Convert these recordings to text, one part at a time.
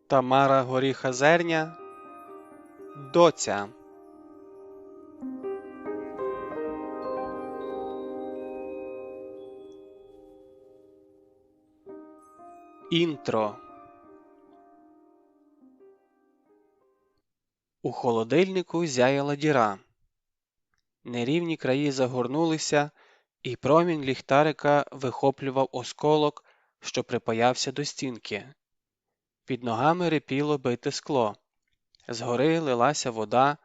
Тамара Горіха-Зерня, доця. Інтро. У холодильнику зяяла діра. Нерівні краї загорнулися, і промінь ліхтарика вихоплював осколок, що припаявся до стінки. Під ногами рипіло бите скло. Згори лилася вода,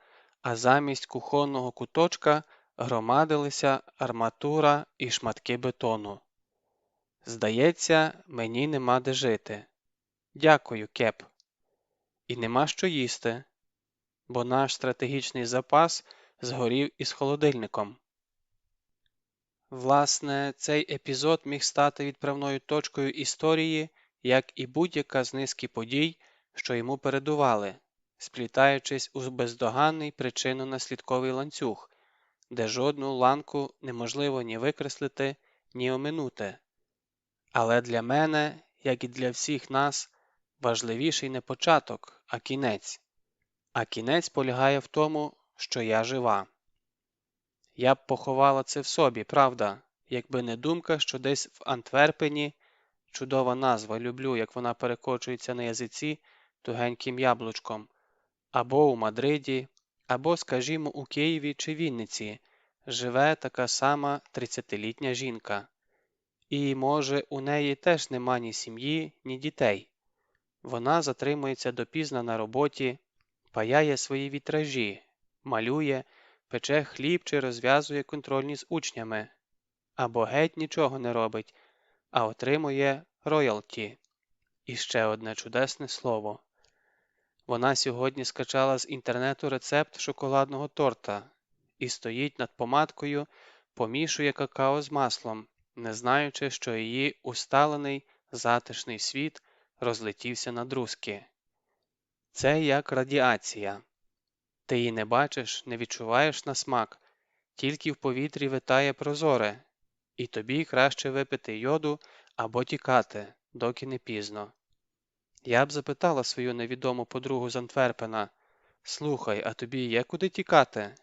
а замість кухонного куточка громадилися арматура і шматки бетону. Здається, мені нема де жити. Дякую, Кеп. І нема що їсти, бо наш стратегічний запас згорів із холодильником. Власне, цей епізод міг стати відправною точкою історії, як і будь-яка з низки подій, що йому передували, сплітаючись у бездоганний причинно-наслідковий ланцюг, де жодну ланку неможливо ні викреслити, ні оминути. Але для мене, як і для всіх нас, важливіший не початок, а кінець. А кінець полягає в тому, що я жива. Я б поховала це в собі, правда, якби не думка, що десь в Антверпені, чудова назва, люблю, як вона перекочується на язиці тугеньким яблучком, або у Мадриді, або, скажімо, у Києві чи Вінниці, живе така сама 30-літня жінка. І, може, у неї теж нема ні сім'ї, ні дітей. Вона затримується допізна на роботі, паяє свої вітражі, малює, пече хліб чи розв'язує контрольні з учнями, або геть нічого не робить, а отримує роялті. І ще одне чудесне слово. Вона сьогодні скачала з інтернету рецепт шоколадного торта і стоїть над помадкою, помішує какао з маслом, не знаючи, що її усталений, затишний світ розлетівся на друзки. Це як радіація. Ти її не бачиш, не відчуваєш на смак, тільки в повітрі витає прозоре, і тобі краще випити йоду або тікати, доки не пізно. Я б запитала свою невідому подругу з Антверпена: «Слухай, а тобі є куди тікати?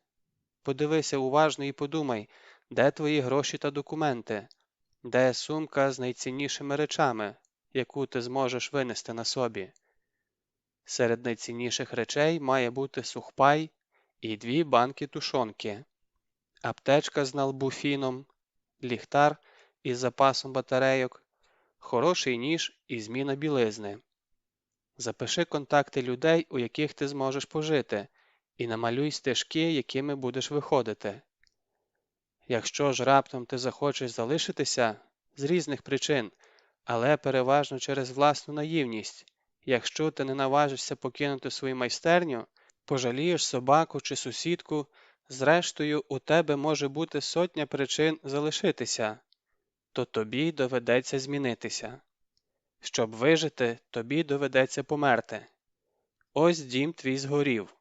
Подивися уважно і подумай, де твої гроші та документи, де сумка з найціннішими речами, яку ти зможеш винести на собі?» Серед найцінніших речей має бути сухпай і 2 банки тушонки, аптечка з налбуфіном, ліхтар із запасом батарейок, хороший ніж і зміна білизни. Запиши контакти людей, у яких ти зможеш пожити, і намалюй стежки, якими будеш виходити. Якщо ж раптом ти захочеш залишитися, з різних причин, але переважно через власну наївність, якщо ти не наважишся покинути свою майстерню, пожалієш собаку чи сусідку, зрештою у тебе може бути сотня причин залишитися, то тобі доведеться змінитися. Щоб вижити, тобі доведеться померти. Ось дім твій згорів.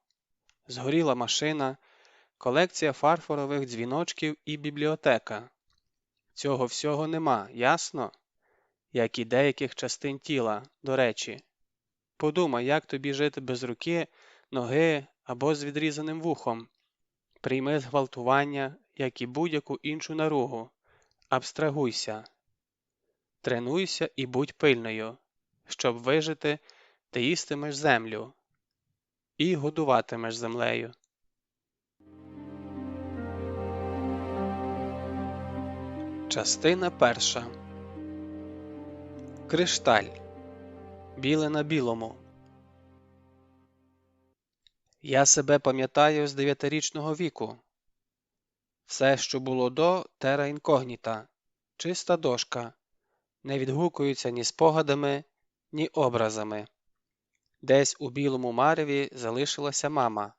Згоріла машина, колекція фарфорових дзвіночків і бібліотека. Цього всього нема, ясно? Як і деяких частин тіла, до речі. Подумай, як тобі жити без руки, ноги або з відрізаним вухом. Прийми зґвалтування, як і будь-яку іншу наругу. Абстрагуйся. Тренуйся і будь пильною. Щоб вижити, ти їстимеш землю і годуватимеш землею. Частина 1. Кришталь. Біле на білому. Я себе пам'ятаю з 9-річного віку. Все, що було до тера інкогніта, чиста дошка, не відгукуються ні спогадами, ні образами. Десь у білому мареві залишилася мама.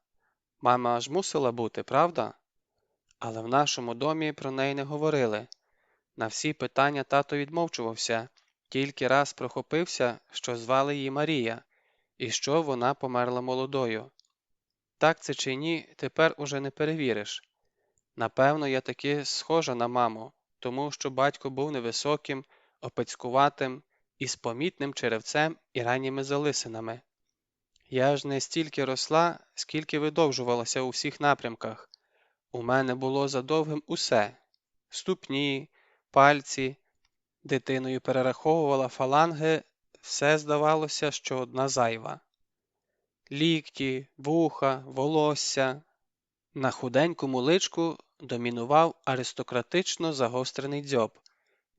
Мама ж мусила бути, правда? Але в нашому домі про неї не говорили. На всі питання тато відмовчувався, тільки раз прохопився, що звали її Марія, і що вона померла молодою. Так це чи ні, тепер уже не перевіриш. Напевно, я таки схожа на маму, тому що батько був невисоким, опецькуватим, із помітним черевцем і ранніми залисинами. Я ж не стільки росла, скільки видовжувалася у всіх напрямках. У мене було задовгим усе – ступні, пальці, дитиною перераховувала фаланги, все здавалося, що одна зайва. Лікті, вуха, волосся. На худенькому личку домінував аристократично загострений дзьоб,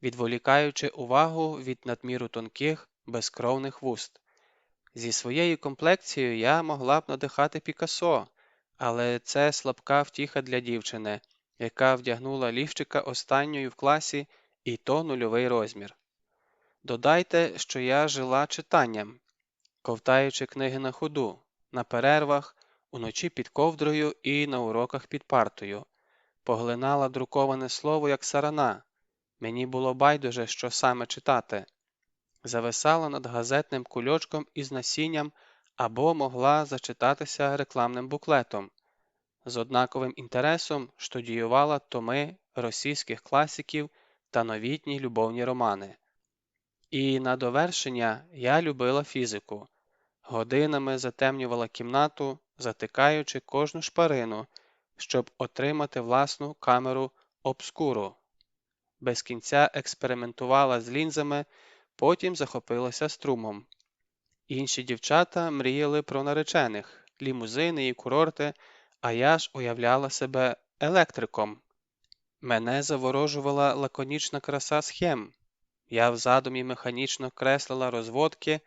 відволікаючи увагу від надміру тонких, безкровних вуст. Зі своєю комплекцією я могла б надихати Пікассо, але це слабка втіха для дівчини, яка вдягнула ліфчика останньою в класі і то нульовий розмір. Додайте, що я жила читанням, ковтаючи книги на ходу, на перервах, уночі під ковдрою і на уроках під партою. Поглинала друковане слово, як сарана. Мені було байдуже, що саме читати. Зависала над газетним кульочком із насінням або могла зачитатися рекламним буклетом. З однаковим інтересом штудіювала томи російських класиків та новітні любовні романи. І на довершення я любила фізику. Годинами затемнювала кімнату, затикаючи кожну шпарину, щоб отримати власну камеру обскуру. Без кінця експериментувала з лінзами, потім захопилася струмом. Інші дівчата мріяли про наречених, лімузини і курорти, а я ж уявляла себе електриком. Мене заворожувала лаконічна краса схем. Я в задумі механічно креслила розводки,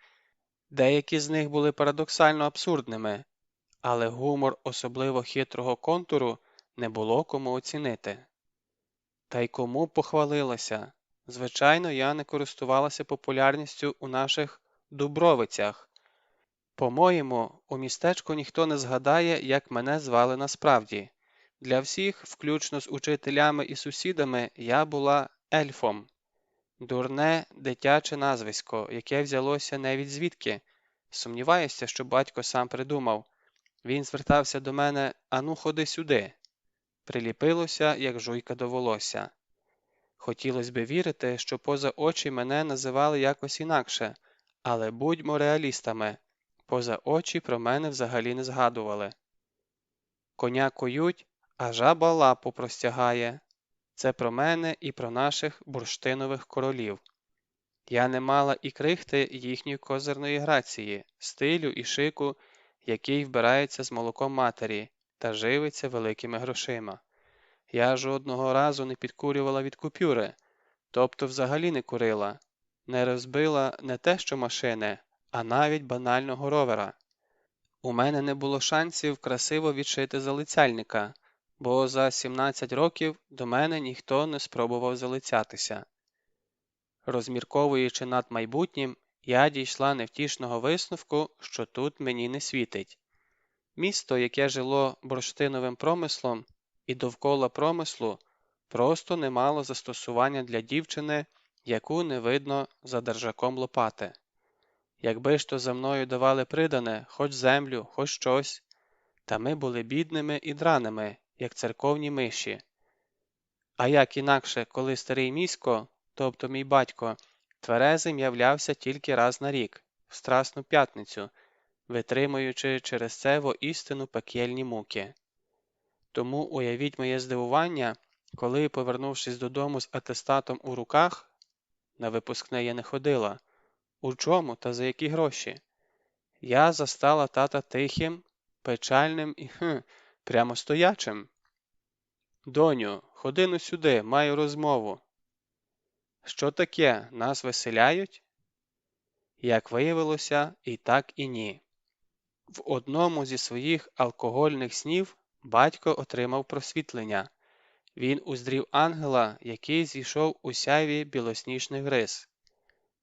деякі з них були парадоксально абсурдними, але гумор особливо хитрого контуру не було кому оцінити. Та й кому похвалилася? Звичайно, я не користувалася популярністю у наших Дубровицях. По-моєму, у містечку ніхто не згадає, як мене звали насправді. Для всіх, включно з учителями і сусідами, я була ельфом. Дурне, дитяче назвисько, яке взялося не від звідки. Сумніваюся, що батько сам придумав. Він звертався до мене «Ану, ходи сюди». Приліпилося, як жуйка до волосся. Хотілося би вірити, що поза очі мене називали якось інакше, але будьмо реалістами. Поза очі про мене взагалі не згадували. Коня коють, а жаба лапу простягає. Це про мене і про наших бурштинових королів. Я не мала і крихти їхньої козирної грації, стилю і шику, який вбирається з молоком матері та живиться великими грошима. Я жодного разу не підкурювала від купюри, тобто взагалі не курила, не розбила не те що машини, а навіть банального ровера. У мене не було шансів красиво відшити залицяльника, бо за 17 років до мене ніхто не спробував залицятися. Розмірковуючи над майбутнім, я дійшла невтішного висновку, що тут мені не світить. Місто, яке жило бурштиновим промислом і довкола промислу, просто не мало застосування для дівчини, яку не видно за держаком лопати. Якби ж то за мною давали придане, хоч землю, хоч щось, та ми були бідними і драними, як церковні миші. А як інакше, коли старий місько, тобто мій батько, тверезим являвся тільки раз на рік, в Страсну п'ятницю, витримуючи через це воістину пекельні муки. Тому уявіть моє здивування, коли, повернувшись додому з атестатом у руках, на випускне я не ходила, у чому та за які гроші? Я застала тата тихим, печальним і прямо стоячим. «Доню, ходи-но сюди, маю розмову». Що таке, нас веселяють? Як виявилося, і так і ні. В одному зі своїх алкогольних снів батько отримав просвітлення. Він уздрів ангела, який зійшов у сяйві білосніжних рис.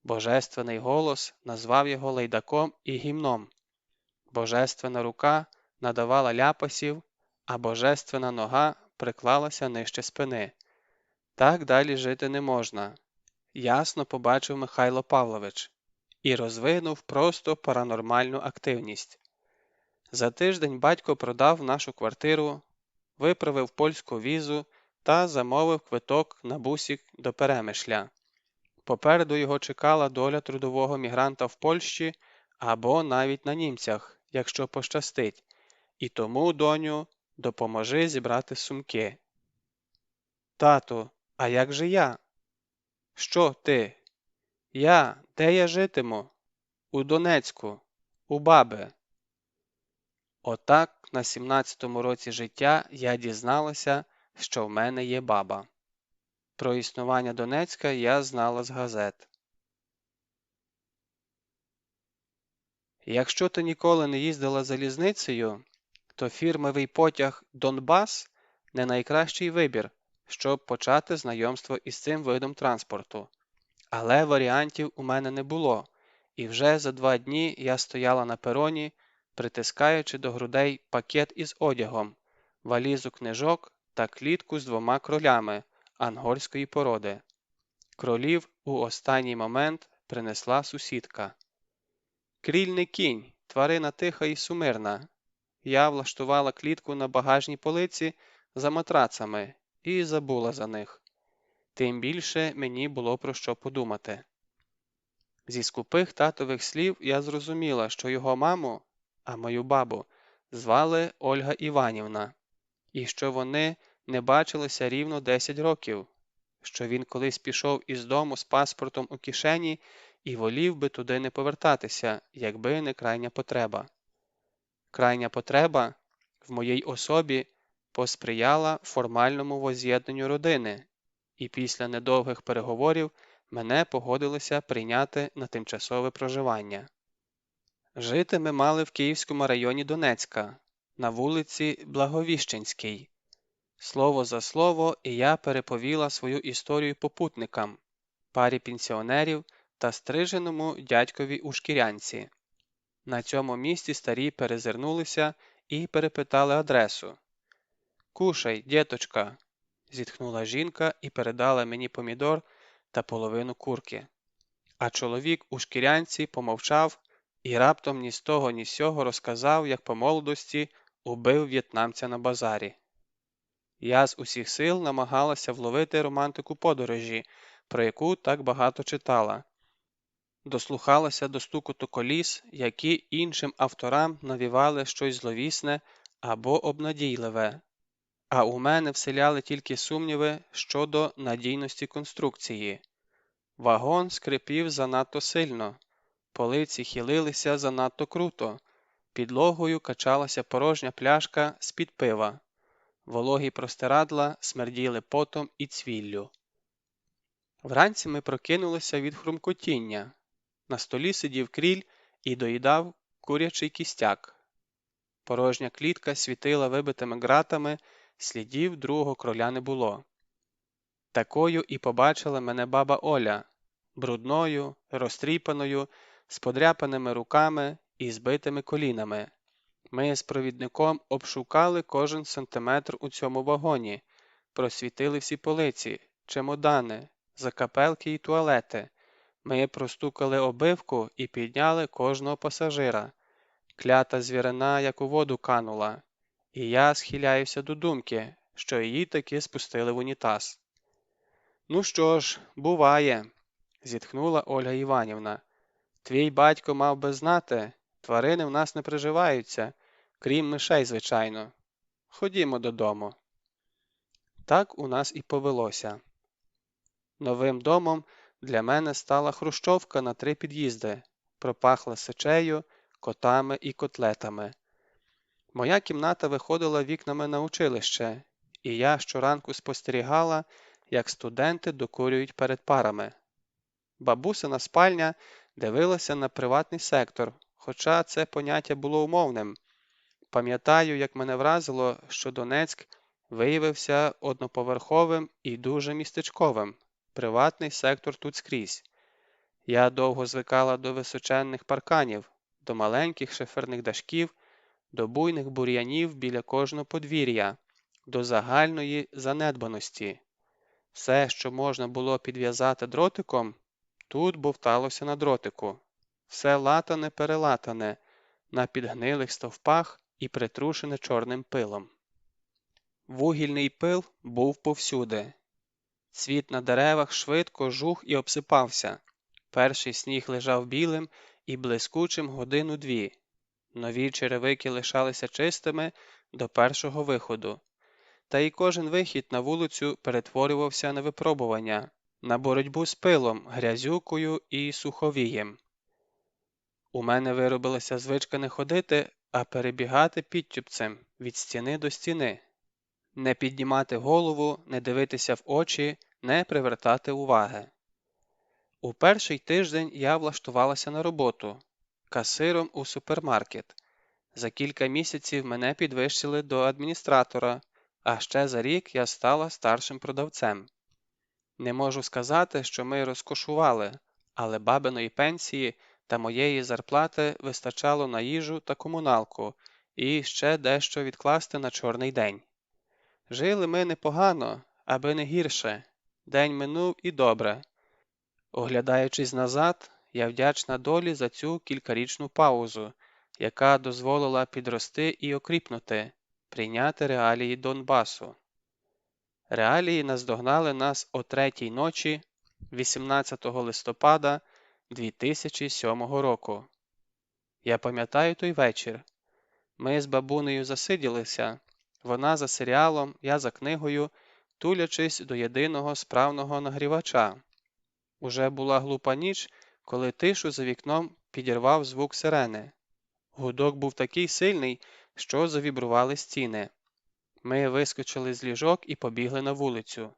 Божественний голос назвав його лайдаком і гімном. Божественна рука надавала ляпасів, а божественна нога приклалася нижче спини. Так далі жити не можна. Ясно побачив Михайло Павлович і розвинув просто паранормальну активність. За тиждень батько продав нашу квартиру, виправив польську візу та замовив квиток на бусік до Перемишля. Попереду його чекала доля трудового мігранта в Польщі або навіть на німцях, якщо пощастить. І тому, доню, допоможи зібрати сумки. Тату, а як же я? Що ти? Де я житиму? У Донецьку, у баби. Отак на 17-му році життя я дізналася, що в мене є баба. Про існування Донецька я знала з газет. Якщо ти ніколи не їздила залізницею, то фірмовий потяг «Донбас» – не найкращий вибір, щоб почати знайомство із цим видом транспорту. Але варіантів у мене не було, і вже за 2 дні я стояла на пероні, притискаючи до грудей пакет із одягом, валізу книжок та клітку з 2 кролями ангорської породи. Кролів у останній момент принесла сусідка. Кріль не кінь, тварина тиха і сумирна. Я влаштувала клітку на багажній полиці за матрацами і забула за них. Тим більше мені було про що подумати. Зі скупих татових слів я зрозуміла, що його маму, а мою бабу, звали Ольга Іванівна, і що вони не бачилися рівно 10 років, що він колись пішов із дому з паспортом у кишені і волів би туди не повертатися, якби не крайня потреба. Крайня потреба в моїй особі посприяла формальному возз'єднанню родини, і після недовгих переговорів мене погодилися прийняти на тимчасове проживання. Жити ми мали в Київському районі Донецька, на вулиці Благовіщенській. Слово за слово, і я переповіла свою історію попутникам, парі пенсіонерів та стриженому дядькові у шкірянці. На цьому місці старі перезирнулися і перепитали адресу. «Кушай, дєточка», – зітхнула жінка і передала мені помідор та половину курки. А чоловік у шкірянці помовчав і раптом ні з того, ні з сього розказав, як по молодості убив в'єтнамця на базарі. Я з усіх сил намагалася вловити романтику подорожі, про яку так багато читала. Дослухалася до стукоту коліс, які іншим авторам навівали щось зловісне або обнадійливе, а у мене вселяли тільки сумніви щодо надійності конструкції. Вагон скрипів занадто сильно, полиці хилилися занадто круто, підлогою качалася порожня пляшка з-під пива, вологі простирадла смерділи потом і цвіллю. Вранці ми прокинулися від хрумкотіння. На столі сидів кріль і доїдав курячий кістяк. Порожня клітка світила вибитими ґратами, слідів другого кроля не було. Такою і побачила мене баба Оля, брудною, розтріпаною, з подряпаними руками і збитими колінами. Ми з провідником обшукали кожен сантиметр у цьому вагоні, просвітили всі полиці, чемодани, закапелки і туалети. Ми простукали обивку і підняли кожного пасажира. Клята звірина, як у воду канула, і я схиляюся до думки, що її таки спустили в унітаз. «Ну що ж, буває», – зітхнула Ольга Іванівна. «Твій батько мав би знати, тварини в нас не приживаються, крім мишей, звичайно. Ходімо додому». Так у нас і повелося. Новим домом для мене стала хрущовка на 3 під'їзди, пропахла сечею, котами і котлетами. Моя кімната виходила вікнами на училище, і я щоранку спостерігала, як студенти докурюють перед парами. Бабусина спальня дивилася на приватний сектор, хоча це поняття було умовним. Пам'ятаю, як мене вразило, що Донецьк виявився одноповерховим і дуже містечковим. Приватний сектор тут скрізь. Я довго звикала до височенних парканів, до маленьких шиферних дашків, до буйних бур'янів біля кожного подвір'я, до загальної занедбаності. Все, що можна було підв'язати дротиком, тут бовталося на дротику. Все латане-перелатане, на підгнилих стовпах і притрушене чорним пилом. Вугільний пил був повсюди. Цвіт на деревах швидко жух і обсипався. Перший сніг лежав білим і блискучим 1-2 години. Нові черевики лишалися чистими до першого виходу. Та й кожен вихід на вулицю перетворювався на випробування, на боротьбу з пилом, грязюкою і суховієм. У мене виробилася звичка не ходити, а перебігати підтюпцем від стіни до стіни. Не піднімати голову, не дивитися в очі, не привертати уваги. У перший тиждень я влаштувалася на роботу касиром у супермаркет. За кілька місяців мене підвищили до адміністратора, а ще за рік я стала старшим продавцем. Не можу сказати, що ми розкошували, але бабиної пенсії та моєї зарплати вистачало на їжу та комуналку і ще дещо відкласти на чорний день. Жили ми непогано, аби не гірше. День минув і добре. Оглядаючись назад, я вдячна долі за цю кількарічну паузу, яка дозволила підрости і окріпнути, прийняти реалії Донбасу. Реалії наздогнали нас о 3-й ночі 18 листопада 2007 року. Я пам'ятаю той вечір. Ми з бабунею засиділися, вона за серіалом, я за книгою, тулячись до єдиного справного нагрівача. Уже була глупа ніч, коли тишу за вікном підірвав звук сирени. Гудок був такий сильний, що завібрували стіни. Ми вискочили з ліжок і побігли на вулицю.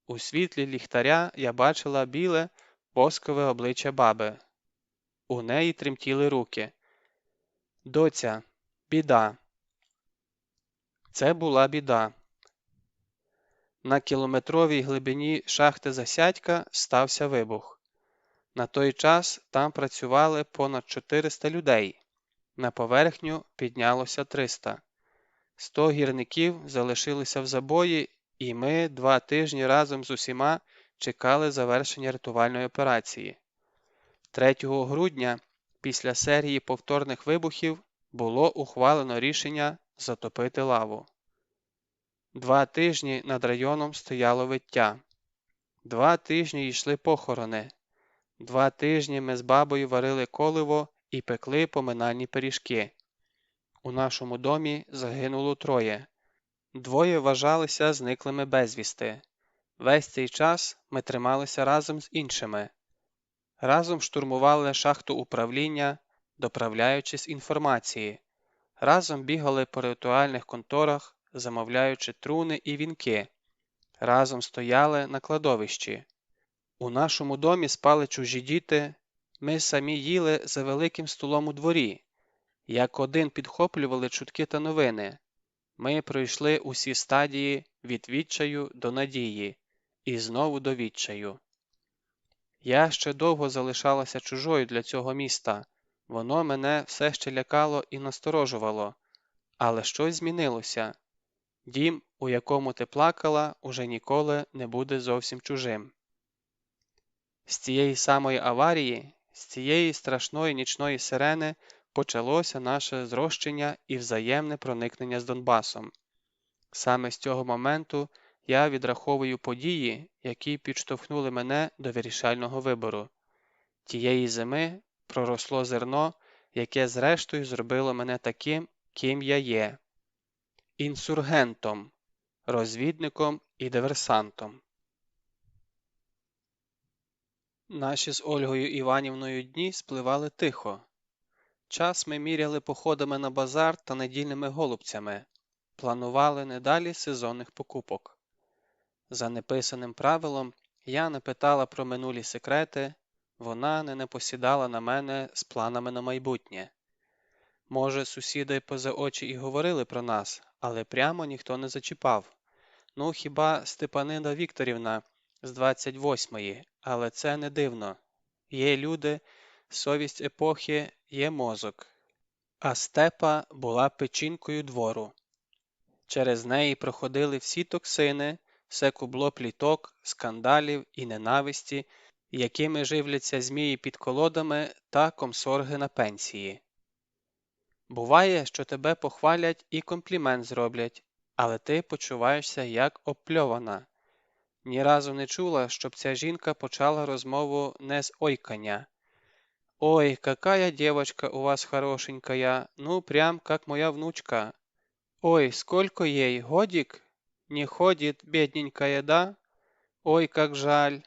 У світлі ліхтаря я бачила біле, воскове обличчя баби. У неї тремтіли руки. «Доця, біда!» Це була біда. На кілометровій глибині шахти Засядька стався вибух. На той час там працювали понад 400 людей. На поверхню піднялося 300. 100 гірників залишилися в забої, і ми 2 тижні разом з усіма чекали завершення рятувальної операції. 3 грудня, після серії повторних вибухів, було ухвалено рішення затопити лаву. 2 тижні над районом стояло виття. 2 тижні йшли похорони. 2 тижні ми з бабою варили коливо і пекли поминальні пиріжки. У нашому домі загинуло 3. 2 вважалися зниклими безвісти. Весь цей час ми трималися разом з іншими. Разом штурмували шахту управління, доправляючись інформації. Разом бігали по ритуальних конторах, замовляючи труни і вінки. Разом стояли на кладовищі. У нашому домі спали чужі діти, ми самі їли за великим столом у дворі. Як один підхоплювали чутки та новини. Ми пройшли усі стадії від відчаю до надії і знову до відчаю. Я ще довго залишалася чужою для цього міста. Воно мене все ще лякало і насторожувало. Але щось змінилося. Дім, у якому ти плакала, уже ніколи не буде зовсім чужим. З цієї самої аварії, з цієї страшної нічної сирени почалося наше зрощення і взаємне проникнення з Донбасом. Саме з цього моменту я відраховую події, які підштовхнули мене до вирішального вибору. Тієї зими проросло зерно, яке зрештою зробило мене таким, ким я є. Інсургентом, розвідником і диверсантом. Наші з Ольгою Іванівною дні спливали тихо. Час ми міряли походами на базар та недільними голубцями, планували не далі сезонних покупок. За неписаним правилом я не питала про минулі секрети, вона не посідала на мене з планами на майбутнє. Може, сусіди поза очі і говорили про нас, але прямо ніхто не зачіпав. Ну, хіба Степанида Вікторівна з 28-ї, але це не дивно. Є люди, совість епохи, є мозок. А Степа була печінкою двору. Через неї проходили всі токсини, все кубло пліток, скандалів і ненависті, якими живляться змії під колодами та комсорги на пенсії. Буває, що тебе похвалять і комплімент зроблять, але ти почуваєшся як обпльована. Ні разу не чула, щоб ця жінка почала розмову не з ойкання. Ой, какая девочка у вас хорошенькая, ну прям как моя внучка. Ой, сколько ей, годик? Не ходит, бедненькая, да? Ой, как жаль.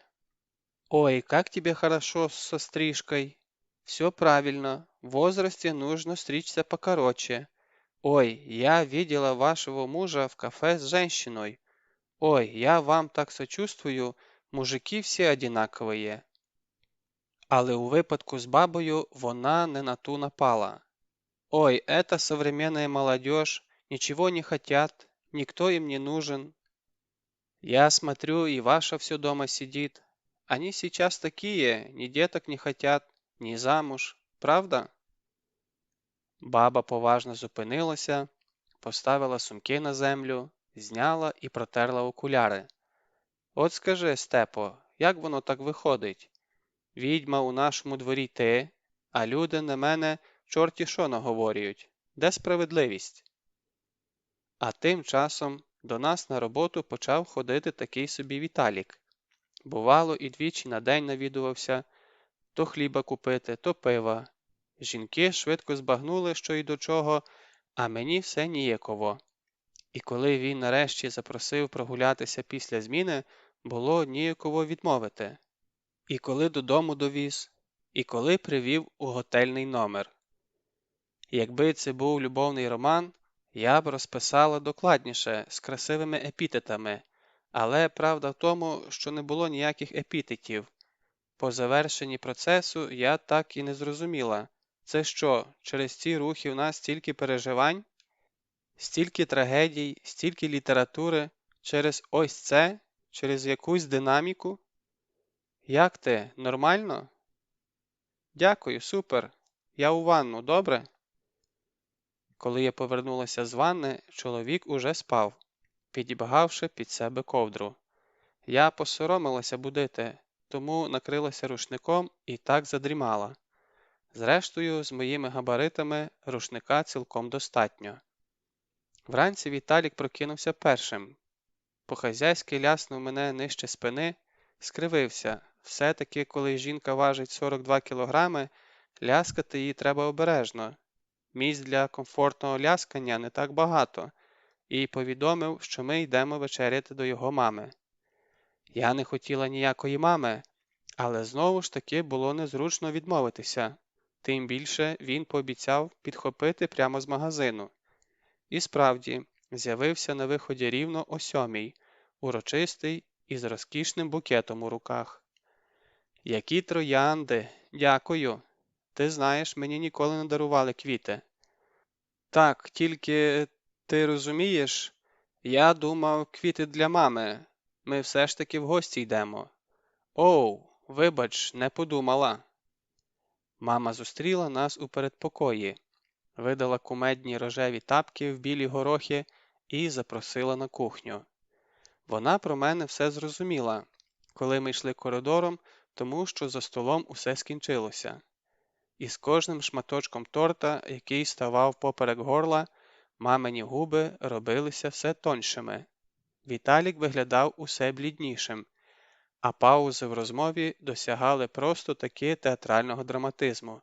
Ой, как тебе хорошо со стрижкой. Все правильно, в возрасте нужно стричься покороче. Ой, я видела вашего мужа в кафе с женщиной. Ой, я вам так сочувствую, мужики всі одинаковые. Але у випадку з бабою вона не на ту напала. Ой, эта современная молодежь, ничего не хотят, никто им не нужен. Я смотрю, и ваша все дома сидит. Они сейчас такие, ни деток не хотят, ни замуж, правда? Баба поважно зупинилася, поставила сумки на землю, зняла і протерла окуляри. От скажи, Степо, як воно так виходить? Відьма у нашому дворі ти, а люди на мене чорті що наговорюють. Де справедливість? А тим часом до нас на роботу почав ходити такий собі Віталік. Бувало, і двічі на день навідувався то хліба купити, то пива. Жінки швидко збагнули, що й до чого, а мені все ніяково. І коли він нарешті запросив прогулятися після зміни, було ніяково відмовити. І коли додому довіз, і коли привів у готельний номер. Якби це був любовний роман, я б розписала докладніше, з красивими епітетами, але правда в тому, що не було ніяких епітетів. По завершенні процесу я так і не зрозуміла, це що, через ці рухи в нас стільки переживань, стільки трагедій, стільки літератури, через ось це, через якусь динаміку? Як ти, нормально? Дякую, супер. Я у ванну, добре? Коли я повернулася з ванни, чоловік уже спав, підібгавши під себе ковдру. Я посоромилася будити, тому накрилася рушником і так задрімала. Зрештою, з моїми габаритами рушника цілком достатньо. Вранці Віталік прокинувся першим. По-хазяйськи ляснув мене нижче спини, скривився. Все-таки, коли жінка важить 42 кілограми, ляскати її треба обережно. Місць для комфортного ляскання не так багато, і повідомив, що ми йдемо вечеряти до його мами. Я не хотіла ніякої мами, але знову ж таки було незручно відмовитися. Тим більше він пообіцяв підхопити прямо з магазину. І справді, з'явився на виході рівно о 7:00, урочистий і з розкішним букетом у руках. Які троянди! Дякую! Ти знаєш, мені ніколи не дарували квіти. Так, тільки ти розумієш, я думав, квіти для мами. Ми все ж таки в гості йдемо. Оу, вибач, не подумала. Мама зустріла нас у передпокої, видала кумедні рожеві тапки в білі горохи і запросила на кухню. Вона про мене все зрозуміла, коли ми йшли коридором, тому що за столом усе скінчилося. І з кожним шматочком торта, який ставав поперек горла, мамині губи робилися все тоншими. Віталік виглядав усе бліднішим, а паузи в розмові досягали просто таки театрального драматизму.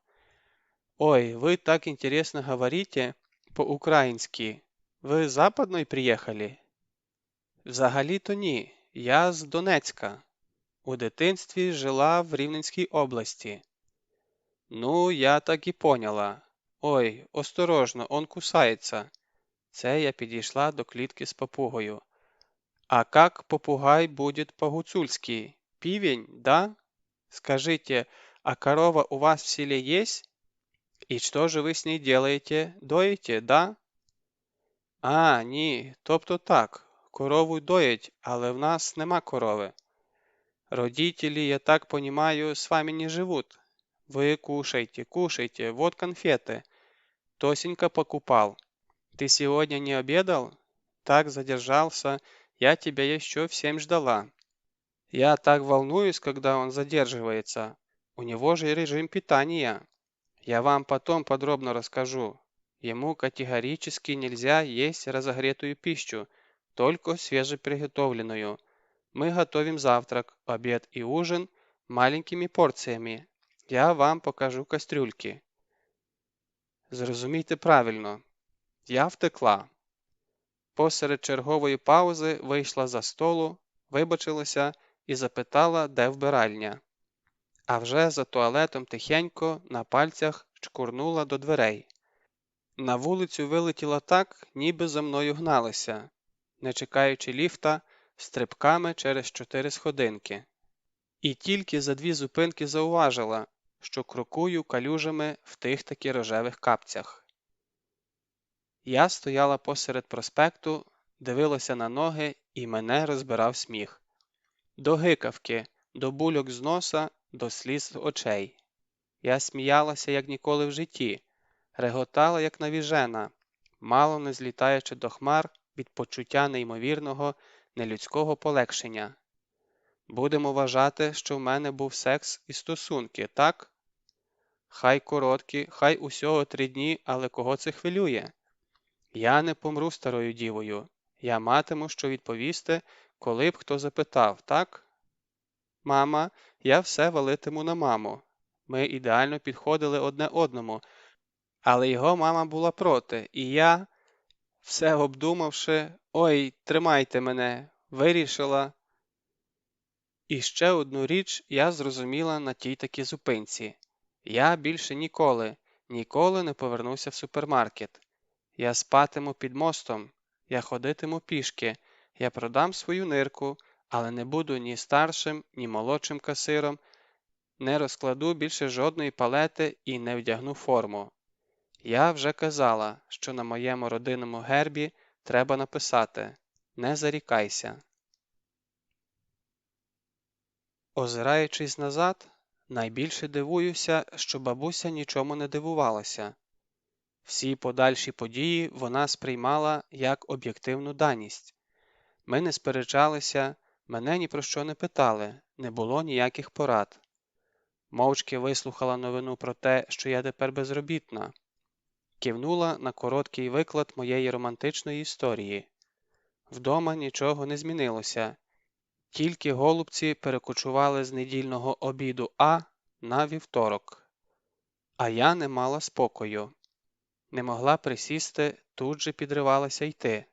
«Ой, вы так интересно говорите по-українськи. Ви з Западної приїхали?» «Взагалі-то ні. Я з Донецька. У дитинстві жила в Рівненській області». «Ну, я так і поняла. Ой, осторожно, он кусається». Це я підійшла до клітки з папугою. «А как попугай будет по-гуцульски? Пивень, да? Скажите, а корова у вас в селе есть? И что же вы с ней делаете? Доите, да?» «А, ні, тобто так, корову доять, але в нас нема корови. Родители, я так понимаю, с вами не живут. Вы кушайте, кушайте, вот конфеты. Тосенька покупал. Ты сегодня не обедал? Так задержался, я тебя еще в 7 ждала. Я так волнуюсь, когда он задерживается. У него же режим питания. Я вам потом подробно расскажу. Ему категорически нельзя есть разогретую пищу, только свежеприготовленную. Мы готовим завтрак, обед и ужин маленькими порциями. Я вам покажу кастрюльки. Зрозумійте правильно, я втекла. Посеред чергової паузи вийшла за столу, вибачилася і запитала, де вбиральня. А вже за туалетом тихенько на пальцях чкурнула до дверей. На вулицю вилетіла так, ніби за мною гналися, не чекаючи ліфта, стрибками через 4 сходинки. І тільки за 2 зупинки зауважила, що крокую калюжами в тих таки рожевих капцях. Я стояла посеред проспекту, дивилася на ноги, і мене розбирав сміх. До гикавки, до бульок з носа, до сліз з очей. Я сміялася, як ніколи в житті, реготала, як навіжена, мало не злітаючи до хмар від почуття неймовірного, нелюдського полегшення. Будемо вважати, що в мене був секс і стосунки, так? Хай короткі, хай усього 3 дні, але кого це хвилює? Я не помру старою дівою. Я матиму, що відповісти, коли б хто запитав, так? Мама, я все валитиму на маму. Ми ідеально підходили одне одному, але його мама була проти, і я, все обдумавши, ой, тримайте мене, вирішила. І ще одну річ я зрозуміла на тій такій зупинці. Я більше ніколи не повернуся в супермаркет. Я спатиму під мостом, я ходитиму пішки, я продам свою нирку, але не буду ні старшим, ні молодшим касиром, не розкладу більше жодної палети і не вдягну форму. Я вже казала, що на моєму родинному гербі треба написати «Не зарікайся». Озираючись назад, найбільше дивуюся, що бабуся нічому не дивувалася. Всі подальші події вона сприймала як об'єктивну даність. Ми не сперечалися, мене ні про що не питали, не було ніяких порад. Мовчки вислухала новину про те, що я тепер безробітна. Кивнула на короткий виклад моєї романтичної історії. Вдома нічого не змінилося, тільки голубці перекочували з недільного обіду на вівторок. А я не мала спокою. Не могла присісти, тут же підривалася йти.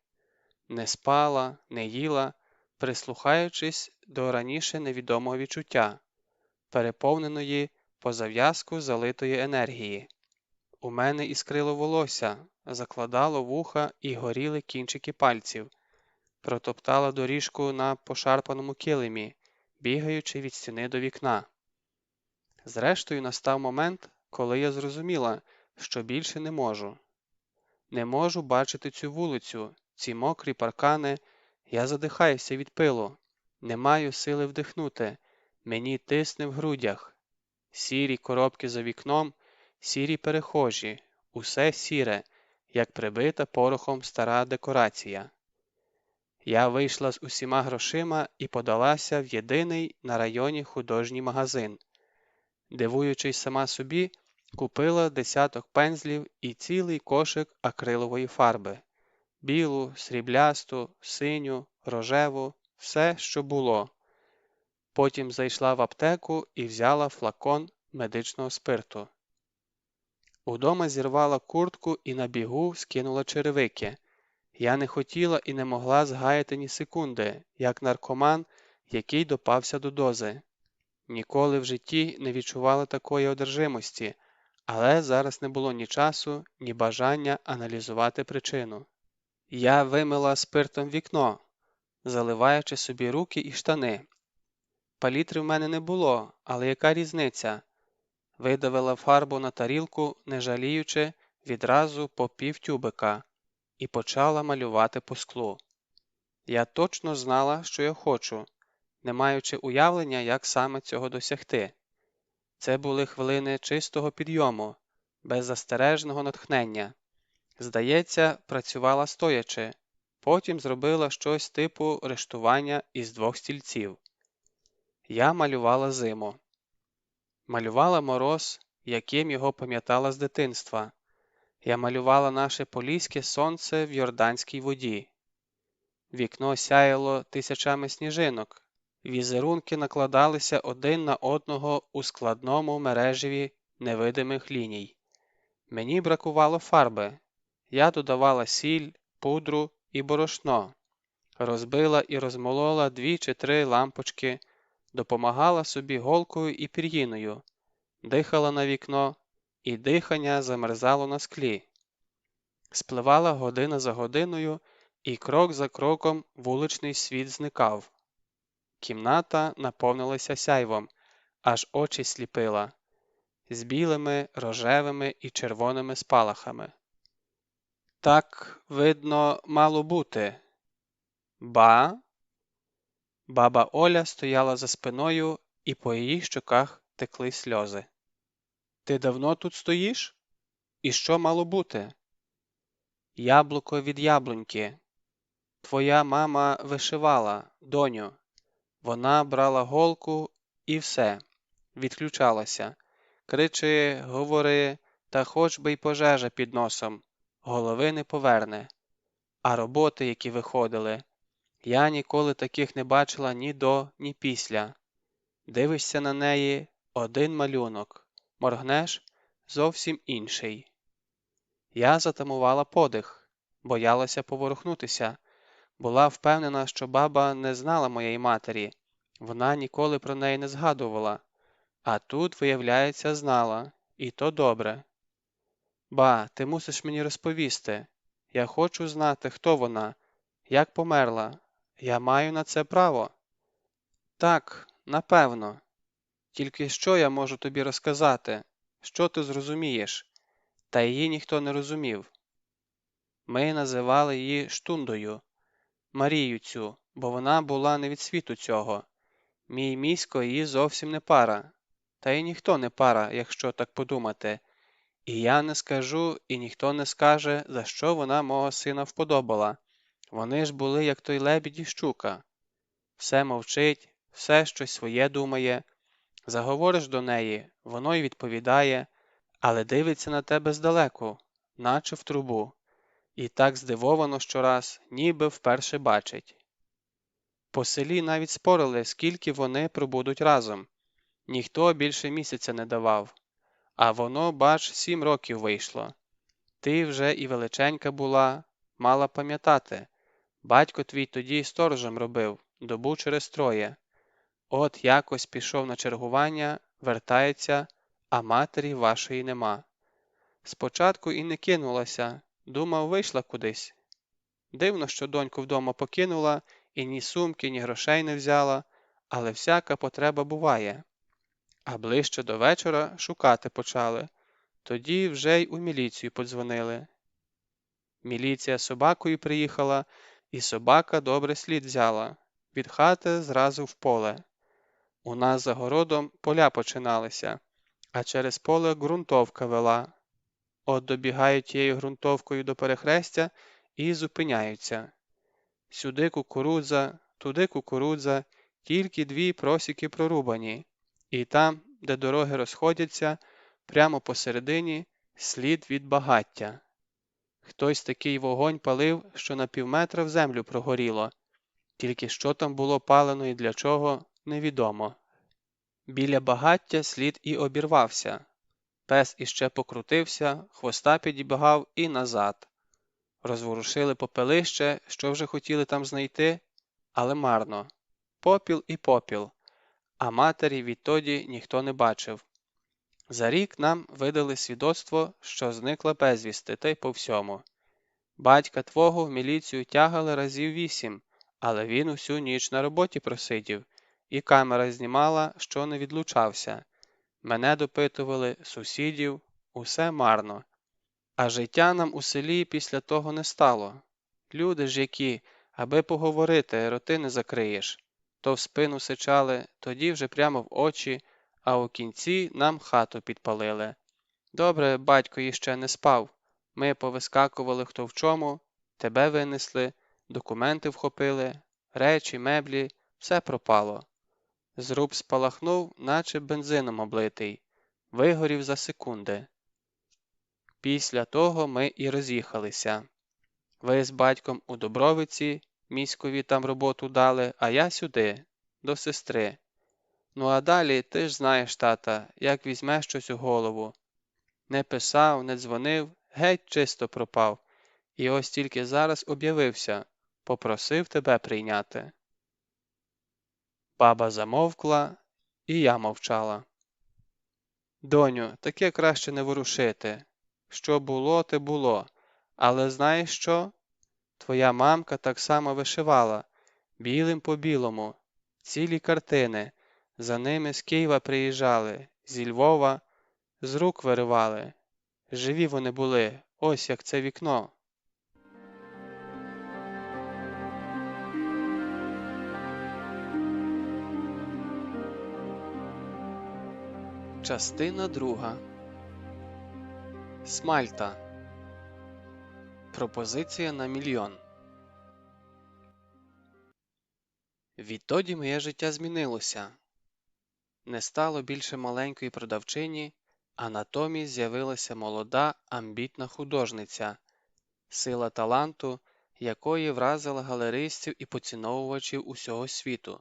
Не спала, не їла, прислухаючись до раніше невідомого відчуття, переповненої по зав'язку залитої енергії. У мене іскрило волосся, закладало вуха і горіли кінчики пальців, протоптала доріжку на пошарпаному килимі, бігаючи від стіни до вікна. Зрештою настав момент, коли я зрозуміла, що більше не можу. Не можу бачити цю вулицю, ці мокрі паркани, я задихаюся від пилу, не маю сили вдихнути, мені тисне в грудях. Сірі коробки за вікном, сірі перехожі, усе сіре, як прибита порохом стара декорація. Я вийшла з усіма грошима і подалася в єдиний на районі художній магазин. Дивуючись сама собі, купила 10 пензлів і цілий кошик акрилової фарби. Білу, сріблясту, синю, рожеву, все, що було. Потім зайшла в аптеку і взяла флакон медичного спирту. Удома зірвала куртку і на бігу скинула черевики. Я не хотіла і не могла згаяти ні секунди, як наркоман, який допався до дози. Ніколи в житті не відчувала такої одержимості, але зараз не було ні часу, ні бажання аналізувати причину. Я вимила спиртом вікно, заливаючи собі руки і штани. Палітри в мене не було, але яка різниця? Видавила фарбу на тарілку, не жаліючи, відразу по півтюбика, і почала малювати по склу. Я точно знала, що я хочу, не маючи уявлення, як саме цього досягти. Це були хвилини чистого підйому, беззастережного натхнення. Здається, працювала стоячи, потім зробила щось типу рештування із 2 стільців. Я малювала зиму. Малювала мороз, яким його пам'ятала з дитинства. Я малювала наше поліське сонце в йорданській воді. Вікно сяяло тисячами сніжинок. Візерунки накладалися один на одного у складному мережеві невидимих ліній. Мені бракувало фарби. Я додавала сіль, пудру і борошно, розбила і розмолола 2 чи 3 лампочки, допомагала собі голкою і пір'їною, дихала на вікно, і дихання замерзало на склі. Спливала година за годиною, і крок за кроком вуличний світ зникав. Кімната наповнилася сяйвом, аж очі сліпила, з білими, рожевими і червоними спалахами. Так, видно, мало бути. Ба? Баба Оля стояла за спиною, і по її щоках текли сльози. Ти давно тут стоїш? І що мало бути? Яблуко від яблуньки. Твоя мама вишивала, доню. Вона брала голку і все, відключалася. Кричи, говори, та хоч би й пожежа під носом, голови не поверне. А роботи, які виходили, я ніколи таких не бачила ні до, ні після. Дивишся на неї – один малюнок, моргнеш – зовсім інший. Я затамувала подих, боялася поворухнутися. Була впевнена, що баба не знала моєї матері, вона ніколи про неї не згадувала. А тут, виявляється, знала, і то добре. Ба, ти мусиш мені розповісти. Я хочу знати, хто вона, як померла. Я маю на це право. Так, напевно. Тільки що я можу тобі розказати? Що ти зрозумієш? Та її ніхто не розумів. Ми називали її Штундою, Марію цю, бо вона була не від світу цього. Мій місько її зовсім не пара. Та й ніхто не пара, якщо так подумати. І я не скажу, і ніхто не скаже, за що вона мого сина вподобала. Вони ж були, як той лебідь і щука. Все мовчить, все щось своє думає. Заговориш до неї, воно й відповідає, але дивиться на тебе здалеку, наче в трубу. І так здивовано щораз, ніби вперше бачить. По селі навіть спорили, скільки вони пробудуть разом. Ніхто більше місяця не давав. А воно, бач, 7 років вийшло. Ти вже і величенька була, мала пам'ятати. Батько твій тоді сторожем робив, добу через 3. От якось пішов на чергування, вертається, а матері вашої нема. Спочатку і не кинулася, думав, вийшла кудись. Дивно, що доньку вдома покинула, і ні сумки, ні грошей не взяла, але всяка потреба буває. А ближче до вечора шукати почали. Тоді вже й у міліцію подзвонили. Міліція з собакою приїхала, і собака добре слід взяла. Від хати зразу в поле. У нас за городом поля починалися, а через поле ґрунтовка вела. От добігають тією ґрунтовкою до перехрестя і зупиняються. Сюди кукурудза, туди кукурудза, тільки 2 просіки прорубані. І там, де дороги розходяться, прямо посередині слід від багаття. Хтось такий вогонь палив, що на півметра в землю прогоріло. Тільки що там було палено і для чого – невідомо. Біля багаття слід і обірвався. Пес іще покрутився, хвоста підібгав і назад. Розворушили попелище, що вже хотіли там знайти, але марно. Попіл і попіл. А матері відтоді ніхто не бачив. За рік нам видали свідоцтво, що зникла безвісти, та й по всьому. Батька твого в міліцію тягали разів 8, але він усю ніч на роботі просидів, і камера знімала, що не відлучався. Мене допитували, сусідів, усе марно. А життя нам у селі після того не стало. Люди ж які, аби поговорити, роти не закриєш. То в спину сичали, тоді вже прямо в очі, а у кінці нам хату підпалили. Добре, батько іще не спав. Ми повискакували хто в чому, тебе винесли, документи вхопили, речі, меблі, все пропало. Зруб спалахнув, наче бензином облитий, вигорів за секунди. Після того ми і роз'їхалися. Ви з батьком у Добровиці, міськові там роботу дали, а я сюди. до сестри. Ну а далі ти ж знаєш, тата, як візьме щось у голову. Не писав, не дзвонив, геть чисто пропав. І ось тільки зараз об'явився, попросив тебе прийняти. Баба замовкла, і я мовчала. Доню, таке краще не ворушити. Що було, те було. Але знаєш що? Твоя мамка так само вишивала, білим по білому, цілі картини. За ними з Києва приїжджали, зі Львова, з рук виривали. Живі вони були, ось як це вікно. Частина 2. Смальта. Пропозиція на мільйон. Відтоді моє життя змінилося. Не стало більше маленької продавчині, а натомість з'явилася молода, амбітна художниця, сила таланту, якої вразила галеристів і поціновувачів усього світу.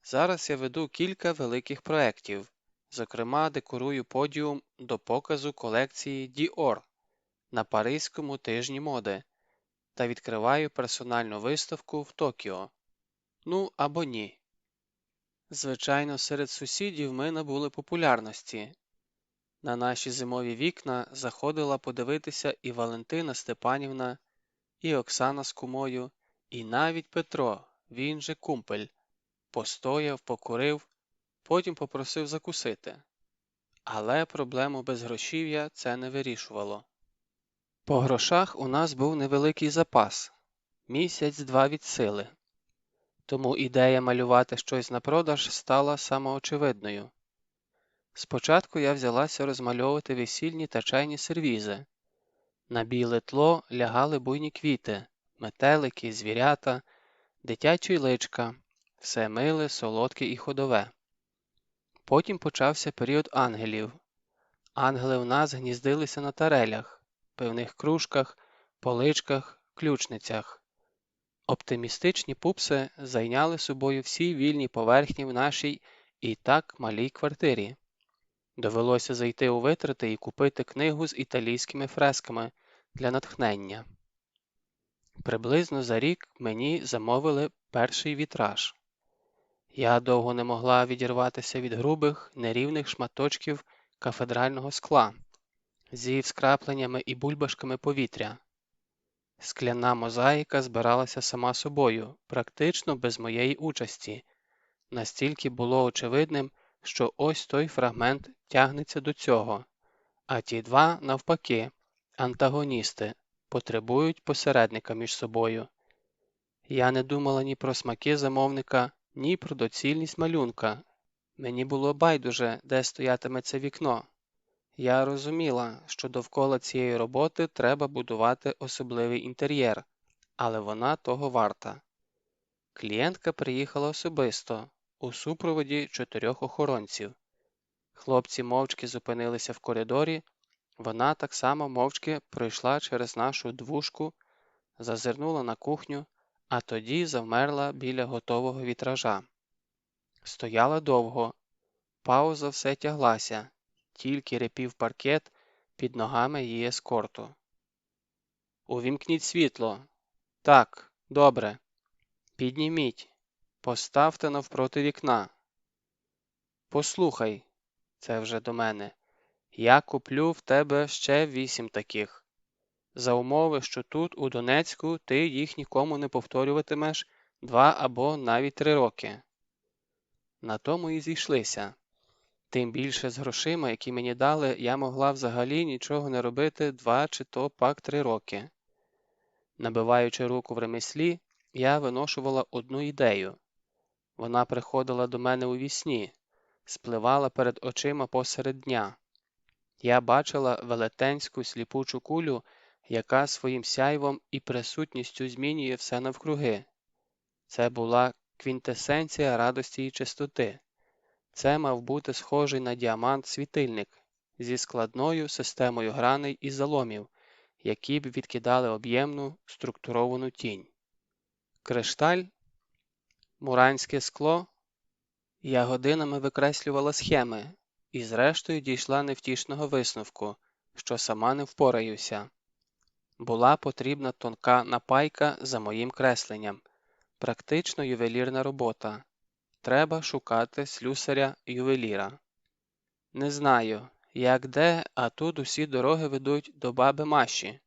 Зараз я веду кілька великих проєктів, зокрема декорую подіум до показу колекції Dior на Паризькому тижні моди та відкриваю персональну виставку в Токіо. Ну або ні. Звичайно, серед сусідів ми набули популярності. На наші зимові вікна заходила подивитися і Валентина Степанівна, і Оксана з кумою, і навіть Петро, він же кумпель. Постояв, покурив, потім попросив закусити. Але проблему безгрошів'я це не вирішувало. По грошах у нас був невеликий запас – місяць-два від сили. Тому ідея малювати щось на продаж стала самоочевидною. Спочатку я взялася розмальовувати весільні та чайні сервізи. На біле тло лягали буйні квіти, метелики, звірята, дитячі личка, все миле, солодке і ходове. Потім почався період ангелів. Ангели у нас гніздилися на тарелях, пивних кружках, поличках, ключницях. Оптимістичні пупси зайняли собою всі вільні поверхні в нашій і так малій квартирі. Довелося зайти у витрати і купити книгу з італійськими фресками для натхнення. Приблизно за рік мені замовили перший вітраж. Я довго не могла відірватися від грубих, нерівних шматочків кафедрального скла, зі вскрапленнями і бульбашками повітря. Скляна мозаїка збиралася сама собою, практично без моєї участі. Настільки було очевидним, що ось той фрагмент тягнеться до цього, а ті два, навпаки, антагоністи, потребують посередника між собою. Я не думала ні про смаки замовника, ні про доцільність малюнка. Мені було байдуже, де стоятиме це вікно. Я розуміла, що довкола цієї роботи треба будувати особливий інтер'єр, але вона того варта. Клієнтка приїхала особисто, у супроводі 4 охоронців. Хлопці мовчки зупинилися в коридорі, вона так само мовчки пройшла через нашу двушку, зазирнула на кухню, а тоді завмерла біля готового вітража. Стояла довго, пауза все тяглася, тільки репів паркет під ногами її ескорту. «Увімкніть світло. Так, добре. Підніміть. Поставте навпроти вікна. Послухай», це вже до мене, «я куплю в тебе ще 8 таких. За умови, що тут, у Донецьку, ти їх нікому не повторюватимеш 2 або навіть 3 роки». На тому і зійшлися. Тим більше з грошима, які мені дали, я могла взагалі нічого не робити 2 чи то пак 3 роки. Набиваючи руку в ремеслі, я виношувала одну ідею. Вона приходила до мене у вісні, спливала перед очима посеред дня. Я бачила велетенську сліпучу кулю, яка своїм сяйвом і присутністю змінює все навкруги. Це була квінтесенція радості і чистоти. Це мав бути схожий на діамант світильник зі складною системою граней і заломів, які б відкидали об'ємну, структуровану тінь. Кришталь Муранське скло? Я годинами викреслювала схеми і зрештою дійшла невтішного висновку, що сама не впораюся. Була потрібна тонка напайка за моїм кресленням, практично ювелірна робота. Треба шукати слюсаря-ювеліра. Не знаю, як де, а тут усі дороги ведуть до баби Маші.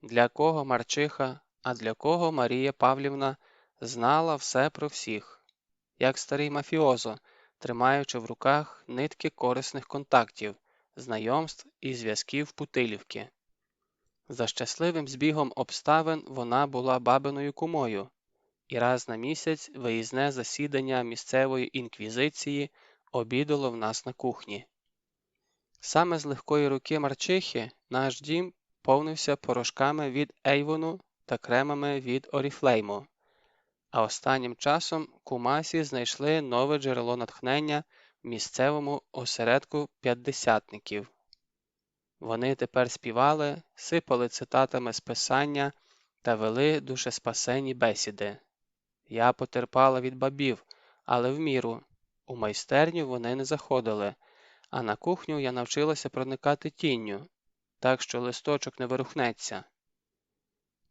Для кого Марчиха, а для кого Марія Павлівна знала все про всіх, як старий мафіозо, тримаючи в руках нитки корисних контактів, знайомств і зв'язків Путилівки. За щасливим збігом обставин вона була бабиною кумою, і раз на місяць виїзне засідання місцевої інквізиції обідало в нас на кухні. Саме з легкої руки Марчихи наш дім повнився порошками від Ейвону та кремами від Оріфлейму, а останнім часом кумасі знайшли нове джерело натхнення в місцевому осередку п'ятдесятників. Вони тепер співали, сипали цитатами з Писання та вели душеспасенні бесіди. Я потерпала від бабів, але в міру. У майстерню вони не заходили, а на кухню я навчилася проникати тінню, так що листочок не ворухнеться.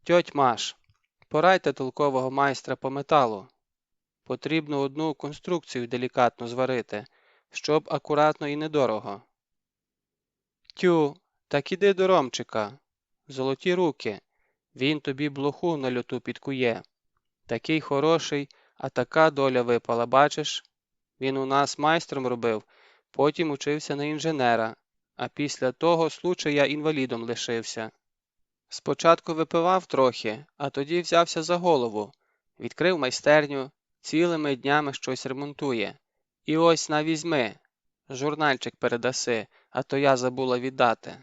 «Тьоть Маш, порадьте толкового майстра по металу. Потрібно одну конструкцію делікатно зварити, щоб акуратно і недорого». «Тю, так іди до Ромчика. Золоті руки. Він тобі блоху на льоту підкує. Такий хороший, а така доля випала, бачиш? Він у нас майстром робив, потім учився на інженера, а після того случая інвалідом лишився. Спочатку випивав трохи, а тоді взявся за голову, відкрив майстерню, цілими днями щось ремонтує. І ось на візьми, журнальчик передаси, а то я забула віддати».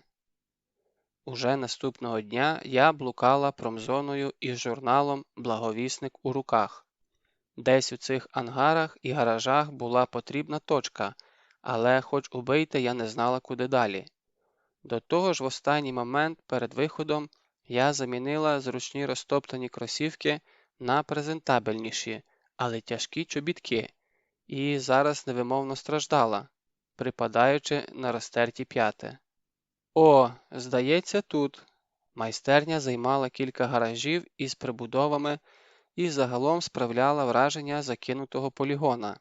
Уже наступного дня я блукала промзоною із журналом «Благовісник» у руках. Десь у цих ангарах і гаражах була потрібна точка, але хоч убийте, я не знала, куди далі. До того ж в останній момент перед виходом я замінила зручні розтоптані кросівки на презентабельніші, але тяжкі чобітки, і зараз невимовно страждала, припадаючи на розтерті п'яти. О, здається, тут. Майстерня займала кілька гаражів із прибудовами і загалом справляла враження закинутого полігона.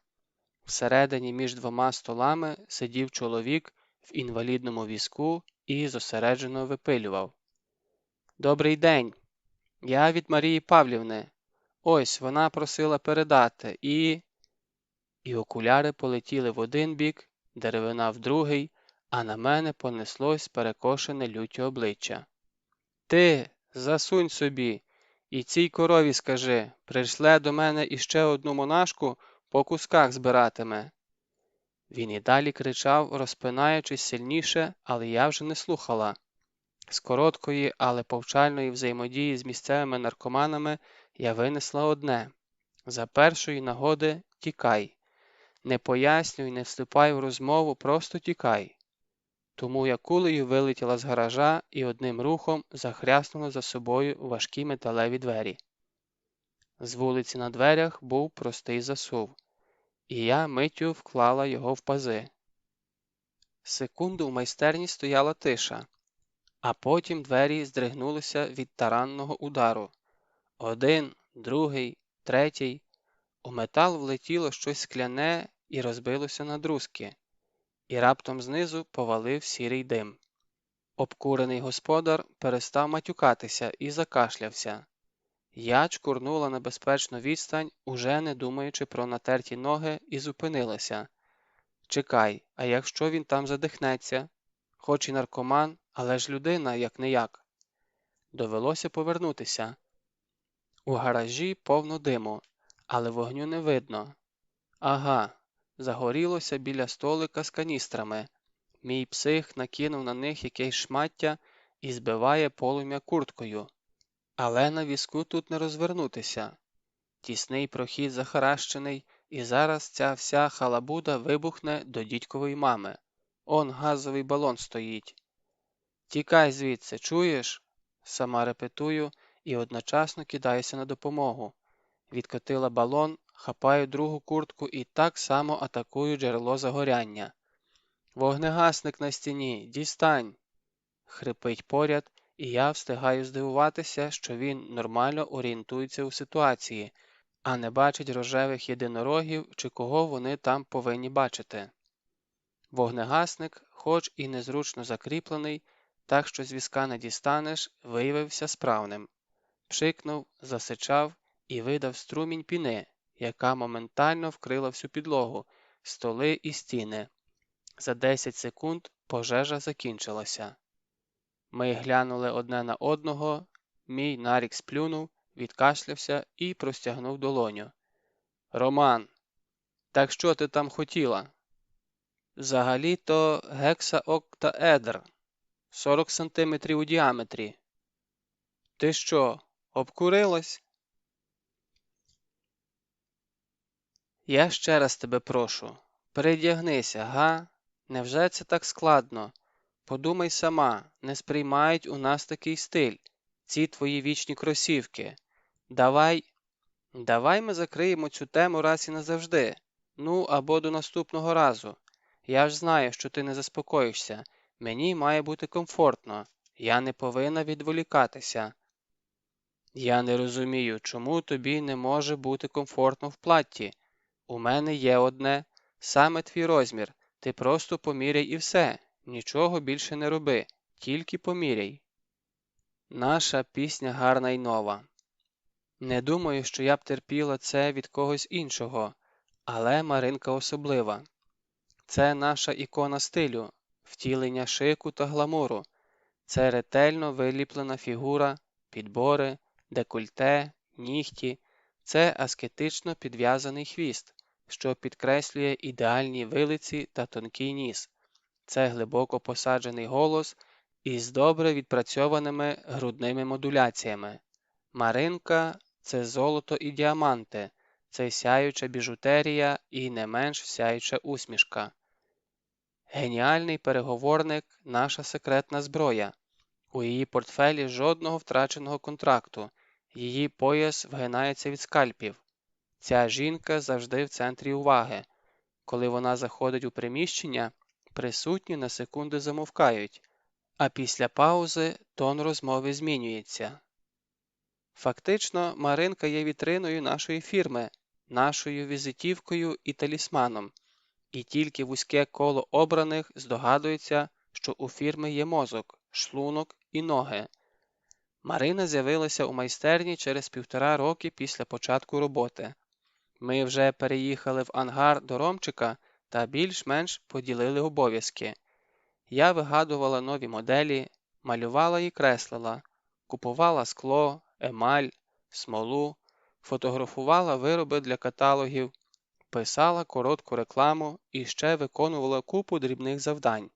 Всередині між двома столами сидів чоловік в інвалідному візку і зосереджено випилював. «Добрий день! Я від Марії Павлівни. Ось, вона просила передати і...» І окуляри полетіли в один бік, деревина в другий, а на мене понеслось перекошене люттю обличчя. «Ти, засунь собі, і цій корові скажи, прийшле до мене іще одну монашку, по кусках збиратиме». Він і далі кричав, розпинаючись сильніше, але я вже не слухала. З короткої, але повчальної взаємодії з місцевими наркоманами я винесла одне. За першої нагоди тікай. Не пояснюй, не вступай в розмову, просто тікай. Тому я кулею вилетіла з гаража і одним рухом захряснула за собою важкі металеві двері. З вулиці на дверях був простий засув, і я миттю вклала його в пази. Секунду в майстерні стояла тиша, а потім двері здригнулися від таранного удару. Один, другий, третій. У метал влетіло щось скляне і розбилося на друзки, і раптом знизу повалив сірий дим. Обкурений господар перестав матюкатися і закашлявся. Я чкурнула на безпечну відстань, уже не думаючи про натерті ноги, і зупинилася. Чекай, а якщо він там задихнеться? Хоч і наркоман, але ж людина, як-не-як. Довелося повернутися. У гаражі повно диму, але вогню не видно. Ага, загорілося біля столика з каністрами. Мій псих накинув на них якесь шмаття і збиває полум'я курткою. Але на візку тут не розвернутися. Тісний прохід захаращений, і зараз ця вся халабуда вибухне до дідькової мами. Он газовий балон стоїть. «Тікай звідси, чуєш?» Сама репетую і одночасно кидаюся на допомогу. Відкотила балон, хапаю другу куртку і так само атакую джерело загоряння. «Вогнегасник на стіні! Дістань!» – хрипить поряд, і я встигаю здивуватися, що він нормально орієнтується у ситуації, а не бачить рожевих єдинорогів чи кого вони там повинні бачити. Вогнегасник, хоч і незручно закріплений, так що з візка не дістанеш, виявився справним. Пшикнув, засичав і видав струмінь піни, яка моментально вкрила всю підлогу, столи і стіни. За 10 секунд пожежа закінчилася. Ми глянули одне на одного, мій нарік сплюнув, відкашлявся і простягнув долоню. «Роман, так що ти там хотіла?» «Взагалі-то гексаоктаедр, 40 сантиметрів у діаметрі». «Ти що, обкурилась?» «Я ще раз тебе прошу, передягнися, га? Невже це так складно? Подумай сама, не сприймають у нас такий стиль, ці твої вічні кросівки. Давай ми закриємо цю тему раз і назавжди. Ну, або до наступного разу. Я ж знаю, що ти не заспокоїшся. Мені має бути комфортно. Я не повинна відволікатися». «Я не розумію, чому тобі не може бути комфортно в платті. У мене є одне, саме твій розмір. Ти просто поміряй і все. Нічого більше не роби. Тільки поміряй». Наша пісня гарна й нова. Не думаю, що я б терпіла це від когось іншого, але Маринка особлива. Це наша ікона стилю, втілення шику та гламуру. Це ретельно виліплена фігура, підбори, декольте, нігті. Це аскетично підв'язаний хвіст, що підкреслює ідеальні вилиці та тонкий ніс. Це глибоко посаджений голос із добре відпрацьованими грудними модуляціями. Маринка – це золото і діаманти, це сяюча біжутерія і не менш сяюча усмішка. Геніальний переговорник – наша секретна зброя. У її портфелі жодного втраченого контракту, її пояс вгинається від скальпів. Ця жінка завжди в центрі уваги. Коли вона заходить у приміщення, присутні на секунду замовкають, а після паузи тон розмови змінюється. Фактично, Маринка є вітриною нашої фірми, нашою візитівкою і талісманом. І тільки вузьке коло обраних здогадується, що у фірми є мозок, шлунок і ноги. Марина з'явилася у майстерні через 1,5 роки після початку роботи. Ми вже переїхали в ангар до Ромчика та більш-менш поділили обов'язки. Я вигадувала нові моделі, малювала і креслила, купувала скло, емаль, смолу, фотографувала вироби для каталогів, писала коротку рекламу і ще виконувала купу дрібних завдань.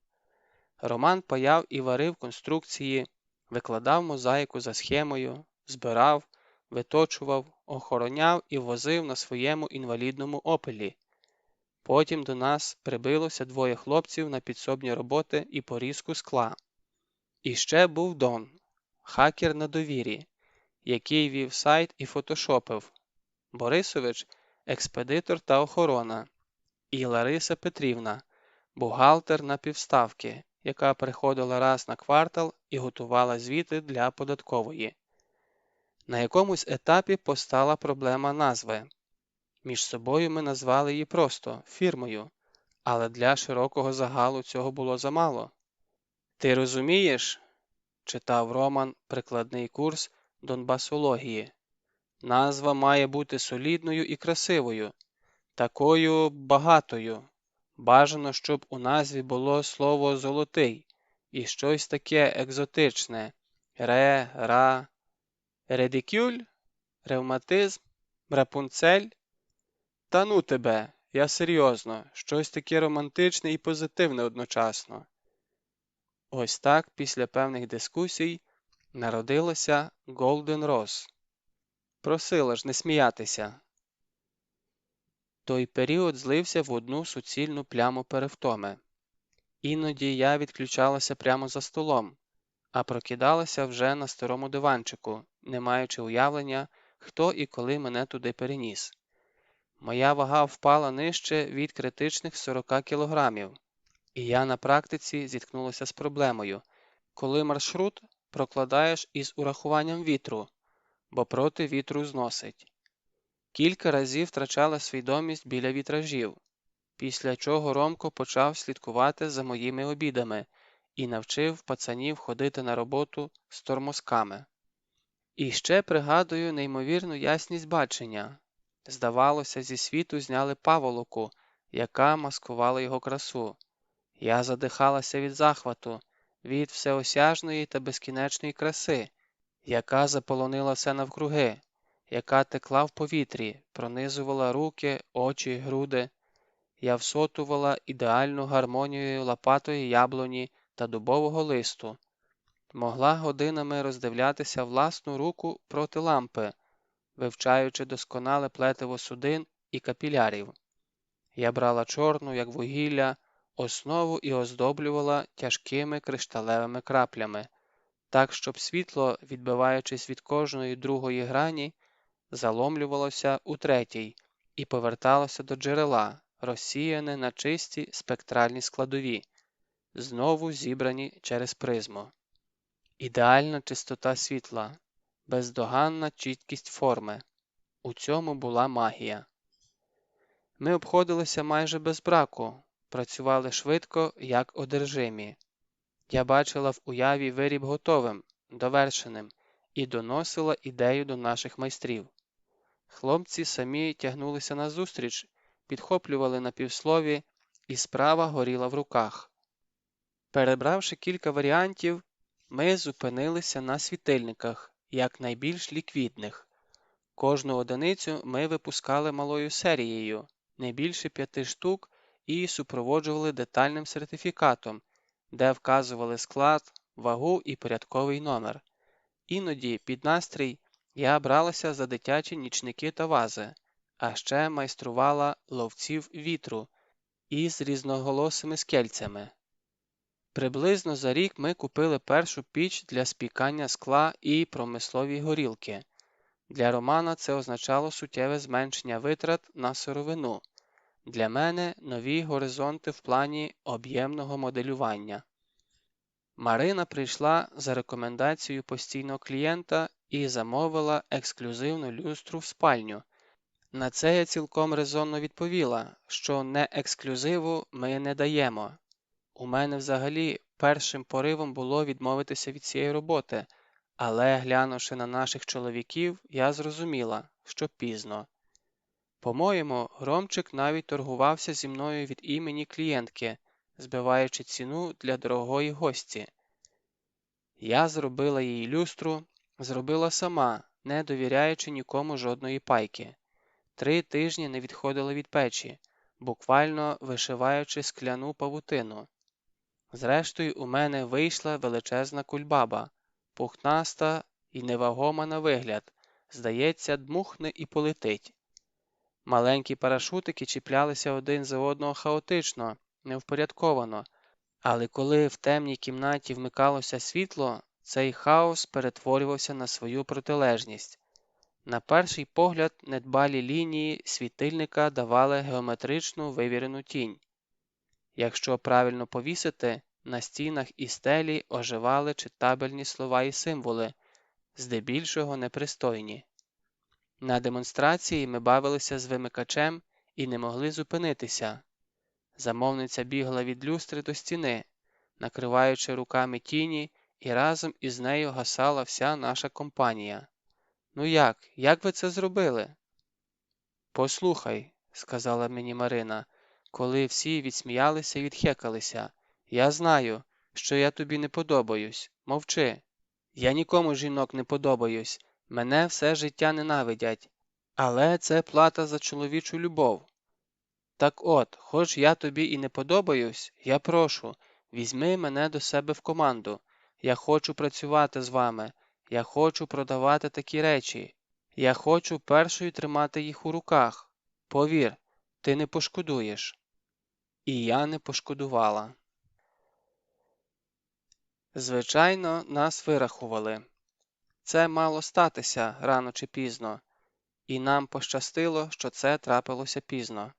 Роман паяв і варив конструкції, викладав мозаїку за схемою, збирав, виточував, охороняв і возив на своєму інвалідному опелі. Потім до нас прибилося 2 хлопців на підсобні роботи і порізку скла. І ще був Дон, хакер на довірі, який вів сайт і фотошопив, Борисович – експедитор та охорона, і Лариса Петрівна – бухгалтер на півставки, яка приходила раз на квартал і готувала звіти для податкової. На якомусь етапі постала проблема назви. Між собою ми назвали її просто «фірмою», але для широкого загалу цього було замало. «Ти розумієш?» – читав Роман прикладний курс донбасології. «Назва має бути солідною і красивою, такою багатою. Бажано, щоб у назві було слово «золотий» і щось таке екзотичне – ра, редикюль, ревматизм, рапунцель. Та ну тебе, я серйозно, щось таке романтичне і позитивне одночасно». Ось так, після певних дискусій, народилося Golden Rose. Просила ж не сміятися. Той період злився в одну суцільну пляму перевтоми. Іноді я відключалася прямо за столом, а прокидалася вже на старому диванчику, не маючи уявлення, хто і коли мене туди переніс. Моя вага впала нижче від критичних 40 кілограмів, і я на практиці зіткнулася з проблемою, коли маршрут прокладаєш із урахуванням вітру, бо проти вітру зносить. Кілька разів втрачала свідомість біля вітражів, після чого Ромко почав слідкувати за моїми обідами і навчив пацанів ходити на роботу з тормозками. І ще пригадую неймовірну ясність бачення. Здавалося, зі світу зняли паволоку, яка маскувала його красу. Я задихалася від захвату, від всеосяжної та безкінечної краси, яка заполонила все навкруги, яка текла в повітрі, пронизувала руки, очі, груди. Я всотувала ідеальну гармонію лопатої яблуні та дубового листу. Могла годинами роздивлятися власну руку проти лампи, вивчаючи досконале плетиво судин і капілярів. Я брала чорну, як вугілля, основу і оздоблювала тяжкими кришталевими краплями, так, щоб світло, відбиваючись від кожної другої грані, заломлювалося у третій і поверталося до джерела, розсіяне на чисті спектральні складові, знову зібрані через призму. Ідеальна чистота світла, бездоганна чіткість форми. У цьому була магія. Ми обходилися майже без браку, працювали швидко, як одержимі. Я бачила в уяві виріб готовим, довершеним, і доносила ідею до наших майстрів. Хлопці самі тягнулися назустріч, підхоплювали на півслові, і справа горіла в руках. Перебравши кілька варіантів, ми зупинилися на світильниках, як найбільш ліквідних. Кожну одиницю ми випускали малою серією, не більше 5 штук, і супроводжували детальним сертифікатом, де вказували склад, вагу і порядковий номер. Іноді під настрій я бралася за дитячі нічники та вази, а ще майструвала ловців вітру із різноголосими скельцями. Приблизно за рік ми купили першу піч для спікання скла і промислові горілки. Для Романа це означало суттєве зменшення витрат на сировину. Для мене – нові горизонти в плані об'ємного моделювання. Марина прийшла за рекомендацією постійного клієнта і замовила ексклюзивну люстру в спальню. На це я цілком резонно відповіла, що не ексклюзиву ми не даємо. У мене взагалі першим поривом було відмовитися від цієї роботи, але, глянувши на наших чоловіків, я зрозуміла, що пізно. По-моєму, Ромчик навіть торгувався зі мною від імені клієнтки, збиваючи ціну для дорогої гості. Я зробила їй люстру, зробила сама, не довіряючи нікому жодної пайки. 3 тижні не відходила від печі, буквально вишиваючи скляну павутину. Зрештою, у мене вийшла величезна кульбаба, пухнаста і невагома на вигляд, здається, дмухне і полетить. Маленькі парашутики чіплялися один за одного хаотично, невпорядковано, але коли в темній кімнаті вмикалося світло, цей хаос перетворювався на свою протилежність. На перший погляд недбалі лінії світильника давали геометричну вивірену тінь. Якщо правильно повісити, на стінах і стелі оживали читабельні слова і символи, здебільшого непристойні. На демонстрації ми бавилися з вимикачем і не могли зупинитися. Замовниця бігла від люстри до стіни, накриваючи руками тіні, і разом із нею гасала вся наша компанія. «Ну як ви це зробили?» «Послухай», – сказала мені Марина, коли всі відсміялися і відхекалися. «Я знаю, що я тобі не подобаюсь. Мовчи. Я нікому жінок не подобаюсь. Мене все життя ненавидять. Але це плата за чоловічу любов. Так от, хоч я тобі і не подобаюсь, я прошу, візьми мене до себе в команду. Я хочу працювати з вами. Я хочу продавати такі речі. Я хочу першою тримати їх у руках. Повір, ти не пошкодуєш». І я не пошкодувала. Звичайно, нас вирахували. Це мало статися рано чи пізно. і нам пощастило, що це трапилося пізно.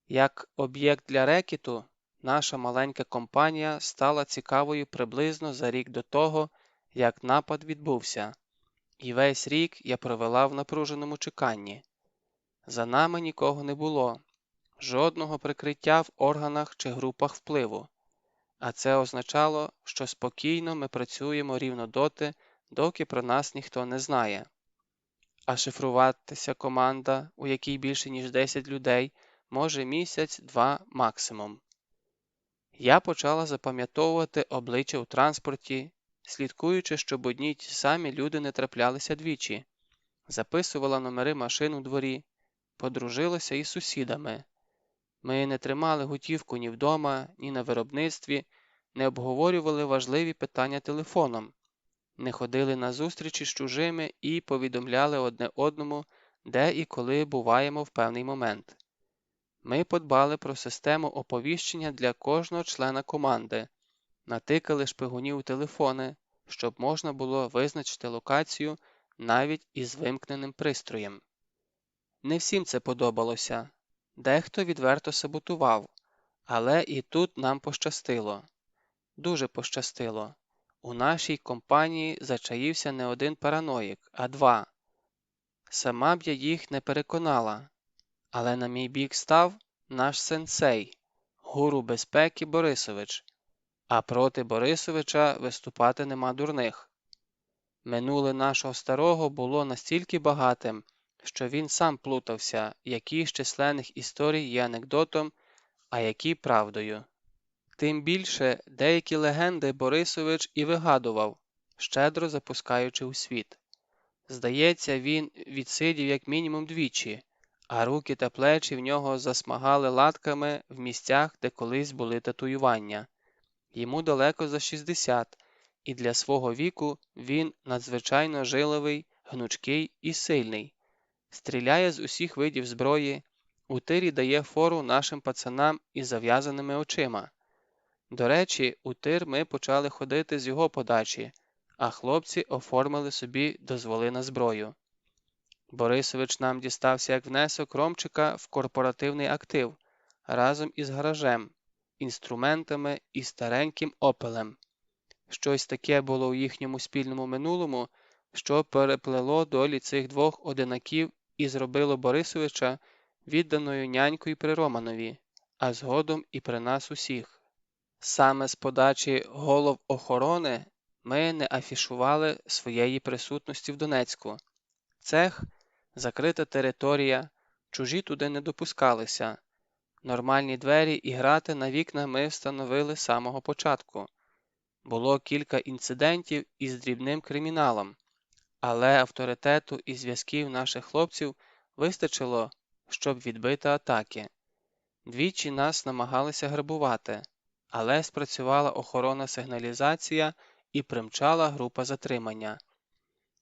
Як об'єкт для рекету, наша маленька компанія стала цікавою приблизно за рік до того, як напад відбувся, і весь рік я провела в напруженому чеканні. За нами нікого не було, жодного прикриття в органах чи групах впливу, а це означало, що спокійно ми працюємо рівно доти, доки про нас ніхто не знає. А шифруватися команда, у якій більше ніж 10 людей, може місяць-два максимум. Я почала запам'ятовувати обличчя у транспорті, слідкуючи, щоб одні й ті самі люди не траплялися двічі. Записувала номери машин у дворі, подружилася із сусідами. Ми не тримали готівку ні вдома, ні на виробництві, не обговорювали важливі питання телефоном, не ходили на зустрічі з чужими і повідомляли одне одному, де і коли буваємо в певний момент. Ми подбали про систему оповіщення для кожного члена команди, натикали шпигунів у телефони, щоб можна було визначити локацію навіть із вимкненим пристроєм. Не всім це подобалося. Дехто відверто саботував, але і тут нам пощастило. Дуже пощастило. У нашій компанії зачаївся не один параноїк, а два. Сама б я їх не переконала, але на мій бік став наш сенсей, гуру безпеки Борисович, а проти Борисовича виступати нема дурних. Минуле нашого старого було настільки багатим, що він сам плутався, які з численних історій є анекдотом, а які правдою. Тим більше деякі легенди Борисович і вигадував, щедро запускаючи у світ. Здається, він відсидів як мінімум двічі, а руки та плечі в нього засмагали латками в місцях, де колись були татуювання. Йому далеко за 60, і для свого віку він надзвичайно жиловий, гнучкий і сильний. Стріляє з усіх видів зброї, у тирі дає фору нашим пацанам із зав'язаними очима. До речі, у тир ми почали ходити з його подачі, а хлопці оформили собі дозволи на зброю. Борисович нам дістався як внесок Ромчика в корпоративний актив разом із гаражем, інструментами і стареньким опелем. Щось таке було у їхньому спільному минулому, що переплело долі цих двох одинаків і зробило Борисовича відданою нянькою при Романові, а згодом і при нас усіх. Саме з подачі голов охорони ми не афішували своєї присутності в Донецьку. Цех – закрита територія, чужі туди не допускалися. Нормальні двері і грати на вікна ми встановили з самого початку. Було кілька інцидентів із дрібним криміналом, але авторитету і зв'язків наших хлопців вистачило, щоб відбити атаки. Двічі нас намагалися грабувати, але спрацювала охоронна сигналізація і примчала група затримання.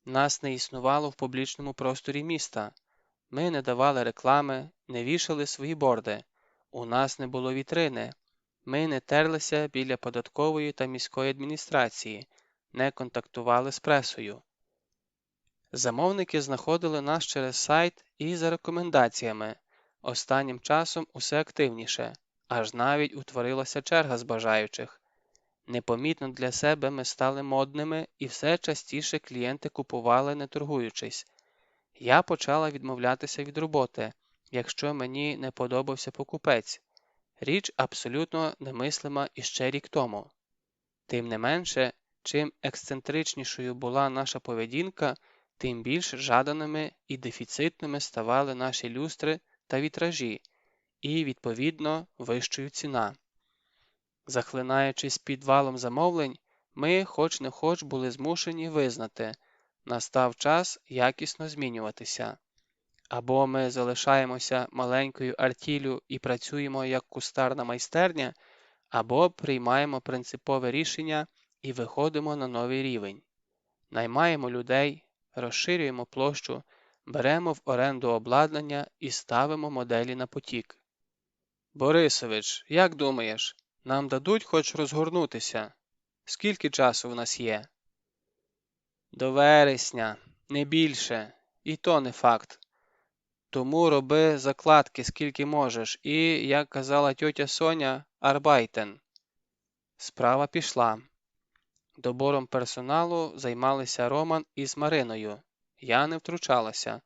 Нас не існувало в публічному просторі міста. Ми не давали реклами, не вішали свої борди. У нас не було вітрини. Ми не терлися біля податкової та міської адміністрації, не контактували з пресою. Замовники знаходили нас через сайт і за рекомендаціями. Останнім часом усе активніше, аж навіть утворилася черга з бажаючих. Непомітно для себе ми стали модними і все частіше клієнти купували, не торгуючись. Я почала відмовлятися від роботи, якщо мені не подобався покупець. Річ абсолютно немислима іще рік тому. Тим не менше, чим ексцентричнішою була наша поведінка, тим більш жаданими і дефіцитними ставали наші люстри та вітражі, і, відповідно, вищою ціна. Захлинаючись під валом замовлень, ми хоч не хоч були змушені визнати – настав час якісно змінюватися. Або ми залишаємося маленькою артіллю і працюємо як кустарна майстерня, або приймаємо принципове рішення і виходимо на новий рівень. Наймаємо людей, розширюємо площу, беремо в оренду обладнання і ставимо моделі на потік. Борисович, як думаєш, нам дадуть хоч розгорнутися? Скільки часу в нас є? До вересня, не більше, і то не факт. Тому роби закладки скільки можеш і, як казала тьотя Соня, арбайтен. Справа пішла. Добором персоналу займалися Роман із Мариною. Я не втручалася.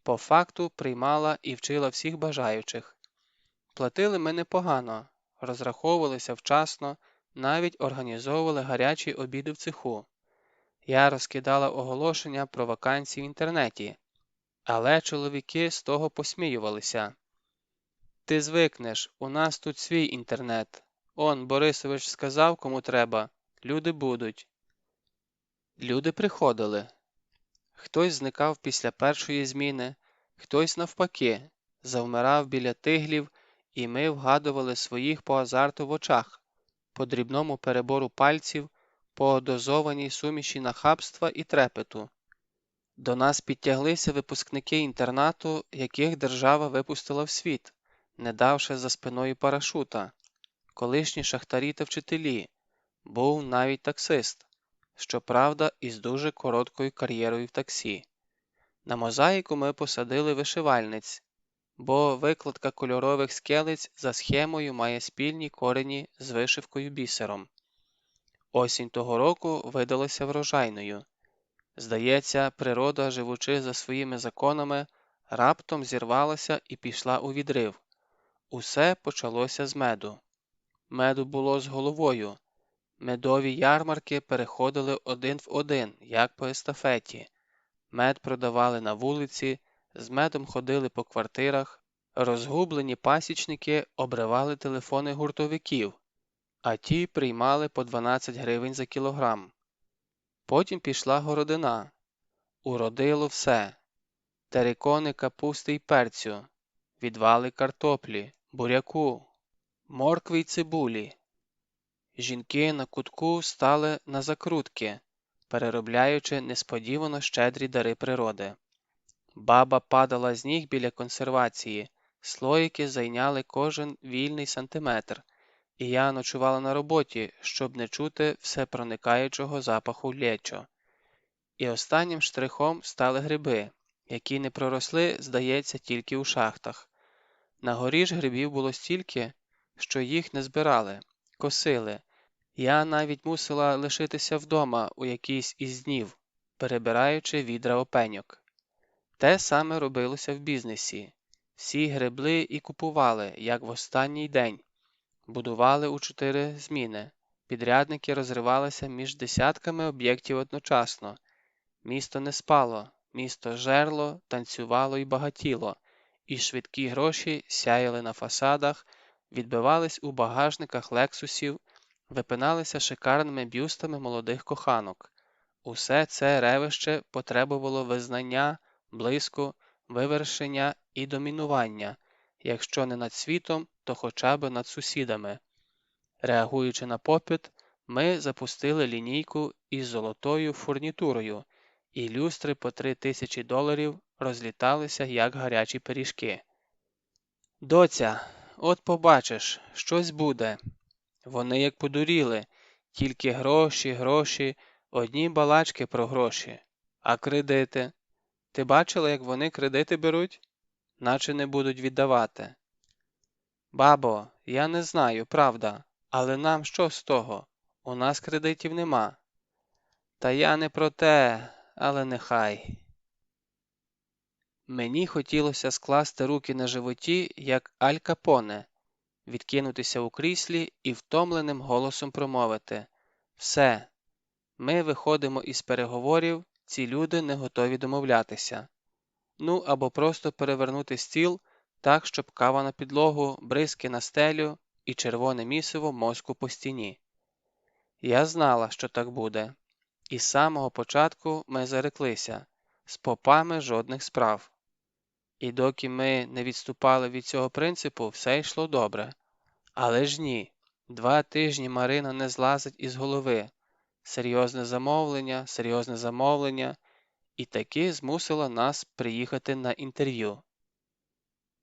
По факту приймала і вчила всіх бажаючих. Платили ми непогано, розраховувалися вчасно, навіть організовували гарячі обіди в цеху. Я розкидала оголошення про вакансії в інтернеті, але чоловіки з того посміювалися. Ти звикнеш, у нас тут свій інтернет. Он, Борисович сказав, кому треба, люди будуть. Люди приходили. Хтось зникав після першої зміни, хтось навпаки, завмирав біля тиглів, і ми вгадували своїх по азарту в очах, по дрібному перебору пальців, по дозованій суміші нахабства і трепету. До нас підтяглися випускники інтернату, яких держава випустила в світ, не давши за спиною парашута, колишні шахтарі та вчителі, був навіть таксист, щоправда, із дуже короткою кар'єрою в таксі. На мозаїку ми посадили вишивальниць, бо викладка кольорових скелець за схемою має спільні корені з вишивкою бісером. Осінь того року видалася врожайною. Здається, природа, живучи за своїми законами, раптом зірвалася і пішла у відрив. Усе почалося з меду. Меду було з головою. Медові ярмарки переходили один в один, як по естафеті. Мед продавали на вулиці, з медом ходили по квартирах, розгублені пасічники обривали телефони гуртовиків, а ті приймали по 12 гривень за кілограм. Потім пішла городина. Уродило все. Терикони капусти й перцю, відвали картоплі, буряку, моркви й цибулі. Жінки на кутку стали на закрутки, переробляючи несподівано щедрі дари природи. Баба падала з ніг біля консервації, слоїки зайняли кожен вільний сантиметр, і я ночувала на роботі, щоб не чути всепроникаючого запаху лечо. І останнім штрихом стали гриби, які не проросли, здається, тільки у шахтах. На горі ж грибів було стільки, що їх не збирали, косили. Я навіть мусила лишитися вдома у якийсь із днів, перебираючи відра опеньок. Те саме робилося в бізнесі. Всі гребли і купували, як в останній день. Будували у 4 зміни. Підрядники розривалися між десятками об'єктів одночасно. Місто не спало, місто жерло, танцювало і багатіло, і швидкі гроші сяяли на фасадах, відбивались у багажниках лексусів, випиналися шикарними бюстами молодих коханок. Усе це ревище потребувало визнання, блиску, вивершення і домінування, якщо не над світом, то хоча б над сусідами. Реагуючи на попит, ми запустили лінійку із золотою фурнітурою, і люстри по $3000 розліталися, як гарячі пиріжки. «Доця, от побачиш, щось буде». Вони як подуріли, тільки гроші, гроші, одні балачки про гроші. А кредити? Ти бачила, як вони кредити беруть? Наче не будуть віддавати. Бабо, я не знаю, правда, але нам що з того? У нас кредитів нема. Та я не про те, але нехай. Мені хотілося скласти руки на животі, як Аль Капоне, відкинутися у кріслі і втомленим голосом промовити: «Все, ми виходимо із переговорів, ці люди не готові домовлятися». Ну, або просто перевернути стіл так, щоб кава на підлогу, бризки на стелю і червоне місиво мозку по стіні. Я знала, що так буде. І з самого початку ми зареклися – з попами жодних справ. І доки ми не відступали від цього принципу, все йшло добре. Але ж ні. 2 тижні Марина не злазить із голови. Серйозне замовлення, і таки змусила нас приїхати на інтерв'ю.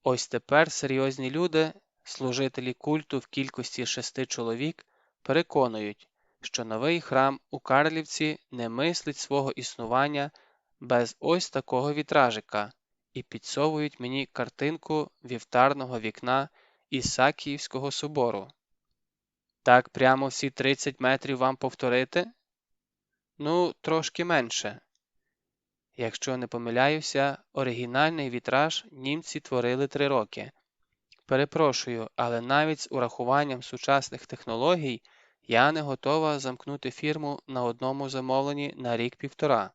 Ось тепер серйозні люди, служителі культу в кількості 6 чоловік, переконують, що новий храм у Карлівці не мислить свого існування без ось такого вітражика, і підсовують мені картинку вівтарного вікна Ісакіївського собору. Так прямо всі 30 метрів вам повторити? Ну, трошки менше. Якщо не помиляюся, оригінальний вітраж німці творили 3 роки. Перепрошую, але навіть з урахуванням сучасних технологій я не готова замкнути фірму на одному замовленні на рік-півтора.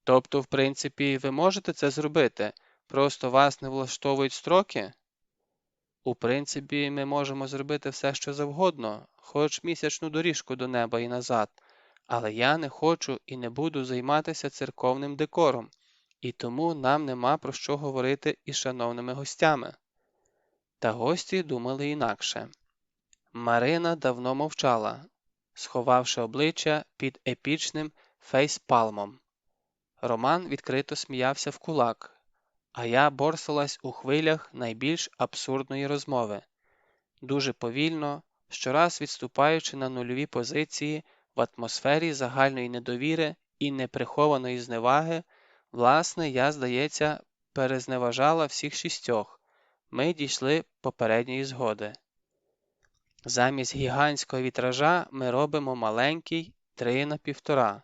Тобто, в принципі, ви можете це зробити, просто вас не влаштовують строки? У принципі, ми можемо зробити все, що завгодно, хоч місячну доріжку до неба і назад, але я не хочу і не буду займатися церковним декором, і тому нам нема про що говорити із шановними гостями. Та гості думали інакше. Марина давно мовчала, сховавши обличчя під епічним фейспалмом. Роман відкрито сміявся в кулак, а я борсалась у хвилях найбільш абсурдної розмови. Дуже повільно, щораз відступаючи на нульові позиції в атмосфері загальної недовіри і неприхованої зневаги, власне, я, здається, перезневажала всіх 6. Ми дійшли попередньої згоди. Замість гігантського вітража ми робимо маленький 3х1,5.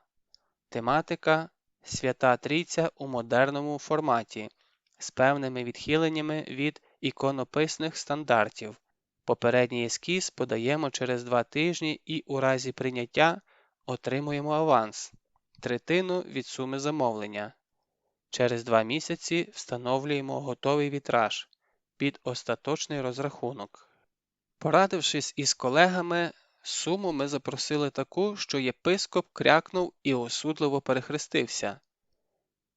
Тематика – Свята Трійця у модерному форматі, з певними відхиленнями від іконописних стандартів. Попередній ескіз подаємо через 2 тижні і у разі прийняття отримуємо аванс – 1/3 від суми замовлення. Через 2 місяці встановлюємо готовий вітраж під остаточний розрахунок. Порадившись із колегами, суму ми запросили таку, що єпископ крякнув і осудливо перехрестився.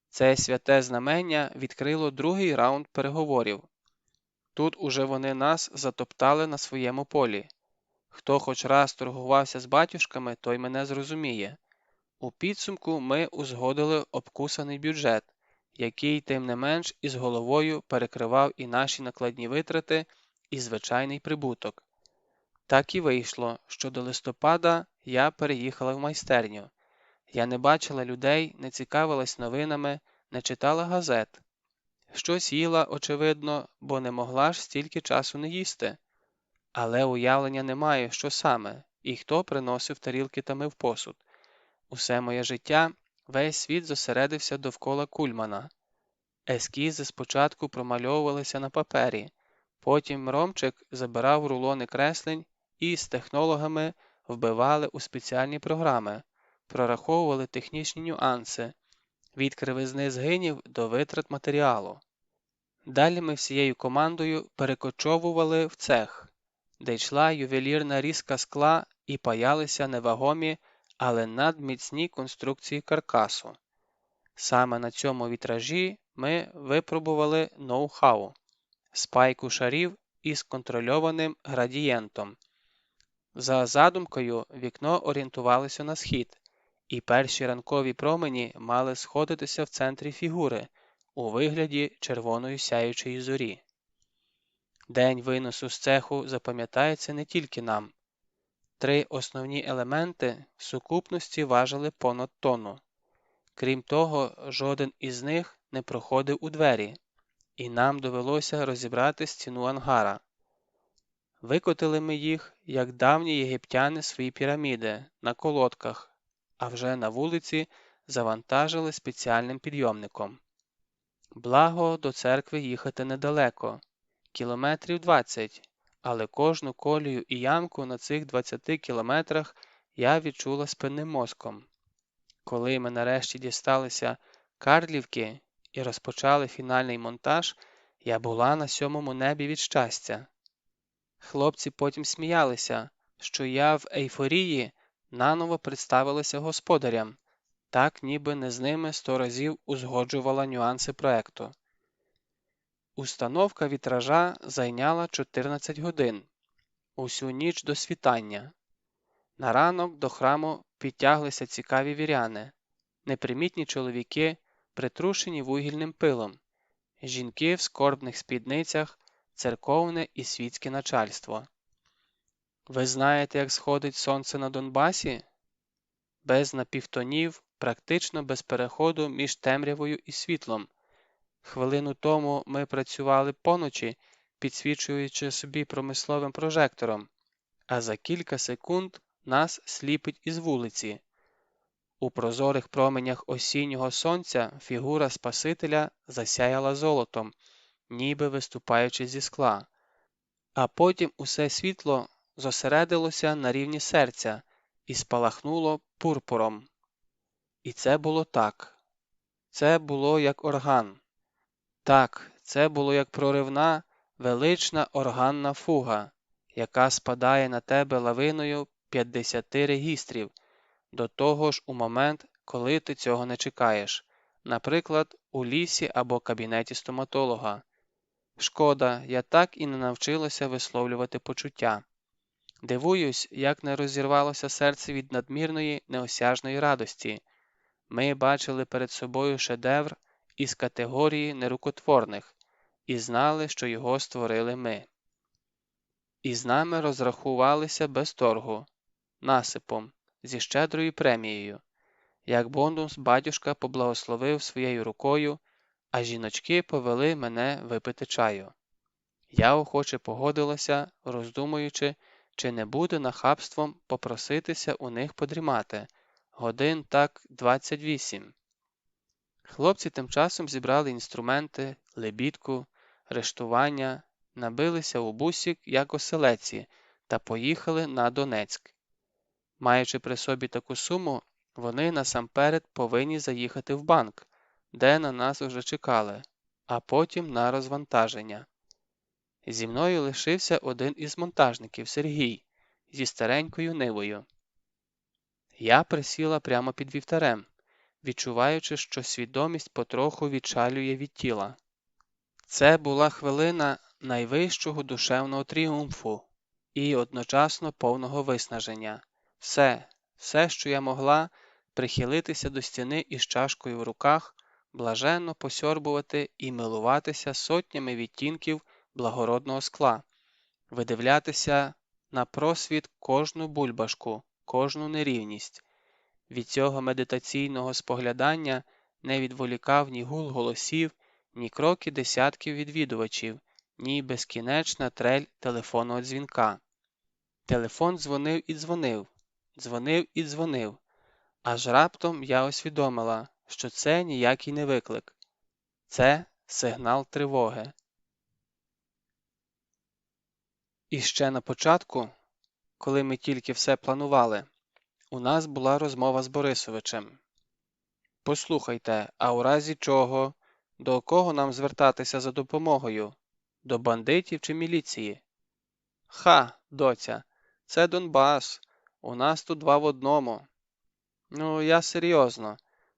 Це святе знамення відкрило другий раунд переговорів. Тут уже вони нас затоптали на своєму полі. Хто хоч раз торгувався з батюшками, той мене зрозуміє. У підсумку ми узгодили обкусаний бюджет, який, тим не менш, із головою перекривав і наші накладні витрати, і звичайний прибуток. Так і вийшло, що до листопада я переїхала в майстерню. Я не бачила людей, не цікавилась новинами, не читала газет. Щось їла, очевидно, бо не могла ж стільки часу не їсти. Але уявлення немає, що саме, і хто приносив тарілки та мив посуд. Усе моє життя, весь світ зосередився довкола Кульмана. Ескізи спочатку промальовувалися на папері, потім Ромчик забирав рулони креслень і з технологами вбивали у спеціальні програми, прораховували технічні нюанси, від кривизни згинів до витрат матеріалу. Далі ми всією командою перекочовували в цех, де йшла ювелірна різка скла і паялися невагомі, але надміцні конструкції каркасу. Саме на цьому вітражі ми випробували ноу-хау – спайку шарів із контрольованим градієнтом. За задумкою вікно орієнтувалося на схід, і перші ранкові промені мали сходитися в центрі фігури у вигляді червоної сяючої зорі. День виносу з цеху запам'ятається не тільки нам. 3 основні елементи в сукупності важили понад тонну. Крім того, жоден із них не проходив у двері, і нам довелося розібрати стіну ангара. Викотили ми їх, як давні єгиптяни свої піраміди, на колодках, а вже на вулиці завантажили спеціальним підйомником. Благо, до церкви їхати недалеко, кілометрів 20, але кожну колію і ямку на цих 20 кілометрах я відчула спинним мозком. Коли ми нарешті дісталися Карлівки і розпочали фінальний монтаж, я була на 7-му небі від щастя. Хлопці потім сміялися, що я в ейфорії наново представилася господарям, так ніби не з ними 100 разів узгоджувала нюанси проекту. Установка вітража зайняла 14 годин, усю ніч до світання. На ранок до храму підтяглися цікаві віряни, непримітні чоловіки, притрушені вугільним пилом, жінки в скорбних спідницях, церковне і світське начальство. Ви знаєте, як сходить сонце на Донбасі? Без напівтонів, практично без переходу між темрявою і світлом. Хвилину тому ми працювали поночі, підсвічуючи собі промисловим прожектором, а за кілька секунд нас сліпить із вулиці. У прозорих променях осіннього сонця фігура Спасителя засяяла золотом, ніби виступаючи зі скла. А потім усе світло зосередилося на рівні серця і спалахнуло пурпуром. І це було так. Це було як орган. Так, це було як проривна, велична органна фуга, яка спадає на тебе лавиною 50 регістрів, до того ж у момент, коли ти цього не чекаєш, наприклад, у лісі або кабінеті стоматолога. Шкода, я так і не навчилася висловлювати почуття. Дивуюсь, як не розірвалося серце від надмірної, неосяжної радості. Ми бачили перед собою шедевр із категорії нерукотворних і знали, що його створили ми. І з нами розрахувалися без торгу, насипом, зі щедрою премією. Як бонус батюшка поблагословив своєю рукою, а жіночки повели мене випити чаю. Я охоче погодилася, роздумуючи, чи не буде нахабством попроситися у них подрімати. Годин так 28. Хлопці тим часом зібрали інструменти, лебідку, рештування, набилися у бусік, як оселеці, та поїхали на Донецьк. Маючи при собі таку суму, вони насамперед повинні заїхати в банк, де на нас уже чекали, а потім на розвантаження. Зі мною лишився один із монтажників, Сергій, зі старенькою нивою. Я присіла прямо під вівтарем, відчуваючи, що свідомість потроху відчалює від тіла. Це була хвилина найвищого душевного тріумфу і одночасно повного виснаження. Все, що я могла, прихилитися до стіни із чашкою в руках, блаженно посьорбувати і милуватися сотнями відтінків благородного скла, видивлятися на просвіт кожну бульбашку, кожну нерівність. Від цього медитаційного споглядання не відволікав ні гул голосів, ні кроки десятків відвідувачів, ні безкінечна трель телефонного дзвінка. Телефон дзвонив і дзвонив, дзвонив і дзвонив, аж раптом я усвідомила, що це ніякий не виклик. Це сигнал тривоги. І ще на початку, коли ми тільки все планували, у нас була розмова з Борисовичем. Послухайте, а у разі чого, до кого нам звертатися за допомогою? До бандитів чи міліції? Ха, доця, це Донбас, у нас тут два в одному. Ну, я серйозно,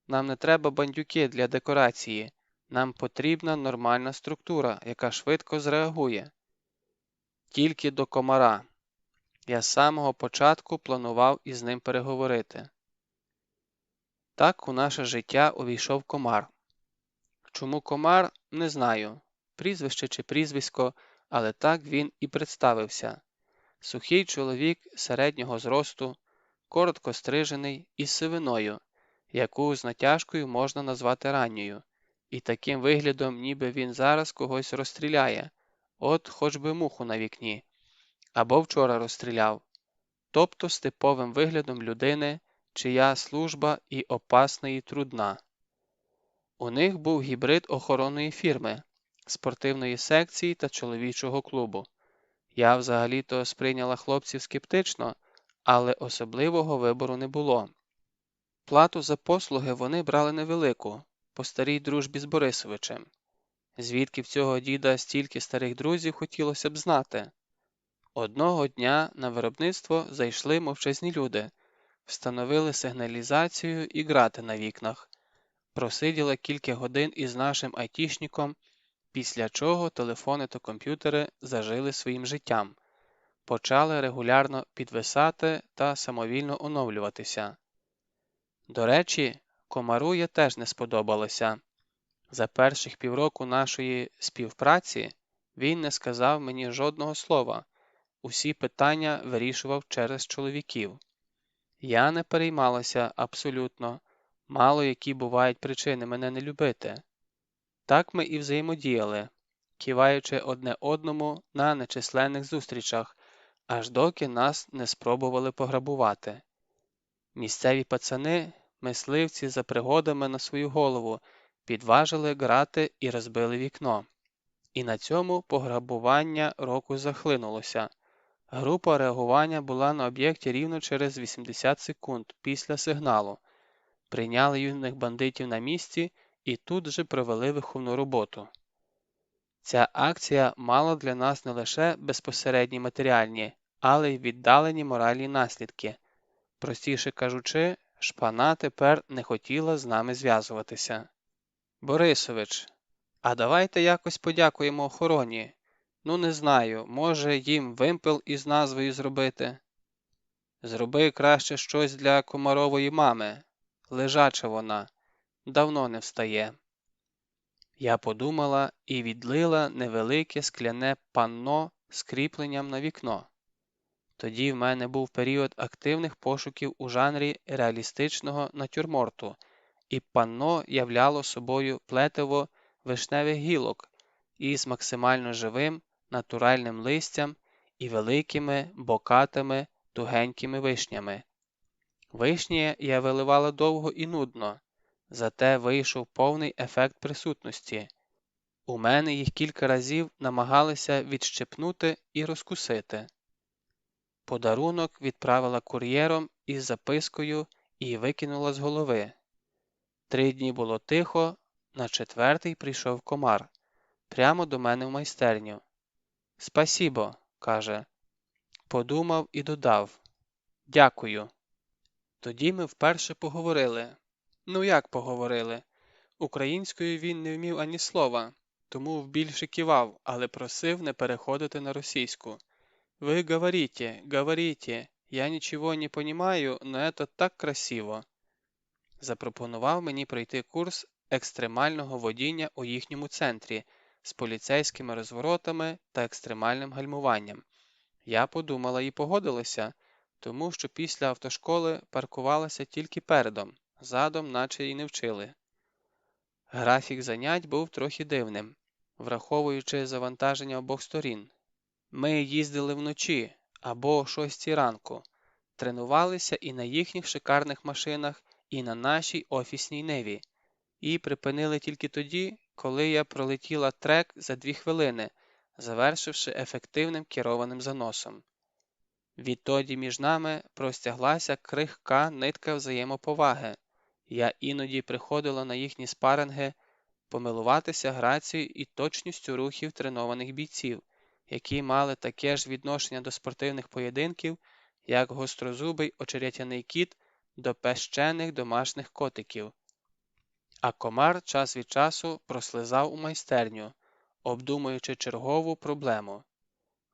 нам не треба бандюки для декорації, нам потрібна нормальна структура, яка швидко зреагує. Тільки до Комара. Я з самого початку планував із ним переговорити. Так у наше життя увійшов Комар. Чому Комар, не знаю, прізвище чи прізвисько, але так він і представився. Сухий чоловік середнього зросту, коротко стрижений, із сивиною, яку з натяжкою можна назвати ранньою, і таким виглядом, ніби він зараз когось розстріляє, от хоч би муху на вікні, або вчора розстріляв, тобто з типовим виглядом людини, чия служба і опасна, і трудна. У них був гібрид охоронної фірми, спортивної секції та чоловічого клубу. Я взагалі-то сприйняла хлопців скептично, але особливого вибору не було. Плату за послуги вони брали невелику, по старій дружбі з Борисовичем. Звідки в цього діда стільки старих друзів, хотілося б знати. Одного дня на виробництво зайшли мовчазні люди, встановили сигналізацію і грати на вікнах. Просиділа кілька годин із нашим айтішником, після чого телефони та комп'ютери зажили своїм життям, почали регулярно підвисати та самовільно оновлюватися. До речі, Комару я теж не сподобалося. За перших півроку нашої співпраці він не сказав мені жодного слова, усі питання вирішував через чоловіків. Я не переймалася абсолютно, мало які бувають причини мене не любити. Так ми і взаємодіяли, киваючи одне одному на нечисленних зустрічах, аж доки нас не спробували пограбувати. Місцеві пацани, мисливці за пригодами на свою голову, підважили грати і розбили вікно. І на цьому пограбування року захлинулося. Група реагування була на об'єкті рівно через 80 секунд після сигналу. Прийняли юних бандитів на місці і тут же провели виховну роботу. Ця акція мала для нас не лише безпосередні матеріальні, але й віддалені моральні наслідки. Простіше кажучи, шпана тепер не хотіла з нами зв'язуватися. Борисович, а давайте якось подякуємо охороні. Ну, не знаю, може їм вимпел із назвою зробити? Зроби краще щось для Комарової мами. Лежача вона, давно не встає. Я подумала і відлила невелике скляне панно з кріпленням на вікно. Тоді в мене був період активних пошуків у жанрі реалістичного натюрморту, і панно являло собою плетиво вишневих гілок із максимально живим натуральним листям і великими бокатими тугенькими вишнями. Вишні я виливала довго і нудно, зате вийшов повний ефект присутності. У мене їх кілька разів намагалися відщепнути і розкусити. Подарунок відправила кур'єром із запискою і викинула з голови. 3 дні було тихо, на 4-й прийшов комар. Прямо до мене в майстерню. «Спасібо», каже. Подумав і додав. «Дякую». Тоді ми вперше поговорили. Ну як поговорили? Українською він не вмів ані слова, тому більше кивав, але просив не переходити на російську. «Вы говорите, я ничего не понимаю, но это так красиво». Запропонував мені пройти курс екстремального водіння у їхньому центрі з поліцейськими розворотами та екстремальним гальмуванням. Я подумала і погодилася, тому що після автошколи паркувалася тільки передом, задом наче й не вчили. Графік занять був трохи дивним, враховуючи завантаження обох сторін. Ми їздили вночі або о 6 ранку, тренувалися і на їхніх шикарних машинах, і на нашій офісній Ниві, і припинили тільки тоді, коли я пролетіла трек за 2 хвилини, завершивши ефективним керованим заносом. Відтоді між нами простяглася крихка нитка взаємоповаги. Я іноді приходила на їхні спаринги помилуватися грацією і точністю рухів тренованих бійців, які мали таке ж відношення до спортивних поєдинків, як гострозубий очеретяний кіт до пещених домашніх котиків. А комар час від часу прослизав у майстерню, обдумуючи чергову проблему.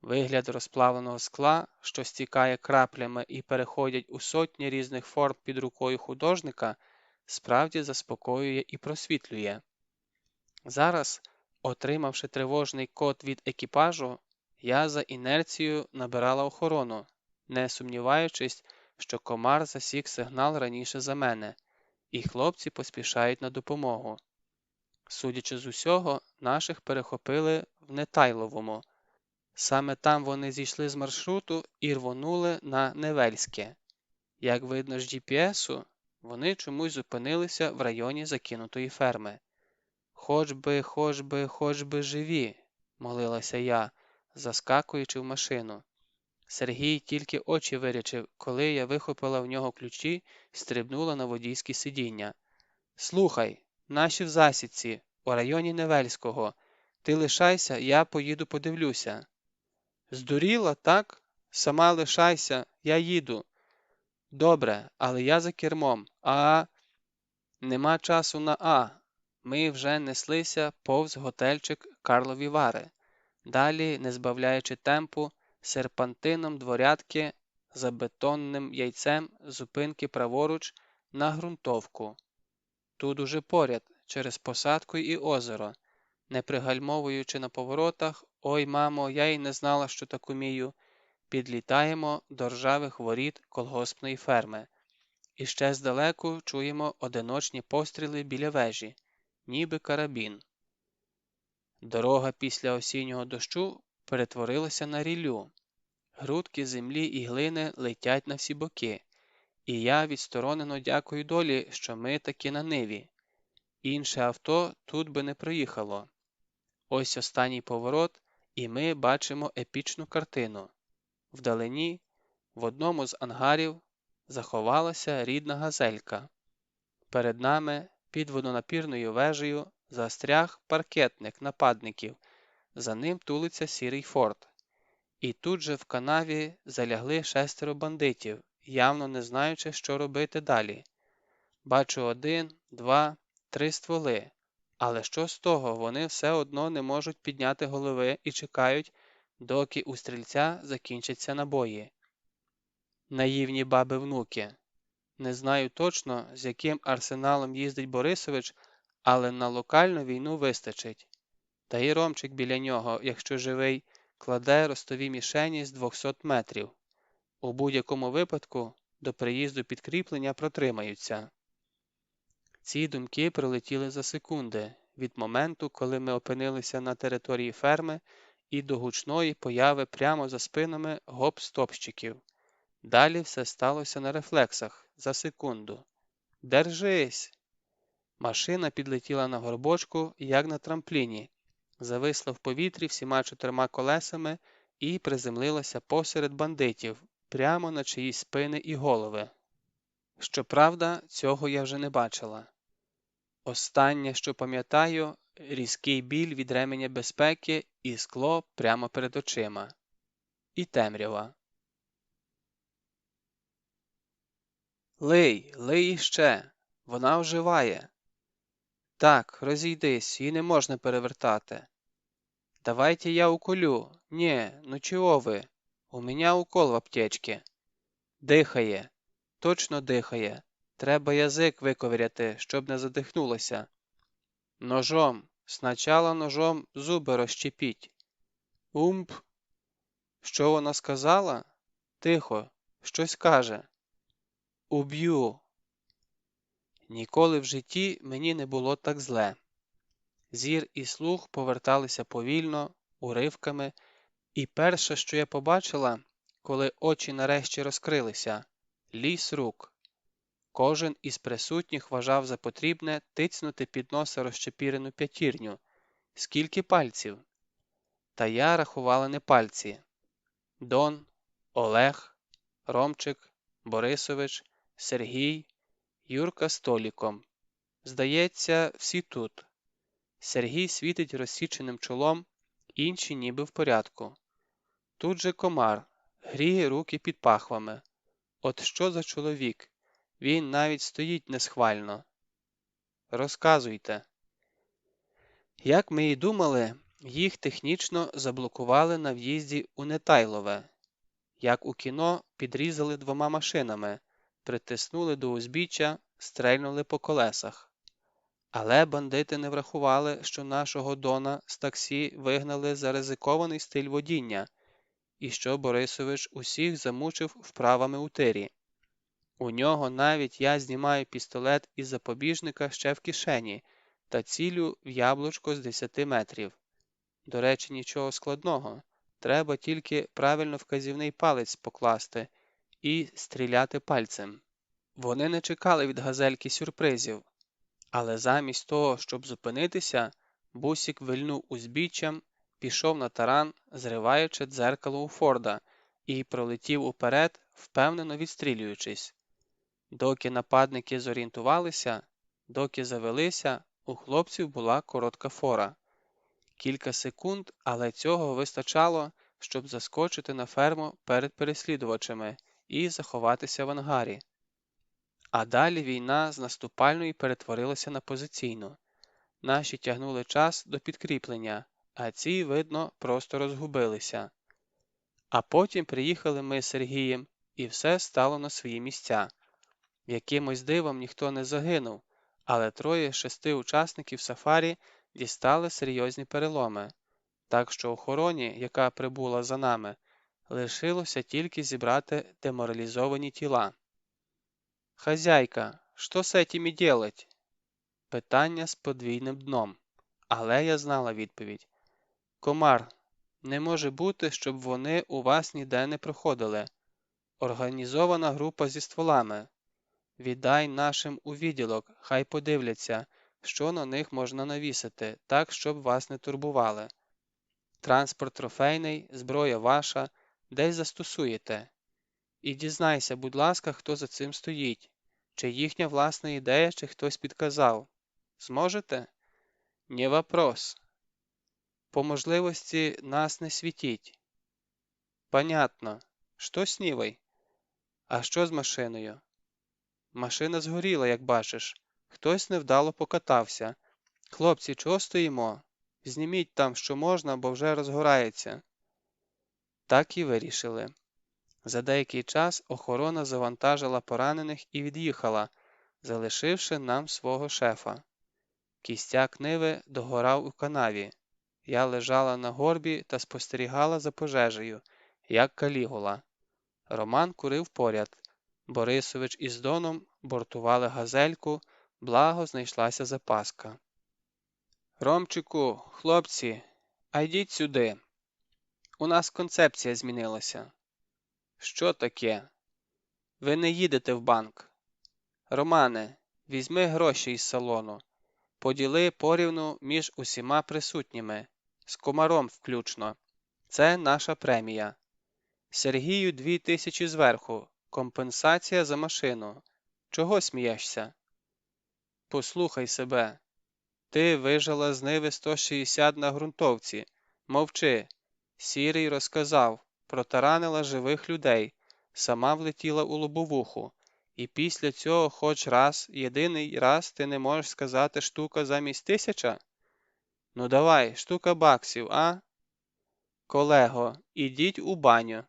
Вигляд розплавленого скла, що стікає краплями і переходять у сотні різних форм під рукою художника, справді заспокоює і просвітлює. Зараз, отримавши тривожний код від екіпажу, я за інерцією набирала охорону, не сумніваючись, що комар засік сигнал раніше за мене, і хлопці поспішають на допомогу. Судячи з усього, наших перехопили в Нетайловому. Саме там вони зійшли з маршруту і рвонули на Невельське. Як видно з GPS-у, вони чомусь зупинилися в районі закинутої ферми. Хоч би живі», – молилася я, заскакуючи в машину. Сергій тільки очі вирячив, коли я вихопила в нього ключі й стрибнула на водійське сидіння. «Слухай, наші в засідці, у районі Невельського. Ти лишайся, я поїду подивлюся». «Здуріла, так? Сама лишайся, я їду». «Добре, але я за кермом, а...» «Нема часу на «а». Ми вже неслися повз готельчик Карлові Вари, далі, не збавляючи темпу, серпантином дворядки за бетонним яйцем зупинки праворуч на ґрунтовку. Тут уже поряд, через посадку і озеро, не пригальмовуючи на поворотах, ой, мамо, я й не знала, що так умію, підлітаємо до ржавих воріт колгоспної ферми. І ще здалеку чуємо одиночні постріли біля вежі, ніби карабін. Дорога після осіннього дощу перетворилася на ріллю. Грудки землі і глини летять на всі боки. І я відсторонено дякую долі, що ми таки на ниві. Інше авто тут би не проїхало. Ось останній поворот, і ми бачимо епічну картину. Вдалині, в одному з ангарів, заховалася рідна газелька. Перед нами, під водонапірною вежею, застряг паркетник нападників, за ним тулиться сірий форт. І тут же в канаві залягли 6 бандитів, явно не знаючи, що робити далі. Бачу 1, 2, 3 стволи, але що з того, вони все одно не можуть підняти голови і чекають, доки у стрільця закінчаться набої. Наївні баби-внуки. Не знаю точно, з яким арсеналом їздить Борисович, але на локальну війну вистачить. Та й Ромчик біля нього, якщо живий, кладе ростові мішені з 200 метрів. У будь-якому випадку до приїзду підкріплення протримаються. Ці думки пролетіли за секунди, від моменту, коли ми опинилися на території ферми, і до гучної появи прямо за спинами гоп-стопщиків. Далі все сталося на рефлексах, за секунду. «Держись!» Машина підлетіла на горбочку, як на трампліні, зависла в повітрі всіма 4 колесами і приземлилася посеред бандитів, прямо на чиїсь спини і голови. Щоправда, цього я вже не бачила. Останнє, що пам'ятаю, різкий біль від ременя безпеки і скло прямо перед очима. І темрява. «Лий, лий іще! Вона оживає!» «Так, розійдись, її не можна перевертати!» «Давайте я уколю!» «Не, ну чего вы? У меня укол в аптечке!» «Дихає! Точно дихає! Треба язик виковиряти, щоб не задихнулося!» «Ножом! Сначала ножом зуби розщепіть!» «Умп!» «Що вона сказала?» «Тихо! Щось каже!» «Уб'ю!» Ніколи в житті мені не було так зле. Зір і слух поверталися повільно, уривками, і перше, що я побачила, коли очі нарешті розкрилися – ліс рук. Кожен із присутніх вважав за потрібне тицнути під носа розчепірену п'ятірню. Скільки пальців? Та я рахувала не пальці. Дон, Олег, Ромчик, Борисович, Сергій, Юрка з Толіком. Здається, всі тут. Сергій світить розсіченим чолом, інші ніби в порядку. Тут же комар, гріє руки під пахвами. От що за чоловік? Він навіть стоїть несхвально. Розказуйте. Як ми і думали, їх технічно заблокували на в'їзді у Нетайлове. Як у кіно, підрізали 2 машинами, притиснули до узбіччя, стрельнули по колесах. Але бандити не врахували, що нашого Дона з таксі вигнали за ризикований стиль водіння, і що Борисович усіх замучив вправами у тирі. У нього навіть я знімаю пістолет із запобіжника ще в кишені та цілю в яблучко з 10 метрів. До речі, нічого складного. Треба тільки правильно вказівний палець покласти і стріляти пальцем. Вони не чекали від газельки сюрпризів. Але замість того, щоб зупинитися, бусик вильнув узбіччям, пішов на таран, зриваючи дзеркало у Форда, і пролетів уперед, впевнено відстрілюючись. Доки нападники зорієнтувалися, доки завелися, у хлопців була коротка фора. Кілька секунд, але цього вистачало, щоб заскочити на ферму перед переслідувачами і заховатися в ангарі. А далі війна з наступальної перетворилася на позиційну. Наші тягнули час до підкріплення, а ці, видно, просто розгубилися. А потім приїхали ми з Сергієм, і все стало на свої місця. Якимось дивом ніхто не загинув, але 3 з 6 учасників сафарі дістали серйозні переломи. Так що охороні, яка прибула за нами, лишилося тільки зібрати деморалізовані тіла. «Хозяйка, что с этими делать?» Питання з подвійним дном. Але я знала відповідь. Комар, не може бути, щоб вони у вас ніде не проходили. Організована група зі стволами. Віддай нашим у відділок, хай подивляться, що на них можна навісити, так, щоб вас не турбували. Транспорт трофейний, зброя ваша, десь застосуєте. І дізнайся, будь ласка, хто за цим стоїть. Чи їхня власна ідея, чи хтось підказав. Зможете? Не вопрос. По можливості нас не світіть. Понятно. Що з Нівой? А що з машиною? Машина згоріла, як бачиш. Хтось невдало покатався. Хлопці, чого стоїмо? Зніміть там, що можна, бо вже розгорається. Так і вирішили. За деякий час охорона завантажила поранених і від'їхала, залишивши нам свого шефа. Кістяк Ниви догорав у канаві. Я лежала на горбі та спостерігала за пожежею, як Калігула. Роман курив поряд. Борисович із Доном бортували газельку, благо знайшлася запаска. Ромчику, хлопці, а йдіть сюди. У нас концепція змінилася. Що таке? Ви не їдете в банк. Романе, візьми гроші із салону. Поділи порівну між усіма присутніми, з комаром включно. Це наша премія. Сергію 2000 зверху, компенсація за машину. Чого смієшся? Послухай себе. Ти вижила з Ниви 160 на ґрунтовці. Мовчи. Сірий розказав, протаранила живих людей, сама влетіла у лобовуху. І після цього хоч раз, єдиний раз ти не можеш сказати штука замість 1000? Ну давай, штука баксів, а? Колего, ідіть у баню.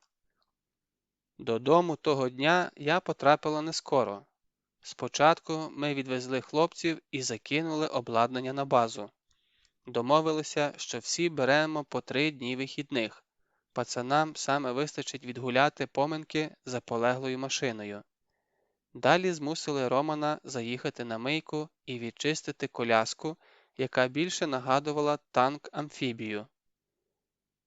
Додому того дня я потрапила не скоро. Спочатку ми відвезли хлопців і закинули обладнання на базу. Домовилися, що всі беремо по 3 дні вихідних. Пацанам саме вистачить відгуляти поминки за полеглою машиною. Далі змусили Романа заїхати на мийку і відчистити коляску, яка більше нагадувала танк-амфібію.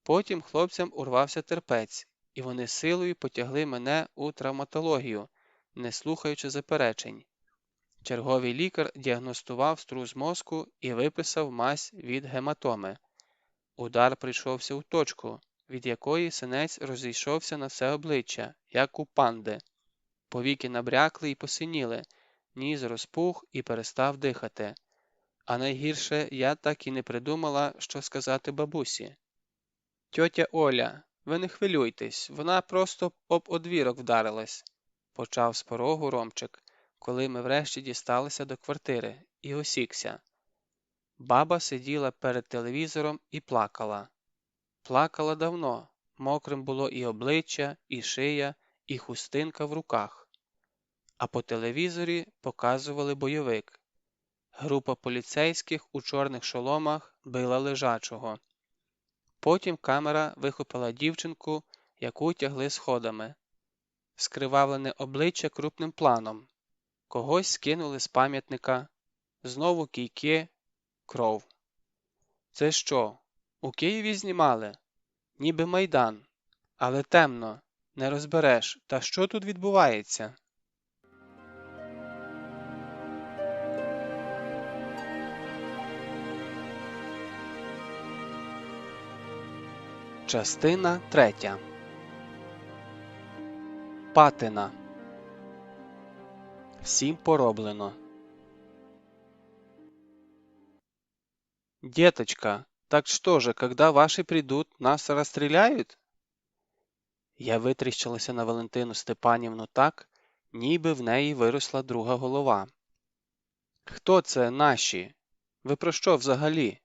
Потім хлопцям урвався терпець, і вони силою потягли мене у травматологію, не слухаючи заперечень. Черговий лікар діагностував струс мозку і виписав мазь від гематоми. Удар прийшовся у точку, від якої синець розійшовся на все обличчя, як у панди. Повіки набрякли і посиніли, ніс розпух і перестав дихати. А найгірше, я так і не придумала, що сказати бабусі. «Тьотя Оля, ви не хвилюйтесь, вона просто об одвірок вдарилась», – почав з порогу Ромчик, коли ми врешті дісталися до квартири, і осікся. Баба сиділа перед телевізором і плакала. Плакала давно, мокрим було і обличчя, і шия, і хустинка в руках. А по телевізорі показували бойовик. Група поліцейських у чорних шоломах била лежачого. Потім камера вихопила дівчинку, яку тягли сходами. Скривавлене обличчя крупним планом. Когось скинули з пам'ятника. Знову кійки, кров. Це що, у Києві знімали? Ніби Майдан. Але темно, не розбереш. Та що тут відбувається? Частина 3. Патина. Всім пороблено. «Деточка, так что же, когда ваши придут, нас расстреляют?» Я витріщилася на Валентину Степанівну так, ніби в неї виросла друга голова. «Хто це наші? Ви про що взагалі?»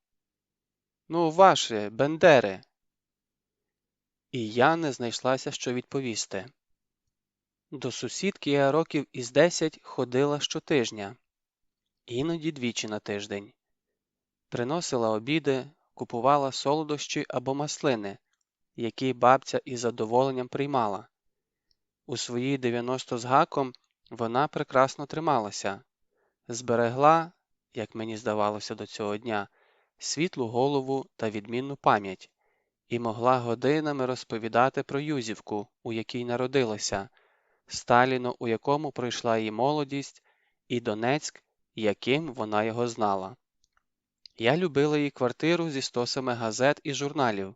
«Ну, ваші, бендери!» І я не знайшлася, що відповісти. До сусідки я років із 10 ходила щотижня, іноді двічі на тиждень. Приносила обіди, купувала солодощі або маслини, які бабця із задоволенням приймала. У свої 90 з гаком вона прекрасно трималася. Зберегла, як мені здавалося до цього дня, світлу голову та відмінну пам'ять, і могла годинами розповідати про Юзівку, у якій народилася, Сталіно, у якому пройшла її молодість, і Донецьк, яким вона його знала. Я любила її квартиру зі стосами газет і журналів,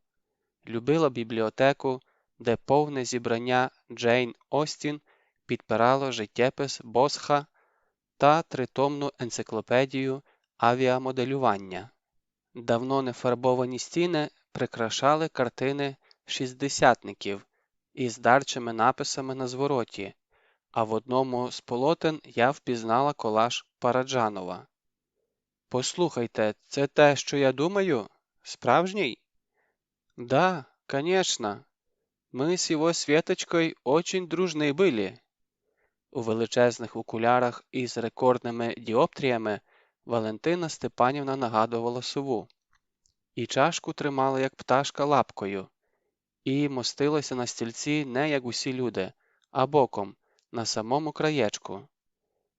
любила бібліотеку, де повне зібрання Джейн Остін підпирало життєпис Босха та тритомну енциклопедію авіамоделювання. Давно не фарбовані стіни прикрашали картини шістдесятників із дарчими написами на звороті, а в одному з полотен я впізнала колаж Параджанова. «Послухайте, це те, що я думаю? Справжній?» «Да, конечно. Мы с его Светочкой очень дружны были». У величезних окулярах із рекордними діоптріями Валентина Степанівна нагадувала сову. І чашку тримала, як пташка, лапкою, і мостилася на стільці не як усі люди, а боком, на самому краєчку.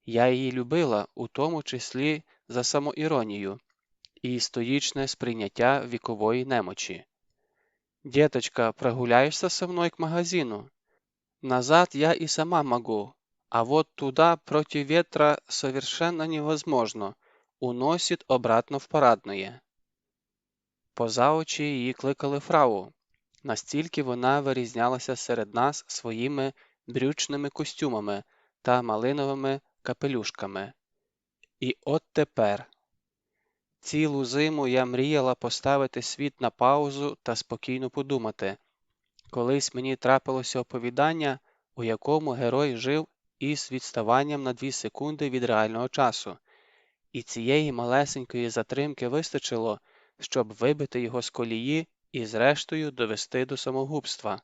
Я її любила, у тому числі за самоіронію і стоїчне сприйняття вікової немочі. «Деточка, прогуляешься со мной к магазину? Назад я и сама могу, а вот туда против ветра совершенно невозможно, уносит обратно в парадное». Поза очі її кликали фрау, настільки вона вирізнялася серед нас своїми брючними костюмами та малиновими капелюшками. І от тепер. Цілу зиму я мріяла поставити світ на паузу та спокійно подумати. Колись мені трапилося оповідання, у якому герой жив із відставанням на 2 секунди від реального часу, і цієї малесенької затримки вистачило, щоб вибити його з колії і зрештою довести до самогубства.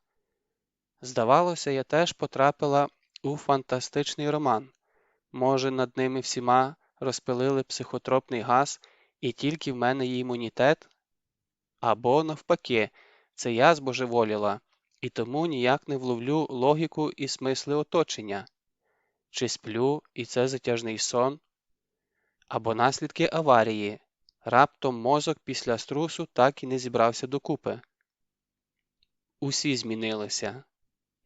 Здавалося, я теж потрапила у фантастичний роман. Може, над ними всіма розпилили психотропний газ, і тільки в мене є імунітет? Або, навпаки, це я збожеволіла, і тому ніяк не вловлю логіку і смисли оточення. Чи сплю, і це затяжний сон? Або наслідки аварії. Раптом мозок після струсу так і не зібрався докупи. Усі змінилися.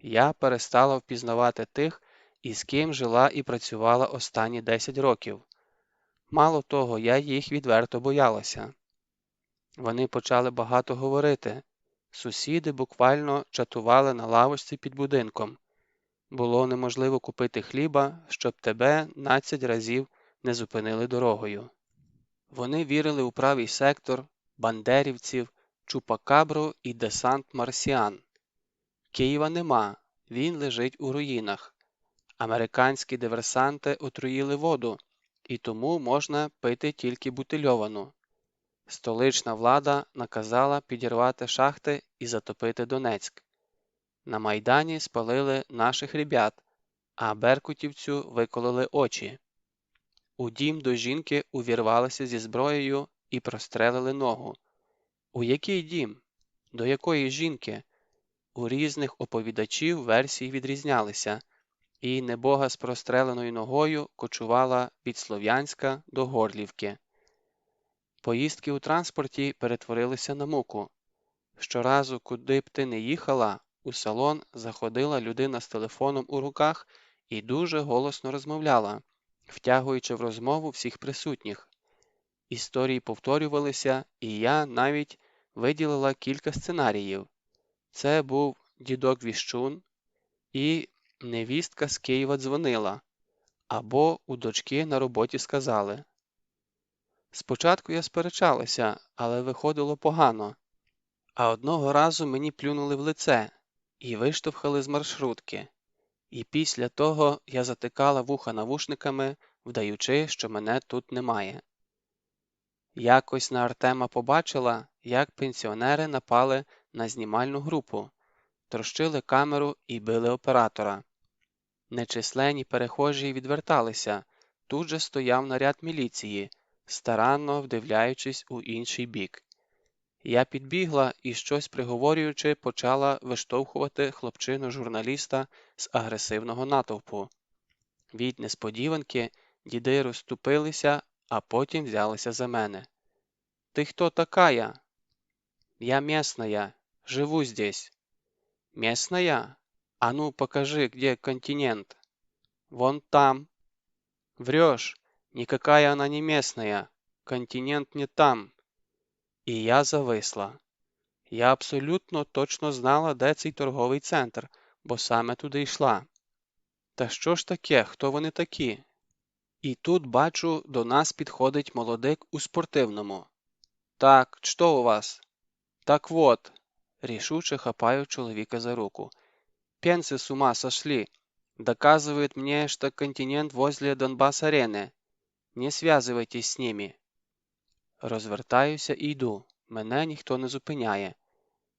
Я перестала впізнавати тих, із ким жила і працювала останні 10 років. Мало того, я їх відверто боялася. Вони почали багато говорити. Сусіди буквально чатували на лавочці під будинком. Було неможливо купити хліба, щоб тебе 12 разів не зупинили дорогою. Вони вірили у правий сектор, бандерівців, Чупакабру і десант марсіан. Києва нема, він лежить у руїнах. Американські диверсанти отруїли воду, і тому можна пити тільки бутильовану. Столична влада наказала підірвати шахти і затопити Донецьк. На Майдані спалили наших ребят, а беркутівцю викололи очі. У дім до жінки увірвалися зі зброєю і прострелили ногу. У який дім? До якої жінки? У різних оповідачів версії відрізнялися, і небога з простреленою ногою кочувала від Слов'янська до Горлівки. Поїздки у транспорті перетворилися на муку. Щоразу, куди б ти не їхала, у салон заходила людина з телефоном у руках і дуже голосно розмовляла, втягуючи в розмову всіх присутніх. Історії повторювалися, і я навіть виділила кілька сценаріїв. Це був дідок Віщун і невістка з Києва дзвонила, або у дочки на роботі сказали. Спочатку я сперечалася, але виходило погано. А одного разу мені плюнули в лице і виштовхали з маршрутки. І після того я затикала вуха навушниками, вдаючи, що мене тут немає. Якось на Артема побачила, як пенсіонери напали на знімальну групу, трощили камеру і били оператора. Нечисленні перехожі відверталися, тут же стояв наряд міліції, старанно вдивляючись у інший бік. Я підбігла і, щось приговорюючи, почала виштовхувати хлопчину-журналіста з агресивного натовпу. Від несподіванки діди розступилися, а потім взялися за мене. Ты кто такая? Я местная, живу здесь. Местная? А ну покажи, где континент. Вон там. Врешь, никакая она не местная. Континент не там. І я зависла. Я абсолютно точно знала, де цей торговий центр, бо саме туди йшла. Та що ж таке, хто вони такі? І тут, бачу, до нас підходить молодик у спортивному. Так, що у вас? Так вот, рішуче хапаю чоловіка за руку. Пенсы с ума сошли. Доказывают мне, что континент возле Донбасс-арены. Не связывайтесь с ними. Розвертаюся і йду. Мене ніхто не зупиняє.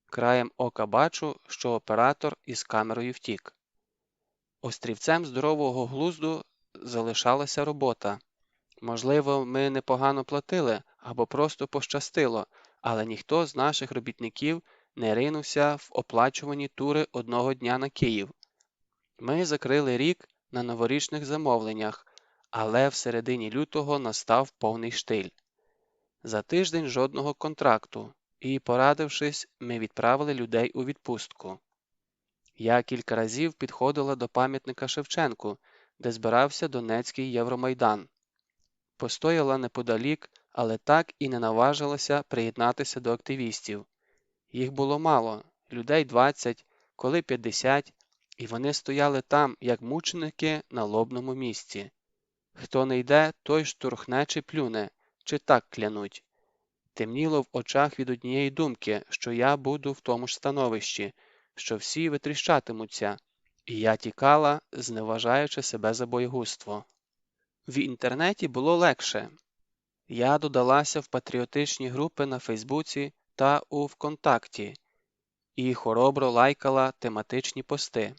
Краєм ока бачу, що оператор із камерою втік. Острівцем здорового глузду залишалася робота. Можливо, ми непогано платили або просто пощастило, але ніхто з наших робітників не ринувся в оплачувані тури одного дня на Київ. Ми закрили рік на новорічних замовленнях, але в середині лютого настав повний штиль. За тиждень жодного контракту, і, порадившись, ми відправили людей у відпустку. Я кілька разів підходила до пам'ятника Шевченку, де збирався Донецький Євромайдан. Постояла неподалік, але так і не наважилася приєднатися до активістів. Їх було мало, людей 20, коли 50, і вони стояли там, як мученики на лобному місці. Хто не йде, той штурхне чи плюне, чи так клянуть. Темніло в очах від однієї думки, що я буду в тому ж становищі, що всі витріщатимуться, і я тікала, зневажаючи себе за боягузтво. В інтернеті було легше. Я додалася в патріотичні групи на Фейсбуці та у ВКонтакті і хоробро лайкала тематичні пости.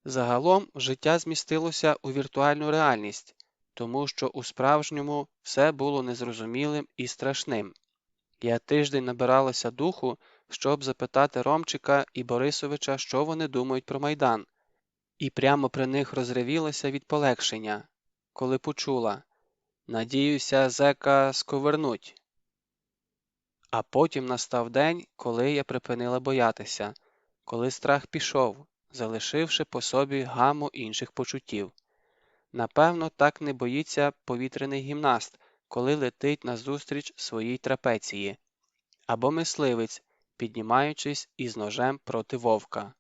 Загалом життя змістилося у віртуальну реальність, тому що у справжньому все було незрозумілим і страшним. Я тиждень набиралася духу, щоб запитати Ромчика і Борисовича, що вони думають про Майдан, і прямо при них розревілася від полегшення, коли почула «Надіюся, зека сковернуть». А потім настав день, коли я припинила боятися, коли страх пішов, залишивши по собі гаму інших почуттів. Напевно, так не боїться повітряний гімнаст, коли летить назустріч своїй трапеції, або мисливець, піднімаючись із ножем проти вовка.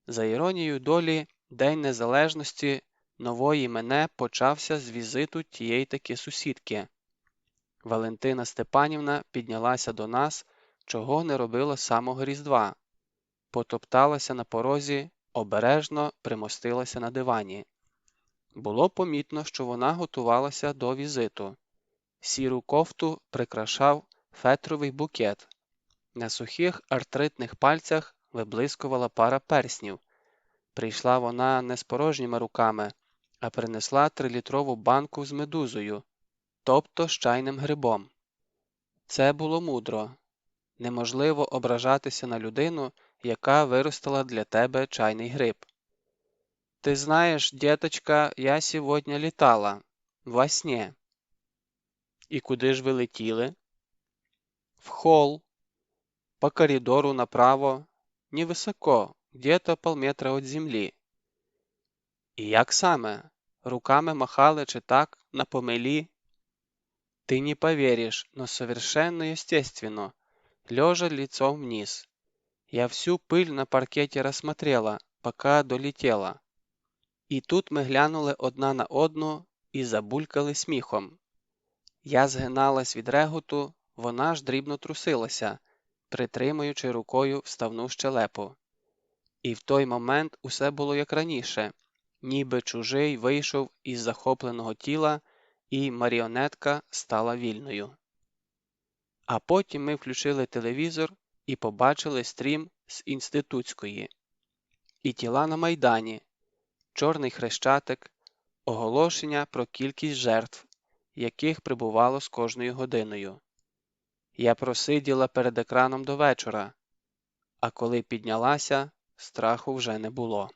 За іронією долі, День Незалежності нової мене почався з візиту тієї таки сусідки. Валентина Степанівна піднялася до нас, чого не робила з самого Різдва. Потопталася на порозі, обережно примостилася на дивані. Було помітно, що вона готувалася до візиту. Сіру кофту прикрашав фетровий букет. На сухих артритних пальцях виблискувала пара перснів. Прийшла вона не з порожніми руками, а принесла 3-літрову банку з медузою, тобто з чайним грибом. Це було мудро. Неможливо ображатися на людину, яка виростила для тебе чайний гриб. «Ты знаешь, деточка, я сьогодні літала. Во сне». «І куди ж ви летіли?» «В холл. По коридору направо. Невысоко, где-то полметра от земли». «І як саме? Руками махали чи так, на помелі?» «Ты не поверишь, но совершенно естественно, лежа лицом вниз. Я всю пыль на паркете рассмотрела, пока долетела». І тут ми глянули одна на одну і забулькали сміхом. Я згиналась від реготу, вона ж дрібно трусилася, притримуючи рукою вставну щелепу. І в той момент усе було як раніше, ніби чужий вийшов із захопленого тіла, і маріонетка стала вільною. А потім ми включили телевізор і побачили стрім з Інститутської. І тіла на Майдані, чорний хрещатик, оголошення про кількість жертв, яких прибувало з кожною годиною. Я просиділа перед екраном до вечора, а коли піднялася, страху вже не було.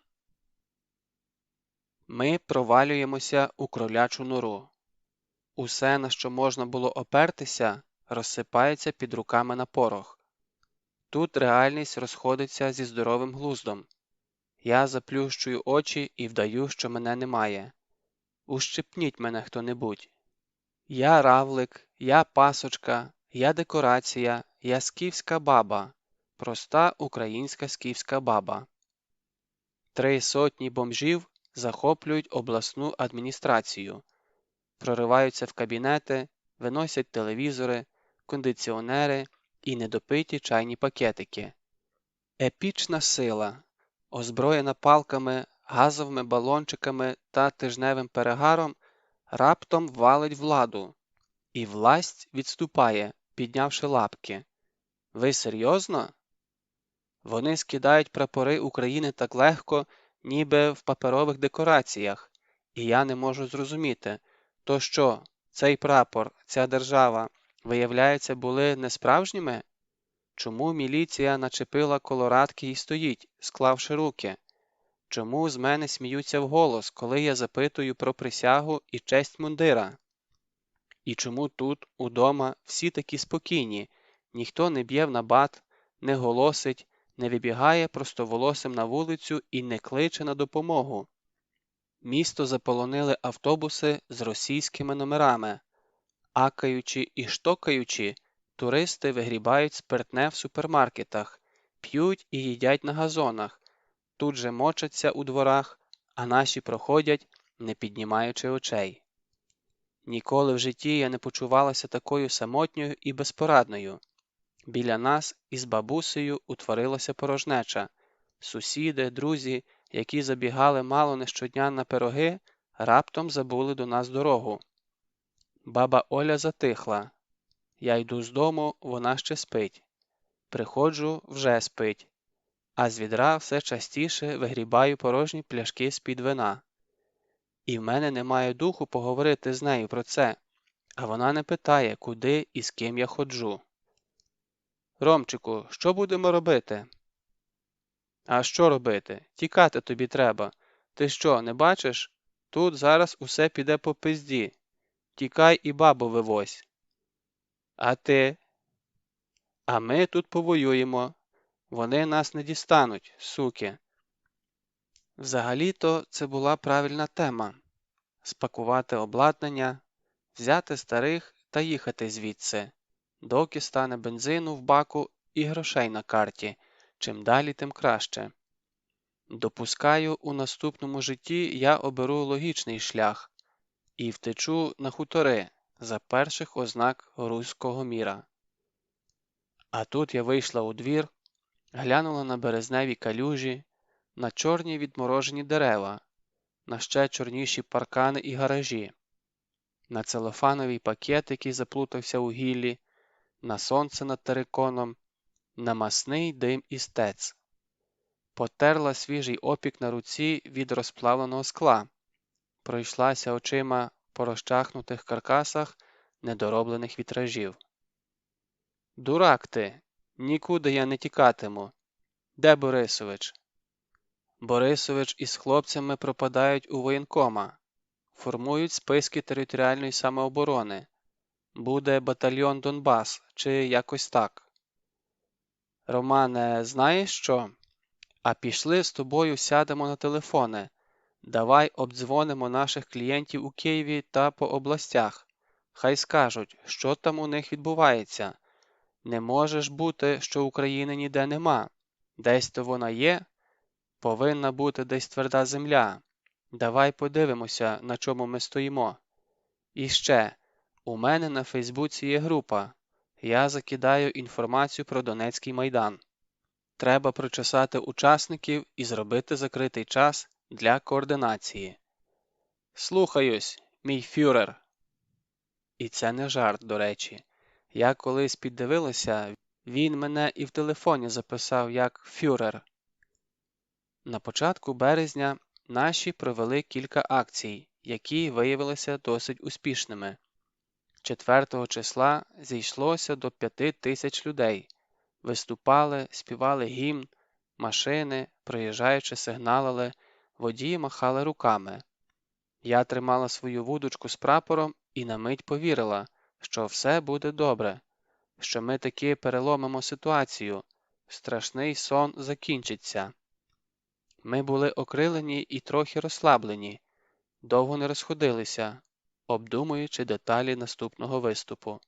Ми провалюємося у кролячу нору. Усе, на що можна було опертися, розсипається під руками на порох. Тут реальність розходиться зі здоровим глуздом. Я заплющую очі і вдаю, що мене немає. Ущипніть мене хто-небудь. Я равлик, я пасочка, я декорація, я скіфська баба. Проста українська скіфська баба. 300 бомжів захоплюють обласну адміністрацію. Прориваються в кабінети, виносять телевізори, кондиціонери і недопиті чайні пакетики. Епічна сила, озброєна палками, газовими балончиками та тижневим перегаром, раптом валить владу. І власть відступає, піднявши лапки. Ви серйозно? Вони скидають прапори України так легко, ніби в паперових декораціях. І я не можу зрозуміти, то що, цей прапор, ця держава, виявляється, були не справжніми? Чому міліція начепила колорадки і стоїть, склавши руки? Чому з мене сміються вголос, коли я запитую про присягу і честь мундира? І чому тут, удома, всі такі спокійні, ніхто не б'є в набат, не голосить, не вибігає простоволосим на вулицю і не кличе на допомогу? Місто заполонили автобуси з російськими номерами. Акаючи і штокаючи, туристи вигрібають спиртне в супермаркетах, п'ють і їдять на газонах, тут же мочаться у дворах, а наші проходять, не піднімаючи очей. Ніколи в житті я не почувалася такою самотньою і безпорадною. Біля нас із бабусею утворилася порожнеча. Сусіди, друзі, які забігали мало не щодня на пироги, раптом забули до нас дорогу. Баба Оля затихла. Я йду з дому, вона ще спить. Приходжу, вже спить. А з відра все частіше вигрібаю порожні пляшки з-під вина. І в мене немає духу поговорити з нею про це, а вона не питає, куди і з ким я ходжу. Ромчику, що будемо робити? А що робити? Тікати тобі треба. Ти що, не бачиш? Тут зараз усе піде по пизді. Тікай і бабу вивозь. А ти? А ми тут повоюємо. Вони нас не дістануть, суки. Взагалі-то це була правильна тема. Спакувати обладнання, взяти старих та їхати звідси, доки стане бензину в баку і грошей на карті, чим далі, тим краще. Допускаю, у наступному житті я оберу логічний шлях і втечу на хутори за перших ознак руського міра. А тут я вийшла у двір, глянула на березневі калюжі, на чорні відморожені дерева, на ще чорніші паркани і гаражі, на целофановий пакет, який заплутався у гіллі, на сонце над териконом, на масний дим із ТЕЦ. Потерла свіжий опік на руці від розплавленого скла, пройшлася очима по розчахнутих каркасах недороблених вітражів. Дурак ти! Нікуди я не тікатиму. Де Борисович? Борисович із хлопцями пропадають у воєнкома. Формують списки територіальної самооборони. Буде батальйон Донбас, чи якось так. Романе, знаєш що? А пішли з тобою сядемо на телефони. Давай обдзвонимо наших клієнтів у Києві та по областях. Хай скажуть, що там у них відбувається. Не може ж бути, що України ніде нема. Десь то вона є. Повинна бути десь тверда земля. Давай подивимося, на чому ми стоїмо. І ще, у мене на Фейсбуці є група. Я закидаю інформацію про Донецький Майдан. Треба прочесати учасників і зробити закритий час для координації. Слухаюсь, мій фюрер. І це не жарт, до речі. Я колись піддивилася, він мене і в телефоні записав як фюрер. На початку березня наші провели кілька акцій, які виявилися досить успішними. 4 числа зійшлося до 5000 людей. Виступали, співали гімн, машини, проїжджаючи, сигналили, водії махали руками. Я тримала свою вудочку з прапором і на мить повірила, що все буде добре. що ми таки переломимо ситуацію. Страшний сон закінчиться. Ми були окрилені і трохи розслаблені, довго не розходилися, обдумуючи деталі наступного виступу.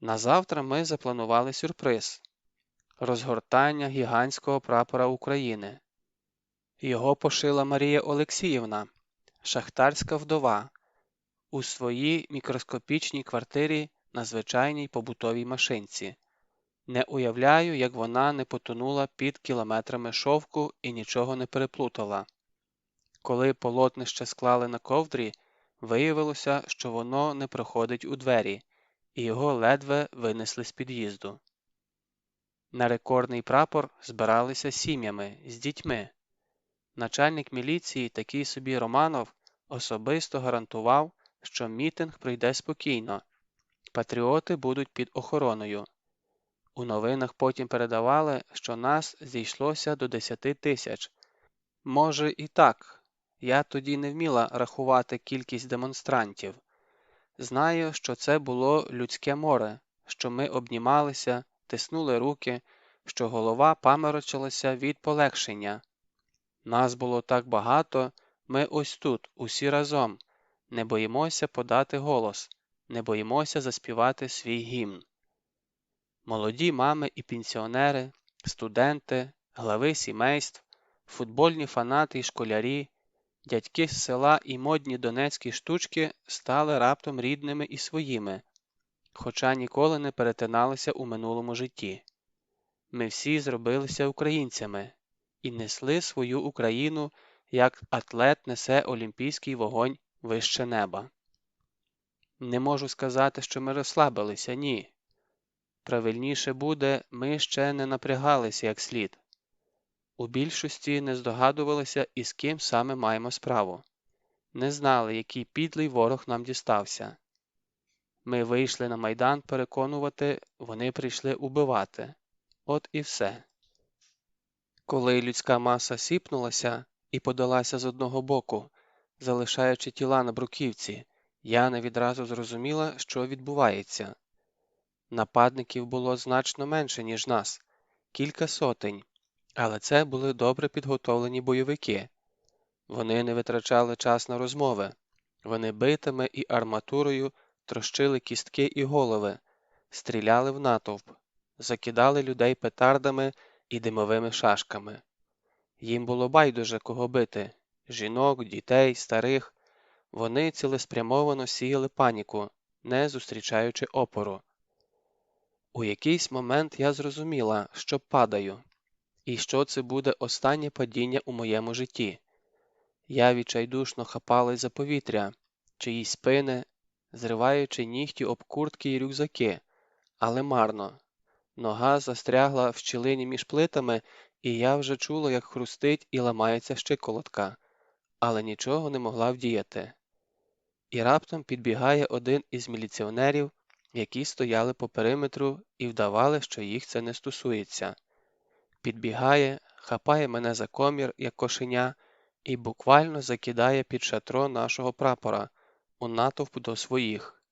Назавтра ми запланували сюрприз – розгортання гігантського прапора України. Його пошила Марія Олексіївна, шахтарська вдова, у своїй мікроскопічній квартирі на звичайній побутовій машинці. Не уявляю, як вона не потонула під кілометрами шовку і нічого не переплутала. Коли полотнище склали на ковдрі, виявилося, що воно не проходить у двері, і його ледве винесли з під'їзду. На рекордний прапор збиралися сім'ями, з дітьми. Начальник міліції, такий собі Романов, особисто гарантував, що мітинг пройде спокійно, патріоти будуть під охороною. У новинах потім передавали, що нас зійшлося до 10 тисяч. Може і так, я тоді не вміла рахувати кількість демонстрантів. Знаю, що це було людське море, що ми обнімалися, тиснули руки, що голова паморочилася від полегшення. Нас було так багато, ми ось тут, усі разом, не боїмося подати голос, не боїмося заспівати свій гімн. Молоді мами і пенсіонери, студенти, глави сімейств, футбольні фанати і школярі, дядьки з села і модні донецькі штучки стали раптом рідними і своїми, хоча ніколи не перетиналися у минулому житті. Ми всі зробилися українцями і несли свою Україну, як атлет несе олімпійський вогонь вище неба. Не можу сказати, що ми розслабилися, ні. Правильніше буде, ми ще не напрягалися як слід. У більшості не здогадувалися, із ким саме маємо справу. Не знали, який підлий ворог нам дістався. Ми вийшли на Майдан переконувати, вони прийшли убивати. От і все. Коли людська маса сіпнулася і подалася з одного боку, залишаючи тіла на бруківці, я не відразу зрозуміла, що відбувається. Нападників було значно менше, ніж нас, кілька сотень, але це були добре підготовлені бойовики. Вони не витрачали час на розмови, вони битами і арматурою трощили кістки і голови, стріляли в натовп, закидали людей петардами і димовими шашками. Їм було байдуже кого бити – жінок, дітей, старих. Вони цілеспрямовано сіяли паніку, не зустрічаючи опору. У якийсь момент я зрозуміла, що падаю, і що це буде останнє падіння у моєму житті. Я відчайдушно хапалась за повітря, чиїсь спини, зриваючи нігті об куртки і рюкзаки, але марно. Нога застрягла в щілині між плитами, і я вже чула, як хрустить і ламається щиколотка, але нічого не могла вдіяти. І раптом підбігає один із міліціонерів, які стояли по периметру і вдавали, що їх це не стосується. Підбігає, хапає мене за комір, як кошеня, і буквально закидає під шатро нашого прапора, у натовп до своїх.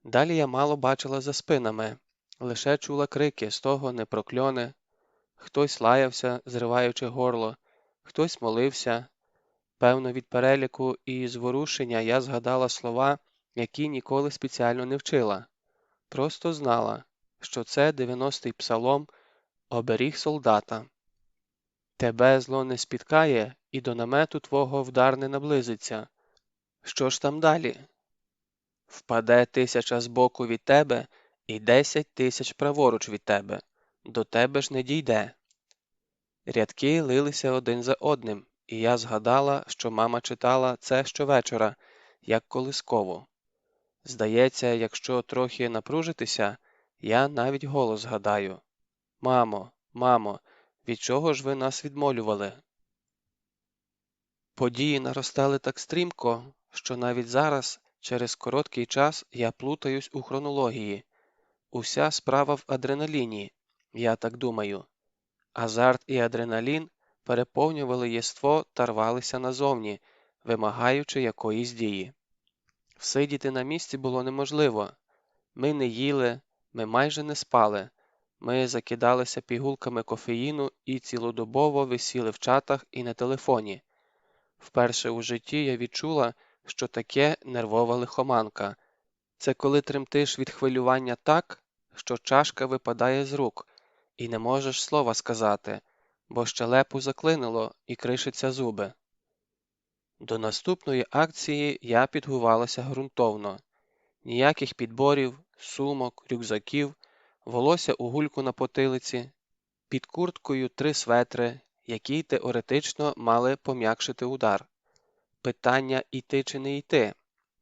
Далі я мало бачила за спинами, лише чула крики з того не прокльони. Хтось лаявся, зриваючи горло, хтось молився. Певно, від переліку і зворушення я згадала слова, які ніколи спеціально не вчила. Просто знала, що це 90-й псалом «Оберіг солдата». «Тебе зло не спіткає, і до намету твого вдар не наблизиться». Що ж там далі? «Впаде 1000 збоку від тебе і 10 000 праворуч від тебе. До тебе ж не дійде». Рядки лилися один за одним, і я згадала, що мама читала це щовечора, як колискову. Здається, якщо трохи напружитися, я навіть голос згадаю. «Мамо, мамо, від чого ж ви нас відмолювали?» Події наростали так стрімко, що навіть зараз, через короткий час, я плутаюсь у хронології. Уся справа в адреналіні, я так думаю. Азарт і адреналін переповнювали єство та рвалися назовні, вимагаючи якоїсь дії. Всидіти на місці було неможливо. Ми не їли, ми майже не спали. Ми закидалися пігулками кофеїну і цілодобово висіли в чатах і на телефоні. Вперше у житті я відчула, що таке нервова лихоманка. Це коли тремтиш від хвилювання так, що чашка випадає з рук, і не можеш слова сказати, бо щелепу заклинило і кришаться зуби. До наступної акції я підгувалася ґрунтовно. Ніяких підборів, сумок, рюкзаків, волосся у гульку на потилиці, під курткою 3 светри, які теоретично мали пом'якшити удар. Питання йти чи не йти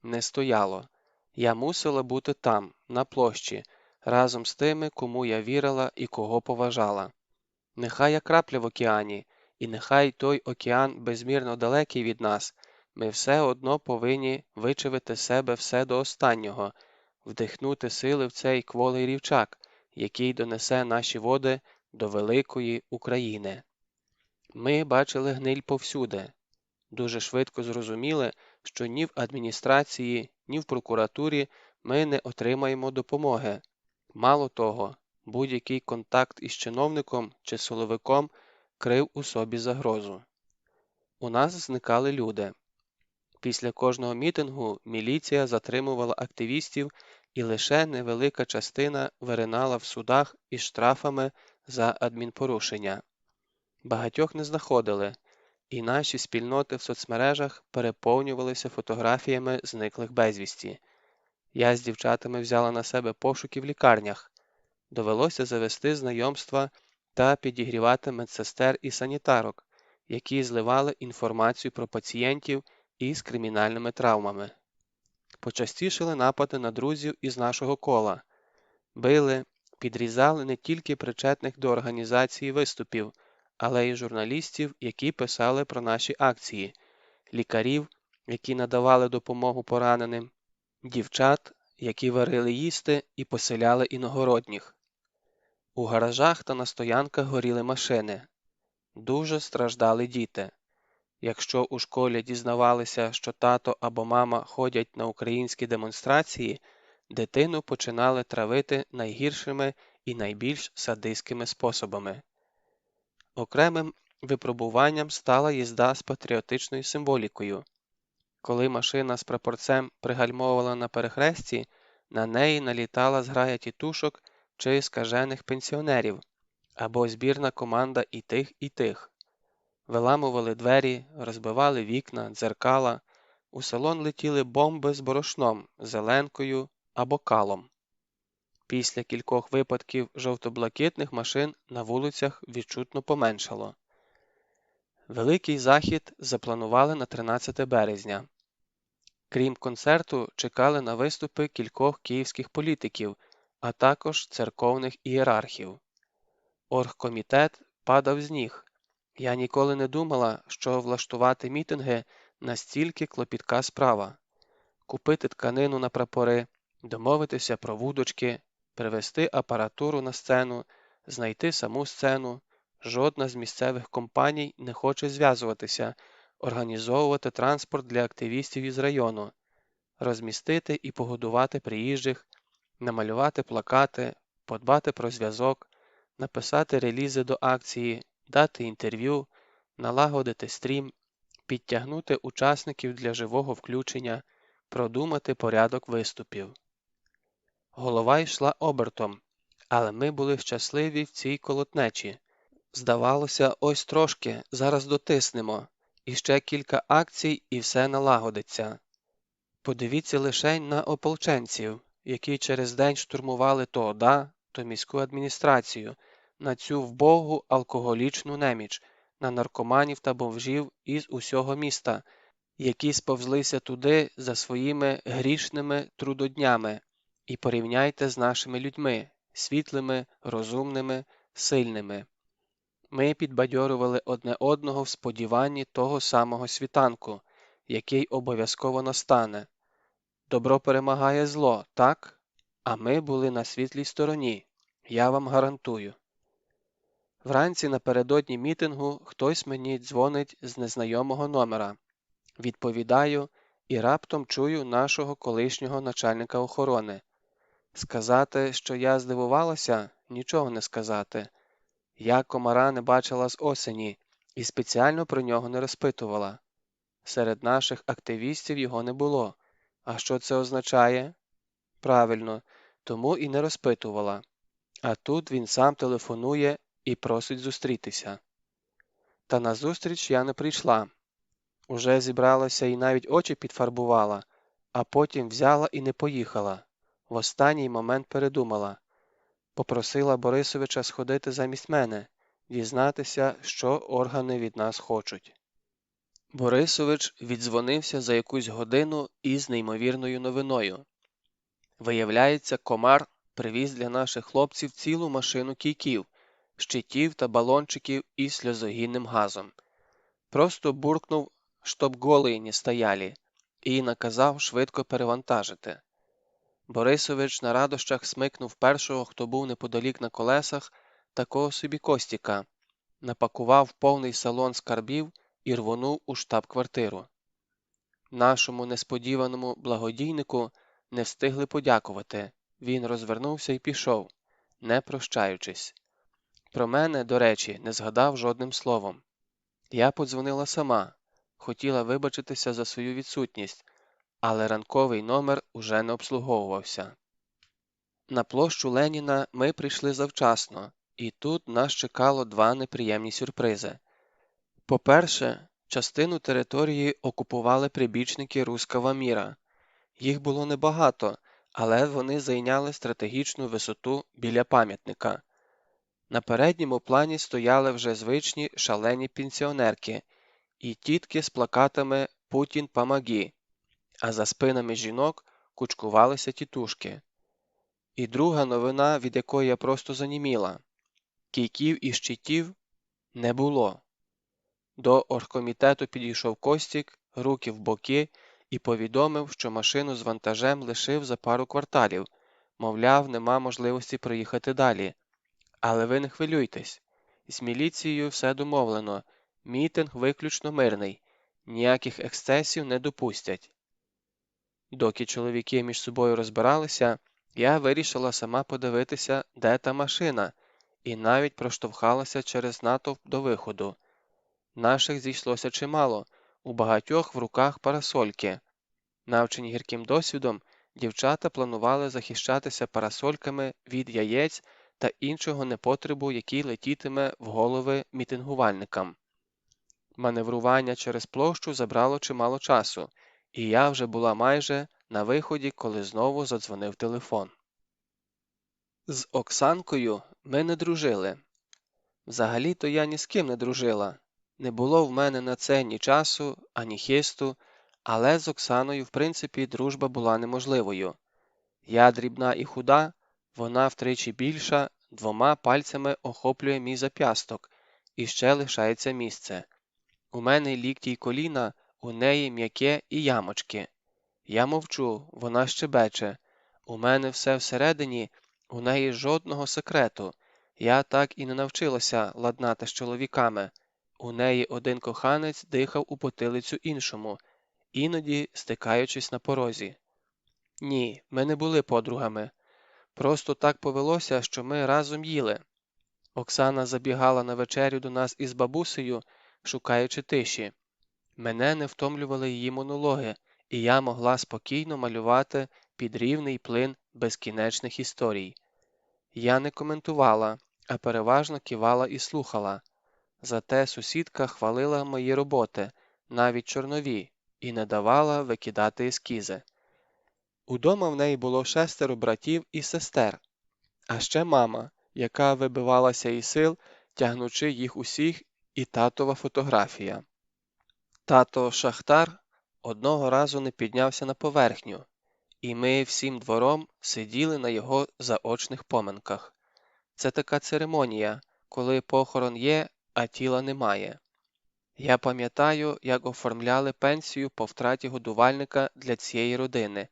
не стояло. Я мусила бути там, на площі, разом з тими, кому я вірила і кого поважала. Нехай я крапля в океані, і нехай той океан безмірно далекий від нас, ми все одно повинні вичавити з себе все до останнього, вдихнути сили в цей кволий рівчак, який донесе наші води до великої України. Ми бачили гниль повсюди. Дуже швидко зрозуміли, що ні в адміністрації, ні в прокуратурі ми не отримаємо допомоги. Мало того, будь-який контакт із чиновником чи силовиком крив у собі загрозу. У нас зникали люди. Після кожного мітингу міліція затримувала активістів, і лише невелика частина виринала в судах із штрафами за адмінпорушення. Багатьох не знаходили, і наші спільноти в соцмережах переповнювалися фотографіями зниклих безвісті. Я з дівчатами взяла на себе пошуки в лікарнях. Довелося завести знайомства та підігрівати медсестер і санітарок, які зливали інформацію про пацієнтів із кримінальними травмами. Почастішили напади на друзів із нашого кола. Били, підрізали не тільки причетних до організації виступів, але й журналістів, які писали про наші акції, лікарів, які надавали допомогу пораненим, дівчат, які варили їсти і поселяли іногородніх. У гаражах та на стоянках горіли машини. Дуже страждали діти. Якщо у школі дізнавалися, що тато або мама ходять на українські демонстрації, дитину починали травити найгіршими і найбільш садистськими способами. Окремим випробуванням стала їзда з патріотичною символікою. Коли машина з прапорцем пригальмовувала на перехресті, на неї налітала зграя тітушок чи скажених пенсіонерів, або збірна команда і тих. Виламували двері, розбивали вікна, дзеркала, у салон летіли бомби з борошном, зеленкою або калом. Після кількох випадків жовто-блакитних машин на вулицях відчутно поменшало. Великий захід запланували на 13 березня. Крім концерту, чекали на виступи кількох київських політиків, а також церковних ієрархів. Оргкомітет падав з ніг. Я ніколи не думала, що влаштувати мітинги настільки клопітка справа. Купити тканину на прапори, домовитися про вудочки, привезти апаратуру на сцену, знайти саму сцену. Жодна з місцевих компаній не хоче зв'язуватися, організовувати транспорт для активістів із району, розмістити і погодувати приїжджих, намалювати плакати, подбати про зв'язок, написати релізи до акції, дати інтерв'ю, налагодити стрім, підтягнути учасників для живого включення, продумати порядок виступів. Голова йшла обертом, але ми були щасливі в цій колотнечі. Здавалося, ось трошки, зараз дотиснемо, і ще кілька акцій і все налагодиться. Подивіться лишень на ополченців, які через день штурмували то ОДА, то міську адміністрацію, на цю вбогу алкоголічну неміч, на наркоманів та бомжів із усього міста, які сповзлися туди за своїми грішними трудоднями, і порівняйте з нашими людьми, світлими, розумними, сильними. Ми підбадьорювали одне одного в сподіванні того самого світанку, який обов'язково настане. Добро перемагає зло, так? А ми були на світлій стороні, я вам гарантую. Вранці напередодні мітингу хтось мені дзвонить з незнайомого номера. Відповідаю і раптом чую нашого колишнього начальника охорони. Сказати, що я здивувалася, нічого не сказати. Я комара не бачила з осені і спеціально про нього не розпитувала. Серед наших активістів його не було. А що це означає? Правильно, тому і не розпитувала. А тут він сам телефонує і просить зустрітися. Та на зустріч я не прийшла. Уже зібралася і навіть очі підфарбувала, а потім взяла і не поїхала. В останній момент передумала. Попросила Борисовича сходити замість мене, дізнатися, що органи від нас хочуть. Борисович віддзвонився за якусь годину із неймовірною новиною. Виявляється, комар привіз для наших хлопців цілу машину кійків, щитів та балончиків із сльозогінним газом. Просто буркнув, щоб голої не стояли, і наказав швидко перевантажити. Борисович на радощах смикнув першого, хто був неподалік на колесах, такого собі Костіка, напакував повний салон скарбів і рвонув у штаб-квартиру. Нашому несподіваному благодійнику не встигли подякувати. Він розвернувся і пішов, не прощаючись. Про мене, до речі, не згадав жодним словом. Я подзвонила сама, хотіла вибачитися за свою відсутність, але ранковий номер уже не обслуговувався. На площу Леніна ми прийшли завчасно, і тут нас чекало два неприємні сюрпризи. По-перше, частину території окупували прибічники Рускава міра. Їх було небагато, але вони зайняли стратегічну висоту біля пам'ятника. На передньому плані стояли вже звичні шалені пенсіонерки і тітки з плакатами «Путін помоги», а за спинами жінок кучкувалися тітушки. І друга новина, від якої я просто заніміла. Кійків і щитів не було. До оргкомітету підійшов Костік, руки в боки, і повідомив, що машину з вантажем лишив за пару кварталів, мовляв, нема можливості проїхати далі. Але ви не хвилюйтесь, з міліцією все домовлено, мітинг виключно мирний, ніяких ексцесів не допустять. Доки чоловіки між собою розбиралися, я вирішила сама подивитися, де та машина, і навіть проштовхалася через натовп до виходу. Наших зійшлося чимало, у багатьох в руках парасольки. Навчені гірким досвідом, дівчата планували захищатися парасольками від яєць та іншого непотребу, який летітиме в голови мітингувальникам. Маневрування через площу забрало чимало часу, і я вже була майже на виході, коли знову задзвонив телефон. З Оксанкою ми не дружили. Взагалі-то я ні з ким не дружила. Не було в мене на це ні часу, ані хисту, але з Оксаною, в принципі, дружба була неможливою. Я дрібна і худа, вона втричі більша, двома пальцями охоплює мій зап'ясток, і ще лишається місце. У мене лікті й коліна, у неї м'яке і ямочки. Я мовчу, вона щебече. У мене все всередині, у неї жодного секрету. Я так і не навчилася ладнати з чоловіками. У неї один коханець дихав у потилицю іншому, іноді стикаючись на порозі. Ні, ми не були подругами. Просто так повелося, що ми разом їли. Оксана забігала на вечерю до нас із бабусею, шукаючи тиші. Мене не втомлювали її монологи, і я могла спокійно малювати під рівний плин безкінечних історій. Я не коментувала, а переважно кивала і слухала. Зате сусідка хвалила мої роботи, навіть чорнові, і не давала викидати ескізи. Удома в неї було 6 братів і сестер, а ще мама, яка вибивалася із сил, тягнучи їх усіх, і татова фотографія. Тато Шахтар одного разу не піднявся на поверхню, і ми всім двором сиділи на його заочних поминках. Це така церемонія, коли похорон є, а тіла немає. Я пам'ятаю, як оформляли пенсію по втраті годувальника для цієї родини,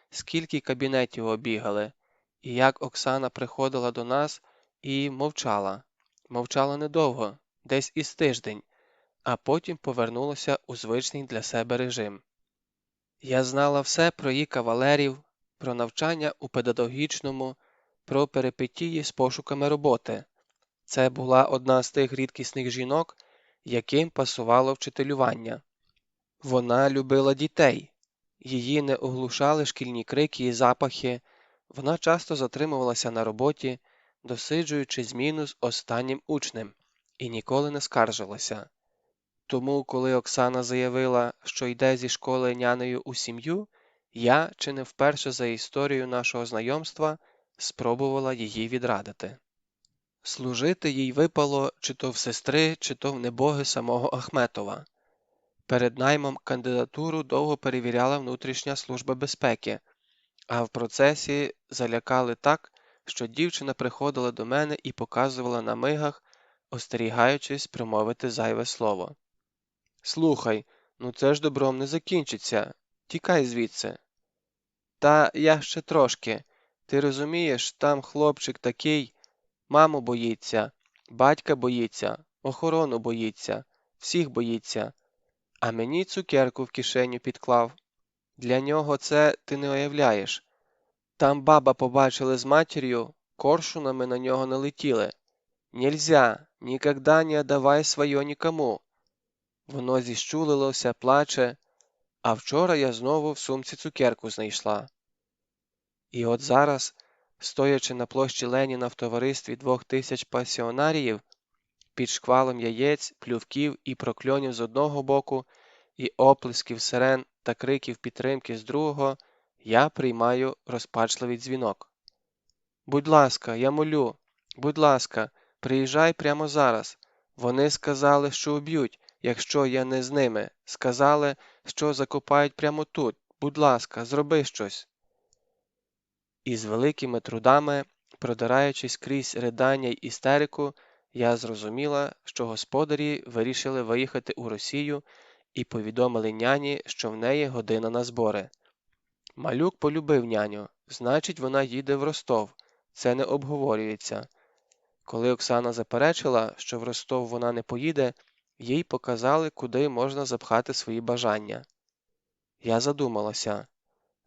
скільки кабінетів обігали, і як Оксана приходила до нас і мовчала. Мовчала недовго, десь із тиждень, а потім повернулася у звичний для себе режим. Я знала все про її кавалерів, про навчання у педагогічному, про перипетії з пошуками роботи. Це була одна з тих рідкісних жінок, яким пасувало вчителювання. Вона любила дітей. Її не оглушали шкільні крики і запахи. Вона часто затримувалася на роботі, досиджуючи зміну з останнім учнем, і ніколи не скаржилася. Тому, коли Оксана заявила, що йде зі школи нянею у сім'ю, я, чи не вперше за історію нашого знайомства, спробувала її відрадити. Служити їй випало чи то в сестри, чи то в небоги самого Ахметова. Перед наймом кандидатуру довго перевіряла внутрішня служба безпеки, а в процесі залякали так, що дівчина приходила до мене і показувала на мигах, остерігаючись промовити зайве слово. «Слухай, ну це ж добром не закінчиться. Тікай звідси». «Та я ще трошки. Ти розумієш, там хлопчик такий, маму боїться, батька боїться, охорону боїться, всіх боїться. А мені цукерку в кишеню підклав. Для нього це ти не уявляєш. Там баба побачили з матір'ю, коршунами на нього налетіли. Нельзя, нікогда не отдавай своє нікому». Воно зіщулилося, плаче, а вчора я знову в сумці цукерку знайшла. І от зараз, стоячи на площі Леніна в товаристві 2000 пасіонаріїв, під шквалом яєць, плювків і прокльонів з одного боку, і оплесків сирен та криків підтримки з другого, я приймаю розпачливий дзвінок. «Будь ласка, я молю, будь ласка, приїжджай прямо зараз. Вони сказали, що уб'ють, якщо я не з ними. Сказали, що закопають прямо тут. Будь ласка, зроби щось». І з великими трудами, продираючись крізь ридання й істерику, я зрозуміла, що господарі вирішили виїхати у Росію і повідомили няні, що в неї година на збори. Малюк полюбив няню, значить, вона їде в Ростов. Це не обговорюється. Коли Оксана заперечила, що в Ростов вона не поїде, їй показали, куди можна запхати свої бажання. Я задумалася.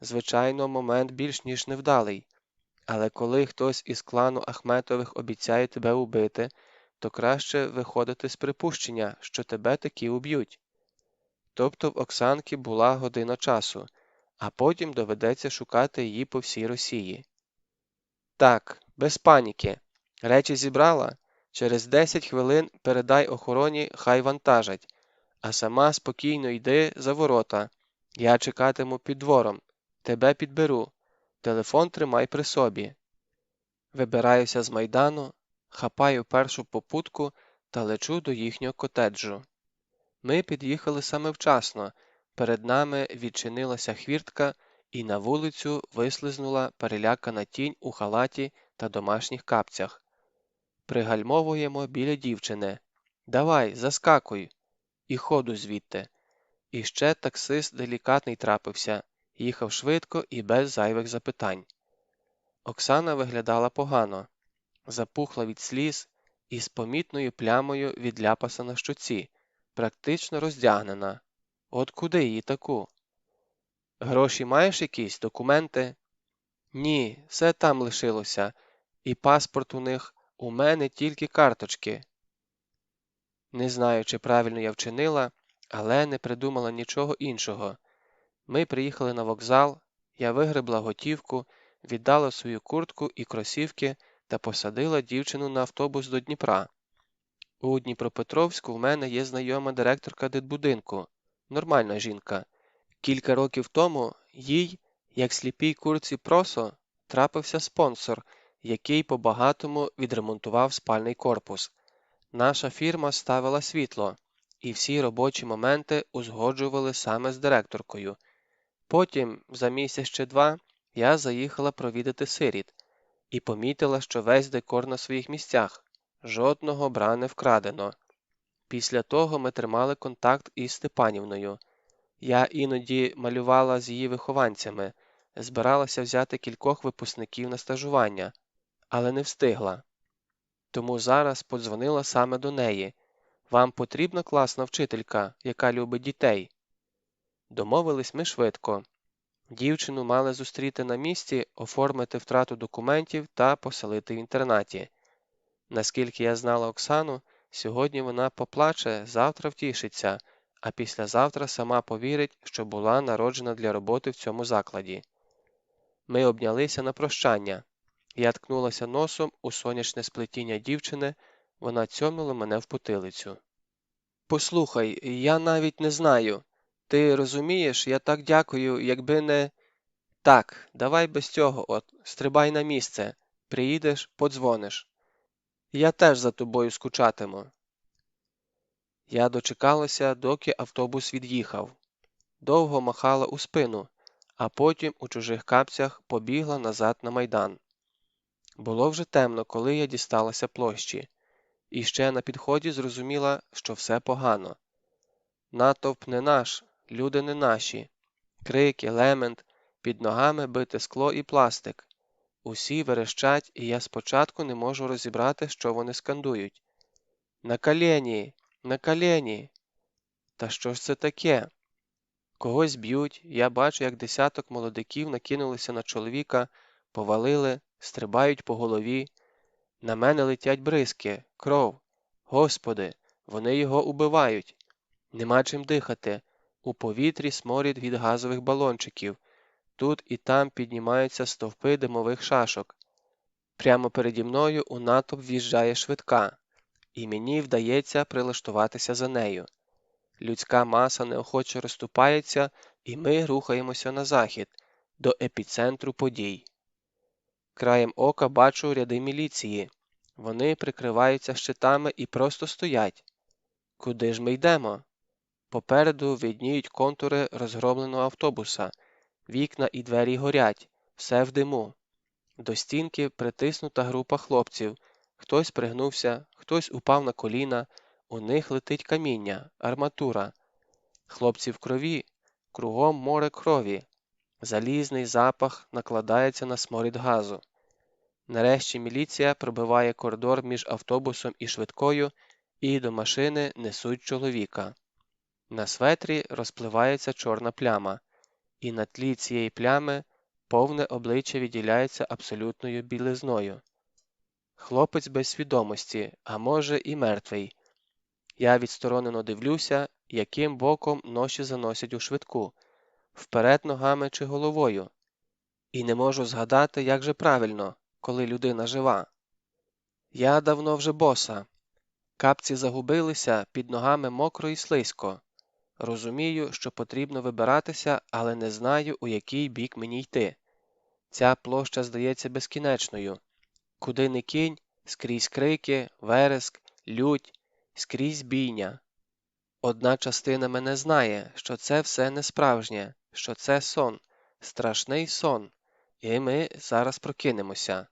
Звичайно, момент більш ніж невдалий. Але коли хтось із клану Ахметових обіцяє тебе убити, то краще виходити з припущення, що тебе таки уб'ють. Тобто в Оксанки була година часу, а потім доведеться шукати її по всій Росії. Так, без паніки. Речі зібрала? Через 10 хвилин передай охороні, хай вантажать, а сама спокійно йди за ворота. Я чекатиму під двором. Тебе підберу. Телефон тримай при собі. Вибираюся з майдану, хапаю першу попутку та лечу до їхнього котеджу. Ми під'їхали саме вчасно. Перед нами відчинилася хвіртка, і на вулицю вислизнула перелякана тінь у халаті та домашніх капцях. Пригальмовуємо біля дівчини. «Давай, заскакуй!» І ходу звідти. І ще таксист делікатний трапився, їхав швидко і без зайвих запитань. Оксана виглядала погано, запухла від сліз і з помітною плямою від ляпаса на щоці, практично роздягнена. От куди її таку? «Гроші маєш якісь, документи?» «Ні, все там лишилося, і паспорт у них, у мене тільки карточки». Не знаю, чи правильно я вчинила, але не придумала нічого іншого. Ми приїхали на вокзал, я вигребла готівку, віддала свою куртку і кросівки та посадила дівчину на автобус до Дніпра. У Дніпропетровську в мене є знайома директорка дитбудинку, нормальна жінка. Кілька років тому їй, як сліпій курці просо, трапився спонсор, який по-багатому відремонтував спальний корпус. Наша фірма ставила світло, і всі робочі моменти узгоджували саме з директоркою. Потім, за місяць чи два, я заїхала провідати сиріт і помітила, що весь декор на своїх місцях, жодного бра не вкрадено. Після того ми тримали контакт із Степанівною. Я іноді малювала з її вихованцями, збиралася взяти кількох випускників на стажування, але не встигла. Тому зараз подзвонила саме до неї. «Вам потрібна класна вчителька, яка любить дітей?» Домовились ми швидко. Дівчину мали зустріти на місці, оформити втрату документів та поселити в інтернаті. Наскільки я знала Оксану, сьогодні вона поплаче, завтра втішиться, а післязавтра сама повірить, що була народжена для роботи в цьому закладі. Ми обнялися на прощання. Я ткнулася носом у сонячне сплетіння дівчини, вона цьомнула мене в потилицю. «Послухай, я навіть не знаю. Ти розумієш, я так дякую, якби не… Так, давай без цього, стрибай на місце. Приїдеш, подзвониш. Я теж за тобою скучатиму». Я дочекалася, доки автобус від'їхав. Довго махала у спину, а потім у чужих капцях побігла назад на майдан. Було вже темно, коли я дісталася площі. І ще на підході зрозуміла, що все погано. Натовп не наш, люди не наші. Крики, лемент, під ногами бите скло і пластик. Усі верещать, і я спочатку не можу розібрати, що вони скандують. «На колені! На колені!» Та що ж це таке? Когось б'ють, я бачу, як десяток молодиків накинулися на чоловіка, повалили, стрибають по голові. На мене летять бризки, кров. Господи, вони його убивають. Нема чим дихати. У повітрі сморід від газових балончиків. Тут і там піднімаються стовпи димових шашок. Прямо переді мною у натовп в'їжджає швидка, і мені вдається прилаштуватися за нею. Людська маса неохоче розступається, і ми рухаємося на захід, до епіцентру подій. Краєм ока бачу ряди міліції. Вони прикриваються щитами і просто стоять. Куди ж ми йдемо? Попереду видніють контури розгромленого автобуса. Вікна і двері горять, все в диму. До стінки притиснута група хлопців. Хтось пригнувся, хтось упав на коліна. У них летить каміння, арматура. Хлопці в крові, кругом море крові. Залізний запах накладається на сморід газу. Нарешті міліція пробиває коридор між автобусом і швидкою, і до машини несуть чоловіка. На светрі розпливається чорна пляма, і на тлі цієї плями повне обличчя відділяється абсолютною білизною. Хлопець без свідомості, а може і мертвий. Я відсторонено дивлюся, яким боком ноші заносять у швидку, вперед ногами чи головою. І не можу згадати, як же правильно, коли людина жива. Я давно вже боса. Капці загубилися, під ногами мокро і слизько. Розумію, що потрібно вибиратися, але не знаю, у який бік мені йти. Ця площа здається безкінечною. Куди ни кинь, скрізь крики, вереск, лють, скрізь бійня. Одна частина мене знає, що це все не справжнє, що це сон, страшний сон, і ми зараз прокинемося.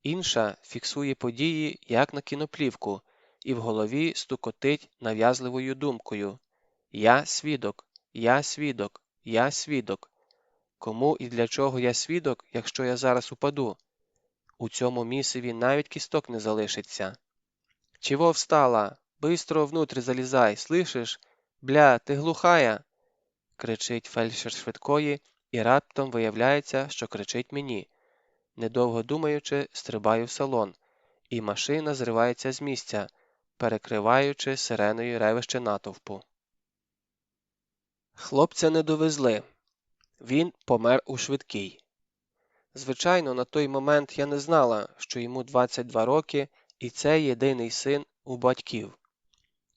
Інша фіксує події, як на кіноплівку, і в голові стукотить нав'язливою думкою. Я свідок, я свідок, я свідок. Кому і для чого я свідок, якщо я зараз упаду? У цьому місиві навіть кісток не залишиться. «Чего встала? Быстро внутрь залізай, слышиш? Бля, ти глухая?» кричить фельдшер швидкої, і раптом виявляється, що кричить мені. Недовго думаючи, стрибаю в салон, і машина зривається з місця, перекриваючи сиреною ревище натовпу. Хлопця не довезли. Він помер у швидкій. Звичайно, на той момент я не знала, що йому 22 роки, і це єдиний син у батьків.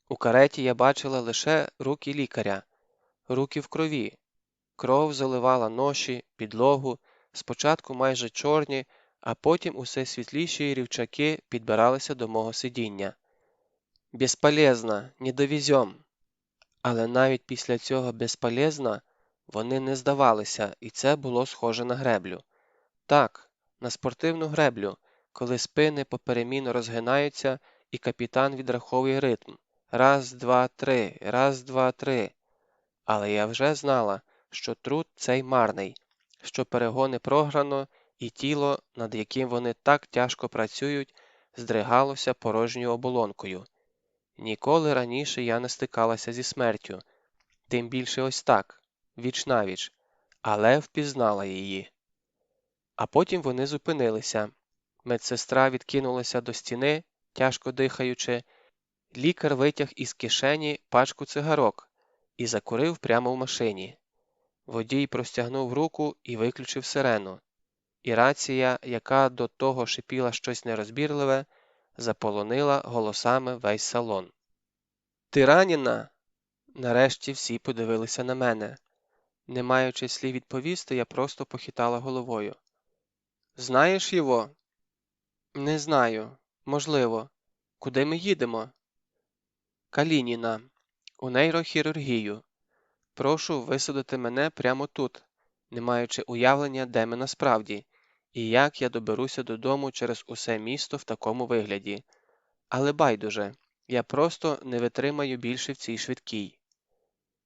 У кареті я бачила лише руки лікаря, руки в крові. Кров заливала ноші, підлогу, спочатку майже чорні, а потім усе світліші рівчаки підбиралися до мого сидіння. «Безполезно, не довезем». Але навіть після цього «безполезно» вони не здавалися, і це було схоже на греблю. Так, на спортивну греблю, коли спини поперемінно розгинаються і капітан відраховує ритм. Раз, два, три, раз, два, три. Але я вже знала, що труд цей марний, що перегони програно, і тіло, над яким вони так тяжко працюють, здригалося порожньою оболонкою. Ніколи раніше я не стикалася зі смертю, тим більше ось так, віч-навіч, але впізнала її. А потім вони зупинилися. Медсестра відкинулася до стіни, тяжко дихаючи. Лікар витяг із кишені пачку цигарок і закурив прямо в машині. Водій простягнув руку і виключив сирену. І рація, яка до того шипіла щось нерозбірливе, заполонила голосами весь салон. «Ти ранена?» Нарешті всі подивилися на мене. Не маючи слів відповісти, я просто похитала головою. «Знаєш його?» «Не знаю. Можливо. Куди ми їдемо?» «Калініна. У нейрохірургію. Прошу висадити мене прямо тут, не маючи уявлення, де ми насправді, і як я доберуся додому через усе місто в такому вигляді. Але байдуже, я просто не витримаю більше в цій швидкій».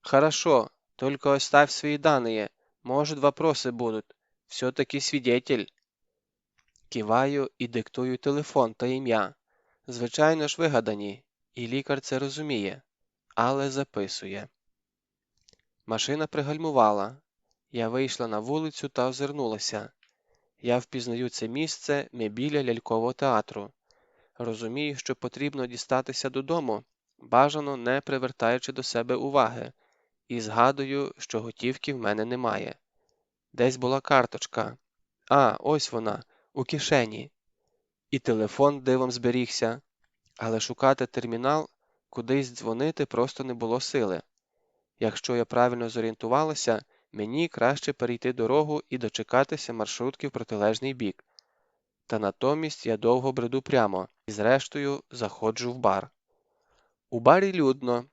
«Хорошо, только оставь свои данные, может, вопросы будут. Все-таки свидетель». Киваю і диктую телефон та ім'я. Звичайно ж вигадані, і лікар це розуміє, але записує. Машина пригальмувала. Я вийшла на вулицю та озирнулася. Я впізнаю це місце, ми біля лялькового театру. Розумію, що потрібно дістатися додому, бажано не привертаючи до себе уваги, і згадую, що готівки в мене немає. Десь була карточка. А, ось вона, у кишені. І телефон дивом зберігся, але шукати термінал, кудись дзвонити просто не було сили. Якщо я правильно зорієнтувалася, мені краще перейти дорогу і дочекатися маршрутки в протилежний бік. Та натомість я довго бреду прямо і зрештою заходжу в бар. У барі людно,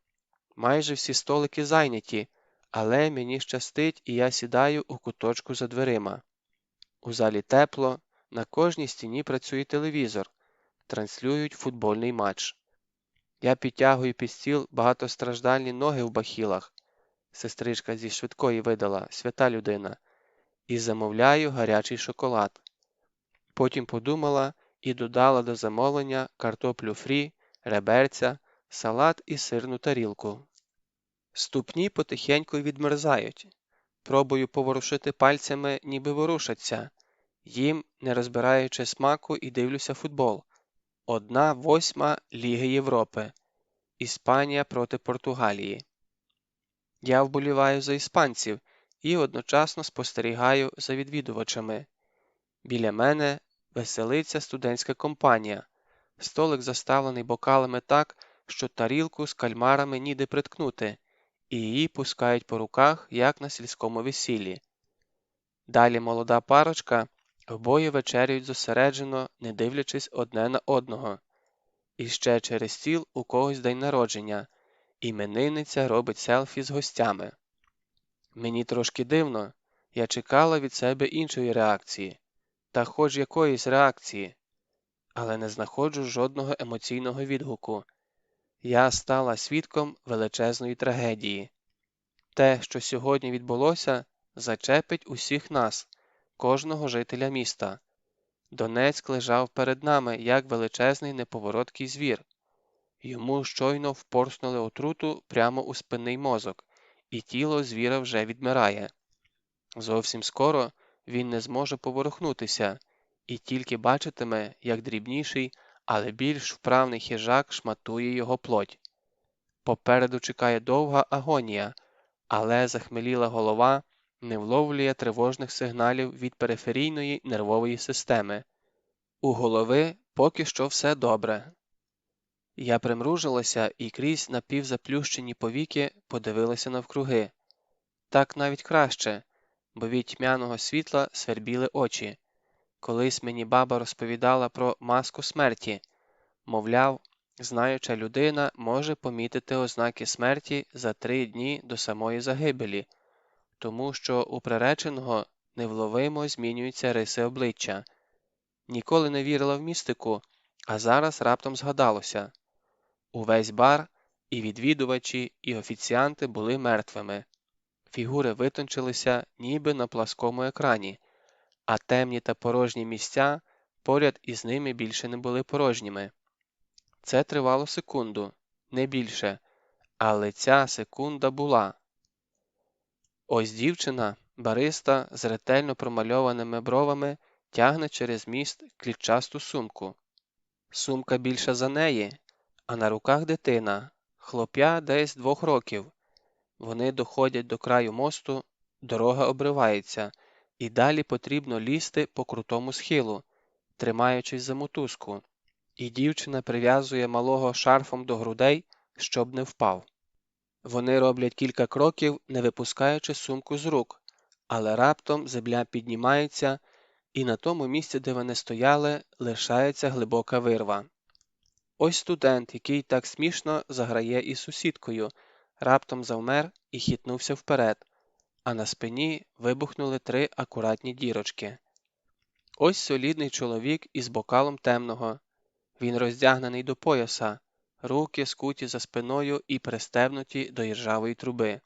майже всі столики зайняті, але мені щастить і я сідаю у куточку за дверима. У залі тепло, на кожній стіні працює телевізор, транслюють футбольний матч. Я підтягую під стіл багатостраждальні ноги в бахілах, сестричка зі швидкої видала, свята людина, і замовляю гарячий шоколад. Потім подумала і додала до замовлення картоплю фрі, реберця, салат і сирну тарілку. Ступні потихеньку відмерзають. Пробую поворушити пальцями, ніби ворушаться. Їм, не розбираючи смаку, і дивлюся футбол. 1/8 Ліги Європи. Іспанія проти Португалії. Я вболіваю за іспанців і одночасно спостерігаю за відвідувачами. Біля мене веселиться студентська компанія. Столик заставлений бокалами так, що тарілку з кальмарами ніде приткнути, і її пускають по руках, як на сільському весіллі. Далі молода парочка, обоє вечеряють зосереджено, не дивлячись одне на одного. І ще через стіл у когось день народження. Іменинниця робить селфі з гостями. Мені трошки дивно, я чекала від себе іншої реакції, та хоч якоїсь реакції, але не знаходжу жодного емоційного відгуку. Я стала свідком величезної трагедії. Те, що сьогодні відбулося, зачепить усіх нас, кожного жителя міста. Донецьк лежав перед нами, як величезний неповороткий звір. Йому щойно впорснули отруту прямо у спинний мозок, і тіло звіра вже відмирає. Зовсім скоро він не зможе поворухнутися, і тільки бачитиме, як дрібніший, але більш вправний хижак шматує його плоть. Попереду чекає довга агонія, але захмеліла голова не вловлює тривожних сигналів від периферійної нервової системи. У голови поки що все добре. Я примружилася і крізь напівзаплющені повіки подивилася навкруги. Так навіть краще, бо від тьмяного світла свербіли очі. Колись мені баба розповідала про маску смерті. Мовляв, знаюча людина може помітити ознаки смерті за 3 дні до самої загибелі, тому що у приреченого невловимо змінюються риси обличчя. Ніколи не вірила в містику, а зараз раптом згадалося. Увесь бар, і відвідувачі, і офіціанти були мертвими. Фігури витончилися, ніби на пласкому екрані, а темні та порожні місця поряд із ними більше не були порожніми. Це тривало секунду, не більше, але ця секунда була. Ось дівчина, Бариста з ретельно промальованими бровами тягне через міст клітчасту сумку. Сумка більша за неї, а на руках дитина, хлоп'я десь 2 років. Вони доходять до краю мосту, дорога обривається, і далі потрібно лізти по крутому схилу, тримаючись за мотузку, і дівчина прив'язує малого шарфом до грудей, щоб не впав. Вони роблять кілька кроків, не випускаючи сумку з рук, але раптом земля піднімається, і на тому місці, де вони стояли, лишається глибока вирва. Ось студент, який так смішно заграє із сусідкою, раптом завмер і хитнувся вперед, а на спині вибухнули 3 акуратні дірочки. Ось солідний чоловік із бокалом темного. Він роздягнений до пояса, руки скуті за спиною і пристебнуті до іржавої труби.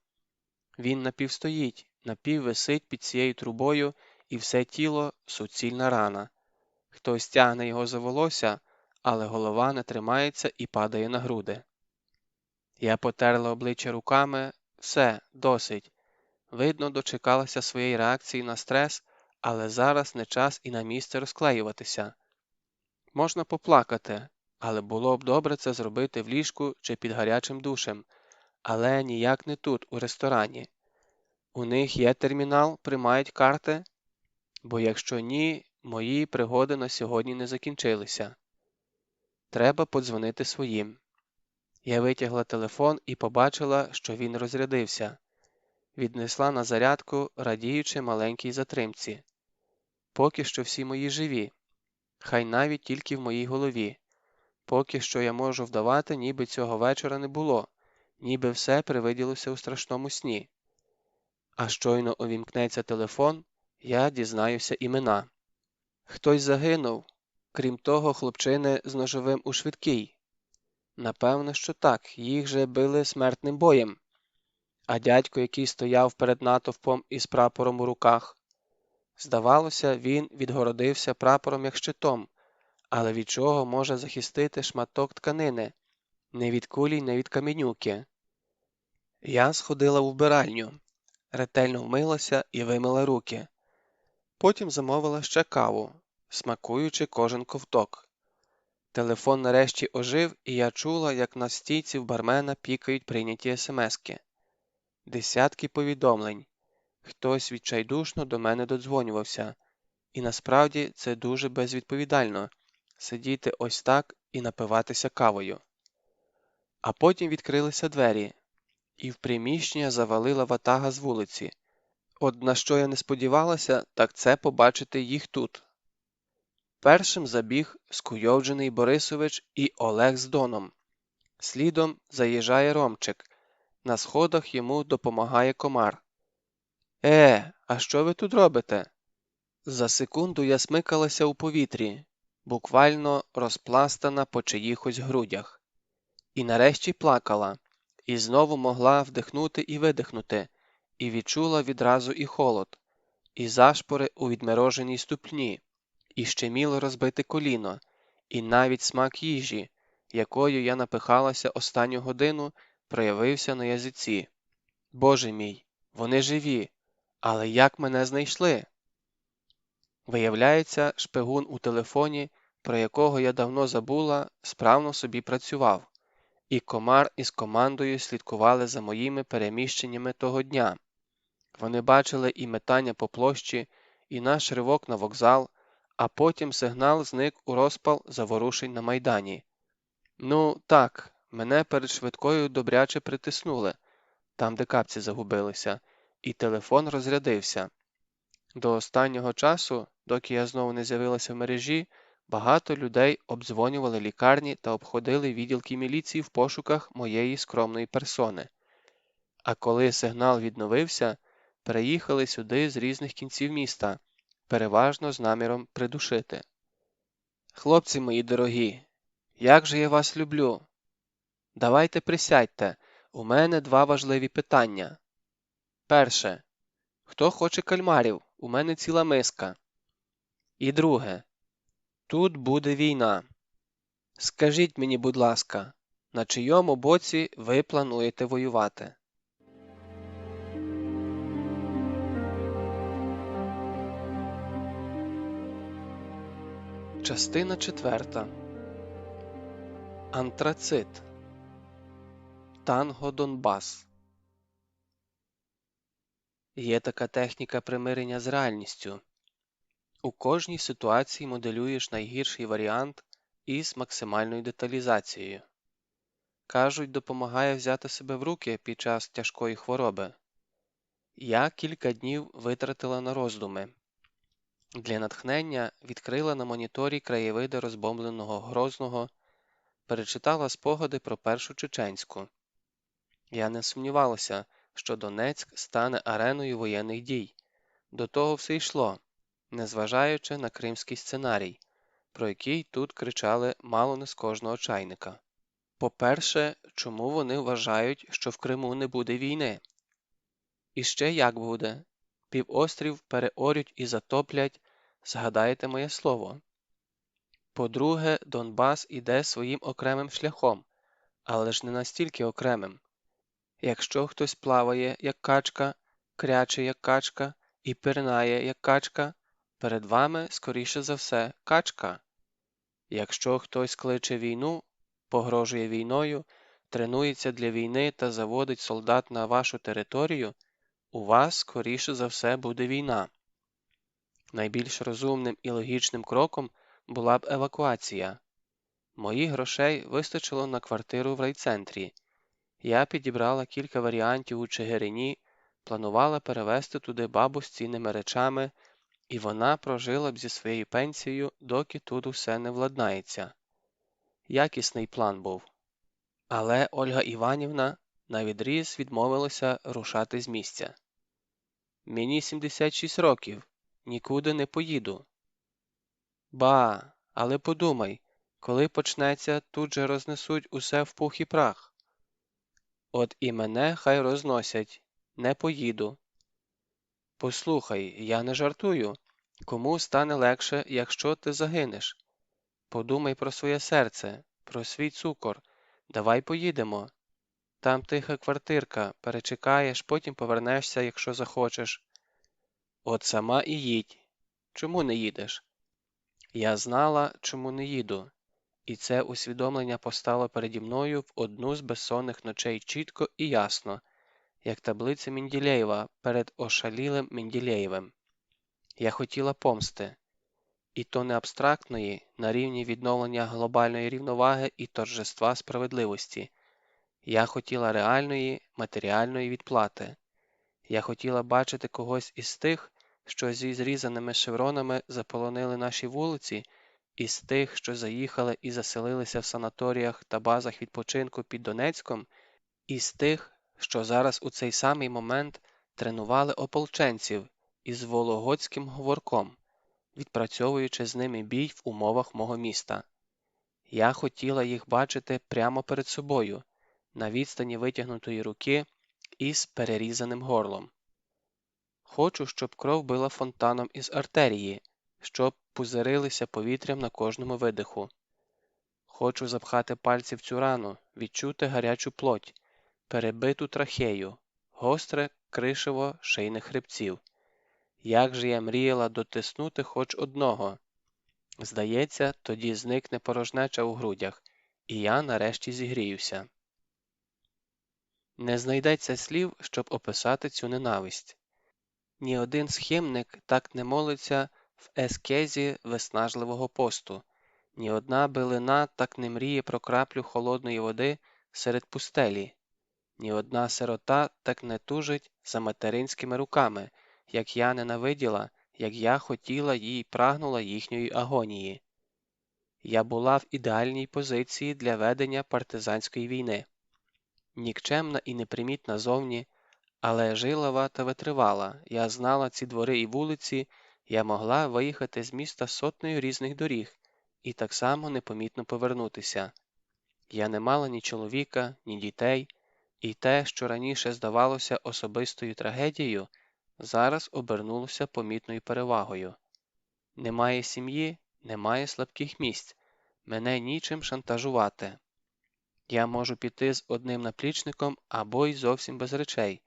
Він напівстоїть, напіввисить під цією трубою, і все тіло – суцільна рана. Хтось тягне його за волосся, але голова не тримається і падає на груди. Я потерла обличчя руками. Все, досить. Видно, дочекалася своєї реакції на стрес, але зараз не час і на місце розклеюватися. Можна поплакати, але було б добре це зробити в ліжку чи під гарячим душем, але ніяк не тут, у ресторані. У них є термінал, приймають карти? Бо якщо ні, мої пригоди на сьогодні не закінчилися. Треба подзвонити своїм. Я витягла телефон і побачила, що він розрядився. Віднесла на зарядку, радіючи маленькій затримці. Поки що всі мої живі. Хай навіть тільки в моїй голові. Поки що я можу вдавати, ніби цього вечора не було, ніби все привиділося у страшному сні. А щойно увімкнеться телефон, я дізнаюся імена. Хтось загинув, крім того хлопчини з ножовим у швидкій. Напевно, що так, їх же били смертним боєм. А дядько, який стояв перед натовпом із прапором у руках. Здавалося, він відгородився прапором як щитом, але від чого може захистити шматок тканини? Не від кулі, не від каменюки. Я сходила в вбиральню, ретельно вмилася і вимила руки. Потім замовила ще каву, смакуючи кожен ковток. Телефон нарешті ожив, і я чула, як на стійці в бармена пікають прийняті смски. Десятки повідомлень. Хтось відчайдушно до мене додзвонювався. І насправді це дуже безвідповідально – сидіти ось так і напиватися кавою. А потім відкрилися двері, і в приміщення завалила ватага з вулиці. От на що я не сподівалася, так це побачити їх тут. Першим забіг скуйовджений Борисович і Олег з Доном. Слідом заїжджає Ромчик. На сходах йому допомагає Комар. А що ви тут робите? За секунду я смикалася у повітрі, буквально розпластана по чиїхось грудях. І нарешті плакала, і знову могла вдихнути і видихнути, і відчула відразу і холод, і зашпори у відмороженій ступні, і щеміло розбите коліно, і навіть смак їжі, якою я напихалася останню годину, проявився на язиці. Боже мій, вони живі, але як мене знайшли? Виявляється, шпигун у телефоні, про якого я давно забула, справно собі працював, і Комар із командою слідкували за моїми переміщеннями того дня. Вони бачили і метання по площі, і наш ривок на вокзал, а потім сигнал зник у розпал заворушень на Майдані. Ну, так, мене перед швидкою добряче притиснули, там, де капці загубилися, і телефон розрядився. До останнього часу, доки я знову не з'явилася в мережі, багато людей обдзвонювали лікарні та обходили відділки міліції в пошуках моєї скромної персони. А коли сигнал відновився, переїхали сюди з різних кінців міста, переважно з наміром придушити. Хлопці мої дорогі, як же я вас люблю! Давайте присядьте, у мене 2 важливі питання. Перше. Хто хоче кальмарів? У мене ціла миска. І друге. Тут буде війна. Скажіть мені, будь ласка, на чийому боці ви плануєте воювати? Частина 4. Антрацит. Танго Донбас. Є така техніка примирення з реальністю. У кожній ситуації моделюєш найгірший варіант із максимальною деталізацією. Кажуть, допомагає взяти себе в руки під час тяжкої хвороби. Я кілька днів витратила на роздуми. Для натхнення відкрила на моніторі краєвиди розбомбленого Грозного, перечитала спогади про Першу Чеченську. Я не сумнівалася, що Донецьк стане ареною воєнних дій. До того все йшло, незважаючи на кримський сценарій, про який тут кричали мало не з кожного чайника. По-перше, чому вони вважають, що в Криму не буде війни? І ще як буде? Півострів переорють і затоплять, згадайте моє слово. По-друге, Донбас іде своїм окремим шляхом, але ж не настільки окремим. Якщо хтось плаває, як качка, кряче, як качка, і пірнає, як качка, перед вами, скоріше за все, качка. Якщо хтось кличе війну, погрожує війною, тренується для війни та заводить солдат на вашу територію, у вас, скоріше за все, буде війна. Найбільш розумним і логічним кроком була б евакуація. Моїх грошей вистачило на квартиру в райцентрі. Я підібрала кілька варіантів у Чигирині, планувала перевезти туди бабу з цінними речами, і вона прожила б зі своєю пенсією, доки тут усе не владнається. Якісний план був. Але Ольга Іванівна навідріз відмовилася рушати з місця. «Мені 76 років, нікуди не поїду». «Ба, але подумай, коли почнеться, тут же рознесуть усе в пух і прах». «От і мене хай розносять, не поїду». «Послухай, я не жартую. Кому стане легше, якщо ти загинеш? Подумай про своє серце, про свій цукор. Давай поїдемо. Там тиха квартирка, перечекаєш, потім повернешся, якщо захочеш». «От сама і їдь. Чому не їдеш?» Я знала, чому не їду. І це усвідомлення постало переді мною в одну з безсонних ночей чітко і ясно, як таблиця Менділеєва перед ошалілим Менділеєвим. Я хотіла помсти. І то не абстрактної, на рівні відновлення глобальної рівноваги і торжества справедливості. Я хотіла реальної, матеріальної відплати. Я хотіла бачити когось із тих, що зі зрізаними шевронами заполонили наші вулиці, із тих, що заїхали і заселилися в санаторіях та базах відпочинку під Донецьком, із тих, що зараз у цей самий момент тренували ополченців із вологодським говорком, відпрацьовуючи з ними бій в умовах мого міста. Я хотіла їх бачити прямо перед собою, на відстані витягнутої руки із перерізаним горлом. Хочу, щоб кров била фонтаном із артерії, щоб пузирилися повітрям на кожному видиху. Хочу запхати пальці в цю рану, відчути гарячу плоть, перебиту трахею, гостре кришево шийних хребців. Як же я мріяла дотиснути хоч одного. Здається, тоді зникне порожнеча у грудях, і я нарешті зігріюся. Не знайдеться слів, щоб описати цю ненависть. Ні один схимник так не молиться в ескезі виснажливого посту, ні одна билина так не мріє про краплю холодної води серед пустелі, ні одна сирота так не тужить за материнськими руками, як я ненавиділа, як я хотіла і прагнула їхньої агонії. Я була в ідеальній позиції для ведення партизанської війни. Нікчемна і непримітна зовні, але жилава та витривала, я знала ці двори і вулиці, я могла виїхати з міста сотнею різних доріг і так само непомітно повернутися. Я не мала ні чоловіка, ні дітей, і те, що раніше здавалося особистою трагедією, зараз обернулося помітною перевагою. Немає сім'ї, немає слабких місць, мене нічим шантажувати. Я можу піти з одним наплічником або й зовсім без речей,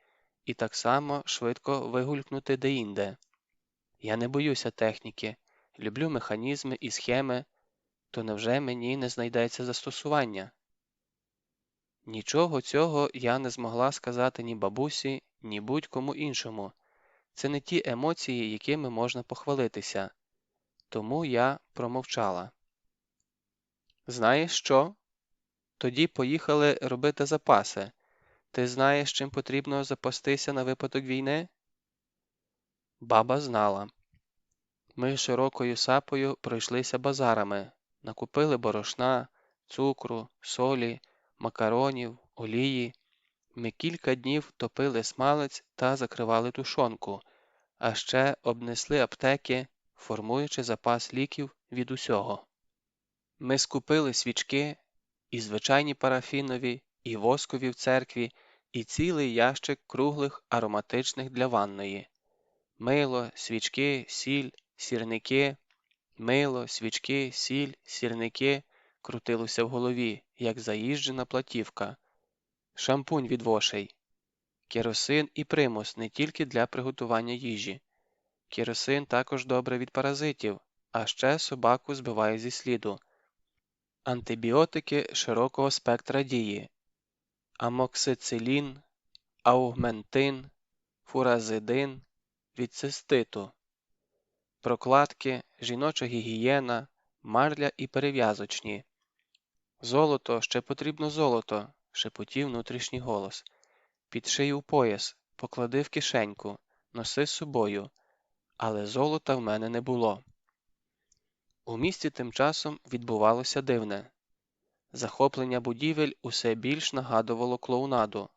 і так само швидко вигулькнути деінде. Я не боюся техніки, люблю механізми і схеми, то невже мені не знайдеться застосування? Нічого цього я не змогла сказати ні бабусі, ні будь-кому іншому. Це не ті емоції, якими можна похвалитися. Тому я промовчала. Знаєш що? Тоді поїхали робити запаси. Ти знаєш, чим потрібно запастися на випадок війни? Баба знала. Ми широкою сапою пройшлися базарами, накупили борошна, цукру, солі, макаронів, олії. Ми кілька днів топили смалець та закривали тушонку, а ще обнесли аптеки, формуючи запас ліків від усього. Ми скупили свічки, і звичайні парафінові, і воскові в церкві, і цілий ящик круглих ароматичних для ванної. Мило, свічки, сіль, сірники, мило, свічки, сіль, сірники крутилося в голові, як заїжджена платівка. Шампунь від вошей. Керосин і примус не тільки для приготування їжі. Керосин також добре від паразитів, а ще собаку збиває зі сліду. Антибіотики широкого спектра дії. Амоксицилін, аугментин, фуразидин від циститу. Прокладки, жіноча гігієна, марля і перев'язочні. Золото, ще потрібно золото, шепотів внутрішній голос. Підший у пояс, поклади в кишеньку, носи з собою. Але золота в мене не було. У місті тим часом відбувалося дивне. Захоплення будівель усе більш нагадувало клоунаду.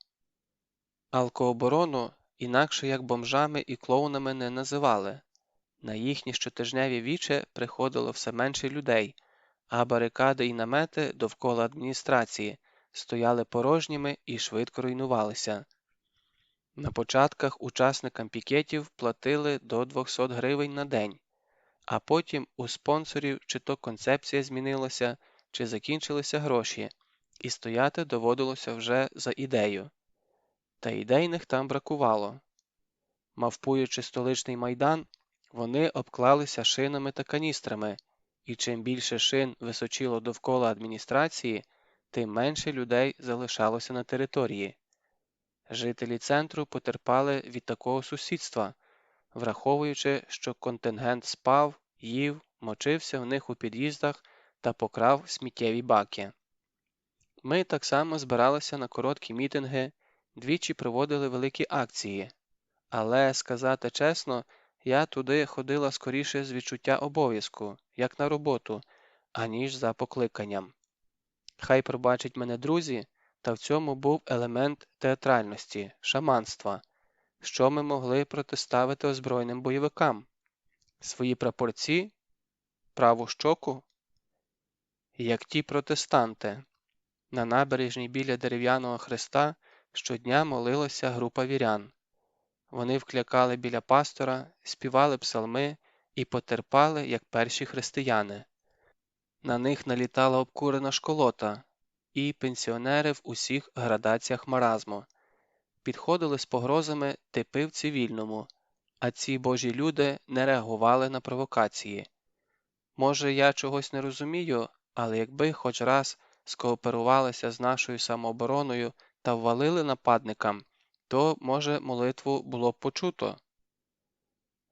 Алкооборону інакше як бомжами і клоунами не називали. На їхні щотижневі віче приходило все менше людей, а барикади і намети довкола адміністрації стояли порожніми і швидко руйнувалися. На початках учасникам пікетів платили до 200 гривень на день, а потім у спонсорів чи то концепція змінилася, чи закінчилися гроші, і стояти доводилося вже за ідею. Та ідейних там бракувало. Мавпуючи столичний майдан, вони обклалися шинами та каністрами, і чим більше шин височило довкола адміністрації, тим менше людей залишалося на території. Жителі центру потерпали від такого сусідства, враховуючи, що контингент спав, їв, мочився в них у під'їздах та покрав сміттєві баки. Ми так само збиралися на короткі мітинги, двічі проводили великі акції. Але, сказати чесно, я туди ходила скоріше з відчуття обов'язку, як на роботу, аніж за покликанням. Хай пробачать мене друзі, та в цьому був елемент театральності, шаманства. Що ми могли протиставити озброєним бойовикам? Свої прапорці? Праву щоку? Як ті протестанти. На набережній біля дерев'яного хреста щодня молилася група вірян. Вони вклякали біля пастора, співали псалми і потерпали, як перші християни. На них налітала обкурена школота, і пенсіонери в усіх градаціях маразму. Підходили з погрозами типи в цивільному, а ці божі люди не реагували на провокації. Може, я чогось не розумію, але якби хоч раз скооперувалися з нашою самообороною та ввалили нападникам, то, може, молитву було б почуто.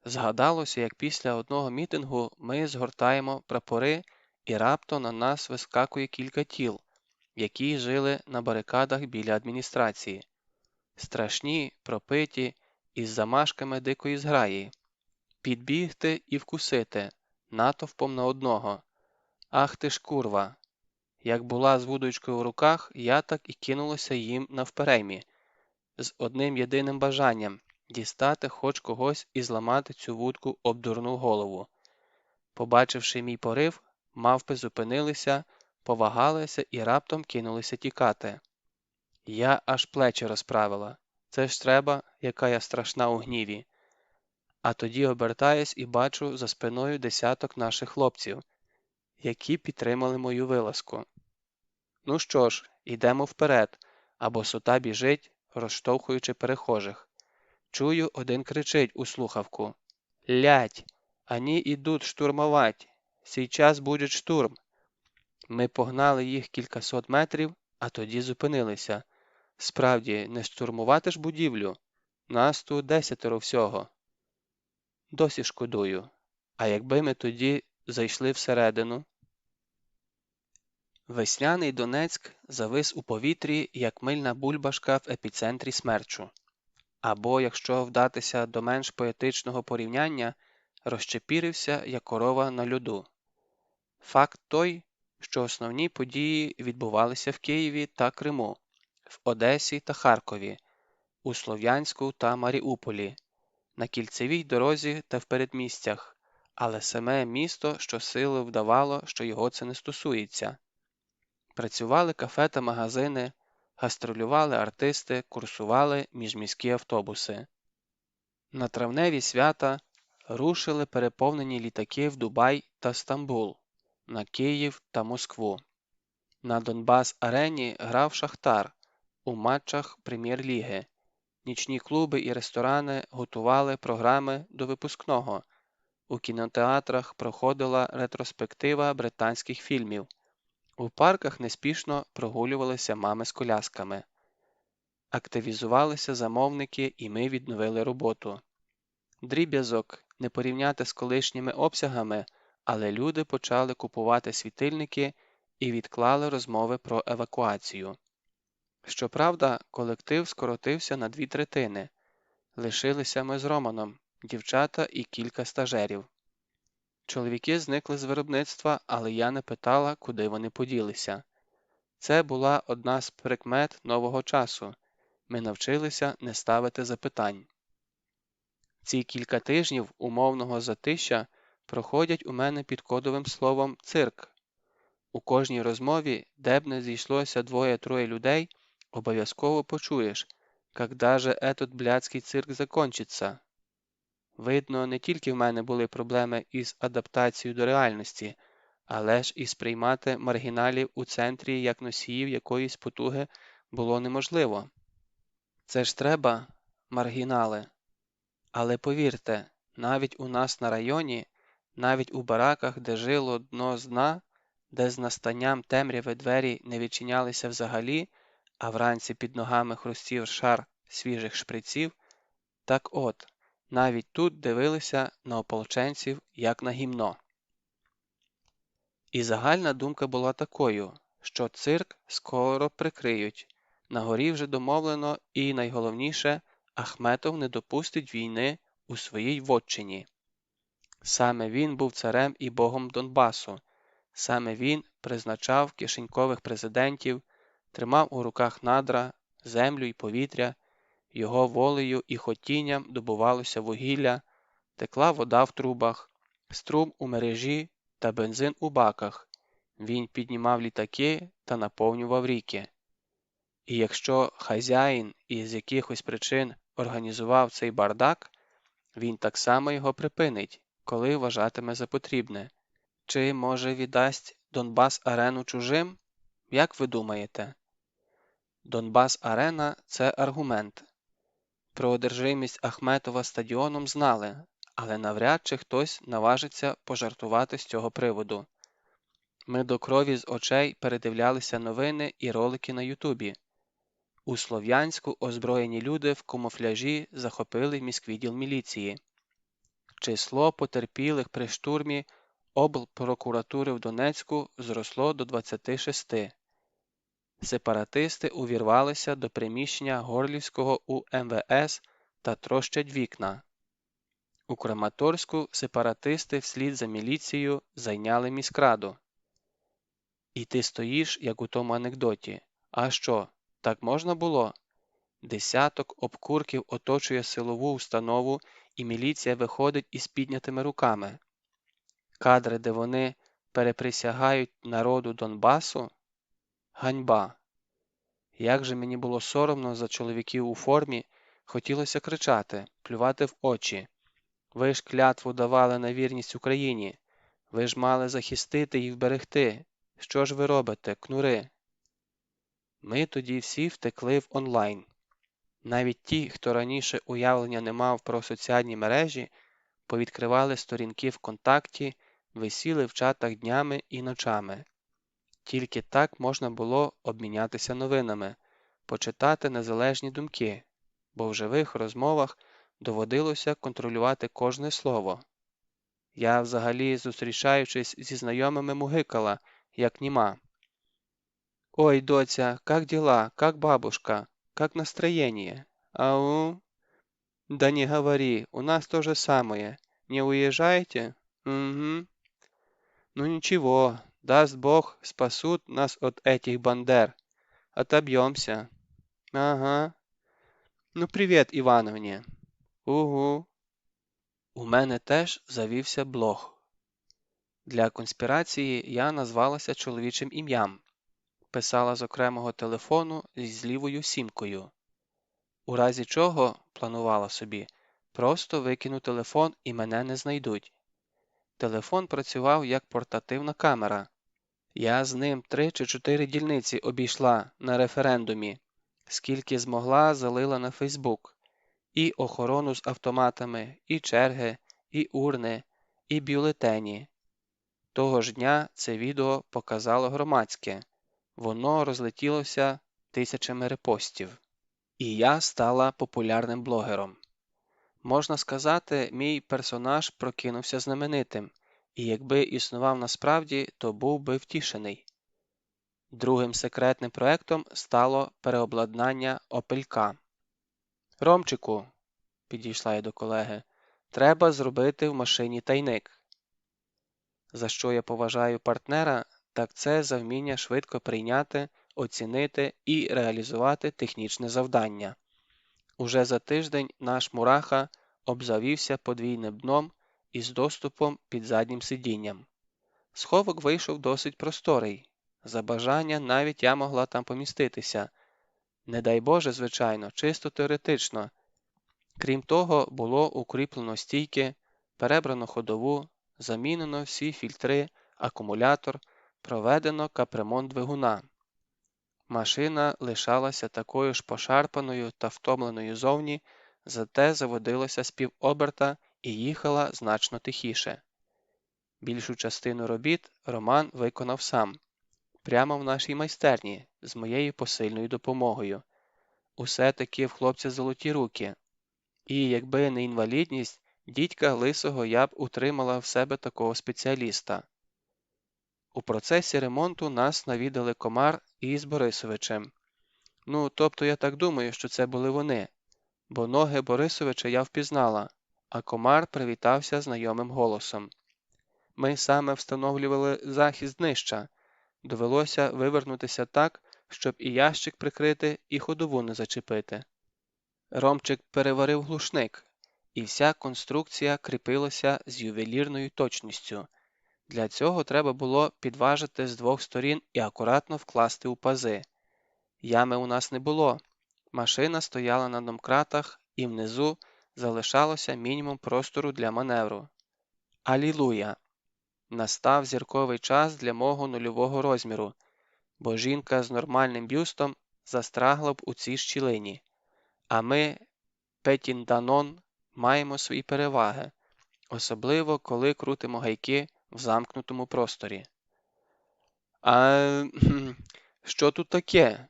Згадалося, як після одного мітингу ми згортаємо прапори, і раптом на нас вискакує кілька тіл, які жили на барикадах біля адміністрації. Страшні, пропиті, із замашками дикої зграї. Підбігти і вкусити, натовпом на одного. Ах ти ж курва! Як була з вудочкою в руках, я так і кинулася їм навпереймі, з одним єдиним бажанням – дістати хоч когось і зламати цю вудку об дурну голову. Побачивши мій порив, мавпи зупинилися, повагалися і раптом кинулися тікати. Я аж плечі розправила. Це ж треба, яка я страшна у гніві. А тоді обертаюсь і бачу за спиною десяток наших хлопців, які підтримали мою вилазку. Ну що ж, йдемо вперед, а босота біжить, розштовхуючи перехожих. Чую, один кричить у слухавку: «Лядь!» Они идут штурмовать. Сейчас будет штурм. Ми погнали їх кількасот метрів, а тоді зупинилися. Справді, не штурмувати ж будівлю? Нас тут 10 всього. Досі шкодую. А якби ми тоді зайшли всередину? Весняний Донецьк завис у повітрі, як мильна бульбашка в епіцентрі смерчу. Або, якщо вдатися до менш поетичного порівняння, розчепірився, як корова на льоду. Факт той, що основні події відбувалися в Києві та Криму, в Одесі та Харкові, у Слов'янську та Маріуполі, на кільцевій дорозі та в передмістях, але саме місто щосили вдавало, що його це не стосується. Працювали кафе та магазини, гастролювали артисти, курсували міжміські автобуси. На травневі свята рушили переповнені літаки в Дубай та Стамбул, на Київ та Москву. На Донбас-арені грав Шахтар у матчах Прем'єр-ліги. Нічні клуби і ресторани готували програми до випускного. У кінотеатрах проходила ретроспектива британських фільмів. У парках неспішно прогулювалися мами з колясками. Активізувалися замовники, і ми відновили роботу. Дріб'язок не порівняти з колишніми обсягами, але люди почали купувати світильники і відклали розмови про евакуацію. Щоправда, колектив скоротився на 2/3. Лишилися ми з Романом, дівчата і кілька стажерів. Чоловіки зникли з виробництва, але я не питала, куди вони поділися. Це була одна з прикмет нового часу. Ми навчилися не ставити запитань. Ці кілька тижнів умовного затища проходять у мене під кодовим словом «цирк». У кожній розмові, де б не зійшлося 2-3 людей, обов'язково почуєш, «Когда же этот блядський цирк закончится?» Видно, не тільки в мене були проблеми із адаптацією до реальності, але ж і сприймати маргіналів у центрі як носіїв якоїсь потуги було неможливо. Це ж треба, маргінали. Але повірте, навіть у нас на районі, навіть у бараках, де жило дно з дна, де з настанням темряви двері не відчинялися взагалі, а вранці під ногами хрустів шар свіжих шприців, так от, навіть тут дивилися на ополченців як на гімно. І загальна думка була такою, що цирк скоро прикриють, на горі вже домовлено і, найголовніше, Ахметов не допустить війни у своїй вотчині. Саме він був царем і богом Донбасу, саме він призначав кишенькових президентів, тримав у руках надра, землю і повітря, його волею і хотінням добувалося вугілля, текла вода в трубах, струм у мережі та бензин у баках, він піднімав літаки та наповнював ріки. І якщо хазяїн із якихось причин організував цей бардак, він так само його припинить, коли вважатиме за потрібне. Чи, може, віддасть Донбас-арену чужим? Як ви думаєте? Донбас-арена – це аргумент. Про одержимість Ахметова стадіоном знали, але навряд чи хтось наважиться пожартувати з цього приводу. Ми до крові з очей передивлялися новини і ролики на Ютубі. У Слов'янську озброєні люди в камуфляжі захопили міськвідділ міліції. Число потерпілих при штурмі облпрокуратури в Донецьку зросло до 26. Сепаратисти увірвалися до приміщення Горлівського УМВС та трощать вікна. У Краматорську сепаратисти вслід за міліцією зайняли міськраду. І ти стоїш, як у тому анекдоті. А що, так можна було? Десяток обкурків оточує силову установу, і міліція виходить із піднятими руками. Кадри, де вони переприсягають народу Донбасу? Ганьба! Як же мені було соромно за чоловіків у формі, хотілося кричати, плювати в очі. Ви ж клятву давали на вірність Україні. Ви ж мали захистити і вберегти. Що ж ви робите, кнури? Ми тоді всі втекли в онлайн. Навіть ті, хто раніше уявлення не мав про соціальні мережі, повідкривали сторінки ВКонтакті, висіли в чатах днями і ночами. Тільки так можна було обмінятися новинами, почитати незалежні думки, бо в живих розмовах доводилося контролювати кожне слово. Я взагалі, зустрічаючись зі знайомими, мугикала, як німа. «Ой, доця, как дела? Как бабушка? Как настроение? Ау? Да не говори, у нас то же самое. Не уезжаете? Угу. Ну ничего, даст Бог, спасут нас от этих бандер. Отобьемся. Ага. Ну привет, Івановні. Угу. У мене теж завівся блог. Для конспірації я назвалася чоловічим ім'ям. Писала з окремого телефону з лівою сімкою. У разі чого, планувала собі, просто викину телефон і мене не знайдуть. Телефон працював як портативна камера. Я з ним 3 чи 4 дільниці обійшла на референдумі, скільки змогла залила на Фейсбук. І охорону з автоматами, і черги, і урни, і бюлетені. Того ж дня це відео показало громадське. Воно розлетілося тисячами репостів. І я стала популярним блогером. Можна сказати, мій персонаж прокинувся знаменитим, і якби існував насправді, то був би втішений. Другим секретним проектом стало переобладнання Опелька. «Ромчику», – підійшла я до колеги, – «треба зробити в машині тайник». За що я поважаю партнера, так це за вміння швидко прийняти, оцінити і реалізувати технічне завдання. Уже за тиждень наш мураха обзавівся подвійним дном із доступом під заднім сидінням. Сховок вийшов досить просторий. За бажання навіть я могла там поміститися. Не дай Боже, звичайно, чисто теоретично. Крім того, було укріплено стійки, перебрано ходову, замінено всі фільтри, акумулятор, проведено капремонт двигуна. Машина лишалася такою ж пошарпаною та втомленою зовні, зате заводилася з півоберта і їхала значно тихіше. Більшу частину робіт Роман виконав сам, прямо в нашій майстерні, з моєю посильною допомогою. Усе-таки в хлопця золоті руки. І якби не інвалідність, дідька лисого я б утримала в себе такого спеціаліста. У процесі ремонту нас навідали Комар із Борисовичем. Ну, тобто я так думаю, що це були вони, бо ноги Борисовича я впізнала, а Комар привітався знайомим голосом. Ми саме встановлювали захист днища. Довелося вивернутися так, щоб і ящик прикрити, і ходову не зачепити. Ромчик переварив глушник, і вся конструкція кріпилася з ювелірною точністю. Для цього треба було підважити з 2 сторін і акуратно вкласти у пази. Ями у нас не було. Машина стояла на домкратах, і внизу залишалося мінімум простору для маневру. Алілуя! Настав зірковий час для мого нульового розміру, бо жінка з нормальним бюстом застрагла б у цій щілині. А ми, Петінданон, маємо свої переваги, особливо коли крутимо гайки в замкнутому просторі. Що тут таке?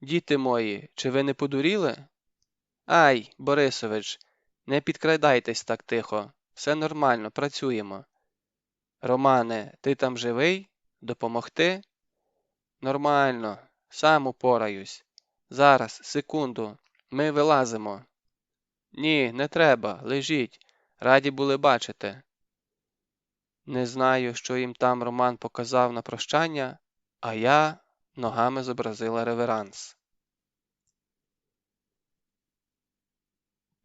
Діти мої, чи ви не подуріли? Ай, Борисович, не підкрадайтесь так тихо, все нормально, працюємо. Романе, ти там живий? Допомогти? Нормально, сам упораюсь. Зараз, секунду, ми вилазимо. Ні, не треба, лежіть, раді були бачити. Не знаю, що їм там Роман показав на прощання, а я ногами зобразила реверанс.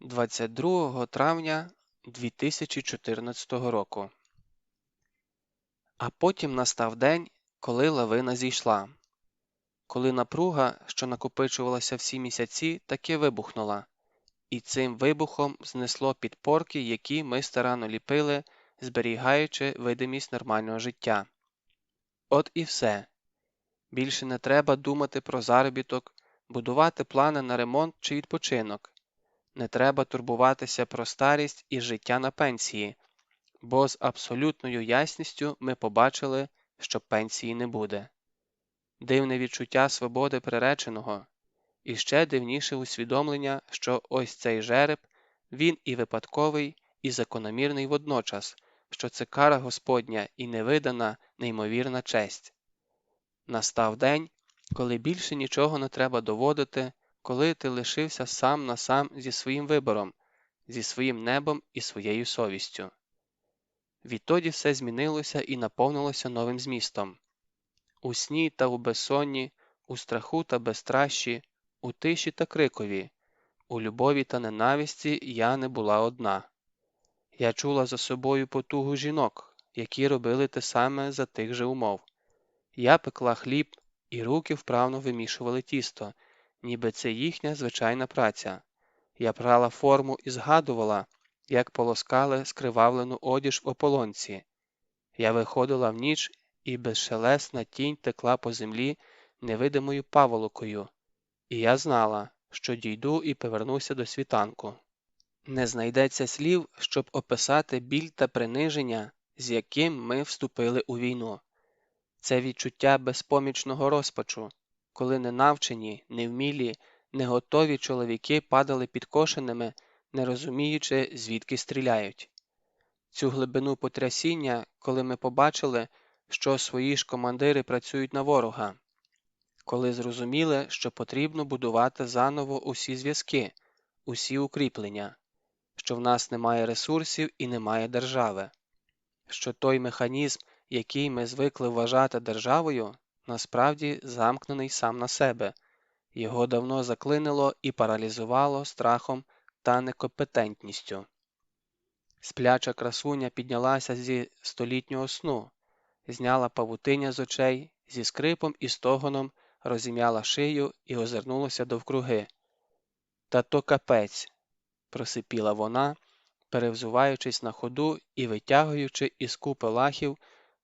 22 травня 2014 року. А потім настав день, коли лавина зійшла. Коли напруга, що накопичувалася всі місяці, таки вибухнула. І цим вибухом знесло підпорки, які ми старанно ліпили, зберігаючи видимість нормального життя. От і все. Більше не треба думати про заробіток, будувати плани на ремонт чи відпочинок. Не треба турбуватися про старість і життя на пенсії, бо з абсолютною ясністю ми побачили, що пенсії не буде. Дивне відчуття свободи приреченого, і ще дивніше усвідомлення, що ось цей жереб, він і випадковий, і закономірний водночас, що це кара Господня і невидана, неймовірна честь. Настав день, коли більше нічого не треба доводити, коли ти лишився сам на сам зі своїм вибором, зі своїм небом і своєю совістю. Відтоді все змінилося і наповнилося новим змістом. У сні та у безсонні, у страху та безстращі, у тиші та крикові, у любові та ненависті я не була одна. Я чула за собою потугу жінок, які робили те саме за тих же умов. Я пекла хліб, і руки вправно вимішували тісто, ніби це їхня звичайна праця. Я прала форму і згадувала, як полоскали скривавлену одіж в ополонці. Я виходила в ніч, і безшелесна тінь текла по землі невидимою паволокою, і я знала, що дійду і повернуся до світанку. Не знайдеться слів, щоб описати біль та приниження, з яким ми вступили у війну. Це відчуття безпомічного розпачу, коли ненавчені, невмілі, неготові чоловіки падали підкошеними, не розуміючи, звідки стріляють. Цю глибину потрясіння, коли ми побачили, що свої ж командири працюють на ворога, коли зрозуміли, що потрібно будувати заново усі зв'язки, усі укріплення, що в нас немає ресурсів і немає держави, що той механізм, який ми звикли вважати державою, насправді замкнений сам на себе, його давно заклинило і паралізувало страхом та некомпетентністю. Спляча красуня піднялася зі столітнього сну, зняла павутиння з очей, зі скрипом і стогоном розім'яла шию і озирнулася довкруги. «Та то капець!» – просипіла вона, перевзуваючись на ходу і витягуючи із купи лахів,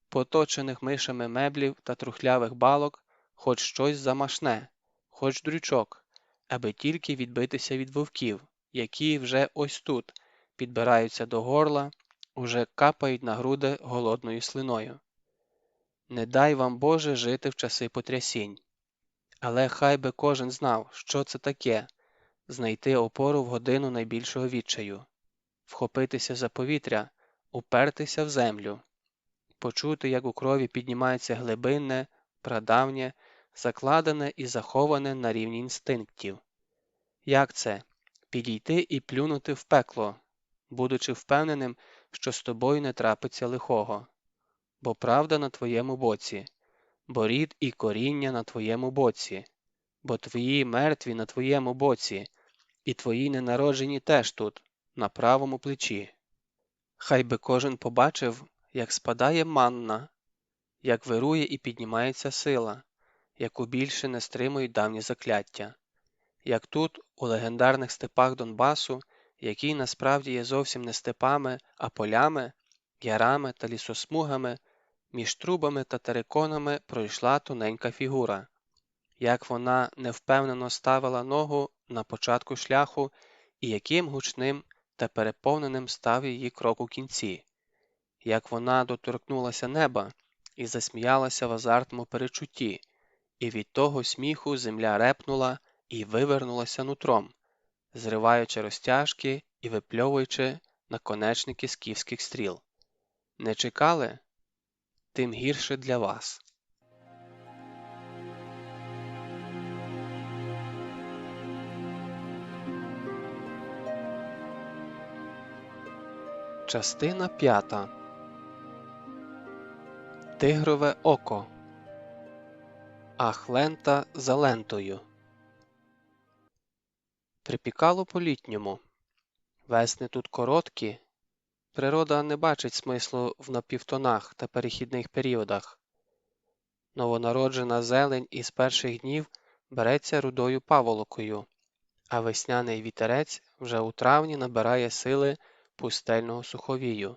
поточених мишами меблів та трухлявих балок, хоч щось замашне, хоч дрючок, аби тільки відбитися від вовків, які вже ось тут, підбираються до горла, уже капають на груди голодною слиною. Не дай вам, Боже, жити в часи потрясінь. Але хай би кожен знав, що це таке – знайти опору в годину найбільшого відчаю, вхопитися за повітря, упертися в землю, почути, як у крові піднімається глибинне, прадавнє, закладене і заховане на рівні інстинктів. Як це – підійти і плюнути в пекло, будучи впевненим, що з тобою не трапиться лихого? Бо правда на твоєму боці, бо рід і коріння на твоєму боці, бо твої мертві на твоєму боці, і твої ненароджені теж тут, на правому плечі. Хай би кожен побачив, як спадає манна, як вирує і піднімається сила, яку більше не стримують давні закляття, як тут, у легендарних степах Донбасу, які насправді є зовсім не степами, а полями, ярами та лісосмугами, між трубами та териконами пройшла тоненька фігура, як вона невпевнено ставила ногу на початку шляху і яким гучним та переповненим став її крок у кінці, як вона доторкнулася неба і засміялася в азартному перечутті, і від того сміху земля репнула і вивернулася нутром, зриваючи розтяжки і випльовуючи наконечники скіфських стріл. Не чекали? Тим гірше для вас. Частина 5. Тигрове око. Ах, лента за лентою. Припікало по-літньому. Весни тут короткі. Природа не бачить смислу в напівтонах та перехідних періодах. Новонароджена зелень із перших днів береться рудою паволокою, а весняний вітерець вже у травні набирає сили пустельного суховію.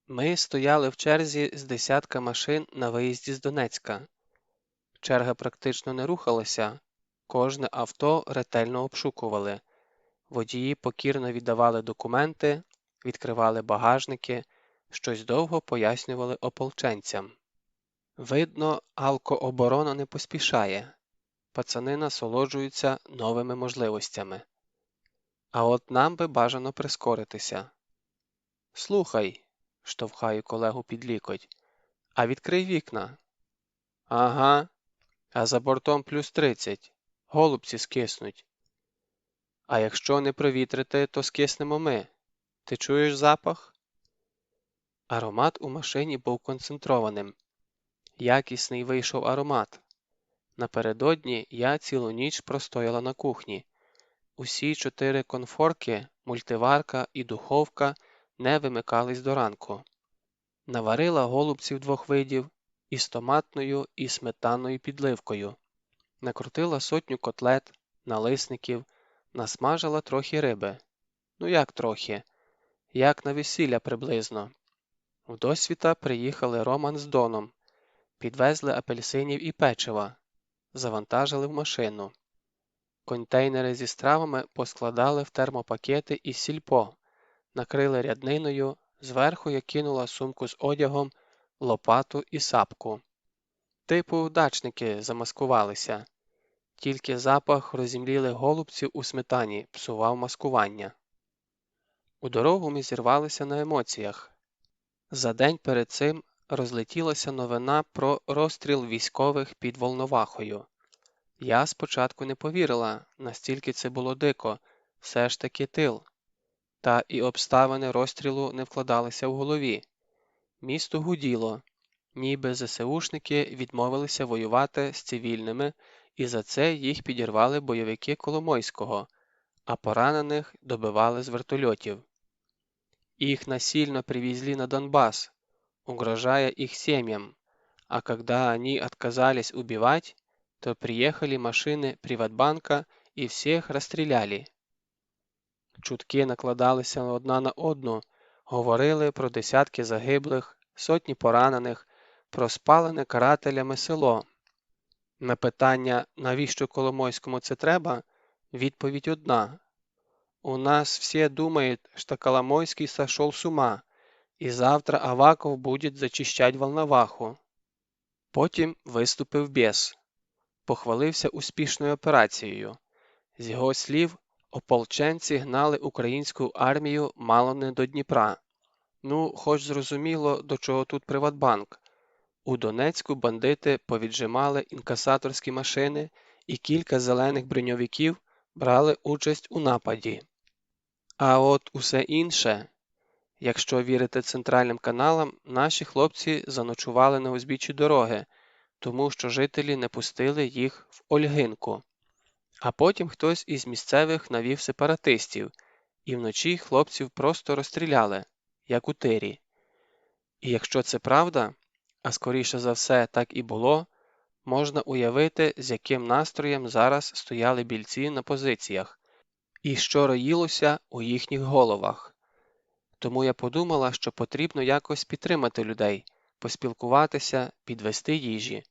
Ми стояли в черзі з десятка машин на виїзді з Донецька. Черга практично не рухалася, кожне авто ретельно обшукували. Водії покірно віддавали документи, відкривали багажники, щось довго пояснювали ополченцям. Видно, алкооборона не поспішає. Пацани насолоджуються новими можливостями. А от нам би бажано прискоритися. Слухай, штовхаю колегу під лікоть, а відкрий вікна. Ага, а за бортом плюс 30. Голубці скиснуть. А якщо не провітрити, то скиснемо ми. Ти чуєш запах? Аромат у машині був концентрованим. Якісний вийшов аромат. Напередодні я цілу ніч простояла на кухні. Усі 4 конфорки, мультиварка і духовка не вимикались до ранку. Наварила голубців 2 видів із томатною і сметанною підливкою. Накрутила 100 котлет, налисників, насмажила трохи риби. Ну як трохи? Як на весілля приблизно. Вдосвіта приїхали Роман з Доном. Підвезли апельсинів і печива. Завантажили в машину. Контейнери зі стравами поскладали в термопакети із сільпо, накрили рядниною, зверху я кинула сумку з одягом, лопату і сапку. Типу дачники замаскувалися. Тільки запах розімлілих голубців у сметані псував маскування. У дорогу ми зірвалися на емоціях. За день перед цим розлетілася новина про розстріл військових під Волновахою. Я спочатку не повірила, настільки це було дико, все ж таки тил. Та і обставини розстрілу не вкладалися в голові. Місто гуділо, ніби ЗСУшники відмовилися воювати з цивільними, і за це їх підірвали бойовики Коломойського, а поранених добивали з вертольотів. Их насильно привезли на Донбасс, угрожая их семьям, а когда они отказались убивать, то приехали машины Приватбанка и всех розстріляли. Чутки накладалися одна на одну, говорили про десятки загиблих, сотні поранених, про спалене карателями село. На питання, навіщо Коломойському це треба, відповідь одна. У нас все думают, что Коломойский сошел с ума, і завтра Аваков буде зачищать Волноваху. Потім виступив Бєс. Похвалився успішною операцією. З його слів, ополченці гнали українську армію мало не до Дніпра. Ну, хоч зрозуміло, до чого тут Приватбанк. У Донецьку бандити повіджимали інкасаторські машини і кілька зелених броньовиків брали участь у нападі. А от усе інше, якщо вірити центральним каналам, наші хлопці заночували на узбіччі дороги, тому що жителі не пустили їх в Ольгинку. А потім хтось із місцевих навів сепаратистів, і вночі хлопців просто розстріляли, як у тирі. І якщо це правда, а скоріше за все так і було, можна уявити, з яким настроєм зараз стояли бійці на позиціях, і що роїлося у їхніх головах. Тому я подумала, що потрібно якось підтримати людей, поспілкуватися, підвести їжі.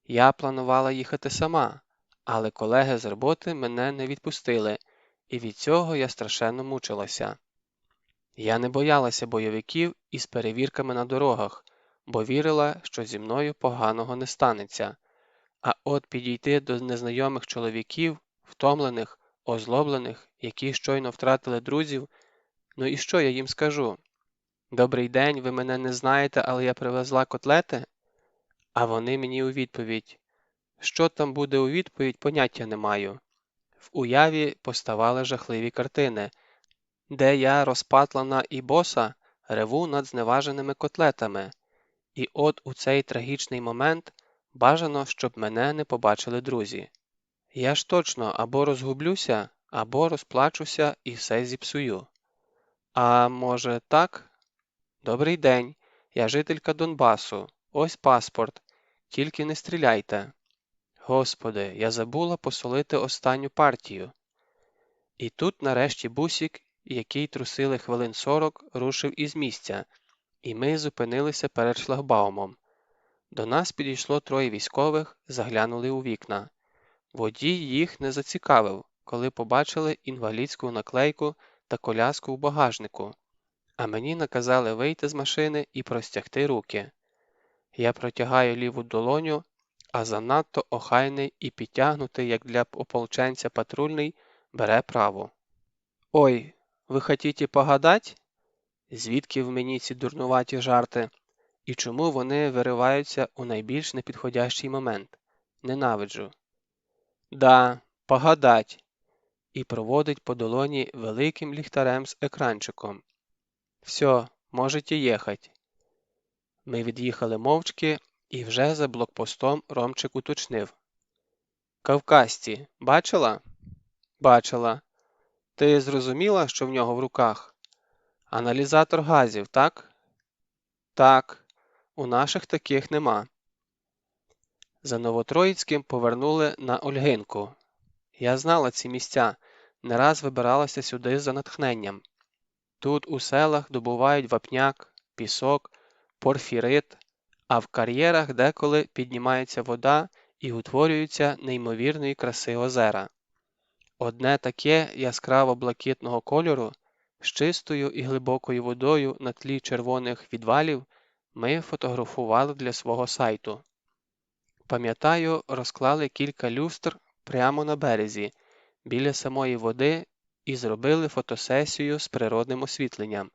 Я планувала їхати сама, але колеги з роботи мене не відпустили, і від цього я страшенно мучилася. Я не боялася бойовиків із перевірками на дорогах, бо вірила, що зі мною поганого не станеться. А от підійти до незнайомих чоловіків, втомлених, озлоблених, які щойно втратили друзів, ну і що я їм скажу? «Добрий день, ви мене не знаєте, але я привезла котлети?» А вони мені у відповідь. Що там буде у відповідь, поняття не маю. В уяві поставали жахливі картини, де я, розпатлана і боса, реву над зневаженими котлетами. І от у цей трагічний момент бажано, щоб мене не побачили друзі. Я ж точно або розгублюся, або розплачуся і все зіпсую. А може так? Добрий день, я жителька Донбасу, ось паспорт, тільки не стріляйте. Господи, я забула посолити останню партію. І тут нарешті бусік, який трусили хвилин 40, рушив із місця, і ми зупинилися перед шлагбаумом. До нас підійшло 3 військових, заглянули у вікна. Водій їх не зацікавив, коли побачили інвалідську наклейку та коляску в багажнику, а мені наказали вийти з машини і простягти руки. Я протягаю ліву долоню, а занадто охайний і підтягнутий, як для ополченця патрульний, бере праву. «Ой, ви хотіте погадать?» Звідки в мені ці дурнуваті жарти? І чому вони вириваються у найбільш непідходящий момент? Ненавиджу. «Да, погадать!» І проводить по долоні великим ліхтарем з екранчиком. «Все, можете їхать». Ми від'їхали мовчки, і вже за блокпостом Ромчик уточнив. «Кавказці, бачила?» «Бачила. Ти зрозуміла, що в нього в руках? Аналізатор газів, так?» «Так. У наших таких нема». За Новотроїцьким повернули на Ольгинку. Я знала ці місця, не раз вибиралася сюди за натхненням. Тут у селах добувають вапняк, пісок, порфірит, а в кар'єрах деколи піднімається вода і утворюються неймовірної краси озера. Одне таке яскраво-блакитного кольору з чистою і глибокою водою на тлі червоних відвалів ми фотографували для свого сайту. Пам'ятаю, розклали кілька люстр прямо на березі, біля самої води, і зробили фотосесію з природним освітленням.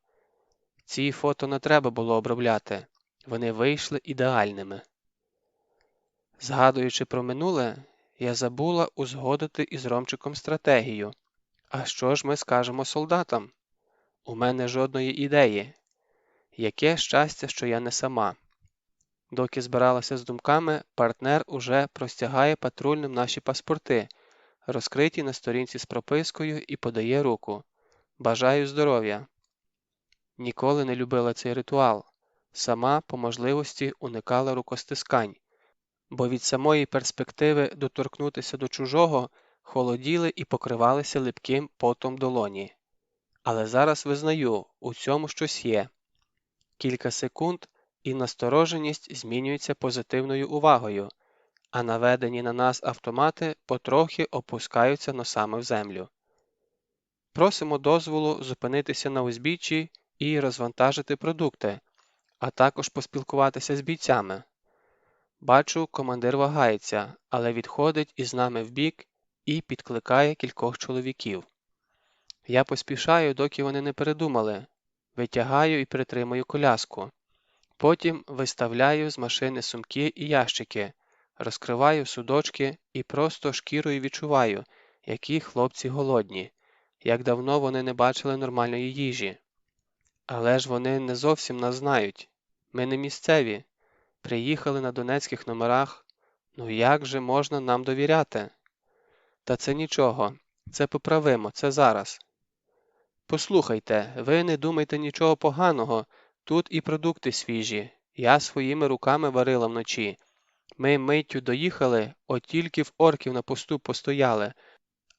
Ці фото не треба було обробляти, вони вийшли ідеальними. Згадуючи про минуле, я забула узгодити із Ромчиком стратегію. А що ж ми скажемо солдатам? У мене жодної ідеї. Яке щастя, що я не сама. Доки збиралася з думками, партнер уже простягає патрульним наші паспорти, розкриті на сторінці з пропискою, і подає руку. «Бажаю здоров'я». Ніколи не любила цей ритуал. Сама, по можливості, уникала рукостискань, бо від самої перспективи доторкнутися до чужого холоділи і покривалися липким потом долоні. Але зараз визнаю, у цьому щось є. Кілька секунд, і настороженість змінюється позитивною увагою, а наведені на нас автомати потрохи опускаються носами в землю. Просимо дозволу зупинитися на узбіччі і розвантажити продукти, а також поспілкуватися з бійцями. Бачу, командир вагається, але відходить із нами вбік і підкликає кількох чоловіків. Я поспішаю, доки вони не передумали, витягаю і притримую коляску. Потім виставляю з машини сумки і ящики, розкриваю судочки і просто шкірою відчуваю, які хлопці голодні, як давно вони не бачили нормальної їжі. Але ж вони не зовсім нас знають. Ми не місцеві. Приїхали на донецьких номерах. Ну як же можна нам довіряти? Та це нічого. Це поправимо, це зараз. Послухайте, ви не думайте нічого поганого. Тут і продукти свіжі. Я своїми руками варила вночі. Ми миттю доїхали, от тільки в орків на посту постояли.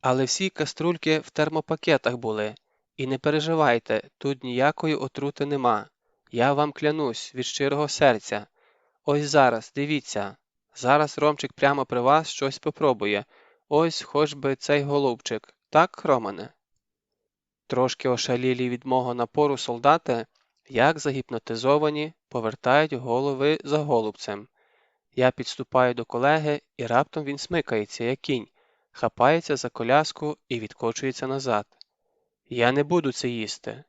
Але всі каструльки в термопакетах були. І не переживайте, тут ніякої отрути нема. Я вам клянусь від щирого серця. Ось зараз, дивіться. Зараз Ромчик прямо при вас щось попробує. Ось хоч би цей голубчик. Так, Романе? Трошки ошалілі від мого напору солдати, як загіпнотизовані, повертають голови за голубцем. Я підступаю до колеги, і раптом він смикається, як кінь, хапається за коляску і відкочується назад. Я не буду це їсти.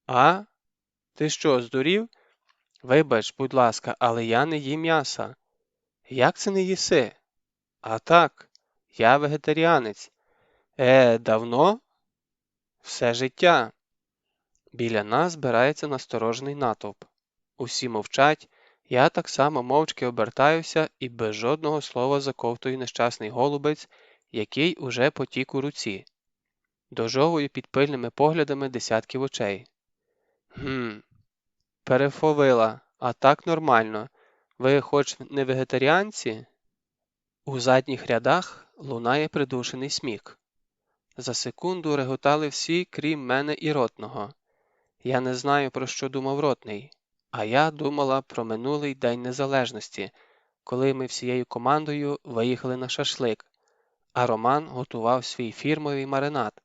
А? Ти що, здурів? Вибач, будь ласка, але я не їм м'яса. Як це не їси? А так, я вегетаріанець. Давно? Все життя. Біля нас збирається насторожений натовп. Усі мовчать, я так само мовчки обертаюся і без жодного слова заковтую нещасний голубець, який уже потік у руці. Дожовую під пильними поглядами десятків очей. Перефовила, а так нормально. Ви хоч не вегетаріанці? У задніх рядах лунає придушений сміх. За секунду реготали всі, крім мене і ротного. Я не знаю, про що думав ротний, а я думала про минулий День Незалежності, коли ми всією командою виїхали на шашлик, а Роман готував свій фірмовий маринад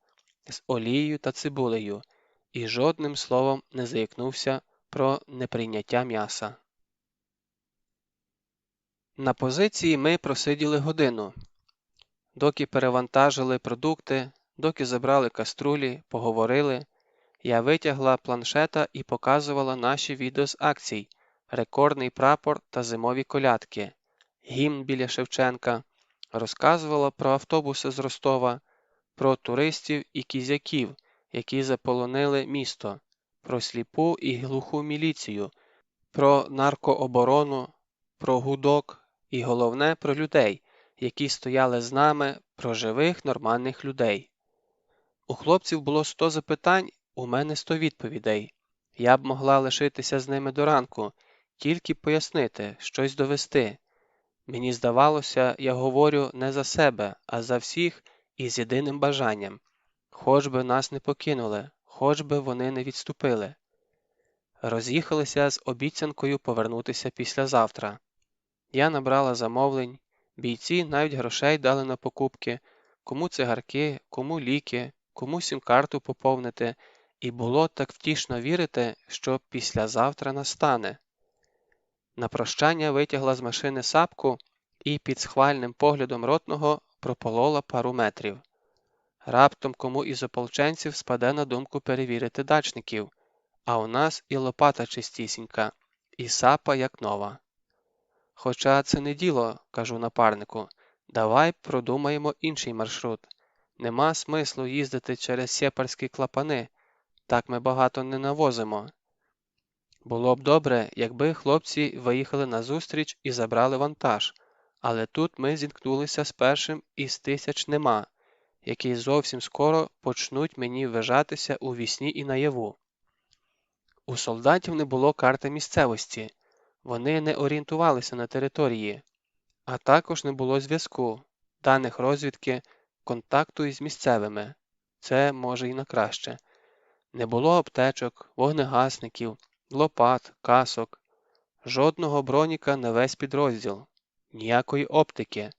з олією та цибулею і жодним словом не заікнувся про неприйняття м'яса. На позиції ми просиділи годину. Доки перевантажили продукти, доки забрали каструлі, поговорили, я витягла планшета і показувала наші відео з акцій, рекордний прапор та зимові колядки, гімн біля Шевченка, розказувала про автобуси з Ростова, про туристів і кізяків, які заполонили місто, про сліпу і глуху міліцію, про наркооборону, про гудок і, головне, про людей, які стояли з нами, про живих нормальних людей. У хлопців було 100 запитань, у мене 100 відповідей. Я б могла лишитися з ними до ранку, тільки пояснити, щось довести. Мені здавалося, я говорю не за себе, а за всіх і з єдиним бажанням. Хоч би нас не покинули, хоч би вони не відступили. Роз'їхалися з обіцянкою повернутися післязавтра. Я набрала замовлень, бійці навіть грошей дали на покупки, кому цигарки, кому ліки, кому сім-карту поповнити, і було так втішно вірити, що післязавтра настане. На прощання витягла з машини сапку і під схвальним поглядом ротного прополола пару метрів. Раптом кому із ополченців спаде на думку перевірити дачників, а у нас і лопата чистісінька, і сапа як нова. Хоча це не діло, кажу напарнику, давай продумаємо інший маршрут. Нема смислу їздити через сєпарські клапани, так ми багато не навозимо. Було б добре, якби хлопці виїхали назустріч і забрали вантаж, але тут ми зіткнулися з першим із 1000 нема, які зовсім скоро почнуть мені ввижатися у вісні і наяву. У солдатів не було карти місцевості, вони не орієнтувалися на території, а також не було зв'язку, даних розвідки, контакту із місцевими. Це може і на краще. Не було аптечок, вогнегасників, лопат, касок, жодного броніка на весь підрозділ, ніякої оптики.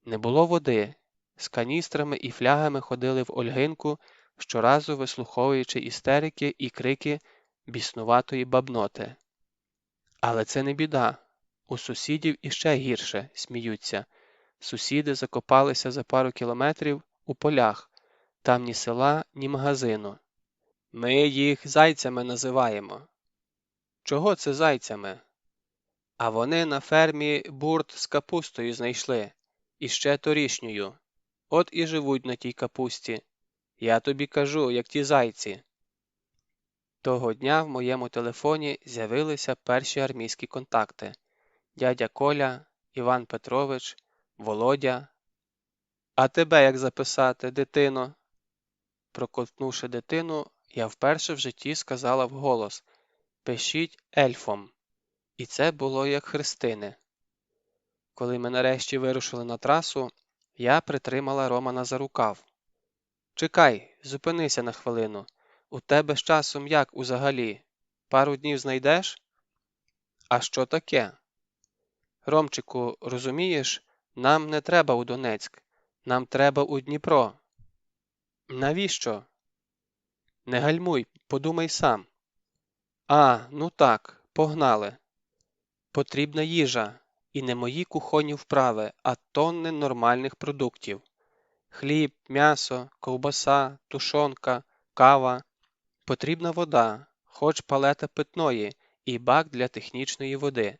Не було води, з каністрами і флягами ходили в Ольгинку, щоразу вислуховуючи істерики і крики біснуватої бабноти. Але це не біда. У сусідів іще гірше, сміються. Сусіди закопалися за пару кілометрів у полях, там ні села, ні магазину. Ми їх зайцями називаємо. Чого це зайцями? А вони на фермі бурт з капустою знайшли, і ще торішньою. От і живуть на тій капусті. Я тобі кажу, як ті зайці. Того дня в моєму телефоні з'явилися перші армійські контакти. Дядя Коля, Іван Петрович, Володя. А тебе як записати, дитино? Проковтнувши дитину, я вперше в житті сказала вголос: пишіть ельфом. І це було як хрестини. Коли ми нарешті вирушили на трасу, я притримала Романа за рукав. Чекай, зупинися на хвилину. У тебе з часом як узагалі? Пару днів знайдеш? А що таке? Ромчику, розумієш, нам не треба у Донецьк. Нам треба у Дніпро. Навіщо? Не гальмуй, подумай сам. А, ну так, погнали. Потрібна їжа. І не мої кухонні вправи, а тонни нормальних продуктів. Хліб, м'ясо, ковбаса, тушонка, кава. Потрібна вода, хоч палета питної і бак для технічної води.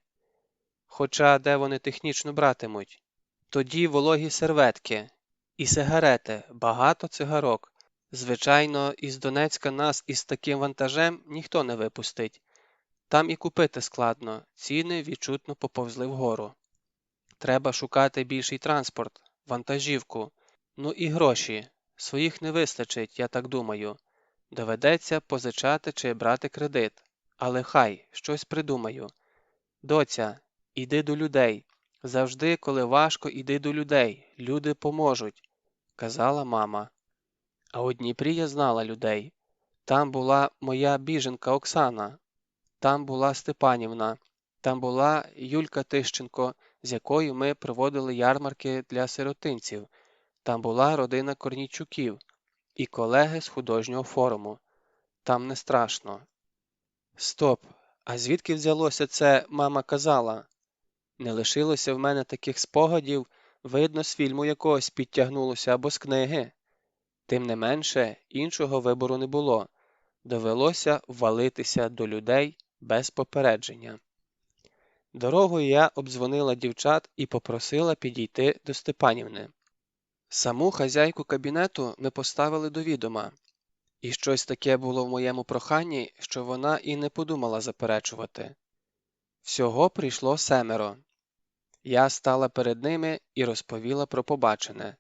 Хоча де вони технічно братимуть? Тоді вологі серветки. І сигарети, багато цигарок. Звичайно, із Донецька нас із таким вантажем ніхто не випустить. Там і купити складно, ціни відчутно поповзли вгору. Треба шукати більший транспорт, вантажівку. Ну і гроші. Своїх не вистачить, я так думаю. Доведеться позичати чи брати кредит. Але хай, щось придумаю. Доця, іди до людей. Завжди, коли важко, іди до людей. Люди поможуть, казала мама. А у Дніпрі я знала людей. Там була моя біженка Оксана. Там була Степанівна. Там була Юлька Тищенко, з якою ми проводили ярмарки для сиротинців. Там була родина Корнійчуків і колеги з художнього форуму. Там не страшно. Стоп, а звідки взялося це «мама казала»? Не лишилося в мене таких спогадів, видно, з фільму якогось підтягнулося або з книги. Тим не менше, іншого вибору не було. Довелося ввалитися до людей без попередження. Дорогою я обдзвонила дівчат і попросила підійти до Степанівни. Саму хазяйку кабінету ми поставили до відома. І щось таке було в моєму проханні, що вона і не подумала заперечувати. Всього прийшло 7. Я стала перед ними і розповіла про побачене.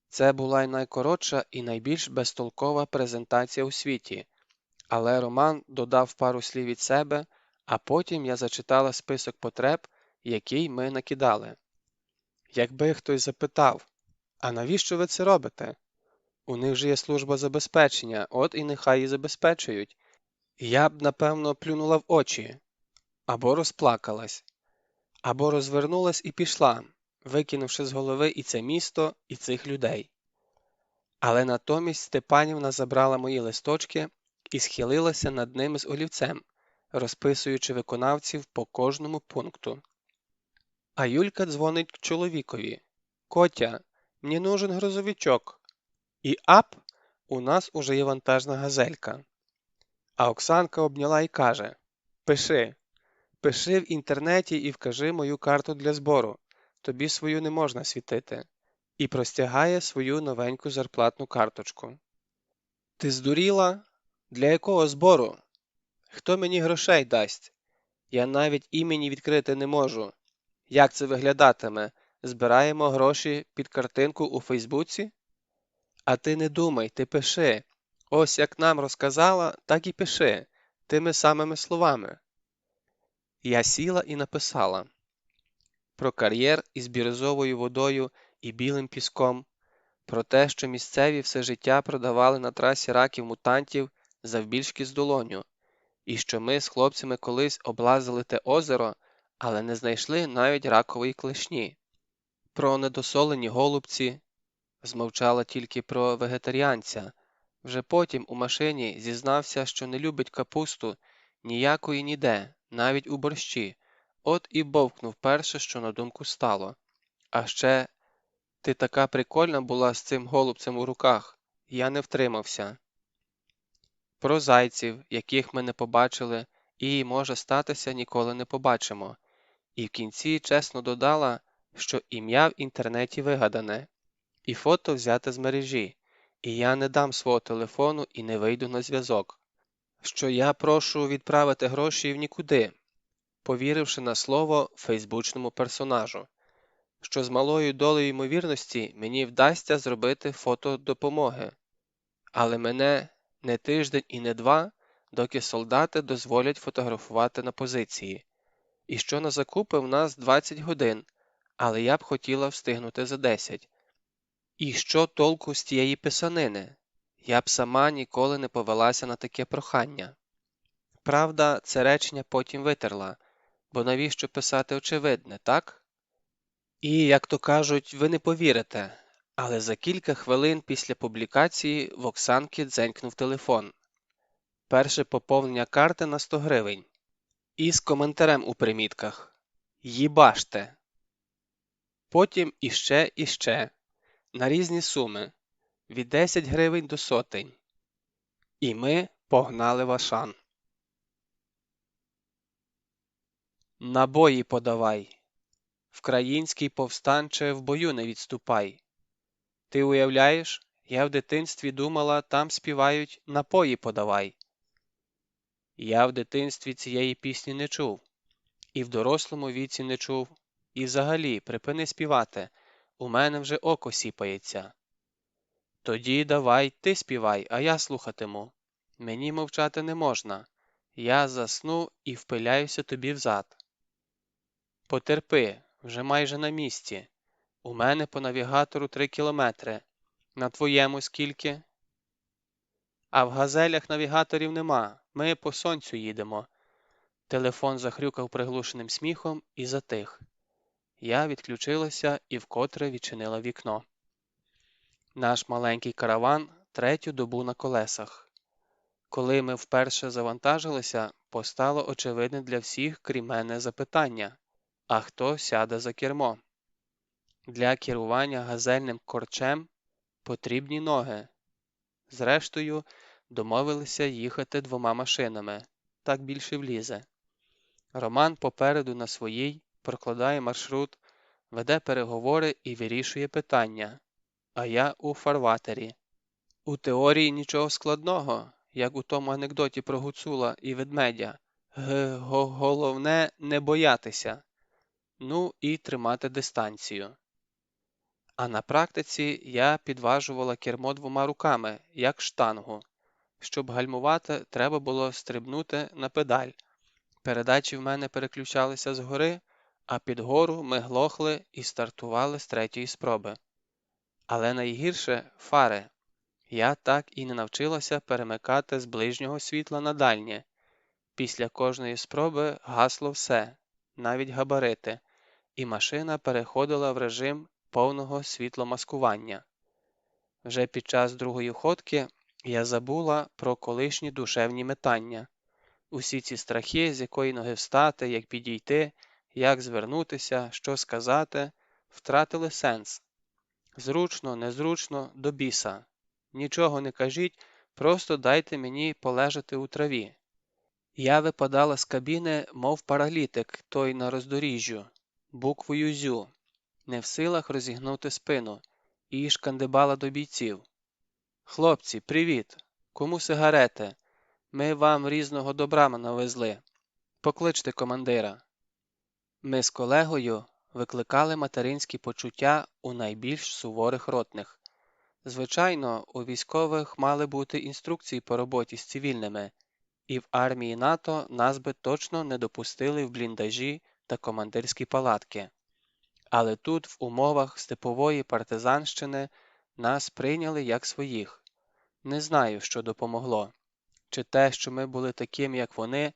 Це була й найкоротша і найбільш безтолкова презентація у світі, але Роман додав пару слів від себе, а потім я зачитала список потреб, який ми накидали. Якби хтось запитав, а навіщо ви це робите? У них же є служба забезпечення, от і нехай її забезпечують. Я б, напевно, плюнула в очі, або розплакалась, або розвернулась і пішла, викинувши з голови і це місто, і цих людей. Але натомість Степанівна забрала мої листочки і схилилася над ними з олівцем, розписуючи виконавців по кожному пункту. А Юлька дзвонить чоловікові. «Котя, мені нужен грузовичок». І ап, у нас уже є вантажна газелька. А Оксанка обняла і каже: «Пиши, пиши в інтернеті і вкажи мою карту для збору, тобі свою не можна світити». І простягає свою новеньку зарплатну карточку. «Ти здуріла? Для якого збору? Хто мені грошей дасть? Я навіть імені відкрити не можу. Як це виглядатиме? Збираємо гроші під картинку у Фейсбуці? А ти не думай, ти пиши. Ось як нам розказала, так і пиши, тими самими словами». Я сіла і написала про кар'єр із бірюзовою водою і білим піском, про те, що місцеві все життя продавали на трасі раків-мутантів завбільшки з долоню, і що ми з хлопцями колись облазили те озеро, але не знайшли навіть ракової клешні. Про недосолені голубці, змовчала тільки про вегетаріанця. Вже потім у машині зізнався, що не любить капусту ніякої ніде, навіть у борщі. От і бовкнув перше, що на думку стало. А ще: «Ти така прикольна була з цим голубцем у руках». Я не втримався. Про зайців, яких ми не побачили і, може статися, ніколи не побачимо. І в кінці чесно додала, що ім'я в інтернеті вигадане, і фото взяте з мережі, і я не дам свого телефону і не вийду на зв'язок. Що я прошу відправити гроші в нікуди, повіривши на слово фейсбучному персонажу. Що з малою долею ймовірності мені вдасться зробити фото допомоги. Але мене не тиждень і не 2, доки солдати дозволять фотографувати на позиції. І що на закупи в нас 20 годин, але я б хотіла встигнути за 10. І що толку з тієї писанини? Я б сама ніколи не повелася на таке прохання. Правда, це речення потім витерла, бо навіщо писати очевидне, так? І, як то кажуть, ви не повірите, але за кілька хвилин після публікації в Оксанки дзенькнув телефон. Перше поповнення карти на 100 гривень. І з коментарем у примітках: «Їбаште!». Потім іще, на різні суми, від 10 гривень до сотень. І ми погнали в Ашан. «Набої подавай! Вкраїнський повстанче, в бою не відступай! Ти уявляєш, я в дитинстві думала, там співають «Напої подавай». Я в дитинстві цієї пісні не чув, і в дорослому віці не чув, і взагалі припини співати, у мене вже око сіпається. Тоді давай ти співай, а я слухатиму. Мені мовчати не можна, я засну і впиляюся тобі взад. Потерпи, вже майже на місці. У мене по навігатору 3 кілометри. На твоєму скільки? А в газелях навігаторів нема, ми по сонцю їдемо. Телефон захрюкав приглушеним сміхом і затих. Я відключилася і вкотре відчинила вікно. Наш маленький караван третю добу на колесах. Коли ми вперше завантажилися, постало очевидне для всіх, крім мене, запитання: а хто сяде за кермо? Для керування газельним корчем потрібні ноги. Зрештою, домовилися їхати двома машинами, так більше влізе. Роман попереду на своїй прокладає маршрут, веде переговори і вирішує питання, а я у фарватері. У теорії нічого складного, як у тому анекдоті про Гуцула і ведмедя. Головне не боятися, ну і тримати дистанцію. А на практиці я підважувала кермо двома руками, як штангу. Щоб гальмувати, треба було стрибнути на педаль. Передачі в мене переключалися згори, а під гору ми глохли і стартували з третьої спроби. Але найгірше – фари. Я так і не навчилася перемикати з ближнього світла на дальнє. Після кожної спроби гасло все, навіть габарити, і машина переходила в режим повного світломаскування. Вже під час другої ходки я забула про колишні душевні метання. Усі ці страхи, з якої ноги встати, як підійти, як звернутися, що сказати, втратили сенс. Зручно, незручно, до біса. Нічого не кажіть, просто дайте мені полежати у траві. Я випадала з кабіни, мов паралітик, той на роздоріжжю, буквою «зю», не в силах розігнути спину, і шкандибала до бійців. «Хлопці, привіт! Кому сигарети? Ми вам різного добра навезли. Покличте командира». Ми з колегою викликали материнські почуття у найбільш суворих ротних. Звичайно, у військових мали бути інструкції по роботі з цивільними, і в армії НАТО нас би точно не допустили в бліндажі та командирські палатки. Але тут, в умовах степової партизанщини, нас прийняли як своїх. Не знаю, що допомогло. Чи те, що ми були такими, як вони,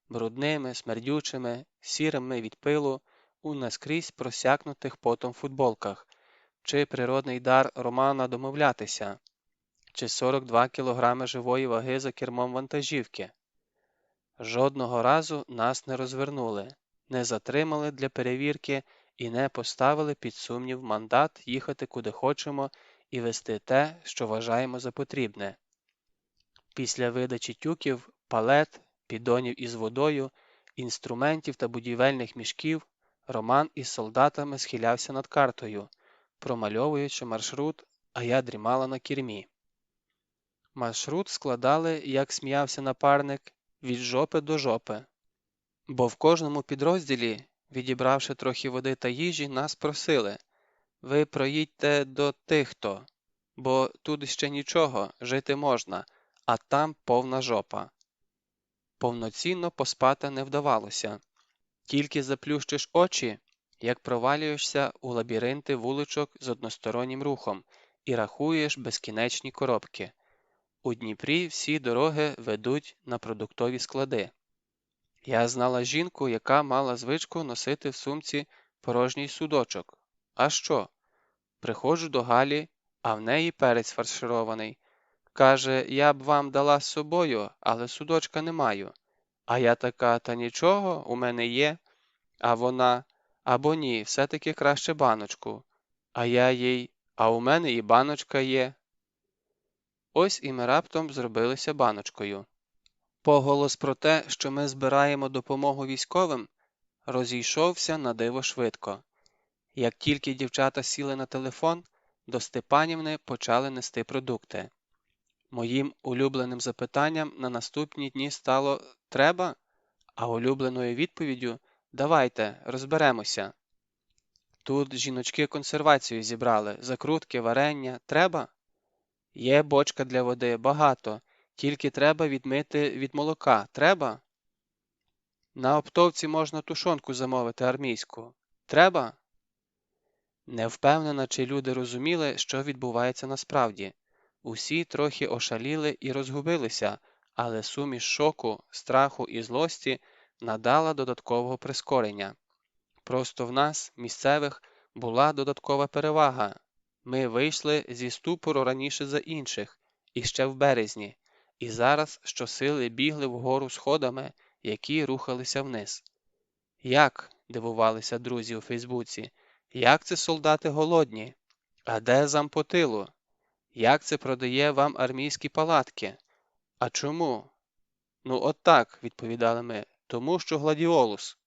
брудними, смердючими, сірими від пилу, у наскрізь просякнутих потом футболках, чи природний дар Романа домовлятися, чи 42 кілограми живої ваги за кермом вантажівки. Жодного разу нас не розвернули, не затримали для перевірки і не поставили під сумнів мандат їхати куди хочемо і вести те, що вважаємо за потрібне. Після видачі тюків, палет, піддонів із водою, інструментів та будівельних мішків Роман із солдатами схилявся над картою, промальовуючи маршрут, а я дрімала на кермі. Маршрут складали, як сміявся напарник, від жопи до жопи. Бо в кожному підрозділі, відібравши трохи води та їжі, нас просили: ви проїдьте до тих-то, бо тут ще нічого, жити можна, а там повна жопа. Повноцінно поспати не вдавалося. Тільки заплющиш очі, як провалюєшся у лабіринти вуличок з одностороннім рухом і рахуєш безкінечні коробки. У Дніпрі всі дороги ведуть на продуктові склади. Я знала жінку, яка мала звичку носити в сумці порожній судочок. А що? Приходжу до Галі, а в неї перець фарширований. Каже, я б вам дала з собою, але судочка не маю. А я така, та нічого, у мене є. А вона, або ні, все-таки краще баночку. А я їй, а у мене і баночка є. Ось і ми раптом зробилися баночкою. Поголос про те, що ми збираємо допомогу військовим, розійшовся на диво швидко. Як тільки дівчата сіли на телефон, до Степанівни почали нести продукти. Моїм улюбленим запитанням на наступні дні стало «треба?», а улюбленою відповіддю «давайте, розберемося». Тут жіночки консервацію зібрали, закрутки, варення. Треба? Є бочка для води, багато, тільки треба відмити від молока. Треба? На оптовці можна тушонку замовити армійську. Треба? Не впевнена, чи люди розуміли, що відбувається насправді. Усі трохи ошаліли і розгубилися, але суміш шоку, страху і злості надала додаткового прискорення. Просто в нас, місцевих, була додаткова перевага. Ми вийшли зі ступору раніше за інших, іще в березні, і зараз щосили бігли вгору сходами, які рухалися вниз. Як? Дивувалися друзі у Фейсбуці. Як це солдати голодні? А де зампотилу? Як це продає вам армійські палатки? А чому? Ну от так, відповідали ми, тому що гладіолус.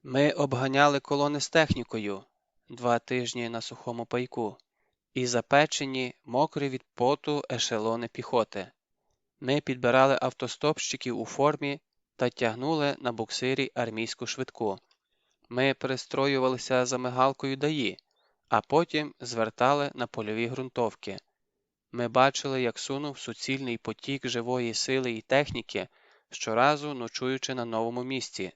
Ми обганяли колони з технікою 2 тижні на сухому пайку і запечені, мокрі від поту ешелони піхоти. Ми підбирали автостопщиків у формі та тягнули на буксирі армійську швидку. Ми перестроювалися за мигалкою ДАІ, а потім звертали на польові ґрунтовки. Ми бачили, як сунув суцільний потік живої сили і техніки, щоразу ночуючи на новому місці,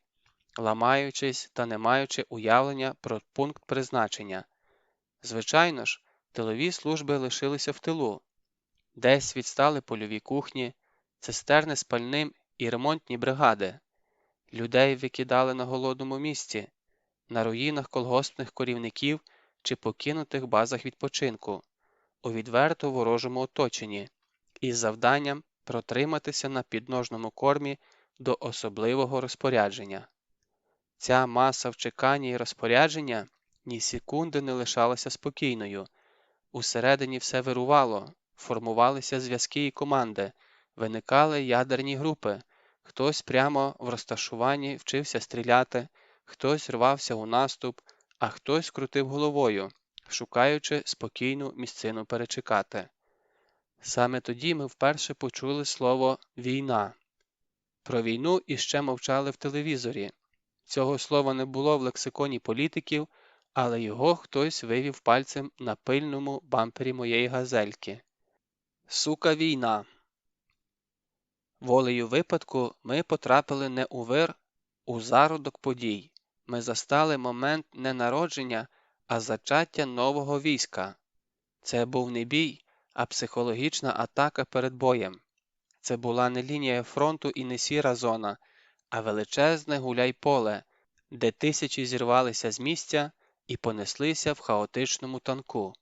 ламаючись та не маючи уявлення про пункт призначення. Звичайно ж, тилові служби лишилися в тилу. Десь відстали польові кухні, цистерни з пальним і ремонтні бригади. Людей викидали на голодному місці, на руїнах колгоспних корівників чи покинутих базах відпочинку, у відверто ворожому оточенні, із завданням протриматися на підножному кормі до особливого розпорядження. Ця маса в чеканні й розпорядження ні секунди не лишалася спокійною. Усередині все вирувало, формувалися зв'язки і команди, виникали ядерні групи, хтось прямо в розташуванні вчився стріляти, хтось рвався у наступ, а хтось крутив головою, шукаючи спокійну місцину перечекати. Саме тоді ми вперше почули слово «війна». Про війну іще мовчали в телевізорі. Цього слова не було в лексиконі політиків, але його хтось вивів пальцем на пильному бампері моєї газельки. Сука війна. Волею випадку ми потрапили не у вир, у зародок подій. Ми застали момент не народження, а зачаття нового війська. Це був не бій, а психологічна атака перед боєм. Це була не лінія фронту і не сіра зона, а величезне гуляй-поле, де тисячі зірвалися з місця і понеслися в хаотичному танку,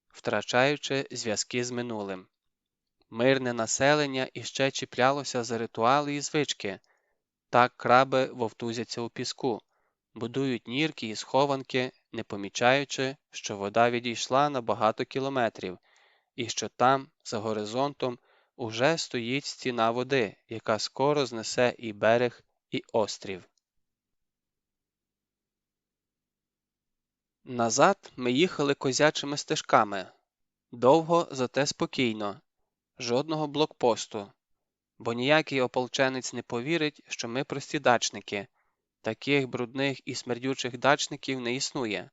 втрачаючи зв'язки з минулим. Мирне населення іще чіплялося за ритуали і звички. Так краби вовтузяться у піску, будують нірки і схованки, не помічаючи, що вода відійшла на багато кілометрів, і що там, за горизонтом, уже стоїть стіна води, яка скоро знесе і берег, і острів. Назад ми їхали козячими стежками. Довго, зате спокійно. Жодного блокпосту. Бо ніякий ополченець не повірить, що ми прості дачники. Таких брудних і смердючих дачників не існує.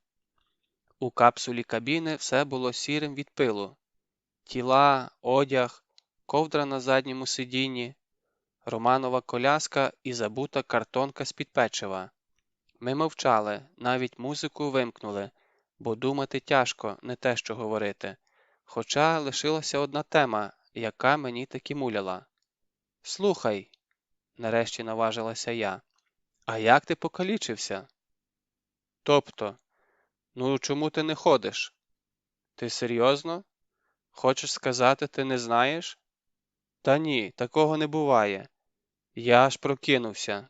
У капсулі кабіни все було сірим від пилу. Тіла, одяг, ковдра на задньому сидінні, Романова коляска і забута картонка з-під печива. Ми мовчали, навіть музику вимкнули, бо думати тяжко, не те що говорити. Хоча лишилася одна тема, яка мені таки муляла. «Слухай», – нарешті наважилася я, – «а як ти покалічився?» «Тобто? Ну чому ти не ходиш?» «Ти серйозно? Хочеш сказати, ти не знаєш?» «Та ні, такого не буває. Я аж прокинувся».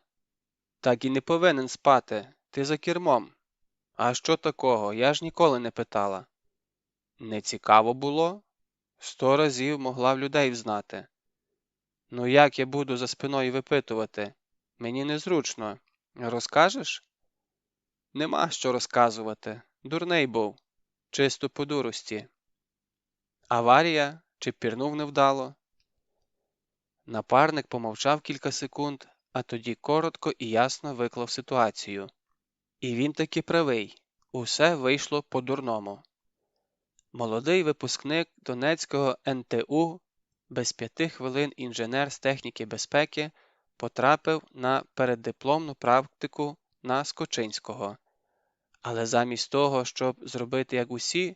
«Так і не повинен спати, ти за кермом». «А що такого? Я ж ніколи не питала». «Не цікаво було?» «100 разів могла в людей взнати». «Ну як я буду за спиною випитувати? Мені незручно. Розкажеш?» «Нема що розказувати. Дурний був. Чисто по дурості». «Аварія? Чи пірнув невдало?» Напарник помовчав кілька секунд, а тоді коротко і ясно виклав ситуацію. І він таки правий. Усе вийшло по-дурному. Молодий випускник Донецького НТУ, без 5 хвилин інженер з техніки безпеки, потрапив на переддипломну практику на Скочинського. Але замість того, щоб зробити як усі,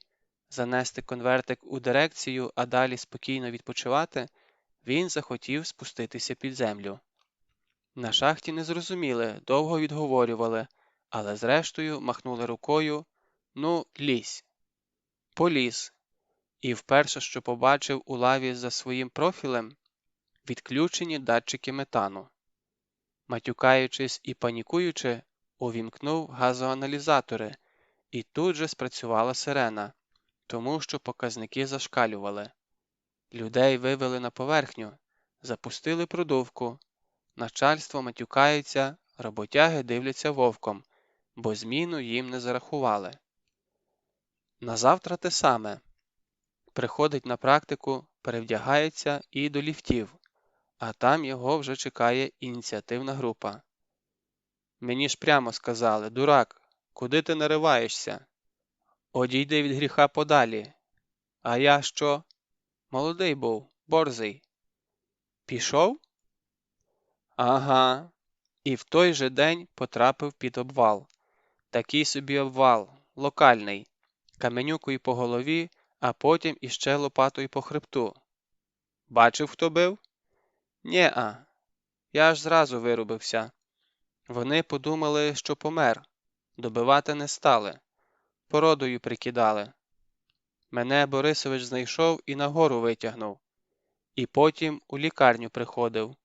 занести конвертик у дирекцію, а далі спокійно відпочивати, він захотів спуститися під землю. На шахті не зрозуміли, довго відговорювали, але зрештою махнули рукою «ну, лізь». Поліз. І вперше, що побачив у лаві за своїм профілем, відключені датчики метану. Матюкаючись і панікуючи, увімкнув газоаналізатори, і тут же спрацювала сирена, тому що показники зашкалювали. Людей вивели на поверхню, запустили продувку, начальство матюкається, роботяги дивляться вовком, бо зміну їм не зарахували. Назавтра те саме. Приходить на практику, перевдягається і до ліфтів, а там його вже чекає ініціативна група. Мені ж прямо сказали: дурак, куди ти нариваєшся? Одійди від гріха подалі. А я що? Молодий був, борзий. Пішов? Ага. І в той же день потрапив під обвал. Такий собі обвал, локальний. Каменюкою по голові, а потім іще лопатою по хребту. Бачив, хто бив? Нє-а. Я аж зразу вирубився. Вони подумали, що помер. Добивати не стали. Породою прикидали. Мене Борисович знайшов і нагору витягнув. І потім у лікарню приходив.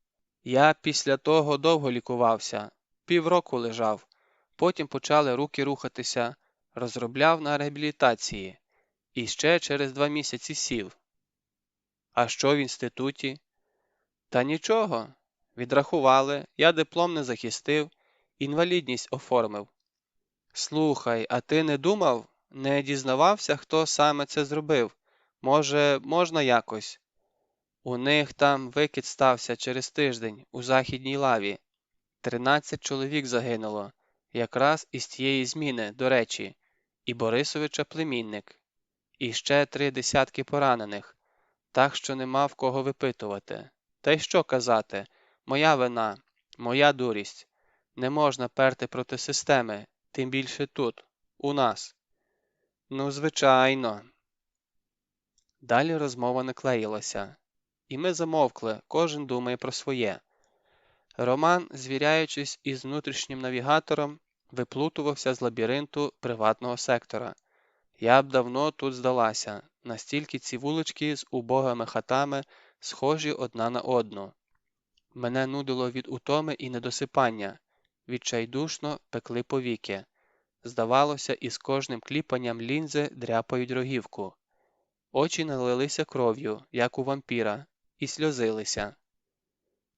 Я після того довго лікувався, півроку лежав. Потім почали руки рухатися, розробляв на реабілітації. І ще через 2 місяці сів. А що в інституті? Та нічого. Відрахували, я диплом не захистив, інвалідність оформив. Слухай, а ти не думав, не дізнавався, хто саме це зробив? Може, можна якось? У них там викид стався через тиждень у Західній лаві. 13 чоловік загинуло, якраз із тієї зміни, до речі, і Борисовича племінник. І ще 3 десятки поранених, так що нема в кого випитувати. Та й що казати? Моя вина, моя дурість. Не можна перти проти системи, тим більше тут, у нас. Ну, звичайно. Далі розмова не клеїлася. І ми замовкли, кожен думає про своє. Роман, звіряючись із внутрішнім навігатором, виплутувався з лабіринту приватного сектора. Я б давно тут здалася, настільки ці вулички з убогими хатами схожі одна на одну. Мене нудило від утоми і недосипання, відчайдушно пекли повіки. Здавалося, із кожним кліпанням лінзи дряпають рогівку. Очі налилися кров'ю, як у вампіра, і сльозилися.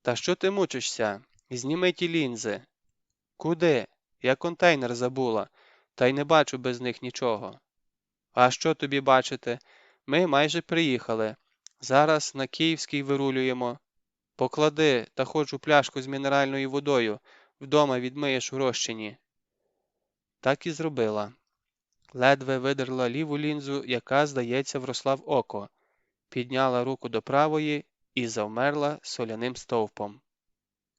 Та що ти мучишся? Зніми ті лінзи. Куди? Я контейнер забула, та й не бачу без них нічого. А що тобі бачити? Ми майже приїхали. Зараз на Київський вирулюємо. Поклади та хоч у пляшку з мінеральною водою, вдома відмиєш у розчині. Так і зробила. Ледве видерла ліву лінзу, яка, здається, вросла в око, підняла руку до правої і завмерла соляним стовпом.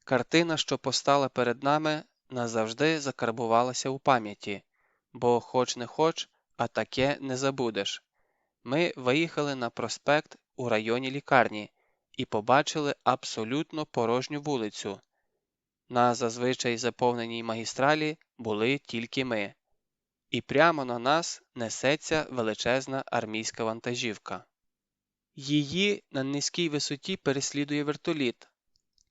Картина, що постала перед нами, назавжди закарбувалася у пам'яті, бо хоч не хоч, а таке не забудеш. Ми виїхали на проспект у районі лікарні і побачили абсолютно порожню вулицю. На зазвичай заповненій магістралі були тільки ми. І прямо на нас несеться величезна армійська вантажівка. Її на низькій висоті переслідує вертоліт.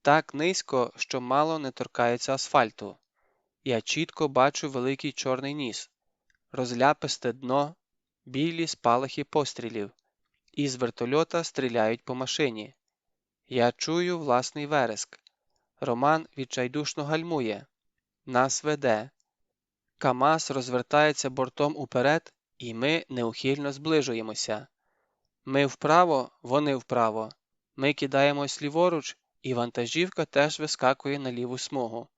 Так низько, що мало не торкається асфальту. Я чітко бачу великий чорний ніс, розляписте дно, білі спалахи пострілів. Із вертольота стріляють по машині. Я чую власний вереск. Роман відчайдушно гальмує. Нас веде. КамАЗ розвертається бортом уперед, і ми неухильно зближуємося. Ми вправо, вони вправо. Ми кидаємось ліворуч, і вантажівка теж вискакує на ліву смугу.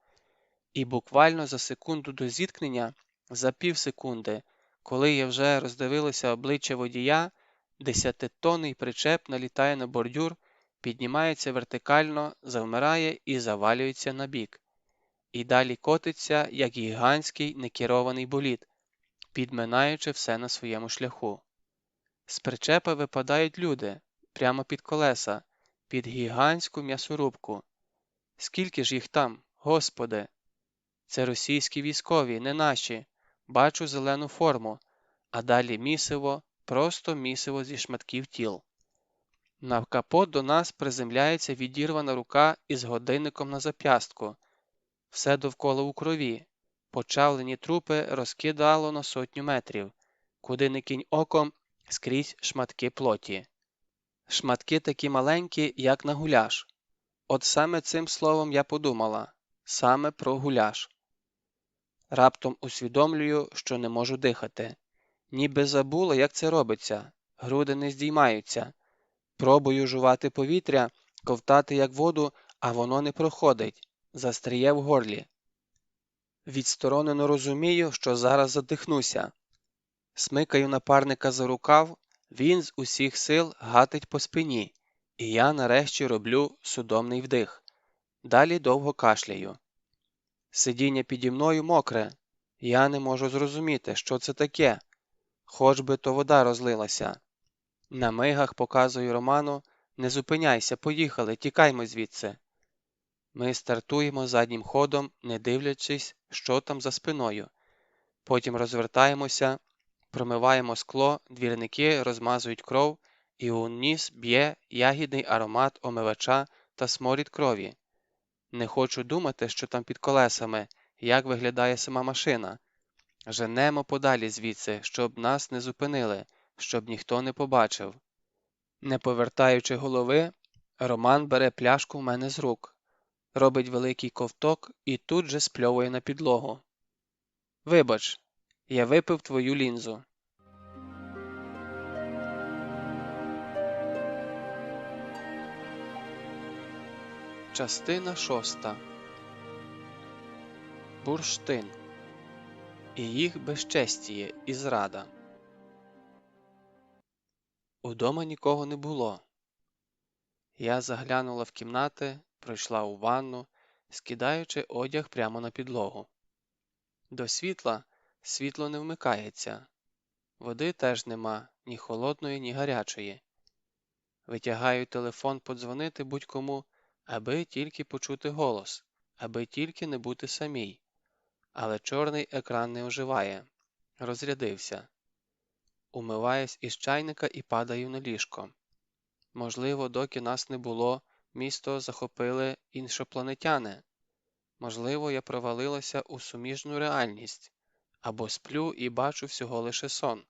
І буквально за секунду до зіткнення, за півсекунди, коли я вже роздивилася обличчя водія, 10-тонний причеп налітає на бордюр, піднімається вертикально, завмирає і завалюється на бік. І далі котиться, як гігантський некерований болід, підминаючи все на своєму шляху. З причепа випадають люди, прямо під колеса, під гігантську м'ясорубку. Скільки ж їх там, Господи? Це російські військові, не наші. Бачу зелену форму, а далі місиво, просто місиво зі шматків тіл. На капот до нас приземляється відірвана рука із годинником на зап'ястку. Все довкола у крові. Почавлені трупи розкидало на 100 метрів. Куди не кинь оком, скрізь шматки плоті. Шматки такі маленькі, як на гуляш. От саме цим словом я подумала. Саме про гуляш. Раптом усвідомлюю, що не можу дихати. Ніби забула, як це робиться. Груди не здіймаються. Пробую жувати повітря, ковтати як воду, а воно не проходить. Застріє в горлі. Відсторонено розумію, що зараз задихнуся. Смикаю напарника за рукав, він з усіх сил гатить по спині, і я нарешті роблю судомний вдих. Далі довго кашляю. Сидіння піді мною мокре. Я не можу зрозуміти, що це таке. Хоч би то вода розлилася. На мигах показую Роману: «Не зупиняйся, поїхали, тікаймо звідси». Ми стартуємо заднім ходом, не дивлячись, що там за спиною. Потім розвертаємося, промиваємо скло, двірники розмазують кров, і у ніс б'є ягідний аромат омивача та сморід крові. Не хочу думати, що там під колесами, як виглядає сама машина. Женемо подалі звідси, щоб нас не зупинили, щоб ніхто не побачив. Не повертаючи голови, Роман бере пляшку в мене з рук, робить великий ковток і тут же спльовує на підлогу. «Вибач, я випив твою лінзу». Частина 6. Бурштин. І їх безчестіє і зрада. Удома нікого не було. Я заглянула в кімнати, пройшла у ванну, скидаючи одяг прямо на підлогу. До світла світло не вмикається. Води теж нема, ні холодної, ні гарячої. Витягаю телефон подзвонити будь-кому, аби тільки почути голос, аби тільки не бути самій. Але чорний екран не оживає. Розрядився. Умиваюсь із чайника і падаю на ліжко. Можливо, доки нас не було, місто захопили іншопланетяни. Можливо, я провалилася у суміжну реальність. Або сплю і бачу всього лише сон.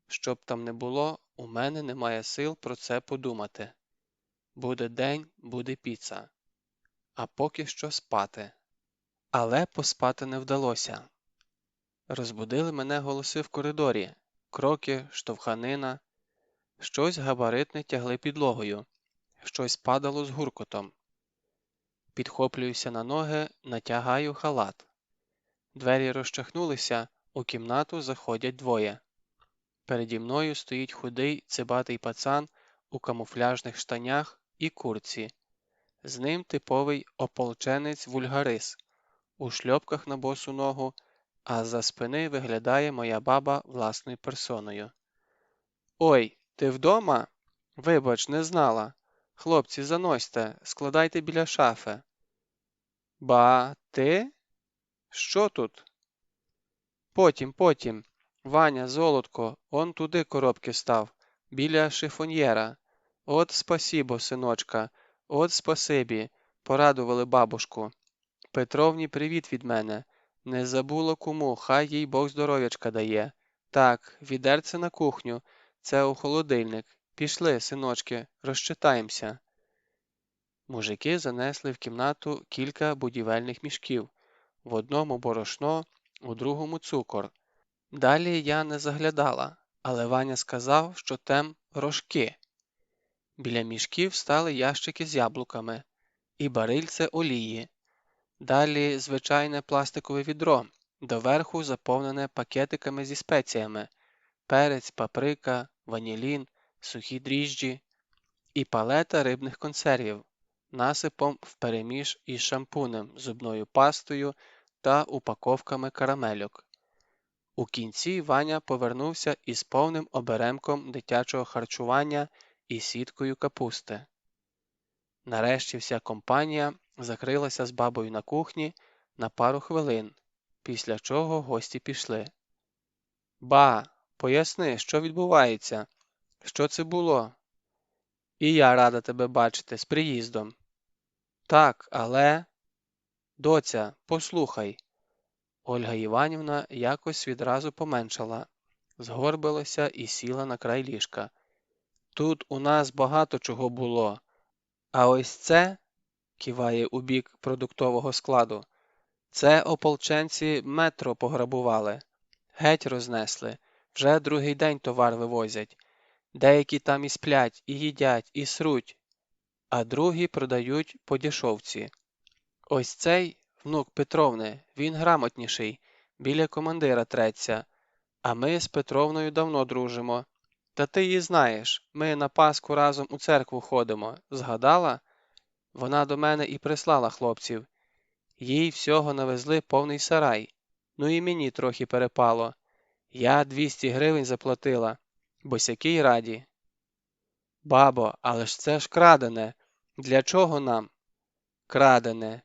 Щоб там не було, у мене немає сил про це подумати. Буде день, буде піца. А поки що спати. Але поспати не вдалося. Розбудили мене голоси в коридорі. Кроки, штовханина. Щось габаритне тягли підлогою. Щось падало з гуркотом. Підхоплююся на ноги, натягаю халат. Двері розчахнулися, у кімнату заходять двоє. Переді мною стоїть худий, цибатий пацан у камуфляжних штанях і куртці. З ним типовий ополченець-вульгарис, у шльопках на босу ногу, а з-за спини виглядає моя баба власною персоною. «Ой, ти вдома? Вибач, не знала. Хлопці, заносьте, складайте біля шафи». «Ба, ти? Що тут?» Потім. Ваня, золотко, он туди коробки став, біля шифоньєра. От спасібо, синочка, от спасибі, порадували бабушку. Петровні привіт від мене. Не забула кому, хай їй Бог здоров'ячка дає. Так, відерце на кухню, це у холодильник. Пішли, синочки, розчитаємося». Мужики занесли в кімнату кілька будівельних мішків. В одному борошно, у другому цукор. Далі я не заглядала, але Ваня сказав, що тем рожки. Біля мішків стали ящики з яблуками і барильце олії. Далі звичайне пластикове відро, доверху заповнене пакетиками зі спеціями: перець, паприка, ванілін, сухі дріжджі і палета рибних консервів, насипом впереміж із шампунем, зубною пастою та упаковками карамельок. У кінці Ваня повернувся із повним оберемком дитячого харчування і сіткою капусти. Нарешті вся компанія закрилася з бабою на кухні на пару хвилин, після чого гості пішли. «Ба, поясни, що відбувається? Що це було? І я рада тебе бачити, з приїздом. Так, але... Доця, послухай. Ольга Іванівна якось відразу поменшала, згорбилася і сіла на край ліжка. Тут у нас багато чого було, а ось це, киває у бік продуктового складу, це ополченці метро пограбували, геть рознесли, вже другий день товар вивозять. Деякі там і сплять, і їдять, і сруть, а другі продають по дешевці. Ось цей внук Петровни, він грамотніший, біля командира треться, а ми з Петровною давно дружимо. Та ти її знаєш, ми на Пасху разом у церкву ходимо. Згадала? Вона до мене і прислала хлопців. Їй всього навезли повний сарай. Ну і мені трохи перепало. Я 200 гривень заплатила. Босяки й раді. Бабо, але ж це ж крадене. Для чого нам? Крадене.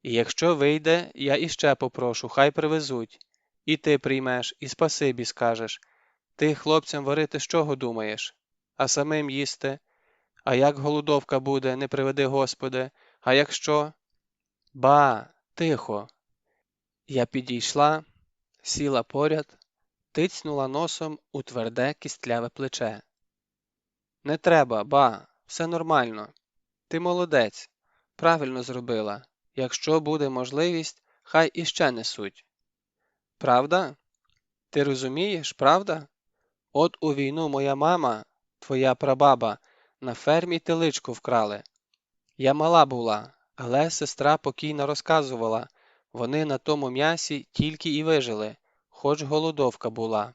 І якщо вийде, я іще попрошу, хай привезуть. І ти приймеш, і спасибі скажеш. Ти хлопцям варити з чого думаєш? А самим їсти? А як голодовка буде, не приведи Господи, а якщо? Ба, тихо. Я підійшла, сіла поряд, тицьнула носом у тверде кістляве плече. Не треба, ба, все нормально. Ти молодець, правильно зробила. Якщо буде можливість, хай іще несуть. Правда? Ти розумієш, правда? От у війну моя мама, твоя прабаба, на фермі теличку вкрали. Я мала була, але сестра покійна розказувала, вони на тому м'ясі тільки і вижили, хоч голодовка була.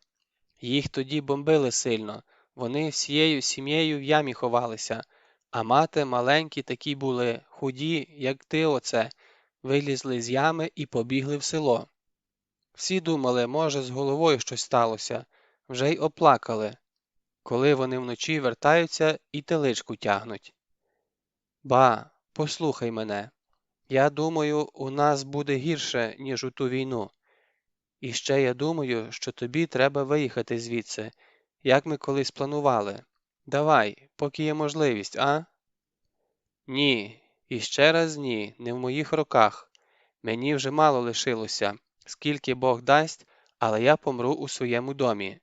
Їх тоді бомбили сильно, вони всією сім'єю в ямі ховалися, а мати маленькі такі були, худі, як ти оце, вилізли з ями і побігли в село. Всі думали, може, з головою щось сталося, вже й оплакали, коли вони вночі вертаються і теличку тягнуть. Ба, послухай мене. Я думаю, у нас буде гірше, ніж у ту війну. І ще я думаю, що тобі треба виїхати звідси, як ми колись планували. Давай, поки є можливість, а? Ні, і ще раз ні, не в моїх руках. Мені вже мало лишилося, скільки Бог дасть, але я помру у своєму домі.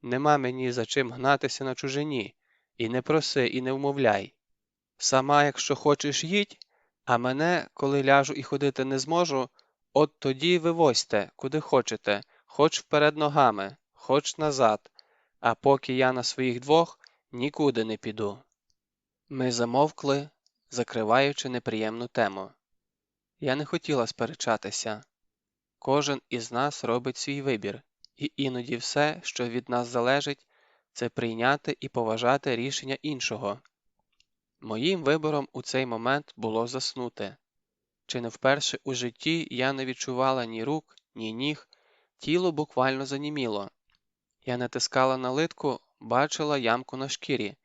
Нема мені за чим гнатися на чужині. І не проси, і не вмовляй. Сама, якщо хочеш, їдь, а мене, коли ляжу і ходити не зможу, от тоді вивозьте, куди хочете, хоч вперед ногами, хоч назад, а поки я на своїх двох, нікуди не піду. Ми замовкли, закриваючи неприємну тему. Я не хотіла сперечатися. Кожен із нас робить свій вибір, і іноді все, що від нас залежить, це прийняти і поважати рішення іншого. Моїм вибором у цей момент було заснути. Чи не вперше у житті я не відчувала ні рук, ні ніг, тіло буквально заніміло. Я натискала на литку, бачила ямку на шкірі,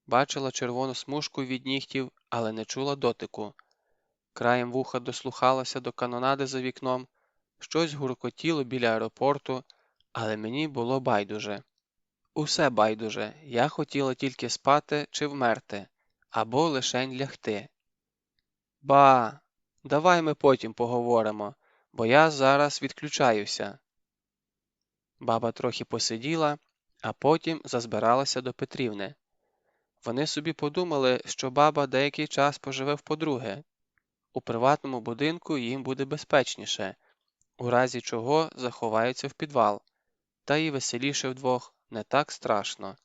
бачила червону смужку від нігтів, але не чула дотику. Краєм вуха дослухалася до канонади за вікном, щось гуркотіло біля аеропорту, але мені було байдуже. Усе байдуже, я хотіла тільки спати чи вмерти, або лишень лягти. Ба, давай ми потім поговоримо, бо я зараз відключаюся. Баба трохи посиділа, а потім зазбиралася до Петрівни. Вони собі подумали, що баба деякий час поживе вподруге. У приватному будинку їм буде безпечніше, у разі чого заховаються в підвал, та й веселіше вдвох, не так страшно.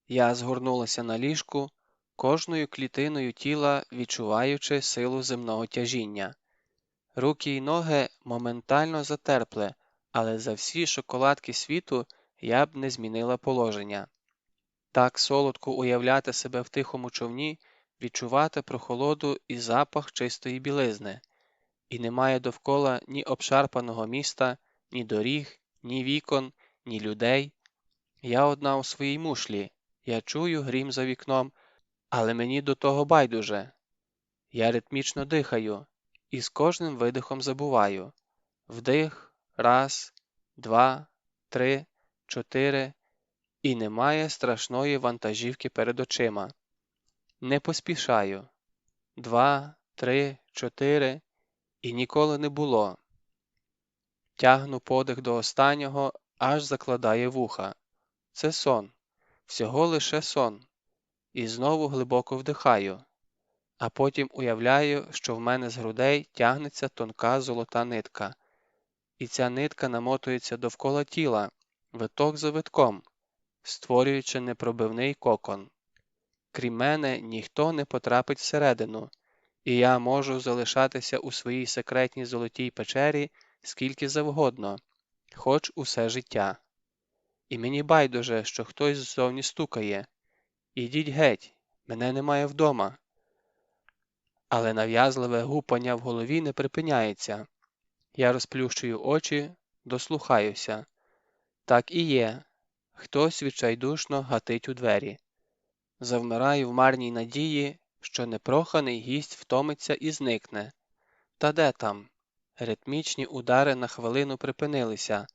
Я згорнулася на ліжку, кожною клітиною тіла відчуваючи силу земного тяжіння. Руки й ноги моментально затерпли, але за всі шоколадки світу я б не змінила положення. Так солодко уявляти себе в тихому човні, відчувати прохолоду і запах чистої білизни. І немає довкола ні обшарпаного міста, ні доріг, ні вікон, ні людей. Я одна у своїй мушлі, я чую грім за вікном, але мені до того байдуже. Я ритмічно дихаю, і з кожним видихом забуваю. Вдих, раз, два, три, 4 і немає страшної вантажівки перед очима. Не поспішаю. 2, 3, 4 і ніколи не було. Тягну подих до останнього, аж закладає вуха. Це сон. Всього лише сон. І знову глибоко вдихаю. А потім уявляю, що в мене з грудей тягнеться тонка золота нитка. І ця нитка намотується довкола тіла, виток за витком, створюючи непробивний кокон. Крім мене, ніхто не потрапить всередину, і я можу залишатися у своїй секретній золотій печері скільки завгодно, хоч усе життя. І мені байдуже, що хтось ззовні стукає. Ідіть геть, мене немає вдома. Але нав'язливе гупання в голові не припиняється. Я розплющую очі, дослухаюся. Так і є. Хтось відчайдушно гатить у двері. Завмираю в марній надії, що непроханий гість втомиться і зникне. Та де там? Ритмічні удари на хвилину припинилися,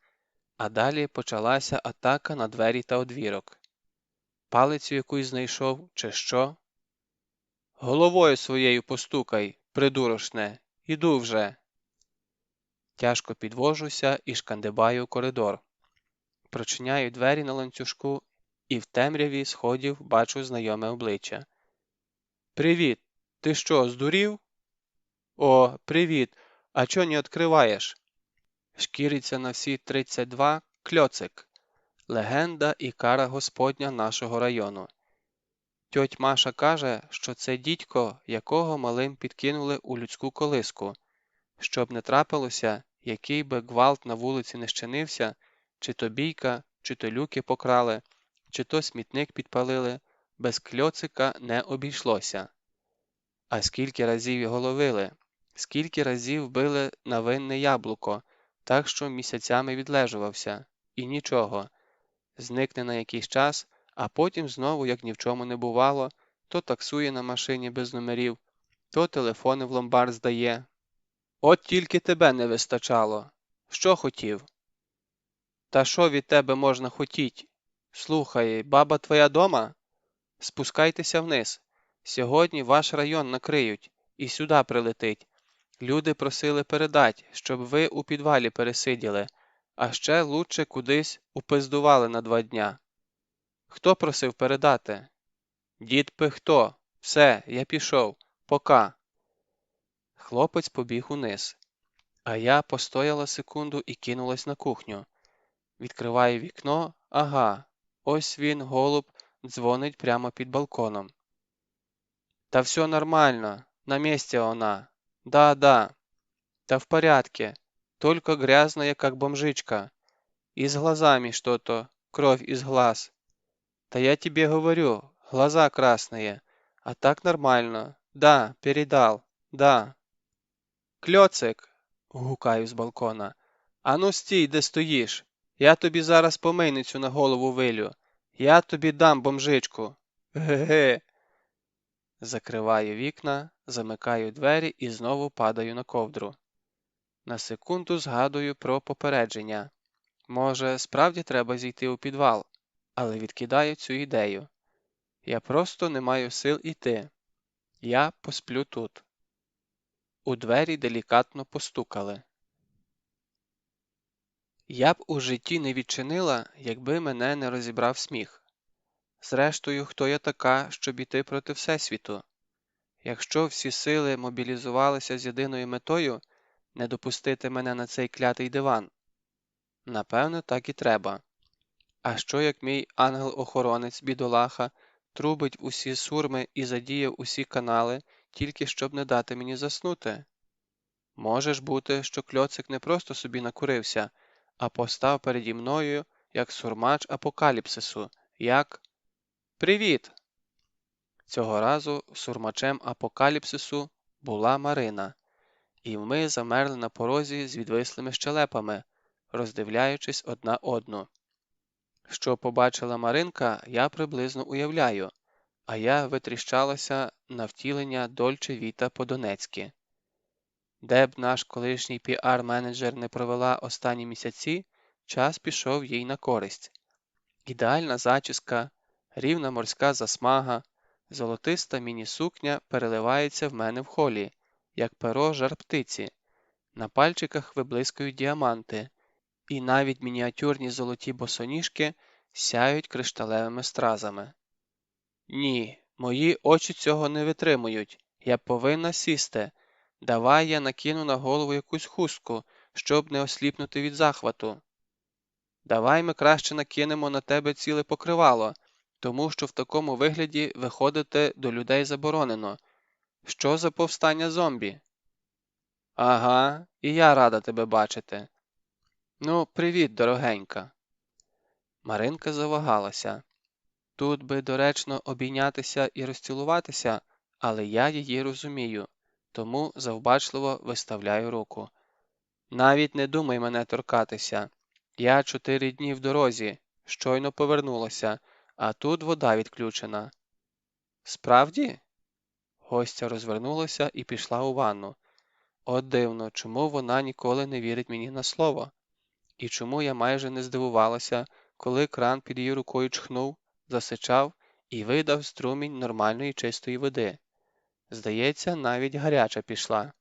а далі почалася атака на двері та одвірок. Палицю якусь знайшов, чи що? Головою своєю постукай, придурошне, іду вже. Тяжко підвожуся і шкандибаю у коридор. Прочиняю двері на ланцюжку і в темряві сходів бачу знайоме обличчя. «Привіт! Ти що, здурів?» «О, привіт! А чо не відкриваєш?» Шкіриться на всі 32 Кльоцик, легенда і кара господня нашого району. Тьоть Маша каже, що це дідько, якого малим підкинули у людську колиску. Щоб не трапилося, який би гвалт на вулиці не щинився, чи то бійка, чи то люки покрали, чи то смітник підпалили, без Кльоцика не обійшлося. А скільки разів його ловили, скільки разів били на винне яблуко, так що місяцями відлежувався. І нічого. Зникне на якийсь час, а потім знову, як ні в чому не бувало, то таксує на машині без номерів, то телефони в ломбард здає. От тільки тебе не вистачало. Що хотів? Та що від тебе можна хотіть? Слухай, баба твоя дома? Спускайтеся вниз. Сьогодні ваш район накриють і сюди прилетить. Люди просили передать, щоб ви у підвалі пересиділи, а ще лучше кудись упиздували на 2 дня. Хто просив передати? Дід Пихто. Все, я пішов. Пока. Хлопець побіг униз. А я постояла секунду і кинулась на кухню. Відкриваю вікно, ага, ось він, голуб, дзвонить прямо під балконом. Та все нормально, на месте она. Да. Та в порядке, только грязная, как бомжичка. И с глазами что-то, кровь из глаз. Та я тебе говорю, глаза красные, а так нормально. Да, передал, да. Кльоцик, гукаю з балкона. Ану стій, де стоїш. Я тобі зараз помийницю на голову вилю. Я тобі дам бомжичку. Ге-ге. Закриваю вікна, замикаю двері і знову падаю на ковдру. На секунду згадую про попередження. Може, справді треба зійти у підвал, але відкидаю цю ідею. Я просто не маю сил іти. Я посплю тут. У двері делікатно постукали. Я б у житті не відчинила, якби мене не розібрав сміх. Зрештою, хто я така, щоб іти проти Всесвіту? Якщо всі сили мобілізувалися з єдиною метою не допустити мене на цей клятий диван, напевно, так і треба. А що, як мій ангел-охоронець, бідолаха, трубить усі сурми і задіяв усі канали, тільки щоб не дати мені заснути? Може ж бути, що Кльоцик не просто собі накурився, а постав переді мною, як сурмач апокаліпсису, як «Привіт!». Цього разу сурмачем апокаліпсису була Марина, і ми замерли на порозі з відвислими щелепами, роздивляючись одна одну. Що побачила Маринка, я приблизно уявляю, а я витріщалася на втілення Дольче Віта по-донецьки. Де б наш колишній піар-менеджер не провела останні місяці, час пішов їй на користь. Ідеальна зачіска, рівна морська засмага, золотиста міні-сукня переливається в мене в холі, як перо жар-птиці. На пальчиках виблискують діаманти, і навіть мініатюрні золоті босоніжки сяють кришталевими стразами. Ні, мої очі цього не витримують. Я повинна сісти. Давай я накину на голову якусь хустку, щоб не осліпнути від захвату. Давай ми краще накинемо на тебе ціле покривало, тому що в такому вигляді виходити до людей заборонено. Що за повстання зомбі? Ага, і я рада тебе бачити. Ну, привіт, дорогенька. Маринка завагалася. Тут би доречно обійнятися і розцілуватися, але я її розумію, тому завбачливо виставляю руку. Навіть не думай мене торкатися. Я 4 дні в дорозі, щойно повернулася, а тут вода відключена. Справді? Гостя розвернулася і пішла у ванну. От дивно, чому вона ніколи не вірить мені на слово? І чому я майже не здивувалася, коли кран під її рукою чхнув, засичав і видав струмінь нормальної чистої води. Здається, навіть гаряча пішла.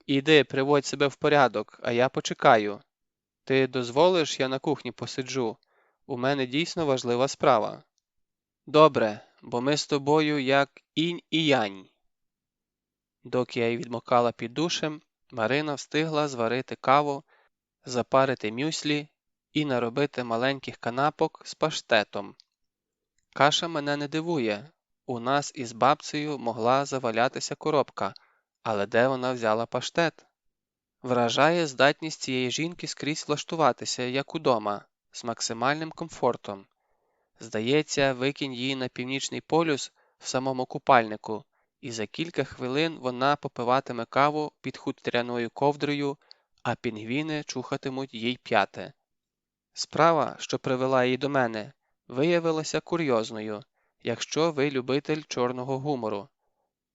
Іди, приводь себе в порядок, а я почекаю. Ти дозволиш, я на кухні посиджу? У мене дійсно важлива справа. Добре, бо ми з тобою як інь і янь. Доки я й відмокала під душем, Марина встигла зварити каву, запарити мюслі і наробити маленьких канапок з паштетом. Каша мене не дивує. У нас із бабцею могла завалятися коробка, але де вона взяла паштет? Вражає здатність цієї жінки скрізь влаштуватися, як удома, з максимальним комфортом. Здається, викинь її на північний полюс в самому купальнику, і за кілька хвилин вона попиватиме каву під хутряною ковдрою, а пінгвіни чухатимуть їй п'яти. Справа, що привела її до мене, виявилася курйозною, якщо ви любитель чорного гумору.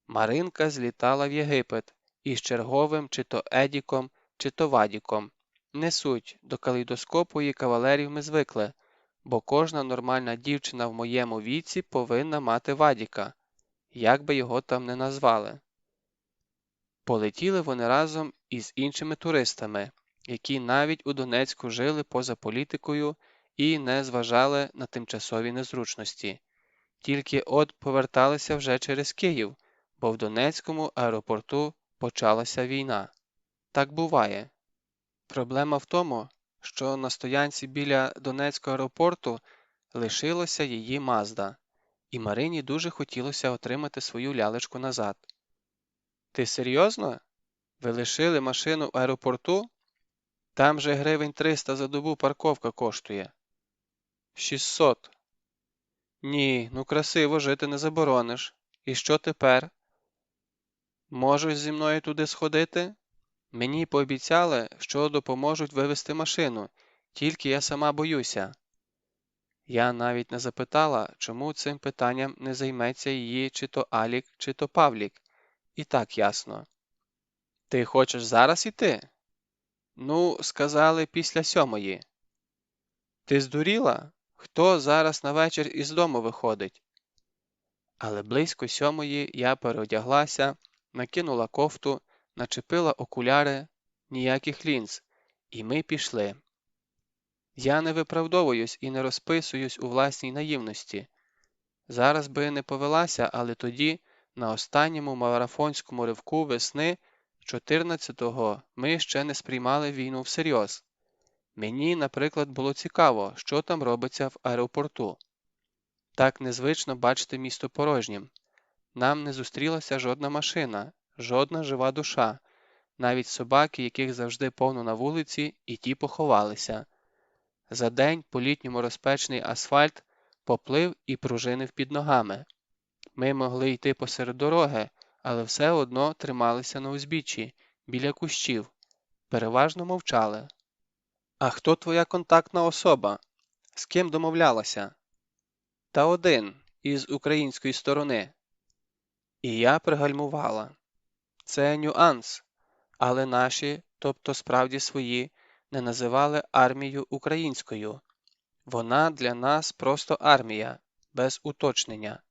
Маринка злітала в Єгипет із черговим чи то Едіком, чи то Вадіком. Не суть, до калейдоскопу і кавалерів ми звикли, бо кожна нормальна дівчина в моєму віці повинна мати Вадіка, як би його там не назвали. Полетіли вони разом із іншими туристами, які навіть у Донецьку жили поза політикою і не зважали на тимчасові незручності. Тільки от поверталися вже через Київ, бо в Донецькому аеропорту почалася війна. Так буває. Проблема в тому, що на стоянці біля Донецького аеропорту лишилася її Мазда, і Марині дуже хотілося отримати свою лялечку назад. «Ти серйозно? Ви лишили машину в аеропорту? Там же гривень 300 за добу парковка коштує». 600. Ні, ну красиво жити не заборониш. І що тепер? Можеш зі мною туди сходити? Мені пообіцяли, що допоможуть вивезти машину, тільки я сама боюся. Я навіть не запитала, чому цим питанням не займеться її чи то Алік, чи то Павлік. І так ясно. Ти хочеш зараз іти? Ну, сказали, після 7:00. Ти здуріла? Хто зараз на вечір із дому виходить? Але близько 7:00 я переодяглася, накинула кофту, начепила окуляри, ніяких лінз, і ми пішли. Я не виправдовуюсь і не розписуюсь у власній наївності. Зараз би не повелася, але тоді, на останньому марафонському ривку весни 14-го, ми ще не сприймали війну всерйоз. Мені, наприклад, було цікаво, що там робиться в аеропорту. Так незвично бачити місто порожнім. Нам не зустрілася жодна машина, жодна жива душа, навіть собаки, яких завжди повно на вулиці, і ті поховалися. За день по-літньому розпечений асфальт поплив і пружинив під ногами. Ми могли йти посеред дороги, але все одно трималися на узбіччі, біля кущів, переважно мовчали. А хто твоя контактна особа? З ким домовлялася? Та один, із української сторони. І я пригальмувала. Це нюанс, але наші, тобто справді свої, не називали армію українською. Вона для нас просто армія, без уточнення.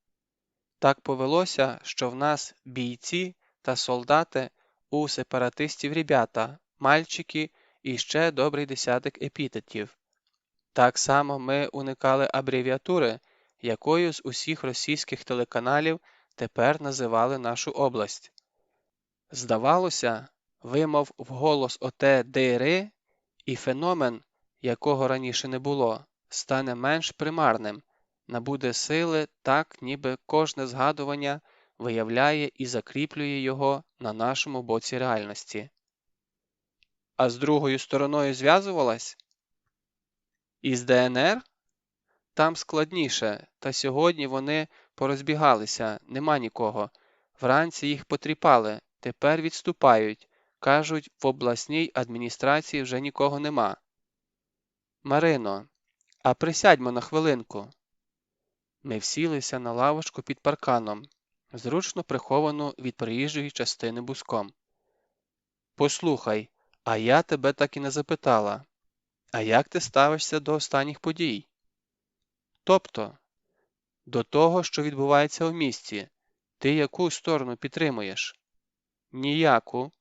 Так повелося, що в нас бійці та солдати, у сепаратистів ребята, мальчики і ще добрий десяток епітетів. Так само ми уникали абревіатури, якою з усіх російських телеканалів тепер називали нашу область. Здавалося, вимов вголос оте «ДР», і феномен, якого раніше не було, стане менш примарним, набуде сили так, ніби кожне згадування виявляє і закріплює його на нашому боці реальності. А з другою стороною зв'язувалась? Із ДНР? Там складніше, та сьогодні вони порозбігалися, нема нікого. Вранці їх потріпали, тепер відступають. Кажуть, в обласній адміністрації вже нікого нема. Марино, а присядьмо на хвилинку. Ми всілися на лавочку під парканом, зручно приховану від проїжджої частини буском. Послухай, а я тебе так і не запитала. А як ти ставишся до останніх подій? Тобто, до того, що відбувається у місті, ти яку сторону підтримуєш? Ніяку.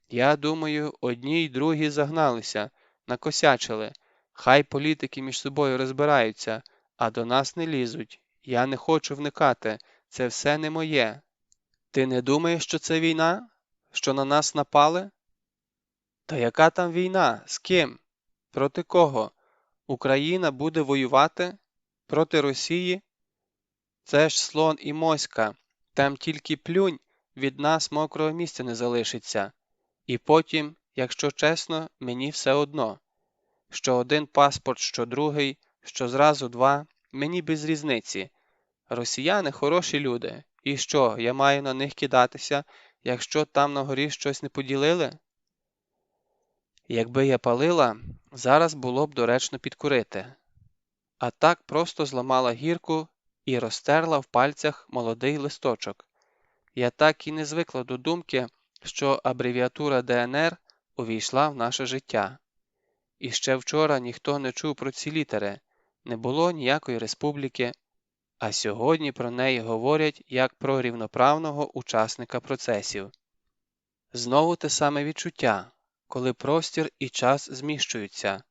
Я думаю, одні й другі загналися, накосячили. Хай політики між собою розбираються, а до нас не лізуть. Я не хочу вникати, це все не моє. Ти не думаєш, що це війна? Що на нас напали? Та яка там війна? З ким? Проти кого? Україна буде воювати? Проти Росії? Це ж слон і моська. Там тільки плюнь, від нас мокрого місця не залишиться. І потім, якщо чесно, мені все одно. Що один паспорт, що другий, що зразу два, мені без різниці. Росіяни хороші люди. І що, я маю на них кидатися, якщо там на горі щось не поділили? Якби я палила, зараз було б доречно підкурити. А так просто зламала гірку і розтерла в пальцях молодий листочок. Я так і не звикла до думки, що абревіатура ДНР увійшла в наше життя. І ще вчора ніхто не чув про ці літери, не було ніякої республіки, а сьогодні про неї говорять як про рівноправного учасника процесів. Знову те саме відчуття, коли простір і час зміщуються,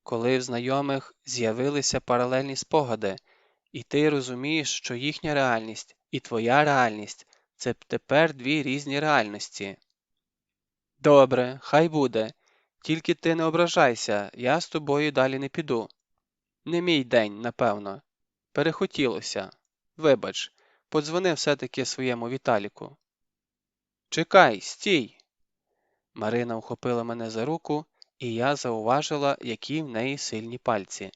коли в знайомих з'явилися паралельні спогади, і ти розумієш, що їхня реальність і твоя реальність – це тепер дві різні реальності. Добре, хай буде. Тільки ти не ображайся, я з тобою далі не піду. Не мій день, напевно. Перехотілося. Вибач, подзвони все-таки своєму Віталіку. Чекай, стій! Марина ухопила мене за руку, і я зауважила, які в неї сильні пальці.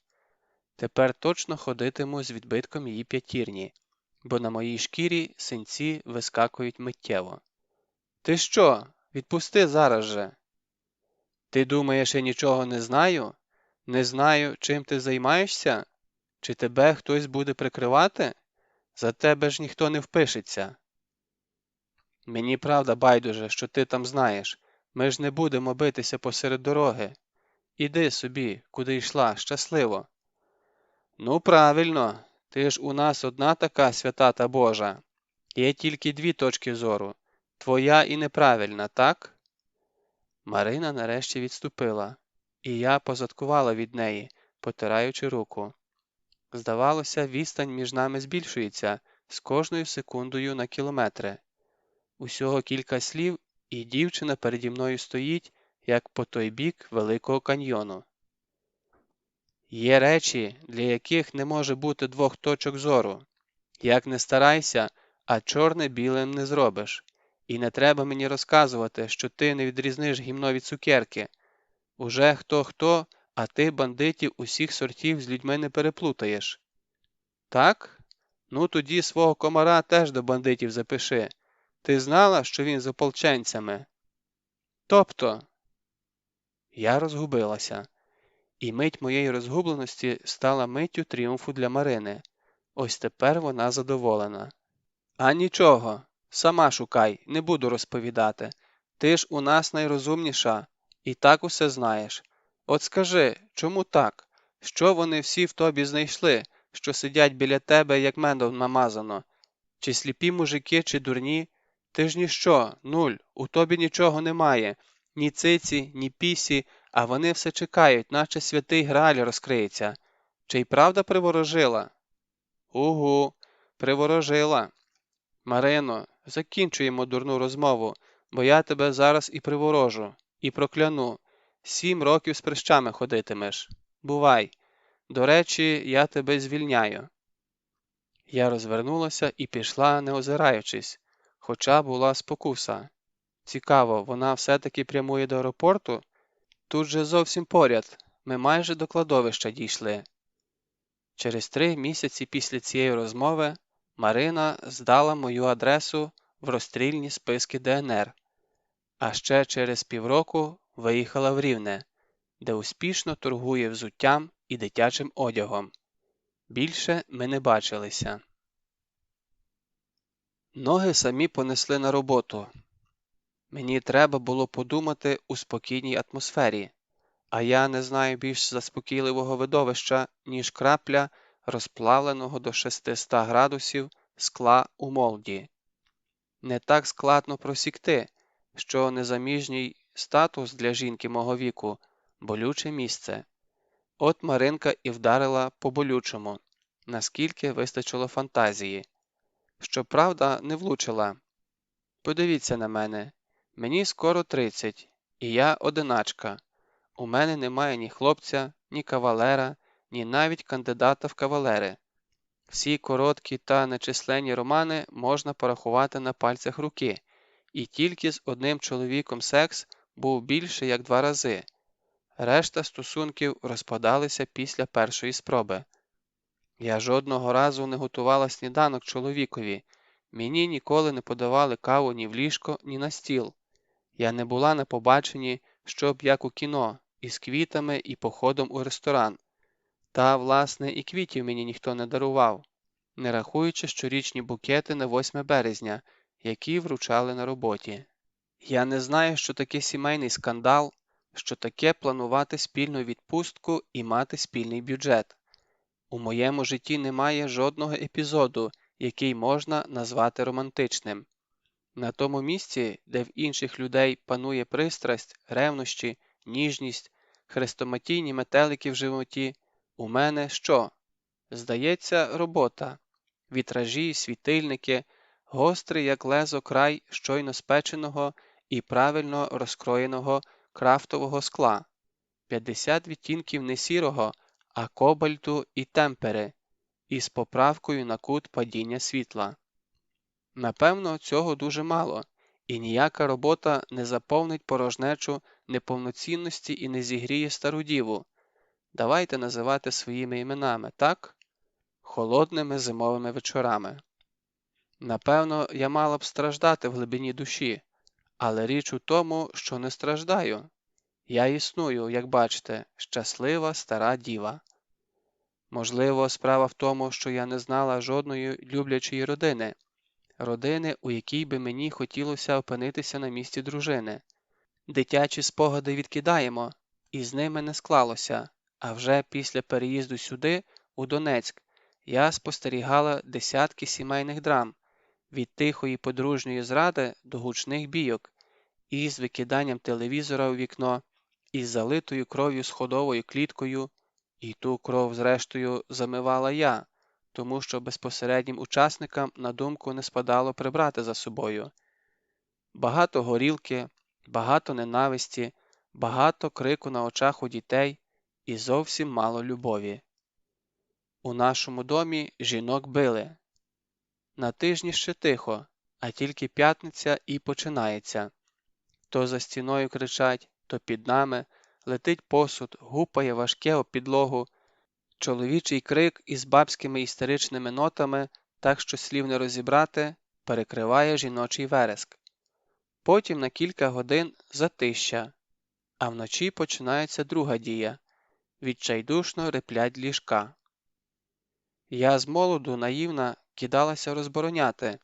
Тепер точно ходитиму з відбитком її п'ятірні, бо на моїй шкірі синці вискакують миттєво. Ти що? Відпусти зараз же. Ти думаєш, я нічого не знаю? Не знаю, чим ти займаєшся? Чи тебе хтось буде прикривати? За тебе ж ніхто не впишеться. Мені правда байдуже, що ти там знаєш. Ми ж не будемо битися посеред дороги. Іди собі, куди йшла, щасливо. Ну, правильно, ти ж у нас одна така свята та Божа. Є тільки дві точки зору. Твоя і неправильна, так? Марина нарешті відступила, і я позадкувала від неї, потираючи руку. Здавалося, відстань між нами збільшується з кожною секундою на кілометри. Усього кілька слів, і дівчина переді мною стоїть, як по той бік Великого каньйону. Є речі, для яких не може бути двох точок зору. Як не старайся, а чорне білим не зробиш. І не треба мені розказувати, що ти не відрізниш гімно від цукерки. Уже хто-хто, а ти бандитів усіх сортів з людьми не переплутаєш. Так? Ну тоді свого комара теж до бандитів запиши. Ти знала, що він з ополченцями? Тобто? Я розгубилася. І мить моєї розгубленості стала миттю тріумфу для Марини. Ось тепер вона задоволена. А нічого, сама шукай, не буду розповідати. Ти ж у нас найрозумніша, і так усе знаєш. От скажи, чому так? Що вони всі в тобі знайшли, що сидять біля тебе, як медом намазано? Чи сліпі мужики, чи дурні? Ти ж ніщо, нуль, у тобі нічого немає, ні циці, ні пісі, а вони все чекають, наче святий Грааль розкриється. Чи й правда приворожила? Угу, приворожила. Марино, закінчуємо дурну розмову, бо я тебе зараз і приворожу, і прокляну. 7 років з прищами ходитимеш. Бувай. До речі, я тебе звільняю. Я розвернулася і пішла, не озираючись, хоча була спокуса. Цікаво, вона все-таки прямує до аеропорту? Тут же зовсім поряд, ми майже до кладовища дійшли. Через 3 місяці після цієї розмови Марина здала мою адресу в розстрільні списки ДНР, а ще через півроку виїхала в Рівне, де успішно торгує взуттям і дитячим одягом. Більше ми не бачилися. Ноги самі понесли на роботу. Мені треба було подумати у спокійній атмосфері, а я не знаю більш заспокійливого видовища, ніж крапля розплавленого до 600 градусів скла у молді. Не так складно просікти, що незаміжній статус для жінки мого віку – болюче місце. От Маринка і вдарила по болючому, наскільки вистачило фантазії. Щоправда, не влучила. Подивіться на мене. Мені скоро 30, і я одиначка. У мене немає ні хлопця, ні кавалера, ні навіть кандидата в кавалери. Всі короткі та нечисленні романи можна порахувати на пальцях руки, і тільки з одним чоловіком секс був більше як 2 рази. Решта стосунків розпадалися після першої спроби. Я жодного разу не готувала сніданок чоловікові, мені ніколи не подавали каву ні в ліжко, ні на стіл. Я не була на побаченні, щоб як у кіно, із квітами і походом у ресторан. Та, власне, і квітів мені ніхто не дарував, не рахуючи щорічні букети на 8 березня, які вручали на роботі. Я не знаю, що таке сімейний скандал, що таке планувати спільну відпустку і мати спільний бюджет. У моєму житті немає жодного епізоду, який можна назвати романтичним. На тому місці, де в інших людей панує пристрасть, ревнощі, ніжність, хрестоматійні метелики в животі, у мене що? Здається, робота. Вітражі, світильники, гострий, як лезо, край щойно спеченого і правильно розкроєного крафтового скла, 50 відтінків не сірого, а кобальту і темпери, із поправкою на кут падіння світла. Напевно, цього дуже мало, і ніяка робота не заповнить порожнечу неповноцінності і не зігріє стару діву. Давайте називати своїми іменами, так? Холодними зимовими вечорами. Напевно, я мала б страждати в глибині душі, але річ у тому, що не страждаю. Я існую, як бачите, щаслива стара діва. Можливо, справа в тому, що я не знала жодної люблячої родини, у якій би мені хотілося опинитися на місці дружини. Дитячі спогади відкидаємо, і з ними не склалося, а вже після переїзду сюди, у Донецьк, я спостерігала десятки сімейних драм, від тихої подружньої зради до гучних бійок, із викиданням телевізора у вікно, із залитою кров'ю сходовою кліткою, і ту кров, зрештою, замивала я, тому що безпосереднім учасникам на думку не спадало прибрати за собою. Багато горілки, багато ненависті, багато крику на очах у дітей і зовсім мало любові. У нашому домі жінок били. На тижні ще тихо, а тільки п'ятниця і починається. То за стіною кричать, то під нами, летить посуд, гупає важке об підлогу, чоловічий крик із бабськими істеричними нотами, так що слів не розібрати, перекриває жіночий вереск. Потім на кілька годин затища, а вночі починається друга дія – відчайдушно риплять ліжка. Я з молоду наївна кидалася розбороняти.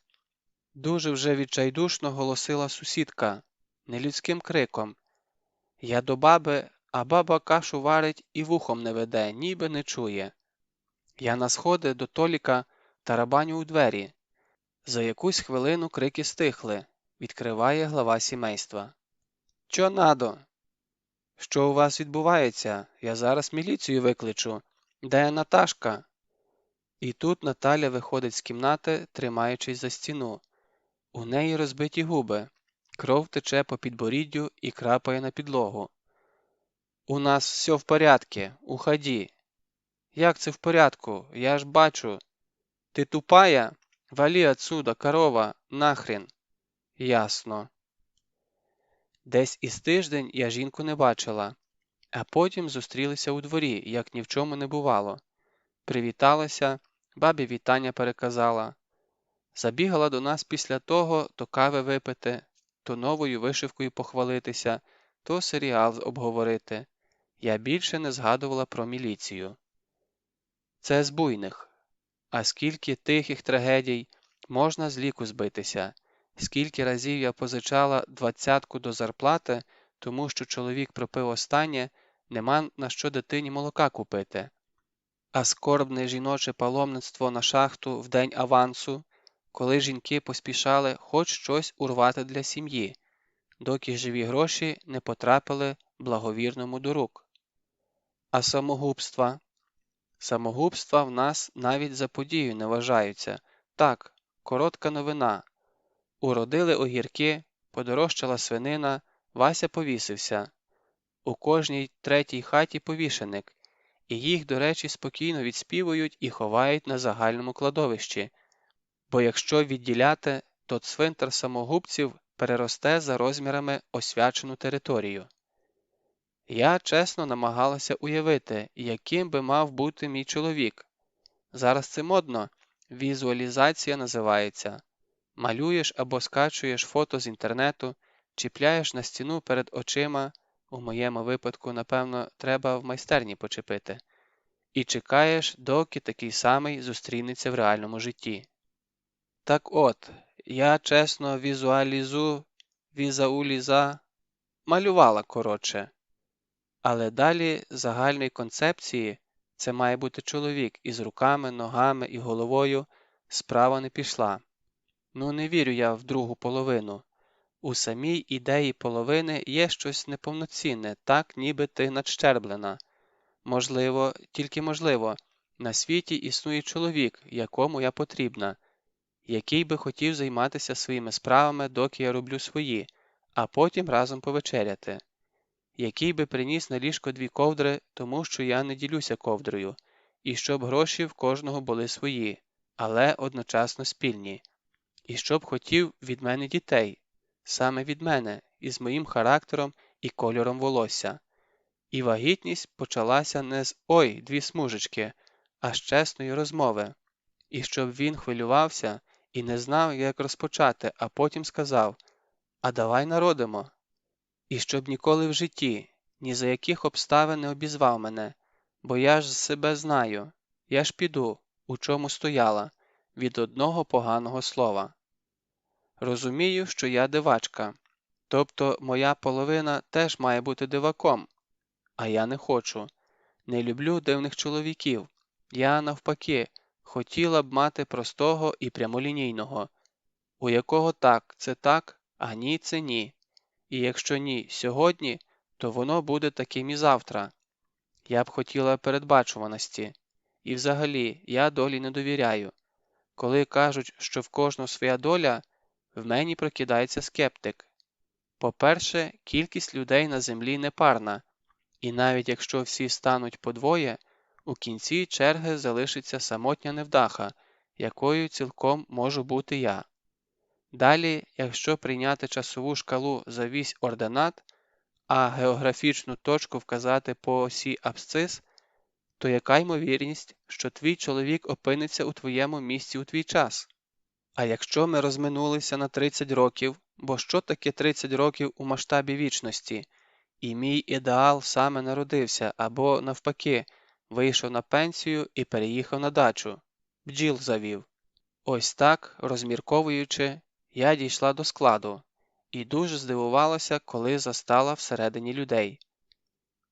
Дуже вже відчайдушно голосила сусідка, нелюдським криком. Я до баби, а баба кашу варить і вухом не веде, ніби не чує. Я на сходи до Толіка тарабаню у двері. За якусь хвилину крики стихли. Відкриває глава сімейства. «Чо надо? Що у вас відбувається? Я зараз міліцію викличу. Де Наташка?» І тут Наталя виходить з кімнати, тримаючись за стіну. У неї розбиті губи. Кров тече по підборіддю і крапає на підлогу. «У нас все в порядке, уходи». «Як це в порядку? Я ж бачу». «Ти тупая? Вали отсюда, корова, нахрен». «Ясно». Десь із тиждень я жінку не бачила, а потім зустрілися у дворі, як ні в чому не бувало. Привіталася, бабі вітання переказала. Забігала до нас після того то кави випити, то новою вишивкою похвалитися, то серіал обговорити. Я більше не згадувала про міліцію. Це з буйних. А скільки тихих трагедій, можна з ліку збитися. Скільки разів я позичала 20-ку до зарплати, тому що чоловік пропив останнє, нема на що дитині молока купити. А скорбне жіноче паломництво на шахту в день авансу, коли жінки поспішали хоч щось урвати для сім'ї, доки живі гроші не потрапили благовірному до рук. А самогубства? Самогубства в нас навіть за подію не вважаються. Так, коротка новина. Уродили огірки, подорожчала свинина, Вася повісився. У кожній третій хаті повішеник, і їх, до речі, спокійно відспівують і ховають на загальному кладовищі. Бо якщо відділяти, то цвинтар самогубців переросте за розмірами освячену територію. Я чесно намагалася уявити, яким би мав бути мій чоловік. Зараз це модно, візуалізація називається. Малюєш або скачуєш фото з інтернету, чіпляєш на стіну перед очима, у моєму випадку, напевно, треба в майстерні почепити, і чекаєш, доки такий самий зустрінеться в реальному житті. Так от, я чесно малювала, коротше. Але далі загальної концепції це має бути чоловік із руками, ногами і головою, справа не пішла. Ну не вірю я в другу половину. У самій ідеї половини є щось неповноцінне, так ніби ти надщерблена. Можливо, тільки можливо, на світі існує чоловік, якому я потрібна, який би хотів займатися своїми справами, доки я роблю свої, а потім разом повечеряти. Який би приніс на ліжко 2 ковдри, тому що я не ділюся ковдрою, і щоб гроші в кожного були свої, але одночасно спільні. І щоб хотів від мене дітей, саме від мене, із моїм характером і кольором волосся. І вагітність почалася не з «ой, 2 смужечки», а з чесної розмови. І щоб він хвилювався і не знав, як розпочати, а потім сказав «а давай народимо». І щоб ніколи в житті, ні за яких обставин не обізвав мене, бо я ж себе знаю, я ж піду, у чому стояла, від одного поганого слова. Розумію, що я дивачка, тобто моя половина теж має бути диваком, а я не хочу. Не люблю дивних чоловіків. Я, навпаки, хотіла б мати простого і прямолінійного, у якого так – це так, а ні – це ні. І якщо ні сьогодні, то воно буде таким і завтра. Я б хотіла передбачуваності. І взагалі, я долі не довіряю. Коли кажуть, що в кожного своя доля, в мені прокидається скептик. По-перше, кількість людей на землі непарна, і навіть якщо всі стануть по двоє, у кінці черги залишиться самотня невдаха, якою цілком можу бути я. Далі, якщо прийняти часову шкалу за вісь ординат, а географічну точку вказати по осі абсцис, то яка ймовірність, що твій чоловік опиниться у твоєму місці у твій час? А якщо ми розминулися на 30 років, бо що таке 30 років у масштабі вічності, і мій ідеал саме народився, або, навпаки, вийшов на пенсію і переїхав на дачу, бджіл завів. Ось так, розмірковуючи, я дійшла до складу і дуже здивувалася, коли застала всередині людей.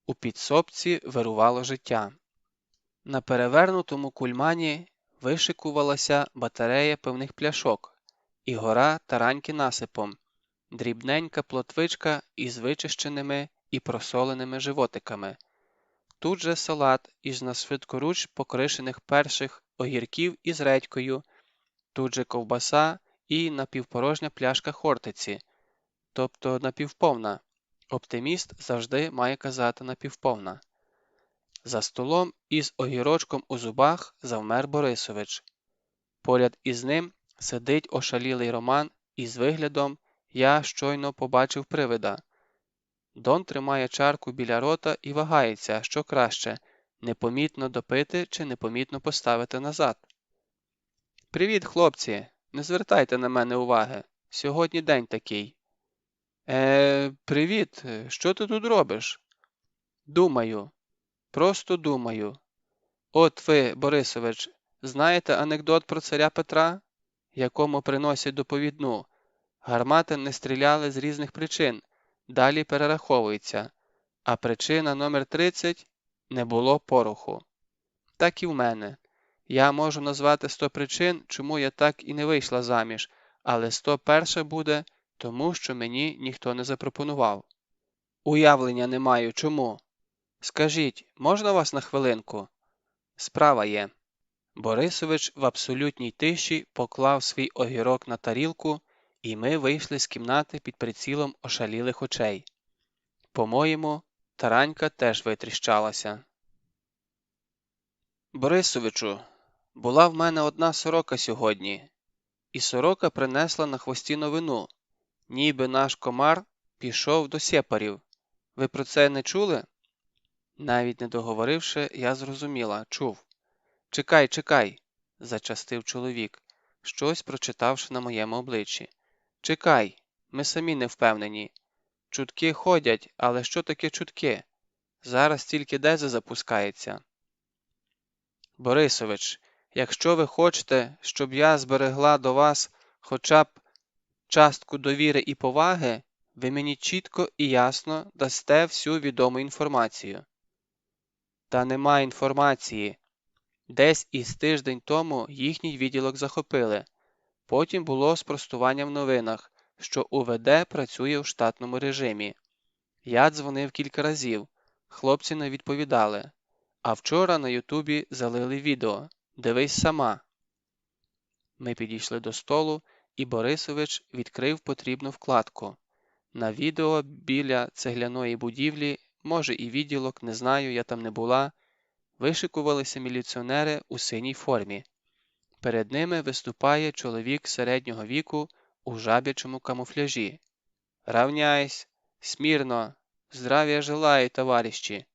У підсобці вирувало життя. На перевернутому кульмані вишикувалася батарея пивних пляшок і гора тараньки насипом, дрібненька плотвичка із вичищеними і просоленими животиками. Тут же салат із насвидкоруч покришених перших огірків із редькою, тут же ковбаса і напівпорожня пляшка хортиці, тобто напівповна. Оптиміст завжди має казати напівповна. За столом із огірочком у зубах завмер Борисович. Поряд із ним сидить ошалілий Роман із виглядом «я щойно побачив привида». Дон тримає чарку біля рота і вагається, що краще – непомітно допити чи непомітно поставити назад. «Привіт, хлопці! Не звертайте на мене уваги. Сьогодні день такий». Привіт. Що ти тут робиш?» «Думаю. Просто думаю. От ви, Борисович, знаєте анекдот про царя Петра, якому приносять доповідну? Гармати не стріляли з різних причин, далі перераховується, а причина номер 30 – не було пороху. Так і в мене. Я можу назвати 100 причин, чому я так і не вийшла заміж, але 101 буде, тому що мені ніхто не запропонував. Уявлення не маю, чому. Скажіть, можна вас на хвилинку? Справа є. Борисович в абсолютній тиші поклав свій огірок на тарілку, і ми вийшли з кімнати під прицілом ошалілих очей. По-моєму, таранька теж витріщалася. Борисовичу, була в мене одна сорока сьогодні, і сорока принесла на хвості новину, ніби наш комар пішов до сєпарів. Ви про це не чули? Навіть не договоривши, я зрозуміла, чув. Чекай, зачастив чоловік, щось прочитавши на моєму обличчі. Чекай, ми самі не впевнені. Чутки ходять, але що таке чутки? Зараз тільки Деза запускається. Борисович, якщо ви хочете, щоб я зберегла до вас хоча б частку довіри і поваги, ви мені чітко і ясно дасте всю відому інформацію. Та нема інформації. Десь із тиждень тому їхній відділок захопили. Потім було спростування в новинах, що УВД працює в штатному режимі. Я дзвонив кілька разів, хлопці не відповідали. А вчора на Ютубі залили відео. Дивись сама. Ми підійшли до столу, і Борисович відкрив потрібну вкладку. На відео біля цегляної будівлі, може і відділок, не знаю, я там не була, вишикувалися міліціонери у синій формі. Перед ними виступає чоловік середнього віку у жаб'ячому камуфляжі. «Равняйсь! Смірно! Здравия желаю, товарищи!»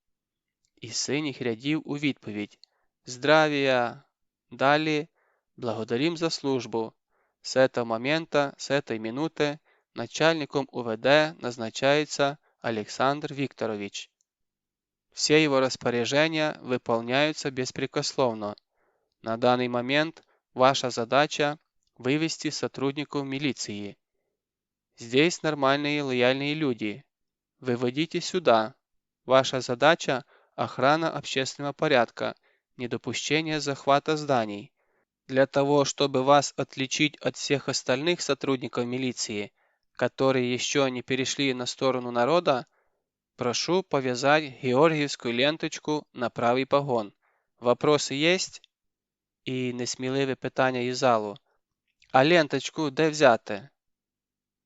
Із синіх рядів у відповідь «Здравия!» Далі «Благодарим за службу! С этого момента, с этой минуты начальником УВД назначается Александр Викторович. Все его распоряжения выполняются беспрекословно. На данный момент ваша задача – вывести сотрудников милиции. Здесь нормальные лояльные люди. Выводите сюда. Ваша задача – охрана общественного порядка, недопущение захвата зданий. Для того, чтобы вас отличить от всех остальных сотрудников милиции, которые еще не перешли на сторону народа, прошу повязать георгиевскую ленточку на правый погон. Вопросы есть? І несміливе питання із залу. А ленточку де взяти?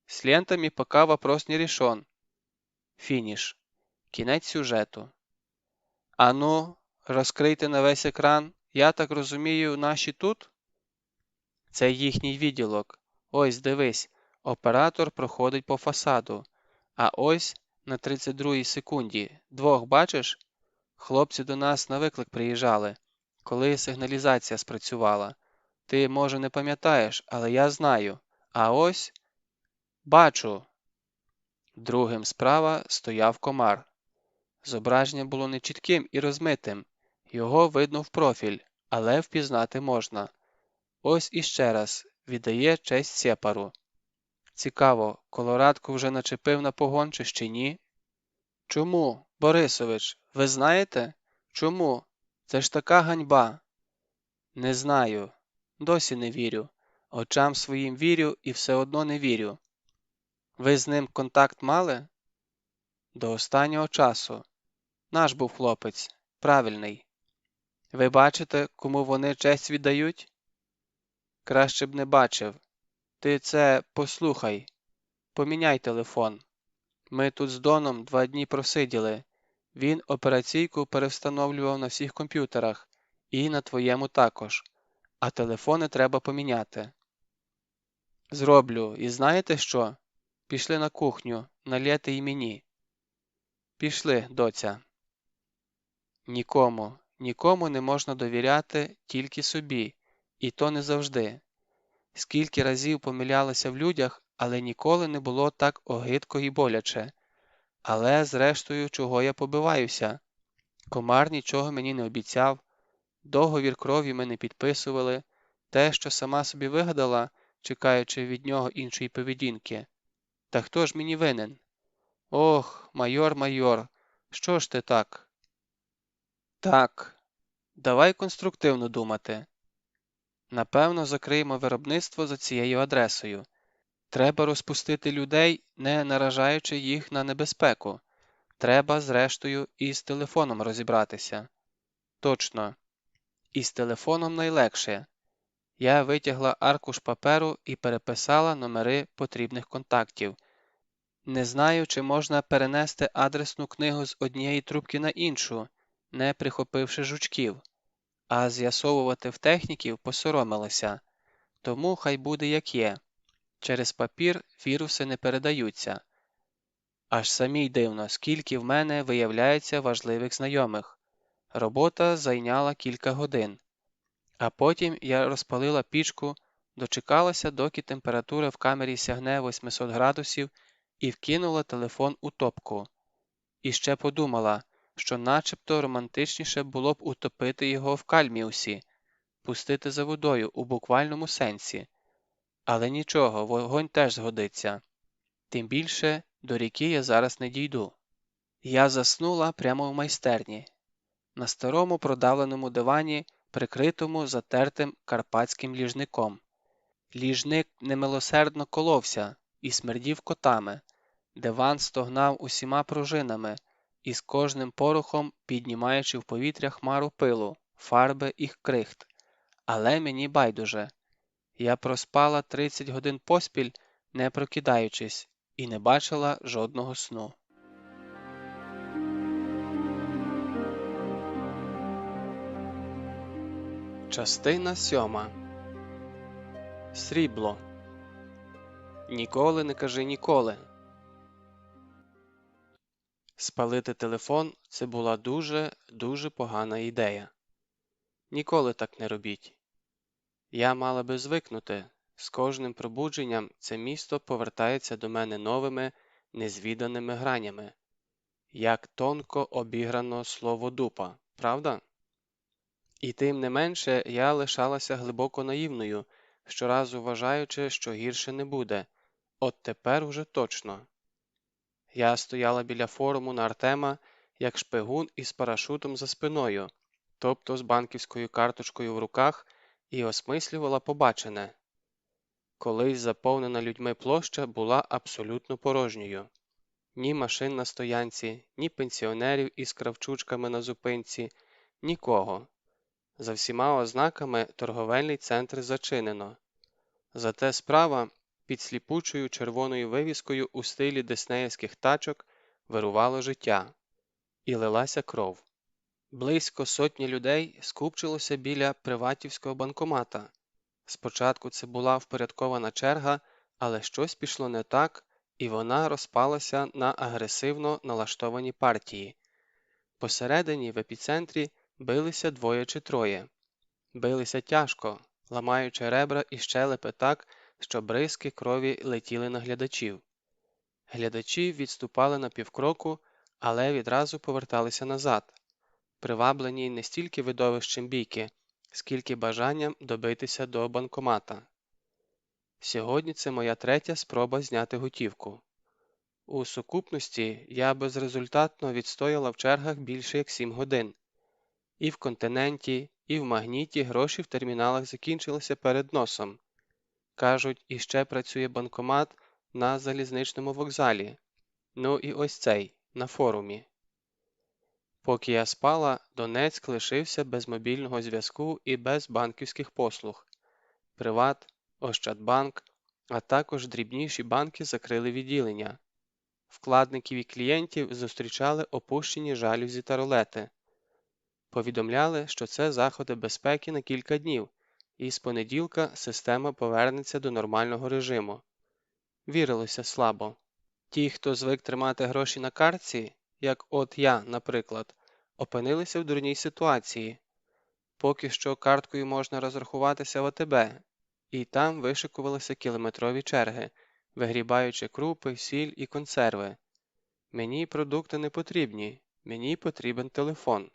З лентами пока вопрос не решен. Фініш. Кінець сюжету. Ану, розкрийте на весь екран. Я так розумію, наші тут? Це їхній відділок. Ось, дивись, оператор проходить по фасаду. А ось на 32-й секунді. Двох бачиш? Хлопці до нас на виклик приїжджали, коли сигналізація спрацювала. Ти, може, не пам'ятаєш, але я знаю. А ось... Бачу. Другим справа стояв комар. Зображення було нечітким і розмитим. Його видно в профіль, але впізнати можна. Ось іще раз віддає честь сєпару. Цікаво, колорадку вже начепив на погон чи ще ні? Чому? Борисович, ви знаєте? Чому? Це ж така ганьба. Не знаю. Досі не вірю. Очам своїм вірю і все одно не вірю. Ви з ним контакт мали? До останнього часу. Наш був хлопець. Правильний. Ви бачите, кому вони честь віддають? Краще б не бачив. Ти це послухай. Поміняй телефон. Ми тут з Доном 2 дні просиділи. Він операційку перевстановлював на всіх комп'ютерах. І на твоєму також. А телефони треба поміняти. Зроблю. І знаєте що? Пішли на кухню, налєте і мені. Пішли, доця. Нікому не можна довіряти, тільки собі. І то не завжди. Скільки разів помилялася в людях, але ніколи не було так огидко і боляче. Але, зрештою, чого я побиваюся? Комар нічого мені не обіцяв, договір крові ми не підписували, те, що сама собі вигадала, чекаючи від нього іншої поведінки. Та хто ж мені винен? Ох, майор, що ж ти так? Так, давай конструктивно думати. Напевно, закриємо виробництво за цією адресою. Треба розпустити людей, не наражаючи їх на небезпеку. Треба, зрештою, і з телефоном розібратися. Точно. І з телефоном найлегше. Я витягла аркуш паперу і переписала номери потрібних контактів. Не знаю, чи можна перенести адресну книгу з однієї трубки на іншу, не прихопивши жучків. А з'ясовувати в техніків посоромилася. Тому хай буде як є. Через папір віруси не передаються. Аж самій дивно, скільки в мене виявляється важливих знайомих. Робота зайняла кілька годин. А потім я розпалила пічку, дочекалася, доки температура в камері сягне 800 градусів, і вкинула телефон у топку. І ще подумала, що начебто романтичніше було б утопити його в кальміусі, пустити за водою у буквальному сенсі. Але нічого, вогонь теж згодиться. Тим більше, до ріки я зараз не дійду. Я заснула прямо в майстерні, на старому продавленому дивані, прикритому затертим карпатським ліжником. Ліжник немилосердно коловся і смердів котами. Диван стогнав усіма пружинами, і з кожним порохом піднімаючи в повітря хмару пилу, фарби і крихт. Але мені байдуже. Я проспала 30 годин поспіль, не прокидаючись, і не бачила жодного сну. Частина 7. Срібло. Ніколи не кажи ніколи. Спалити телефон – це була дуже погана ідея. Ніколи так не робіть. Я мала би звикнути. З кожним пробудженням це місто повертається до мене новими, незвіданими гранями. Як тонко обіграно слово дупа, правда? І тим не менше я лишалася глибоко наївною, щоразу вважаючи, що гірше не буде. От тепер уже точно. Я стояла біля форуму на Артема, як шпигун із парашутом за спиною, тобто з банківською карточкою в руках, і осмислювала побачене. Колись заповнена людьми площа була абсолютно порожньою. Ні машин на стоянці, ні пенсіонерів із кравчучками на зупинці, нікого. За всіма ознаками торговельний центр зачинено. Зате справа, під сліпучою червоною вивіскою у стилі диснеївських тачок, вирувало життя. І лилася кров. Близько сотні людей скупчилося біля приватівського банкомата. Спочатку це була впорядкована черга, але щось пішло не так, і вона розпалася на агресивно налаштовані партії. Посередині, в епіцентрі, билися 2 чи 3. Билися тяжко, ламаючи ребра і щелепи так, що бризки крові летіли на глядачів. Глядачі відступали на півкроку, але відразу поверталися назад, приваблені не стільки видовищем бійки, скільки бажанням добитися до банкомата. Сьогодні це моя 3-я спроба зняти готівку. У сукупності я безрезультатно відстояла в чергах більше як 7 годин. І в «Континенті», і в «Магніті» гроші в терміналах закінчилися перед носом. Кажуть, іще працює банкомат на залізничному вокзалі. Ну і ось цей, на форумі. Поки я спала, Донецьк лишився без мобільного зв'язку і без банківських послуг. «Приват», «Ощадбанк», а також дрібніші банки закрили відділення. Вкладників і клієнтів зустрічали опущені жалюзі та ролети. Повідомляли, що це заходи безпеки на кілька днів, і з понеділка система повернеться до нормального режиму. Вірилося слабо. Ті, хто звик тримати гроші на картці, як от я, наприклад, опинилися в дурній ситуації. Поки що карткою можна розрахуватися в АТБ, і там вишикувалися кілометрові черги, вигрібаючи крупи, сіль і консерви. Мені продукти не потрібні, мені потрібен телефон.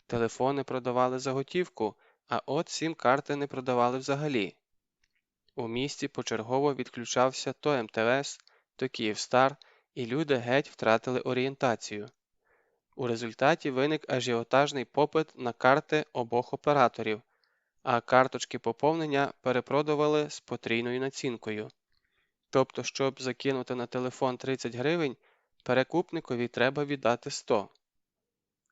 Телефони продавали за готівку, а от сім-карти не продавали взагалі. У місті почергово відключався то МТС, то Київстар, і люди геть втратили орієнтацію. У результаті виник ажіотажний попит на карти обох операторів, а карточки поповнення перепродували з потрійною націнкою. Тобто, щоб закинути на телефон 30 гривень, перекупникові треба віддати 100.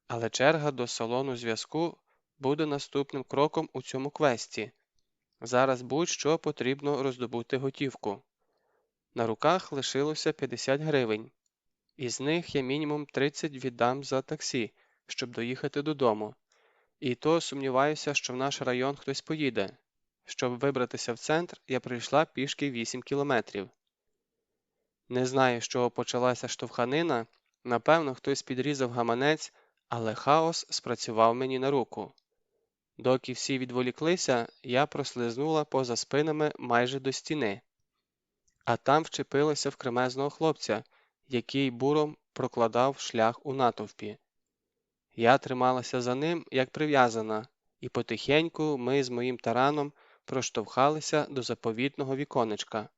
Але черга до салону зв'язку буде наступним кроком у цьому квесті. Зараз будь-що потрібно роздобути готівку. На руках лишилося 50 гривень. Із них я мінімум 30 віддам за таксі, щоб доїхати додому. І то сумніваюся, що в наш район хтось поїде. Щоб вибратися в центр, я прийшла пішки 8 кілометрів. Не знаю, з чого почалася штовханина, напевно, хтось підрізав гаманець, але хаос спрацював мені на руку. Доки всі відволіклися, я прослизнула поза спинами майже до стіни. А там вчепилася в кремезного хлопця, який буром прокладав шлях у натовпі. Я трималася за ним, як прив'язана, і потихеньку ми з моїм тараном проштовхалися до заповітного віконечка.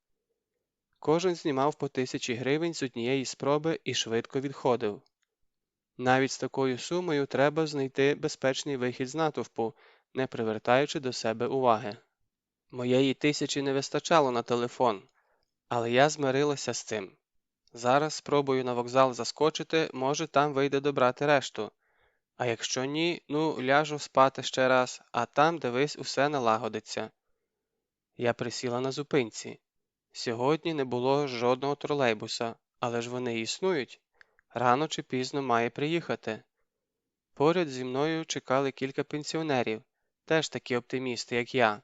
Кожен знімав по 1000 гривень з однієї спроби і швидко відходив. Навіть з такою сумою треба знайти безпечний вихід з натовпу, не привертаючи до себе уваги. Моєї 1000 не вистачало на телефон, але я змирилася з цим. Зараз спробую на вокзал заскочити, може там вийде добрати решту. А якщо ні, ляжу спати ще раз, а там, дивись, усе налагодиться. Я присіла на зупинці. Сьогодні не було жодного тролейбуса, але ж вони існують. Рано чи пізно має приїхати. Поряд зі мною чекали кілька пенсіонерів, теж такі оптимісти, як я.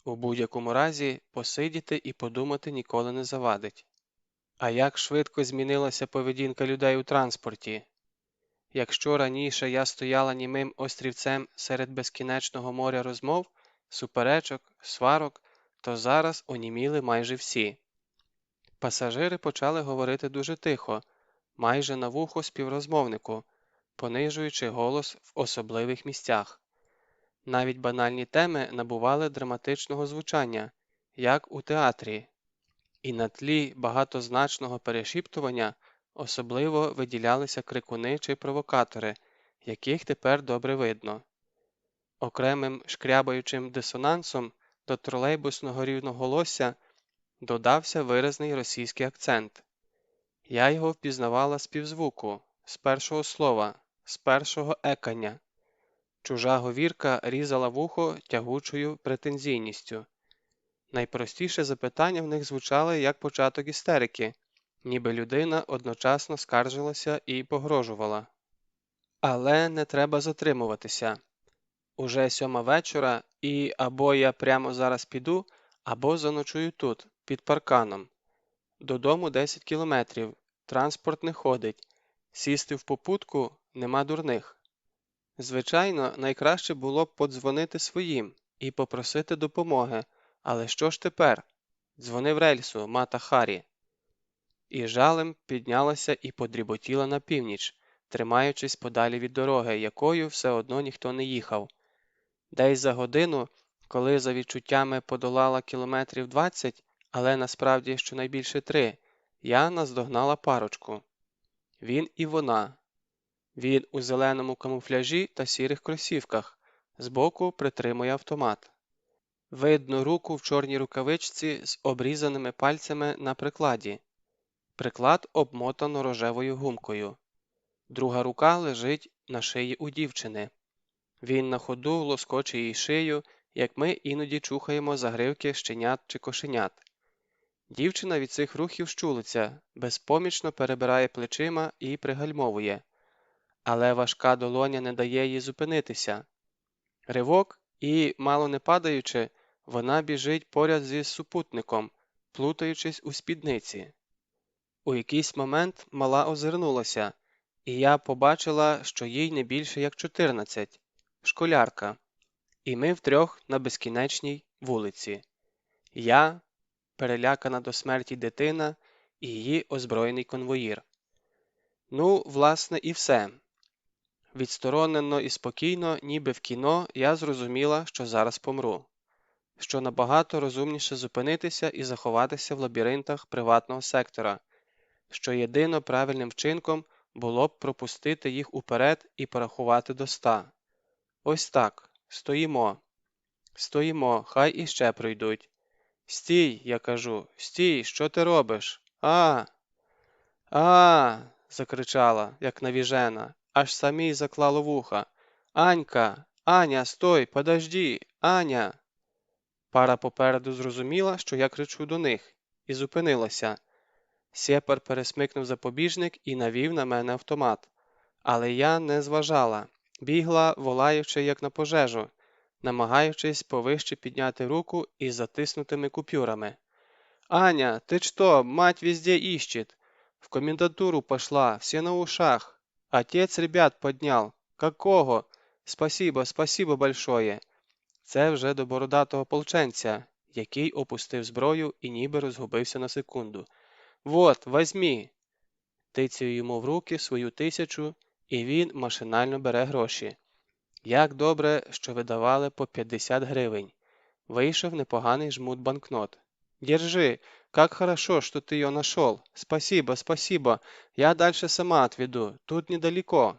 У будь-якому разі, посидіти і подумати ніколи не завадить. А як швидко змінилася поведінка людей у транспорті. Якщо раніше я стояла німим острівцем серед безкінечного моря розмов, суперечок, сварок, то зараз оніміли майже всі. Пасажири почали говорити дуже тихо, майже на вухо співрозмовнику, понижуючи голос в особливих місцях. Навіть банальні теми набували драматичного звучання, як у театрі. І на тлі багатозначного перешіптування особливо виділялися крикуни чи провокатори, яких тепер добре видно. Окремим шкрябаючим дисонансом до тролейбусного рівноголосся додався виразний російський акцент. Я його впізнавала з півзвуку, з першого слова, з першого екання. Чужа говірка різала вухо тягучою претензійністю. Найпростіше запитання в них звучало як початок істерики, ніби людина одночасно скаржилася і погрожувала. Але не треба затримуватися. Уже 7 вечора і або я прямо зараз піду, або заночую тут, під парканом. Додому 10 кілометрів, транспорт не ходить, сісти в попутку нема дурних. Звичайно, найкраще було б подзвонити своїм і попросити допомоги, але що ж тепер? Дзвонив рельсу, Мата Харі. І жалем піднялася і подріботіла на північ, тримаючись подалі від дороги, якою все одно ніхто не їхав. Десь за годину, коли за відчуттями подолала кілометрів 20, але насправді щонайбільше 3, Я наздогнала парочку. Він і вона. Він у зеленому камуфляжі та сірих кросівках, збоку притримує автомат. Видно руку в чорній рукавичці з обрізаними пальцями на прикладі. Приклад обмотано рожевою гумкою. Друга рука лежить на шиї у дівчини. Він на ходу лоскоче їй шию, як ми іноді чухаємо загривки щенят чи кошенят. Дівчина від цих рухів щулиться, безпомічно перебирає плечима і пригальмовує. Але важка долоня не дає їй зупинитися. Ривок і, мало не падаючи, вона біжить поряд зі супутником, плутаючись у спідниці. У якийсь момент мала озирнулася, і я побачила, що їй не більше як 14, школярка, і ми втрьох на безкінечній вулиці. Я, перелякана до смерті дитина і її озброєний конвоїр. Ну, власне, і все. Відсторонено і спокійно, ніби в кіно, я зрозуміла, що зараз помру. Що набагато розумніше зупинитися і заховатися в лабіринтах приватного сектора, що єдино правильним вчинком було б пропустити їх уперед і порахувати до 100. Ось так, стоїмо. Стоїмо, хай іще пройдуть. Стій, я кажу, стій, що ти робиш? Закричала, як навіжена, аж самій заклало вуха. Анька, Аня, стой, подожди, Аня. Пара попереду зрозуміла, що я кричу до них, і зупинилася. Сєпар пересмикнув запобіжник і навів на мене автомат. Але я не зважала, бігла, волаючи, як на пожежу, намагаючись повище підняти руку із затиснутими купюрами. «Аня, ты что, мать везде ищет? В комендатуру пошла, все на ушах. Отец ребят поднял. Какого? Спасибо, спасибо большое». Це вже до бородатого полченця, який опустив зброю і ніби розгубився на секунду. «Вот, возьми!» Тицюю йому в руки свою 1000, і він машинально бере гроші. Як добре, що видавали по 50 гривень. Вийшов непоганий жмут банкнот. «Держи, как хорошо, что ты ее нашел. Спасибо, спасибо, я дальше сама отведу, тут недалеко».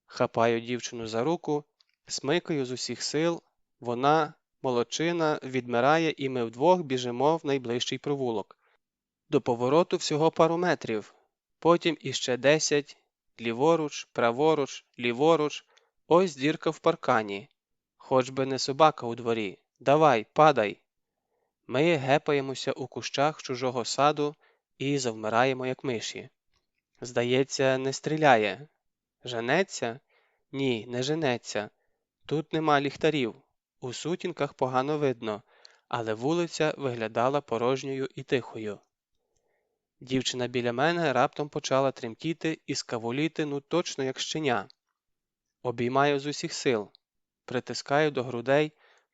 Хапаю дівчину за руку, смикаю з усіх сил, вона, молодчина, відмирає і ми вдвох біжимо в найближчий провулок. До повороту всього пару метрів, потім іще 10, ліворуч, праворуч, ліворуч, ось дірка в паркані. Хоч би не собака у дворі, давай, падай. Ми гепаємося у кущах чужого саду і завмираємо, як миші. Здається, не стріляє. Женеться? Ні, не женеться. Тут нема ліхтарів, у сутінках погано видно, але вулиця виглядала порожньою і тихою. Дівчина біля мене раптом почала тремтіти і скавуліти, ну точно як щеня. Обіймаю з усіх сил, притискаю до грудей,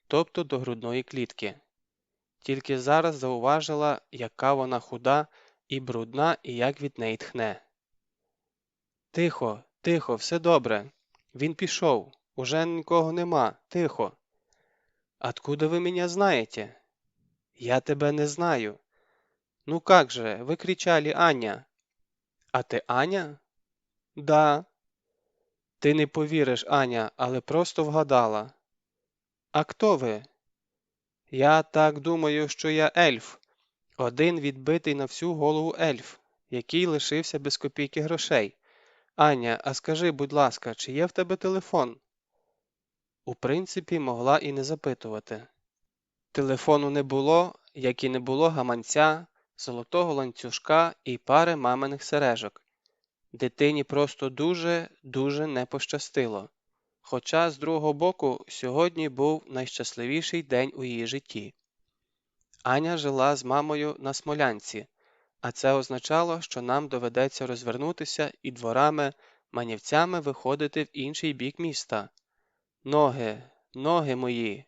тобто до грудної клітки. Тільки зараз зауважила, яка вона худа і брудна, і як від неї тхне. «Тихо, тихо, все добре. Він пішов. Уже нікого нема. Тихо». «Откуда вы меня знаете?» «Я тебе не знаю». «Ну как же, вы кричали Аня». «А ти Аня?» «Да». «Ти не повіриш, Аня, але просто вгадала». «А хто ви?» «Я так думаю, що я ельф. Один відбитий на всю голову ельф, який лишився без копійки грошей. Аня, а скажи, будь ласка, чи є в тебе телефон?» У принципі, могла і не запитувати. Телефону не було, як і не було гаманця, золотого ланцюжка і пари маминих сережок. Дитині просто дуже не пощастило. Хоча, з другого боку, сьогодні був найщасливіший день у її житті. Аня жила з мамою на Смолянці, а це означало, що нам доведеться розвернутися і дворами, манівцями виходити в інший бік міста. Ноги, ноги мої.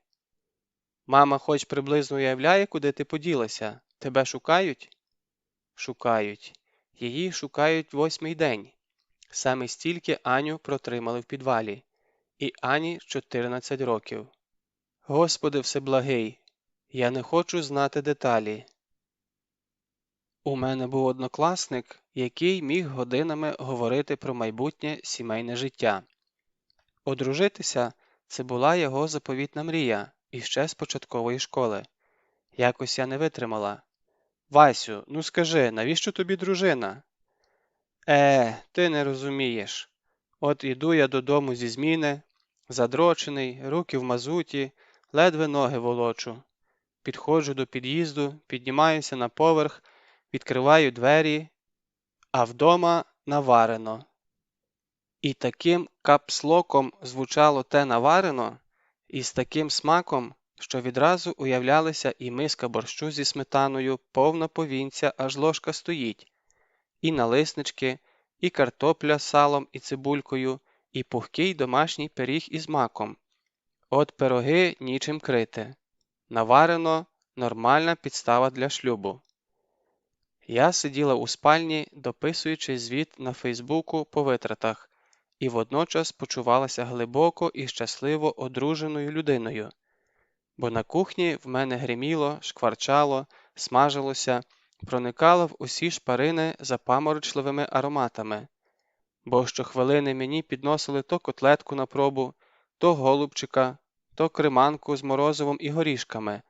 Мама хоч приблизно уявляє, куди ти поділася? Тебе шукають? Шукають. Її шукають 8-й день. Саме стільки Аню протримали в підвалі. І Ані 14 років. Господи всеблагий, я не хочу знати деталі. У мене був однокласник, який міг годинами говорити про майбутнє сімейне життя. Одружитися – це була його заповітна мрія іще з початкової школи. Якось я не витримала. «Васю, ну скажи, навіщо тобі дружина?» Ти не розумієш. От іду я додому зі зміни, задрочений, руки в мазуті, ледве ноги волочу. Підходжу до під'їзду, піднімаюся на поверх, відкриваю двері, а вдома наварено. І таким капслоком звучало те наварено, і з таким смаком, що відразу уявлялися і миска борщу зі сметаною, повна повінця, аж ложка стоїть, і налиснички, і картопля з салом і цибулькою, і пухкий домашній пиріг із маком. От пироги нічим крити. Наварено – нормальна підстава для шлюбу. Я сиділа у спальні, дописуючи звіт на Фейсбуку по витратах, і водночас почувалася глибоко і щасливо одруженою людиною. Бо на кухні в мене гриміло, шкварчало, смажилося, проникало в усі шпарини запаморочливими ароматами. Бо щохвилини мені підносили то котлетку на пробу, то голубчика, то креманку з морозивом і горішками.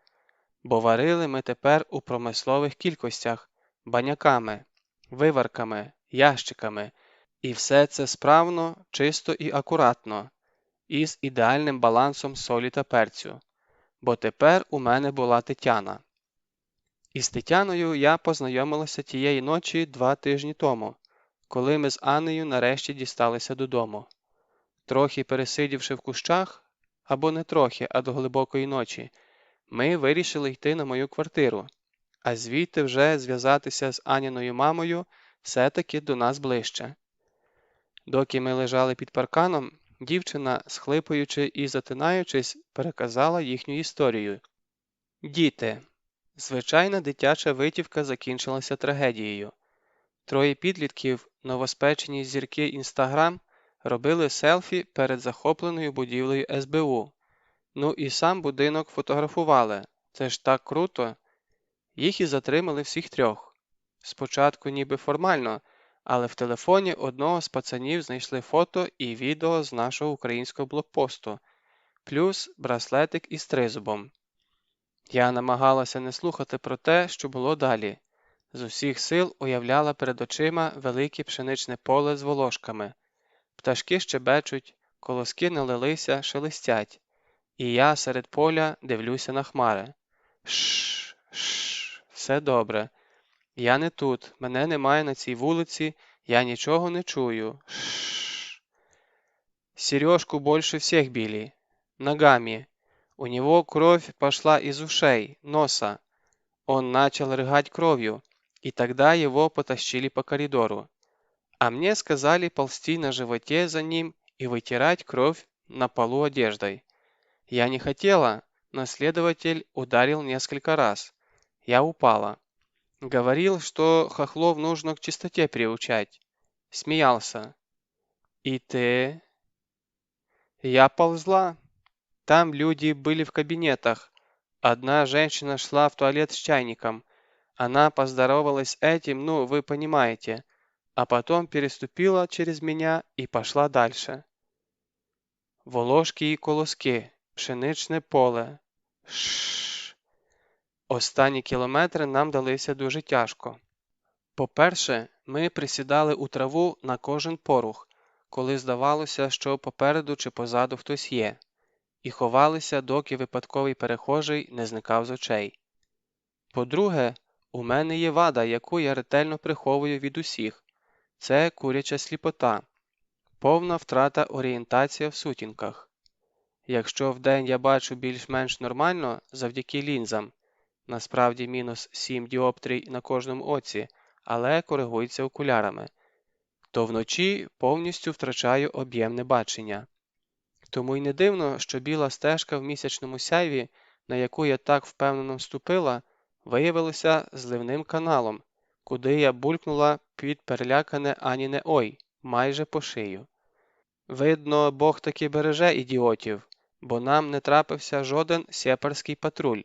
Бо варили ми тепер у промислових кількостях, баняками, виварками, ящиками, і все це справно, чисто і акуратно, із ідеальним балансом солі та перцю. Бо тепер у мене була Тетяна. Із Тетяною я познайомилася тієї ночі 2 тижні тому, коли ми з Аннею нарешті дісталися додому. Трохи пересидівши в кущах, або не трохи, а до глибокої ночі, ми вирішили йти на мою квартиру, а звідти вже зв'язатися з Аніною мамою все-таки до нас ближче. Доки ми лежали під парканом, дівчина, схлипуючи і затинаючись, переказала їхню історію. Діти. Звичайна дитяча витівка закінчилася трагедією. 3 підлітків, новоспечені зірки Інстаграм, робили селфі перед захопленою будівлею СБУ. Ну і сам будинок фотографували. Це ж так круто. Їх і затримали всіх 3. Спочатку ніби формально, але в телефоні одного з пацанів знайшли фото і відео з нашого українського блокпосту, плюс браслетик із тризубом. Я намагалася не слухати про те, що було далі. З усіх сил уявляла перед очима велике пшеничне поле з волошками. Пташки щебечуть, колоски налилися, шелестять. І я серед поля дивлюся на хмари. Шш, шш, все добре. Я не тут, мене немає на цій вулиці, я нічого не чую. Шш. Сережку больше всех били. Ногами. У него кровь пошла из ушей, носа. Он начал рыгать кровью, и тогда его потащили по коридору. А мне сказали ползти на животе за ним и вытирать кровь на полу одеждой. Я не хотела, но следователь ударил несколько раз. Я упала. Говорил, что хохлов нужно к чистоте приучать. Смеялся. И ты? Я ползла. Там люди были в кабинетах. Одна женщина шла в туалет с чайником. Она поздоровалась с этим, ну, вы понимаете. А потом переступила через меня и пошла дальше. Волошки і колоски, пшеничне поле. Шшш. Останні кілометри нам далися дуже тяжко. По-перше, ми присідали у траву на кожен порух, коли здавалося, що попереду чи позаду хтось є, і ховалися, доки випадковий перехожий не зникав з очей. По-друге, у мене є вада, яку я ретельно приховую від усіх. Це куряча сліпота, повна втрата орієнтації в сутінках. Якщо вдень я бачу більш-менш нормально завдяки лінзам, насправді мінус 7 діоптрій на кожному оці, але коригується окулярами, то вночі повністю втрачаю об'ємне бачення. Тому й не дивно, що біла стежка в місячному сяйві, на яку я так впевнено вступила, виявилася зливним каналом, куди я булькнула під перелякане Аніне «Ой» майже по шию. Видно, Бог таки береже ідіотів, бо нам не трапився жоден сєпарський патруль,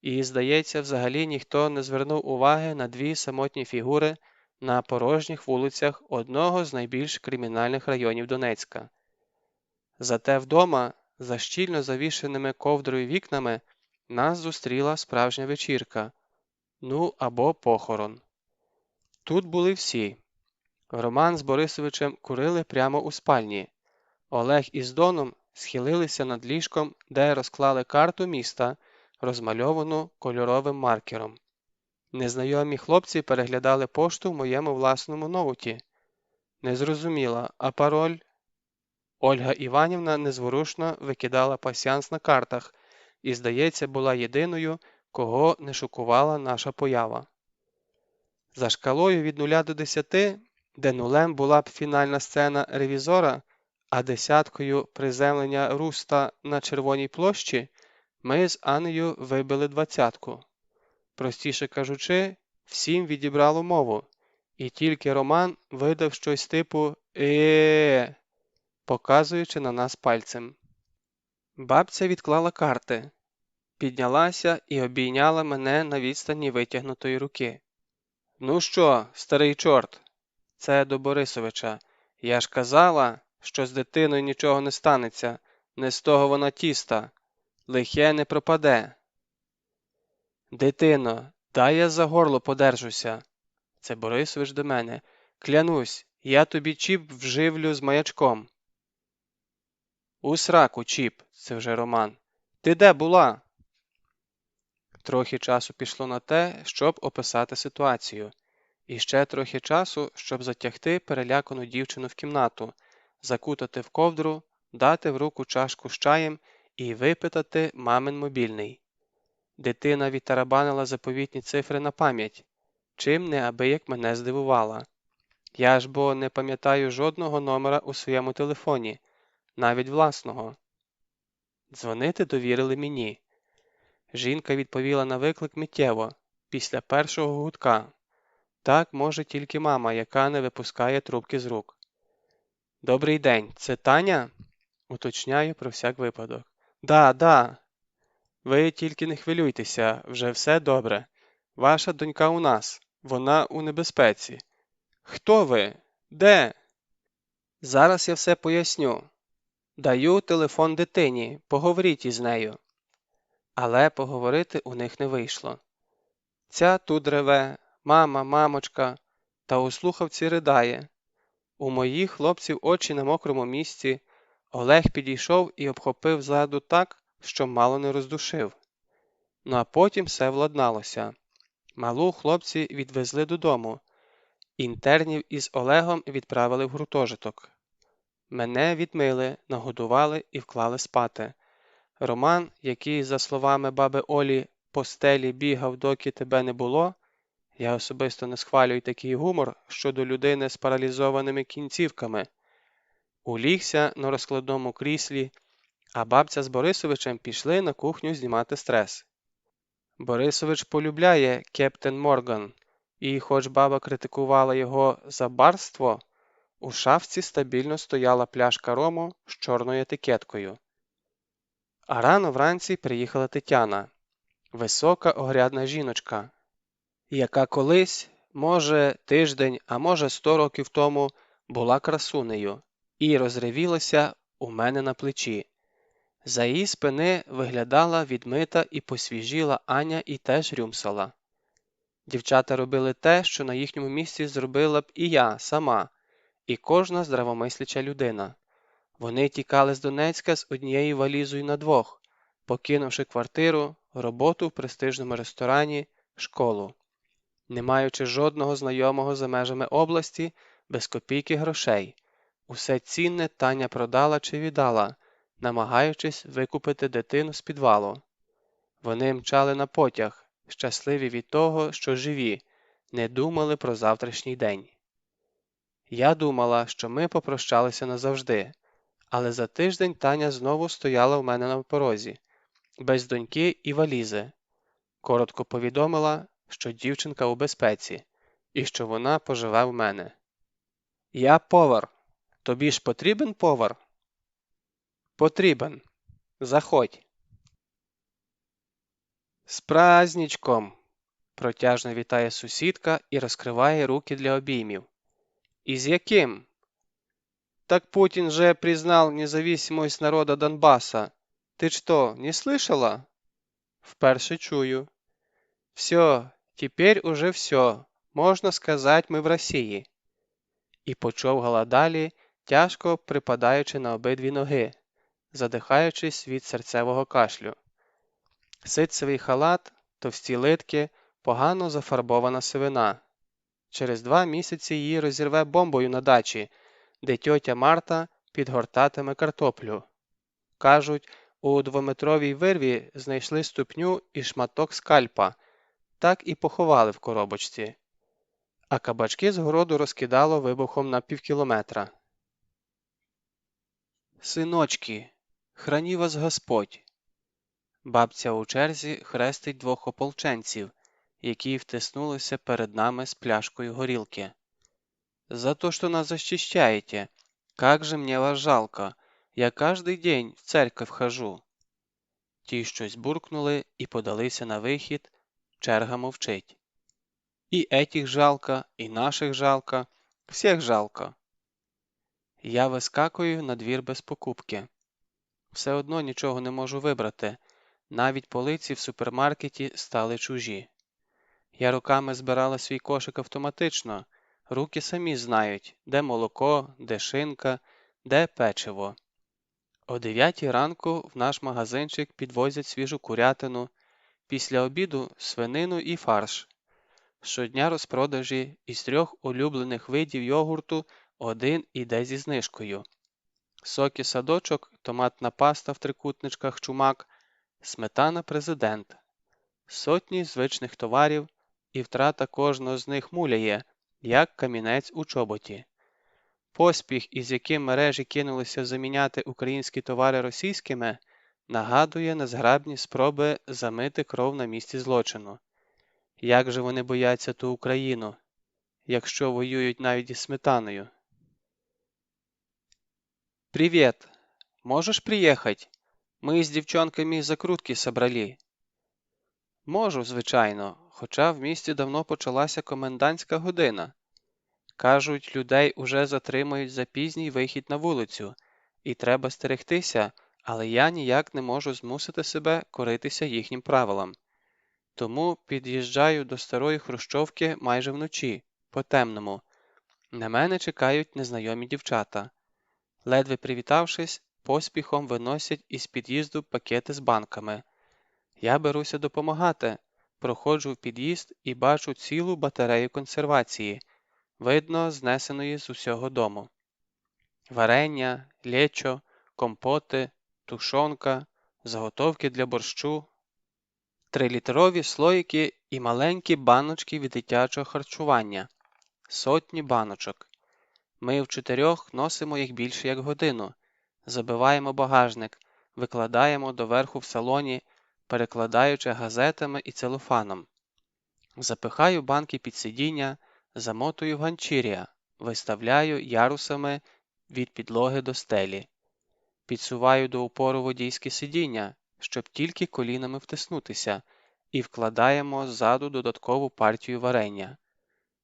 і, здається, взагалі ніхто не звернув уваги на дві самотні фігури на порожніх вулицях одного з найбільш кримінальних районів Донецька. Зате вдома, за щільно завішеними ковдрою вікнами, нас зустріла справжня вечірка, ну або похорон. Тут були всі. Роман з Борисовичем курили прямо у спальні. Олег із Доном схилилися над ліжком, де розклали карту міста, розмальовану кольоровим маркером. Незнайомі хлопці переглядали пошту в моєму власному ноуті. Не зрозуміла, а пароль? Ольга Іванівна незворушно викидала пасьянс на картах і, здається, була єдиною, кого не шокувала наша поява. За шкалою від 0 до 10, де нулем була б фінальна сцена «Ревізора», а десяткою приземлення Руста на Червоній площі, ми з Анею вибили 20-ку. Простіше кажучи, всім відібрало мову, і тільки Роман видав щось типу «е-е-е», показуючи на нас пальцем. Бабця відклала карти, піднялася і обійняла мене на відстані витягнутої руки. «Ну що, старий чорт?» Це до Борисовича. «Я ж казала, що з дитиною нічого не станеться, не з того вона тіста. Лихе не пропаде». «Дитино, дай я за горло подержуся». Це Борисович до мене. «Клянусь, я тобі чіп вживлю з маячком». «У сраку, чіп», це вже Роман. «Ти де була?» Трохи часу пішло на те, щоб описати ситуацію. І ще трохи часу, щоб затягти перелякану дівчину в кімнату, закутати в ковдру, дати в руку чашку з чаєм і випитати мамин мобільний. Дитина відтарабанила заповітні цифри на пам'ять, чим неабияк мене здивувала. Я ж бо не пам'ятаю жодного номера у своєму телефоні, навіть власного. Дзвонити довірили мені. Жінка відповіла на виклик миттєво, після першого гудка. Так може тільки мама, яка не випускає трубки з рук. «Добрий день, це Таня?» Уточняю про всяк випадок. Да. Ви тільки не хвилюйтеся, вже все добре. Ваша донька у нас, вона у небезпеці. Хто ви? Де?» Зараз я все поясню. Даю телефон дитині, поговоріть із нею. Але поговорити у них не вийшло. Ця тут реве, мама, мамочка, та у слухавці ридає. У моїх хлопців очі на мокрому місці. Олег підійшов і обхопив ззаду так, що мало не роздушив. Ну а потім все владналося. Малу хлопці відвезли додому. Інтернів із Олегом відправили в гуртожиток. Мене відмили, нагодували і вклали спати. Роман, який, за словами баби Олі, по стелі бігав, доки тебе не було, я особисто не схвалюю такий гумор щодо людини з паралізованими кінцівками, улігся на розкладному кріслі, а бабця з Борисовичем пішли на кухню знімати стрес. Борисович полюбляє Кептен Морган, і хоч баба критикувала його за барство, у шафці стабільно стояла пляшка рому з чорною етикеткою. А рано вранці приїхала Тетяна, висока огрядна жіночка, яка колись, може тиждень, а може 100 років тому, була красунею і розревілася у мене на плечі. За її спини виглядала відмита і посвіжіла Аня і теж рюмсала. Дівчата робили те, що на їхньому місці зробила б і я сама, і кожна здравомисляча людина. Вони тікали з Донецька з однією валізою на двох, покинувши квартиру, роботу в престижному ресторані, школу. Не маючи жодного знайомого за межами області, без копійки грошей. Усе цінне Таня продала чи віддала, намагаючись викупити дитину з підвалу. Вони мчали на потяг, щасливі від того, що живі, не думали про завтрашній день. Я думала, що ми попрощалися назавжди, але за тиждень Таня знову стояла в мене на порозі, без доньки і валізи. Коротко повідомила, що дівчинка у безпеці і що вона поживе в мене. «Я повар. Тобі ж потрібен повар?» «Потрібен. Заходь». З праздничком! Протяжно вітає сусідка і розкриває руки для обіймів. І з яким? Так Путин же признал независимость народа Донбасса. Ты что, не слышала? Вперше чую. Все, теперь уже все. Можна сказати, ми в Росії. І почовгала далі, тяжко припадаючи на обидві ноги, задихаючись від серцевого кашлю. Ситцевий халат, товсті литки, погано зафарбована сивина. Через 2 місяці її розірве бомбою на дачі, де тьотя Марта підгортатиме картоплю. Кажуть, у 2-метровій вирві знайшли ступню і шматок скальпа, так і поховали в коробочці. А кабачки з городу розкидало вибухом на півкілометра. Синочки, храні вас Господь! Бабця у черзі хрестить 2 ополченців, які втиснулися перед нами з пляшкою горілки. «За то, что нас защищаете! Как же мне вас жалко! Я каждый день в церковь хожу!» Ті щось буркнули і подалися на вихід, черга мовчить. І етіх жалко, і наших жалко, всіх жалко. Я вискакую на двір без покупки. Все одно нічого не можу вибрати, навіть полиці в супермаркеті стали чужі. Я руками збирала свій кошик автоматично, руки самі знають, де молоко, де шинка, де печиво. О 9 ранку в наш магазинчик підвозять свіжу курятину, після обіду свинину і фарш. Щодня розпродажі із 3 улюблених видів йогурту 1 іде зі знижкою. Соки садочок, томатна паста в трикутничках чумак, сметана президент. Сотні звичних товарів, і втрата кожного з них муляє, як камінець у чоботі. Поспіх, із яким мережі кинулися заміняти українські товари російськими, нагадує незграбні спроби замити кров на місці злочину. Як же вони бояться ту Україну, якщо воюють навіть із сметаною? «Привет! Можешь приехать? Мы с девчонками закрутки собрали». Можу, звичайно, хоча в місті давно почалася комендантська година. Кажуть, людей уже затримують за пізній вихід на вулицю, і треба стерегтися, але я ніяк не можу змусити себе коритися їхнім правилам. Тому під'їжджаю до старої хрущовки майже вночі, по-темному. На мене чекають незнайомі дівчата. Ледве привітавшись, поспіхом виносять із під'їзду пакети з банками. Я беруся допомагати, проходжу в під'їзд і бачу цілу батарею консервації, видно, знесеної з усього дому. Варення, лечо, компоти, тушонка, заготовки для борщу, 3-літрові слоїки і маленькі баночки від дитячого харчування. Сотні баночок. Ми вчотирьох носимо їх більше як годину, забиваємо багажник, викладаємо доверху в салоні, перекладаючи газетами і целофаном. Запихаю банки під сидіння, замотую в ганчір'я, виставляю ярусами від підлоги до стелі. Підсуваю до упору водійське сидіння, щоб тільки колінами втиснутися, і вкладаємо ззаду додаткову партію варення.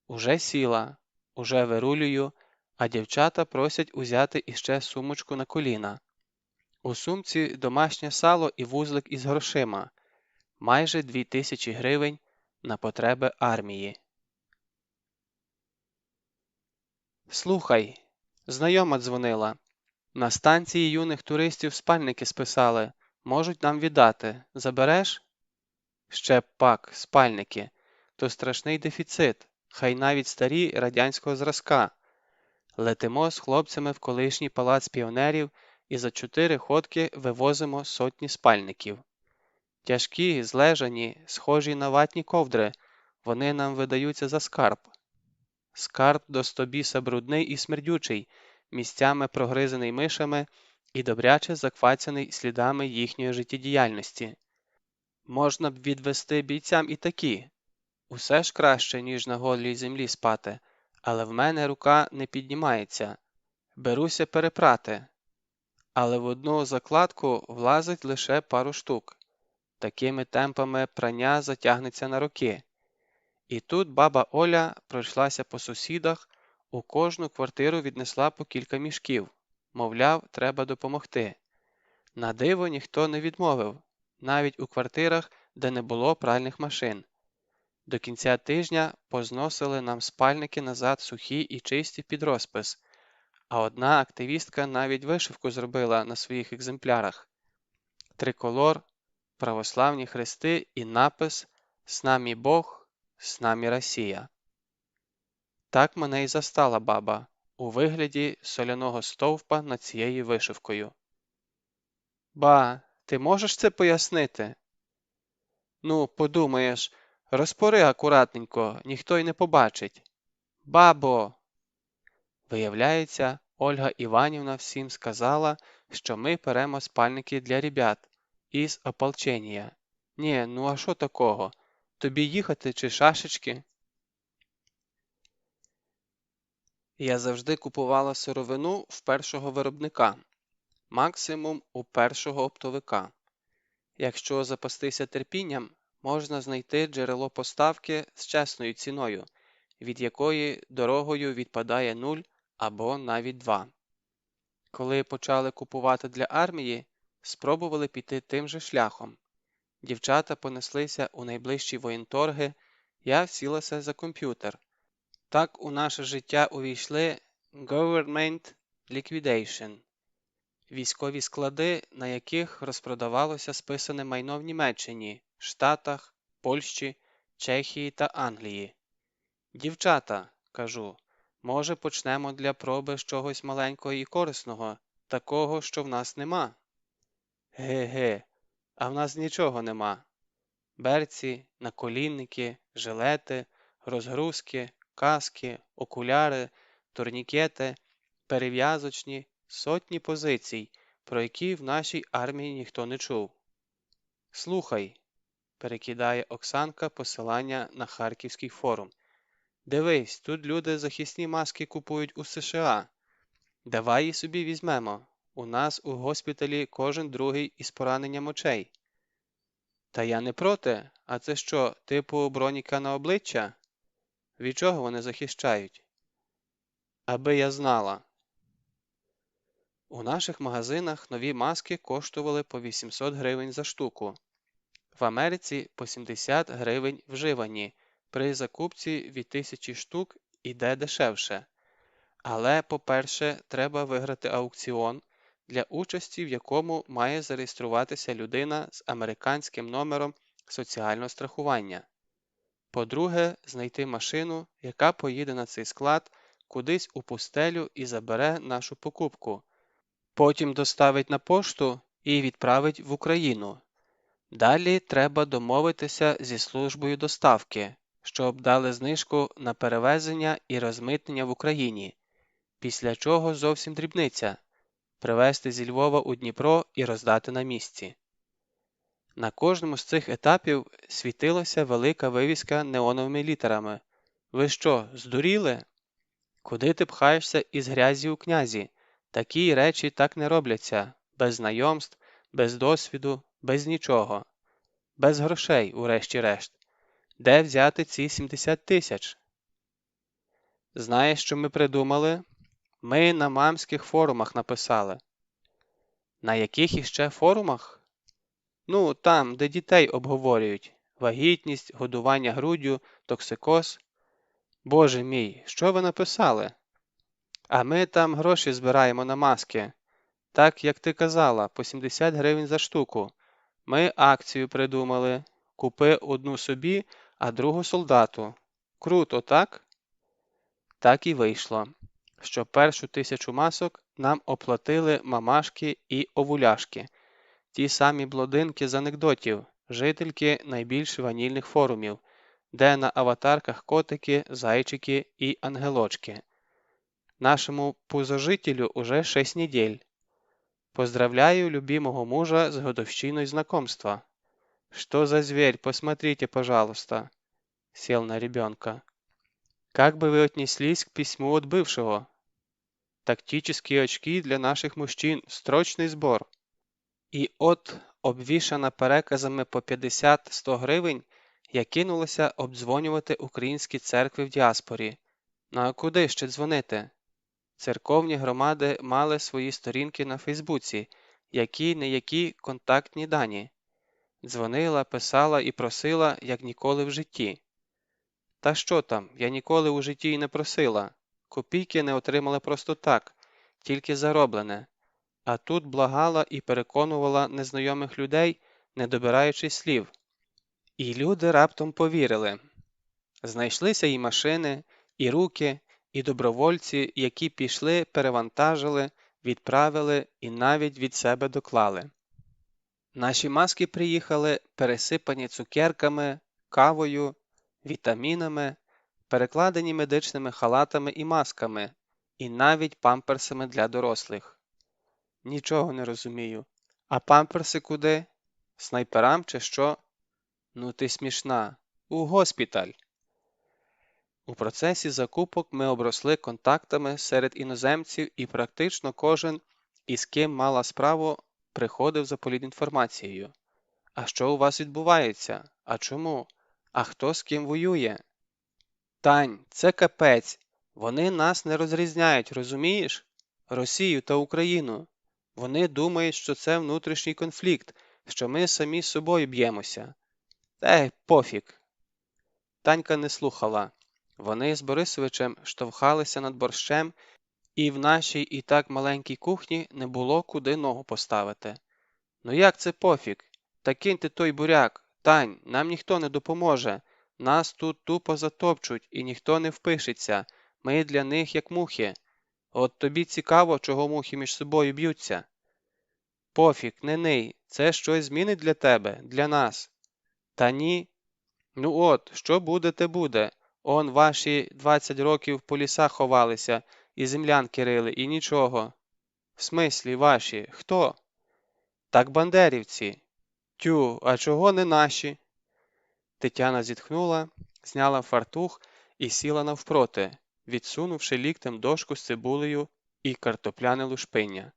Уже сіла, уже вирулюю, а дівчата просять узяти іще сумочку на коліна. У сумці домашнє сало і вузлик із грошима. Майже 2000 гривень на потреби армії. «Слухай, знайома дзвонила. На станції юних туристів спальники списали. Можуть нам віддати. Забереш?» «Ще б пак, спальники. То страшний дефіцит. Хай навіть старі радянського зразка. Летимо з хлопцями в колишній палац піонерів і за 4 ходки вивозимо сотні спальників. Тяжкі, злежані, схожі на ватні ковдри, вони нам видаються за скарб. Скарб до стобіса брудний і смердючий, місцями прогризаний мишами і добряче заквацяний слідами їхньої життєдіяльності. Можна б відвести бійцям і такі. Усе ж краще, ніж на голій землі спати, але в мене рука не піднімається. Беруся перепрати. Але в одну закладку влазить лише пару штук. Такими темпами прання затягнеться на роки. І тут баба Оля пройшлася по сусідах, у кожну квартиру віднесла по кілька мішків. Мовляв, треба допомогти. На диво ніхто не відмовив, навіть у квартирах, де не було пральних машин. До кінця тижня позносили нам спальники назад сухі і чисті під розпис, а одна активістка навіть вишивку зробила на своїх екземплярах. Триколор, православні хрести і напис «С нами Бог, с нами Росія». Так мене й застала баба у вигляді соляного стовпа над цією вишивкою. «Ба, ти можеш це пояснити?» «Ну, подумаєш, розпори акуратненько, ніхто й не побачить». «Бабо!» Виявляється, Ольга Іванівна всім сказала, що ми перемо спальники для ребят із ополчення. Ні, ну а що такого? Тобі їхати чи шашечки? Я завжди купувала сировину в першого виробника, максимум у першого оптовика. Якщо запастися терпінням, можна знайти джерело поставки з чесною ціною, від якої дорогою відпадає 0 або навіть 2. Коли почали купувати для армії, спробували піти тим же шляхом. Дівчата понеслися у найближчі воєнторги, я сілася за комп'ютер. Так у наше життя увійшли Government Liquidation – військові склади, на яких розпродавалося списане майно в Німеччині, Штатах, Польщі, Чехії та Англії. «Дівчата», – кажу, – «може почнемо для проби з чогось маленького і корисного, такого, що в нас нема?» «Ге-ге, а в нас нічого нема. Берці, наколінники, жилети, розгрузки, каски, окуляри, турнікети, перев'язочні, сотні позицій, про які в нашій армії ніхто не чув». «Слухай», – перекидає Оксанка посилання на Харківський форум. «Дивись, тут люди захисні маски купують у США. Давай і собі візьмемо. У нас у госпіталі кожен другий із пораненням очей». «Та я не проти. А це що, типу броніка на обличчя? Від чого вони захищають?» «Аби я знала». У наших магазинах нові маски коштували по 800 гривень за штуку. В Америці по 70 гривень вживані, при закупці від 1000 штук іде дешевше. Але, по-перше, треба виграти аукціон, для участі в якому має зареєструватися людина з американським номером соціального страхування. По-друге, знайти машину, яка поїде на цей склад кудись у пустелю і забере нашу покупку. Потім доставить на пошту і відправить в Україну. Далі треба домовитися зі службою доставки, щоб дали знижку на перевезення і розмитнення в Україні. Після чого зовсім дрібниця – привезти зі Львова у Дніпро і роздати на місці. На кожному з цих етапів світилася велика вивіска неоновими літерами. «Ви що, здуріли? Куди ти пхаєшся із грязі у князі? Такі речі так не робляться, без знайомств, без досвіду, без нічого. Без грошей, урешті-решт. Де взяти ці 70 тисяч?» Знаєш, що ми придумали? Ми на мамських форумах написали. На яких іще форумах? Ну, там, де дітей обговорюють. Вагітність, годування груддю, токсикоз. Боже мій, що ви написали? А ми там гроші збираємо на маски. Так, як ти казала, по 70 гривень за штуку. Ми акцію придумали. Купи одну собі, а другу солдату. Круто, так? Так і вийшло, що першу 1000 масок нам оплатили мамашки і овуляшки, ті самі блондинки з анекдотів, жительки найбільш ванільних форумів, де на аватарках котики, зайчики і ангелочки. Нашому пузожителю уже 6 недель. Поздравляю любимого мужа с годовщиной знакомства. Что за зверь, посмотрите, пожалуйста. Сел на ребенка. Как бы вы отнеслись к письму от бывшего? Тактические очки для наших мужчин, срочный сбор. І от обвішана переказами по 50-100 гривень, я кинулася обдзвонювати українські церкви в діаспорі. Ну а куди ще дзвонити? Церковні громади мали свої сторінки на Фейсбуці, які контактні дані. Дзвонила, писала і просила, як ніколи в житті. Та що там, я ніколи у житті й не просила. Копійки не отримала просто так, тільки зароблене. А тут благала і переконувала незнайомих людей, не добираючи слів. І люди раптом повірили. Знайшлися і машини, і руки, і добровольці, які пішли, перевантажили, відправили і навіть від себе доклали. Наші маски приїхали пересипані цукерками, кавою, вітамінами, перекладені медичними халатами і масками, і навіть памперсами для дорослих. Нічого не розумію. А памперси куди? Снайперам чи що? Ну ти смішна. У госпіталь. У процесі закупок ми обросли контактами серед іноземців і практично кожен, із ким мала справу, приходив за політінформацією. А що у вас відбувається? А чому? А хто з ким воює? Тань, це капець. Вони нас не розрізняють, розумієш? Росію та Україну. Вони думають, що це внутрішній конфлікт, що ми самі з собою б'ємося. Пофіг. Танька не слухала. Вони з Борисовичем штовхалися над борщем, і в нашій і так маленькій кухні не було куди ногу поставити. Ну як це пофіг? Та кинь ти той буряк. Тань, нам ніхто не допоможе. Нас тут тупо затопчуть, і ніхто не впишеться. Ми для них як мухи. От тобі цікаво, чого мухи між собою б'ються? Пофіг, не ний. Це щось змінить для тебе, для нас. Та ні. Ну от, що буде, те буде. Он ваші 20 років по лісах ховалися, і землянки рили, і нічого. В смислі ваші? Хто? Так бандерівці. Тю, а чого не наші? Тетяна зітхнула, зняла фартух і сіла навпроти, відсунувши ліктем дошку з цибулею і картопляне лушпиння.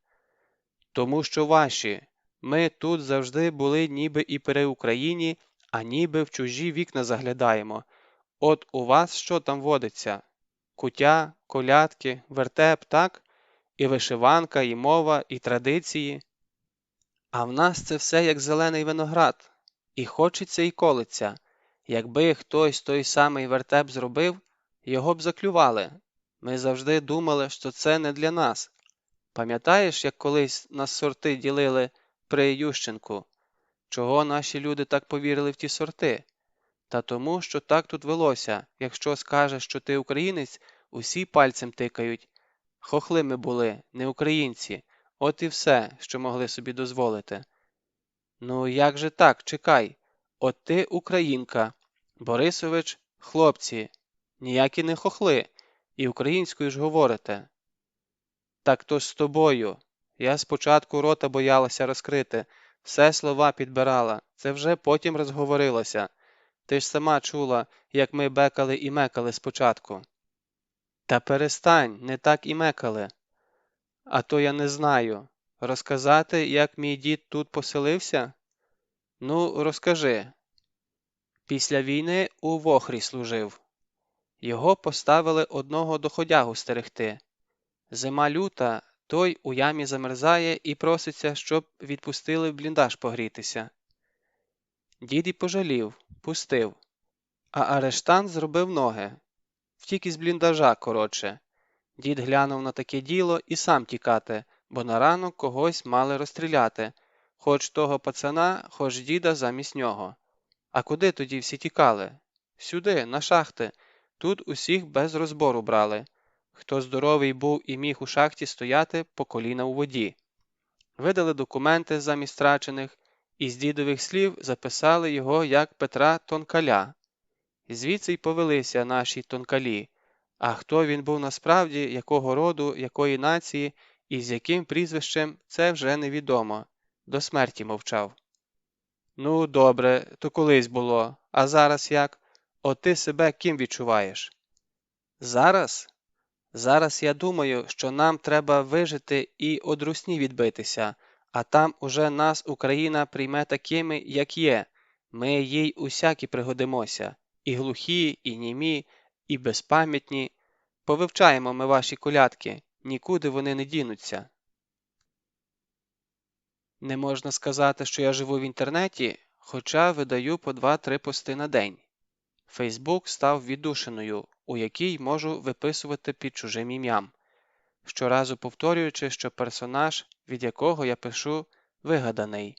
Тому що ваші. Ми тут завжди були ніби і при Україні, а ніби в чужі вікна заглядаємо. От у вас що там водиться? Куття, колядки, вертеп, так? І вишиванка, і мова, і традиції. А в нас це все як зелений виноград. І хочеться, і колеться. Якби хтось той самий вертеп зробив, його б заклювали. Ми завжди думали, що це не для нас. Пам'ятаєш, як колись нас сорти ділили при Ющенку? Чого наші люди так повірили в ті сорти? Та тому, що так тут велося. Якщо скажеш, що ти українець, усі пальцем тикають. Хохли ми були, не українці. От і все, що могли собі дозволити. Ну, як же так, чекай. От ти українка. Борисович, хлопці. Ніякі не хохли. І українською ж говорите. Так то з тобою. Я спочатку рота боялася розкрити, все слова підбирала, це вже потім розговорилося. Ти ж сама чула, як ми бекали і мекали спочатку. Та перестань, не так і мекали. А то я не знаю. Розказати, як мій дід тут поселився? Ну, розкажи. Після війни у Вохрі служив. Його поставили одного доходягу стерегти. Зима люта, той у ямі замерзає і проситься, щоб відпустили в бліндаж погрітися. Дід і пожалів, пустив. А арештант зробив ноги. Втік із бліндажа, коротше. Дід глянув на таке діло і сам тікати, бо на ранок когось мали розстріляти. Хоч того пацана, хоч діда замість нього. А куди тоді всі тікали? Сюди, на шахти. Тут усіх без розбору брали. Хто здоровий був і міг у шахті стояти по коліна у воді. Видали документи замість страчених, і з дідових слів записали його як Петра Тонкаля. Звідси й повелися наші тонкалі. А хто він був насправді, якого роду, якої нації і з яким прізвищем, це вже невідомо. До смерті мовчав. Ну, добре, то колись було. А зараз як? От ти себе ким відчуваєш? Зараз? Зараз я думаю, що нам треба вижити і од русні відбитися, а там уже нас Україна прийме такими, як є. Ми їй усякі пригодимося, і глухі, і німі, і безпам'ятні. Повивчаємо ми ваші колядки, нікуди вони не дінуться. Не можна сказати, що я живу в інтернеті, хоча видаю по 2-3 пости на день. Фейсбук став віддушиною, у якій можу виписувати під чужим ім'ям, щоразу повторюючи, що персонаж, від якого я пишу, вигаданий,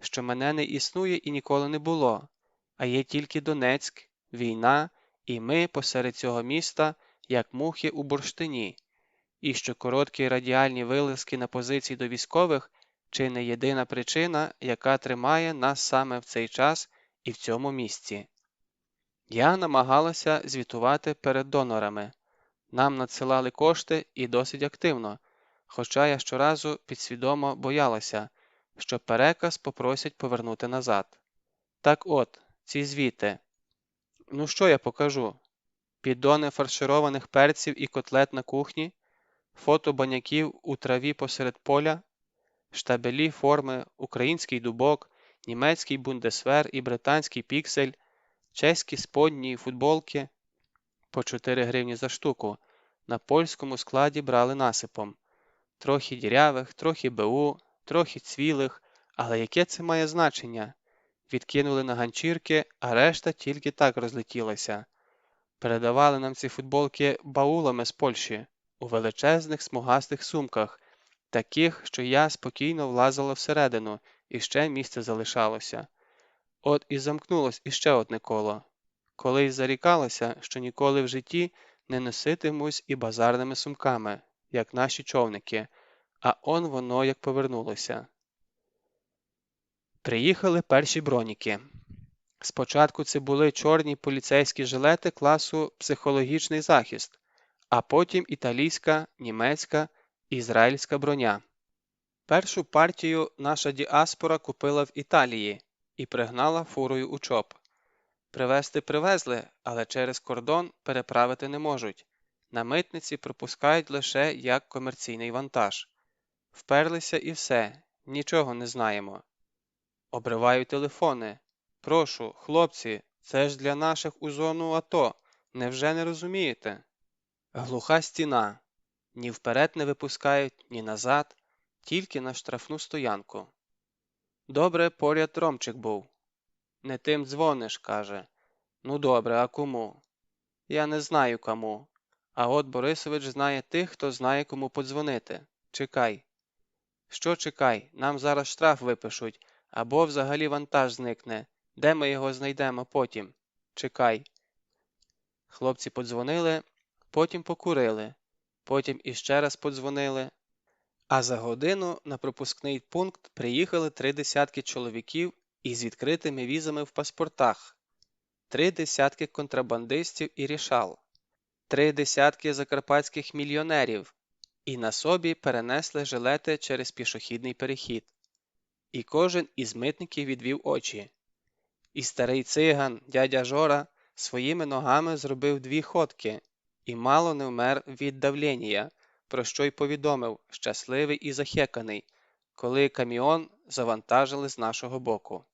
що мене не існує і ніколи не було, а є тільки Донецьк, війна, і ми посеред цього міста, як мухи у бурштині, і що короткі радіальні вилазки на позиції до військових чи не єдина причина, яка тримає нас саме в цей час і в цьому місці. Я намагалася звітувати перед донорами. Нам надсилали кошти і досить активно, хоча я щоразу підсвідомо боялася, що переказ попросять повернути назад. Так от, ці звіти. Ну що я покажу? Піддони фаршированих перців і котлет на кухні, фото баняків у траві посеред поля, штабелі форми, український дубок, німецький бундесвер і британський піксель, чеські сподні і футболки по 4 гривні за штуку, на польському складі брали насипом. Трохи дірявих, трохи БУ, трохи цвілих, але яке це має значення? Відкинули на ганчірки, а решта тільки так розлетілася. Передавали нам ці футболки баулами з Польщі, у величезних смугастих сумках, таких, що я спокійно влазила всередину, і ще місце залишалося. От і замкнулось іще одне коло. Колись зарікалася, що ніколи в житті не носитимусь і базарними сумками, як наші човники, а он воно як повернулося. Приїхали перші броніки. Спочатку це були чорні поліцейські жилети класу «Психологічний захист», а потім італійська, німецька, ізраїльська броня. Першу партію наша діаспора купила в Італії і пригнала фурою у ЧОП. Привезти привезли, але через кордон переправити не можуть. На митниці пропускають лише як комерційний вантаж. Вперлися і все, нічого не знаємо. Обриваю телефони. Прошу, хлопці, це ж для наших у зону АТО. Невже не розумієте? Глуха стіна. Ні вперед не випускають, ні назад, тільки на штрафну стоянку. Добре, поряд Ромчик був. Не тим дзвониш, каже. Ну добре, а кому? Я не знаю кому. А от Борисович знає тих, хто знає, кому подзвонити. Чекай. Що чекай? Нам зараз штраф випишуть, або взагалі вантаж зникне. Де ми його знайдемо потім? Чекай. Хлопці подзвонили, потім покурили, потім іще раз подзвонили. А за годину на пропускний пункт приїхали 3 десятки чоловіків із відкритими візами в паспортах, 3 десятки контрабандистів і рішал, 3 десятки закарпатських мільйонерів, і на собі перенесли жилети через пішохідний перехід. І кожен із митників відвів очі. І старий циган, дядя Жора, своїми ногами зробив 2 ходки і мало не вмер від давлення, про що й повідомив, щасливий і захеканий, коли каміон завантажили з нашого боку.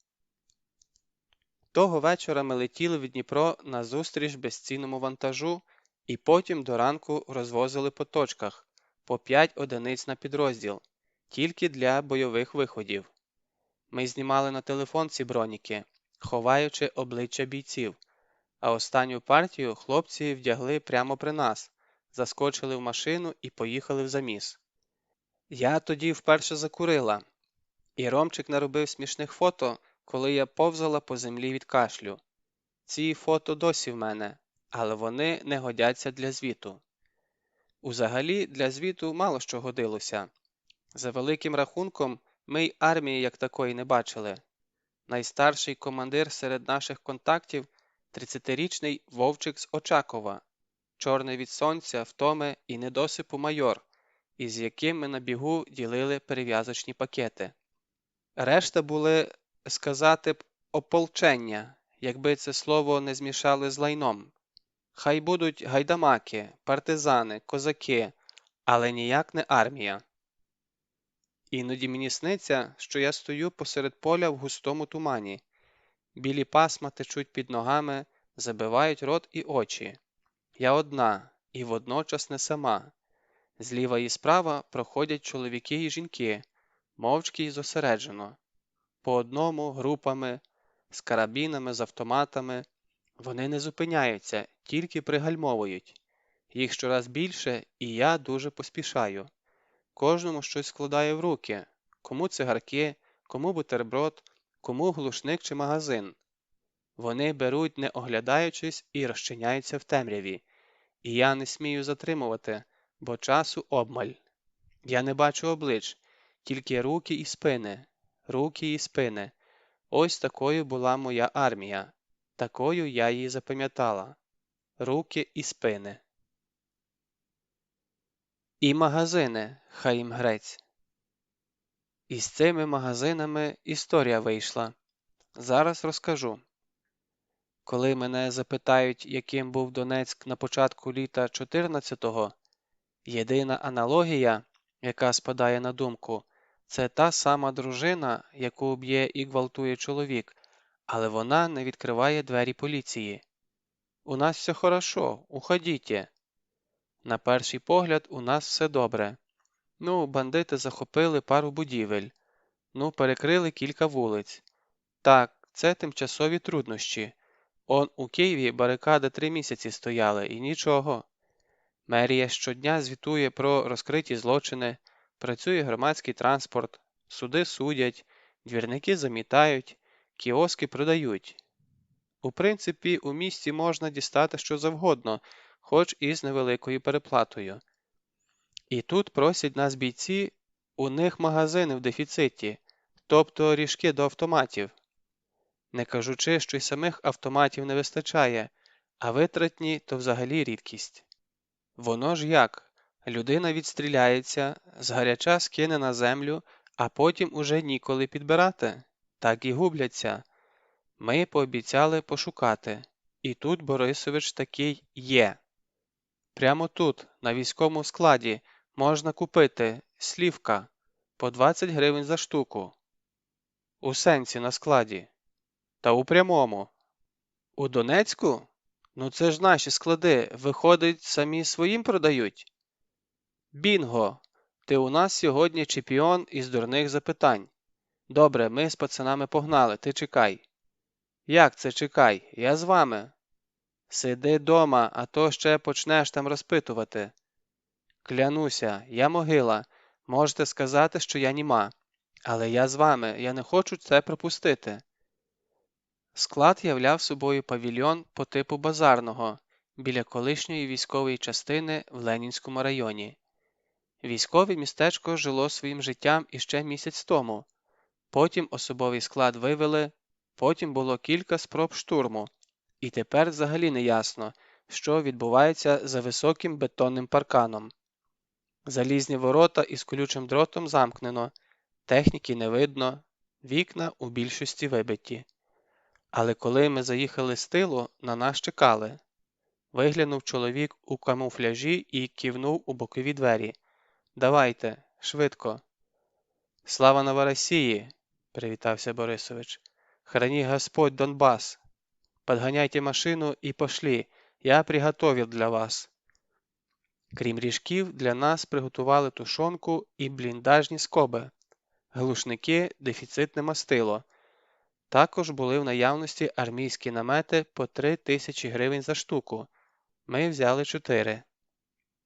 Того вечора ми летіли в Дніпро на зустріч безцінному вантажу і потім до ранку розвозили по точках, по 5 одиниць на підрозділ, тільки для бойових виходів. Ми знімали на телефон ці броніки, ховаючи обличчя бійців, а останню партію хлопці вдягли прямо при нас, заскочили в машину і поїхали в заміс. Я тоді вперше закурила, і Ромчик наробив смішних фото, коли я повзала по землі від кашлю. Ці фото досі в мене, але вони не годяться для звіту. Узагалі для звіту мало що годилося. За великим рахунком, ми й армії як такої не бачили. Найстарший командир серед наших контактів – 30-річний Вовчик з Очакова, чорний від сонця, втоми і недосипу майор, із яким ми на бігу ділили перев'язочні пакети. Решта були, сказати б, ополчення, якби це слово не змішали з лайном. Хай будуть гайдамаки, партизани, козаки, але ніяк не армія. Іноді мені сниться, що я стою посеред поля в густому тумані. Білі пасма течуть під ногами, забивають рот і очі. Я одна і водночас не сама. Зліва і справа проходять чоловіки і жінки, мовчки й зосереджено. По одному, групами, з карабінами, з автоматами. Вони не зупиняються, тільки пригальмовують. Їх щораз більше, і я дуже поспішаю. Кожному щось складає в руки. Кому цигарки, кому бутерброд, кому глушник чи магазин. Вони беруть, не оглядаючись, і розчиняються в темряві. І я не смію затримувати, бо часу обмаль. Я не бачу облич, тільки руки і спини, руки і спини. Ось такою була моя армія. Такою я її запам'ятала. Руки і спини. І магазини, хай їм грець. І з цими магазинами історія вийшла. Зараз розкажу. Коли мене запитають, яким був Донецьк на початку літа 14-го, єдина аналогія, яка спадає на думку, це та сама дружина, яку б'є і гвалтує чоловік, але вона не відкриває двері поліції. «У нас все хорошо, уходіть». На перший погляд, у нас все добре. Бандити захопили пару будівель. Перекрили кілька вулиць. Так, це тимчасові труднощі. Он у Києві барикади 3 місяці стояли, і нічого. Мерія щодня звітує про розкриті злочини, працює громадський транспорт, суди судять, двірники замітають, кіоски продають. У принципі, у місті можна дістати що завгодно, хоч і з невеликою переплатою. І тут просять нас бійці, у них магазини в дефіциті, тобто ріжки до автоматів. Не кажучи, що й самих автоматів не вистачає, а витратні – то взагалі рідкість. Воно ж як? Людина відстріляється, згаряча скине на землю, а потім уже ніколи підбирати. Так і губляться. Ми пообіцяли пошукати. І тут Борисович такий є. Прямо тут, на військовому складі, можна купити слівка по 20 гривень за штуку. У сенсі на складі. Та у прямому. У Донецьку? Це ж наші склади, виходить, самі своїм продають? Бінго! Ти у нас сьогодні чемпіон із дурних запитань. Добре, ми з пацанами погнали, ти чекай. Як це чекай? Я з вами. Сиди дома, а то ще почнеш там розпитувати. Клянуся, я могила. Можете сказати, що я німа. Але я з вами, я не хочу це пропустити. Склад являв собою павільйон по типу базарного, біля колишньої військової частини в Ленінському районі. Військове містечко жило своїм життям іще місяць тому. Потім особовий склад вивели, потім було кілька спроб штурму. І тепер взагалі не ясно, що відбувається за високим бетонним парканом. Залізні ворота із колючим дротом замкнено, техніки не видно, вікна у більшості вибиті. Але коли ми заїхали з тилу, на нас чекали. Виглянув чоловік у камуфляжі і кивнув у бокові двері. «Давайте, швидко». «Слава Новоросії!» – привітався Борисович. «Храни Господь Донбас! Подгоняйте машину і пошли, я приготовив для вас». Крім ріжків, для нас приготували тушонку і бліндажні скоби, глушники, дефіцитне мастило. Також були в наявності армійські намети по 3000 гривень за штуку. Ми взяли 4.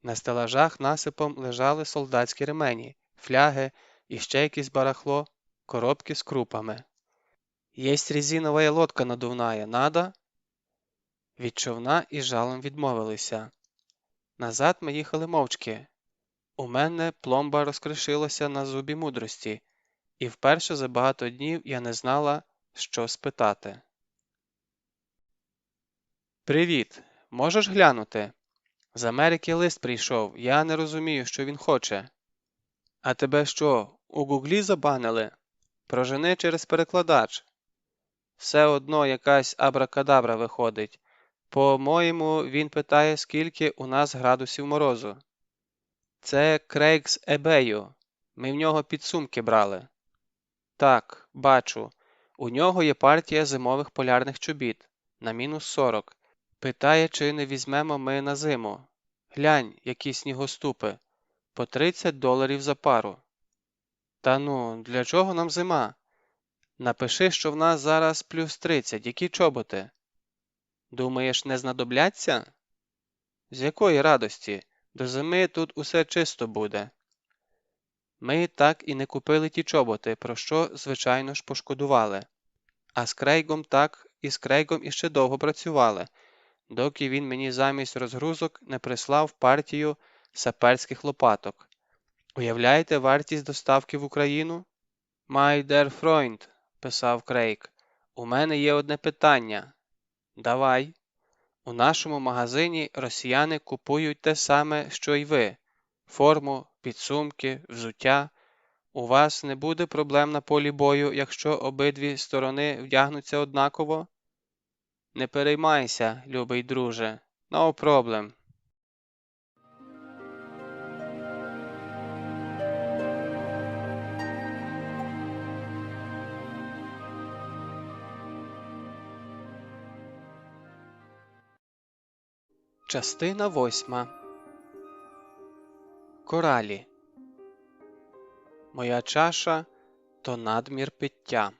На стелажах насипом лежали солдатські ремені, фляги і ще якесь барахло, коробки з крупами. «Єсть резинова лодка надувная, надо?» Від човна із жалом відмовилися. Назад ми їхали мовчки. У мене пломба розкришилася на зубі мудрості, і вперше за багато днів я не знала, що спитати. «Привіт! Можеш глянути? З Америки лист прийшов, я не розумію, що він хоче». «А тебе що, у гуглі забанили? Прожени через перекладач». «Все одно якась абракадабра виходить. По-моєму, він питає, скільки у нас градусів морозу». «Це Крейг з eBay. Ми в нього підсумки брали. Так, бачу. У нього є партія зимових полярних чобіт на -40. Питає, чи не візьмемо ми на зиму. Глянь, які снігоступи. По $30 за пару. Та ну, для чого нам зима? Напиши, що в нас зараз +30. Які чоботи? Думаєш, не знадобляться? З якої радості? До зими тут усе чисто буде. Ми так і не купили ті чоботи, про що, звичайно ж, пошкодували. А з Крейгом іще довго працювали, доки він мені замість розгрузок не прислав партію саперських лопаток. Уявляєте вартість доставки в Україну? «My dear Freund», – писав Крейг, – «у мене є одне питання». «Давай». «У нашому магазині росіяни купують те саме, що й ви. Форму, підсумки, взуття. У вас не буде проблем на полі бою, якщо обидві сторони вдягнуться однаково?» «Не переймайся, любий друже. No problem». Частина 8. Коралі. Моя чаша – то надмір пиття.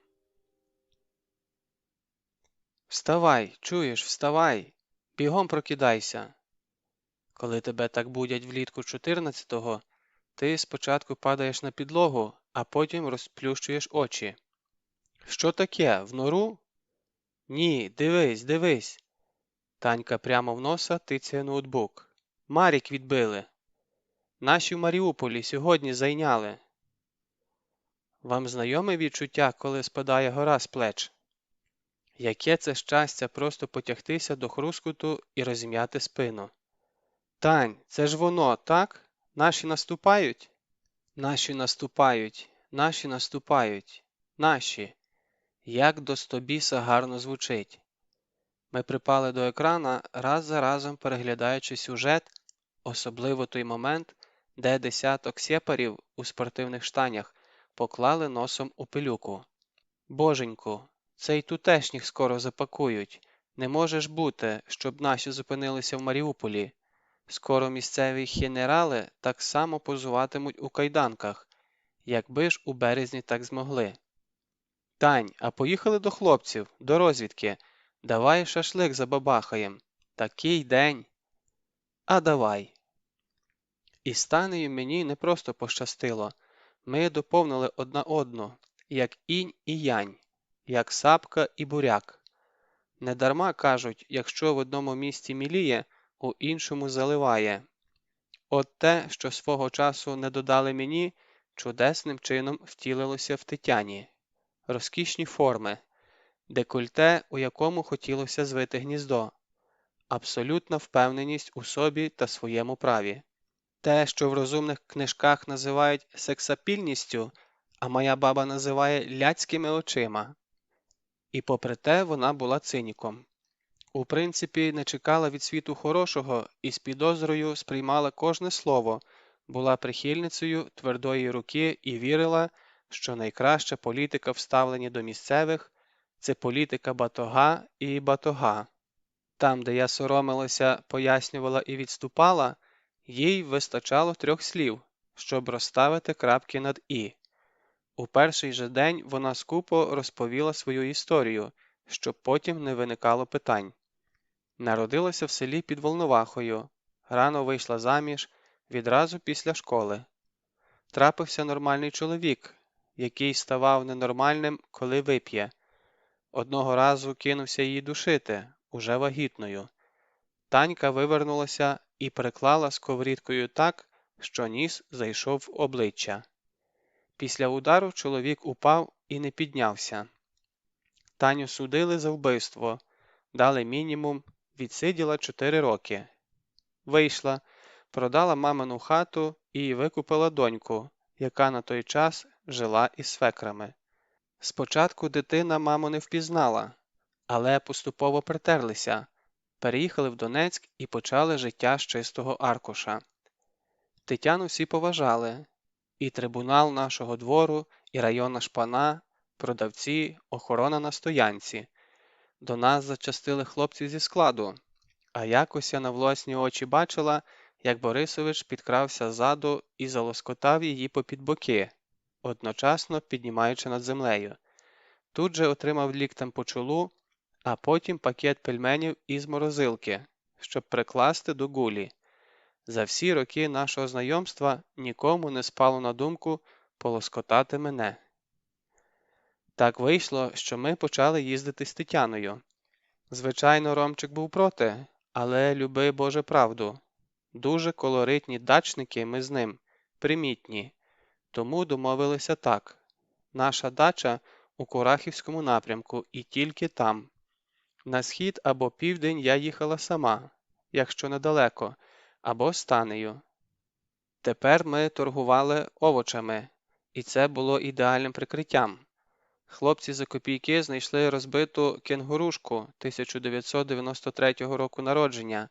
Вставай, чуєш, вставай, бігом прокидайся. Коли тебе так будять влітку 14-го, ти спочатку падаєш на підлогу, а потім розплющуєш очі. Що таке, в нору? Ні, дивись, дивись. Танька прямо в носа тицяє ноутбук. Марік відбили. Наші в Маріуполі сьогодні зайняли. Вам знайоме відчуття, коли спадає гора з плеч? Яке це щастя просто потягтися до хрускоту і розім'яти спину. Тань, це ж воно, так? Наші наступають? Наші наступають, наші наступають, наші. Як до стобіса гарно звучить. Ми припали до екрана, раз за разом переглядаючи сюжет, особливо той момент, де десяток сєпарів у спортивних штанях поклали носом у пилюку. Боженьку, цей тутешніх скоро запакують. Не може ж бути, щоб наші зупинилися в Маріуполі. Скоро місцеві генерали так само позуватимуть у кайданках, якби ж у березні так змогли. Тань, а поїхали до хлопців, до розвідки. Давай шашлик забабахаєм. Такий день. А давай. І з Танею мені не просто пощастило. Ми доповнили одна одну, як інь і янь, як сапка і буряк. Недарма кажуть, якщо в одному місці міліє, у іншому заливає. От те, що свого часу не додали мені, чудесним чином втілилося в Тетяні. Розкішні форми, декольте, у якому хотілося звити гніздо, абсолютна впевненість у собі та своєму праві. Те, що в розумних книжках називають сексапільністю, а моя баба називає ляцькими очима. І попри те вона була циніком. У принципі, не чекала від світу хорошого і з підозрою сприймала кожне слово, була прихильницею твердої руки і вірила, що найкраща політика в ставленні до місцевих – це політика батога і батога. Там, де я соромилася, пояснювала і відступала, їй вистачало 3 слів, щоб розставити крапки над «і». У перший же день вона скупо розповіла свою історію, щоб потім не виникало питань. Народилася в селі під Волновахою, рано вийшла заміж, відразу після школи. Трапився нормальний чоловік, який ставав ненормальним, коли вип'є. Одного разу кинувся її душити, уже вагітною. Танька вивернулася і приклала сковорідкою так, що ніс зайшов в обличчя. Після удару чоловік упав і не піднявся. Таню судили за вбивство, дали мінімум, відсиділа 4 роки. Вийшла, продала мамину хату і викупила доньку, яка на той час жила із свекрами. Спочатку дитина маму не впізнала, але поступово притерлися, переїхали в Донецьк і почали життя з чистого аркуша. Тетяну всі поважали, і трибунал нашого двору, і районна шпана, продавці, охорона на стоянці. До нас зачастили хлопці зі складу, а якось я на власні очі бачила, як Борисович підкрався ззаду і залоскотав її попід боки, одночасно піднімаючи над землею. Тут же отримав ліктем по чолу, а потім пакет пельменів із морозилки, щоб прикласти до гулі. За всі роки нашого знайомства нікому не спало на думку полоскотати мене. Так вийшло, що ми почали їздити з Тетяною. Звичайно, Ромчик був проти, але люби Боже правду. Дуже колоритні дачники ми з ним, примітні. Тому домовилися так. Наша дача у Курахівському напрямку і тільки там. На схід або південь я їхала сама, якщо недалеко, або з Танею. Тепер ми торгували овочами, і це було ідеальним прикриттям. Хлопці за копійки знайшли розбиту кенгурушку 1993 року народження.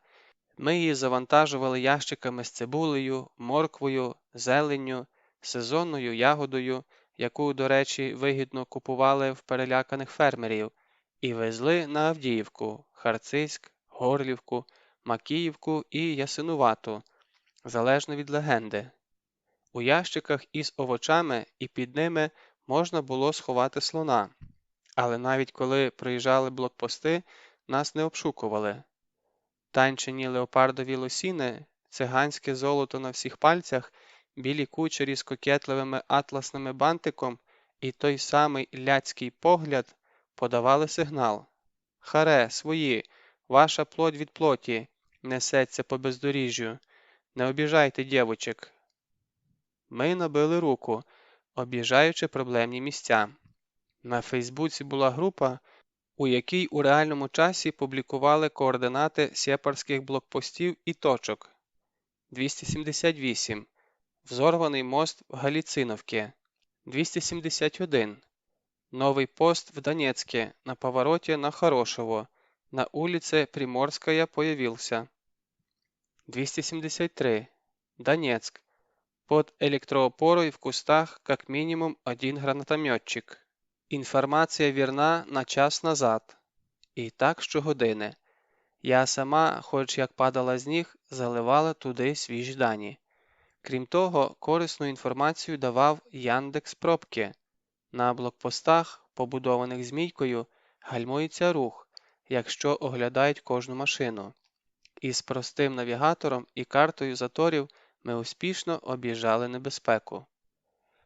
Ми її завантажували ящиками з цибулею, морквою, зеленню, сезонною ягодою, яку, до речі, вигідно купували в переляканих фермерів, і везли на Авдіївку, Харцизьк, Горлівку, Макіївку і Ясинувату, залежно від легенди. У ящиках із овочами і під ними можна було сховати слона, але навіть коли проїжджали блокпости, нас не обшукували. Танчені леопардові лосіни, циганське золото на всіх пальцях, білі кучері з кокетливими атласними бантиком і той самий ляцький погляд подавали сигнал. Харе, свої, ваша плоть від плоті, несеться по бездоріжжю, не обіжайте дівочок. Ми набили руку, об'їжджаючи проблемні місця. На Фейсбуці була група, у якій у реальному часі публікували координати сєпарських блокпостів і точок. 278. Взорваний мост в Галіциновці. 271. Новый пост в Донецке, на повороте на Хорошево, на улице Приморская появился. 273. Донецк. Под электроопорой в кустах как минимум один гранатометчик. Інформація вірна на час назад. І так щогодини. Я сама, хоч як падала з ніг, заливала туди свіжі дані. Крім того, корисну інформацію давав Яндекс Пробки. На блокпостах, побудованих змійкою, гальмується рух, якщо оглядають кожну машину. Із простим навігатором і картою заторів ми успішно об'їжджали небезпеку.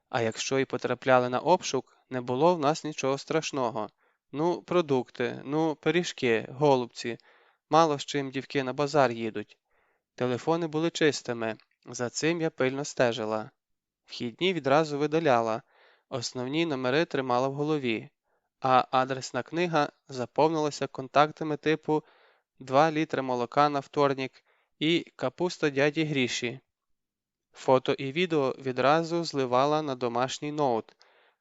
А якщо й потрапляли на обшук, не було в нас нічого страшного. Ну, продукти, ну, пиріжки, голубці. Мало з чим дівки на базар їдуть. Телефони були чистими, за цим я пильно стежила. Вхідні відразу видаляла, основні номери тримала в голові, а адресна книга заповнилася контактами типу 2 літри молока на вторник і капуста дяді Гріші. Фото і відео відразу зливала на домашній ноут,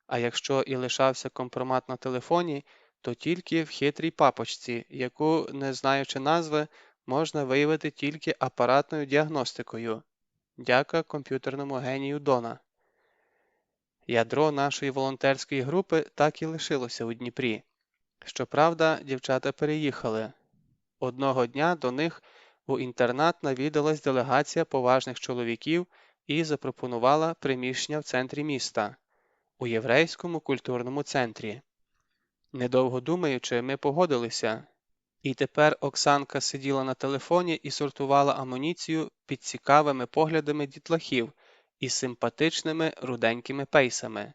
а якщо і лишався компромат на телефоні, то тільки в хитрій папочці, яку, не знаючи назви, можна виявити тільки апаратною діагностикою. Дяка комп'ютерному генію Дона. Ядро нашої волонтерської групи так і лишилося у Дніпрі. Щоправда, дівчата переїхали. Одного дня до них у інтернат навідалась делегація поважних чоловіків і запропонувала приміщення в центрі міста, у єврейському культурному центрі. Недовго думаючи, ми погодилися. І тепер Оксанка сиділа на телефоні і сортувала амуніцію під цікавими поглядами дітлахів із симпатичними руденькими пейсами.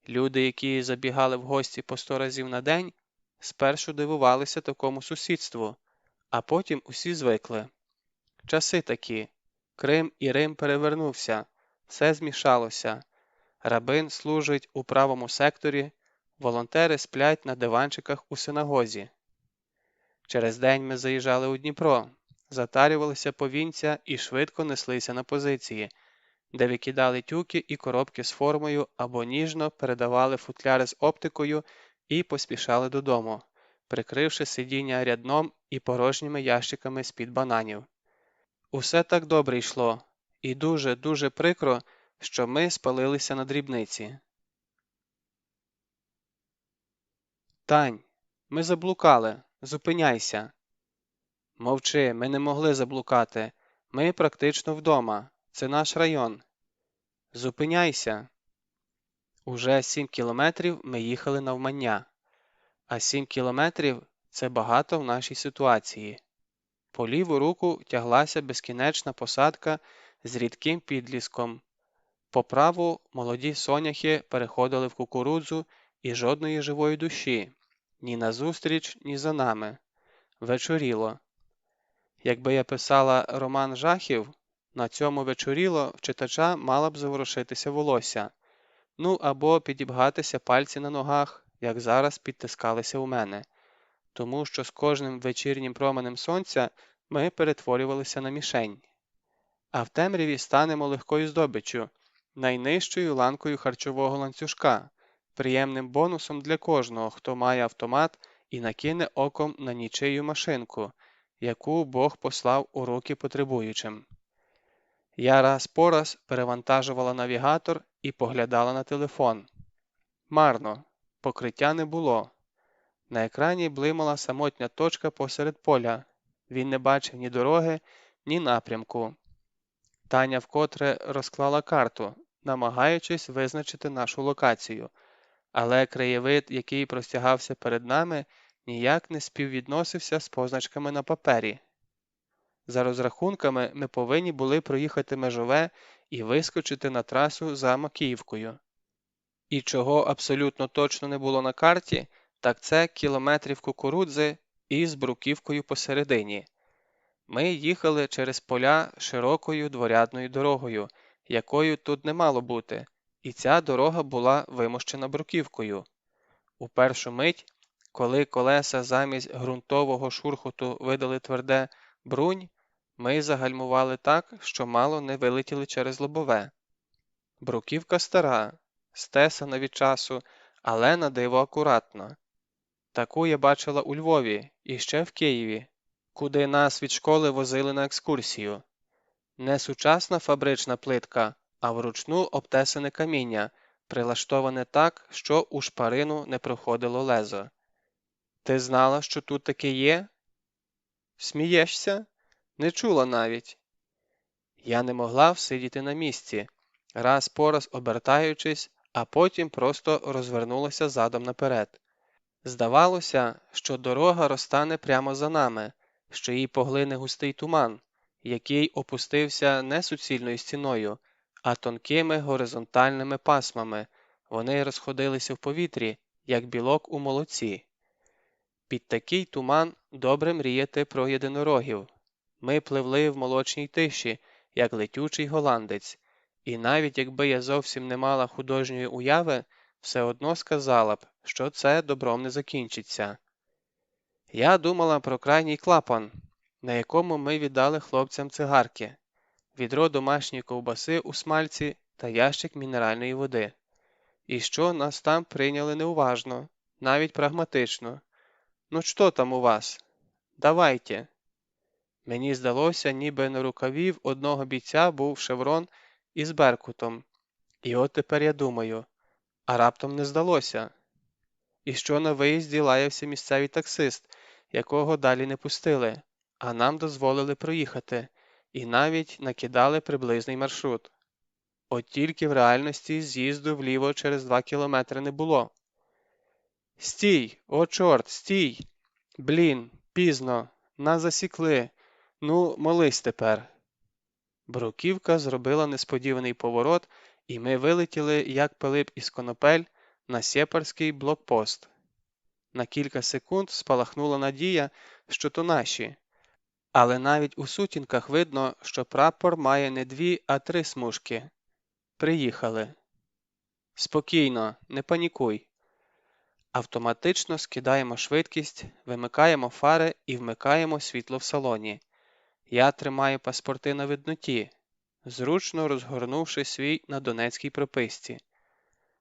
Люди, які забігали в гості по 100 разів на день, спершу дивувалися такому сусідству, а потім усі звикли. Часи такі. Крим і Рим перевернувся, все змішалося. Рабин служить у правому секторі, волонтери сплять на диванчиках у синагозі. Через день ми заїжджали у Дніпро, затарювалися повінця і швидко неслися на позиції, де викидали тюки і коробки з формою або ніжно передавали футляри з оптикою і поспішали додому, прикривши сидіння рядном і порожніми ящиками з-під бананів. Усе так добре йшло, і дуже-дуже прикро, що ми спалилися на дрібниці. Тань, ми заблукали, зупиняйся. Мовчи, ми не могли заблукати. Ми практично вдома. Це наш район. Зупиняйся. Уже 7 кілометрів ми їхали навмання. А 7 кілометрів – це багато в нашій ситуації. По ліву руку тяглася безкінечна посадка з рідким підліском. По праву молоді соняхи переходили в кукурудзу і жодної живої душі. Ні назустріч, ні за нами. Вечоріло. Якби я писала роман жахів, на цьому вечоріло в читача мала б заворушитися волосся. Ну або підібгатися пальці на ногах, як зараз підтискалися у мене. Тому що з кожним вечірнім променем сонця ми перетворювалися на мішень. А в темряві станемо легкою здобиччю, найнижчою ланкою харчового ланцюжка, приємним бонусом для кожного, хто має автомат і накине оком на нічию машинку, яку Бог послав у руки потребуючим. Я раз по раз перевантажувала навігатор і поглядала на телефон. Марно, покриття не було. На екрані блимала самотня точка посеред поля. Він не бачив ні дороги, ні напрямку. Таня вкотре розклала карту, намагаючись визначити нашу локацію, але краєвид, який простягався перед нами, ніяк не співвідносився з позначками на папері. За розрахунками, ми повинні були проїхати Межове і вискочити на трасу за Макіївкою. І чого абсолютно точно не було на карті, так це кілометрів кукурудзи із бруківкою посередині. Ми їхали через поля широкою дворядною дорогою, якою тут не мало бути, і ця дорога була вимощена бруківкою. У першу мить, коли колеса замість ґрунтового шурхоту видали тверде брунь, ми загальмували так, що мало не вилетіли через лобове. Бруківка стара, стесана від часу, але на диво акуратна. Таку я бачила у Львові і ще в Києві, куди нас від школи возили на екскурсію. Не сучасна фабрична плитка, а вручну обтесане каміння, прилаштоване так, що у шпарину не проходило лезо. Ти знала, що тут таке є? Смієшся? Не чула навіть. Я не могла всидіти на місці, раз по раз обертаючись, а потім просто розвернулася задом наперед. Здавалося, що дорога розтане прямо за нами, що її поглине густий туман, який опустився не суцільною стіною, а тонкими горизонтальними пасмами. Вони розходилися в повітрі, як білок у молоці. Під такий туман добре мріяти про єдинорогів. Ми пливли в молочній тиші, як летючий голландець, і навіть якби я зовсім не мала художньої уяви, все одно сказала б, що це добром не закінчиться. Я думала про крайній клапан, на якому ми віддали хлопцям цигарки, відро домашньої ковбаси у смальці та ящик мінеральної води. І що нас там прийняли неуважно, навіть прагматично. «Ну що там у вас? Давайте!» Мені здалося, ніби на рукаві в одного бійця був шеврон із беркутом. І от тепер я думаю, а раптом не здалося. І що на виїзді лаявся місцевий таксист, якого далі не пустили, а нам дозволили проїхати, і навіть накидали приблизний маршрут. От тільки в реальності з'їзду вліво через 2 кілометри не було. «Стій! О, чорт, стій! Блін, пізно! Нас засікли! Ну, молись тепер!» Бруківка зробила несподіваний поворот, і ми вилетіли, як Пилип із Конопель, на сєпарський блокпост. На кілька секунд спалахнула надія, що то наші. Але навіть у сутінках видно, що прапор має не 2, а 3 смужки. Приїхали. Спокійно, не панікуй. Автоматично скидаємо швидкість, вимикаємо фари і вмикаємо світло в салоні. Я тримаю паспорти на видноті, зручно розгорнувши свій на донецькій прописці.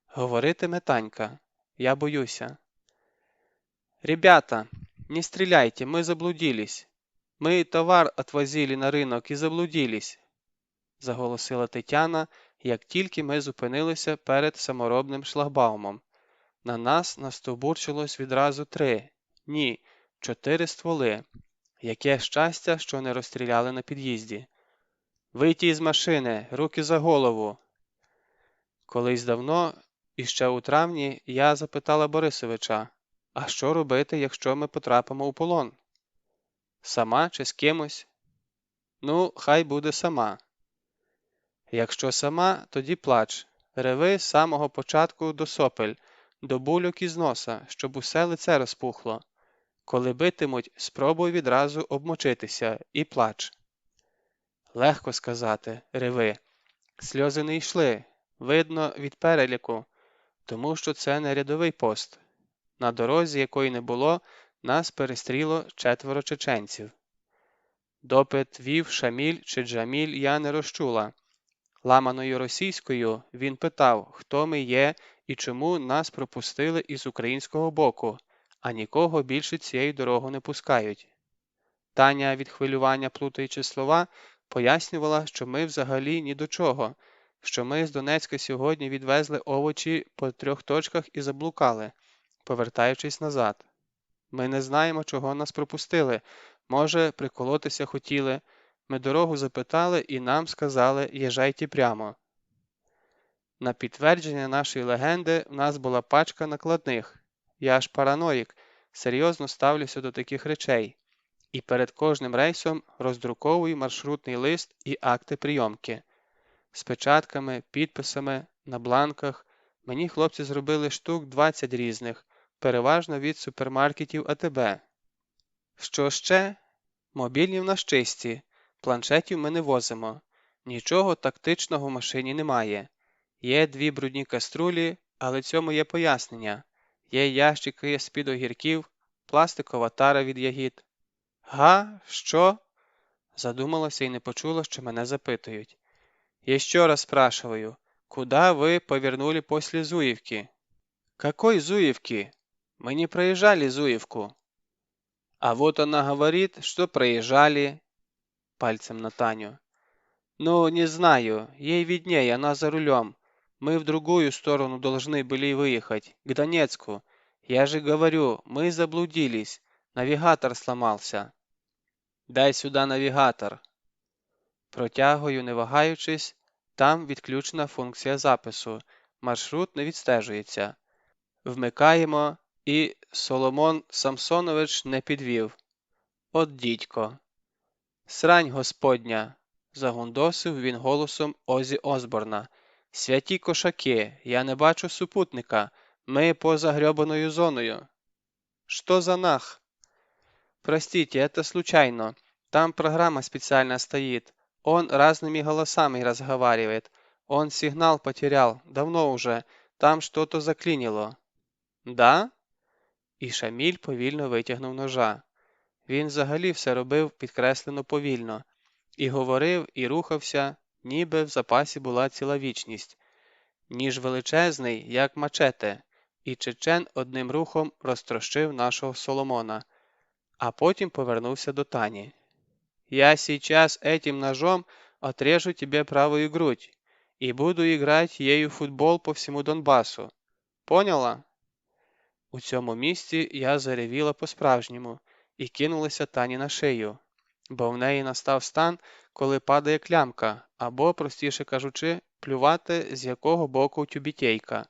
Говоритиме Танька. Я боюся. «Ребята, не стреляйте, мы заблудились. Мы товар отвозили на рынок и заблудились». заголосила Тетяна, як тільки ми зупинилися перед саморобним шлагбаумом. На нас настовбурчилось відразу 3, ні, 4 стволи. Яке щастя, що не розстріляли на під'їзді. «Вийти із машини! Руки за голову!» Колись давно, іще у травні, я запитала Борисовича, а що робити, якщо ми потрапимо у полон? Сама чи з кимось? Ну, хай буде сама. Якщо сама, тоді плач. Реви з самого початку до сопель, до бульок із носа, щоб усе лице розпухло. Коли битимуть, спробуй відразу обмочитися і плач. Легко сказати, реви. Сльози не йшли, видно від переліку, тому що це не рядовий пост. На дорозі, якої не було, нас перестріло 4 чеченців. Допит вів Шаміль чи Джаміль, я не розчула. Ламаною російською він питав, хто ми є і чому нас пропустили із українського боку, а нікого більше цією дорогу не пускають. Таня, від хвилювання плутаючи слова, пояснювала, що ми взагалі ні до чого, що ми з Донецька сьогодні відвезли овочі по 3 точках і заблукали, повертаючись назад. Ми не знаємо, чого нас пропустили, може, приколотися хотіли. Ми дорогу запитали і нам сказали «Єжайте прямо». На підтвердження нашої легенди в нас була пачка накладних. Я ж параноїк, серйозно ставлюся до таких речей. І перед кожним рейсом роздруковую маршрутний лист і акти прийомки. З печатками, підписами, на бланках. Мені хлопці зробили штук 20 різних, переважно від супермаркетів АТБ. Що ще? Мобільні в нас чисті, планшетів ми не возимо. Нічого тактичного в машині немає. Є 2 брудні каструлі, але цьому є пояснення. Є ящики з-під огірків, пластикова тара від ягід. «Га? Що?» Задумалася і не почула, що мене запитують. «Еще раз спрашиваю, куда вы повернули после Зуевки?» «Какой Зуевки? Мы не проезжали Зуевку». «А вот она говорит, что проезжали», пальцем на Таню. «Ну, не знаю, ей виднее, она за рулем. Мы в другую сторону должны были выехать, к Донецку. Я же говорю, мы заблудились, навигатор сломался». «Дай сюда навігатор». Протягую, не вагаючись, там відключена функція запису, маршрут не відстежується. Вмикаємо, і Соломон Самсонович не підвів. От дідько. «Срань господня», загундосив він голосом Озі Осборна. «Святі кошаки, я не бачу супутника, ми поза грёбаною зоною». «Что за нах?» «Простите, это случайно. Там программа специально стоит. Он разными голосами разговаривает. Он сигнал потерял, давно уже. Там что-то заклинило». «Да?» І Шаміль повільно витягнув ножа. Він взагалі все робив підкреслено повільно. І говорив, і рухався, ніби в запасі була ціла вічність. Ніж величезний, як мачете, і чечен одним рухом розтрощив нашого Соломона. А потім повернувся до Тані. «Я сейчас этим ножом отрежу тебе правую грудь и буду играть ею в футбол по всему Донбасу. Поняла?» У цьому місці я заревіла по-справжньому і кинулася Тані на шию, бо в неї настав стан, коли падає клямка, або, простіше кажучи, плювати, з якого боку тюбітейка.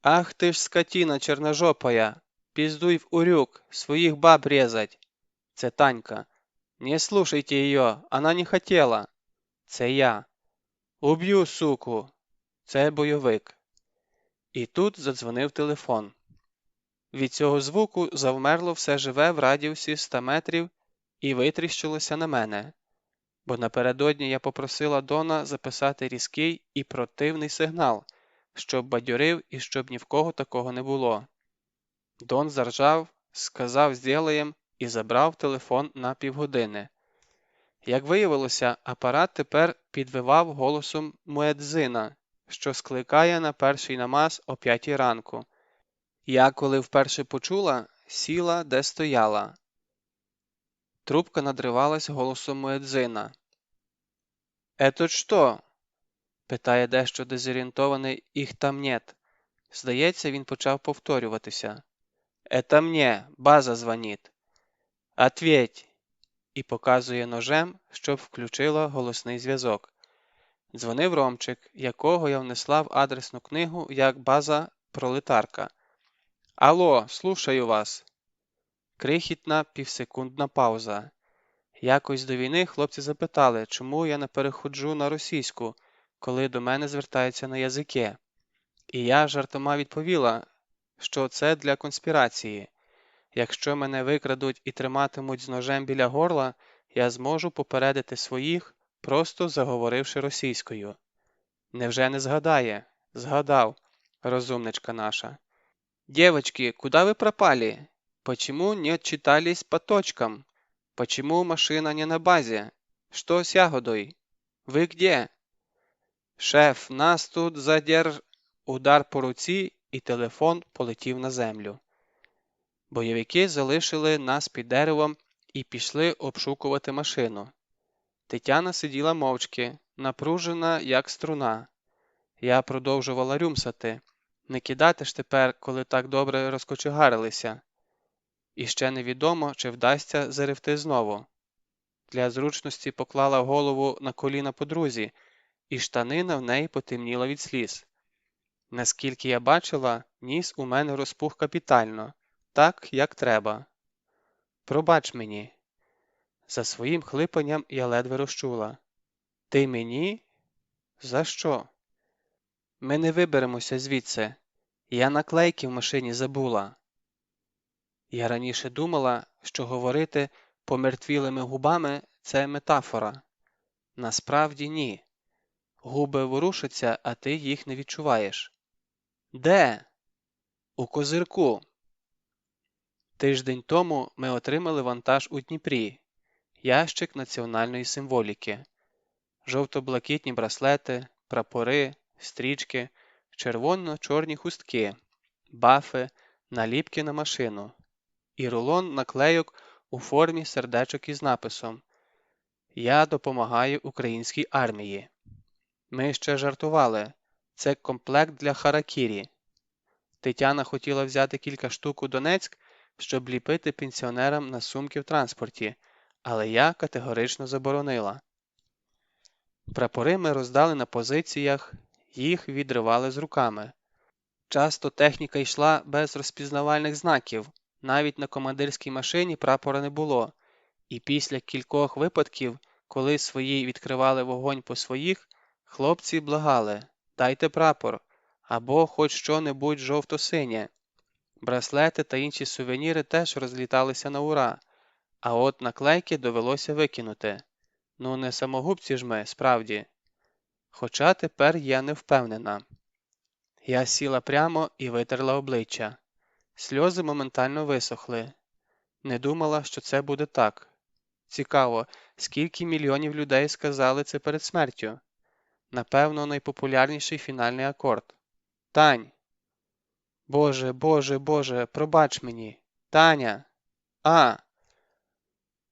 «Ах ти ж скотина черножопая! Пиздуй в урюк, своїх баб резать!» Це Танька. «Не слушайте ее, она не хотела!» Це я. «Уб'ю, суку!» Це бойовик. І тут задзвонив телефон. Від цього звуку завмерло все живе в радіусі 100 метрів і витріщилося на мене, бо напередодні я попросила Дона записати різкий і противний сигнал, щоб бадьорив і щоб ні в кого такого не було. Дон заржав, сказав «здєлаєм» і забрав телефон на півгодини. Як виявилося, апарат тепер підвивав голосом муедзина, що скликає на перший намаз о 5 ранку. Я, коли вперше почула, сіла, де стояла. Трубка надривалась голосом муедзина. «Етот що?» – питає дещо дезорієнтований «Їх там нет». Здається, він почав повторюватися. «Это мне, база звонит». «Ответь!» – і показує ножем, щоб включила голосний зв'язок. Дзвонив Ромчик, якого я внесла в адресну книгу як база пролетарка. «Алло, слушаю вас!» Крихітна півсекундна пауза. Якось до війни хлопці запитали, чому я не переходжу на російську, коли до мене звертаються на язики. І я жартома відповіла, що це для конспірації. Якщо мене викрадуть і триматимуть з ножем біля горла, я зможу попередити своїх, просто заговоривши російською. Невже не згадає? Згадав, розумничка наша. «Девочки, куда вы пропали? Почему не отчитались по точкам? Почему машина не на базе? Что с ягодой? Вы где?» «Шеф, нас тут задерж...» Удар по руці, і телефон полетів на землю. Бойовики залишили нас під деревом і пішли обшукувати машину. Тетяна сиділа мовчки, напружена, як струна. Я продовжувала рюмсати. Не кидати ж тепер, коли так добре розкочегарилися. І ще невідомо, чи вдасться заревти знову. Для зручності поклала голову на коліна подрузі, і штанина в неї потемніла від сліз. Наскільки я бачила, ніс у мене розпух капітально, так, як треба. Пробач мені. За своїм хлипанням я ледве розчула. Ти мені? За що? Ми не виберемося звідси. Я наклейки в машині забула. Я раніше думала, що говорити помертвілими губами – це метафора. Насправді ні. Губи ворушаться, а ти їх не відчуваєш. Де? У Козирку. Тиждень тому ми отримали вантаж у Дніпрі. Ящик національної символіки. Жовто-блакитні браслети, прапори, стрічки, червоно-чорні хустки, бафи, наліпки на машину. І рулон наклейок у формі сердечок із написом «Я допомагаю українській армії». Ми ще жартували. Це комплект для харакірі. Тетяна хотіла взяти кілька штук у Донецьк, щоб ліпити пенсіонерам на сумки в транспорті, але я категорично заборонила. Прапори ми роздали на позиціях, їх відривали з руками. Часто техніка йшла без розпізнавальних знаків, навіть на командирській машині прапора не було, і після кількох випадків, коли свої відкривали вогонь по своїх, хлопці благали «дайте прапор» або хоч що-небудь жовто-синє. Браслети та інші сувеніри теж розліталися на ура, а от наклейки довелося викинути. Ну не самогубці ж ми, справді. Хоча тепер я не впевнена. Я сіла прямо і витерла обличчя. Сльози моментально висохли. Не думала, що це буде так. Цікаво, скільки мільйонів людей сказали це перед смертю? Напевно, найпопулярніший фінальний акорд. Тань. Боже, Боже, Боже, пробач мені. Таня. А.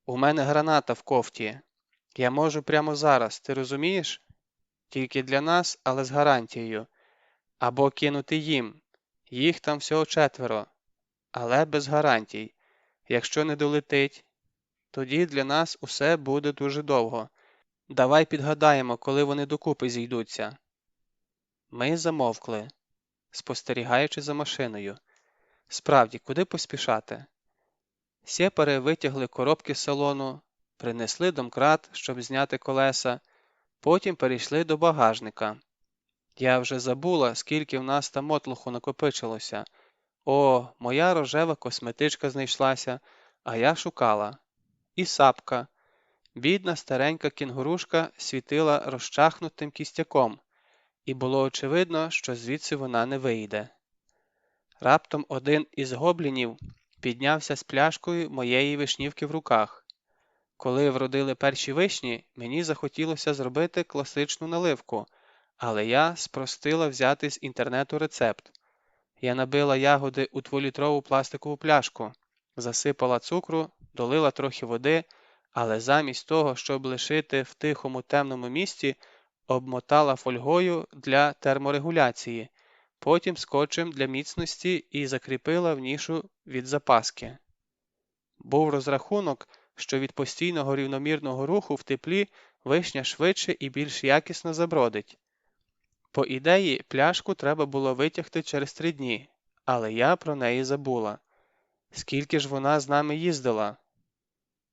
У мене граната в кофті. Я можу прямо зараз, ти розумієш? Тільки для нас, але з гарантією. Або кинути їм. Їх там всього 4. Але без гарантій. Якщо не долетить, тоді для нас усе буде дуже довго. Давай підгадаємо, коли вони докупи зійдуться. Ми замовкли, спостерігаючи за машиною. Справді, куди поспішати? Сєпари витягли коробки з салону, принесли домкрат, щоб зняти колеса, потім перейшли до багажника. Я вже забула, скільки в нас там мотлуху накопичилося. О, моя рожева косметичка знайшлася, а я шукала. І сапка. Бідна старенька кінгурушка світила розчахнутим кістяком, і було очевидно, що звідси вона не вийде. Раптом один із гоблінів піднявся з пляшкою моєї вишнівки в руках. Коли вродили перші вишні, мені захотілося зробити класичну наливку, але я спростила взяти з інтернету рецепт. Я набила ягоди у 2-літрову пластикову пляшку, засипала цукру, долила трохи води, але замість того, щоб лишити в тихому темному місці, обмотала фольгою для терморегуляції, потім скотчем для міцності і закріпила в нішу від запаски. Був розрахунок, що від постійного рівномірного руху в теплі вишня швидше і більш якісно забродить. По ідеї, пляшку треба було витягти через 3 дні, але я про неї забула. Скільки ж вона з нами їздила?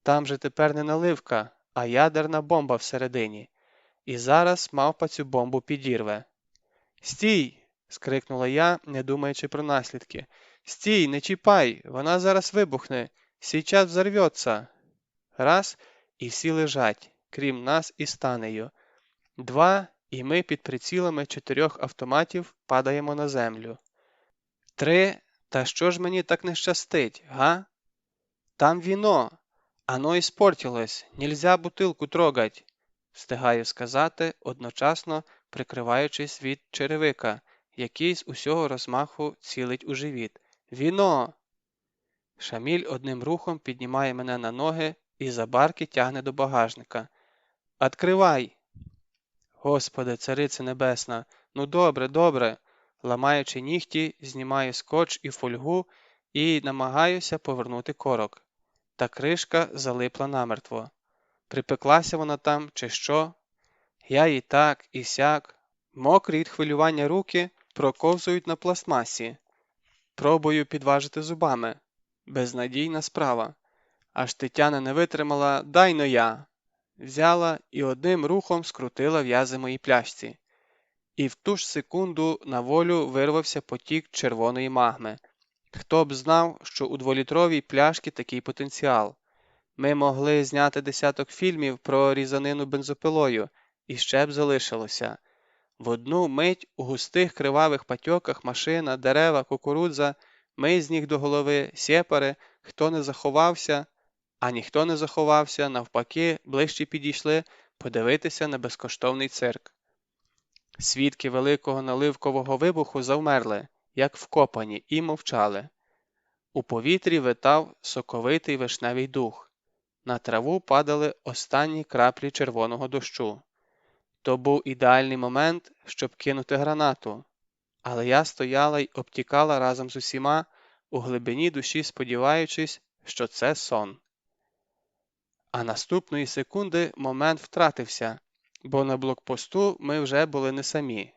Там же тепер не наливка, а ядерна бомба всередині. І зараз мавпа цю бомбу підірве. «Стій!» – скрикнула я, не думаючи про наслідки. «Стій, не чіпай! Вона зараз вибухне! Сейчас взорвется!» Раз – і всі лежать, крім нас із Танею. 2 – і ми під прицілами 4 автоматів падаємо на землю. 3 – та що ж мені так не щастить, га? Там віно! Оно испортилось, нельзя бутилку трогать! Встигаю сказати, одночасно прикриваючись від черевика, який з усього розмаху цілить у живіт. «Віно!» Шаміль одним рухом піднімає мене на ноги і за барки тягне до багажника. «Откривай!» Господи, царице небесна, ну добре, добре. Ламаючи нігті, знімаю скотч і фольгу і намагаюся повернути корок. Та кришка залипла намертво. Припеклася вона там, чи що? Я і так, і сяк. Мокрі від хвилювання руки проковзують на пластмасі. Пробую підважити зубами. Безнадійна справа. Аж Тетяна не витримала «дай-но я». Взяла і одним рухом скрутила в'язи моїй пляшці. І в ту ж секунду на волю вирвався потік червоної магми. Хто б знав, що у 2-літровій пляшці такий потенціал. Ми могли зняти десяток фільмів про різанину бензопилою, і ще б залишилося. В одну мить у густих кривавих патьоках машина, дерева, кукурудза, ми з ніг до голови, сєпари, хто не заховався, а ніхто не заховався, навпаки, ближче підійшли подивитися на безкоштовний цирк. Свідки великого наливкового вибуху завмерли, як вкопані, і мовчали. У повітрі витав соковитий вишневий дух. На траву падали останні краплі червоного дощу. То був ідеальний момент, щоб кинути гранату. Але я стояла й обтікала разом з усіма, у глибині душі сподіваючись, що це сон. А наступної секунди момент втратився, бо на блокпосту ми вже були не самі.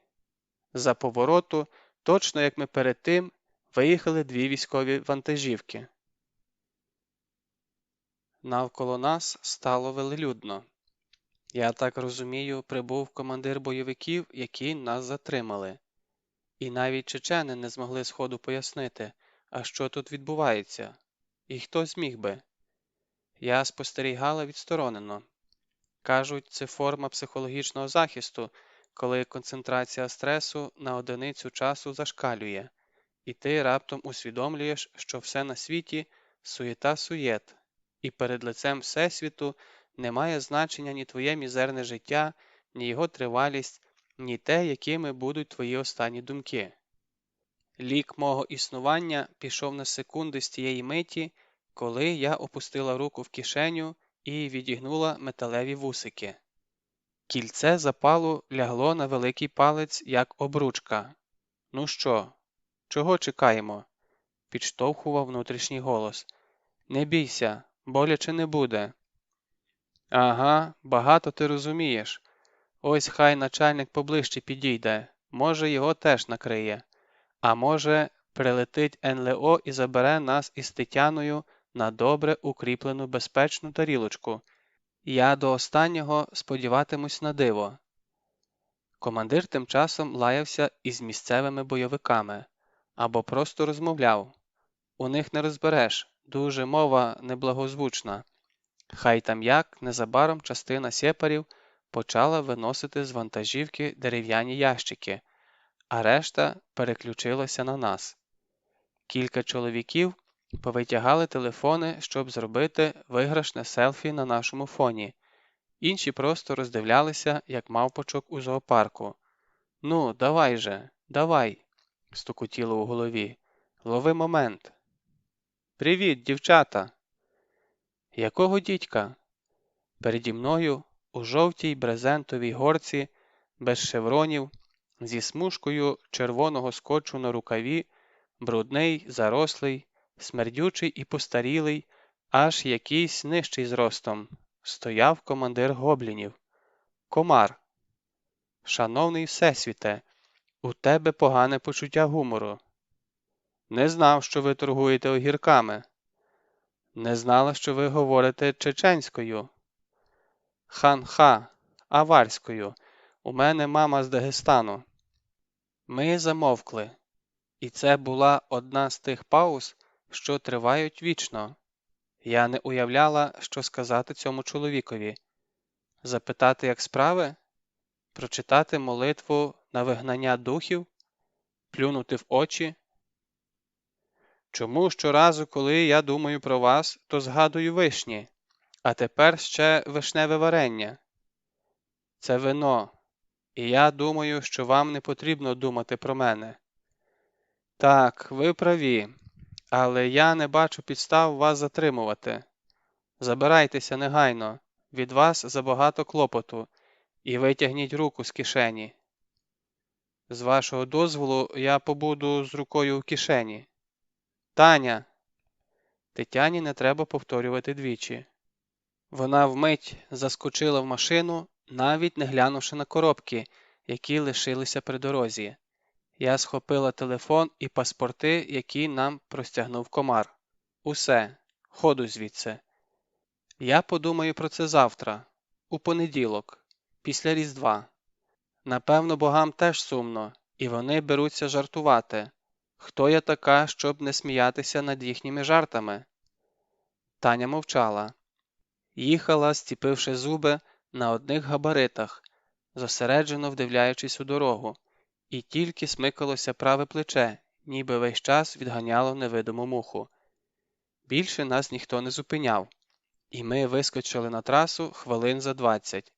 За повороту, точно як ми перед тим, виїхали 2 військові вантажівки. Навколо нас стало велелюдно. Я так розумію, прибув командир бойовиків, які нас затримали. І навіть чечени не змогли сходу пояснити, а що тут відбувається. І хто зміг би? Я спостерігала відсторонено. Кажуть, це форма психологічного захисту, коли концентрація стресу на одиницю часу зашкалює, і ти раптом усвідомлюєш, що все на світі суєта-суєт, і перед лицем Всесвіту не має значення ні твоє мізерне життя, ні його тривалість, ні те, якими будуть твої останні думки. Лік мого існування пішов на секунди з тієї миті, коли я опустила руку в кишеню і відігнула металеві вусики. Кільце запалу лягло на великий палець, як обручка. «Ну що? Чого чекаємо?» – підштовхував внутрішній голос. «Не бійся, боляче не буде». «Ага, багато ти розумієш. Ось хай начальник поближче підійде, може його теж накриє. А може, прилетить НЛО і забере нас із Тетяною на добре укріплену безпечну тарілочку. Я до останнього сподіватимусь на диво». Командир тим часом лаявся із місцевими бойовиками або просто розмовляв. У них не розбереш, дуже мова неблагозвучна. Хай там як, незабаром частина сєпарів почала виносити з вантажівки дерев'яні ящики, а решта переключилася на нас. Кілька чоловіків повитягали телефони, щоб зробити виграшне селфі на нашому фоні. Інші просто роздивлялися, як мавпочок у зоопарку. «Ну, давай же, давай!» – стукотіло у голові. «Лови момент!» «Привіт, дівчата!» «Якого дідька?» Переді мною у жовтій брезентовій горці, без шевронів, зі смужкою червоного скотчу на рукаві, брудний, зарослий, смердючий і постарілий, аж якийсь нижчий зростом, стояв командир гоблінів. Комар. Шановний Всесвіте, у тебе погане почуття гумору. Не знав, що ви торгуєте огірками. Не знала, що ви говорите чеченською. Хан-ха, аварською. У мене мама з Дагестану. Ми замовкли. І це була одна з тих пауз, що тривають вічно. Я не уявляла, що сказати цьому чоловікові. Запитати, як справи? Прочитати молитву на вигнання духів? Плюнути в очі? Чому щоразу, коли я думаю про вас, то згадую вишні, а тепер ще вишневе варення? Це вино, і я думаю, що вам не потрібно думати про мене. Так, ви праві, але я не бачу підстав вас затримувати. Забирайтеся негайно, від вас забагато клопоту, і витягніть руку з кишені. З вашого дозволу я побуду з рукою в кишені. Таня! Тетяні не треба повторювати двічі. Вона вмить заскочила в машину, навіть не глянувши на коробки, які лишилися при дорозі. Я схопила телефон і паспорти, які нам простягнув комар. Усе, ходу звідси. Я подумаю про це завтра, у понеділок, після Різдва. Напевно, богам теж сумно, і вони беруться жартувати. Хто я така, щоб не сміятися над їхніми жартами? Таня мовчала. Їхала, зціпивши зуби на одних габаритах, зосереджено вдивляючись у дорогу, і тільки смикалося праве плече, ніби весь час відганяло невидиму муху. Більше нас ніхто не зупиняв, і ми вискочили на трасу хвилин за 20.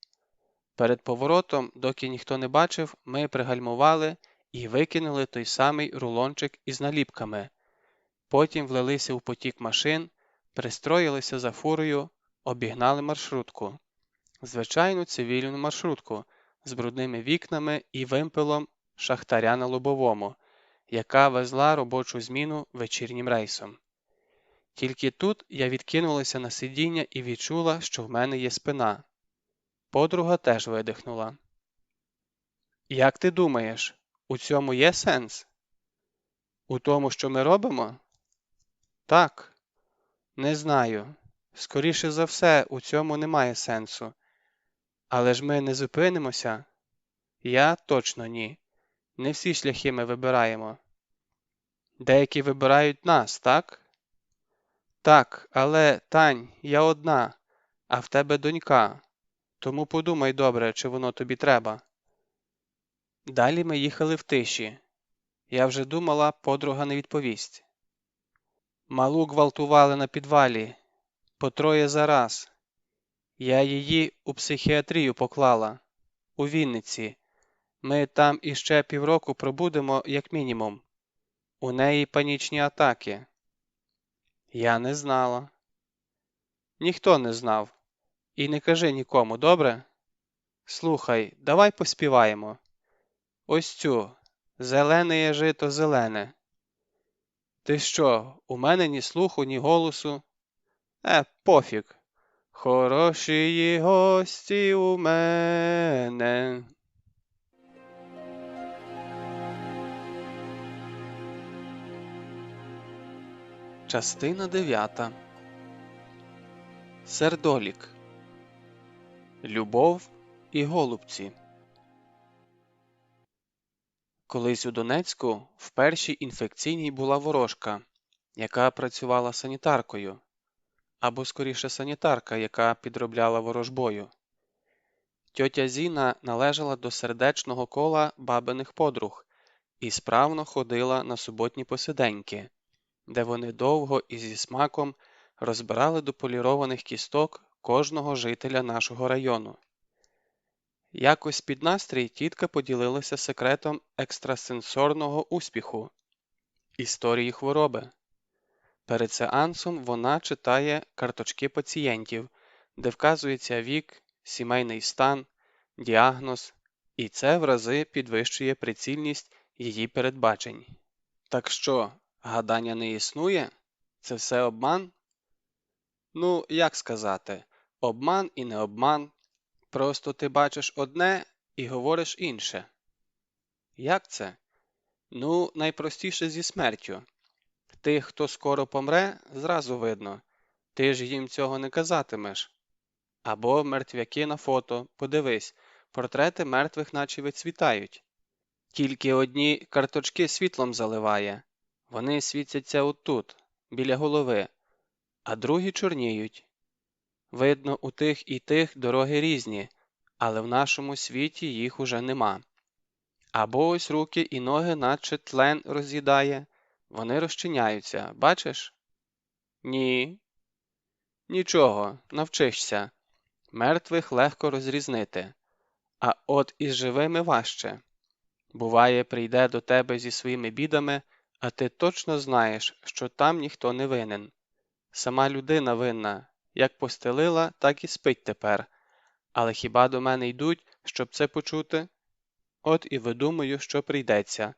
Перед поворотом, доки ніхто не бачив, ми пригальмували і викинули той самий рулончик із наліпками. Потім влилися у потік машин, пристроїлися за фурою, обігнали маршрутку. Звичайну цивільну маршрутку з брудними вікнами і вимпелом шахтаря на Лобовому, яка везла робочу зміну вечірнім рейсом. Тільки тут я відкинулася на сидіння і відчула, що в мене є спина. Подруга теж видихнула. «Як ти думаєш, у цьому є сенс? У тому, що ми робимо?» «Так. Не знаю. Скоріше за все, у цьому немає сенсу. Але ж ми не зупинимося?» «Я точно ні. Не всі шляхи ми вибираємо». «Деякі вибирають нас, так?» «Так, але, Тань, я одна, а в тебе донька. Тому подумай добре, чи воно тобі треба». Далі ми їхали в тиші. Я вже думала, подруга не відповість. Малу гвалтували на підвалі. По троє за раз. Я її у психіатрію поклала. У Вінниці. Ми там іще півроку пробудемо, як мінімум. У неї панічні атаки. Я не знала. Ніхто не знав. І не кажи нікому, добре? Слухай, давай поспіваємо. Ось цю. Зелене є жито зелене. Ти що, у мене ні слуху, ні голосу? Пофіг. Хороші гості у мене. Частина 9. Сердолік. Любов і голубці. Колись у Донецьку в першій інфекційній була ворожка, яка працювала санітаркою, або скоріше санітарка, яка підробляла ворожбою. Тьотя Зіна належала до сердечного кола бабиних подруг і справно ходила на суботні посиденьки, де вони довго і зі смаком розбирали до полірованих кісток кожного жителя нашого району. Якось під настрій тітка поділилася секретом екстрасенсорного успіху – історії хвороби. Перед сеансом вона читає карточки пацієнтів, де вказується вік, сімейний стан, діагноз, і це в рази підвищує прицільність її передбачень. Так що, гадання не існує? Це все обман? Ну, як сказати, обман і не обман. Просто ти бачиш одне і говориш інше. Як це? Ну, найпростіше зі смертю. Тих, хто скоро помре, зразу видно. Ти ж їм цього не казатимеш. Або мертвяки на фото, подивись, портрети мертвих наче вицвітають. Тільки одні карточки світлом заливає. Вони світяться отут, біля голови, а другі чорніють. Видно, у тих і тих дороги різні, але в нашому світі їх уже нема. Або ось руки і ноги наче тлен роз'їдає, вони розчиняються, бачиш? Ні. Нічого, навчишся. Мертвих легко розрізнити, а от із живими важче. Буває, прийде до тебе зі своїми бідами, а ти точно знаєш, що там ніхто не винен. Сама людина винна, як постелила, так і спить тепер. Але хіба до мене йдуть, щоб це почути? От і видумаю, що прийдеться.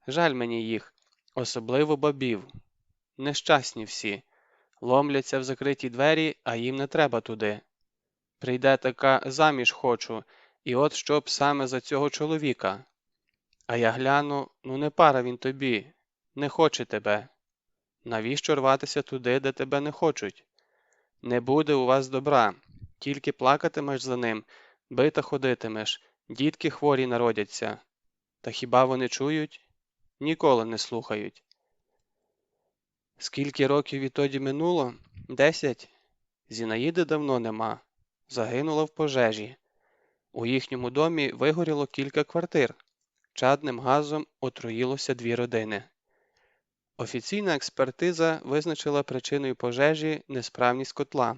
Жаль мені їх, особливо бабів. Нещасні всі. Ломляться в закриті двері, а їм не треба туди. Прийде така заміж хочу, і от щоб саме за цього чоловіка. А я гляну, ну не пара він тобі, не хоче тебе. Навіщо рватися туди, де тебе не хочуть? Не буде у вас добра, тільки плакатимеш за ним, бита ходитимеш, дітки хворі народяться. Та хіба вони чують? Ніколи не слухають. Скільки років відтоді минуло? 10? Зінаїди давно нема. Загинула в пожежі. У їхньому домі вигоріло кілька квартир. Чадним газом отруїлося 2 родини. Офіційна експертиза визначила причиною пожежі несправність котла,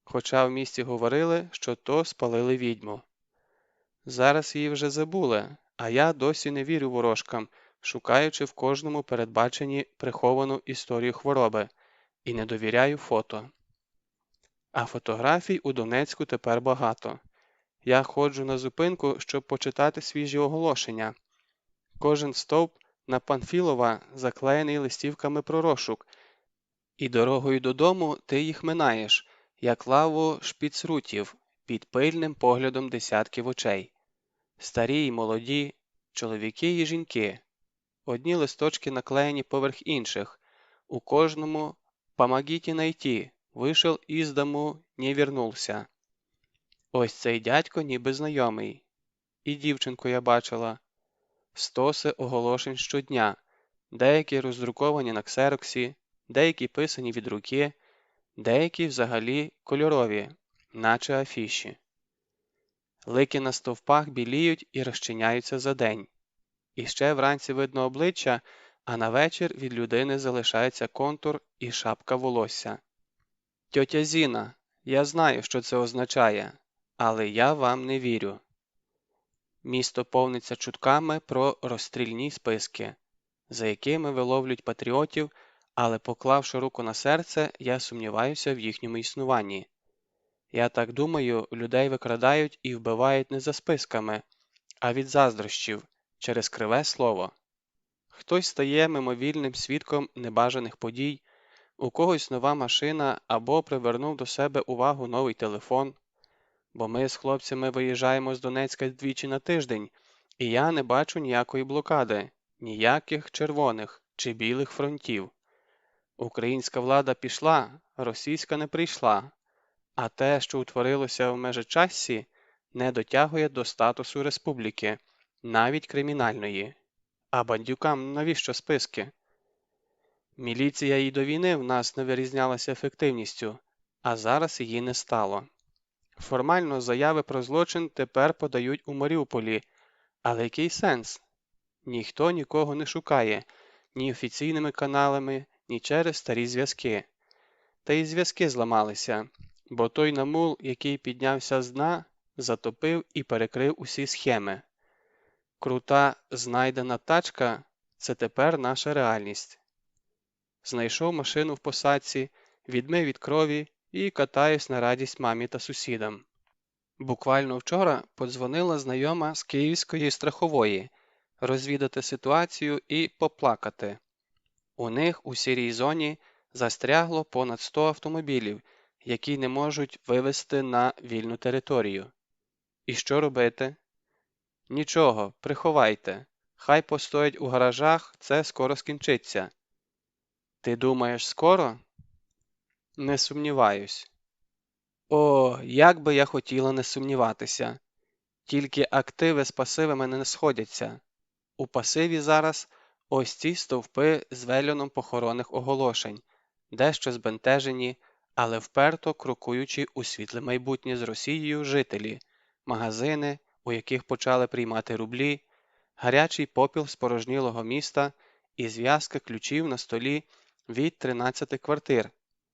хоча в місті говорили, що то спалили відьму. Зараз її вже забули, а я досі не вірю ворожкам, шукаючи в кожному передбаченні приховану історію хвороби, і не довіряю фото. А фотографій у Донецьку тепер багато. Я ходжу на зупинку, щоб почитати свіжі оголошення. Кожен стовп на Панфілова заклеєний листівками про розшук, і дорогою додому ти їх минаєш, як лаву шпіцрутів, під пильним поглядом десятків очей. Старі й молоді, чоловіки і жінки. Одні листочки наклеєні поверх інших. У кожному «Помогите найти, вийшов із дому, не вернувся». Ось цей дядько ніби знайомий. І дівчинку я бачила. Стоси оголошень щодня, деякі роздруковані на ксероксі, деякі писані від руки, деякі взагалі кольорові, наче афіші. Лики на стовпах біліють і розчиняються за день. І ще вранці видно обличчя, а на вечір від людини залишається контур і шапка волосся. Тьотя Зіна, я знаю, що це означає, але я вам не вірю. Місто повниться чутками про розстрільні списки, за якими виловлюють патріотів, але, поклавши руку на серце, я сумніваюся в їхньому існуванні. Я так думаю, людей викрадають і вбивають не за списками, а від заздрощів, через криве слово. Хтось стає мимовільним свідком небажаних подій, у когось нова машина або привернув до себе увагу новий телефон. Бо ми з хлопцями виїжджаємо з Донецька двічі на тиждень, і я не бачу ніякої блокади, ніяких червоних чи білих фронтів. Українська влада пішла, російська не прийшла, а те, що утворилося в Межичассі, не дотягує до статусу республіки, навіть кримінальної. А бандюкам навіщо списки? Міліція і до війни в нас не вирізнялася ефективністю, а зараз її не стало. Формально заяви про злочин тепер подають у Маріуполі, але який сенс? Ніхто нікого не шукає, ні офіційними каналами, ні через старі зв'язки. Та й зв'язки зламалися, бо той намул, який піднявся з дна, затопив і перекрив усі схеми. Крута, знайдена тачка – це тепер наша реальність. Знайшов машину в посадці, відмив від крові і катаюсь на радість мамі та сусідам. Буквально вчора подзвонила знайома з Київської страхової розвідати ситуацію і поплакати. У них у сірій зоні застрягло понад 100 автомобілів, які не можуть вивезти на вільну територію. І що робити? Нічого, приховайте. Хай постоять у гаражах, це скоро скінчиться. Ти думаєш, скоро? Не сумніваюсь. О, як би я хотіла не сумніватися. Тільки активи з пасивами не сходяться. У пасиві зараз ось ці стовпи з вельоном похоронних оголошень, дещо збентежені, але вперто крокуючи у світле майбутнє з Росією жителі, магазини, у яких почали приймати рублі, гарячий попіл спорожнілого міста і зв'язка ключів на столі від 13 квартир,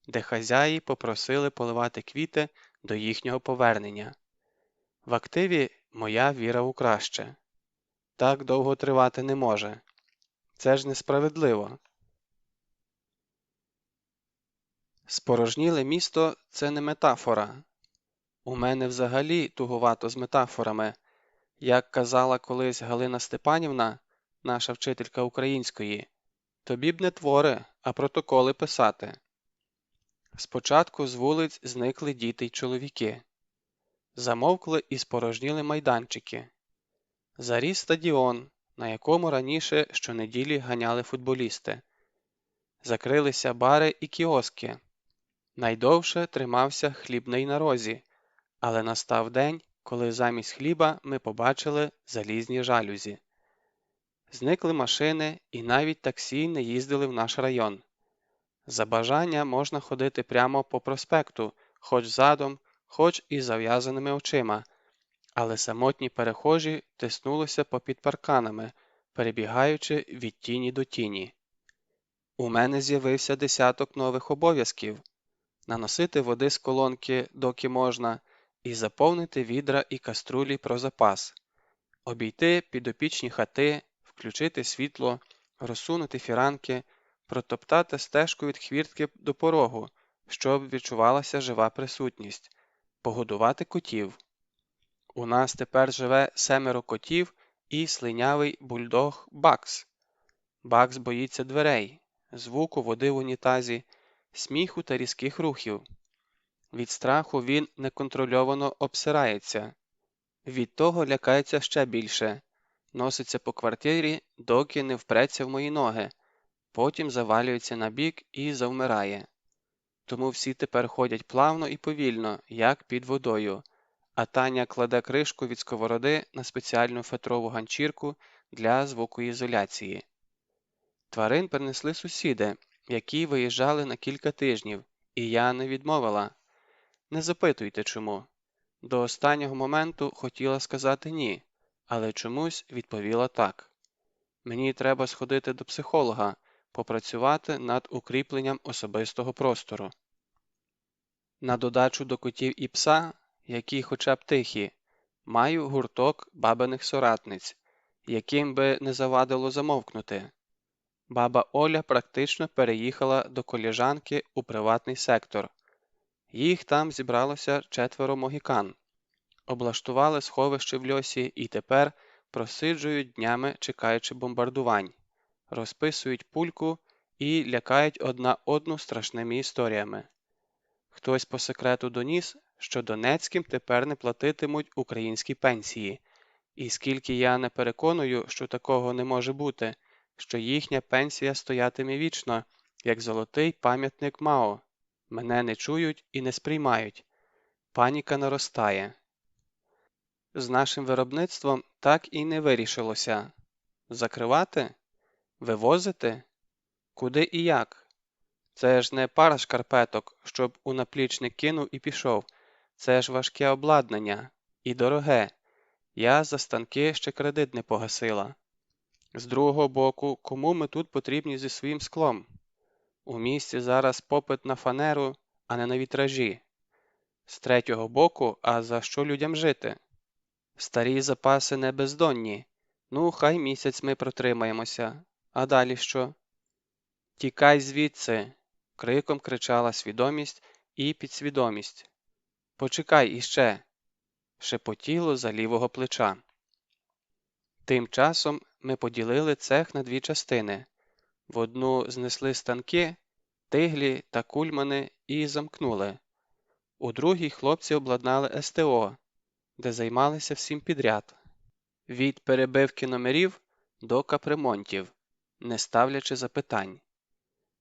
де хазяї попросили поливати квіти до їхнього повернення. В активі моя віра у краще. Так довго тривати не може. Це ж несправедливо. Спорожніле місто – це не метафора. У мене взагалі туговато з метафорами. Як казала колись Галина Степанівна, наша вчителька української, тобі б не твори, а протоколи писати. Спочатку з вулиць зникли діти й чоловіки. Замовкли і спорожніли майданчики. Заріс стадіон, на якому раніше щонеділі ганяли футболісти. Закрилися бари і кіоски. Найдовше тримався хлібний на розі, але настав день, коли замість хліба ми побачили залізні жалюзі. Зникли машини і навіть таксі не їздили в наш район. За бажання можна ходити прямо по проспекту, хоч задом, хоч і зав'язаними очима, але самотні перехожі тиснулися попід парканами, перебігаючи від тіні до тіні. У мене з'явився десяток нових обов'язків – наносити води з колонки, доки можна, і заповнити відра і каструлі про запас, обійти підопічні хати, включити світло, розсунути фіранки, протоптати стежку від хвіртки до порогу, щоб відчувалася жива присутність, погодувати котів. У нас тепер живе 7 котів і слинявий бульдог Бакс. Бакс боїться дверей, звуку води в унітазі, сміху та різких рухів. Від страху він неконтрольовано обсирається. Від того лякається ще більше. Носиться по квартирі, доки не впреться в мої ноги. Потім завалюється на бік і завмирає. Тому всі тепер ходять плавно і повільно, як під водою, а Таня кладе кришку від сковороди на спеціальну фетрову ганчірку для звукоізоляції. Тварин принесли сусіди, які виїжджали на кілька тижнів, і я не відмовила. Не запитуйте чому. До останнього моменту хотіла сказати ні, але чомусь відповіла так. Мені треба сходити до психолога, попрацювати над укріпленням особистого простору. На додачу до котів і пса, які хоча б тихі, маю гурток бабиних соратниць, яким би не завадило замовкнути. Баба Оля практично переїхала до коліжанки у приватний сектор. Їх там зібралося 4 могікан. Облаштували сховище в льосі і тепер просиджують днями, чекаючи бомбардувань, розписують пульку і лякають одна одну страшними історіями. Хтось по секрету доніс, що донецьким тепер не платитимуть українські пенсії, і скільки я не переконую, що такого не може бути, що їхня пенсія стоятиме вічно, як золотий пам'ятник Мао. Мене не чують і не сприймають. Паніка наростає. З нашим виробництвом так і не вирішилося. Закривати? Вивозити? Куди і як? Це ж не пара шкарпеток, щоб у наплічник кинув і пішов. Це ж важке обладнання. І дороге. Я за станки ще кредит не погасила. З другого боку, кому ми тут потрібні зі своїм склом? У місті зараз попит на фанеру, а не на вітражі. З третього боку, а за що людям жити? Старі запаси не бездонні. Ну, хай місяць ми протримаємося. А далі що? «Тікай звідси!» – криком кричала свідомість і підсвідомість. «Почекай іще!» – шепотіло за лівого плеча. Тим часом ми поділили цех на дві частини. В одну знесли станки, тиглі та кульмани і замкнули. У другій хлопці обладнали СТО, де займалися всім підряд. Від перебивки номерів до капремонтів, не ставлячи запитань.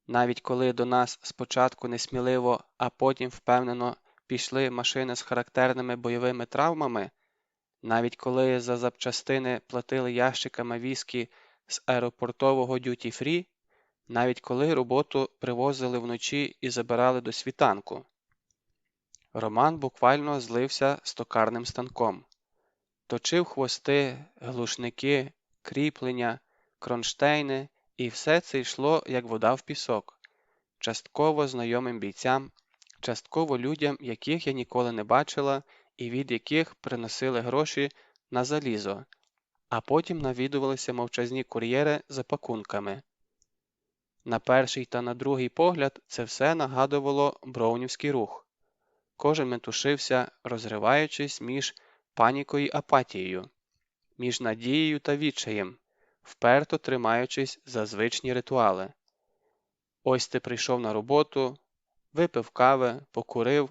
Навіть коли до нас спочатку несміливо, а потім впевнено пішли машини з характерними бойовими травмами, навіть коли за запчастини платили ящиками віскі з аеропортового дюті-фрі, навіть коли роботу привозили вночі і забирали до світанку. Роман буквально злився з токарним станком. Точив хвости, глушники, кріплення, кронштейни, і все це йшло, як вода в пісок. Частково знайомим бійцям, частково людям, яких я ніколи не бачила і від яких приносили гроші на залізо, а потім навідувалися мовчазні кур'єри за пакунками. На перший та на другий погляд це все нагадувало броунівський рух. Кожен метушився, розриваючись між панікою й апатією, між надією та відчаєм, вперто тримаючись за звичні ритуали. Ось ти прийшов на роботу, випив кави, покурив,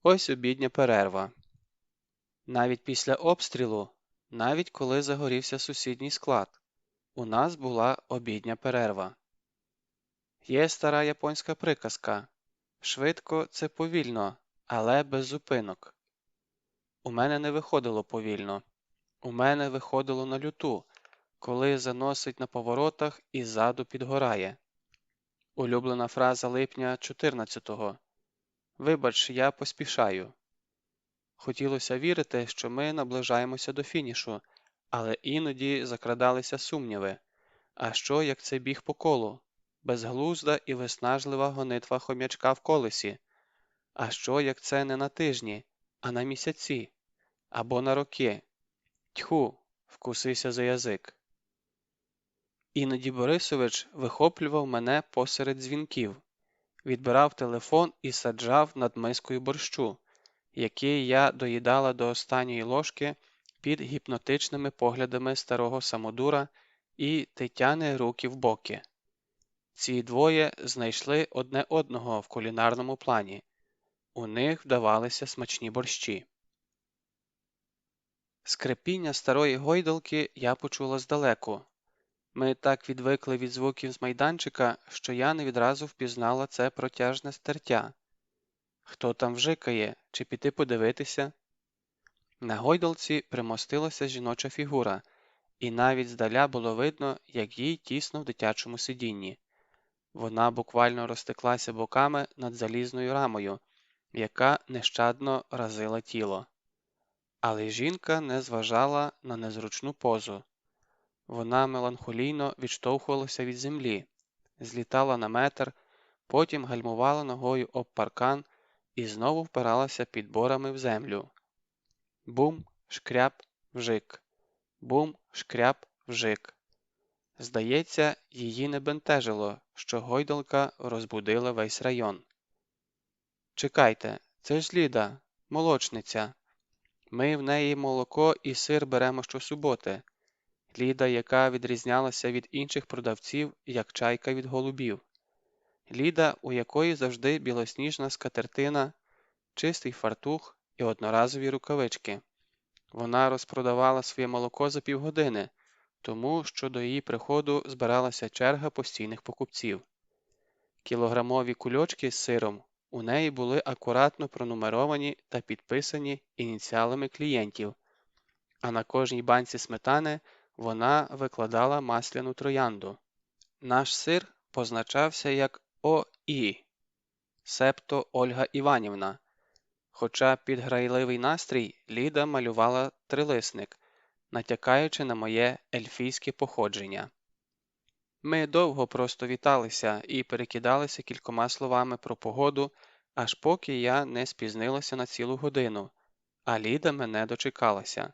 ось обідня перерва. Навіть після обстрілу, навіть коли загорівся сусідній склад, у нас була обідня перерва. Є стара японська приказка «Швидко – це повільно, але без зупинок». У мене не виходило повільно. У мене виходило на люту, коли заносить на поворотах і ззаду підгорає. Улюблена фраза липня 14-го. «Вибач, я поспішаю». Хотілося вірити, що ми наближаємося до фінішу, але іноді закрадалися сумніви. А що, як це біг по колу? Безглузда і виснажлива гонитва хом'ячка в колесі. А що, як це не на тижні, а на місяці? Або на роки? Тьху, вкусився за язик. Іноді Борисович вихоплював мене посеред дзвінків, відбирав телефон і саджав над мискою борщу, який я доїдала до останньої ложки під гіпнотичними поглядами старого самодура і Тетяни руки в боки. Ці двоє знайшли одне одного в кулінарному плані. У них вдавалися смачні борщі. Скрипіння старої гойдалки я почула здалеку. Ми так відвикли від звуків з майданчика, що я не відразу впізнала це протяжне стертя. Хто там вжикає, чи піти подивитися? На гойдалці примостилася жіноча фігура, і навіть здаля було видно, як їй тісно в дитячому сидінні. Вона буквально розтеклася боками над залізною рамою, яка нещадно разила тіло. Але жінка не зважала на незручну позу. Вона меланхолійно відштовхувалася від землі, злітала на метр, потім гальмувала ногою об паркан і знову впиралася підборами в землю. Бум, шкряп, вжик. Бум, шкряп, вжик. Здається, її не бентежило, що гойдалка розбудила весь район. «Чекайте, це ж Ліда, молочниця. Ми в неї молоко і сир беремо щосуботи. Ліда, яка відрізнялася від інших продавців, як чайка від голубів. Ліда, у якої завжди білосніжна скатертина, чистий фартух і одноразові рукавички. Вона розпродавала своє молоко за півгодини, тому що до її приходу збиралася черга постійних покупців. Кілограмові кульочки з сиром у неї були акуратно пронумеровані та підписані ініціалами клієнтів, а на кожній банці сметани вона викладала масляну троянду. Наш сир позначався як ОІ, себто Ольга Іванівна, хоча під грайливий настрій Ліда малювала трилисник, натякаючи на моє ельфійське походження. Ми довго просто віталися і перекидалися кількома словами про погоду, аж поки я не спізнилася на цілу годину, а Ліда мене дочекалася.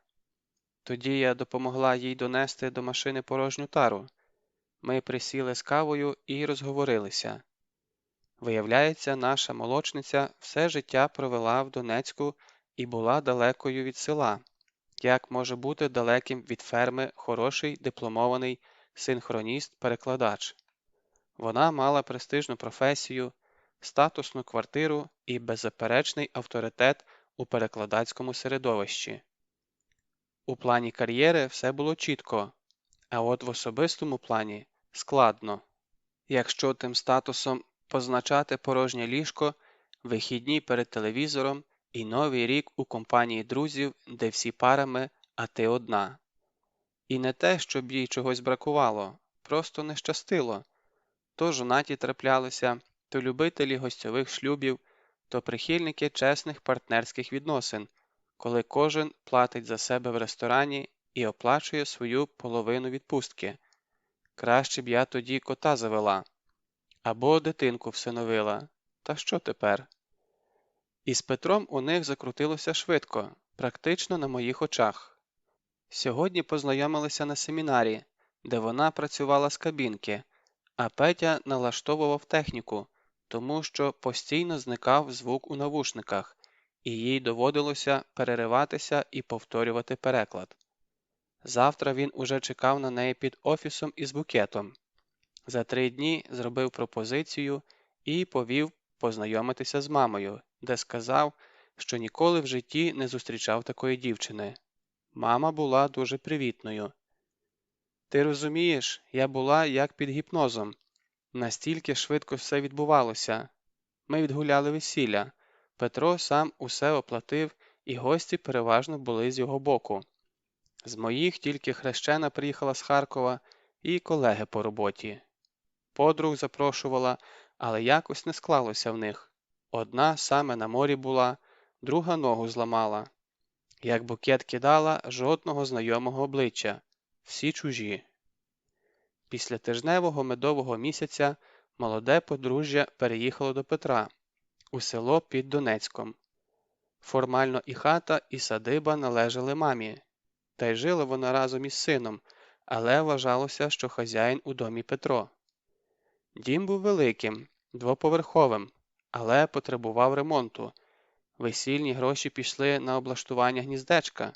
Тоді я допомогла їй донести до машини порожню тару. Ми присіли з кавою і розговорилися. Виявляється, наша молочниця все життя провела в Донецьку і була далекою від села. Як може бути далеким від ферми хороший дипломований синхроніст-перекладач? Вона мала престижну професію, статусну квартиру і беззаперечний авторитет у перекладацькому середовищі. У плані кар'єри все було чітко, а от в особистому плані складно. Якщо тим статусом позначати порожнє ліжко, вихідні перед телевізором і новий рік у компанії друзів, де всі парами, а ти одна. І не те, щоб їй чогось бракувало, просто не щастило. То жонаті траплялися, то любителі гостьових шлюбів, то прихильники чесних партнерських відносин, коли кожен платить за себе в ресторані і оплачує свою половину відпустки. Краще б я тоді кота завела. Або дитинку всиновила. Та що тепер? Із Петром у них закрутилося швидко, практично на моїх очах. Сьогодні познайомилися на семінарі, де вона працювала з кабінки, а Петя налаштовував техніку, тому що постійно зникав звук у навушниках, і їй доводилося перериватися і повторювати переклад. Завтра він уже чекав на неї під офісом із букетом. За 3 дні зробив пропозицію і повів познайомитися з мамою, де сказав, що ніколи в житті не зустрічав такої дівчини. Мама була дуже привітною. Ти розумієш, я була як під гіпнозом. Настільки швидко все відбувалося. Ми відгуляли весілля. Петро сам усе оплатив, і гості переважно були з його боку. З моїх тільки хрещена приїхала з Харкова і колеги по роботі. Подруг запрошувала, але якось не склалося в них. Одна саме на морі була, друга ногу зламала. Як букет кидала, жодного знайомого обличчя. Всі чужі. Після тижневого медового місяця молоде подружжя переїхало до Петра, у село під Донецьком. Формально і хата, і садиба належали мамі. Та й жила вона разом із сином, але вважалося, що хазяїн у домі Петро. Дім був великим, двоповерховим, але потребував ремонту. Весільні гроші пішли на облаштування гніздечка,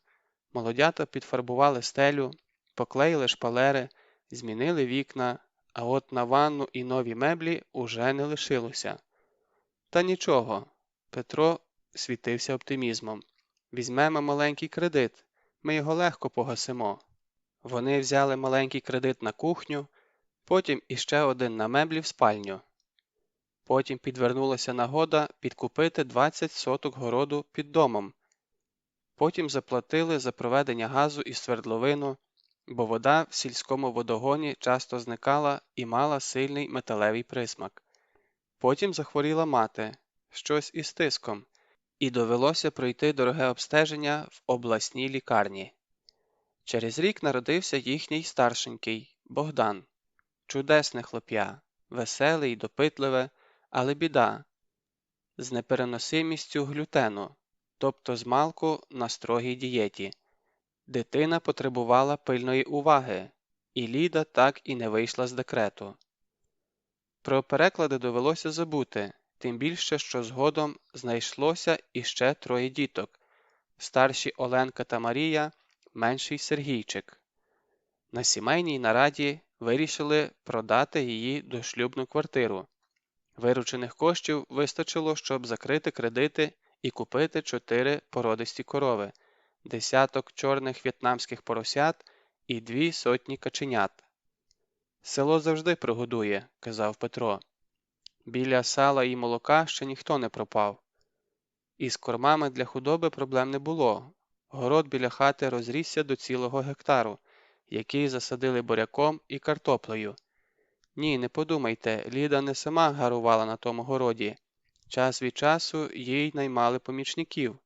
молодята підфарбували стелю, поклеїли шпалери, змінили вікна, а от на ванну і нові меблі уже не лишилося. Та нічого, Петро світився оптимізмом. Візьмемо маленький кредит, ми його легко погасимо. Вони взяли маленький кредит на кухню, потім іще один на меблі в спальню. Потім підвернулася нагода підкупити 20 соток городу під домом. Потім заплатили за проведення газу і свердловину, бо вода в сільському водогоні часто зникала і мала сильний металевий присмак. Потім захворіла мати, щось із тиском, і довелося пройти дороге обстеження в обласній лікарні. Через рік народився їхній старшенький, Богдан. Чудесне хлоп'я, веселе й допитливе, але біда. З непереносимістю глютену, тобто змалку на строгій дієті. Дитина потребувала пильної уваги, і Ліда так і не вийшла з декрету. Про переклади довелося забути, тим більше, що згодом знайшлося іще 3 діток. Старші Оленка та Марія, менший Сергійчик. На сімейній нараді вирішили продати її дошлюбну квартиру. Виручених коштів вистачило, щоб закрити кредити і купити 4 породисті корови, 10 чорних в'єтнамських поросят і 2 сотні каченят. «Село завжди прогодує», – казав Петро. Біля сала і молока ще ніхто не пропав. Із кормами для худоби проблем не було. Город біля хати розрісся до цілого гектару, який засадили буряком і картоплею. Ні, не подумайте, Ліда не сама гарувала на тому городі. Час від часу їй наймали помічників,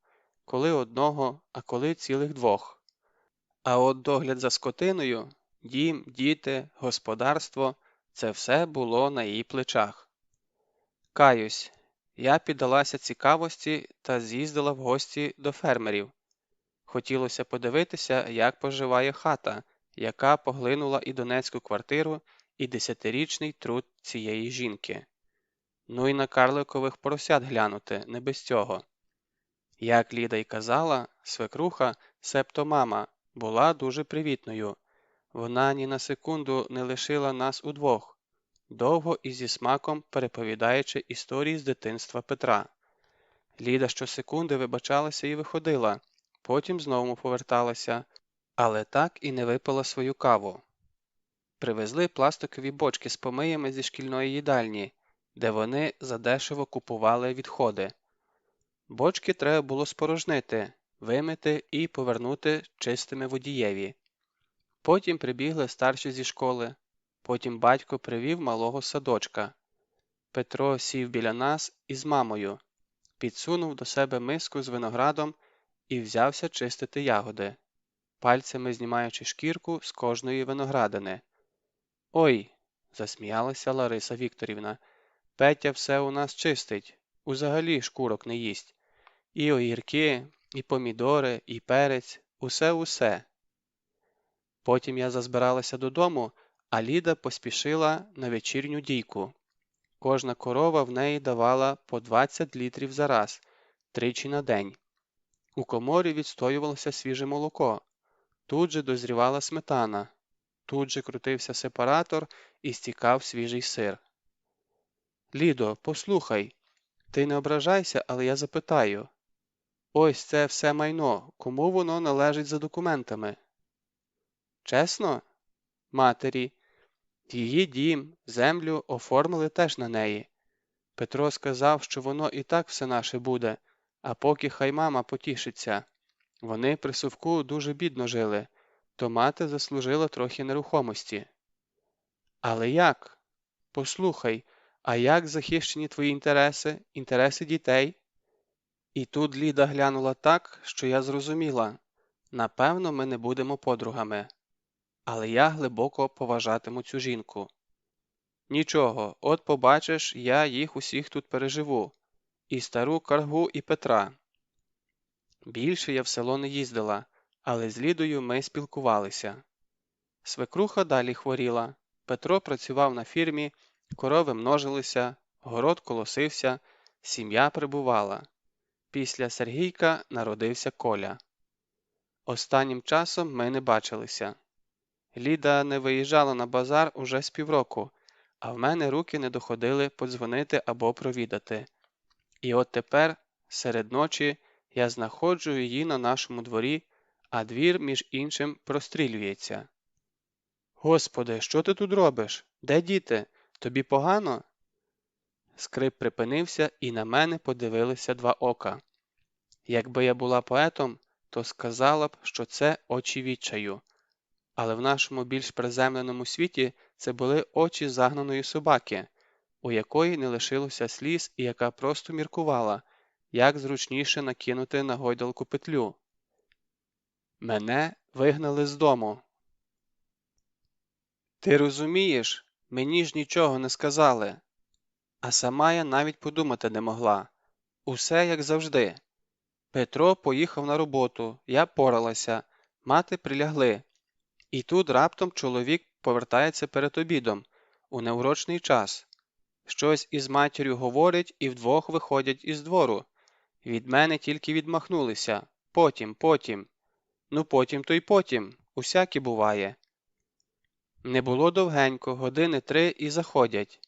коли одного, а коли цілих 2. А от догляд за скотиною, дім, діти, господарство – це все було на її плечах. Каюсь, я піддалася цікавості та з'їздила в гості до фермерів. Хотілося подивитися, як поживає хата, яка поглинула і донецьку квартиру, і 10-річний труд цієї жінки. Ну і на карликових поросят глянути, не без цього. Як Ліда й казала, свекруха, себто мама, була дуже привітною. Вона ні на секунду не лишила нас удвох, довго і зі смаком переповідаючи історії з дитинства Петра. Ліда щосекунди вибачалася і виходила, потім знову поверталася, але так і не випила свою каву. Привезли пластикові бочки з помиями зі шкільної їдальні, де вони задешево купували відходи. Бочки треба було спорожнити, вимити і повернути чистими водієві. Потім прибігли старші зі школи, потім батько привів малого з садочка. Петро сів біля нас із мамою, підсунув до себе миску з виноградом і взявся чистити ягоди, пальцями знімаючи шкірку з кожної виноградини. «Ой!» – засміялася Лариса Вікторівна. «Петя все у нас чистить, узагалі шкурок не їсть. І огірки, і помідори, і перець, усе-усе». Потім я зазбиралася додому, а Ліда поспішила на вечірню дійку. Кожна корова в неї давала по 20 літрів за раз, тричі на день. У коморі відстоювалося свіже молоко, тут же дозрівала сметана, тут же крутився сепаратор і стікав свіжий сир. «Лідо, послухай, ти не ображайся, але я запитаю. Ось це все майно, кому воно належить за документами?» «Чесно?» «Матері. Її дім, землю оформили теж на неї. Петро сказав, що воно і так все наше буде, а поки хай мама потішиться. Вони при совку дуже бідно жили, то мати заслужила трохи нерухомості». «Але як? Послухай, а як захищені твої інтереси, інтереси дітей?» І тут Ліда глянула так, що я зрозуміла. Напевно, ми не будемо подругами. Але я глибоко поважатиму цю жінку. «Нічого, от побачиш, я їх усіх тут переживу. І стару Каргу, і Петра». Більше я в село не їздила, але з Лідою ми спілкувалися. Свекруха далі хворіла, Петро працював на фірмі, корови множилися, город колосився, сім'я прибувала. Після Сергійка народився Коля. Останнім часом ми не бачилися. Ліда не виїжджала на базар уже з півроку, а в мене руки не доходили подзвонити або провідати. І от тепер, серед ночі, я знаходжу її на нашому дворі, а двір, між іншим, прострілюється. «Господи, що ти тут робиш? Де діти? Тобі погано?» Скрип припинився, і на мене подивилися два ока. Якби я була поетом, то сказала б, що це очі відчаю. Але в нашому більш приземленому світі це були очі загнаної собаки, у якої не лишилося сліз і яка просто міркувала, як зручніше накинути на гойдалку петлю. Мене вигнали з дому. «Ти розумієш, мені ж нічого не сказали». А сама я навіть подумати не могла. Усе як завжди. Петро поїхав на роботу, я поралася, мати прилягли. І тут раптом чоловік повертається перед обідом, у неурочний час. Щось із матір'ю говорить і вдвох виходять із двору. Від мене тільки відмахнулися. Потім. Ну потім то й потім. Усяке буває. Не було довгенько, години 3 і заходять.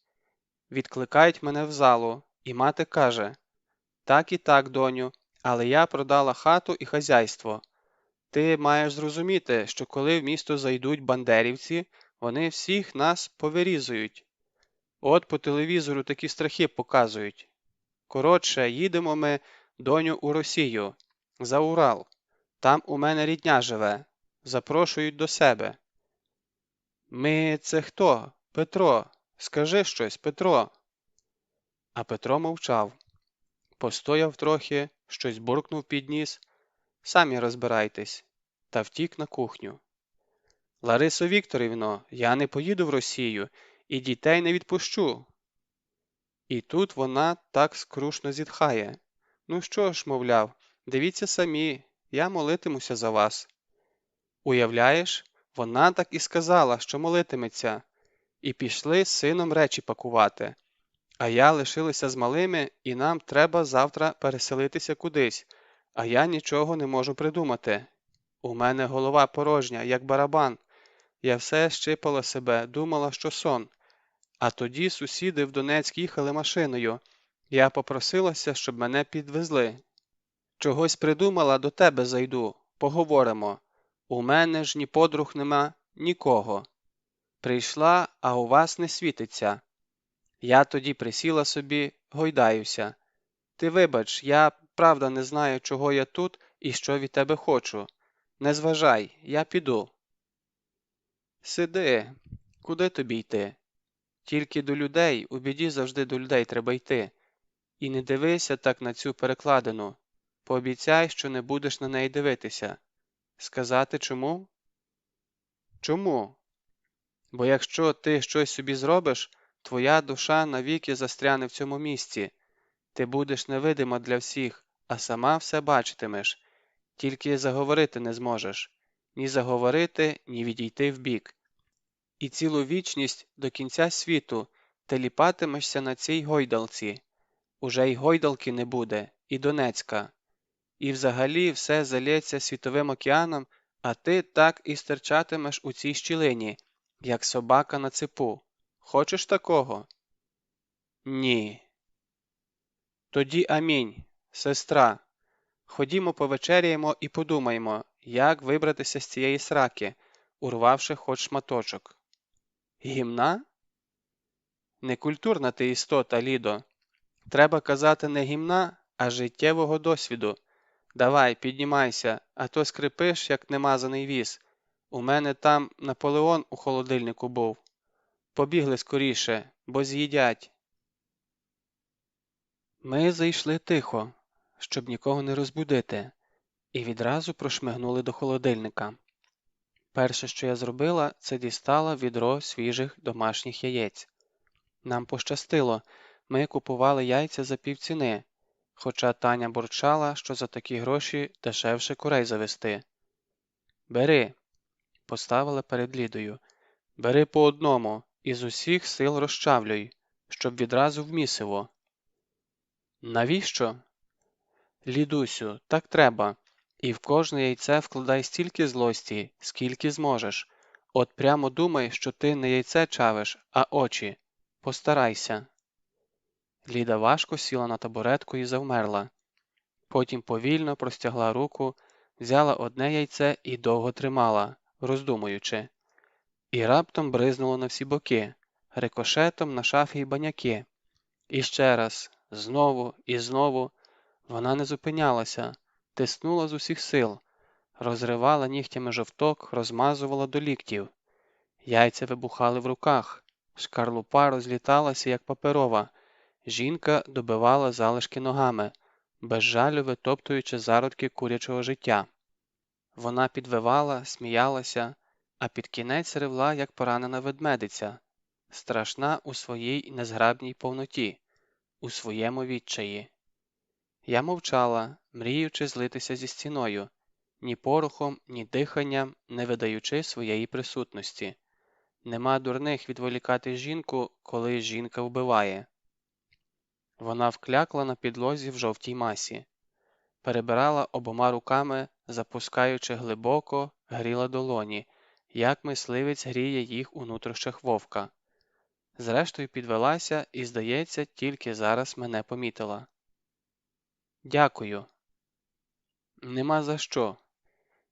Відкликають мене в залу, і мати каже: «Так і так, доню, але я продала хату і хазяйство. Ти маєш зрозуміти, що коли в місто зайдуть бандерівці, вони всіх нас повирізують. От по телевізору такі страхи показують. Коротше, їдемо ми, доню, у Росію, за Урал. Там у мене рідня живе. Запрошують до себе». «Ми це хто? Петро? Скажи щось, Петро». А Петро мовчав. Постояв трохи, щось буркнув під ніс. «Самі розбирайтесь», та втік на кухню. «Ларисо Вікторівно, я не поїду в Росію і дітей не відпущу». І тут вона так скрушно зітхає. «Ну що ж, мовляв, дивіться самі, я молитимуся за вас». Уявляєш, вона так і сказала, що молитиметься. І пішли з сином речі пакувати. А я лишилася з малими, і нам треба завтра переселитися кудись, а я нічого не можу придумати. У мене голова порожня, як барабан. Я все щипала себе, думала, що сон. А тоді сусіди в Донецьк їхали машиною. Я попросилася, щоб мене підвезли. Чогось придумала, до тебе зайду, поговоримо. У мене ж ні подруг нема, нікого. Прийшла, а у вас не світиться. Я тоді присіла собі, гойдаюся. Ти вибач, я правда не знаю, чого я тут і що від тебе хочу. Не зважай, я піду. Сиди, куди тобі йти? Тільки до людей, у біді завжди до людей треба йти. І не дивися так на цю перекладину. Пообіцяй, що не будеш на неї дивитися. Сказати чому? Чому? Бо якщо ти щось собі зробиш, твоя душа навіки застряне в цьому місці. Ти будеш невидима для всіх, а сама все бачитимеш. Тільки заговорити не зможеш. Ні заговорити, ні відійти вбік. І цілу вічність до кінця світу ти ліпатимешся на цій гойдалці. Уже й гойдалки не буде, і Донецька. І взагалі все залється світовим океаном, а ти так і стирчатимеш у цій щілині, як собака на цепу. Хочеш такого? Ні. Тоді амінь, сестра. Ходімо повечеряємо і подумаємо, як вибратися з цієї сраки, урвавши хоч шматочок. Гімна? Некультурна ти істота, Лідо. Треба казати не гімна, а життєвого досвіду. Давай, піднімайся, а то скрипиш, як немазаний віз. У мене там Наполеон у холодильнику був. Побігли скоріше, бо з'їдять. Ми зайшли тихо, щоб нікого не розбудити, і відразу прошмигнули до холодильника. Перше, що я зробила, це дістала відро свіжих домашніх яєць. Нам пощастило, ми купували яйця за півціни, хоча Таня бурчала, що за такі гроші дешевше курей завести. «Бери», – поставила перед Лідою, – «бери по одному і з усіх сил розчавлюй, щоб відразу в місиво». «Навіщо?» «Лідусю, так треба. І в кожне яйце вкладай стільки злості, скільки зможеш. От прямо думай, що ти не яйце чавиш, а очі. Постарайся». Ліда важко сіла на табуретку і завмерла. Потім повільно простягла руку, взяла одне яйце і довго тримала, роздумуючи. І раптом бризнуло на всі боки, рикошетом на шафі й баняки. І ще раз, знову і знову. Вона не зупинялася, тиснула з усіх сил, розривала нігтями жовток, розмазувала до ліктів. Яйця вибухали в руках, шкарлупа розліталася, як паперова. Жінка добивала залишки ногами, без жалю витоптуючи зародки курячого життя. Вона підвивала, сміялася, а під кінець ревла, як поранена ведмедиця, страшна у своїй незграбній повноті, у своєму відчаї. Я мовчала, мріючи злитися зі стіною, ні порохом, ні диханням не видаючи своєї присутності. Нема дурних відволікати жінку, коли жінка вбиває. Вона вклякла на підлозі в жовтій масі. Перебирала обома руками, запускаючи глибоко, гріла долоні, як мисливець гріє їх у нутрощах вовка. Зрештою підвелася і, здається, тільки зараз мене помітила. «Дякую». «Нема за що.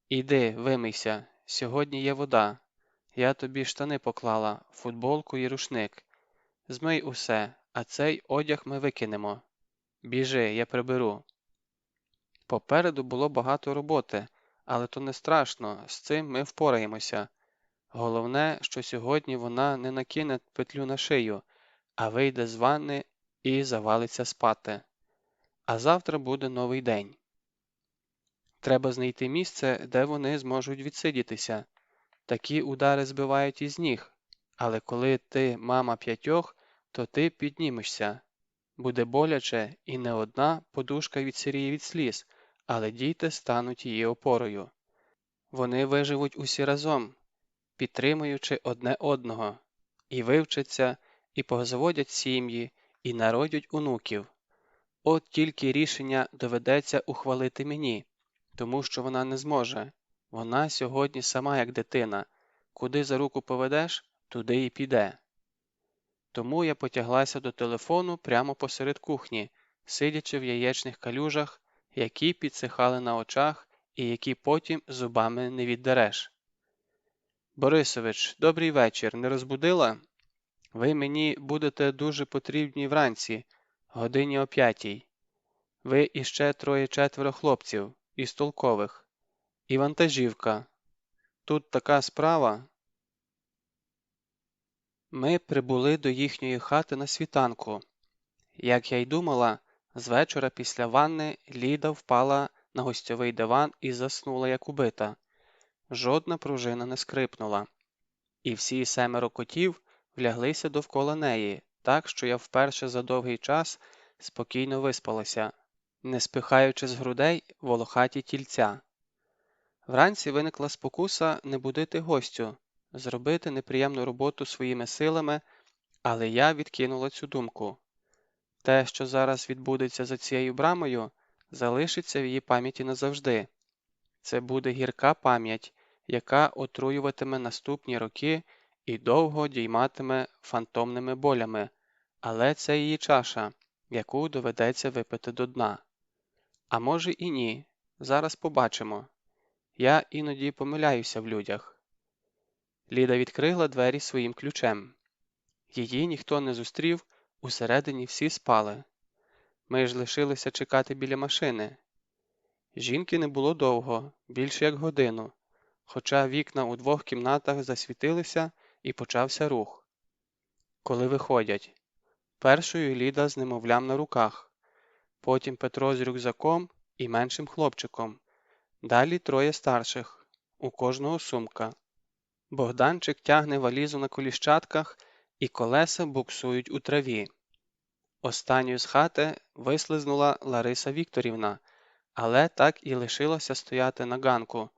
Іди, вимийся, сьогодні є вода. Я тобі штани поклала, футболку і рушник. Змий усе, а цей одяг ми викинемо. Біжи, я приберу». Попереду було багато роботи, але то не страшно, з цим ми впораємося. Головне, що сьогодні вона не накине петлю на шию, а вийде з ванни і завалиться спати. А завтра буде новий день. Треба знайти місце, де вони зможуть відсидітися. Такі удари збивають із ніг, але коли ти мама 5, то ти піднімешся. Буде боляче, і не одна подушка відсиріє від сліз, але діти стануть її опорою. Вони виживуть усі разом, підтримуючи одне одного, і вивчаться, і позаводять сім'ї, і народять онуків. От тільки рішення доведеться ухвалити мені, тому що вона не зможе. Вона сьогодні сама як дитина. Куди за руку поведеш, туди і піде. Тому я потяглася до телефону прямо посеред кухні, сидячи в яєчних калюжах, які підсихали на очах і які потім зубами не віддереш. Борисович, добрий вечір. Не розбудила? Ви мені будете дуже потрібні вранці, годині о 5. Ви іще 3-4 хлопців, із толкових. І вантажівка. Тут така справа. Ми прибули до їхньої хати на світанку. Як я й думала, з вечора після ванни Ліда впала на гостьовий диван і заснула, як убита. Жодна пружина не скрипнула. І всі 7 котів вляглися довкола неї, так, що я вперше за довгий час спокійно виспалася, не спихаючи з грудей волохаті тільця. Вранці виникла спокуса не будити гостю, зробити неприємну роботу своїми силами, але я відкинула цю думку. Те, що зараз відбудеться за цією брамою, залишиться в її пам'яті назавжди. Це буде гірка пам'ять, яка отруюватиме наступні роки і довго дійматиме фантомними болями, але це її чаша, яку доведеться випити до дна. А може і ні, зараз побачимо. Я іноді помиляюся в людях. Ліда відкрила двері своїм ключем. Її ніхто не зустрів, усередині всі спали. Ми ж лишилися чекати біля машини. Жінки не було довго, більше як годину, хоча вікна у 2 кімнатах засвітилися і почався рух. Коли виходять. Першою Ліда з немовлям на руках, потім Петро з рюкзаком і меншим хлопчиком, далі 3 старших, у кожного сумка. Богданчик тягне валізу на коліщатках і колеса буксують у траві. Останньою з хати вислизнула Лариса Вікторівна, але так і лишилася стояти на ганку,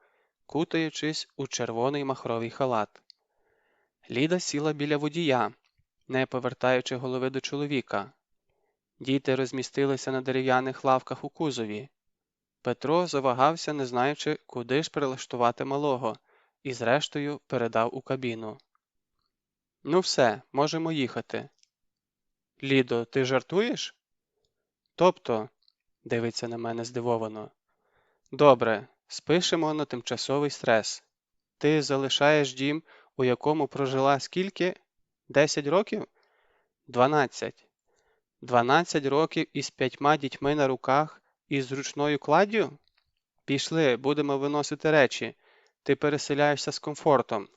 кутаючись у червоний махровий халат. Ліда сіла біля водія, не повертаючи голови до чоловіка. Діти розмістилися на дерев'яних лавках у кузові. Петро завагався, не знаючи, куди ж прилаштувати малого, і зрештою передав у кабіну. «Ну все, можемо їхати». «Лідо, ти жартуєш?» «Тобто?» – дивиться на мене здивовано. «Добре, спишемо на тимчасовий стрес. Ти залишаєш дім, у якому прожила скільки? 10 років? 12. 12 років із 5 дітьми на руках і з ручною кладдю? Пішли, будемо виносити речі. Ти переселяєшся з комфортом».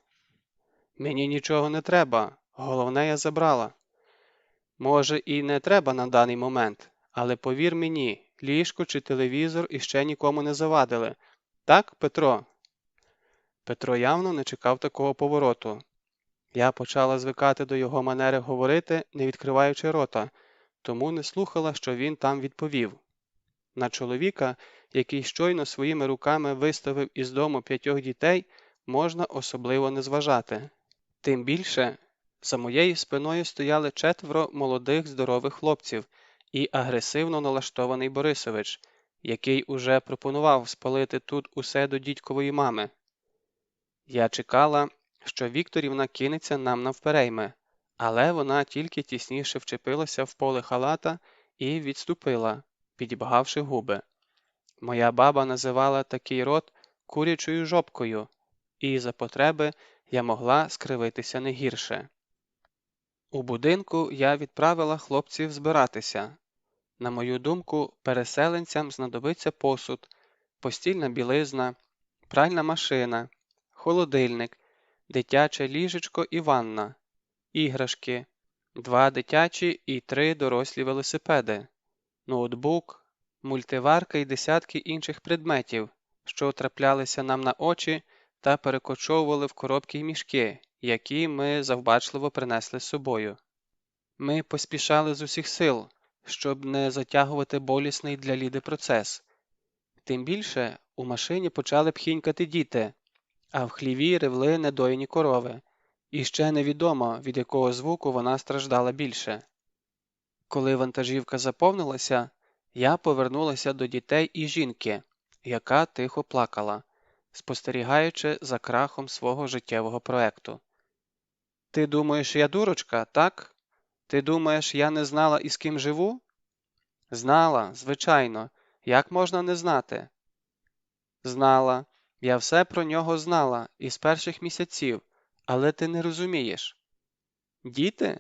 «Мені нічого не треба. Головне я забрала». «Може, і не треба на даний момент, але повір мені, ліжко чи телевізор іще нікому не завадили. Так, Петро?» Петро явно не чекав такого повороту. Я почала звикати до його манери говорити, не відкриваючи рота, тому не слухала, що він там відповів. На чоловіка, який щойно своїми руками виставив із дому 5 дітей, можна особливо не зважати. Тим більше, за моєю спиною стояли 4 молодих здорових хлопців і агресивно налаштований Борисович, який уже пропонував спалити тут усе до дідькової мами. Я чекала, що Вікторівна кинеться нам навперейми, але вона тільки тісніше вчепилася в поле халата і відступила, підібгавши губи. Моя баба називала такий рот курячою жопкою, і за потреби я могла скривитися не гірше. У будинку я відправила хлопців збиратися. На мою думку, переселенцям знадобиться посуд, постільна білизна, пральна машина, холодильник, дитяче ліжечко і ванна, іграшки, 2 дитячі і 3 дорослі велосипеди, ноутбук, мультиварка і десятки інших предметів, що траплялися нам на очі та перекочовували в коробки й мішки, які ми завбачливо принесли з собою. Ми поспішали з усіх сил, щоб не затягувати болісний для Ліди процес. Тим більше у машині почали пхінькати діти, а в хліві ревли недоїні корови, і ще невідомо, від якого звуку вона страждала більше. Коли вантажівка заповнилася, я повернулася до дітей і жінки, яка тихо плакала, спостерігаючи за крахом свого життєвого проекту. «Ти думаєш, я дурочка, так? Ти думаєш, я не знала, із ким живу?» «Знала, звичайно. Як можна не знати?» «Знала. Я все про нього знала із перших місяців, але ти не розумієш». «Діти?»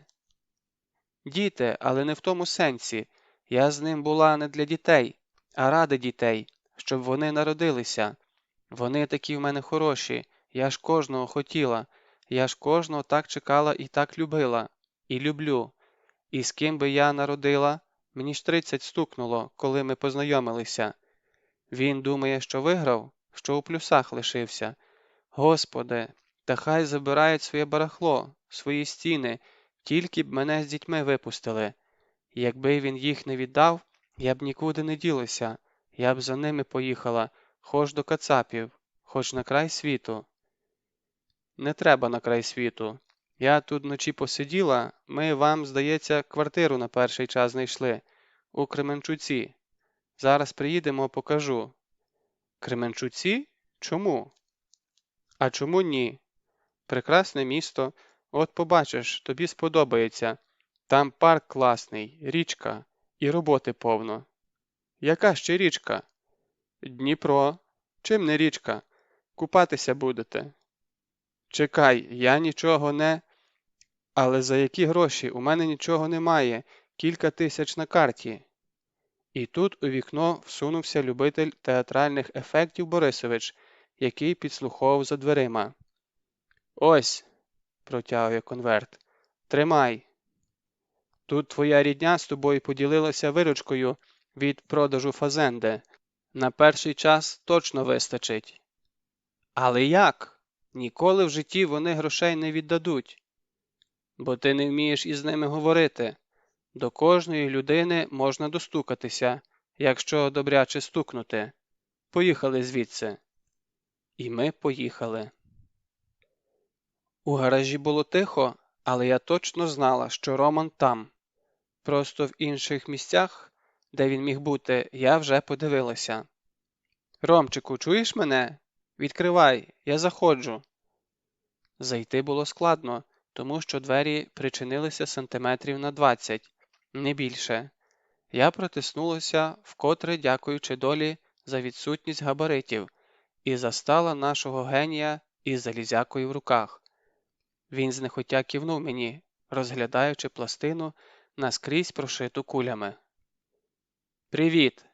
«Діти, але не в тому сенсі. Я з ним була не для дітей, а ради дітей, щоб вони народилися. Вони такі в мене хороші, я ж кожного хотіла, я ж кожного так чекала і так любила, і люблю. І з ким би я народила, мені ж 30 стукнуло, коли ми познайомилися. Він думає, що виграв, що у плюсах лишився. Господи, та хай забирають своє барахло, свої стіни, тільки б мене з дітьми випустили. Якби він їх не віддав, я б нікуди не ділася, я б за ними поїхала, хоч до кацапів, хоч на край світу». «Не треба на край світу. Я тут вночі посиділа, ми вам, здається, квартиру на перший час знайшли, у Кременчуці. Зараз приїдемо, покажу». «Кременчуці? Чому?» «А чому ні? Прекрасне місто, от побачиш, тобі сподобається. Там парк класний, річка і роботи повно». «Яка ще річка?» «Дніпро. Чим не річка? Купатися будете». «Чекай, я нічого не...» «Але за які гроші? У мене нічого немає, кілька тисяч на карті». І тут у вікно всунувся любитель театральних ефектів Борисович, який підслуховував за дверима. «Ось», – протягав я конверт, – «тримай. Тут твоя рідня з тобою поділилася виручкою від продажу фазенди. На перший час точно вистачить». «Але як? Ніколи в житті вони грошей не віддадуть». «Бо ти не вмієш із ними говорити. До кожної людини можна достукатися, якщо добряче стукнути. Поїхали звідси». І ми поїхали. У гаражі було тихо, але я точно знала, що Роман там. Просто в інших місцях, де він міг бути, я вже подивилася. «Ромчику, чуєш мене? Відкривай, я заходжу». Зайти було складно, тому що двері причинилися сантиметрів на 20, не більше. Я протиснулася, вкотре дякуючи долі за відсутність габаритів, і застала нашого генія із залізякою в руках. Він знехотя кивнув мені, розглядаючи пластину наскрізь прошиту кулями. «Привіт!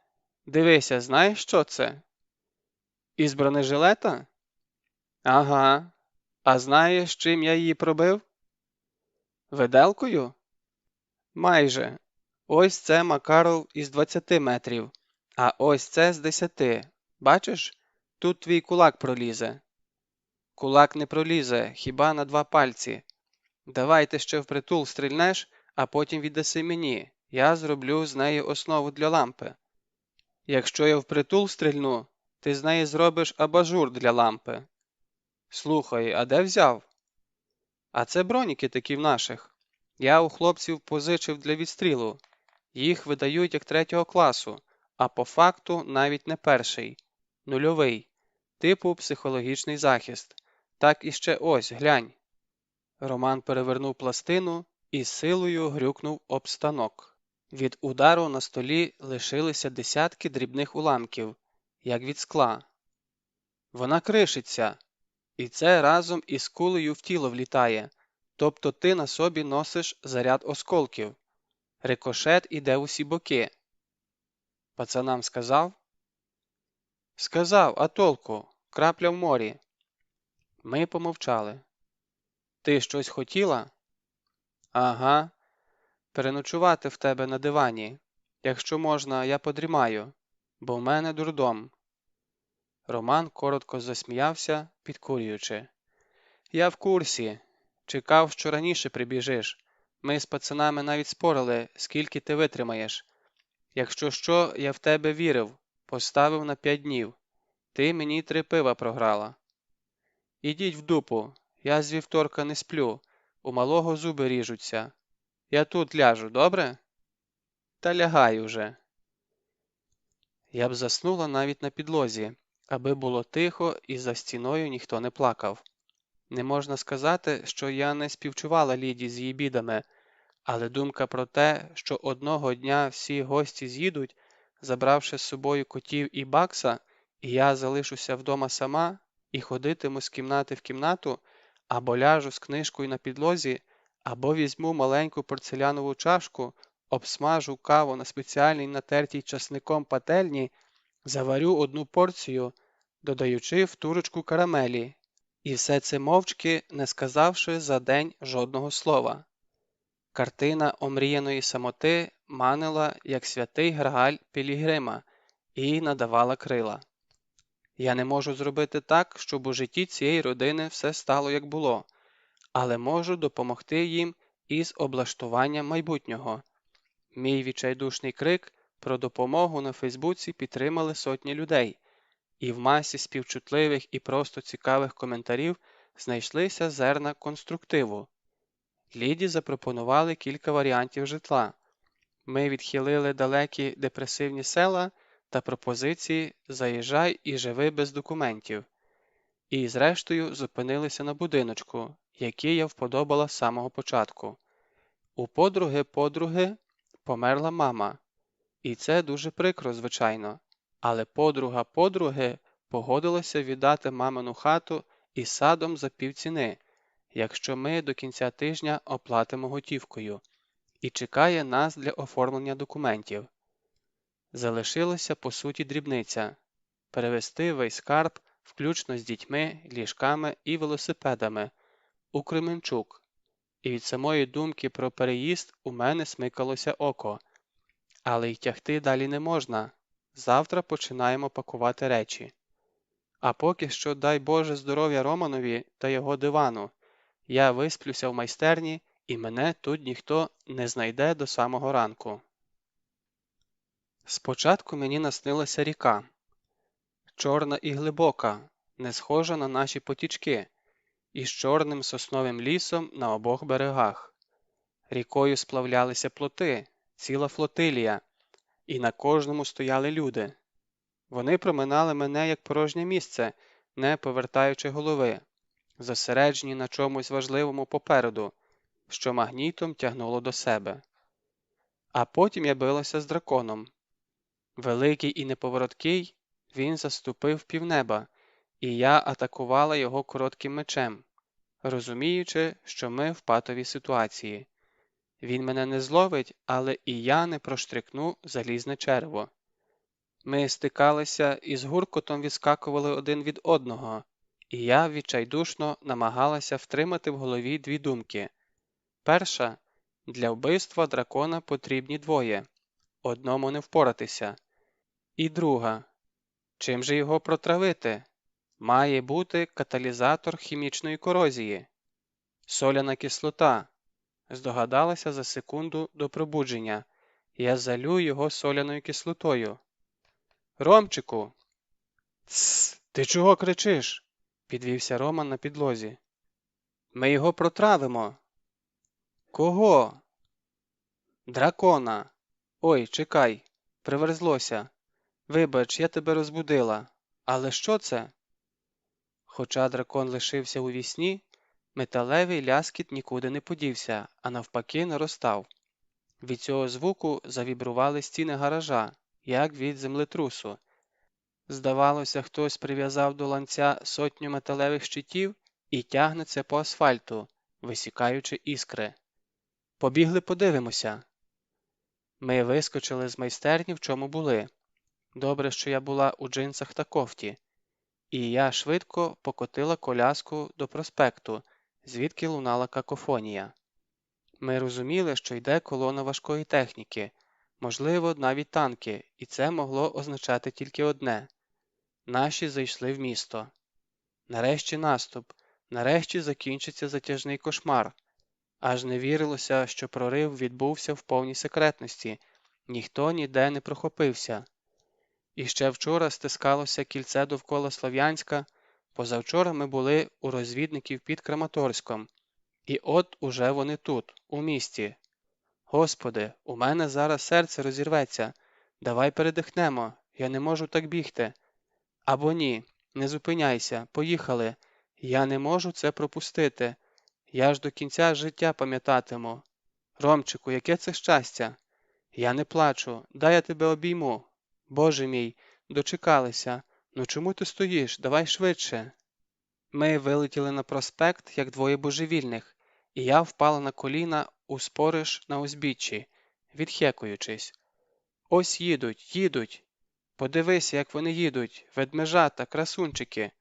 Дивися, знаєш, що це?» «Із бронежилета?» «Ага. А знаєш, чим я її пробив?» «Виделкою?» «Майже. Ось це Макаров із 20 метрів, а ось це з 10. Бачиш? Тут твій кулак пролізе». «Кулак не пролізе, хіба на 2 пальці. Давай ти ще впритул стрільнеш, а потім віддаси мені. Я зроблю з неї основу для лампи». «Якщо я впритул стрільну, ти з неї зробиш абажур для лампи». «Слухай, а де взяв?» «А це броніки такі в наших. Я у хлопців позичив для відстрілу. Їх видають як 3-го класу, а по факту навіть не перший. Нульовий. Типу психологічний захист. Так і ще ось, глянь». Роман перевернув пластину і з силою грюкнув об станок. Від удару на столі лишилися десятки дрібних уламків, як від скла. «Вона кришиться. І це разом із кулею в тіло влітає. Тобто ти на собі носиш заряд осколків. Рикошет іде в усі боки». «Пацанам сказав?» «Сказав, а толку? Крапля в морі». Ми помовчали. «Ти щось хотіла?» «Ага. Переночувати в тебе на дивані. Якщо можна, я подрімаю, бо в мене дурдом». Роман коротко засміявся, підкурюючи. «Я в курсі. Чекав, що раніше прибіжиш. Ми з пацанами навіть спорили, скільки ти витримаєш. Якщо що, я в тебе вірив, поставив на 5 днів. Ти мені 3 пива програла. Ідіть в дупу, я з вівторка не сплю, у малого зуби ріжуться. Я тут ляжу, добре?» та лягай уже. Я б заснула навіть на підлозі, аби було тихо і за стіною ніхто не плакав. Не можна сказати, що я не співчувала Ліді з її бідами, але думка про те, що одного дня всі гості з'їдуть, забравши з собою котів і Бакса, і я залишуся вдома сама і ходитиму з кімнати в кімнату, або ляжу з книжкою на підлозі, або візьму маленьку порцелянову чашку, обсмажу каву на спеціальній натертій часником пательні, заварю одну порцію, додаючи в турочку карамелі, і все це мовчки, не сказавши за день жодного слова. Картина омріяної самоти манила, як святий Грааль Пілігрима, і надавала крила. Я не можу зробити так, щоб у житті цієї родини все стало як було, але можу допомогти їм із облаштуванням майбутнього. Мій відчайдушний крик про допомогу на Фейсбуці підтримали сотні людей, і в масі співчутливих і просто цікавих коментарів знайшлися зерна конструктиву. Ліді запропонували кілька варіантів житла. Ми відхилили далекі депресивні села та пропозиції «заїжджай і живи без документів». І, зрештою, зупинилися на будиночку, який я вподобала з самого початку. У подруги померла мама. І це дуже прикро, звичайно. Але подруга подруги погодилася віддати мамину хату із садом за півціни, якщо ми до кінця тижня оплатимо готівкою, і чекає нас для оформлення документів. Залишилася, по суті, дрібниця – перевезти весь скарб, включно з дітьми, ліжками і велосипедами, у Кременчук. І від самої думки про переїзд у мене смикалося око. Але й тягти далі не можна. Завтра починаємо пакувати речі. А поки що дай Боже здоров'я Романові та його дивану. Я висплюся в майстерні, і мене тут ніхто не знайде до самого ранку. Спочатку мені наснилася ріка. Чорна і глибока, не схожа на наші потічки, із чорним сосновим лісом на обох берегах. Рікою сплавлялися плоти, ціла флотилія, і на кожному стояли люди. Вони проминали мене як порожнє місце, не повертаючи голови, зосереджені на чомусь важливому попереду, що магнітом тягнуло до себе. А потім я билася з драконом. Великий і неповороткий, він заступив півнеба, і я атакувала його коротким мечем, розуміючи, що ми в патовій ситуації. Він мене не зловить, але і я не проштрикну залізне черво. Ми стикалися і з гуркотом відскакували один від одного, і я відчайдушно намагалася втримати в голові дві думки. Перша – для вбивства дракона потрібні двоє, одному не впоратися. І друга – чим же його протравити? Має бути каталізатор хімічної корозії. Соляна кислота. Здогадалася за секунду до пробудження. Я залю його соляною кислотою. «Ромчику!» «Тсс! Ти чого кричиш?» – підвівся Роман на підлозі. «Ми його протравимо!» «Кого?» «Дракона!» «Ой, чекай! Приверзлося! Вибач, я тебе розбудила. Але що це?» Хоча дракон лишився у вісні, металевий ляскіт нікуди не подівся, а навпаки наростав. Від цього звуку завібрували стіни гаража, як від землетрусу. Здавалося, хтось прив'язав до ланця сотню металевих щитів і тягнеться по асфальту, висікаючи іскри. «Побігли подивимося!» Ми вискочили з майстерні, в чому були. Добре, що я була у джинсах та кофті. І я швидко покотила коляску до проспекту, звідки лунала какофонія. Ми розуміли, що йде колона важкої техніки, можливо, навіть танки, і це могло означати тільки одне – наші зайшли в місто. Нарешті наступ, нарешті закінчиться затяжний кошмар. Аж не вірилося, що прорив відбувся в повній секретності, ніхто ніде не прохопився. І ще вчора стискалося кільце довкола Слов'янська, позавчора ми були у розвідників під Краматорськом. І от уже вони тут, у місті. Господи, у мене зараз серце розірветься. Давай передихнемо, я не можу так бігти. Або ні, не зупиняйся, поїхали. Я не можу це пропустити. Я ж до кінця життя пам'ятатиму. Ромчику, яке це щастя! Я не плачу, дай я тебе обійму. Боже мій, дочекалися. Ну чому ти стоїш? Давай швидше. Ми вилетіли на проспект, як двоє божевільних, і я впала на коліна у спориш на узбіччі, відхекуючись. Ось їдуть, їдуть. Подивися, як вони їдуть, ведмежата, красунчики.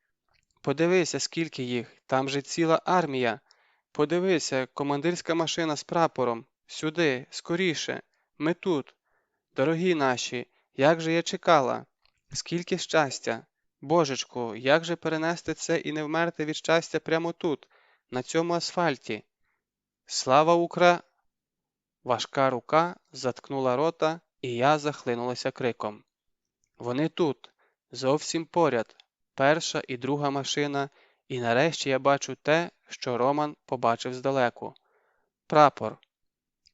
Подивися, скільки їх, там же ціла армія. Подивися, командирська машина з прапором. Сюди, скоріше. Ми тут. Дорогі наші, як же я чекала. Скільки щастя. Божечку, як же перенести це і не вмерти від щастя прямо тут, на цьому асфальті? Слава Укра! Важка рука заткнула рота, і я захлинулася криком. Вони тут, зовсім поряд, перша і друга машина, і нарешті я бачу те, що Роман побачив здалеку. Прапор.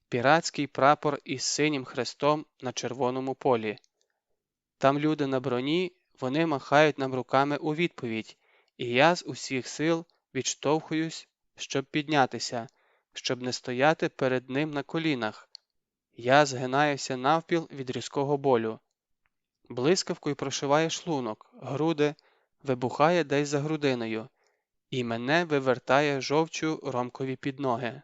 Піратський прапор із синім хрестом на червоному полі. Там люди на броні, вони махають нам руками у відповідь, і я з усіх сил відштовхуюсь, щоб піднятися, щоб не стояти перед ним на колінах. Я згинаюся навпіл від різкого болю. Блискавкою прошиває шлунок, груди, вибухає десь за грудиною, і мене вивертає жовчю Ромкові під ноги.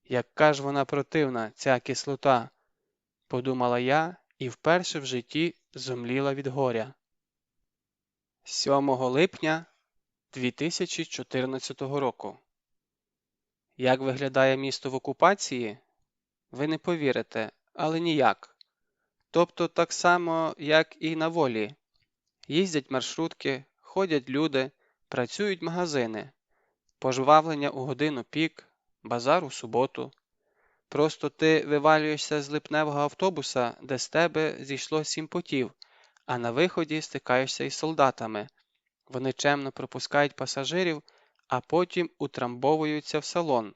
Яка ж вона противна, ця кислота, подумала я і вперше в житті зомліла від горя. 7 липня 2014 року. Як виглядає місто в окупації? Ви не повірите, але ніяк. Тобто так само, як і на волі. Їздять маршрутки, ходять люди, працюють магазини, пожвавлення у годину пік, базар у суботу. Просто ти вивалюєшся з липневого автобуса, де з тебе зійшло 7 потів, а на виході стикаєшся із солдатами. Вони чемно пропускають пасажирів, а потім утрамбовуються в салон,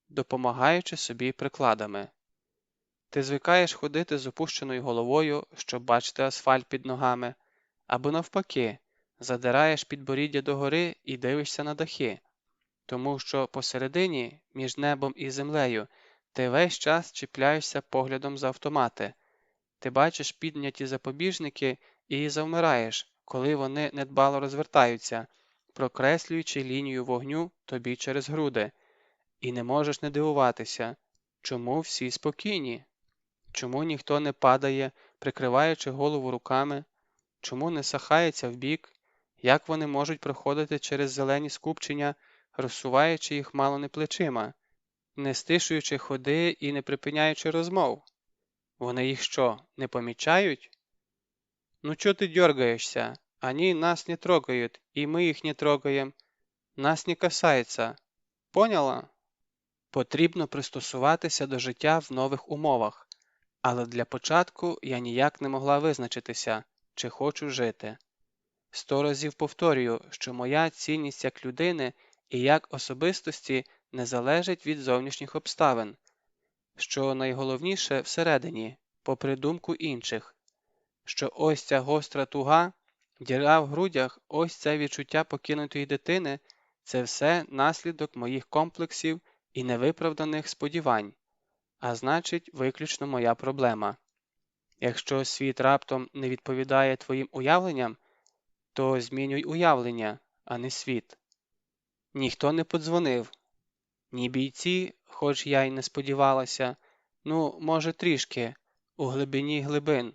допомагаючи собі прикладами. Ти звикаєш ходити з опущеною головою, щоб бачити асфальт під ногами, або навпаки, задираєш підборіддя догори і дивишся на дахи, тому що посередині, між небом і землею, ти весь час чіпляєшся поглядом за автомати. Ти бачиш підняті запобіжники і завмираєш, коли вони недбало розвертаються, прокреслюючи лінію вогню тобі через груди. І не можеш не дивуватися, чому всі спокійні, чому ніхто не падає, прикриваючи голову руками, чому не сахається вбік, як вони можуть проходити через зелені скупчення, розсуваючи їх мало не плечима, не стишуючи ходи і не припиняючи розмов. Вони їх що, не помічають? Ну чо ти дергаешься? Они нас не трогают, и мы их не трогаем. Нас не касается. Поняла? Потрібно пристосуватися до життя в нових умовах, але для початку я ніяк не могла визначитися, чи хочу жити. 100 разів повторюю, що моя цінність як людини і як особистості не залежить від зовнішніх обставин, що найголовніше всередині, попри думку інших, що ось ця гостра туга, діра в грудях, ось це відчуття покинутої дитини – це все наслідок моїх комплексів і невиправданих сподівань, а значить, виключно моя проблема. Якщо світ раптом не відповідає твоїм уявленням, то змінюй уявлення, а не світ. Ніхто не подзвонив. Ні бійці, хоч я й не сподівалася, ну, може трішки, у глибині глибин.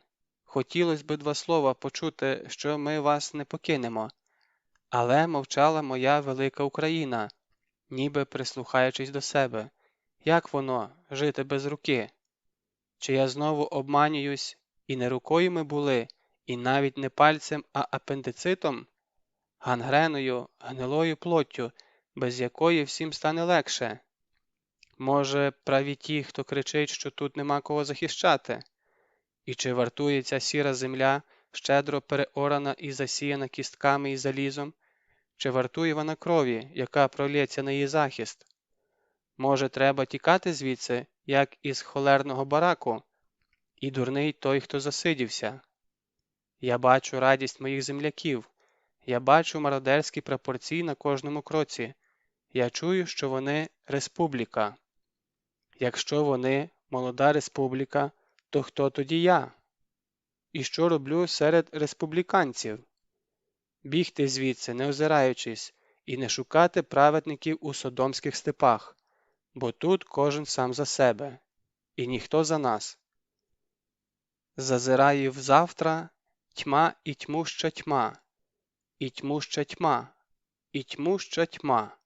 Хотілося б 2 слова почути, що ми вас не покинемо. Але мовчала моя велика Україна, ніби прислухаючись до себе. Як воно – жити без руки? Чи я знову обманююсь, і не рукою ми були, і навіть не пальцем, а апендицитом? Гангреною, гнилою плоттю, без якої всім стане легше? Може, праві ті, хто кричить, що тут нема кого захищати? І чи вартує ця сіра земля, щедро переорана і засіяна кістками і залізом? Чи вартує вона крові, яка пролється на її захист? Може, треба тікати звідси як із холерного бараку, і дурний той, хто засидівся. Я бачу радість моїх земляків, я бачу мародерські прапорці на кожному кроці, я чую, що вони республіка. Якщо вони молода республіка, то хто тоді я? І що роблю серед республіканців? Бігти звідси, не озираючись, і не шукати праведників у содомських степах, бо тут кожен сам за себе, і ніхто за нас. Зазираю взавтра тьма і тьмуща тьма, і тьмуща тьма, і тьмуща тьма,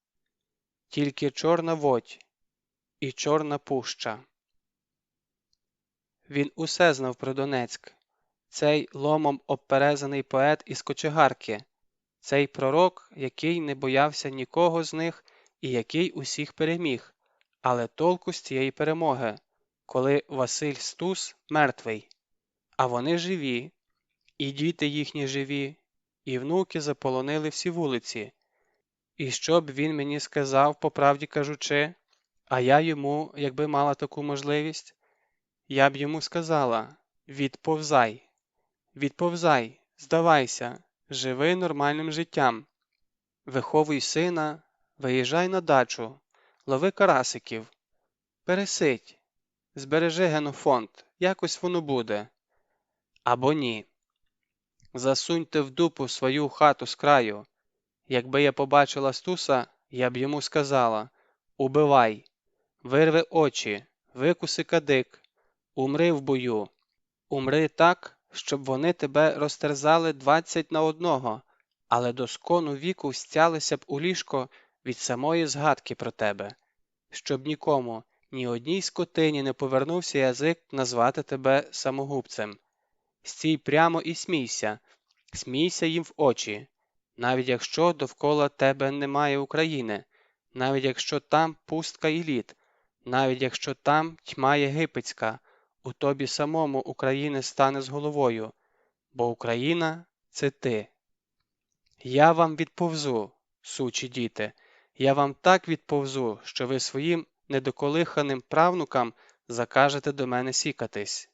тільки чорна водь і чорна пуща. Він усе знав про Донецьк, цей ломом обперезаний поет із кочегарки, цей пророк, який не боявся нікого з них і який усіх переміг, але толку з цієї перемоги, коли Василь Стус мертвий, а вони живі, і діти їхні живі, і внуки заполонили всі вулиці. І що б він мені сказав, по правді кажучи, а я йому, якби мала таку можливість, я б йому сказала: відповзай, відповзай, здавайся, живи нормальним життям, виховуй сина, виїжджай на дачу, лови карасиків, пересидь, збережи генофонд, якось воно буде. Або ні. Засуньте в дупу свою хату з краю. Якби я побачила Стуса, я б йому сказала: убивай, вирви очі, викуси кадик, умри в бою, умри так, щоб вони тебе розтерзали 20 на одного, але до скону віку стялися б у ліжко від самої згадки про тебе, щоб нікому, ні одній скотині не повернувся язик назвати тебе самогубцем. Стій прямо і смійся, смійся їм в очі, навіть якщо довкола тебе немає України, навіть якщо там пустка і лід, навіть якщо там тьма єгипетська, у тобі самому України стане з головою, бо Україна – це ти. Я вам відповзу, сучі діти, я вам так відповзу, що ви своїм недоколиханим правнукам закажете до мене сікатись.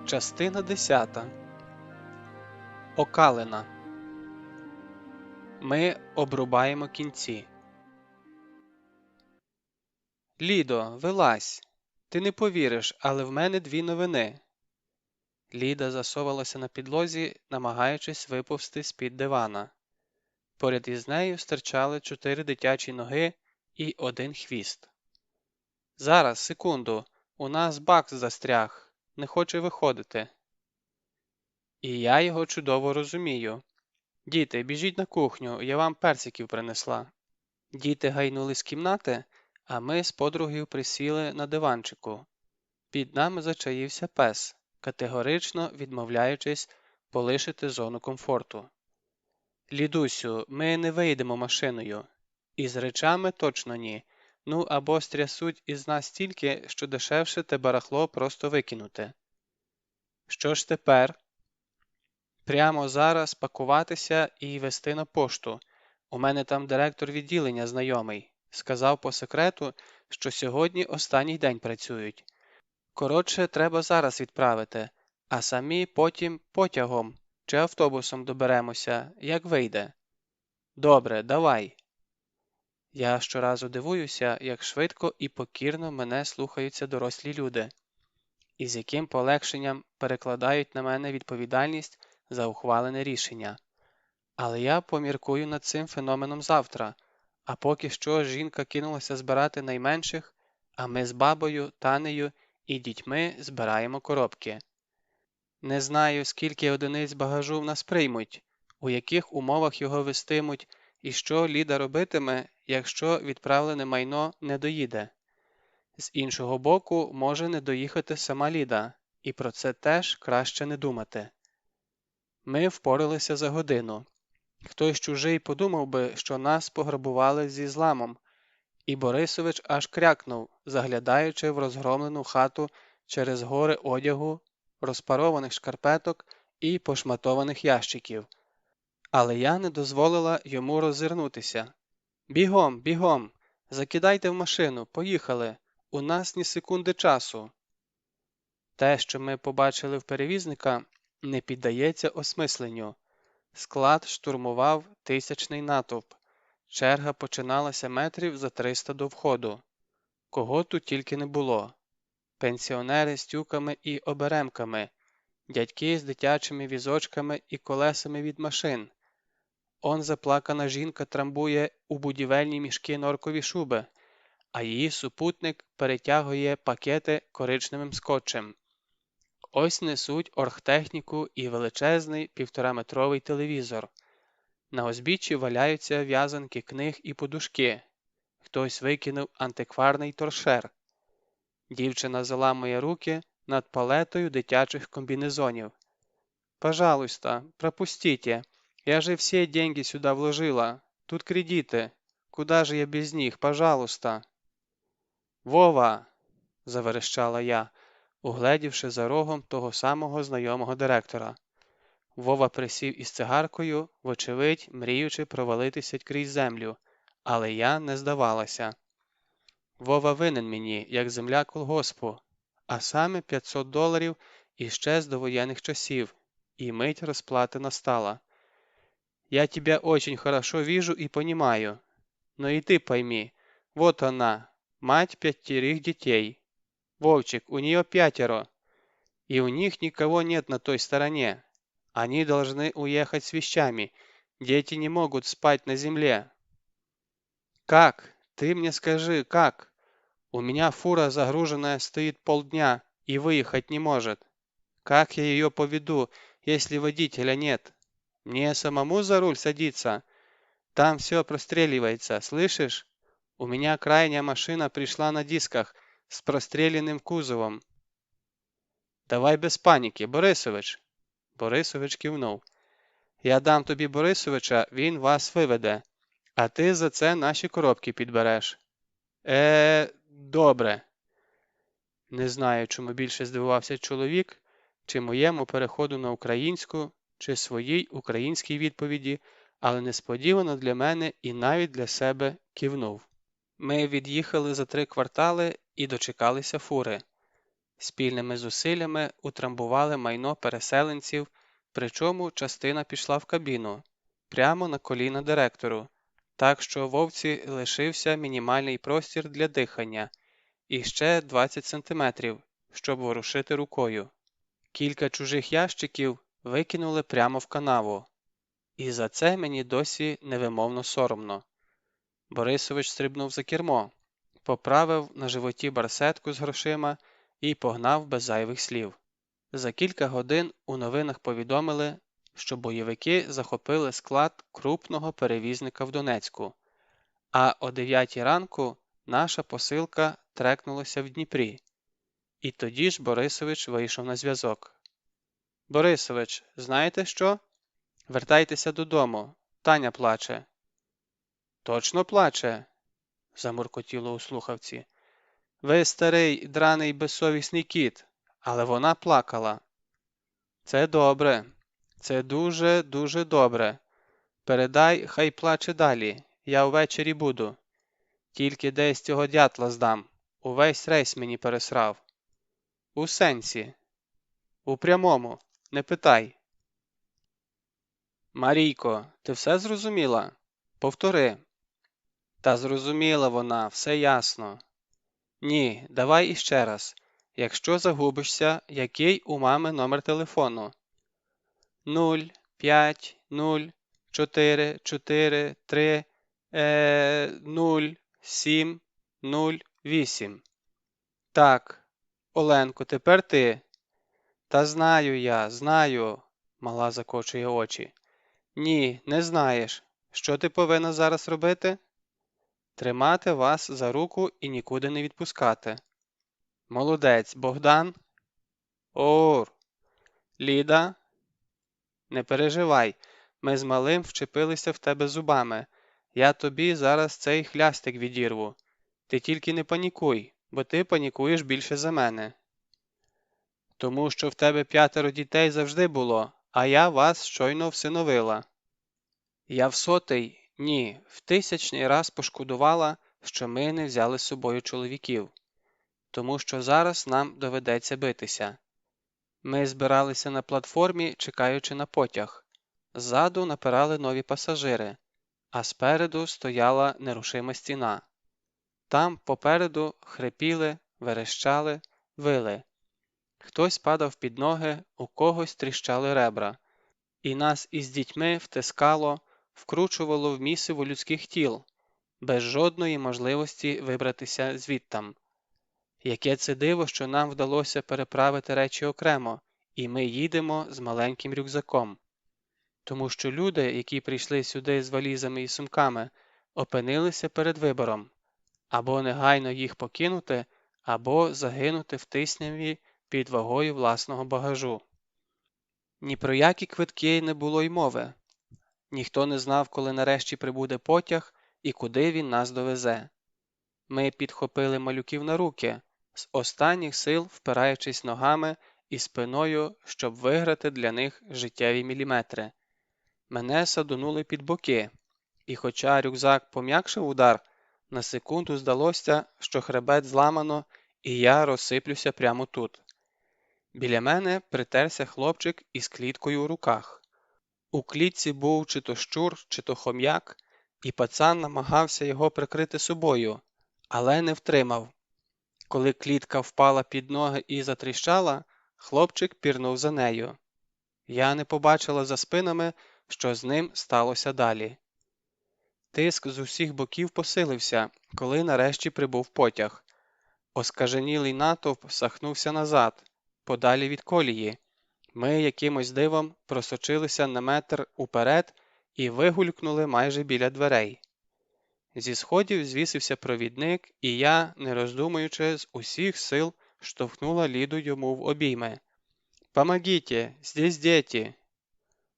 Частина 10. Окалина. Ми обрубаємо кінці. Лідо, вилазь. Ти не повіриш, але в мене 2 новини. Ліда засовувалася на підлозі, намагаючись виповзти з-під дивана. Поряд із нею стирчали 4 дитячі ноги і 1 хвіст. Зараз, секунду, у нас Бакс застряг, не хоче виходити. І я його чудово розумію. Діти, біжіть на кухню, я вам персиків принесла. Діти гайнули з кімнати, а ми з подругою присіли на диванчику. Під нами зачаївся пес, категорично відмовляючись полишити зону комфорту. Лідусю, ми не вийдемо машиною. Із речами точно ні. Ну або стрясуть із нас стільки, що дешевше те барахло просто викинути. Що ж тепер? Прямо зараз пакуватися і везти на пошту. У мене там директор відділення знайомий. Сказав по секрету, що сьогодні останній день працюють. Коротше, треба зараз відправити, а самі потім потягом чи автобусом доберемося, як вийде. Добре, давай. Я щоразу дивуюся, як швидко і покірно мене слухаються дорослі люди, і з яким полегшенням перекладають на мене відповідальність за ухвалене рішення. Але я поміркую над цим феноменом завтра, а поки що жінка кинулася збирати найменших, а ми з бабою, Танею і дітьми збираємо коробки. Не знаю, скільки одиниць багажу в нас приймуть, у яких умовах його вестимуть і що Ліда робитиме, якщо відправлене майно не доїде. З іншого боку, може не доїхати сама Ліда, і про це теж краще не думати. Ми впоралися за годину. Хтось чужий подумав би, що нас пограбували зі зламом, і Борисович аж крякнув, заглядаючи в розгромлену хату через гори одягу, розпарованих шкарпеток і пошматованих ящиків. Але я не дозволила йому роззирнутися. Бігом, бігом, закидайте в машину, поїхали, у нас ні секунди часу. Те, що ми побачили в перевізника, не піддається осмисленню. Склад штурмував тисячний натовп. Черга починалася метрів за 300 до входу. Кого тут тільки не було. Пенсіонери з тюками і оберемками, дядьки з дитячими візочками і колесами від машин. Он заплакана жінка трамбує у будівельні мішки норкові шуби, а її супутник перетягує пакети коричневим скотчем. Ось несуть оргтехніку і величезний 1,5-метровий телевізор. На узбіччі валяються в'язанки книг і подушки. Хтось викинув антикварний торшер. Дівчина заламує руки над палетою дитячих комбінезонів. «Пожалуйста, пропустите. Я же все деньги сюда вложила. Тут кредиты. Куда же я без них? Пожалуйста!» «Вова!» – заверещала я, угледівши за рогом того самого знайомого директора. Вова присів із цигаркою, вочевидь, мріючи провалитися крізь землю, але я не здавалася. Вова винен мені, як земля колгоспу, а саме $500 іще з довоєнних часів, і мить розплати настала. «Я тебя очень хорошо вижу и понимаю. Но и ты пойми, вот она, мать 5 детей. Вовчик, у нее 5, и у них никого нет на той стороне. Они должны уехать с вещами. Дети не могут спать на земле». «Как? Ты мне скажи, как? У меня фура загруженная стоит полдня и выехать не может. Как я ее поведу, если водителя нет? Мне самому за руль садиться? Там все простреливается, слышишь? У меня крайняя машина пришла на дисках с простреленным кузовом». «Давай без паніки, Борисович!» Борисович кивнув. «Я дам тобі Борисовича, він вас виведе, а ти за це наші коробки підбереш». Добре». Не знаю, чому більше здивувався чоловік, чи моєму переходу на українську, чи своїй українській відповіді, але несподівано для мене і навіть для себе кивнув. Ми від'їхали за 3 квартали і дочекалися фури. Спільними зусиллями утрамбували майно переселенців, причому частина пішла в кабіну, прямо на коліна директору, так що Вовці лишився мінімальний простір для дихання і ще 20 сантиметрів, щоб ворушити рукою. Кілька чужих ящиків викинули прямо в канаву. І за це мені досі невимовно соромно. Борисович стрибнув за кермо, поправив на животі барсетку з грошима і погнав без зайвих слів. За кілька годин у новинах повідомили, що бойовики захопили склад крупного перевізника в Донецьку, а о 9 ранку наша посилка трекнулася в Дніпрі. І тоді ж Борисович вийшов на зв'язок. «Борисович, знаєте що? Вертайтеся додому, Таня плаче». «Точно плаче?» – замуркотіло у слухавці. «Ви старий, драний, безсовісний кіт, але вона плакала». «Це добре, це дуже, дуже добре. Передай, хай плаче далі, я ввечері буду. Тільки десь цього дятла здам, увесь рейс мені пересрав». «У сенсі?» «У прямому, не питай». «Марійко, ти все зрозуміла? Повтори». «Та зрозуміла вона, все ясно». «Ні, давай іще раз. Якщо загубишся, який у мами номер телефону?» 0, 5, 0, 4, 4, 3, 0, 7, 0, 8. «Так, Оленко, тепер ти». «Та знаю я, знаю», – мала закочує очі. «Ні, не знаєш. Що ти повинна зараз робити?» «Тримати вас за руку і нікуди не відпускати». «Молодець, Богдан?» «Ор». «Ліда?» «Не переживай, ми з малим вчепилися в тебе зубами. Я тобі зараз цей хлястик відірву. Ти тільки не панікуй, бо ти панікуєш більше за мене». «Тому що в тебе 5 дітей завжди було, а я вас щойно всиновила». Я в сотий, ні, в тисячний раз пошкодувала, що ми не взяли з собою чоловіків, тому що зараз нам доведеться битися. Ми збиралися на платформі, чекаючи на потяг. Ззаду напирали нові пасажири, а спереду стояла нерушима стіна. Там попереду хрипіли, верещали, вили. Хтось падав під ноги, у когось тріщали ребра. І нас із дітьми втискало, вкручувало в місиво людських тіл, без жодної можливості вибратися звідтам. Яке це диво, що нам вдалося переправити речі окремо, і ми їдемо з маленьким рюкзаком. Тому що люди, які прийшли сюди з валізами і сумками, опинилися перед вибором – або негайно їх покинути, або загинути в тисняві під вагою власного багажу. Ні про які квитки не було й мови. Ніхто не знав, коли нарешті прибуде потяг і куди він нас довезе. Ми підхопили малюків на руки, з останніх сил впираючись ногами і спиною, щоб виграти для них життєві міліметри. Мене садонули під боки, і хоча рюкзак пом'якшив удар, на секунду здалося, що хребет зламано, і я розсиплюся прямо тут. Біля мене притерся хлопчик із кліткою у руках. У клітці був чи то щур, чи то хом'як, і пацан намагався його прикрити собою, але не втримав. Коли клітка впала під ноги і затріщала, хлопчик пірнув за нею. Я не побачила за спинами, що з ним сталося далі. Тиск з усіх боків посилився, коли нарешті прибув потяг. Оскаженілий натовп сахнувся назад, подалі від колії. Ми якимось дивом просочилися на метр уперед і вигулькнули майже біля дверей. Зі сходів звісився провідник, і я, не роздумуючи, з усіх сил штовхнула Ліду йому в обійми. «Помогите! Здесь дети!»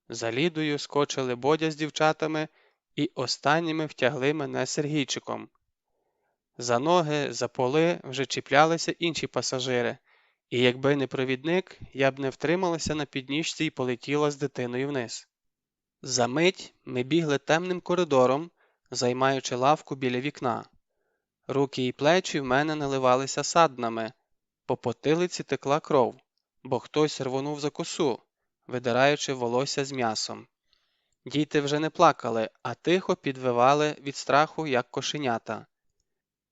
За Лідою скочили Бодя з дівчатами і останніми втягли мене Сергійчиком. За ноги, за поли вже чіплялися інші пасажири, і якби не провідник, я б не втрималася на підніжці і полетіла з дитиною вниз. За мить ми бігли темним коридором, займаючи лавку біля вікна. Руки і плечі в мене наливалися саднами, по потилиці текла кров, бо хтось рвонув за косу, видираючи волосся з м'ясом. Діти вже не плакали, а тихо підвивали від страху, як кошенята.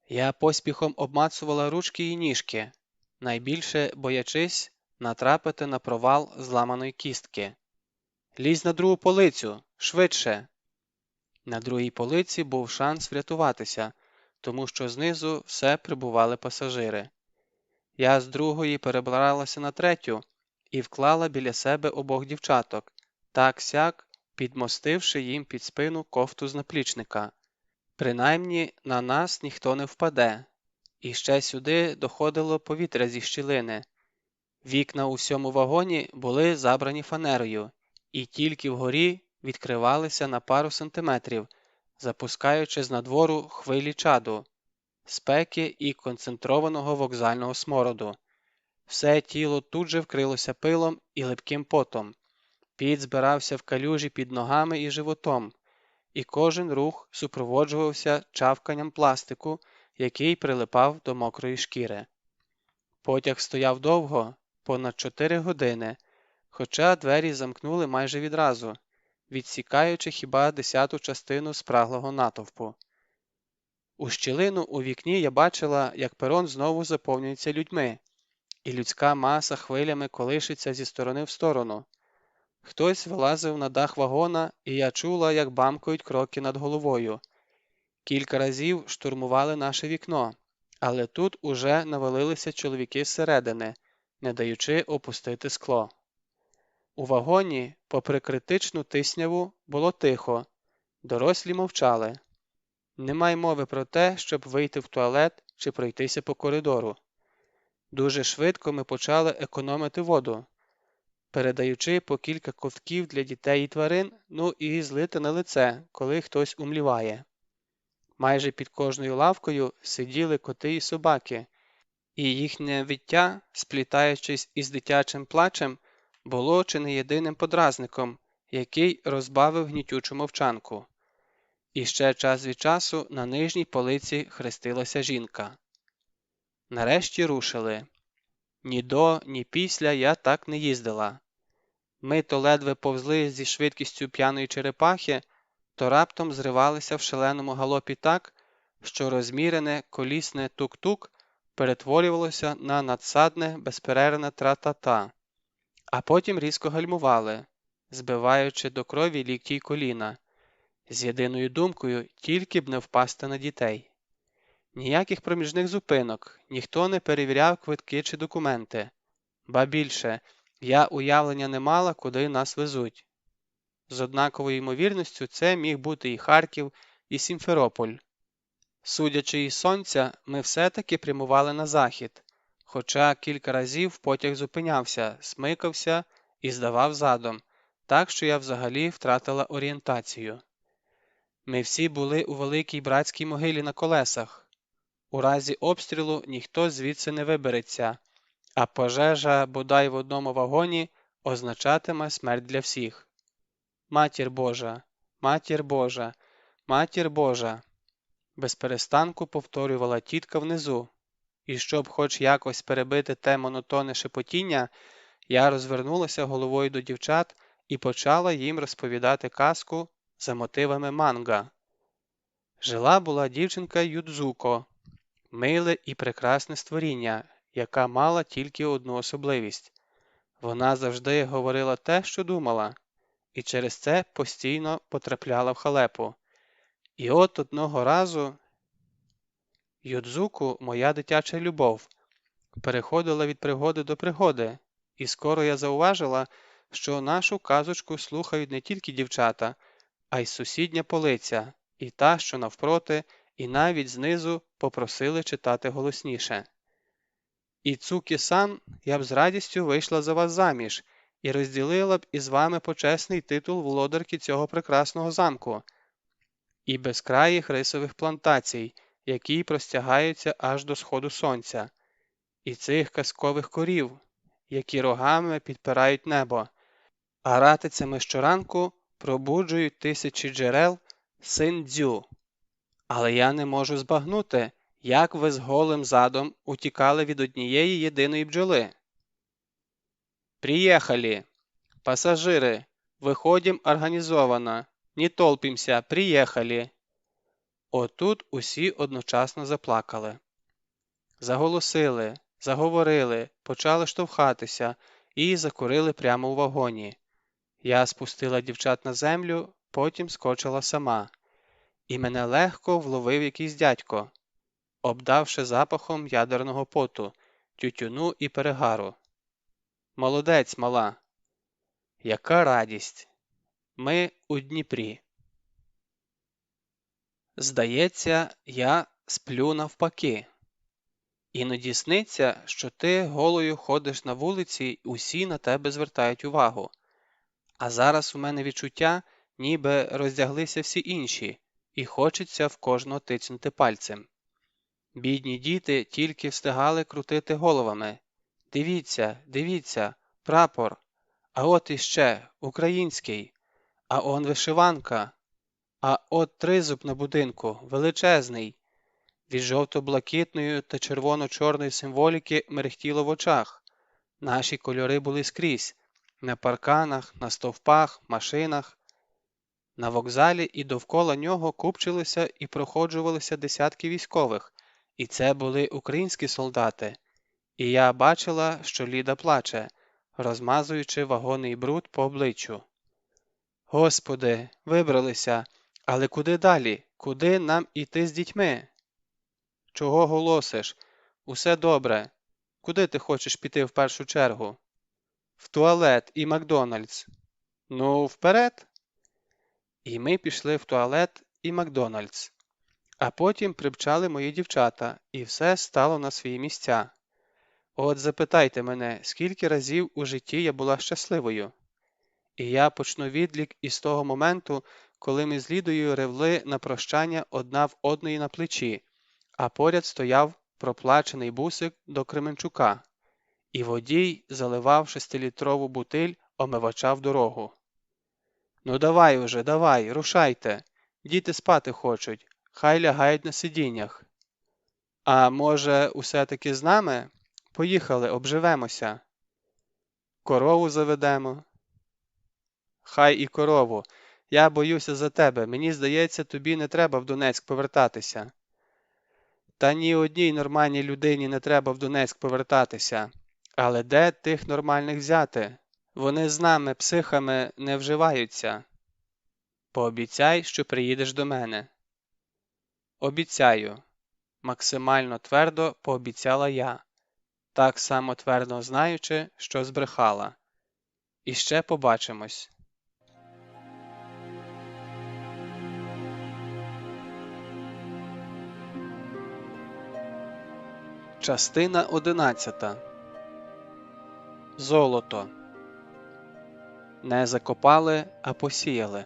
Я поспіхом обмацувала ручки і ніжки, найбільше боячись натрапити на провал зламаної кістки. «Лізь на другу полицю! Швидше!» На другій полиці був шанс врятуватися, тому що знизу все прибували пасажири. Я з другої перебралася на третю і вклала біля себе обох дівчаток, так-сяк, підмостивши їм під спину кофту з наплічника. Принаймні на нас ніхто не впаде. І ще сюди доходило повітря зі щілини. Вікна у всьому вагоні були забрані фанерою, і тільки вгорі відкривалися на пару сантиметрів, запускаючи з надвору хвилі чаду, спеки і концентрованого вокзального смороду. Все тіло тут же вкрилося пилом і липким потом. Піт збирався в калюжі під ногами і животом, і кожен рух супроводжувався чавканням пластику, який прилипав до мокрої шкіри. Потяг стояв довго, понад 4 години, хоча двері замкнули майже відразу, відсікаючи хіба 10-ту частину спраглого натовпу. У щілину у вікні я бачила, як перон знову заповнюється людьми, і людська маса хвилями колишиться зі сторони в сторону. Хтось вилазив на дах вагона, і я чула, як бамкають кроки над головою. Кілька разів штурмували наше вікно, але тут уже навалилися чоловіки зсередини, не даючи опустити скло. У вагоні, попри критичну тисняву, було тихо, дорослі мовчали. Нема й мови про те, щоб вийти в туалет чи пройтися по коридору. Дуже швидко ми почали економити воду, передаючи по кілька ковтків для дітей і тварин, ну і злити на лице, коли хтось умліває. Майже під кожною лавкою сиділи коти і собаки, і їхнє виття, сплітаючись із дитячим плачем, було чи не єдиним подразником, який розбавив гнітючу мовчанку. І ще час від часу на нижній полиці хрестилася жінка. Нарешті рушили. Ні до, ні після я так не їздила. Ми то ледве повзли зі швидкістю п'яної черепахи, то раптом зривалися в шаленому галопі так, що розмірене колісне тук-тук перетворювалося на надсадне безперервне тра-та-та, а потім різко гальмували, збиваючи до крові лікті й коліна, з єдиною думкою тільки б не впасти на дітей. Ніяких проміжних зупинок, ніхто не перевіряв квитки чи документи. Ба більше, я уявлення не мала, куди нас везуть. З однаковою ймовірністю це міг бути і Харків, і Сімферополь. Судячи із сонця, ми все-таки прямували на захід, хоча кілька разів потяг зупинявся, смикався і здавав задом, так що я взагалі втратила орієнтацію. Ми всі були у великій братській могилі на колесах. У разі обстрілу ніхто звідси не вибереться, а пожежа бодай в одному вагоні означатиме смерть для всіх. Матір Божа, Матір Божа, Матір Божа, безперестанку повторювала тітка внизу, і щоб хоч якось перебити те монотонне шепотіння, я розвернулася головою до дівчат і почала їм розповідати казку за мотивами манга. Жила-була дівчинка Юдзуко, миле і прекрасне створіння, яка мала тільки одну особливість. Вона завжди говорила те, що думала, і через це постійно потрапляла в халепу. І от одного разу Юдзуко, моя дитяча любов, переходила від пригоди до пригоди, і скоро я зауважила, що нашу казочку слухають не тільки дівчата, а й сусідня полиця, і та, що навпроти, і навіть знизу попросили читати голосніше. Іцукі-сан, я б з радістю вийшла за вас заміж і розділила б із вами почесний титул володарки цього прекрасного замку і безкраїх рисових плантацій, які простягаються аж до сходу сонця, і цих казкових корів, які рогами підпирають небо, а ратицями щоранку пробуджують тисячі джерел син-дзю. Але я не можу збагнути, як ви з голим задом утікали від однієї єдиної бджоли. «Приехали! Пассажиры! Выходим организованно! Не толпимся! Приехали!» Отут усі одночасно заплакали. Заголосили, заговорили, почали штовхатися і закурили прямо у вагоні. Я спустила дівчат на землю, потім скочила сама. І мене легко вловив якийсь дядько, обдавши запахом ядерного поту, тютюну і перегару. «Молодець, мала!» Яка радість! Ми у Дніпрі. Здається, я сплю навпаки. Іноді сниться, що ти голою ходиш на вулиці й усі на тебе звертають увагу. А зараз у мене відчуття, ніби роздяглися всі інші, і хочеться в кожного тицнути пальцем. Бідні діти тільки встигали крутити головами. Дивіться, дивіться, прапор. А от іще, український. А он вишиванка. А от тризуб на будинку, величезний. Від жовто-блакитної та червоно-чорної символіки мерехтіло в очах. Наші кольори були скрізь. На парканах, на стовпах, машинах. На вокзалі і довкола нього купчилися і проходжувалися десятки військових. І це були українські солдати. І я бачила, що Ліда плаче, розмазуючи вагонний бруд по обличчю. Господи, вибралися, але куди далі? Куди нам іти з дітьми? Чого голосиш? Усе добре. Куди ти хочеш піти в першу чергу? В туалет і Макдональдс. Ну, вперед. І ми пішли в туалет і Макдональдс. А потім примчали мої дівчата, і все стало на свої місця. От запитайте мене, скільки разів у житті я була щасливою? І я почну відлік із того моменту, коли ми з Лідою ревли на прощання одна в одної на плечі, а поряд стояв проплачений бусик до Кременчука, і водій заливав 6-літрову бутиль омивача в дорогу. Ну давай уже, давай, рушайте. Діти спати хочуть, хай лягають на сидіннях. А може, усе-таки з нами? Поїхали, обживемося. Корову заведемо. Хай і корову. Я боюся за тебе. Мені здається, тобі не треба в Донецьк повертатися. Та ні одній нормальній людині не треба в Донецьк повертатися. Але де тих нормальних взяти? Вони з нами, психами, не вживаються. Пообіцяй, що приїдеш до мене. Обіцяю. Максимально твердо пообіцяла я, так само твердо знаючи, що збрехала. І ще побачимось. Частина 11. Золото. Не закопали, а посіяли.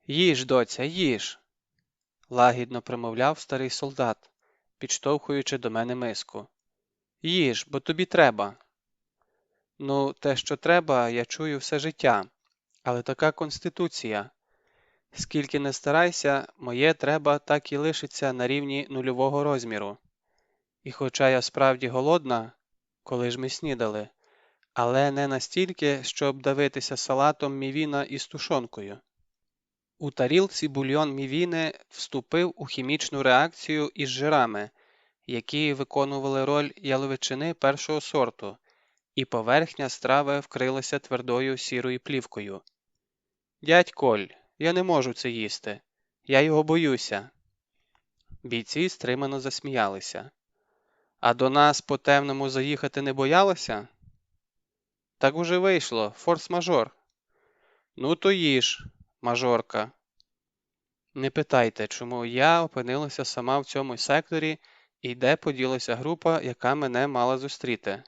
Їж, доця, їж, лагідно промовляв старий солдат, підштовхуючи до мене миску. Їж, бо тобі треба. Ну, те, що треба, я чую все життя, але така конституція. Скільки не старайся, моє треба так і лишиться на рівні нульового розміру. І хоча я справді голодна, коли ж ми снідали, але не настільки, щоб давитися салатом мівіна із тушонкою. У тарілці бульйон мівіни вступив у хімічну реакцію із жирами, які виконували роль яловичини першого сорту, і поверхня страви вкрилася твердою сірою плівкою. «Дядь Коль, я не можу це їсти. Я його боюся». Бійці стримано засміялися. «А до нас по темному заїхати не боялися?» «Так уже вийшло, форс-мажор». «Ну то їж, мажорка». Не питайте, чому я опинилася сама в цьому секторі і де поділася група, яка мене мала зустріти.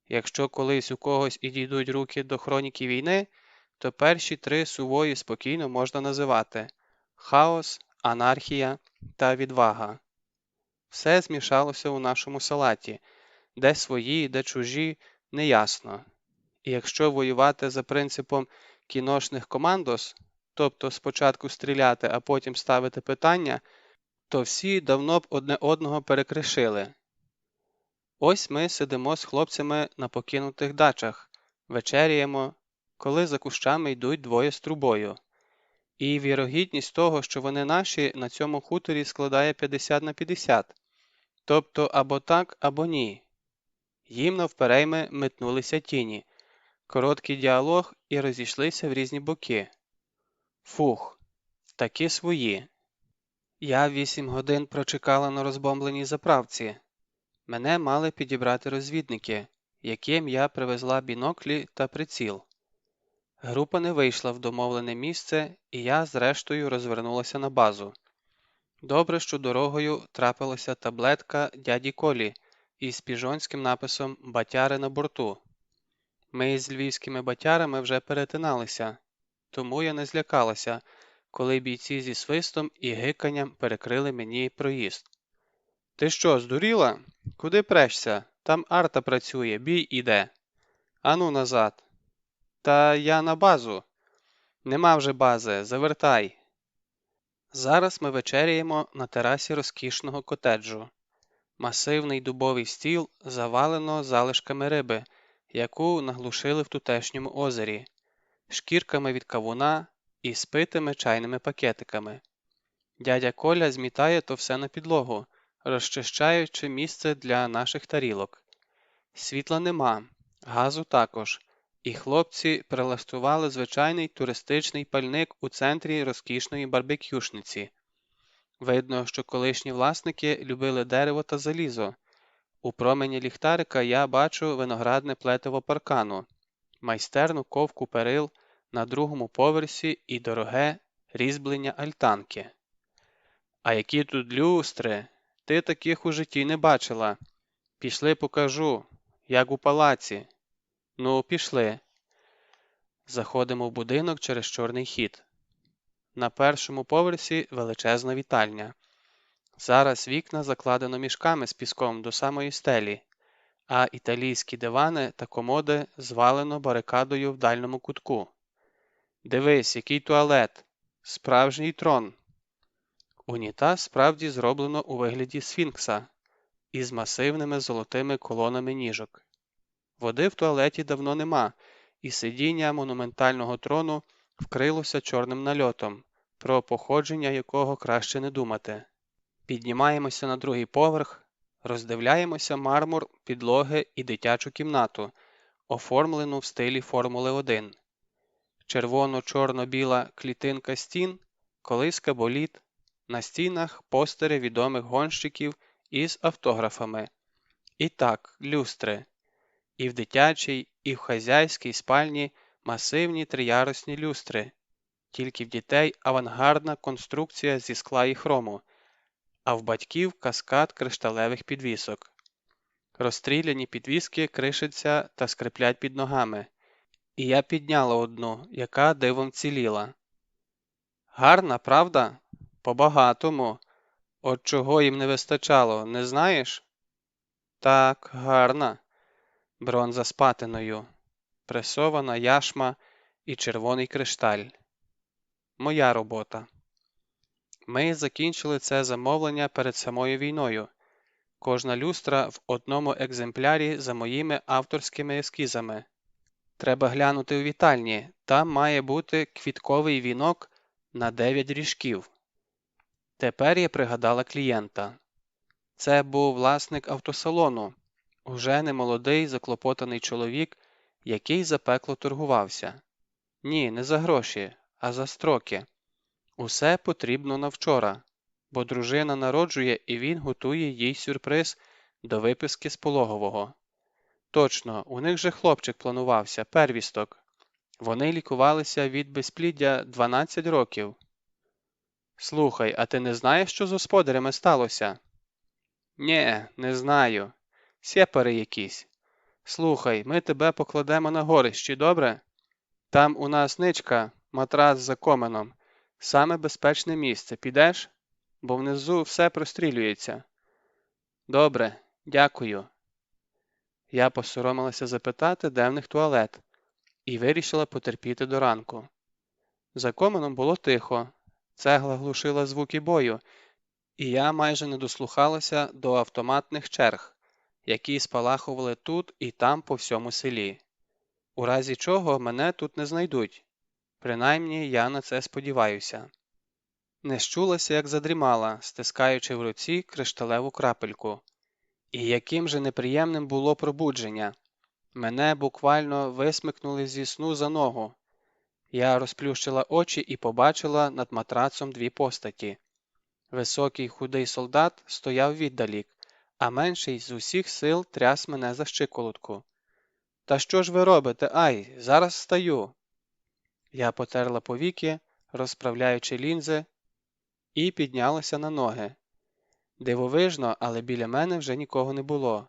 Якщо колись у когось і дійдуть руки до хроніки війни, то перші три сувої спокійно можна називати – хаос, анархія та відвага. Все змішалося у нашому салаті, де свої, де чужі – неясно. І якщо воювати за принципом кіношних командос, тобто спочатку стріляти, а потім ставити питання, то всі давно б одне одного перекришили. Ось ми сидимо з хлопцями на покинутих дачах, вечеряємо, коли за кущами йдуть двоє з трубою. І вірогідність того, що вони наші, на цьому хуторі складає 50/50. Тобто або так, або ні. Їм навперейми метнулися тіні. Короткий діалог і розійшлися в різні боки. Фух, такі свої. Я 8 годин прочекала на розбомбленій заправці. Мене мали підібрати розвідники, яким я привезла біноклі та приціл. Група не вийшла в домовлене місце, і я зрештою розвернулася на базу. Добре, що дорогою трапилася таблетка дяді Колі із піжонським написом «Батяри на борту». Ми з львівськими батярами вже перетиналися, тому я не злякалася, коли бійці зі свистом і гиканням перекрили мені проїзд. «Ти що, здуріла? Куди прешся? Там арта працює, бій іде. Ану назад». «Та я на базу». «Нема вже бази, завертай». Зараз ми вечеряємо на терасі розкішного котеджу. Масивний дубовий стіл завалено залишками риби, яку наглушили в тутешньому озері, шкірками від кавуна і спитими чайними пакетиками. Дядя Коля змітає то все на підлогу, розчищаючи місце для наших тарілок. Світла нема, газу також, і хлопці прилаштували звичайний туристичний пальник у центрі розкішної барбекюшниці. Видно, що колишні власники любили дерево та залізо. У промені ліхтарика я бачу виноградне плетиво паркану, майстерну ковку перил на другому поверсі і дороге різьблення альтанки. «А які тут люстри! Ти таких у житті не бачила. Пішли покажу, як у палаці». «Ну, пішли». Заходимо в будинок через чорний хід. На першому поверсі величезна вітальня. Зараз вікна закладено мішками з піском до самої стелі, а італійські дивани та комоди звалено барикадою в дальньому кутку. Дивись, який туалет! Справжній трон! Унітаз справді зроблено у вигляді сфінкса із масивними золотими колонами ніжок. Води в туалеті давно нема, і сидіння монументального трону вкрилося чорним нальотом, про походження якого краще не думати. Піднімаємося на другий поверх, роздивляємося мармур, підлоги і дитячу кімнату, оформлену в стилі Формули-1. Червоно-чорно-біла клітинка стін, колиска боліт, на стінах постери відомих гонщиків із автографами. І так, люстри. І в дитячій, і в хазяйській спальні масивні триярусні люстри. Тільки в дітей авангардна конструкція зі скла і хрому, а в батьків каскад кришталевих підвісок. Розстріляні підвіски кришаться та скриплять під ногами. І я підняла одну, яка дивом ціліла. Гарна, правда? По-багатому. От чого їм не вистачало, не знаєш? Так, гарна. Бронза з патиною, пресована яшма і червоний кришталь. Моя робота. Ми закінчили це замовлення перед самою війною. Кожна люстра в одному екземплярі за моїми авторськими ескізами. Треба глянути у вітальні, там має бути квітковий вінок на 9 ріжків. Тепер я пригадала клієнта. Це був власник автосалону, уже немолодий заклопотаний чоловік, який запекло торгувався. Ні, не за гроші, а за строки. Усе потрібно на вчора, бо дружина народжує і він готує їй сюрприз до виписки з пологового. Точно, у них же хлопчик планувався, первісток. Вони лікувалися від безпліддя 12 років. Слухай, а ти не знаєш, що з господарями сталося? Нє, не знаю. Сєпари якісь. Слухай, ми тебе покладемо на горищі, добре? Там у нас ничка, матрас за коменом. Саме безпечне місце. Підеш? Бо внизу все прострілюється. Добре, дякую. Я посоромилася запитати, де в них туалет, і вирішила потерпіти до ранку. За коменом було тихо, цегла глушила звуки бою, і я майже не дослухалася до автоматних черг, які спалахували тут і там по всьому селі. У разі чого мене тут не знайдуть. Принаймні, я на це сподіваюся. Не щулася, як задрімала, стискаючи в руці кришталеву крапельку. І яким же неприємним було пробудження. Мене буквально висмикнули зі сну за ногу. Я розплющила очі і побачила над матрацом дві постаті. Високий худий солдат стояв віддалік, а менший з усіх сил тряс мене за щиколотку. «Та що ж ви робите? Ай, зараз встаю!» Я потерла повіки, розправляючи лінзи, і піднялася на ноги. Дивовижно, але біля мене вже нікого не було.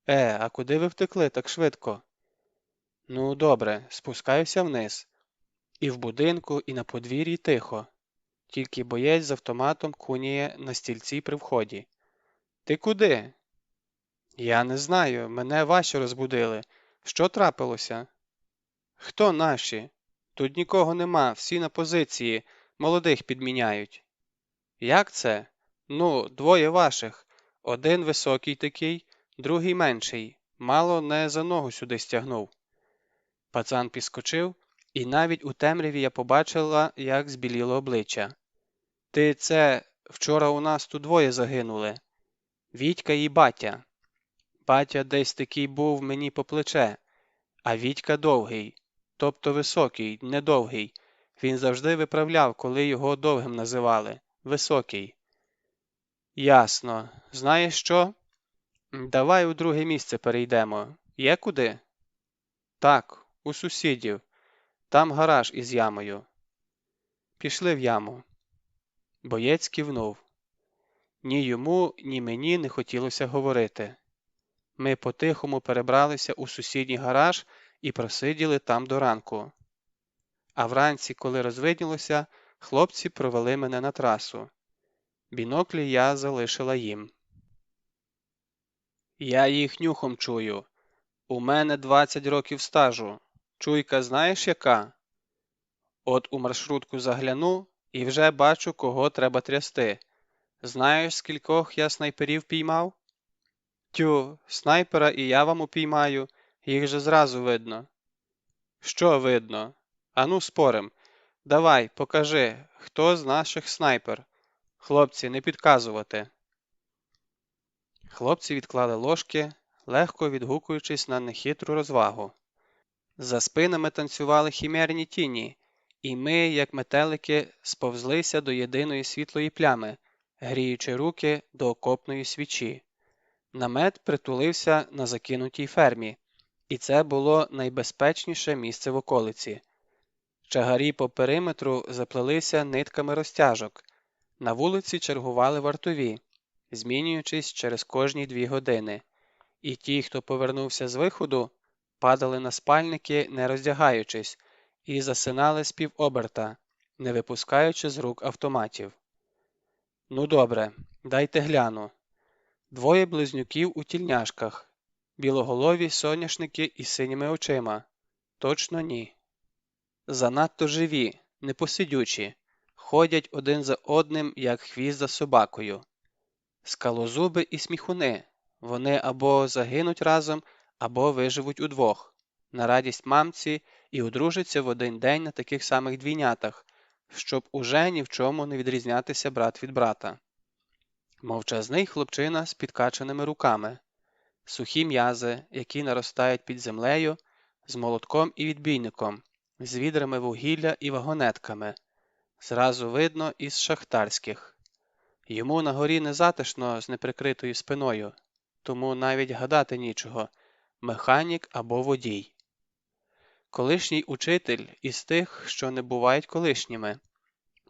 А куди ви втекли так швидко? Ну, добре, спускаюся вниз. І в будинку, і на подвір'ї тихо. Тільки боєць з автоматом куняє на стільці при вході. Ти куди? Я не знаю, мене ваші розбудили. Що трапилося? Хто наші? Тут нікого нема, всі на позиції, молодих підміняють. Як це? Ну, двоє ваших. Один високий такий, другий менший. Мало не за ногу сюди стягнув. Пацан підскочив, і навіть у темряві я побачила, як збіліло обличчя. Ти це, вчора у нас тут двоє загинули. Вітька і батя. Батя десь такий був мені по плече, а Вітька довгий, тобто високий, не довгий. Він завжди виправляв, коли його довгим називали. Високий. Ясно. Знаєш що? Давай у друге місце перейдемо. Є куди? Так, у сусідів. Там гараж із ямою. Пішли в яму. Боєць кивнув. Ні йому, ні мені не хотілося говорити. Ми по-тихому перебралися у сусідній гараж і просиділи там до ранку. А вранці, коли розвиднілося, хлопці провели мене на трасу. Біноклі я залишила їм. Я їх нюхом чую. У мене 20 років стажу. Чуйка знаєш яка? От у маршрутку загляну і вже бачу, кого треба трясти. Знаєш, скількох я снайперів піймав? Тю, снайпера і я вам упіймаю, їх же зразу видно. Що видно? Ану спорим. Давай, покажи, хто з наших снайпер. Хлопці, не підказувати. Хлопці відклали ложки, легко відгукуючись на нехитру розвагу. За спинами танцювали хімерні тіні, і ми, як метелики, сповзлися до єдиної світлої плями, гріючи руки до окопної свічі. Намет притулився на закинутій фермі, і це було найбезпечніше місце в околиці. Чагарі по периметру заплелися нитками розтяжок. На вулиці чергували вартові, змінюючись через кожні 2 години. І ті, хто повернувся з виходу, падали на спальники, не роздягаючись, і засинали з півоберта, не випускаючи з рук автоматів. Ну добре, дайте гляну. 2 близнюків у тільняшках, білоголові соняшники із синіми очима. Точно ні. Занадто живі, непосидючі, ходять один за одним, як хвіст за собакою. Скалозуби і сміхуни, вони або загинуть разом, або виживуть удвох, на радість мамці і одружаться в один день на таких самих двійнятах, щоб уже ні в чому не відрізнятися брат від брата. Мовчазний хлопчина з підкачаними руками, сухі м'язи, які наростають під землею, з молотком і відбійником, з відрами вугілля і вагонетками. Зразу видно із шахтарських. Йому на горі незатишно з неприкритою спиною, тому навіть гадати нічого – механік або водій. Колишній учитель із тих, що не бувають колишніми,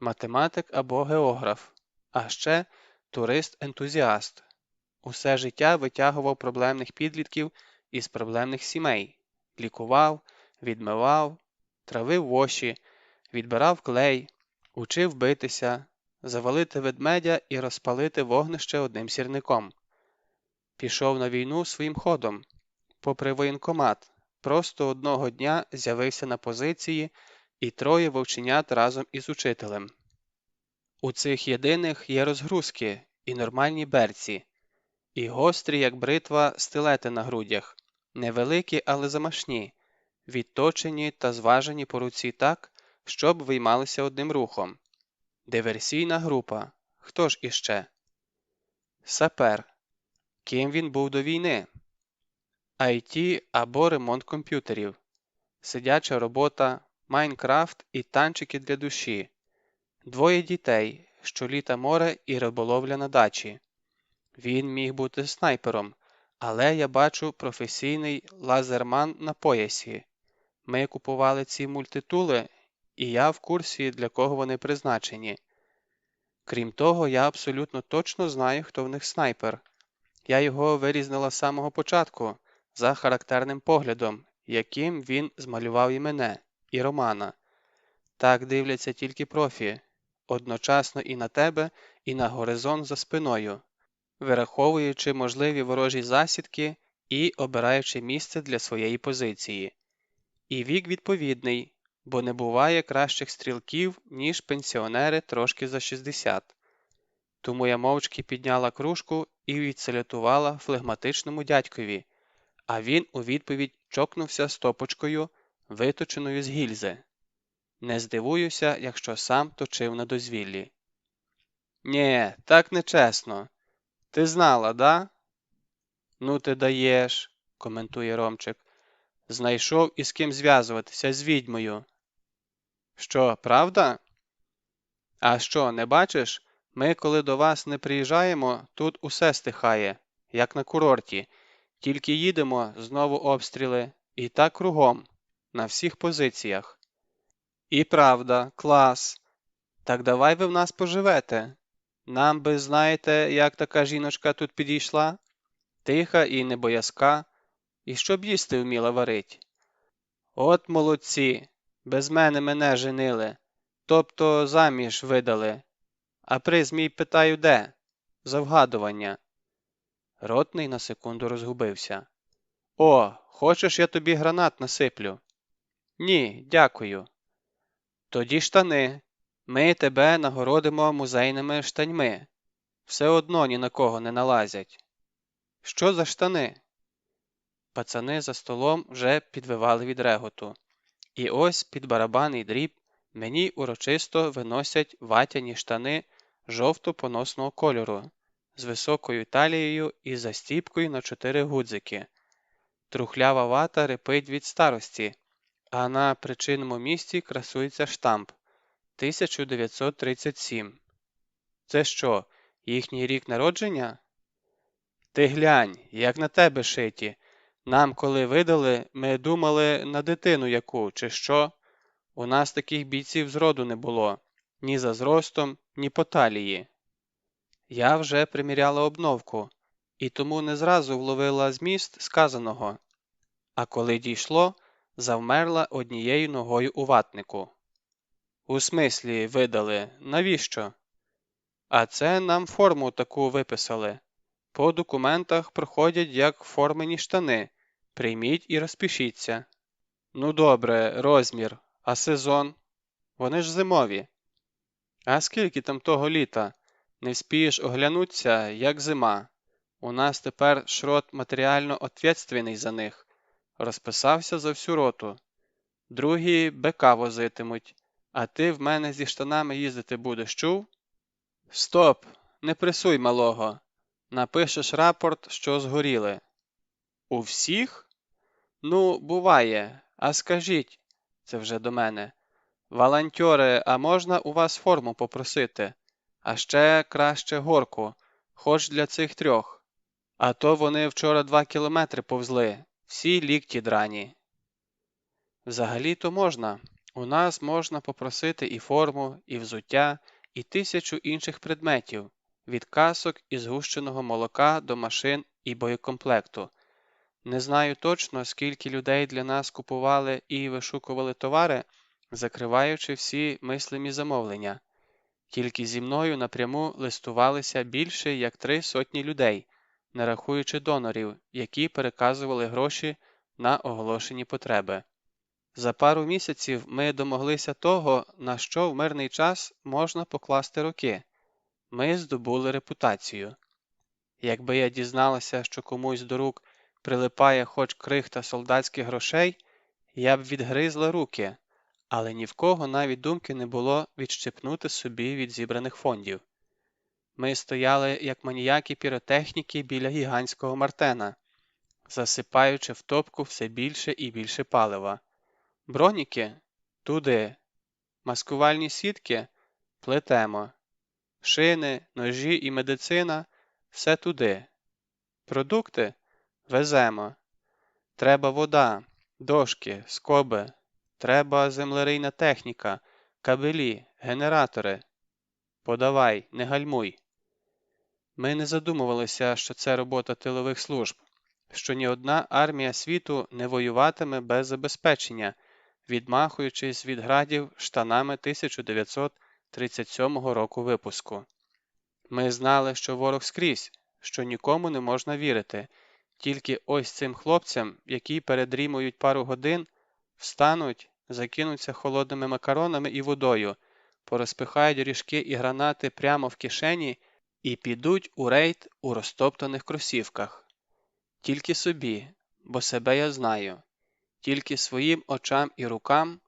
математик або географ, а ще турист-ентузіаст. Усе життя витягував проблемних підлітків із проблемних сімей, лікував, відмивав, травив воші, відбирав клей, учив битися, завалити ведмедя і розпалити вогнище одним сірником. Пішов на війну своїм ходом, попри воєнкомат, просто одного дня з'явився на позиції і 3 вовченят разом із учителем. У цих єдиних є розгрузки і нормальні берці, і гострі, як бритва, стилети на грудях, невеликі, але замашні, відточені та зважені по руці так, щоб виймалися одним рухом. Диверсійна група. Хто ж іще? Сапер. Ким він був до війни? IT або ремонт комп'ютерів. Сидяча робота, Майнкрафт і танчики для душі. 2 дітей, щоліта море і риболовля на дачі. Він міг бути снайпером, але я бачу професійний лазерман на поясі. Ми купували ці мультитули, і я в курсі, для кого вони призначені. Крім того, я абсолютно точно знаю, хто в них снайпер. Я його вирізнила з самого початку, за характерним поглядом, яким він змалював і мене, і Романа. Так дивляться тільки профі, одночасно і на тебе, і на горизонт за спиною, вираховуючи можливі ворожі засідки і обираючи місце для своєї позиції. І вік відповідний, бо не буває кращих стрілків, ніж пенсіонери трошки за 60. Тому я мовчки підняла кружку і відсалютувала флегматичному дядькові, а він у відповідь чокнувся стопочкою, виточеною з гільзи. Не здивуюся, якщо сам точив на дозвіллі. «Нє, так нечесно. Ти знала, да?» «Ну ти даєш», – коментує Ромчик. «Знайшов із ким зв'язуватися з відьмою». «Що, правда?» «А що, не бачиш? Ми, коли до вас не приїжджаємо, тут усе стихає, як на курорті. Тільки їдемо, знову обстріли, і так кругом, на всіх позиціях». «І правда, клас. Так давай ви в нас поживете. Нам би, знаєте, як така жіночка тут підійшла? Тиха і небоязка, і щоб їсти вміла варить». «От молодці, без мене женили, тобто заміж видали. А приз мій питаю де? За вгадування». Ротний на секунду розгубився. О, хочеш, я тобі гранат насиплю? Ні, дякую. Тоді штани. Ми тебе нагородимо музейними штаньми. Все одно ні на кого не налазять. Що за штани? Пацани за столом вже підвивали від реготу. І ось під барабанний дріб мені урочисто виносять ватяні штани жовто-поносного кольору з високою талією і застіпкою на 4 гудзики. Трухлява вата репить від старості, а на причинному місці красується штамп 1937. Це що, їхній рік народження? Ти глянь, як на тебе шиті. Нам коли видали, ми думали на дитину яку, чи що. У нас таких бійців зроду не було. Ні за зростом, ні по талії. Я вже приміряла обновку, і тому не зразу вловила зміст сказаного. А коли дійшло, завмерла однією ногою у ватнику. У смислі видали, навіщо? А це нам форму таку виписали. По документах проходять як формені штани. Прийміть і розпишіться. Ну добре, розмір, а сезон? Вони ж зимові. А скільки там того літа? Не вспієш оглянуться, як зима. У нас тепер шрот матеріально ответственний за них. Розписався за всю роту. Другі бека возитимуть, а ти в мене зі штанами їздити будеш, чув? Стоп, не пресуй малого. Напишеш рапорт, що згоріли. У всіх? Ну, буває. А скажіть, це вже до мене. Волонтьори, а можна у вас форму попросити? А ще краще горку, хоч для цих 3. А то вони вчора 2 кілометри повзли, всі лікті драні. Взагалі-то можна. У нас можна попросити і форму, і взуття, і 1000 інших предметів, від касок і згущеного молока до машин і боєкомплекту. Не знаю точно, скільки людей для нас купували і вишукували товари, закриваючи всі мислимі замовлення. Тільки зі мною напряму листувалися більше як 3 сотні людей, не рахуючи донорів, які переказували гроші на оголошені потреби. За пару місяців ми домоглися того, на що в мирний час можна покласти роки. Ми здобули репутацію. Якби я дізналася, що комусь до рук прилипає хоч крихта солдатських грошей, я б відгризла руки, але ні в кого навіть думки не було відщепнути собі від зібраних фондів. Ми стояли, як маніяки піротехніки біля гігантського Мартена, засипаючи в топку все більше і більше палива. Броніки? Туди. Маскувальні сітки? Плетемо. Шини, ножі і медицина? Все туди. Продукти? Веземо. Треба вода, дошки, скоби. Треба землерийна техніка, кабелі, генератори. Подавай, не гальмуй. Ми не задумувалися, що це робота тилових служб, що ні одна армія світу не воюватиме без забезпечення, відмахуючись від градів штанами 1937 року випуску. Ми знали, що ворог скрізь, що нікому не можна вірити, тільки ось цим хлопцям, які передрімують пару годин, встануть, закинуться холодними макаронами і водою, порозпихають ріжки і гранати прямо в кишені і підуть у рейд у розтоптаних кросівках. Тільки собі, бо себе я знаю, тільки своїм очам і рукам,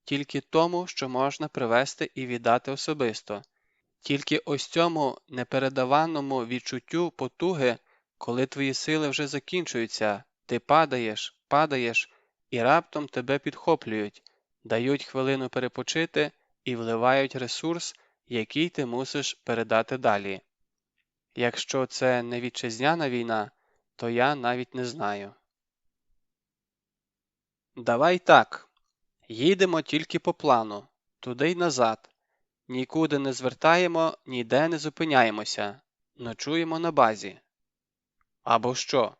тільки тому, що можна привезти і віддати особисто, тільки ось цьому непередаваному відчуттю потуги, коли твої сили вже закінчуються, ти падаєш, падаєш, і раптом тебе підхоплюють, дають хвилину перепочити і вливають ресурс, який ти мусиш передати далі. Якщо це не вітчизняна війна, то я навіть не знаю. Давай так. Їдемо тільки по плану, туди й назад. Нікуди не звертаємо, ніде не зупиняємося. Ночуємо на базі. Або що?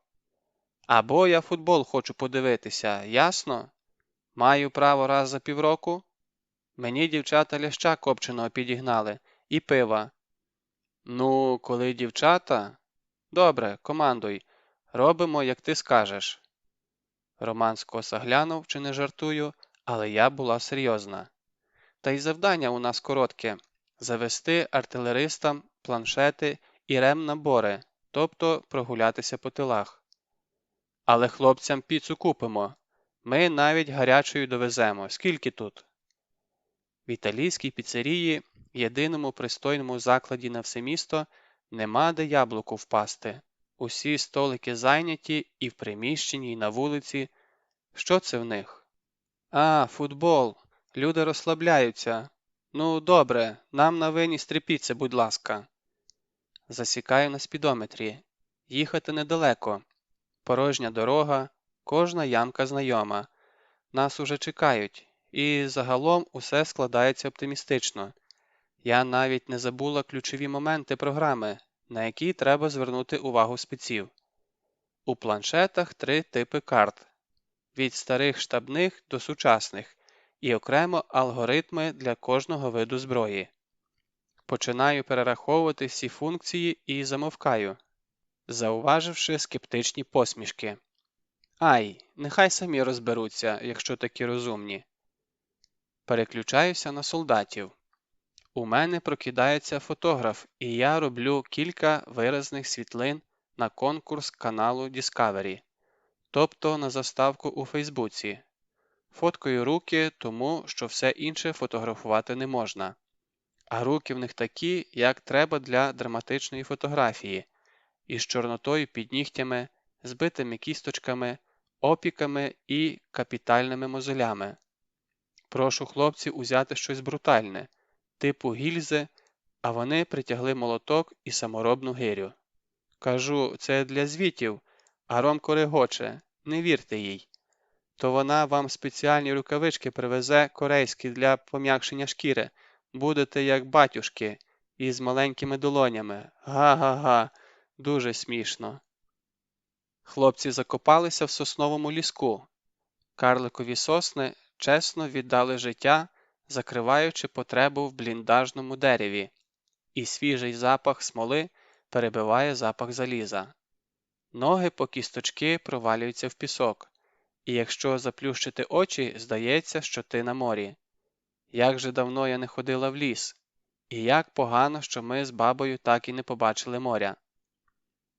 Або я футбол хочу подивитися, ясно? Маю право раз за півроку? Мені дівчата ляща копченого підігнали і пива. Ну, коли дівчата... Добре, командуй. Робимо, як ти скажеш. Роман скоса глянув, чи не жартую, але я була серйозна. Та й завдання у нас коротке – завести артилеристам планшети і ремнабори, тобто прогулятися по тилах. Але хлопцям піцу купимо. Ми навіть гарячою довеземо. Скільки тут? В італійській піцерії, єдиному пристойному закладі на все місто, нема де яблуку впасти. Усі столики зайняті і в приміщенні, і на вулиці. Що це в них? А, футбол. Люди розслабляються. Ну, добре, нам на виніс 3 піци, будь ласка. Засікаю на спідометрі. Їхати недалеко. Порожня дорога, кожна ямка знайома. Нас уже чекають. І загалом усе складається оптимістично. Я навіть не забула ключові моменти програми, на які треба звернути увагу спеців. У планшетах 3 типи карт. Від старих штабних до сучасних. І окремо алгоритми для кожного виду зброї. Починаю перераховувати всі функції і замовкаю, зауваживши скептичні посмішки. Ай, нехай самі розберуться, якщо такі розумні. Переключаюся на солдатів. У мене прокидається фотограф, і я роблю кілька виразних світлин на конкурс каналу Discovery, тобто на заставку у Фейсбуці. Фоткаю руки, тому що все інше фотографувати не можна. А руки в них такі, як треба для драматичної фотографії, із чорнотою під нігтями, збитими кісточками, опіками і капітальними мозолями. Прошу хлопців узяти щось брутальне, типу гільзи, а вони притягли молоток і саморобну гирю. Кажу, це для звітів, а Ромко регоче, не вірте їй. То вона вам спеціальні рукавички привезе корейські для пом'якшення шкіри. Будете як батюшки, із маленькими долонями. Га-га-га, дуже смішно. Хлопці закопалися в сосновому ліску. Карликові сосни чесно віддали життя, закриваючи потребу в бліндажному дереві, і свіжий запах смоли перебиває запах заліза. Ноги по кісточки провалюються в пісок, і якщо заплющити очі, здається, що ти на морі. Як же давно я не ходила в ліс, і як погано, що ми з бабою так і не побачили моря.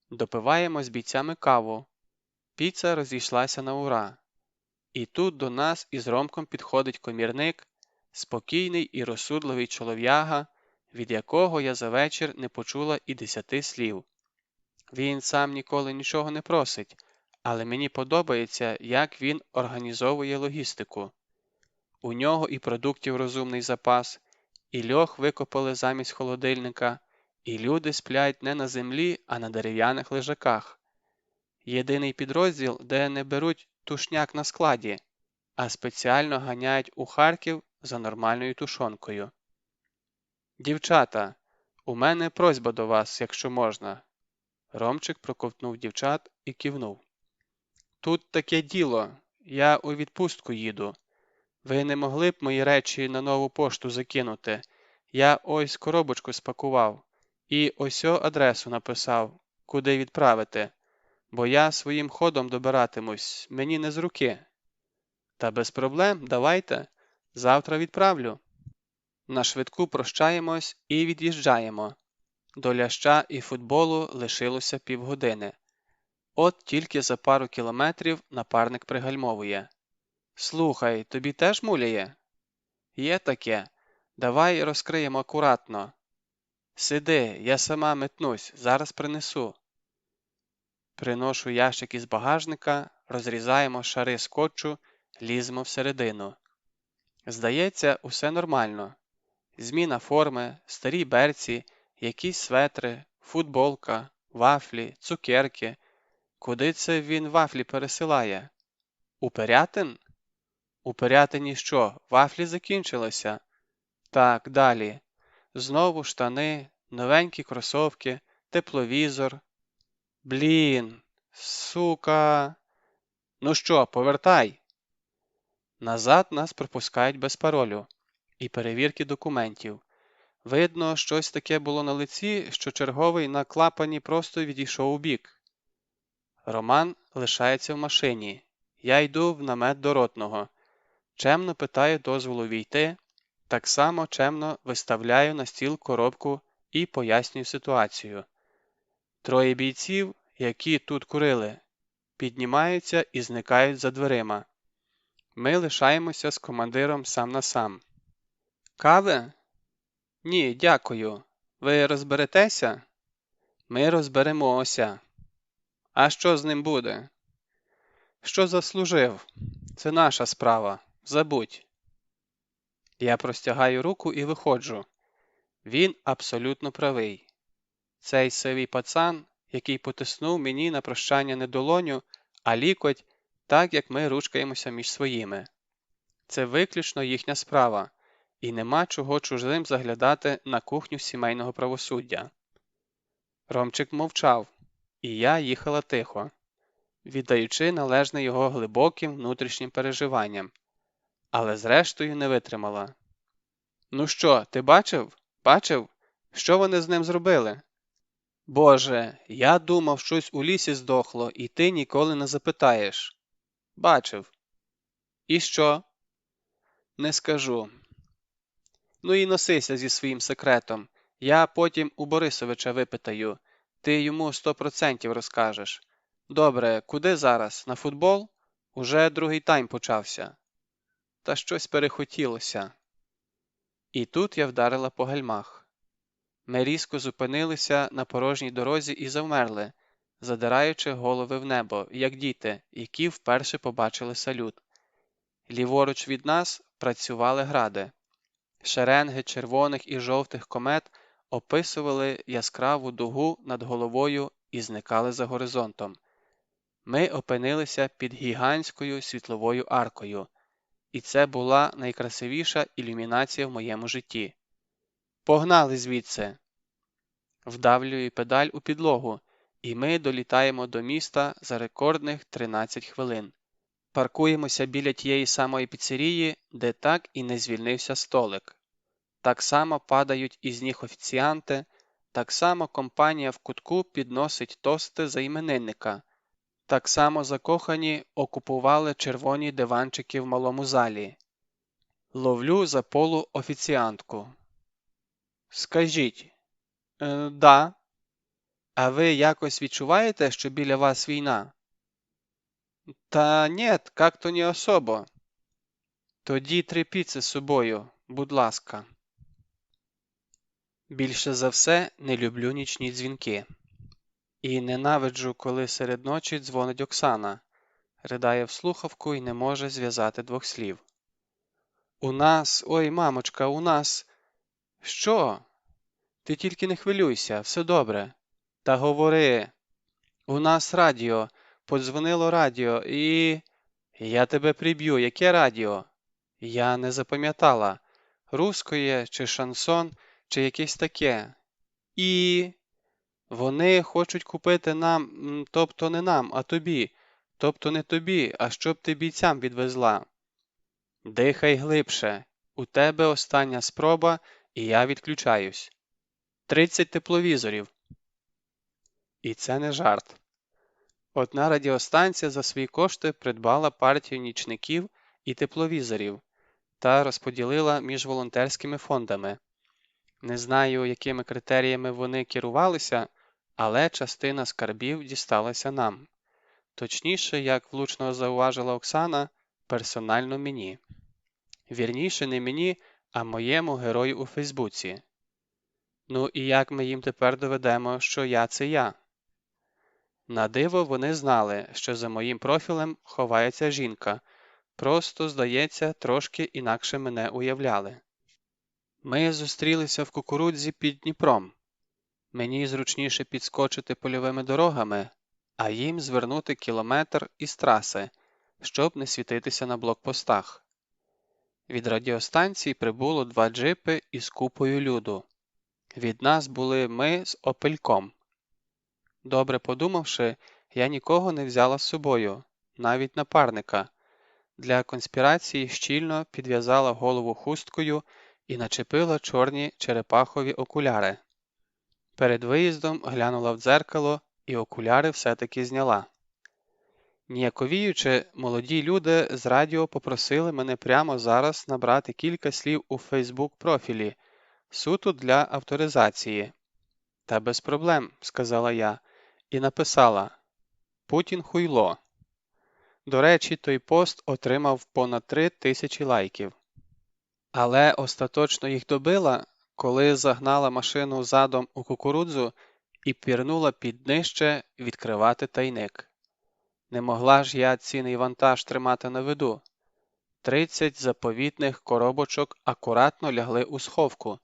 Допиваємо з бійцями каву. Піца розійшлася на ура. І тут до нас із Ромком підходить комірник, спокійний і розсудливий чолов'яга, від якого я за вечір не почула і 10 слів. Він сам ніколи нічого не просить, але мені подобається, як він організовує логістику. У нього і продуктів розумний запас, і льох викопали замість холодильника, і люди сплять не на землі, а на дерев'яних лежаках. Єдиний підрозділ, де не беруть тушняк на складі, а спеціально ганяють у Харків за нормальною тушонкою. Дівчата, у мене просьба до вас, якщо можна. Ромчик проковтнув дівчат і кивнув. Тут таке діло, я у відпустку їду. Ви не могли б мої речі на нову пошту закинути? Я ось коробочку спакував і осьо адресу написав, куди відправити, бо я своїм ходом добиратимусь, мені не з руки. Та без проблем, давайте, завтра відправлю. На швидку прощаємось і від'їжджаємо. До ляща і футболу лишилося півгодини. От тільки за пару кілометрів напарник пригальмовує. Слухай, тобі теж муляє? Є таке. Давай розкриємо акуратно. Сиди, я сама метнусь, зараз принесу. Приношу ящик із багажника, розрізаємо шари скотчу, ліземо всередину. Здається, усе нормально. Зміна форми, старі берці, якісь светри, футболка, вафлі, цукерки. Куди це він вафлі пересилає? У Пирятин? У Пирятині що, вафлі закінчилися? Так, далі. Знову штани, новенькі кросовки, тепловізор. Блін, сука. Ну що, повертай. Назад нас пропускають без паролю і перевірки документів. Видно, щось таке було на лиці, що черговий на клапані просто відійшов убік. Роман лишається в машині. Я йду в намет до ротного. Чемно питаю дозволу війти, так само чемно виставляю на стіл коробку і пояснюю ситуацію. Троє бійців, які тут курили, піднімаються і зникають за дверима. Ми лишаємося з командиром сам на сам. Кави? Ні, дякую. Ви розберетеся? Ми розберемося. А що з ним буде? Що заслужив? Це наша справа. Забудь. Я простягаю руку і виходжу. Він абсолютно правий. Цей сивий пацан, який потиснув мені на прощання не долоню, а лікоть, так як ми ручкаємося між своїми. Це виключно їхня справа, і нема чого чужим заглядати на кухню сімейного правосуддя. Ромчик мовчав, і я їхала тихо, віддаючи належне його глибоким внутрішнім переживанням, але зрештою не витримала. «Ну що, ти бачив? Бачив? Що вони з ним зробили?» «Боже, я думав, щось у лісі здохло, і ти ніколи не запитаєш». «Бачив». «І що?» «Не скажу». «Ну і носися зі своїм секретом. Я потім у Борисовича випитаю. Ти йому 100% розкажеш. Добре, куди зараз? На футбол? Уже другий тайм почався». Та щось перехотілося. І тут я вдарила по гальмах. Ми різко зупинилися на порожній дорозі і завмерли, задираючи голови в небо, як діти, які вперше побачили салют. Ліворуч від нас працювали гради. Шеренги червоних і жовтих комет описували яскраву дугу над головою і зникали за горизонтом. Ми опинилися під гігантською світловою аркою, і це була найкрасивіша ілюмінація в моєму житті. «Погнали звідси!» Вдавлюю педаль у підлогу, і ми долітаємо до міста за рекордних 13 хвилин. Паркуємося біля тієї самої піцерії, де так і не звільнився столик. Так само падають із ніг офіціанти, так само компанія в кутку підносить тости за іменинника, так само закохані окупували червоні диванчики в малому залі. Ловлю за полу офіціантку. «Скажіть, да. А ви якось відчуваєте, що біля вас війна?» «Та нет, как-то не особо». «Тоді 3 піци з собою, будь ласка». Більше за все не люблю нічні дзвінки. І ненавиджу, коли серед ночі дзвонить Оксана, ридає в слухавку і не може зв'язати 2 слів. «У нас, ой, мамочка, у нас...» «Що? Ти тільки не хвилюйся, все добре». «Та говори. У нас радіо, подзвонило радіо і...» «Я тебе приб'ю, яке радіо?» «Я не запам'ятала. Русскоє чи шансон, чи якесь таке. І... Вони хочуть купити нам, тобто не нам, а тобі, тобто не тобі, а щоб ти бійцям відвезла». «Дихай глибше. У тебе остання спроба, і я відключаюсь. 30 тепловізорів». І це не жарт. Одна радіостанція за свої кошти придбала партію нічників і тепловізорів та розподілила між волонтерськими фондами. Не знаю, якими критеріями вони керувалися, але частина скарбів дісталася нам. Точніше, як влучно зауважила Оксана, персонально мені. Вірніше, не мені, а моєму герою у Фейсбуці. Ну і як ми їм тепер доведемо, що я – це я? На диво вони знали, що за моїм профілем ховається жінка, просто, здається, трошки інакше мене уявляли. Ми зустрілися в кукурудзі під Дніпром. Мені зручніше підскочити польовими дорогами, а їм звернути кілометр із траси, щоб не світитися на блокпостах. Від радіостанції прибуло 2 джипи із купою люду. Від нас були ми з Опельком. Добре подумавши, я нікого не взяла з собою, навіть напарника. Для конспірації щільно підв'язала голову хусткою і начепила чорні черепахові окуляри. Перед виїздом глянула в дзеркало і окуляри все-таки зняла. Ніяковіючи, молоді люди з радіо попросили мене прямо зараз набрати кілька слів у Фейсбук-профілі, суто для авторизації. «Та без проблем», – сказала я, і написала «Путін хуйло». До речі, той пост отримав понад 3000 лайків. Але остаточно їх добила, коли загнала машину задом у кукурудзу і пірнула під днище відкривати тайник. Не могла ж я цінний вантаж тримати на виду. 30 заповітних коробочок акуратно лягли у сховку,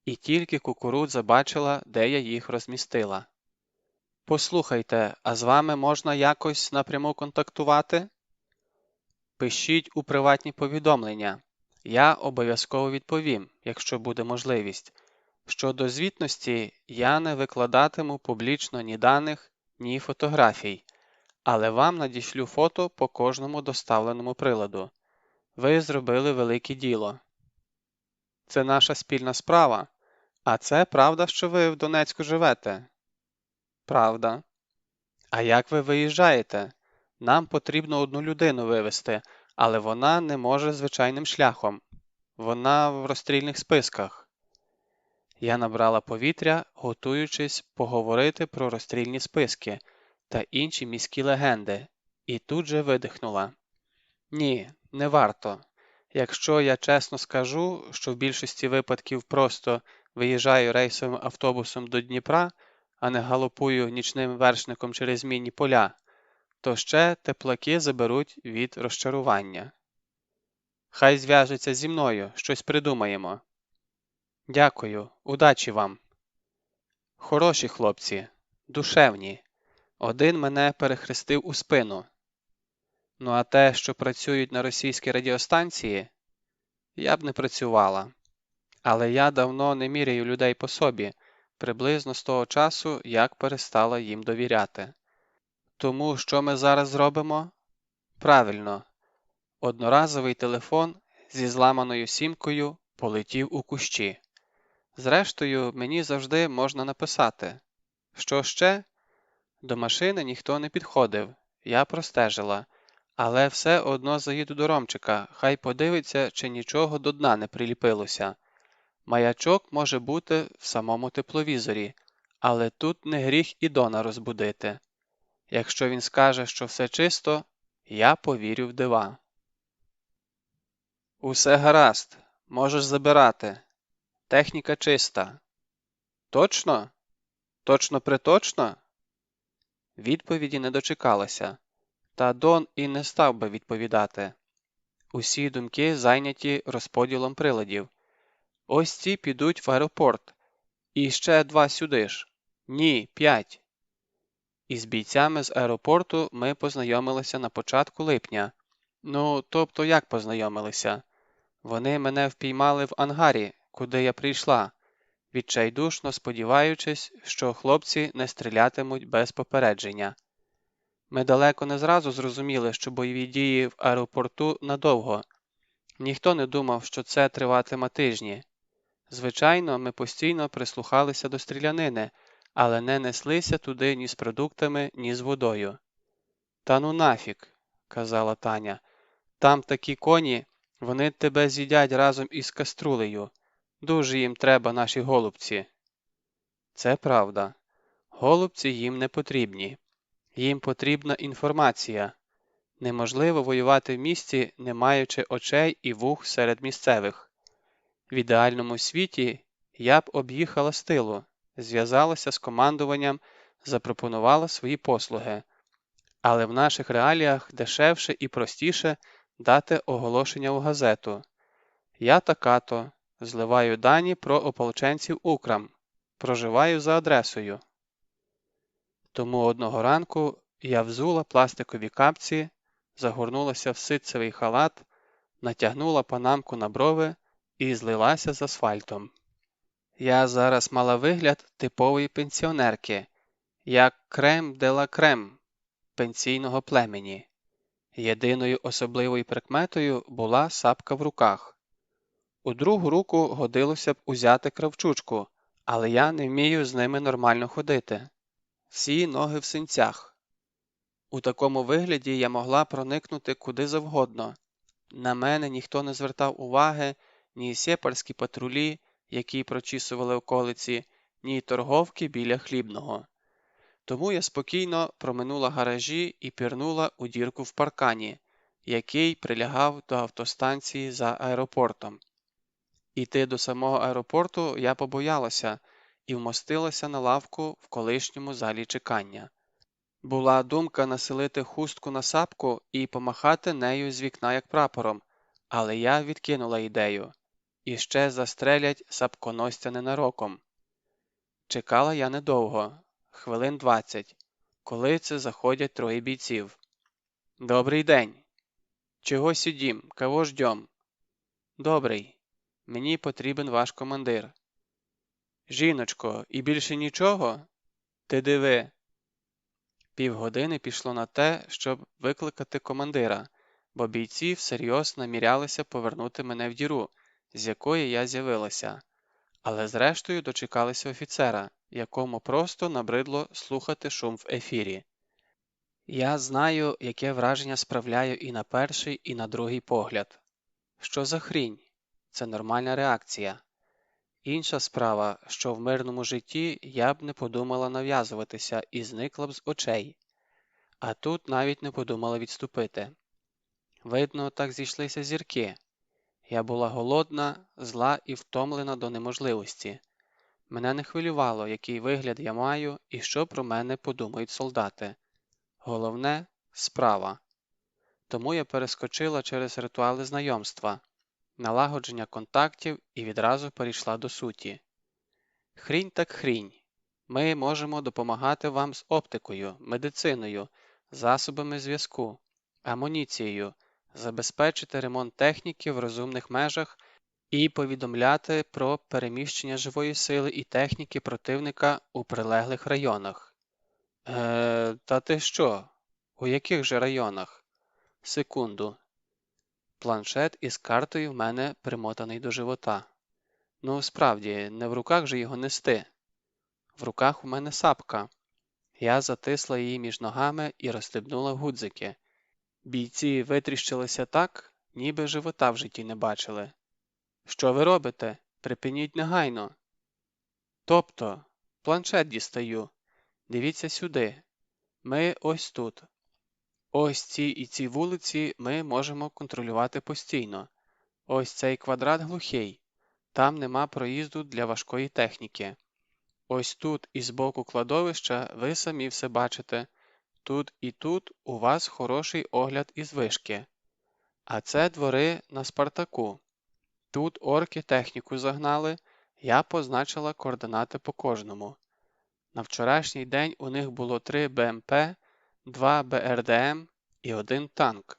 і тільки кукурудза бачила, де я їх розмістила. «Послухайте, а з вами можна якось напряму контактувати?» «Пишіть у приватні повідомлення. Я обов'язково відповім, якщо буде можливість. Щодо звітності, я не викладатиму публічно ні даних, ні фотографій, але вам надішлю фото по кожному доставленому приладу. Ви зробили велике діло. Це наша спільна справа. А це правда, що ви в Донецьку живете?» «Правда». «А як ви виїжджаєте? Нам потрібно одну людину вивезти, але вона не може звичайним шляхом. Вона в розстрільних списках». Я набрала повітря, готуючись поговорити про розстрільні списки та інші міські легенди, і тут же видихнула. «Ні, не варто. Якщо я чесно скажу, що в більшості випадків просто виїжджаю рейсовим автобусом до Дніпра, а не галопую нічним вершником через мінні поля, то ще теплаки заберуть від розчарування. Хай зв'яжеться зі мною, щось придумаємо». «Дякую, удачі вам». «Хороші хлопці, душевні. Один мене перехрестив у спину. Ну а те, що працюють на російській радіостанції, я б не працювала. Але я давно не міряю людей по собі, приблизно з того часу, як перестала їм довіряти. Тому що ми зараз зробимо? Правильно, одноразовий телефон зі зламаною сімкою полетів у кущі. Зрештою, мені завжди можна написати. Що ще? До машини ніхто не підходив, я простежила. Але все одно заїду до Ромчика, хай подивиться, чи нічого до дна не приліпилося. Маячок може бути в самому тепловізорі, але тут не гріх і Дона розбудити. Якщо він скаже, що все чисто, я повірю в дива. «Усе гаразд, можеш забирати. Техніка чиста». «Точно? Точно-приточно?» Відповіді не дочекалася, та Дон і не став би відповідати. Усі думки зайняті розподілом приладів. Ось ці підуть в аеропорт. І ще 2 сюди ж. Ні, 5. Із бійцями з аеропорту ми познайомилися на початку липня. Ну, тобто як познайомилися? Вони мене впіймали в ангарі, куди я прийшла, відчайдушно сподіваючись, що хлопці не стрілятимуть без попередження. Ми далеко не зразу зрозуміли, що бойові дії в аеропорту надовго. Ніхто не думав, що це триватиме тижні. Звичайно, ми постійно прислухалися до стрілянини, але не неслися туди ні з продуктами, ні з водою. «Та ну нафіг», – казала Таня, – «там такі коні, вони тебе з'їдять разом із каструлею. Дуже їм треба наші голубці». Це правда. Голубці їм не потрібні. Їм потрібна інформація. Неможливо воювати в місті, не маючи очей і вух серед місцевих. В ідеальному світі я б об'їхала з тилу, зв'язалася з командуванням, запропонувала свої послуги. Але в наших реаліях дешевше і простіше дати оголошення у газету. Я така-то, зливаю дані про ополченців Украм, проживаю за адресою. Тому одного ранку я взула пластикові капці, загорнулася в ситцевий халат, натягнула панамку на брови і злилася з асфальтом. Я зараз мала вигляд типової пенсіонерки, як крем де ла крем пенсійного племені. Єдиною особливою прикметою була сапка в руках. У другу руку годилося б узяти кравчучку, але я не вмію з ними нормально ходити. Всі ноги в синцях. У такому вигляді я могла проникнути куди завгодно. На мене ніхто не звертав уваги, ні сєпарські патрулі, які прочісували околиці, ні торговки біля хлібного. Тому я спокійно проминула гаражі і пірнула у дірку в паркані, який прилягав до автостанції за аеропортом. Іти до самого аеропорту я побоялася і вмостилася на лавку в колишньому залі чекання. Була думка населити хустку на сапку і помахати нею з вікна як прапором, але я відкинула ідею. І ще застрелять сапконосця ненароком. Чекала я недовго, хвилин 20, коли це заходять троє бійців. «Добрий день! Чого сидім? Кого ждем?» «Добрий. Мені потрібен ваш командир». «Жіночко, і більше нічого?» «Ти диви». Півгодини пішло на те, щоб викликати командира, бо бійці всерйоз намірялися повернути мене в діру, з якої я з'явилася. Але зрештою дочекалися офіцера, якому просто набридло слухати шум в ефірі. Я знаю, яке враження справляю і на перший, і на другий погляд. Що за хрінь? Це нормальна реакція. Інша справа, що в мирному житті я б не подумала нав'язуватися і зникла б з очей. А тут навіть не подумала відступити. Видно, так зійшлися зірки. Я була голодна, зла і втомлена до неможливості. Мене не хвилювало, який вигляд я маю і що про мене подумають солдати. Головне – справа. Тому я перескочила через ритуали знайомства, налагодження контактів і відразу перейшла до суті. Хрінь так хрінь. Ми можемо допомагати вам з оптикою, медициною, засобами зв'язку, амуніцією, забезпечити ремонт техніки в розумних межах і повідомляти про переміщення живої сили і техніки противника у прилеглих районах. Та ти що? У яких же районах? Секунду. Планшет із картою в мене примотаний до живота. Ну, справді, не в руках же його нести. В руках у мене сапка. Я затисла її між ногами і розстебнула гудзики. Бійці витріщилися так, ніби живота в житті не бачили. «Що ви робите? Припиніть негайно!» «Тобто, планшет дістаю. Дивіться сюди. Ми ось тут. Ось ці і ці вулиці ми можемо контролювати постійно. Ось цей квадрат глухий. Там нема проїзду для важкої техніки. Ось тут і збоку кладовища ви самі все бачите. Тут і тут у вас хороший огляд із вишки. А це двори на Спартаку. Тут орки техніку загнали, я позначила координати по кожному. На вчорашній день у них було 3 БМП, 2 БРДМ і 1 танк.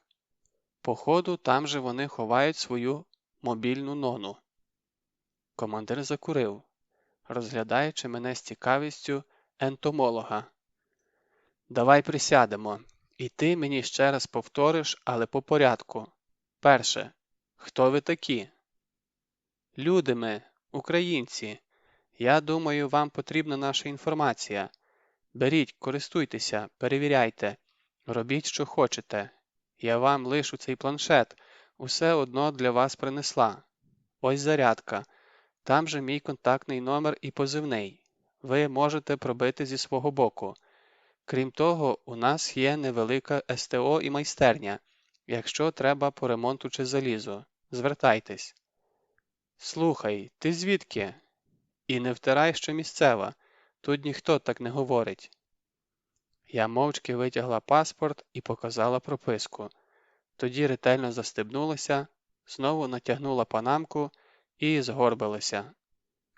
Походу, там же вони ховають свою мобільну нону. Командир закурив, розглядаючи мене з цікавістю ентомолога. «Давай присядемо, і ти мені ще раз повториш, але по порядку. Перше. Хто ви такі?» «Люди ми, українці. Я думаю, вам потрібна наша інформація. Беріть, користуйтеся, перевіряйте, робіть, що хочете. Я вам лишу цей планшет, усе одно для вас принесла. Ось зарядка, там же мій контактний номер і позивний. Ви можете пробити зі свого боку. Крім того, у нас є невелика СТО і майстерня. Якщо треба по ремонту чи залізу, звертайтесь». «Слухай, ти звідки?» «І не втирай, що місцева. Тут ніхто так не говорить». Я мовчки витягла паспорт і показала прописку. Тоді ретельно застебнулася, знову натягнула панамку і згорбилася.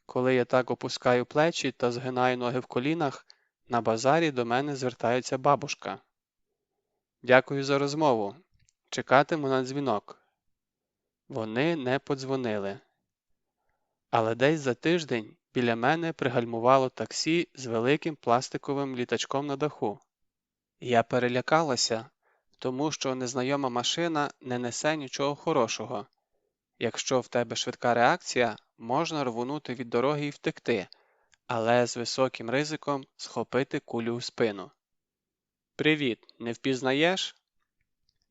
Коли я так опускаю плечі та згинаю ноги в колінах, на базарі до мене звертається бабушка. «Дякую за розмову. Чекатиму на дзвінок». Вони не подзвонили. Але десь за тиждень біля мене пригальмувало таксі з великим пластиковим літачком на даху. Я перелякалася, тому що незнайома машина не несе нічого хорошого. Якщо в тебе швидка реакція, можна рвонути від дороги і втекти, але з високим ризиком схопити кулю у спину. «Привіт, не впізнаєш?»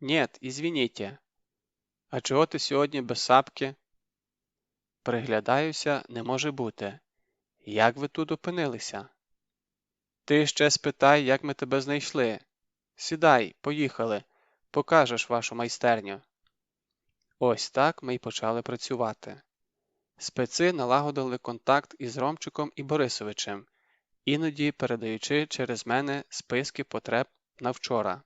«Нет, извините. А чого ти сьогодні без сапки?» Приглядаюся, не може бути. Як ви тут опинилися? Ти ще спитай, як ми тебе знайшли. Сідай, поїхали, покажеш вашу майстерню. Ось так ми й почали працювати. Спеці налагодили контакт із Ромчиком і Борисовичем, іноді передаючи через мене списки потреб на вчора.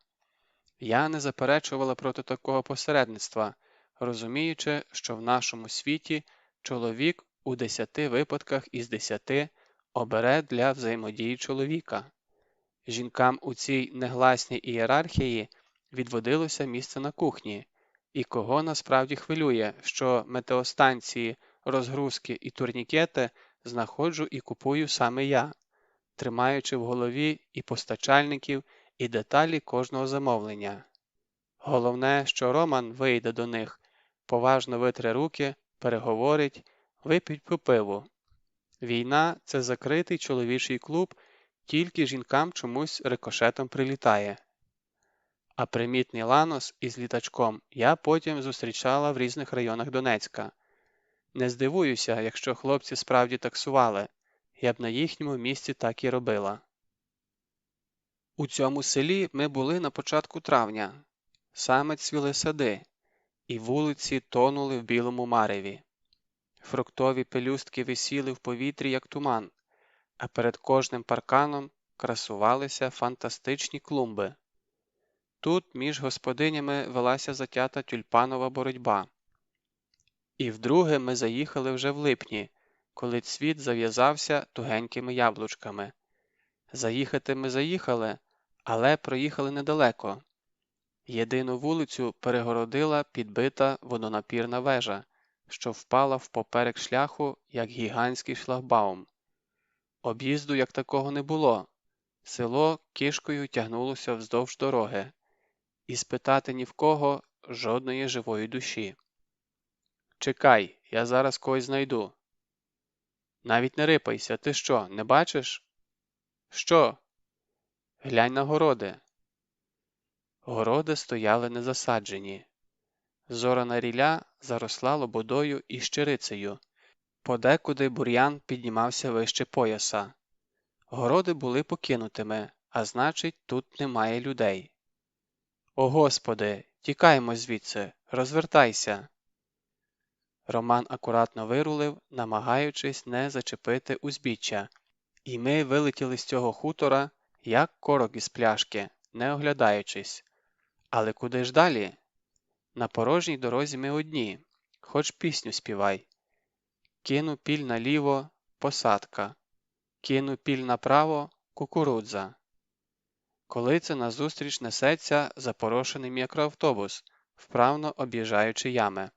Я не заперечувала проти такого посередництва, розуміючи, що в нашому світі чоловік у 10 випадках із 10 обере для взаємодії чоловіка. Жінкам у цій негласній ієрархії відводилося місце на кухні, і кого насправді хвилює, що метеостанції, розгрузки і турнікети знаходжу і купую саме я, тримаючи в голові і постачальників, і деталі кожного замовлення. Головне, що Роман вийде до них, поважно витре руки, переговорить, вип'ють по пиву. Війна – це закритий чоловічий клуб, тільки жінкам чомусь рикошетом прилітає. А примітний Ланос із літачком я потім зустрічала в різних районах Донецька. Не здивуюся, якщо хлопці справді таксували, я б на їхньому місці так і робила. У цьому селі ми були на початку травня. Саме цвіли сади, і вулиці тонули в білому мареві. Фруктові пелюстки висіли в повітрі, як туман, а перед кожним парканом красувалися фантастичні клумби. Тут між господинями велася затята тюльпанова боротьба. І вдруге ми заїхали вже в липні, коли цвіт зав'язався тугенькими яблучками. Заїхати ми заїхали, але проїхали недалеко. Єдину вулицю перегородила підбита водонапірна вежа, що впала впоперек шляху, як гігантський шлагбаум. Об'їзду як такого не було. Село кишкою тягнулося вздовж дороги. І спитати ні в кого жодної живої душі. «Чекай, я зараз когось знайду». «Навіть не рипайся, ти що, не бачиш?» «Що?» «Глянь на городи». Городи стояли незасаджені. Зорана ріля заросла лободою і щирицею. Подекуди бур'ян піднімався вище пояса. Городи були покинутими, а значить, тут немає людей. «О, Господи, тікаймо звідси, розвертайся!» Роман акуратно вирулив, намагаючись не зачепити узбіччя, і ми вилетіли з цього хутора, як корок із пляшки, не оглядаючись. Але куди ж далі? На порожній дорозі ми одні, хоч пісню співай. Кину піль наліво – посадка, кину піль направо – кукурудза. Коли це назустріч несеться запорошений мікроавтобус, вправно об'їжджаючи ями.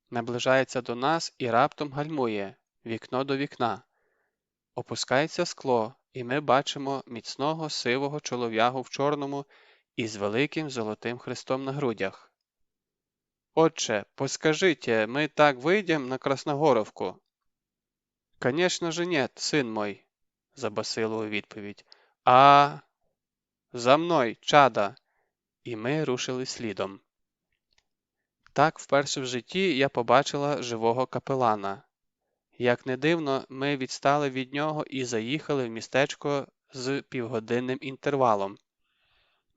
Наближається до нас і раптом гальмує, вікно до вікна. Опускається скло, і ми бачимо міцного сивого чолов'ягу в чорному із великим золотим хрестом на грудях. «Отче, подскажите, мы так выйдем на Красногоровку?» «Конечно же нет, сын мой», – забасило у відповідь. «А, за мною, чада!» І ми рушили слідом. Так вперше в житті я побачила живого капелана. Як не дивно, ми відстали від нього і заїхали в містечко з півгодинним інтервалом.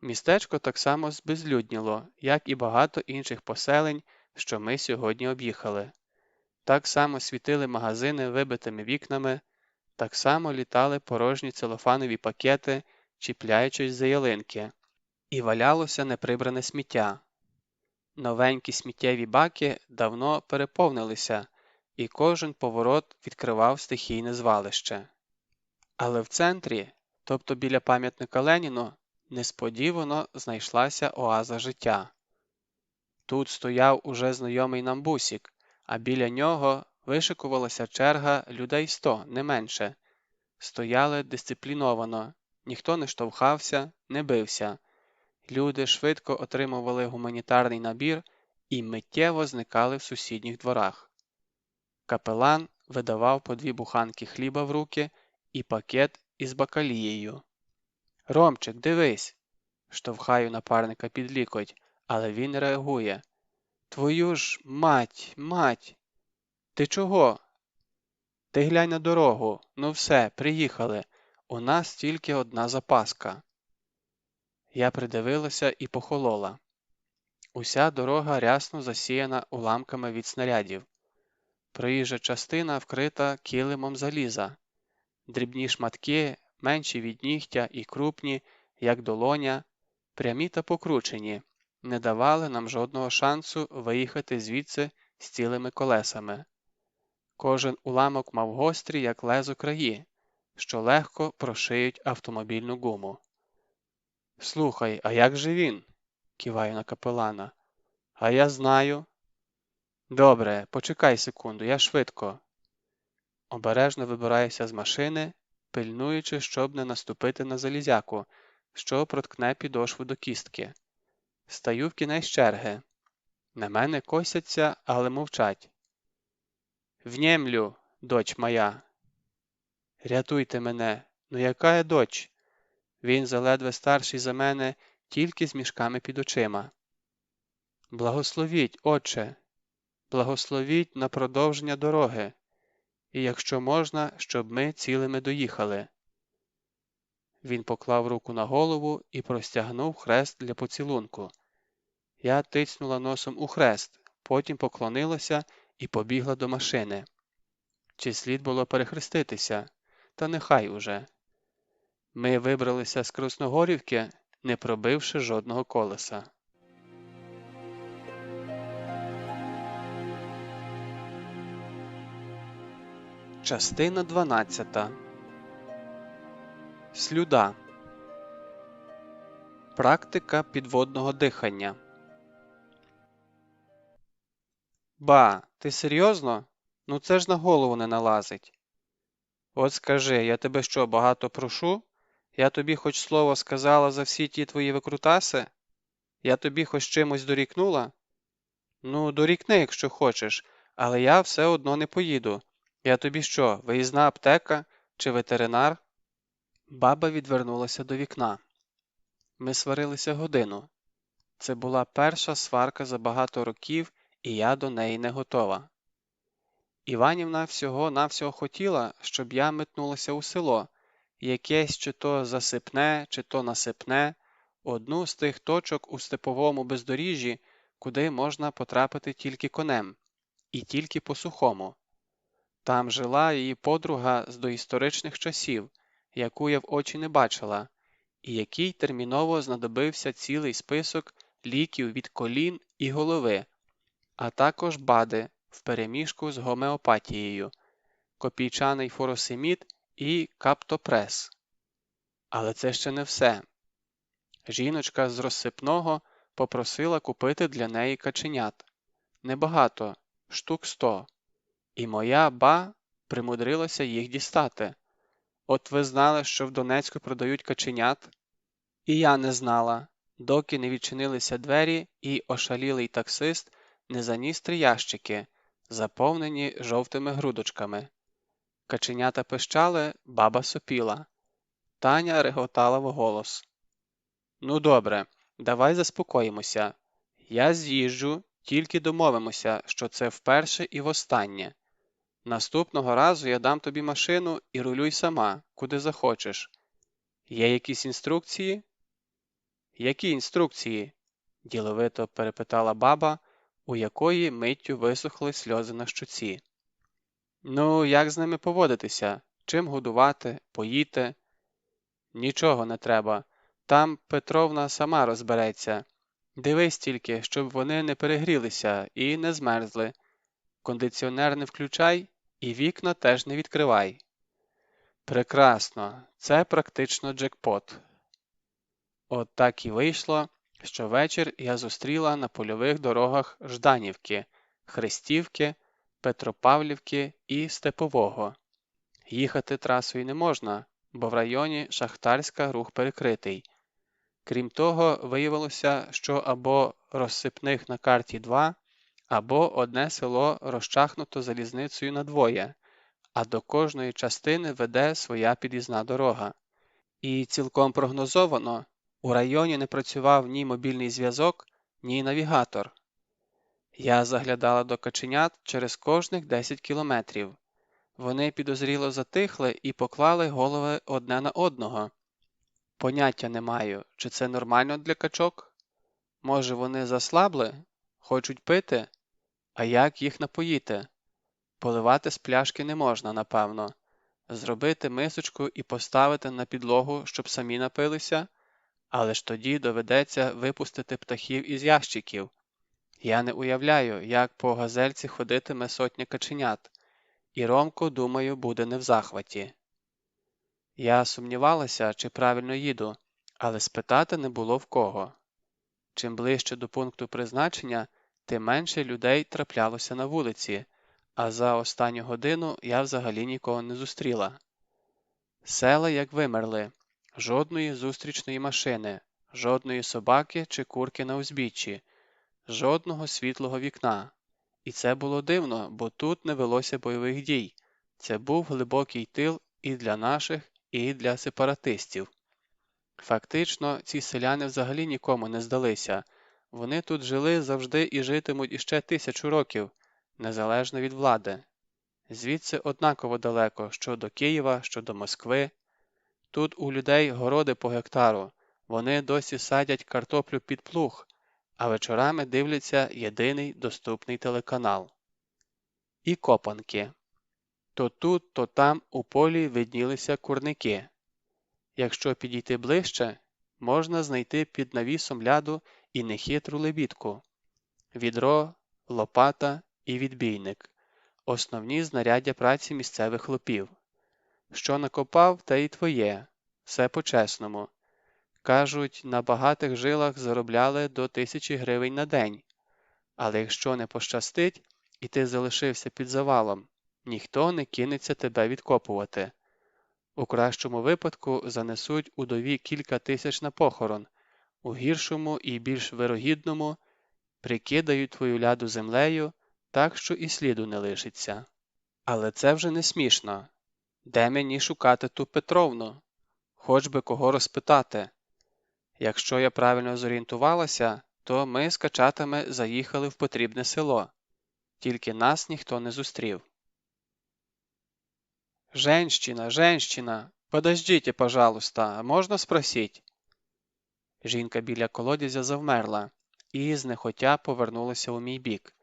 Містечко так само збезлюдніло, як і багато інших поселень, що ми сьогодні об'їхали. Так само світили магазини вибитими вікнами, так само літали порожні целофанові пакети, чіпляючись за ялинки, і валялося неприбране сміття. Новенькі сміттєві баки давно переповнилися, і кожен поворот відкривав стихійне звалище. Але в центрі, тобто біля пам'ятника Леніну, несподівано знайшлася оаза життя. Тут стояв уже знайомий нам бусік, а біля нього вишикувалася черга людей 100, не менше. Стояли дисципліновано, ніхто не штовхався, не бився. Люди швидко отримували гуманітарний набір і миттєво зникали в сусідніх дворах. Капелан видавав по 2 буханки хліба в руки і пакет із бакалією. «Ромчик, дивись!» – штовхаю напарника під лікоть, але він не реагує. «Твою ж мать! Ти чого?» «Ти глянь на дорогу, ну все, приїхали, у нас тільки одна запаска». Я придивилася і похолола. Уся дорога рясно засіяна уламками від снарядів. Проїжджа частина вкрита килимом заліза. Дрібні шматки, менші від нігтя і крупні, як долоня, прямі та покручені, не давали нам жодного шансу виїхати звідси з цілими колесами. Кожен уламок мав гострі, як лезо, краї, що легко прошиють автомобільну гуму. «Слухай, а як же він?» – киваю на капелана. «А я знаю». «Добре, почекай секунду, я швидко». Обережно вибираюся з машини, пильнуючи, щоб не наступити на залізяку, що проткне підошву до кістки. Стаю в кінець черги. На мене косяться, але мовчать. «Внємлю, доч моя!» «Рятуйте мене! Ну яка я доч?» Він заледве старший за мене, тільки з мішками під очима. «Благословіть, отче! Благословіть на продовження дороги! І якщо можна, щоб ми цілими доїхали». Він поклав руку на голову і простягнув хрест для поцілунку. Я тицнула носом у хрест, потім поклонилася і побігла до машини. Чи слід було перехреститися? Та нехай уже. Ми вибралися з Красногорівки, не пробивши жодного колеса. Частина 12. Слюда. Практика підводного дихання. «Ба, ти серйозно? Ну це ж на голову не налазить». «От скажи, я тебе що, багато прошу? Я тобі хоч слово сказала за всі ті твої викрутаси? Я тобі хоч чимось дорікнула?» «Ну, дорікни, якщо хочеш, але я все одно не поїду. Я тобі що, виїзна аптека чи ветеринар?» Баба відвернулася до вікна. Ми сварилися годину. Це була перша сварка за багато років, і я до неї не готова. Іванівна всього-навсього хотіла, щоб я метнулася у село, якесь чи то засипне, чи то насипне, одну з тих точок у степовому бездоріжжі, куди можна потрапити тільки конем, і тільки по сухому. Там жила її подруга з доісторичних часів, яку я в очі не бачила, і якій терміново знадобився цілий список ліків від колін і голови, а також БАДи впереміжку з гомеопатією, копійчаний фуросемід і каптопрес. Але це ще не все. Жіночка з Розсипного попросила купити для неї каченят. Небагато, штук 100. І моя ба примудрилася їх дістати. От ви знали, що в Донецьку продають каченят? І я не знала, доки не відчинилися двері і ошалілий таксист не заніс 3 ящики, заповнені жовтими грудочками. Каченята пищали, баба сопіла. Таня реготала вголос. «Ну добре, давай заспокоїмося. Я з'їжджу, тільки домовимося, що це вперше і востаннє. Наступного разу я дам тобі машину і рулюй сама, куди захочеш. Є якісь інструкції?» «Які інструкції?» – діловито перепитала баба, у якої миттю висохли сльози на щоці. «Ну, як з ними поводитися? Чим годувати, поїти?» «Нічого не треба. Там Петровна сама розбереться. Дивись тільки, щоб вони не перегрілися і не змерзли. Кондиціонер не включай і вікна теж не відкривай». «Прекрасно. Це практично джекпот». От так і вийшло, що вечір я зустріла на польових дорогах Жданівки, Хрестівки, Петропавлівки і Степового. Їхати трасою не можна, бо в районі Шахтарська рух перекритий. Крім того, виявилося, що або Розсипних на карті 2, або одне село розчахнуто залізницею надвоє, а до кожної частини веде своя під'їзна дорога. І цілком прогнозовано, у районі не працював ні мобільний зв'язок, ні навігатор. Я заглядала до каченят через кожних 10 кілометрів. Вони підозріло затихли і поклали голови одне на одного. Поняття не маю, чи це нормально для качок? Може, вони заслабли? Хочуть пити? А як їх напоїти? Поливати з пляшки не можна, напевно. Зробити мисочку і поставити на підлогу, щоб самі напилися? Але ж тоді доведеться випустити птахів із ящиків. Я не уявляю, як по газельці ходитиме сотня каченят. І Ромко, думаю, буде не в захваті. Я сумнівалася, чи правильно їду, але спитати не було в кого. Чим ближче до пункту призначення, тим менше людей траплялося на вулиці, а за останню годину я взагалі нікого не зустріла. Села як вимерли, жодної зустрічної машини, жодної собаки чи курки на узбіччі, жодного світлого вікна. І це було дивно, бо тут не велося бойових дій. Це був глибокий тил і для наших, і для сепаратистів. Фактично, ці селяни взагалі нікому не здалися. Вони тут жили завжди і житимуть іще 1000 років, незалежно від влади. Звідси однаково далеко, що до Києва, що до Москви. Тут у людей городи по гектару, вони досі садять картоплю під плуг, а вечорами дивляться єдиний доступний телеканал. І копанки. То тут, то там у полі виднілися курники. Якщо підійти ближче, можна знайти під навісом ляду і нехитру лебідку, відро, лопата і відбійник – основні знаряддя праці місцевих хлопів. Що накопав, те й твоє, все по-чесному. Кажуть, на багатих жилах заробляли до 1000 гривень на день. Але якщо не пощастить, і ти залишився під завалом, ніхто не кинеться тебе відкопувати. У кращому випадку занесуть удові кілька тисяч на похорон, у гіршому і більш вирогідному прикидають твою ляду землею, так що і сліду не лишиться. Але це вже не смішно. Де мені шукати ту Петровну? Хоч би кого розпитати. Якщо я правильно зорієнтувалася, то ми з качатами заїхали в потрібне село. Тільки нас ніхто не зустрів. «Женщина, подождите, пожалуйста, можна спросить?» Жінка біля колодязя завмерла і знехотя повернулася у мій бік.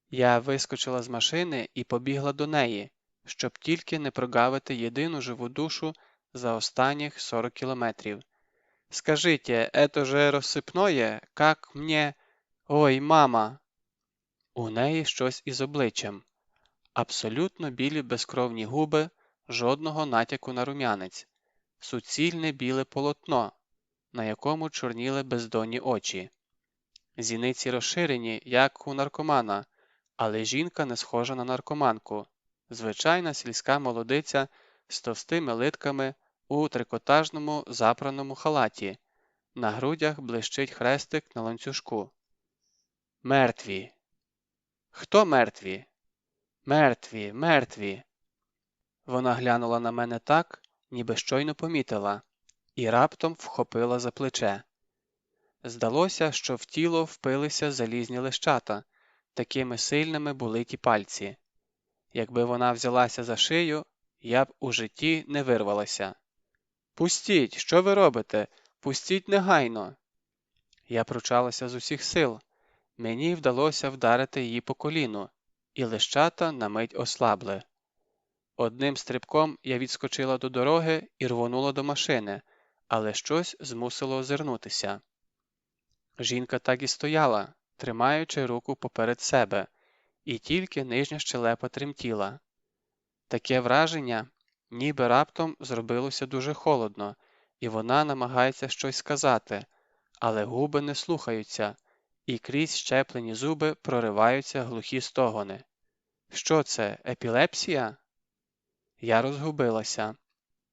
Я вискочила з машини і побігла до неї, щоб тільки не прогавити єдину живу душу за останніх 40 кілометрів. «Скажите, это же розсипное? Как мне... Ой, мама!» У неї щось із обличчям. Абсолютно білі безкровні губи, жодного натяку на рум'янець. Суцільне біле полотно, на якому чорніли бездонні очі. Зіниці розширені, як у наркомана, але жінка не схожа на наркоманку. Звичайна сільська молодиця з товстими литками у трикотажному запраному халаті. На грудях блищить хрестик на ланцюжку. Мертві. Хто мертві? Мертві. Вона глянула на мене так, ніби щойно помітила, і раптом вхопила за плече. Здалося, що в тіло впилися залізні лищата, такими сильними були ті пальці. Якби вона взялася за шию, я б у житті не вирвалася. «Пустіть! Що ви робите? Пустіть негайно!» Я пручалася з усіх сил. Мені вдалося вдарити її по коліну, і лищата на мить ослабли. Одним стрибком я відскочила до дороги і рвонула до машини, але щось змусило озирнутися. Жінка так і стояла, тримаючи руку поперед себе, і тільки нижня щелепа тремтіла. Таке враження, ніби раптом зробилося дуже холодно, і вона намагається щось сказати, але губи не слухаються, і крізь щеплені зуби прориваються глухі стогони. Що це, епілепсія? Я розгубилася.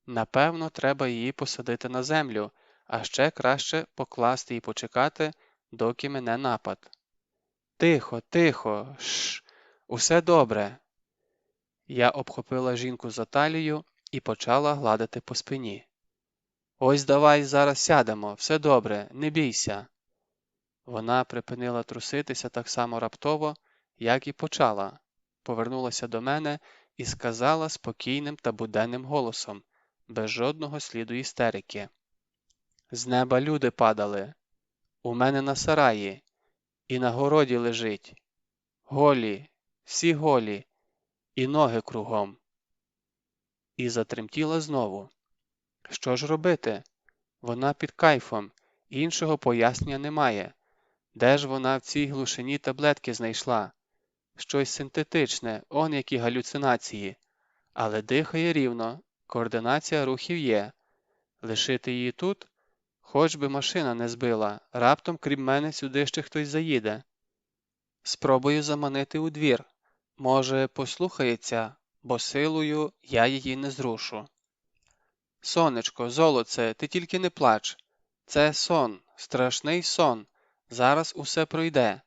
Напевно, треба її посадити на землю, а ще краще покласти і почекати, доки мине напад. Тихо, тихо, усе добре. Я обхопила жінку за талію і почала гладити по спині. Ось давай зараз сядемо, все добре, не бійся. Вона припинила труситися так само раптово, як і почала, повернулася до мене і сказала спокійним та буденним голосом, без жодного сліду істерики. З неба люди падали, у мене на сараї, і на городі лежить. Голі, всі голі, і ноги кругом. І затремтіла знову. Що ж робити? Вона під кайфом, іншого пояснення немає. Де ж вона в цій глушині таблетки знайшла? Щось синтетичне, он які галюцинації. Але дихає рівно, координація рухів є. Лишити її тут? Хоч би машина не збила, раптом крім мене сюди ще хтось заїде. Спробую заманити у двір. Може, послухається, бо силою я її не зрушу. Сонечко, золоце, ти тільки не плач. Це сон, страшний сон. Зараз усе пройде.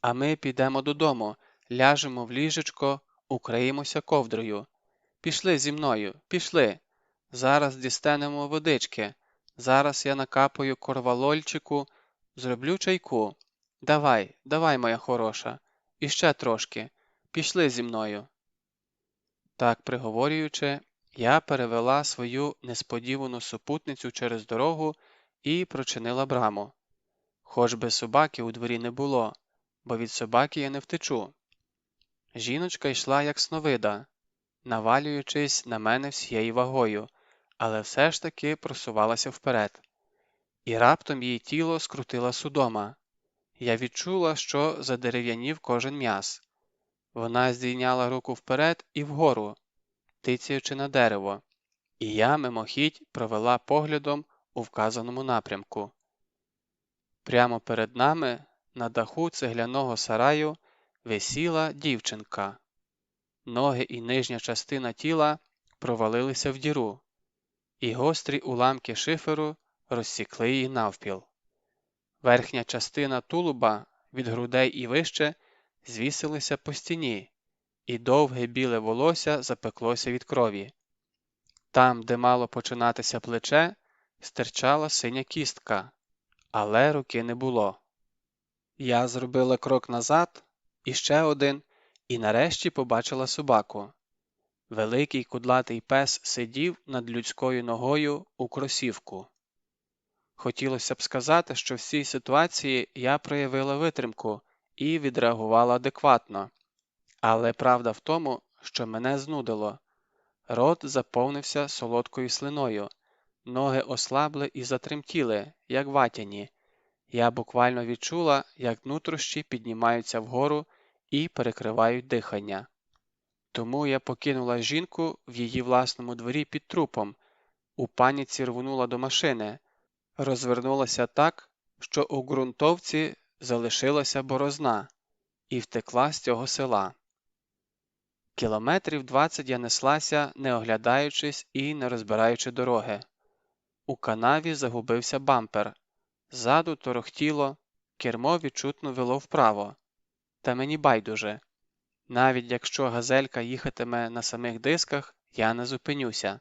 А ми підемо додому, ляжемо в ліжечко, укриємося ковдрою. Пішли зі мною, пішли. Зараз дістанемо водички. Зараз я накапаю корвалольчику, зроблю чайку. Давай, давай, моя хороша. Іще трошки. Пішли зі мною. Так приговорюючи, я перевела свою несподівану супутницю через дорогу і прочинила браму. Хоч би собаки у дворі не було, бо від собаки я не втечу. Жіночка йшла як сновида, навалюючись на мене всією вагою, але все ж таки просувалася вперед. І раптом її тіло скрутила судома. Я відчула, що задерев'янів кожен м'яз. Вона здійняла руку вперед і вгору, тицяючи на дерево, і я мимохідь провела поглядом у вказаному напрямку. Прямо перед нами, на даху цегляного сараю, висіла дівчинка. Ноги і нижня частина тіла провалилися в діру, і гострі уламки шиферу розсікли її навпіл. Верхня частина тулуба від грудей і вище звісилася по стіні, і довге біле волосся запеклося від крові. Там, де мало починатися плече, стирчала синя кістка, але руки не було. Я зробила крок назад, і ще один, і нарешті побачила собаку. Великий кудлатий пес сидів над людською ногою у кросівку. Хотілося б сказати, що в цій ситуації я проявила витримку і відреагувала адекватно. Але правда в тому, що мене знудило. Рот заповнився солодкою слиною, ноги ослабли і затремтіли, як ватяні. Я буквально відчула, як нутрощі піднімаються вгору і перекривають дихання. Тому я покинула жінку в її власному дворі під трупом, у паніці рвонула до машини, розвернулася так, що у ґрунтовці залишилася борозна, і втекла з цього села. Кілометрів 20 я неслася, не оглядаючись і не розбираючи дороги. У канаві загубився бампер. Ззаду торохтіло, кермо відчутно вело вправо. Та мені байдуже. Навіть якщо газелька їхатиме на самих дисках, я не зупинюся.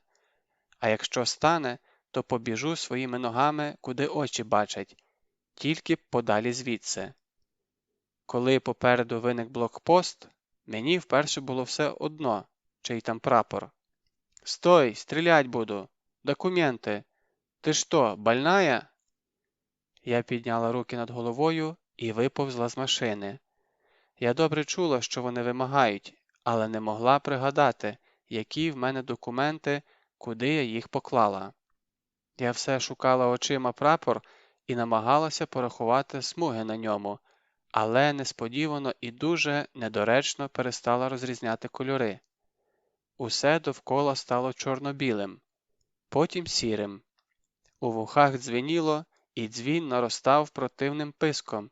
А якщо стане, то побіжу своїми ногами, куди очі бачать, тільки подалі звідси. Коли попереду виник блокпост, мені вперше було все одно, чий там прапор. «Стой, стрілять буду! Документи! Ти що, больная?» Я підняла руки над головою і виповзла з машини. Я добре чула, що вони вимагають, але не могла пригадати, які в мене документи, куди я їх поклала. Я все шукала очима прапор і намагалася порахувати смуги на ньому, але несподівано і дуже недоречно перестала розрізняти кольори. Усе довкола стало чорно-білим, потім сірим. У вухах дзвеніло, і дзвін наростав противним писком,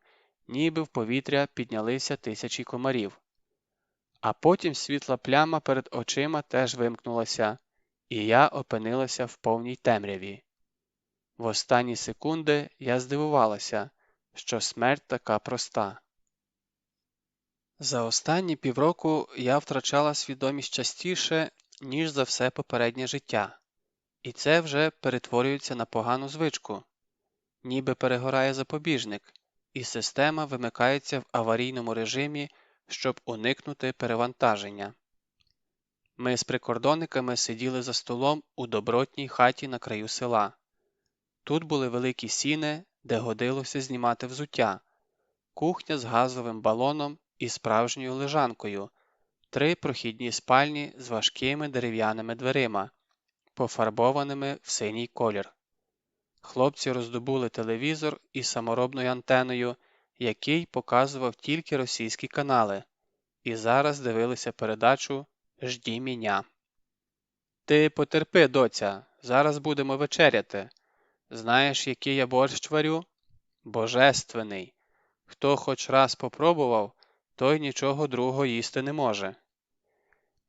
ніби в повітря піднялися тисячі комарів. А потім світла пляма перед очима теж вимкнулася, і я опинилася в повній темряві. В останні секунди я здивувалася, що смерть така проста. За останні півроку я втрачала свідомість частіше, ніж за все попереднє життя. І це вже перетворюється на погану звичку. Ніби перегорає запобіжник, і система вимикається в аварійному режимі, щоб уникнути перевантаження. Ми з прикордонниками сиділи за столом у добротній хаті на краю села. Тут були великі сіни, де годилося знімати взуття, кухня з газовим балоном і справжньою лежанкою, 3 прохідні спальні з важкими дерев'яними дверима, пофарбованими в синій колір. Хлопці роздобули телевізор із саморобною антеною, який показував тільки російські канали, і зараз дивилися передачу «Жді меня». «Ти потерпи, доця, зараз будемо вечеряти. Знаєш, який я борщ варю? Божественний. Хто хоч раз попробував, той нічого другого їсти не може».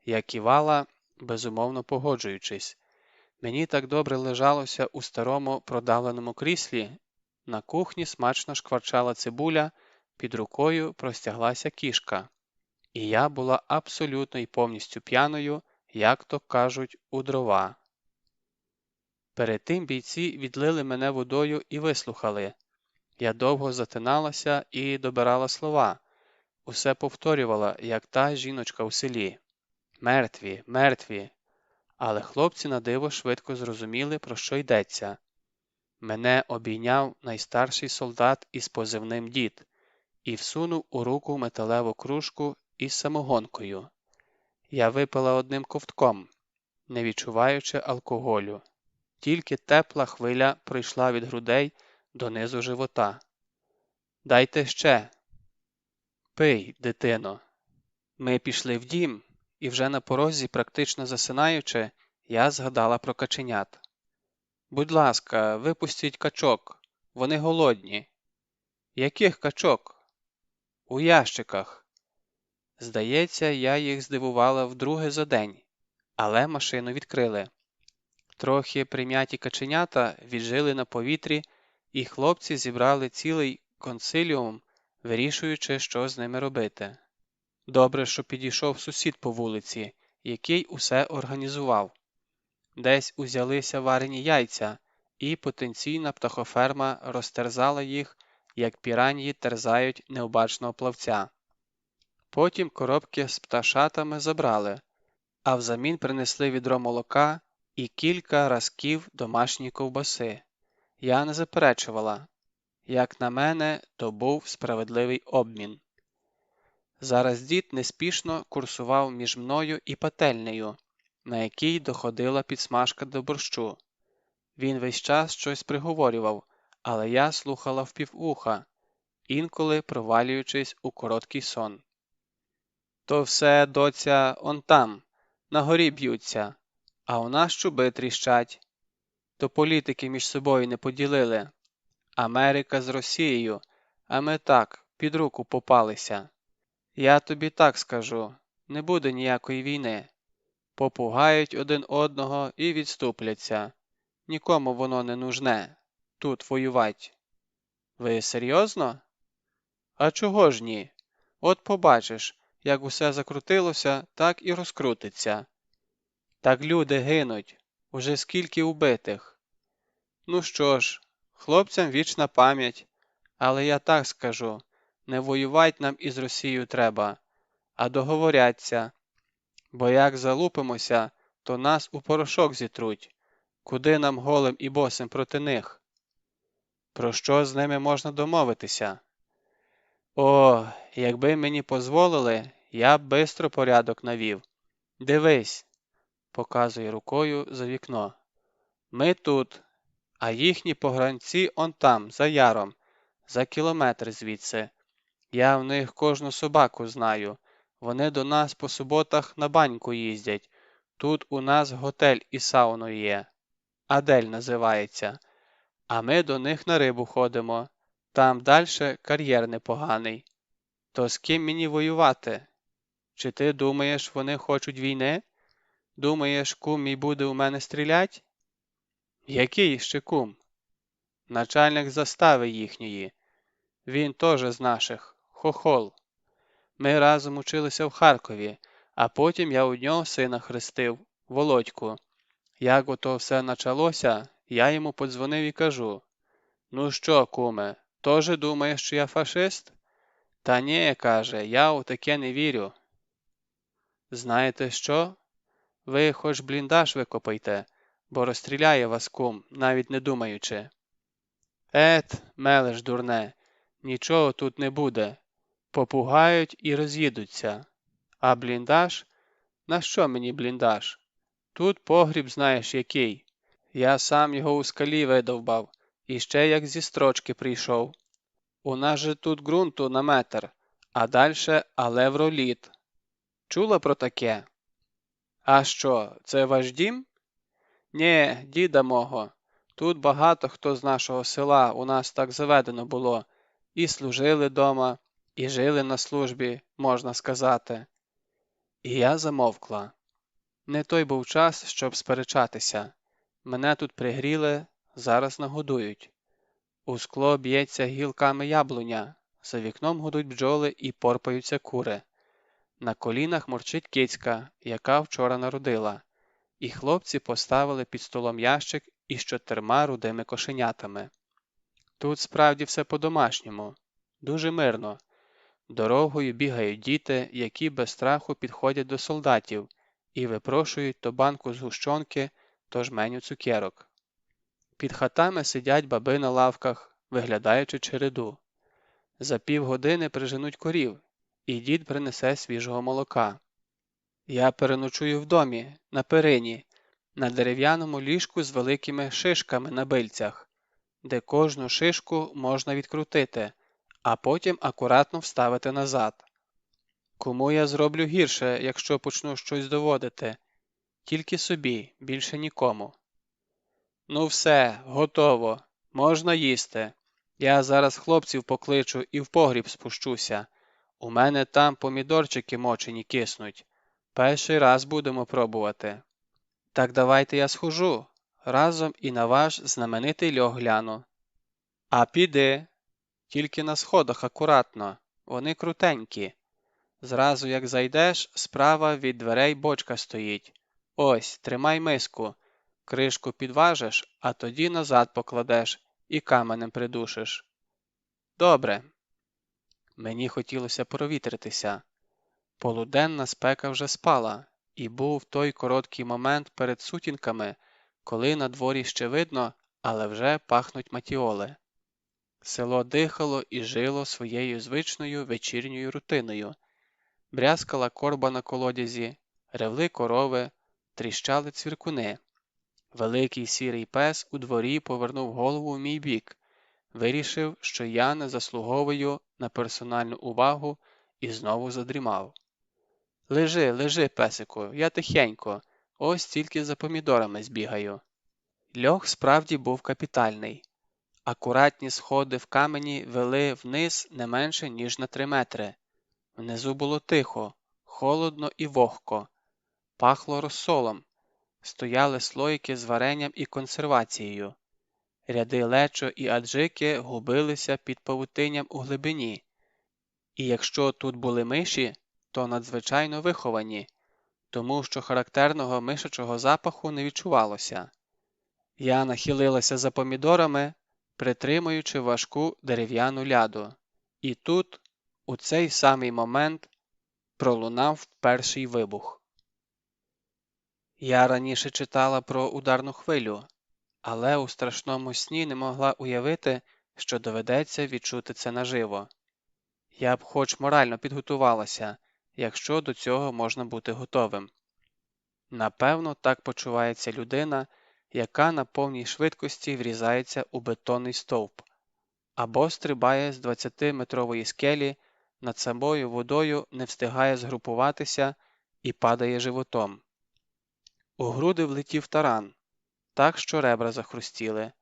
Я кивала, безумовно погоджуючись. Мені так добре лежалося у старому продавленому кріслі, на кухні смачно шкварчала цибуля, під рукою простяглася кішка. І я була абсолютно і повністю п'яною, як то кажуть, у дрова. Перед тим бійці відлили мене водою і вислухали. Я довго затиналася і добирала слова. Усе повторювала, як та жіночка у селі. Мертві, мертві. Але хлопці на диво швидко зрозуміли, про що йдеться. Мене обійняв найстарший солдат із позивним «Дід» і всунув у руку металеву кружку із самогонкою. Я випила одним ковтком, не відчуваючи алкоголю. Тільки тепла хвиля пройшла від грудей до низу живота. «Дайте ще!» «Пий, дитино!» Ми пішли в дім, і вже на порозі, практично засинаючи, я згадала про каченят. «Будь ласка, випустіть качок, вони голодні». «Яких качок?» «У ящиках». Здається, я їх здивувала вдруге за день, але машину відкрили. Трохи прим'яті каченята віджили на повітрі, і хлопці зібрали цілий консиліум, вирішуючи, що з ними робити. Добре, що підійшов сусід по вулиці, який усе організував. Десь узялися варені яйця, і потенційна птахоферма розтерзала їх, як піраньї терзають необачного плавця. Потім коробки з пташатами забрали, а взамін принесли відро молока і кілька разків домашньої ковбаси. Я не заперечувала. Як на мене, то був справедливий обмін. Зараз дід неспішно курсував між мною і пательнею, на якій доходила підсмажка до борщу. Він весь час щось приговорював, але я слухала впівуха, інколи провалюючись у короткий сон. «То все, доця, он там, на горі б'ються, а у нас чуби тріщать. То політики між собою не поділили. Америка з Росією, а ми так, під руку попалися. Я тобі так скажу, не буде ніякої війни. Попугають один одного і відступляться. Нікому воно не нужне. Тут воювать». «Ви серйозно?» «А чого ж ні? От побачиш, як усе закрутилося, так і розкрутиться. Так люди гинуть, уже скільки убитих. Ну що ж, хлопцям вічна пам'ять, але я так скажу, не воювать нам із Росією треба, а договоряться. Бо як залупимося, то нас у порошок зітруть. Куди нам голим і босим проти них? Про що з ними можна домовитися? О, якби мені позволили, я б бистро порядок навів. Дивись, показує рукою за вікно. Ми тут, а їхні погранці он там, за яром, за кілометр звідси. Я в них кожну собаку знаю. Вони до нас по суботах на баньку їздять. Тут у нас готель і сауна є. Адель називається. А ми до них на рибу ходимо. Там дальше кар'єр непоганий. То з ким мені воювати? Чи ти думаєш, вони хочуть війни? Думаєш, кум мій буде у мене стрілять? Який ще кум? Начальник застави їхньої. Він теж з наших. Хохол. Ми разом училися в Харкові, а потім я у нього сина хрестив, Володьку. Як ото все началося, я йому подзвонив і кажу: «Ну що, куме, тоже думаєш, що я фашист?» «Та ні, – каже, – я у таке не вірю». Знаєте що? Ви хоч бліндаж викопайте, бо розстріляє вас кум, навіть не думаючи. Ет, мелеш дурне, нічого тут не буде. Попугають і роз'їдуться. А бліндаж? На що мені бліндаж? Тут погріб знаєш який. Я сам його у скалі видовбав, і ще як зі строчки прийшов. У нас же тут ґрунту на метр, а дальше алевроліт. Чула про таке? А що, це ваш дім? Нє, діда мого. Тут багато хто з нашого села, у нас так заведено було. І служили дома, і жили на службі, можна сказати. І я замовкла. Не той був час, щоб сперечатися. Мене тут пригріли, зараз нагодують. У скло б'ється гілками яблуня, за вікном гудуть бджоли і порпаються кури. На колінах мурчить кицька, яка вчора народила, і хлопці поставили під столом ящик із 4 рудими кошенятами. Тут справді все по-домашньому, дуже мирно. Дорогою бігають діти, які без страху підходять до солдатів і випрошують то банку згущенки, то жменю цукерок. Під хатами сидять баби на лавках, виглядаючи череду. За півгодини приженуть корів, і дід принесе свіжого молока. Я переночую в домі, на перині, на дерев'яному ліжку з великими шишками на бильцях, де кожну шишку можна відкрутити, а потім акуратно вставити назад. Кому я зроблю гірше, якщо почну щось доводити? Тільки собі, більше нікому. Ну все, готово, можна їсти. Я зараз хлопців покличу і в погріб спущуся. У мене там помідорчики мочені киснуть. Перший раз будемо пробувати. Так давайте я схожу, разом і на ваш знаменитий льох гляну. А піди. Тільки на сходах акуратно, вони крутенькі. Зразу як зайдеш, справа від дверей бочка стоїть. Ось, тримай миску. Кришку підважиш, а тоді назад покладеш і каменем придушиш. Добре. Мені хотілося провітритися. Полуденна спека вже спала, і був той короткий момент перед сутінками, коли на дворі ще видно, але вже пахнуть матіоли. Село дихало і жило своєю звичною вечірньою рутиною. Брязкала корба на колодязі, ревли корови, тріщали цвіркуни. Великий сірий пес у дворі повернув голову в мій бік, вирішив, що я не заслуговую на персональну увагу, і знову задрімав. Лежи, лежи, песику, я тихенько, ось тільки за помідорами збігаю. Льох справді був капітальний. Акуратні сходи в камені вели вниз не менше, ніж на 3 метри. Внизу було тихо, холодно і вогко. Пахло розсолом. Стояли слоїки з варенням і консервацією. Ряди лечо і аджики губилися під павутинням у глибині. І якщо тут були миші, то надзвичайно виховані, тому що характерного мишачого запаху не відчувалося. Я нахилилася за помідорами, притримуючи важку дерев'яну ляду. І тут, у цей самий момент, пролунав перший вибух. Я раніше читала про ударну хвилю, але у страшному сні не могла уявити, що доведеться відчути це наживо. Я б хоч морально підготувалася, якщо до цього можна бути готовим. Напевно, так почувається людина, яка на повній швидкості врізається у бетонний стовп, або стрибає з 20-метрової скелі, над самою водою не встигає згрупуватися і падає животом. У груди влетів таран, так що ребра захрустіли,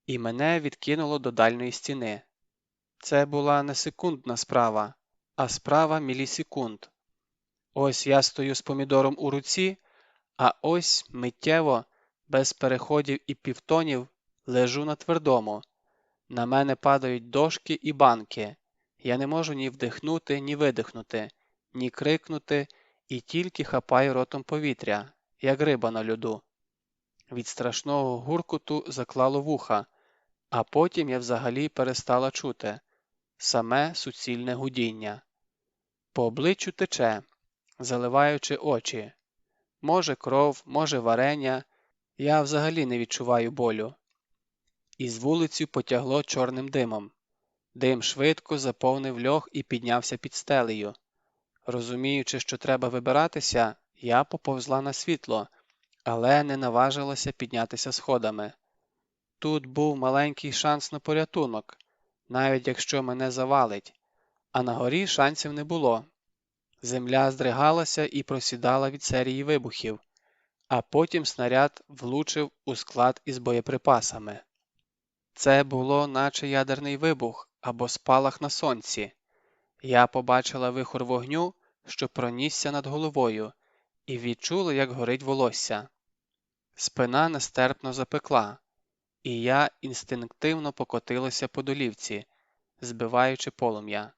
і мене відкинуло до дальньої стіни. Це була не секундна справа, а справа мілісекунд. Ось я стою з помідором у руці, а ось миттєво, без переходів і півтонів, лежу на твердому. На мене падають дошки і банки. Я не можу ні вдихнути, ні видихнути, ні крикнути, і тільки хапаю ротом повітря, як риба на льоду. Від страшного гуркоту заклало вуха, а потім я взагалі перестала чути саме суцільне гудіння. По обличчю тече, заливаючи очі. Може кров, може варення, я взагалі не відчуваю болю. Із вулицю потягло чорним димом. Дим швидко заповнив льох і піднявся під стелею. Розуміючи, що треба вибиратися, я поповзла на світло, але не наважилася піднятися сходами. Тут був маленький шанс на порятунок, навіть якщо мене завалить, а на горі шансів не було. Земля здригалася і просідала від серії вибухів, а потім снаряд влучив у склад із боєприпасами. Це було наче ядерний вибух або спалах на сонці. Я побачила вихор вогню, що пронісся над головою, і відчула, як горить волосся. Спина нестерпно запекла, і я інстинктивно покотилася по долівці, збиваючи полум'я.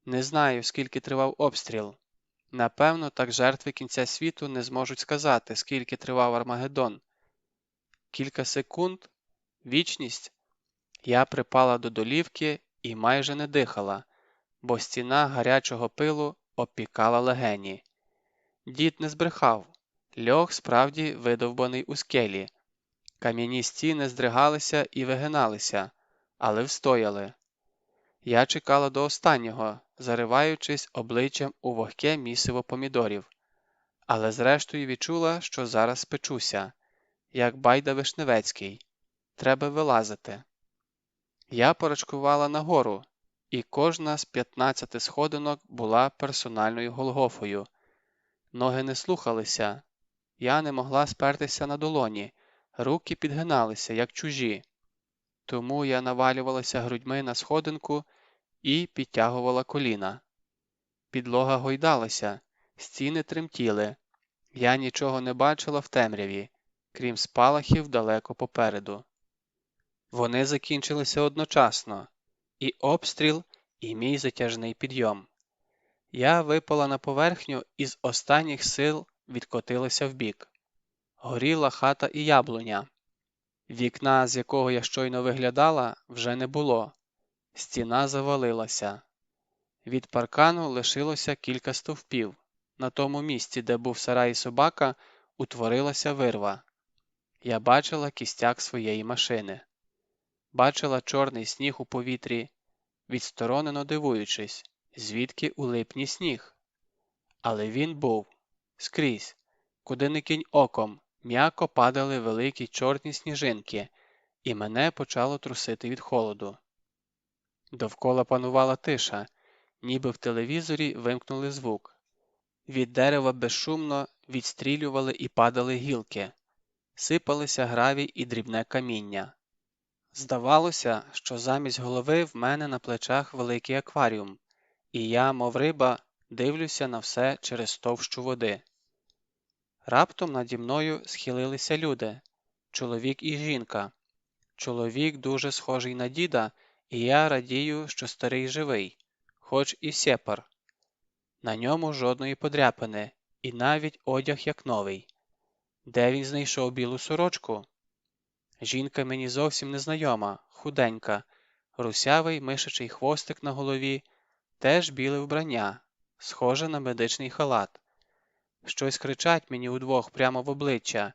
Не знаю, скільки тривав обстріл. Напевно, так жертви кінця світу не зможуть сказати, скільки тривав Армагеддон. Кілька секунд, вічність, я припала до долівки і майже не дихала, бо стіна гарячого пилу обпікала легені. Дід не збрехав. Льох справді видовбаний у скелі. Кам'яні стіни здригалися і вигиналися, але встояли. Я чекала до останнього, зариваючись обличчям у вогке місиво помідорів. Але зрештою відчула, що зараз спечуся, як Байда Вишневецький. Треба вилазити. Я порачкувала нагору, і кожна з 15 сходинок була персональною Голгофою. Ноги не слухалися. Я не могла спертися на долоні, руки підгиналися, як чужі. Тому я навалювалася грудьми на сходинку і підтягувала коліна. Підлога гойдалася, стіни тремтіли. Я нічого не бачила в темряві, крім спалахів далеко попереду. Вони закінчилися одночасно – і обстріл, і мій затяжний підйом. Я випала на поверхню і з останніх сил відкотилася вбік. Горіла хата і яблуня. Вікна, з якого я щойно виглядала, вже не було. Стіна завалилася. Від паркану лишилося кілька стовпів. На тому місці, де був сарай і собака, утворилася вирва. Я бачила кістяк своєї машини. Бачила чорний сніг у повітрі, відсторонено дивуючись, звідки у липні сніг. Але він був. Скрізь. Куди не кинь оком, м'яко падали великі чорні сніжинки, і мене почало трусити від холоду. Довкола панувала тиша, ніби в телевізорі вимкнули звук. Від дерева безшумно відстрілювали і падали гілки. Сипалися гравій і дрібне каміння. Здавалося, що замість голови в мене на плечах великий акваріум, і я, мов риба, дивлюся на все через товщу води. Раптом наді мною схилилися люди – чоловік і жінка. Чоловік дуже схожий на діда, і я радію, що старий живий, хоч і сєпар. На ньому жодної подряпини, і навіть одяг як новий. Де він знайшов білу сорочку? Жінка мені зовсім незнайома, худенька, русявий мишачий хвостик на голові, теж біле вбрання, схоже на медичний халат. Щось кричать мені удвох прямо в обличчя.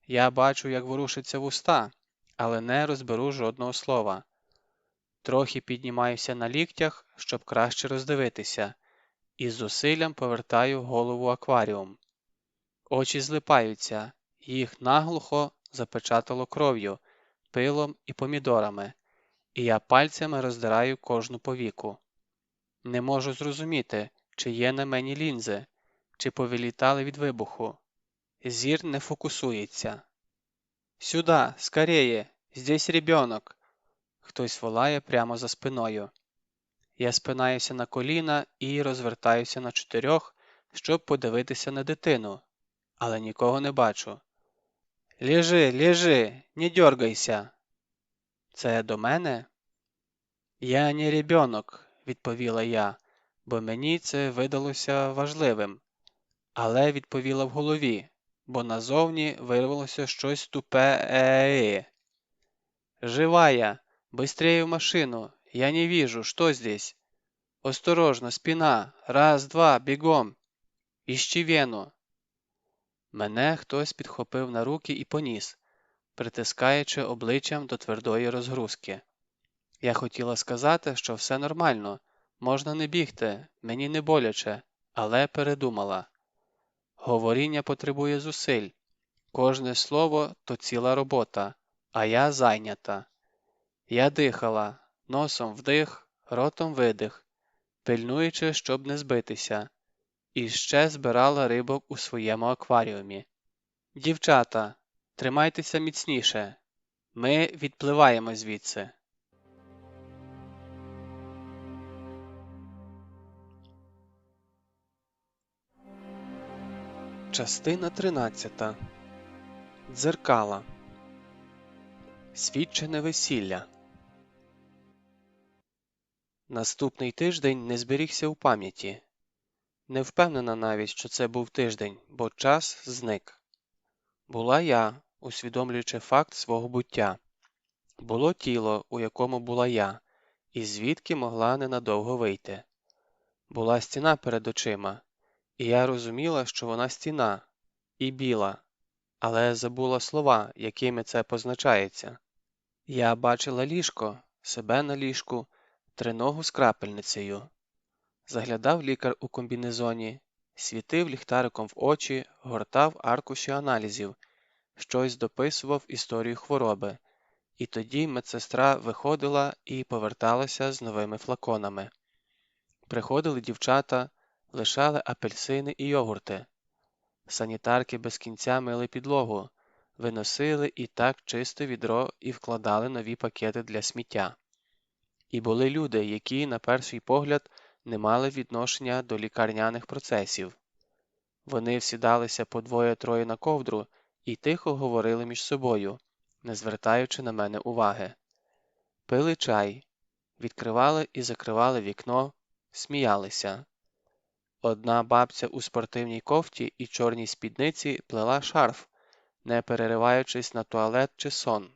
Я бачу, як ворушаться вуста, але не розберу жодного слова. Трохи піднімаюся на ліктях, щоб краще роздивитися, і з зусиллям повертаю голову в акваріум. Очі злипаються, їх наглухо запечатало кров'ю, пилом і помідорами, і я пальцями роздираю кожну повіку. Не можу зрозуміти, чи є на мені лінзи, чи повилітали від вибуху. Зір не фокусується. «Сюда, скорее! Здесь ребенок!» Хтось волає прямо за спиною. Я спинаюся на коліна і розвертаюся на чотирьох, щоб подивитися на дитину, але нікого не бачу. «Лежи, лежи, не дергайся!» Це до мене? «Я не ребенок, відповіла я, бо мені це видалося важливим. Але відповіла в голові, бо назовні вирвалося щось тупе «е-е». «Живая! Быстрее в машину! Я не вижу, что здесь? Осторожно, спина! Раз, два, бігом! Іщи вену!» Мене хтось підхопив на руки і поніс, притискаючи обличчям до твердої розгрузки. Я хотіла сказати, що все нормально, можна не бігти, мені не боляче, але передумала. Говоріння потребує зусиль. Кожне слово – то ціла робота, а я зайнята. Я дихала, носом вдих, ротом видих, пильнуючи, щоб не збитися, і ще збирала рибок у своєму акваріумі. «Дівчата, тримайтеся міцніше. Ми відпливаємо звідси». Частина 13. Дзеркала. Свідчене весілля. Наступний тиждень не зберігся у пам'яті. Не впевнена навіть, що це був тиждень, бо час зник. Була я, усвідомлюючи факт свого буття. Було тіло, у якому була я, і звідки могла ненадовго вийти. Була стіна перед очима, і я розуміла, що вона стіна, і біла, але забула слова, якими це позначається. Я бачила ліжко, себе на ліжку, триногу з крапельницею. Заглядав лікар у комбінезоні, світив ліхтариком в очі, гортав аркуші аналізів, щось дописував історію хвороби, і тоді медсестра виходила і поверталася з новими флаконами. Приходили дівчата, лишали апельсини і йогурти. Санітарки без кінця мили підлогу, виносили і так чисте відро і вкладали нові пакети для сміття. І були люди, які, на перший погляд, не мали відношення до лікарняних процесів. Вони всідалися по двоє-троє на ковдру і тихо говорили між собою, не звертаючи на мене уваги. Пили чай, відкривали і закривали вікно, сміялися. Одна бабця у спортивній кофті і чорній спідниці плела шарф, не перериваючись на туалет чи сон.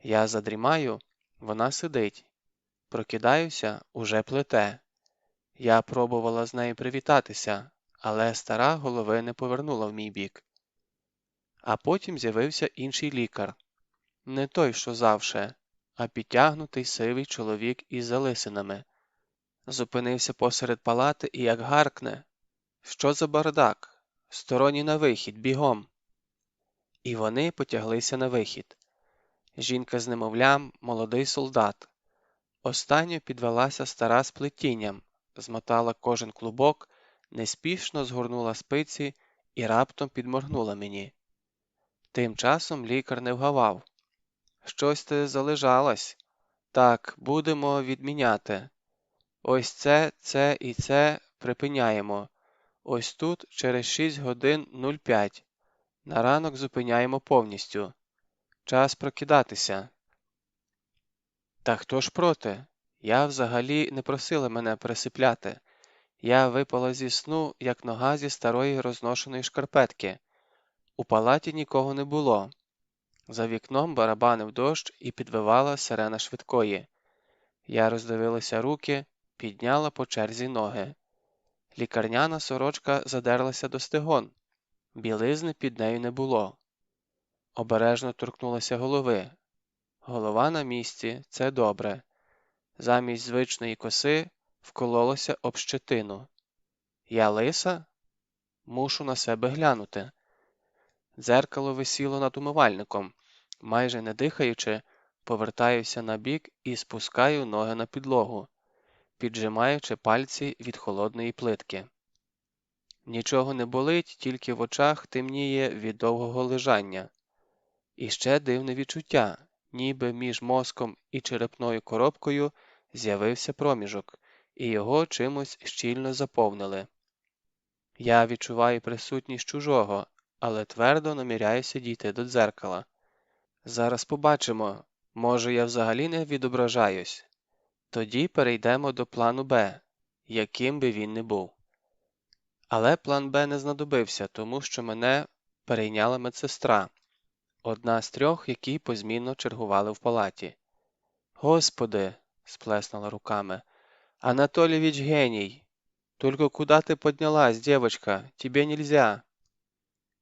Я задрімаю, вона сидить. Прокидаюся, уже плете. Я пробувала з нею привітатися, але стара голови не повернула в мій бік. А потім з'явився інший лікар. Не той, що завше, а підтягнутий сивий чоловік із залисинами. Зупинився посеред палати і як гаркне: «Що за бардак? Сторонній на вихід, бігом!» І вони потяглися на вихід. Жінка з немовлям, молодий солдат. Останньою підвелася стара з плетінням, змотала кожен клубок, неспішно згорнула спиці і раптом підморгнула мені. Тим часом лікар не вгавав. «Щось ти залежалась. Так, будемо відміняти. Ось це і це припиняємо. Ось тут через 6 годин 05. На ранок зупиняємо повністю. Час прокидатися». Та хто ж проти? Я взагалі не просила мене пересипляти. Я випала зі сну, як нога зі старої розношеної шкарпетки. У палаті нікого не було. За вікном барабанив дощ і підвивала сирена швидкої. Я роздивилася руки, підняла по черзі ноги. Лікарняна сорочка задерлася до стегон. Білизни під нею не було. Обережно торкнулася голови. Голова на місці – це добре. Замість звичної коси вкололося об щетину. Я лиса? Мушу на себе глянути. Дзеркало висіло над умивальником. Майже не дихаючи, повертаюся на бік і спускаю ноги на підлогу, піджимаючи пальці від холодної плитки. Нічого не болить, тільки в очах темніє від довгого лежання. І ще дивне відчуття, ніби між мозком і черепною коробкою з'явився проміжок, і його чимось щільно заповнили. Я відчуваю присутність чужого, але твердо наміряюся дійти до дзеркала. Зараз побачимо, може я взагалі не відображаюсь. Тоді перейдемо до плану Б, яким би він не був. Але план Б не знадобився, тому що мене перейняла медсестра, одна з 3, які позмінно чергували в палаті. «Господи!» – сплеснула руками. «Анатолійович геній! Только куда ты поднялась, девочка? Тебе нельзя!»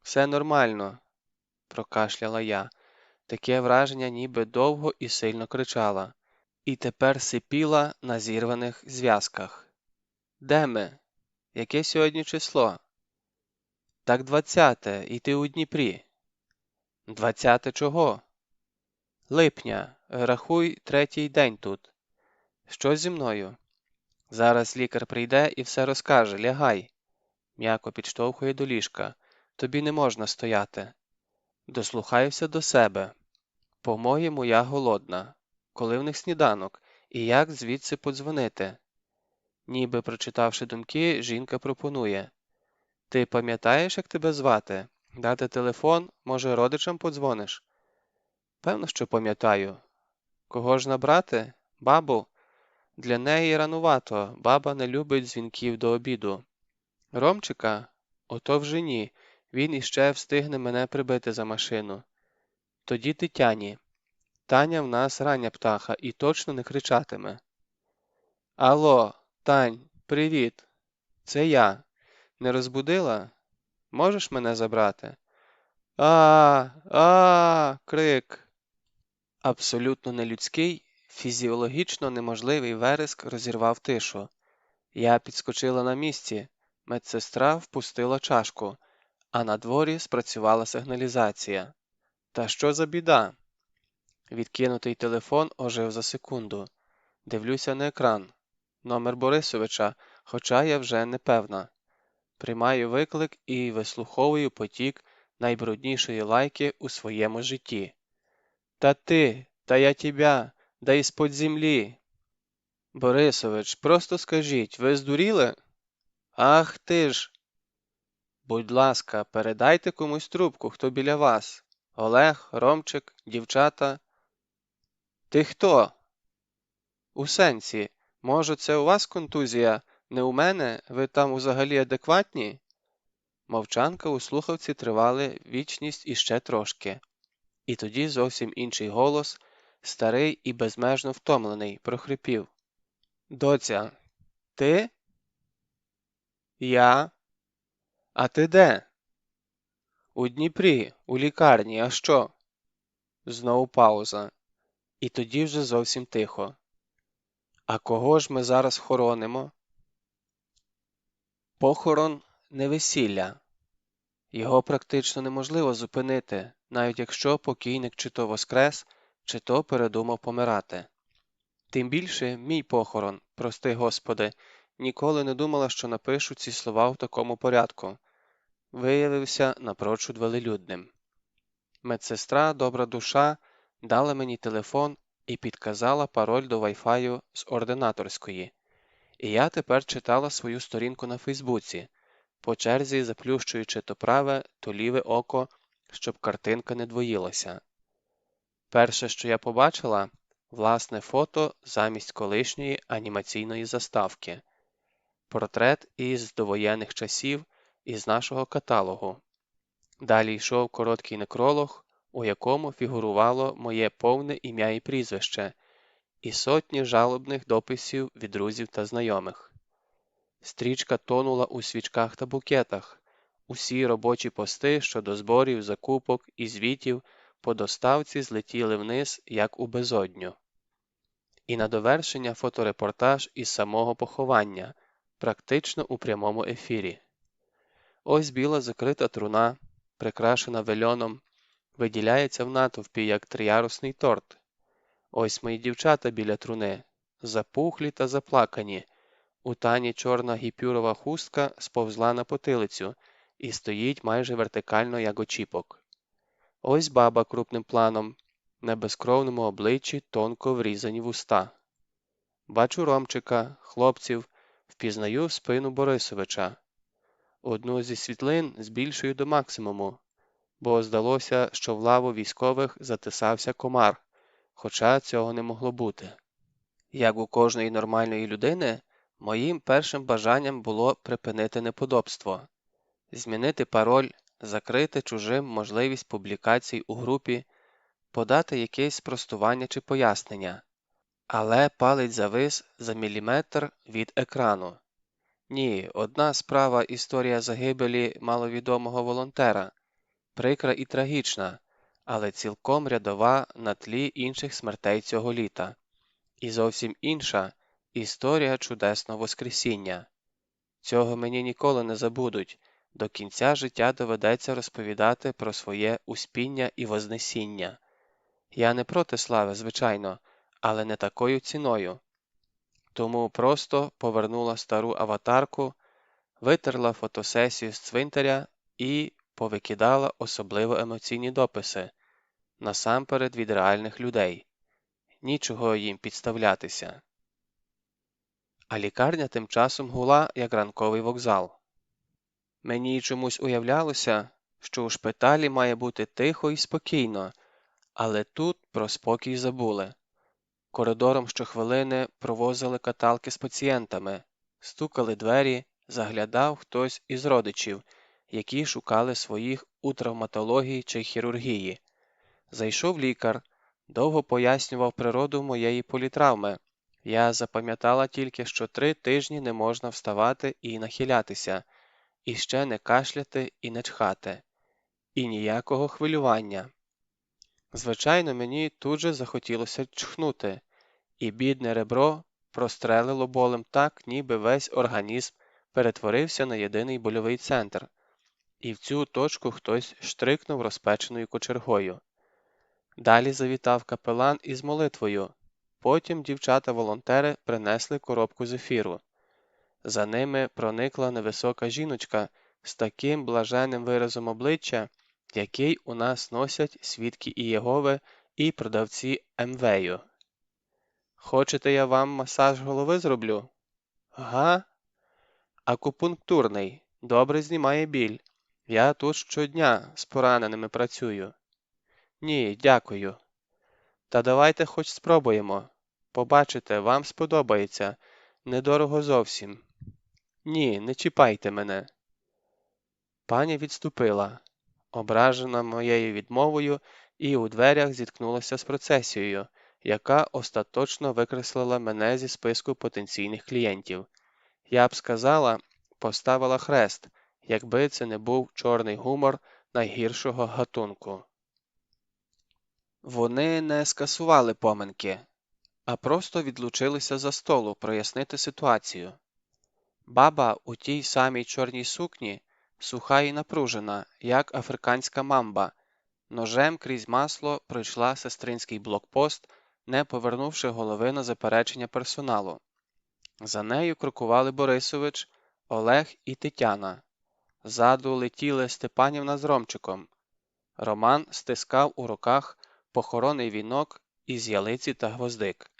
«Все нормально», – прокашляла я. Таке враження, ніби довго і сильно кричала. І тепер сипіла на зірваних зв'язках. «Де ми? Яке сьогодні число?» «Так 20-те, і ти у Дніпрі». «20-те чого?» «Липня. Рахуй, 3-й день тут». «Що зі мною?» «Зараз лікар прийде і все розкаже. Лягай». М'яко підштовхує до ліжка. «Тобі не можна стояти». Дослухаюся до себе. По-моєму, я голодна. Коли в них сніданок? І як звідси подзвонити? Ніби прочитавши думки, жінка пропонує. Ти пам'ятаєш, як тебе звати? Дати телефон, може, родичам подзвониш? Певно, що пам'ятаю. Кого ж набрати? Бабу? Для неї ранувато, баба не любить дзвінків до обіду. Ромчика? Ото вже ні, він іще встигне мене прибити за машину. Тоді Тетяні. Таня в нас рання птаха і точно не кричатиме. Алло, Тань, привіт. Це я. Не розбудила? Можеш мене забрати? Крик. Абсолютно нелюдський, фізіологічно неможливий вереск розірвав тишу. Я підскочила на місці, медсестра впустила чашку, а на дворі спрацювала сигналізація. Та що за біда? Відкинутий телефон ожив за секунду. Дивлюся на екран. Номер Борисовича, хоча я вже не певна. Приймаю виклик і вислуховую потік найбруднішої лайки у своєму житті. Та я тебя, да із-под землі. Борисович, просто скажіть, ви здуріли? Ах ти ж! Будь ласка, передайте комусь трубку, хто біля вас. Олег, Ромчик, дівчата. Ти хто? У сенсі, може, це у вас контузія, не у мене? Ви там взагалі адекватні? Мовчанка у слухавці тривали вічність іще трошки. І тоді зовсім інший голос, старий і безмежно втомлений, прохрипів. Доця, ти? Я? А ти де? У Дніпрі, у лікарні, а що? Знову пауза. І тоді вже зовсім тихо. А кого ж ми зараз хоронимо? Похорон – не весілля. Його практично неможливо зупинити, навіть якщо покійник чи то воскрес, чи то передумав помирати. Тим більше мій похорон, прости Господи, ніколи не думала, що напишу ці слова в такому порядку. Виявився напрочуд велелюдним. Медсестра, добра душа, дала мені телефон і підказала пароль до Wi-Fi з ординаторської. І я тепер читала свою сторінку на Фейсбуці, по черзі заплющуючи то праве, то ліве око, щоб картинка не двоїлася. Перше, що я побачила – власне фото замість колишньої анімаційної заставки. Портрет із довоєнних часів із нашого каталогу. Далі йшов короткий некролог, у якому фігурувало моє повне ім'я і прізвище, і сотні жалобних дописів від друзів та знайомих. Стрічка тонула у свічках та букетах, усі робочі пости щодо зборів, закупок і звітів по доставці злетіли вниз, як у безодню. І на довершення фоторепортаж із самого поховання, практично у прямому ефірі. Ось біла закрита труна, прикрашена вельоном, виділяється в натовпі, як триярусний торт. Ось мої дівчата біля труни, запухлі та заплакані. У Тані чорна гіпюрова хустка сповзла на потилицю і стоїть майже вертикально, як очіпок. Ось баба крупним планом, на безкровному обличчі тонко врізані вуста. Бачу Ромчика, хлопців, впізнаю спину Борисовича. Одну зі світлин збільшую до максимуму, бо здалося, що в лаву військових затисався комар, хоча цього не могло бути. Як у кожної нормальної людини, моїм першим бажанням було припинити неподобство, змінити пароль, закрити чужим можливість публікацій у групі, подати якесь спростування чи пояснення. Але палець завис за міліметр від екрану. Ні, одна справа історія загибелі маловідомого волонтера, прикра і трагічна, але цілком рядова на тлі інших смертей цього літа. І зовсім інша історія чудесного Воскресіння. Цього мені ніколи не забудуть, до кінця життя доведеться розповідати про своє успіння і вознесіння. Я не проти слави, звичайно, але не такою ціною. Тому просто повернула стару аватарку, витерла фотосесію з цвинтаря і повикидала особливо емоційні дописи, насамперед від реальних людей. Нічого їм підставлятися. А лікарня тим часом гула, як ранковий вокзал. Мені чомусь уявлялося, що у шпиталі має бути тихо і спокійно, але тут про спокій забули. Коридором щохвилини провозили каталки з пацієнтами, стукали двері, заглядав хтось із родичів, які шукали своїх у травматології чи хірургії. Зайшов лікар, довго пояснював природу моєї політравми. Я запам'ятала тільки, що 3 тижні не можна вставати і нахилятися, і ще не кашляти і не чхати. І ніякого хвилювання. Звичайно, мені тут же захотілося чхнути, і бідне ребро прострелило болем так, ніби весь організм перетворився на єдиний больовий центр, і в цю точку хтось штрикнув розпеченою кочергою. Далі завітав капелан із молитвою, потім дівчата-волонтери принесли коробку зефіру. За ними проникла невисока жіночка з таким блаженним виразом обличчя, який у нас носять свідки Ієгови і продавці МВ-ю. «Хочете, я вам масаж голови зроблю?» «Га?» «Акупунктурний. Добре знімає біль. Я тут щодня з пораненими працюю». «Ні, дякую». «Та давайте хоч спробуємо. Побачите, вам сподобається. Недорого зовсім». «Ні, не чіпайте мене». Пані відступила, ображена моєю відмовою, і у дверях зіткнулася з процесією, яка остаточно викреслила мене зі списку потенційних клієнтів. Я б сказала, поставила хрест, якби це не був чорний гумор найгіршого гатунку. Вони не скасували поминки, а просто відлучилися за столу прояснити ситуацію. Баба у тій самій чорній сукні, суха і напружена, як африканська мамба, ножем крізь масло пройшла сестринський блокпост, не повернувши голови на заперечення персоналу. За нею крокували Борисович, Олег і Тетяна. Ззаду летіли Степанівна з Ромчиком. Роман стискав у руках похоронний вінок із ялиці та гвоздик.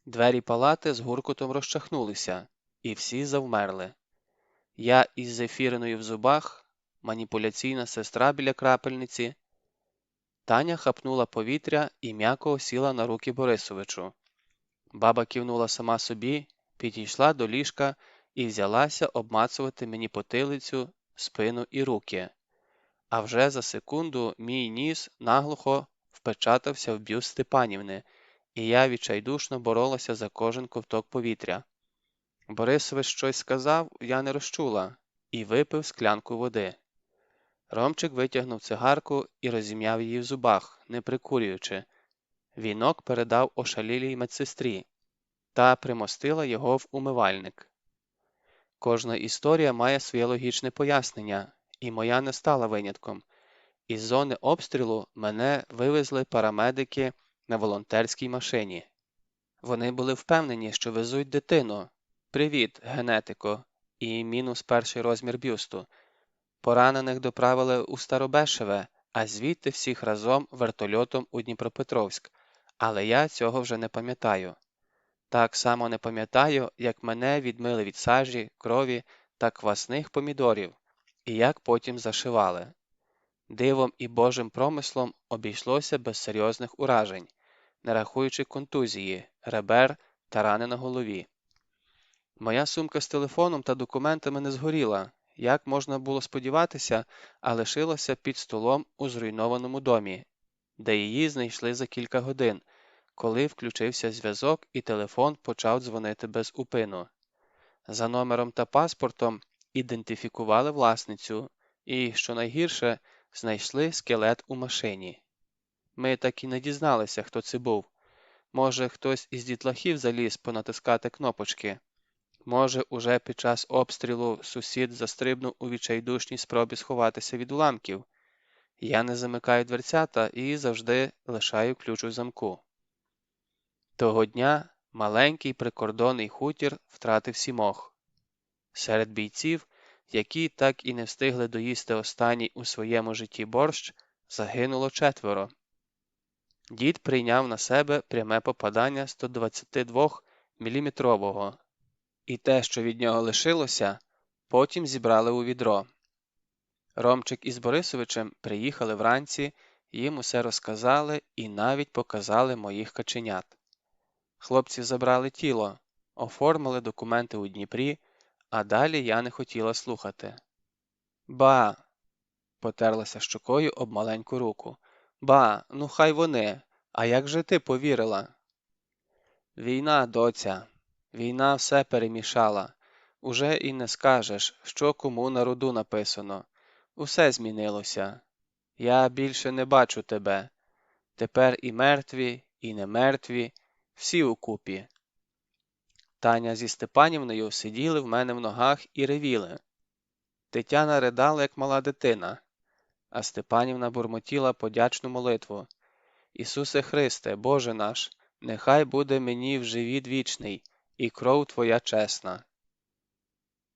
Двері палати з гуркотом розчахнулися, і всі завмерли. Я із зефіриною в зубах, маніпуляційна сестра біля крапельниці. Таня хапнула повітря і м'яко сіла на руки Борисовичу. Баба кивнула сама собі, підійшла до ліжка і взялася обмацувати мені потилицю, спину і руки. А вже за секунду мій ніс наглухо впечатався в бюст Степанівни, і я відчайдушно боролася за кожен ковток повітря. Борисович щось сказав, я не розчула, і випив склянку води. Ромчик витягнув цигарку і розім'яв її в зубах, не прикурюючи. Вінок передав ошалілій медсестрі, та примостила його в умивальник. Кожна історія має своє логічне пояснення, і моя не стала винятком. Із зони обстрілу мене вивезли парамедики на волонтерській машині. Вони були впевнені, що везуть дитину. Привіт, генетико, і мінус перший розмір бюсту. Поранених доправили у Старобешеве, а звідти всіх разом вертольотом у Дніпропетровськ. Але я цього вже не пам'ятаю. Так само не пам'ятаю, як мене відмили від сажі, крові та квасних помідорів, і як потім зашивали. Дивом і божим промислом обійшлося без серйозних уражень, не рахуючи контузії, ребер та рани на голові. Моя сумка з телефоном та документами не згоріла, як можна було сподіватися, а лишилася під столом у зруйнованому домі, де її знайшли за кілька годин, коли включився зв'язок і телефон почав дзвонити без упину. За номером та паспортом ідентифікували власницю і, що найгірше, знайшли скелет у машині. Ми так і не дізналися, хто це був. Може, хтось із дітлахів заліз понатискати кнопочки. Може, уже під час обстрілу сусід застрибнув у відчайдушній спробі сховатися від уламків. Я не замикаю дверцята і завжди лишаю ключ у замку. Того дня маленький прикордонний хутір втратив 7. Серед бійців, які так і не встигли доїсти останній у своєму житті борщ, загинуло 4. Дід прийняв на себе пряме попадання 122-мм, і те, що від нього лишилося, потім зібрали у відро. Ромчик із Борисовичем приїхали вранці, їм усе розказали і навіть показали моїх каченят. Хлопці забрали тіло, оформили документи у Дніпрі, а далі я не хотіла слухати. «Ба!» – потерлася щокою об маленьку руку. «Ба, ну хай вони, а як же ти повірила?» «Війна, доця, війна все перемішала. Уже і не скажеш, що кому на роду написано. Усе змінилося. Я більше не бачу тебе. Тепер і мертві, і не мертві, всі укупі». Таня зі Степанівною сиділи в мене в ногах і ревіли. Тетяна ридала, як мала дитина, а Степанівна бурмотіла подячну молитву. «Ісусе Христе, Боже наш, нехай буде мені в живіт вічний, і кров Твоя чесна».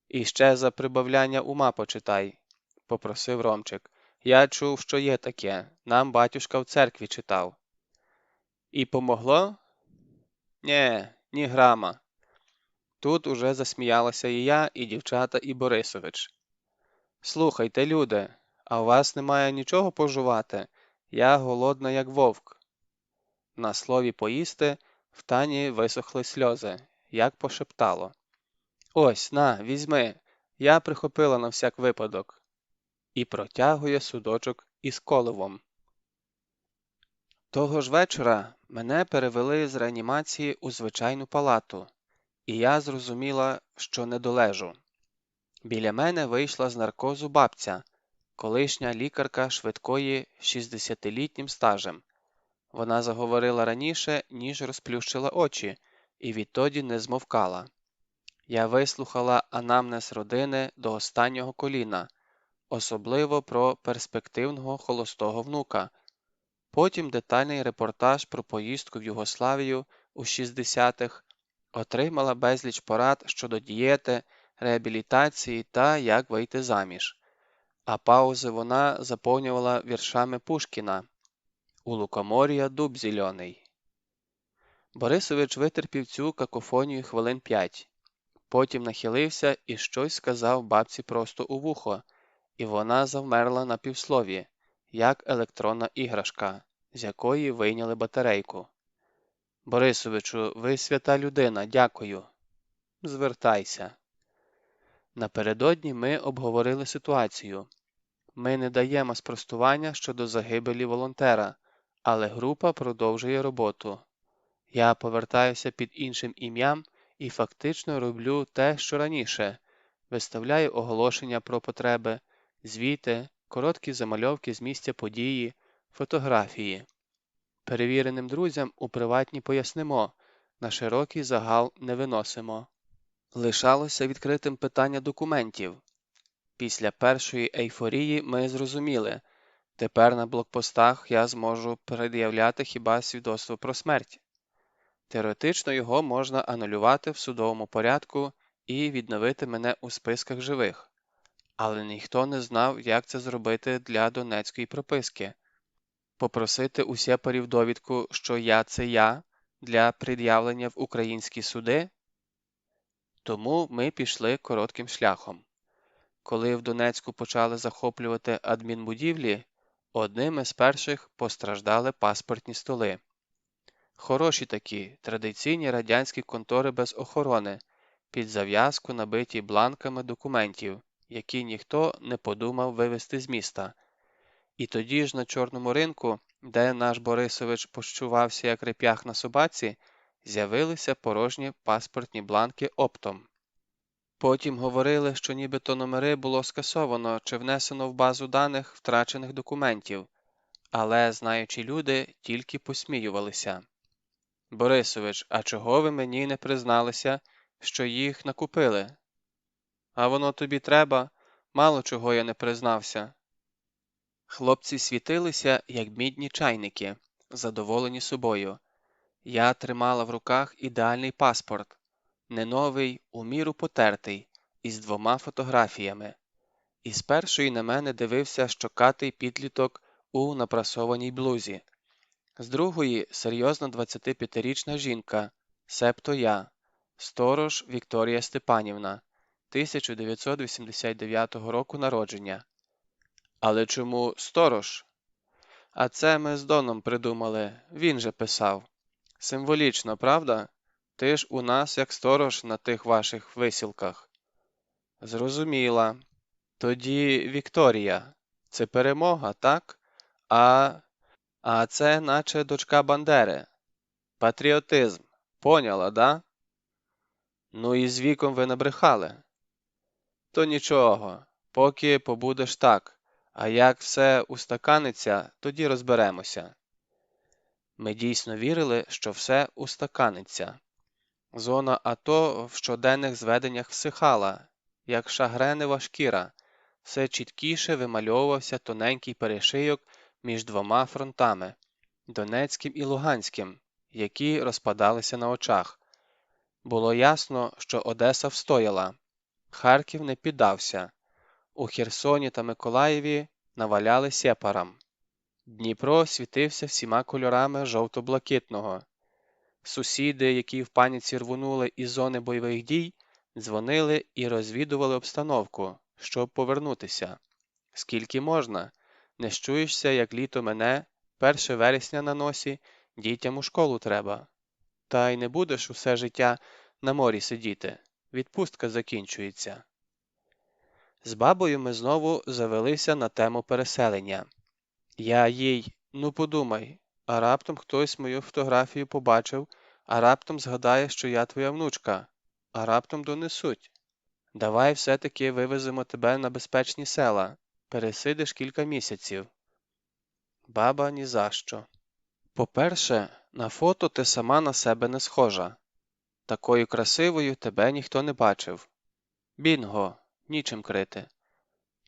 «І ще за прибавляння ума почитай», – попросив Ромчик. «Я чув, що є таке, нам батюшка в церкві читав». «І помогло?» «Нє, ні грама». Тут уже засміялася і я, і дівчата, і Борисович. «Слухайте, люди, а у вас немає нічого пожувати? Я голодна, як вовк». На слові «поїсти» в Тані висохли сльози, як пошептало. «Ось, на, візьми, я прихопила на всяк випадок». І протягує судочок із коливом. Того ж вечора мене перевели з реанімації у звичайну палату, і я зрозуміла, що не долежу. Біля мене вийшла з наркозу бабця, колишня лікарка швидкої 60-літнім стажем. Вона заговорила раніше, ніж розплющила очі, і відтоді не змовкала. Я вислухала анамнез родини до останнього коліна, особливо про перспективного холостого внука, потім детальний репортаж про поїздку в Югославію у 60-х, отримала безліч порад щодо дієти, реабілітації та як вийти заміж. А паузи вона заповнювала віршами Пушкіна «У лукомор'я дуб зелений». Борисович витерпів цю какофонію хвилин 5. Потім нахилився і щось сказав бабці просто у вухо, і вона завмерла на півслові, як електронна іграшка, з якої вийняли батарейку. «Борисовичу, ви свята людина, дякую». «Звертайся». Напередодні ми обговорили ситуацію. Ми не даємо спростування щодо загибелі волонтера, але група продовжує роботу. Я повертаюся під іншим ім'ям і фактично роблю те, що раніше. Виставляю оголошення про потреби, звіти, короткі замальовки з місця події, фотографії. Перевіреним друзям у приватні пояснимо, на широкий загал не виносимо. Лишалося відкритим питання документів. Після першої ейфорії ми зрозуміли, тепер на блокпостах я зможу пред'являти хіба свідоцтво про смерть. Теоретично його можна анулювати в судовому порядку і відновити мене у списках живих. Але ніхто не знав, як це зробити для донецької прописки. Попросити у сепарів довідку, що я – це я, для пред'явлення в українські суди? Тому ми пішли коротким шляхом. Коли в Донецьку почали захоплювати адмінбудівлі, одними з перших постраждали паспортні столи. Хороші такі, традиційні радянські контори без охорони, під зав'язку набиті бланками документів, які ніхто не подумав вивезти з міста. І тоді ж на чорному ринку, де наш Борисович почувався як реп'ях на собаці, з'явилися порожні паспортні бланки оптом. Потім говорили, що нібито номери було скасовано чи внесено в базу даних втрачених документів, але знаючі люди тільки посміювалися. Борисович, а чого ви мені не призналися, що їх накупили? А воно тобі треба? Мало чого я не признався. Хлопці світилися, як мідні чайники, задоволені собою. Я тримала в руках ідеальний паспорт, не новий, у міру потертий, із 2 фотографіями. І з першої на мене дивився щокатий підліток у напрасованій блузі. З другої – серйозна 25-річна жінка, себто я, сторож Вікторія Степанівна, 1989 року народження. Але чому сторож? А це ми з Доном придумали, він же писав. Символічно, правда? Ти ж у нас як сторож на тих ваших висілках. Зрозуміла. Тоді Вікторія. Це перемога, так? А це наче дочка Бандери. Патріотизм. Поняла, да? Ну і з віком ви набрехали. То нічого, поки побудеш так. А як все устаканиться, тоді розберемося. Ми дійсно вірили, що все устаканиться. Зона АТО в щоденних зведеннях всихала, як шагренева шкіра, все чіткіше вимальовувався тоненький перешийок між 2 фронтами – Донецьким і Луганським, які розпадалися на очах. Було ясно, що Одеса встояла, Харків не піддався, у Херсоні та Миколаєві наваляли сепарам. Дніпро світився всіма кольорами жовто-блакитного. Сусіди, які в паніці рвонули із зони бойових дій, дзвонили і розвідували обстановку, щоб повернутися. Скільки можна? Не щуєшся, як літо мене, 1 вересня на носі, дітям у школу треба. Та й не будеш усе життя на морі сидіти. Відпустка закінчується. З бабою ми знову завелися на тему переселення. Я їй, ну подумай, а раптом хтось мою фотографію побачив, а раптом згадає, що я твоя внучка, а раптом донесуть. Давай все-таки вивеземо тебе на безпечні села, пересидиш кілька місяців. Баба ні за що. По-перше, на фото ти сама на себе не схожа. Такою красивою тебе ніхто не бачив. Бінго, нічим крити.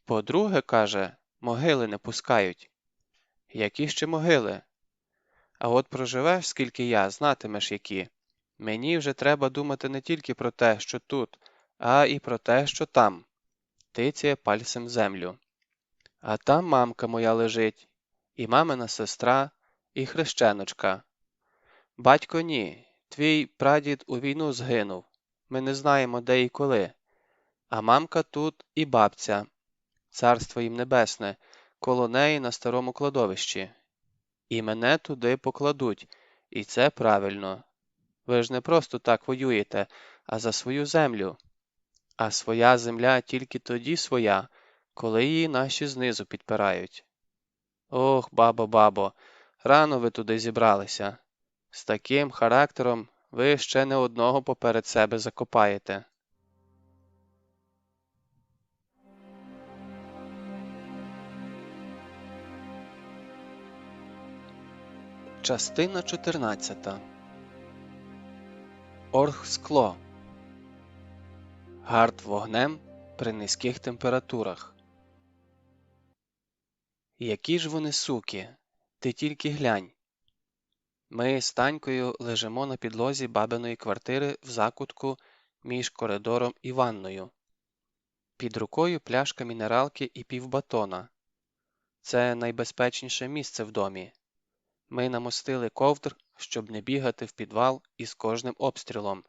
По-друге, каже, могили не пускають. Які ще могили? А от проживеш, скільки я, знатимеш які. Мені вже треба думати не тільки про те, що тут, а і про те, що там. Тицяє пальцем землю. А там мамка моя лежить, і мамина сестра, і хрещеночка. Батько ні, твій прадід у війну згинув. Ми не знаємо, де і коли. А мамка тут і бабця, царство їм небесне, коло неї на старому кладовищі. І мене туди покладуть, і це правильно. Ви ж не просто так воюєте, а за свою землю. А своя земля тільки тоді своя, коли її наші знизу підпирають. Ох, бабо, рано ви туди зібралися. З таким характером ви ще не одного поперед себе закопаєте. Частина 14. Оргскло. Гард вогнем при низьких температурах. Які ж вони суки, ти тільки глянь. Ми з Танькою лежимо на підлозі бабиної квартири в закутку між коридором і ванною. Під рукою пляшка мінералки і півбатона. Це найбезпечніше місце в домі. Ми намостили ковдр, щоб не бігати в підвал із кожним обстрілом,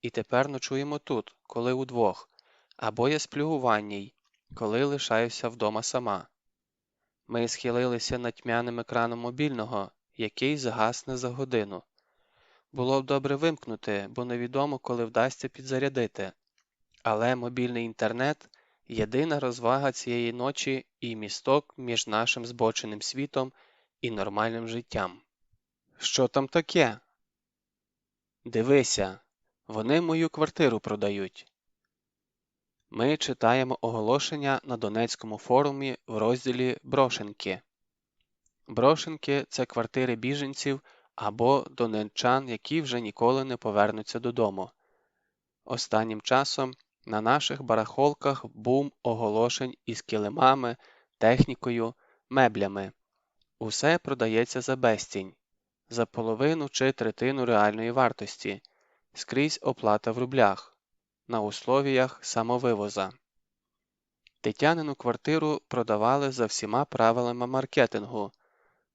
і тепер ночуємо тут, коли удвох, або я сплю у ванній, коли лишаюся вдома сама. Ми схилилися над тьмяним екраном мобільного, який згасне за годину. Було б добре вимкнути, бо невідомо, коли вдасться підзарядити. Але мобільний інтернет – єдина розвага цієї ночі і місток між нашим збоченим світом і нормальним життям. Що там таке? Дивися, вони мою квартиру продають. Ми читаємо оголошення на Донецькому форумі в розділі «Брошенки». Брошенки – це квартири біженців або донеччан, які вже ніколи не повернуться додому. Останнім часом на наших барахолках бум оголошень із килимами, технікою, меблями. Усе продається за безцінь, за половину чи третину реальної вартості, скрізь оплата в рублях, на условіях самовивоза. Тетянину квартиру продавали за всіма правилами маркетингу.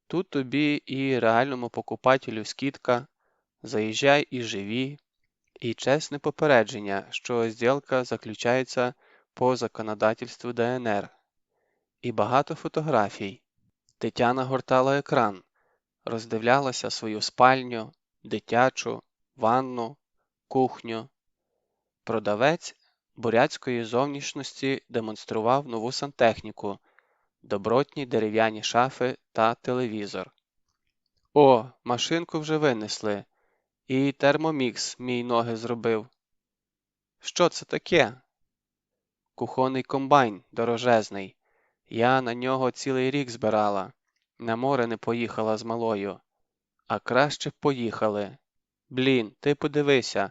Тут тобі і реальному покупателю скидка, заїжджай і живі, і чесне попередження, що зділка заключається по законодавству ДНР. І багато фотографій. Тетяна гортала екран, роздивлялася свою спальню, дитячу, ванну, кухню. Продавець бурятської зовнішності демонстрував нову сантехніку, добротні дерев'яні шафи та телевізор. О, машинку вже винесли, і термомікс мій ноги зробив. Що це таке? Кухонний комбайн дорожезний. Я на нього цілий рік збирала. На море не поїхала з малою. А краще б поїхали. Блін, ти подивися,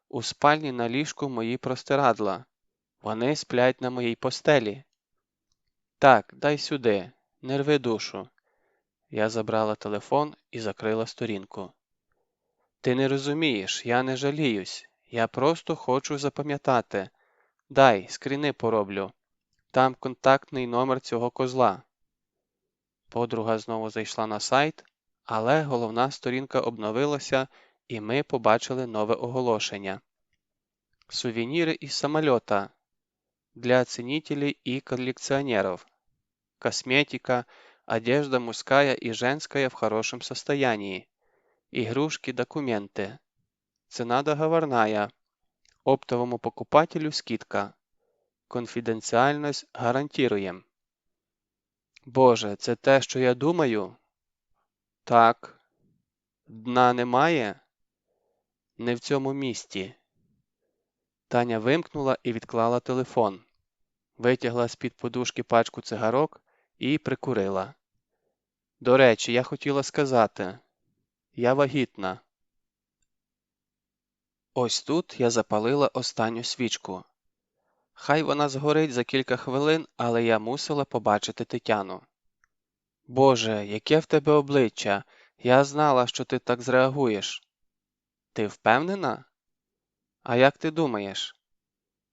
у спальні на ліжку мої простирадла. Вони сплять на моїй постелі. Так, дай сюди, не рви душу. Я забрала телефон і закрила сторінку. Ти не розумієш, я не жаліюсь. Я просто хочу запам'ятати. Дай, скріни пороблю. Там контактний номер цього козла. Подруга знову зайшла на сайт, але головна сторінка обновилася, і ми побачили нове оголошення. Сувеніри із самолета для ценителей и коллекционеров. Косметика, одежда мужская и женская в хорошем состоянии. Игрушки, документы. Цена договорная. Оптовому покупателю скидка. Конфіденціальність гарантіруєм. Боже, це те, що я думаю? Так. Дна немає? Не в цьому місті. Таня вимкнула і відклала телефон. Витягла з-під подушки пачку цигарок і прикурила. До речі, я хотіла сказати. Я вагітна. Ось тут я запалила останню свічку. Хай вона згорить за кілька хвилин, але я мусила побачити Тетяну. Боже, яке в тебе обличчя! Я знала, що ти так зреагуєш. Ти впевнена? А як ти думаєш?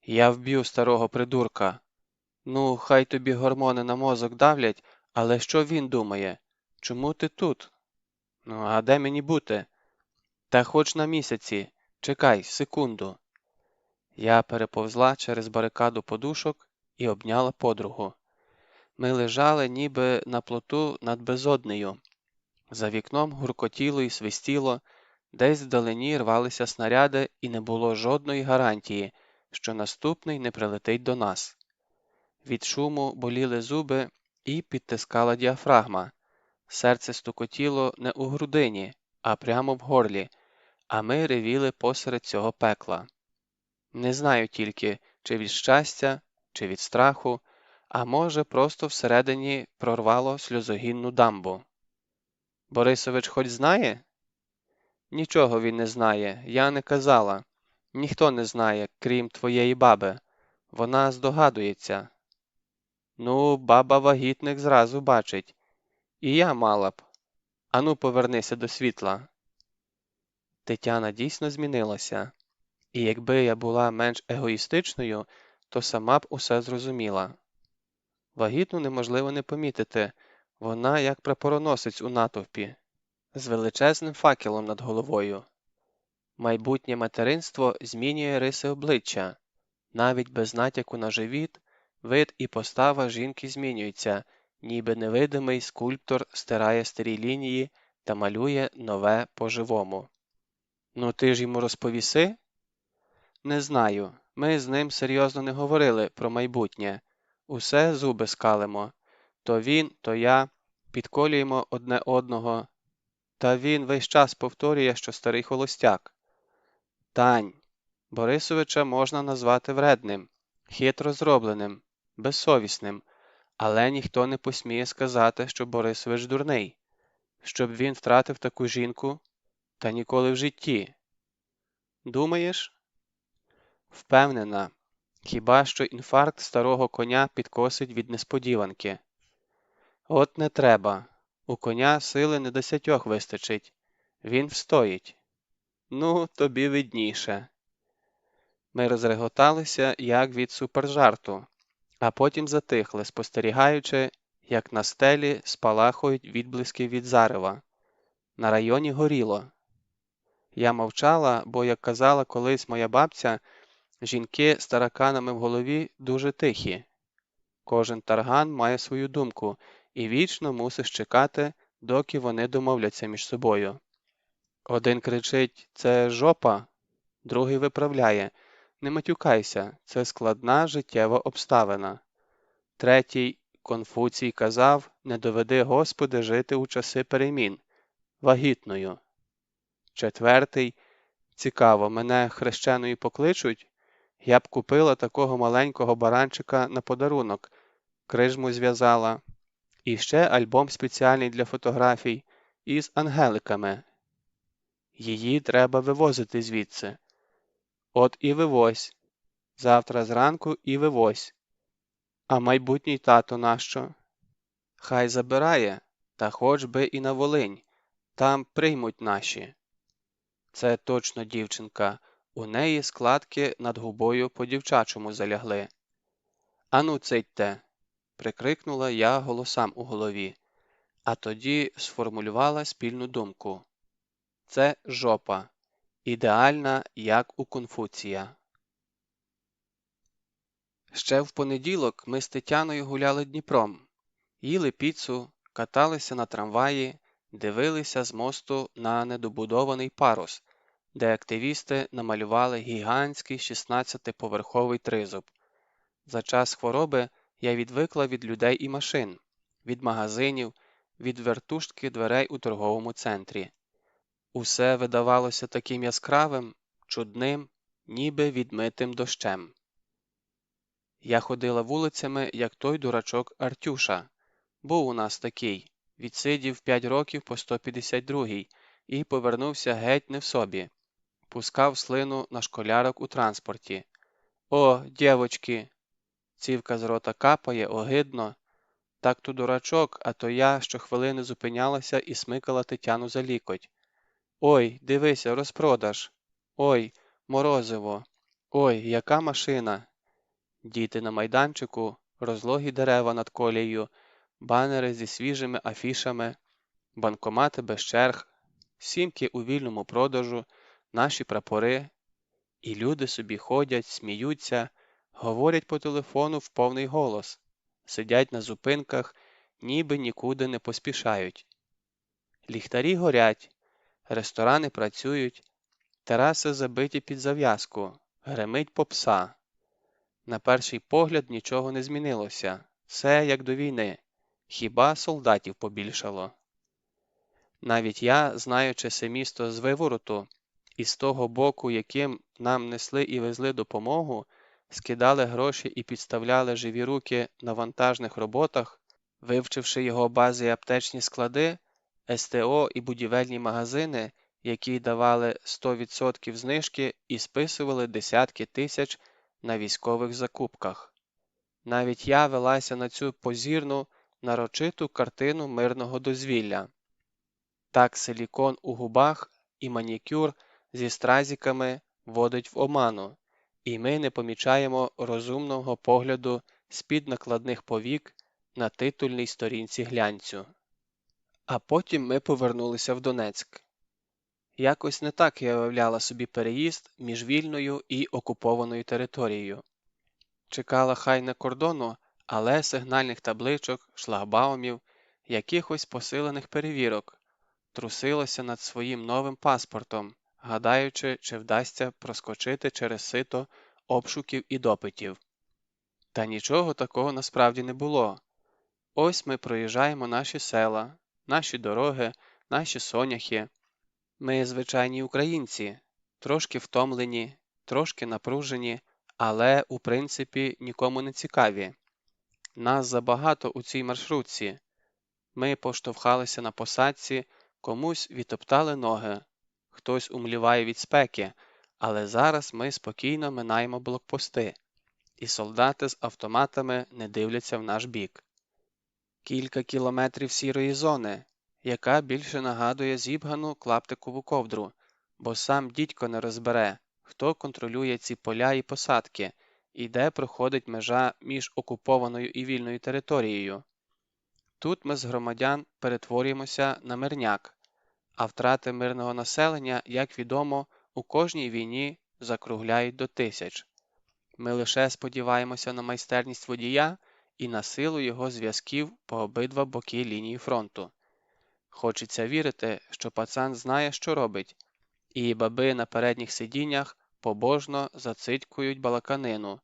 Я вб'ю старого придурка. Ну, хай тобі гормони на мозок давлять, але що він думає? Чому ти тут? Ну, а де мені бути? Та хоч на місяці. Чекай, секунду. Я переповзла через барикаду подушок і обняла подругу. Ми лежали ніби на плоту над безоднею. За вікном гуркотіло і свистіло, десь вдалині рвалися снаряди і не було жодної гарантії, що наступний не прилетить до нас. Від шуму боліли зуби і підтискала діафрагма. Серце стукотіло не у грудині, а прямо в горлі, а ми ревіли посеред цього пекла. Не знаю тільки, чи від щастя, чи від страху, а може, просто всередині прорвало сльозогінну дамбу. Борисович хоч знає? Нічого він не знає, я не казала. Ніхто не знає, крім твоєї баби. Вона здогадується. Ну, баба вагітних зразу бачить. І я мала б. Ану, повернися до світла. Тетяна дійсно змінилася. І якби я була менш егоїстичною, то сама б усе зрозуміла. Вагітну неможливо не помітити, вона як прапороносець у натовпі, з величезним факелом над головою. Майбутнє материнство змінює риси обличчя. Навіть без натяку на живіт, вид і постава жінки змінюються, ніби невидимий скульптор стирає старі лінії та малює нове по-живому. Ну ти ж йому розповіси? Не знаю. Ми з ним серйозно не говорили про майбутнє. Усе зуби скалимо. То він, то я підколюємо одне одного. Та він весь час повторює, що старий холостяк. Тань, Борисовича можна назвати вредним, хитро зробленим, безсовісним, але ніхто не посміє сказати, що Борисович дурний, щоб він втратив таку жінку, та ніколи в житті. Думаєш? Впевнена, хіба що інфаркт старого коня підкосить від несподіванки. От не треба, у коня сили не 10 вистачить, він встоїть. Ну, тобі видніше. Ми розреготалися, як від супержарту, а потім затихли, спостерігаючи, як на стелі спалахують відблиски від зарева. На районі горіло. Я мовчала, бо, як казала колись моя бабця, жінки з тараканами в голові дуже тихі. Кожен тарган має свою думку, і вічно мусиш чекати, доки вони домовляться між собою. Один кричить «це жопа», другий виправляє «не матюкайся, це складна життєва обставина». Третій Конфуцій казав «не доведи, Господи, жити у часи перемін» вагітною. Четвертий «цікаво, мене хрещеною покличуть? Я б купила такого маленького баранчика на подарунок, крижму зв'язала. І ще альбом спеціальний для фотографій із ангеликами. Її треба вивозити звідси. От і вивозь. Завтра зранку і вивозь. А майбутній тато нащо? Хай забирає, та хоч би і на Волинь. Там приймуть наші. Це точно дівчинка. У неї складки над губою по-дівчачому залягли. Ану, цитьте, прикрикнула я голосам у голові, а тоді сформулювала спільну думку. Це жопа. Ідеальна, як у Конфуція. Ще в понеділок ми з Тетяною гуляли Дніпром, їли піцу, каталися на трамваї, дивилися з мосту на недобудований парус, де активісти намалювали гігантський 16-поверховий тризуб. За час хвороби я відвикла від людей і машин, від магазинів, від вертушки дверей у торговому центрі. Усе видавалося таким яскравим, чудним, ніби відмитим дощем. Я ходила вулицями, як той дурачок Артюша. Був у нас такий. Відсидів 5 років по 152-й і повернувся геть не в собі. Пускав слину на школярок у транспорті. «О, дєвочки!» Цівка з рота капає, огидно. Так то дурачок, а то я щохвилини зупинялася і смикала Тетяну за лікоть. «Ой, дивися, розпродаж! Ой, морозиво! Ой, яка машина!» Діти на майданчику, розлогі дерева над колією, банери зі свіжими афішами, банкомати без черг, сімки у вільному продажу, наші прапори. І люди собі ходять, сміються, говорять по телефону в повний голос, сидять на зупинках, ніби нікуди не поспішають. Ліхтарі горять, ресторани працюють, тераси забиті під зав'язку, гримить попса. На перший погляд нічого не змінилося, все як до війни, хіба солдатів побільшало. Навіть я, знаючи це місто з вивороту, і з того боку, яким нам несли і везли допомогу, скидали гроші і підставляли живі руки на вантажних роботах, вивчивши його бази і аптечні склади, СТО і будівельні магазини, які давали 100% знижки і списували десятки тисяч на військових закупках. Навіть я велася на цю позірну, нарочиту картину мирного дозвілля. Так силікон у губах і манікюр зі стразіками вводить в оману, і ми не помічаємо розумного погляду з-під накладних повік на титульній сторінці глянцю. А потім ми повернулися в Донецьк. Якось не так я уявляла собі переїзд між вільною і окупованою територією. Чекала хай не кордону, але сигнальних табличок, шлагбаумів, якихось посилених перевірок, трусилася над своїм новим паспортом, гадаючи, чи вдасться проскочити через сито обшуків і допитів. Та нічого такого насправді не було. Ось ми проїжджаємо наші села, наші дороги, наші соняхи. Ми звичайні українці, трошки втомлені, трошки напружені, але, у принципі, нікому не цікаві. Нас забагато у цій маршрутці. Ми поштовхалися на посадці, комусь відтоптали ноги, хтось умліває від спеки, але зараз ми спокійно минаємо блокпости, і солдати з автоматами не дивляться в наш бік. Кілька кілометрів сірої зони, яка більше нагадує зібгану клаптикову ковдру, бо сам дідько не розбере, хто контролює ці поля і посадки, і де проходить межа між окупованою і вільною територією. Тут ми з громадян перетворюємося на мирняк, а втрати мирного населення, як відомо, у кожній війні закругляють до 1000. Ми лише сподіваємося на майстерність водія і на силу його зв'язків по обидва боки лінії фронту. Хочеться вірити, що пацан знає, що робить, і баби на передніх сидіннях побожно зацитькують балаканину.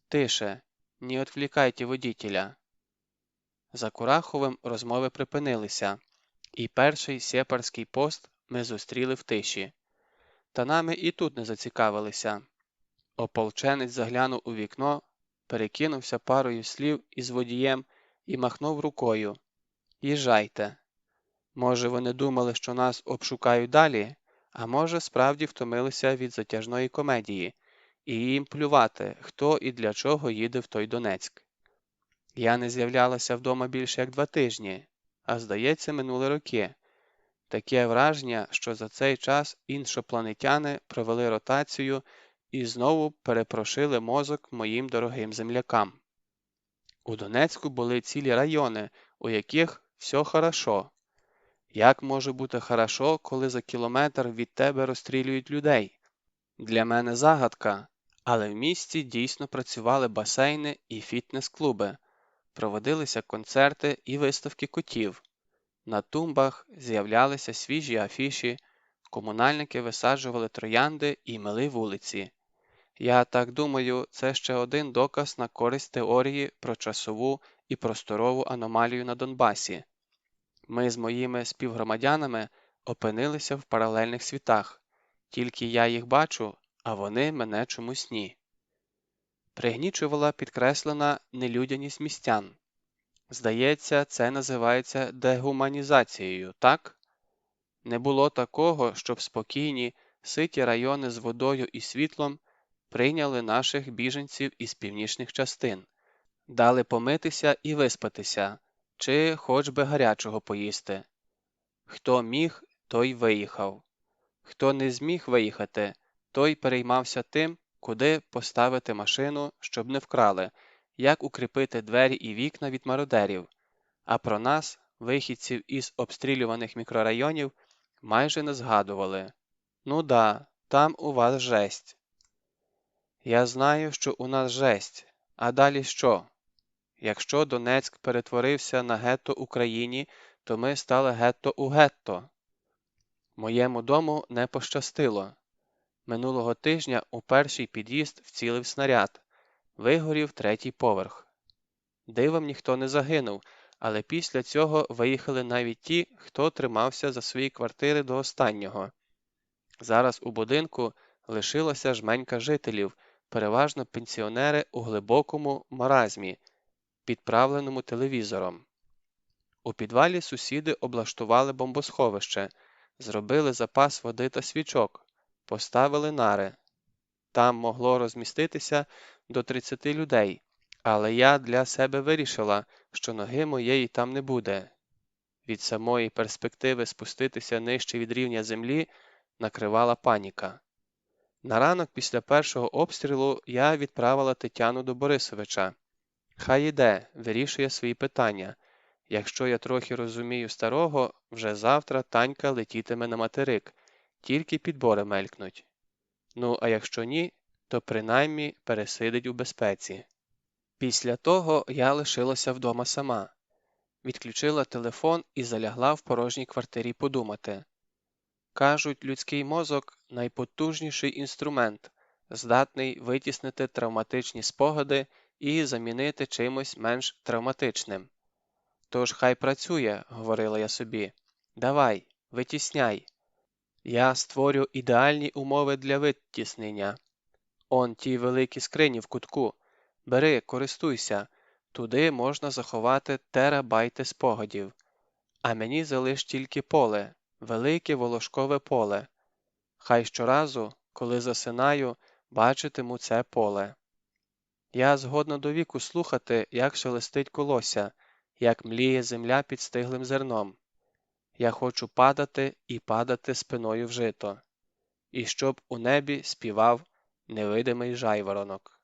Тише, не відвлікайте водітеля. За Кураховим розмови припинилися, і перший сєпарський пост ми зустріли в тиші. Та нами і тут не зацікавилися. Ополченець заглянув у вікно, перекинувся парою слів із водієм і махнув рукою. «Їжджайте». Може, вони думали, що нас обшукають далі, а може, справді втомилися від затяжної комедії, і їм плювати, хто і для чого їде в той Донецьк. Я не з'являлася вдома більше як 2 тижні, а здається, минули роки. Таке враження, що за цей час іншопланетяни провели ротацію і знову перепрошили мозок моїм дорогим землякам. У Донецьку були цілі райони, у яких все хорошо. Як може бути хорошо, коли за кілометр від тебе розстрілюють людей? Для мене загадка, але в місті дійсно працювали басейни і фітнес-клуби, проводилися концерти і виставки котів. На тумбах з'являлися свіжі афіші, комунальники висаджували троянди і мили вулиці. Я так думаю, це ще один доказ на користь теорії про часову і просторову аномалію на Донбасі. Ми з моїми співгромадянами опинилися в паралельних світах, тільки я їх бачу, а вони мене чомусь ні. Пригнічувала підкреслена нелюдяність містян. Здається, це називається дегуманізацією, так? Не було такого, щоб спокійні, ситі райони з водою і світлом прийняли наших біженців із північних частин, дали помитися і виспатися, чи хоч би гарячого поїсти. Хто міг, той виїхав. Хто не зміг виїхати, той переймався тим, куди поставити машину, щоб не вкрали, як укріпити двері і вікна від мародерів. А про нас, вихідців із обстрілюваних мікрорайонів, майже не згадували. Ну да, там у вас жесть. Я знаю, що у нас жесть. А далі що? Якщо Донецьк перетворився на гетто Україні, то ми стали гетто у гетто. Моєму дому не пощастило. Минулого тижня у перший під'їзд вцілив снаряд. Вигорів 3-й поверх. Дивом ніхто не загинув, але після цього виїхали навіть ті, хто тримався за свої квартири до останнього. Зараз у будинку лишилася жменька жителів, переважно пенсіонери у глибокому маразмі, підправленому телевізором. У підвалі сусіди облаштували бомбосховище, зробили запас води та свічок, поставили нари. Там могло розміститися до 30 людей, але я для себе вирішила, що ноги моєї там не буде. Від самої перспективи спуститися нижче від рівня землі накривала паніка. На ранок після першого обстрілу я відправила Тетяну до Борисовича. Хай іде, вирішує свої питання. Якщо я трохи розумію старого, вже завтра Танька летітиме на материк, тільки підбори мелькнуть. Ну, а якщо ні, то принаймні пересидить у безпеці. Після того я лишилася вдома сама. Відключила телефон і залягла в порожній квартирі подумати. Кажуть, людський мозок – найпотужніший інструмент, здатний витіснити травматичні спогади і замінити чимось менш травматичним. Тож хай працює, говорила я собі. Давай, витісняй. Я створю ідеальні умови для витіснення. Он ті великі скрині в кутку. Бери, користуйся. Туди можна заховати терабайти спогадів. А мені залиш тільки поле, велике волошкове поле. Хай щоразу, коли засинаю, бачитиму це поле. Я згодна до віку слухати, як шелестить колося, як мліє земля під стиглим зерном. Я хочу падати і падати спиною в жито. І щоб у небі співав невидимий жайворонок.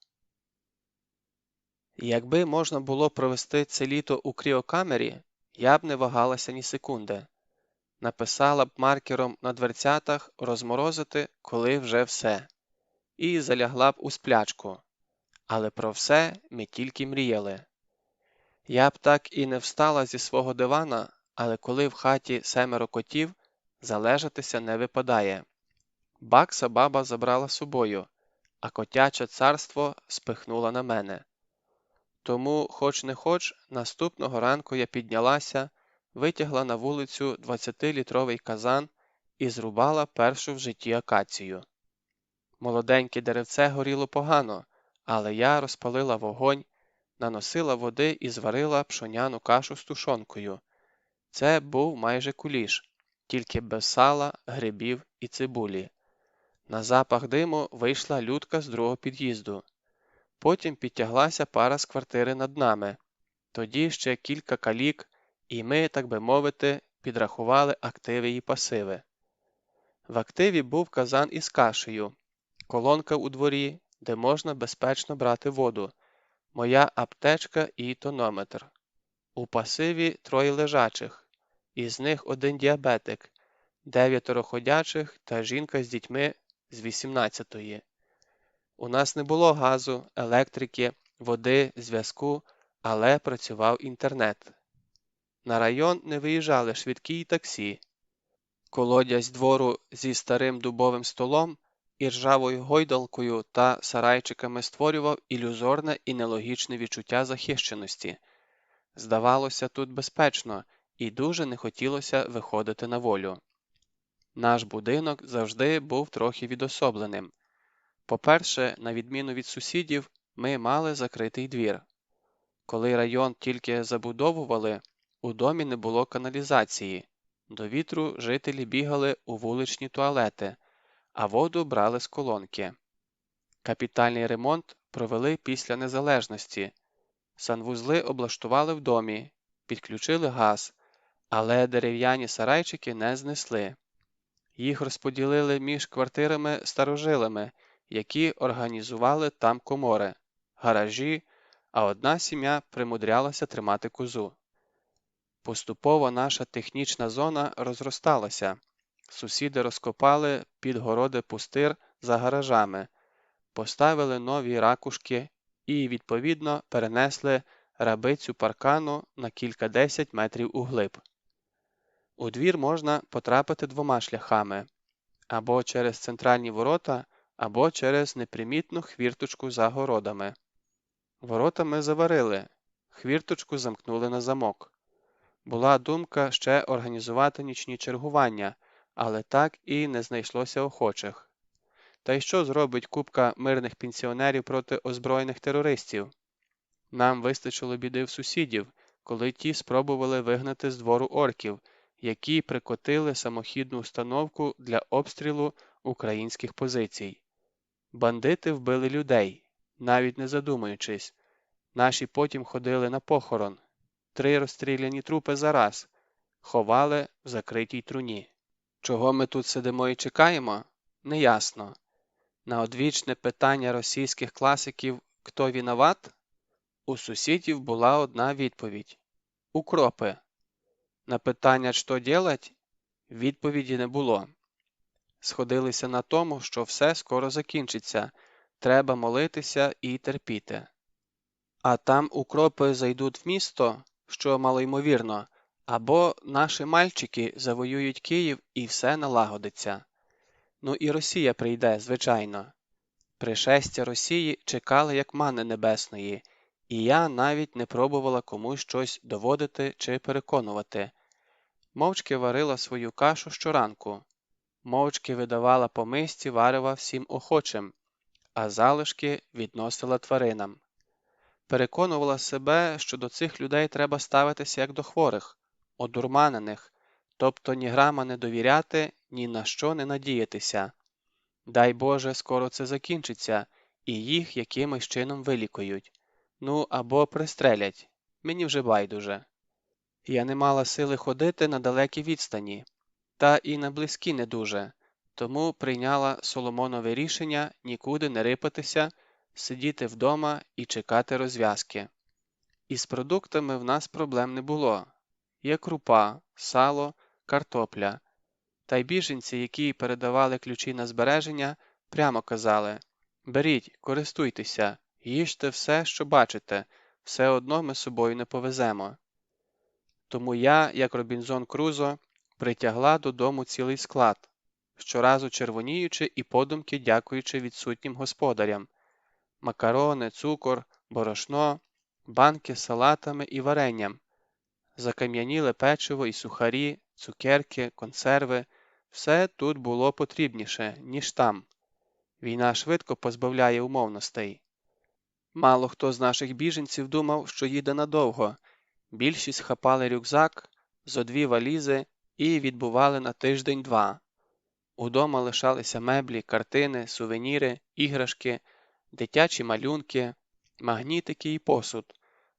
Якби можна було провести це літо у кріокамері, я б не вагалася ні секунди. Написала б маркером на дверцятах розморозити, коли вже все. І залягла б у сплячку. Але про все ми тільки мріяли. Я б так і не встала зі свого дивана, але коли в хаті 7 котів, залежатися не випадає. Бакса баба забрала собою, а котяче царство спихнула на мене. Тому, хоч не хоч, наступного ранку я піднялася, витягла на вулицю 20-літровий казан і зрубала першу в житті акацію. Молоденьке деревце горіло погано, але я розпалила вогонь, наносила води і зварила пшоняну кашу з тушонкою. Це був майже куліш, тільки без сала, грибів і цибулі. На запах диму вийшла Людка з другого під'їзду. Потім підтяглася пара з квартири над нами. Тоді ще кілька калік, і ми, так би мовити, підрахували активи і пасиви. В активі був казан із кашею, колонка у дворі, де можна безпечно брати воду, моя аптечка і тонометр. У пасиві 3 лежачих, із них 1 діабетик, 9 ходячих та жінка з дітьми з 18-ї. У нас не було газу, електрики, води, зв'язку, але працював інтернет. На район не виїжджали швидкі й таксі. Колодязь двору зі старим дубовим столом, іржавою гойдалкою та сарайчиками створював ілюзорне і нелогічне відчуття захищеності. Здавалося, тут безпечно, і дуже не хотілося виходити на волю. Наш будинок завжди був трохи відособленим. По-перше, на відміну від сусідів, ми мали закритий двір. Коли район тільки забудовували, у домі не було каналізації. До вітру жителі бігали у вуличні туалети, а воду брали з колонки. Капітальний ремонт провели після незалежності. Санвузли облаштували в домі, підключили газ, але дерев'яні сарайчики не знесли. Їх розподілили між квартирами-старожилами, які організували там комори, гаражі, а одна сім'я примудрялася тримати козу. Поступово наша технічна зона розросталася. Сусіди розкопали підгороди пустир за гаражами, поставили нові ракушки і, відповідно, перенесли рабицю паркану на кількадесят метрів углиб. У двір можна потрапити 2 шляхами – або через центральні ворота, або через непримітну хвірточку за городами. Ворота ми заварили, хвірточку замкнули на замок. Була думка ще організувати нічні чергування, але так і не знайшлося охочих. Та й що зробить купка мирних пенсіонерів проти озброєних терористів? Нам вистачило біди в сусідів, коли ті спробували вигнати з двору орків, які прикотили самохідну установку для обстрілу українських позицій. Бандити вбили людей, навіть не задумуючись. Наші потім ходили на похорон. 3 розстріляні трупи за раз. Ховали в закритій труні. Чого ми тут сидимо і чекаємо? Неясно. На одвічне питання російських класиків «Хто виноват?» у сусідів була одна відповідь – «Укропи». На питання «Що делать?» відповіді не було. Сходилися на тому, що все скоро закінчиться, треба молитися і терпіти. А там укропи зайдуть в місто, що малоймовірно, Або наші мальчики завоюють Київ і все налагодиться. Ну і Росія прийде, звичайно. Пришестя Росії чекали як мани небесної, і я навіть не пробувала комусь щось доводити чи переконувати. Мовчки варила свою кашу щоранку, мовчки видавала по мисці варева всім охочим, а залишки відносила тваринам. Переконувала себе, що до цих людей треба ставитися як до хворих, одурманених, тобто ні грама не довіряти, ні на що не надіятися. Дай Боже, скоро це закінчиться, і їх якимось чином вилікують. Ну, або пристрелять. Мені вже байдуже. Я не мала сили ходити на далекі відстані, та і на близькі не дуже, тому прийняла Соломонове рішення нікуди не рипатися, сидіти вдома і чекати розв'язки. Із продуктами в нас проблем не було. Є крупа, сало, картопля. Та й біженці, які передавали ключі на збереження, прямо казали: «Беріть, користуйтеся, їжте все, що бачите, все одно ми з собою не повеземо». Тому я, як Робінзон Крузо, притягла додому цілий склад, щоразу червоніючи і подумки дякуючи відсутнім господарям: макарони, цукор, борошно, банки з салатами і варенням, закам'яніле печиво і сухарі, цукерки, консерви – все тут було потрібніше, ніж там. Війна швидко позбавляє умовностей. Мало хто з наших біженців думав, що їде надовго. Більшість хапали рюкзак, зо дві валізи і відбували на тиждень-два. Удома лишалися меблі, картини, сувеніри, іграшки, дитячі малюнки, магнітики і посуд.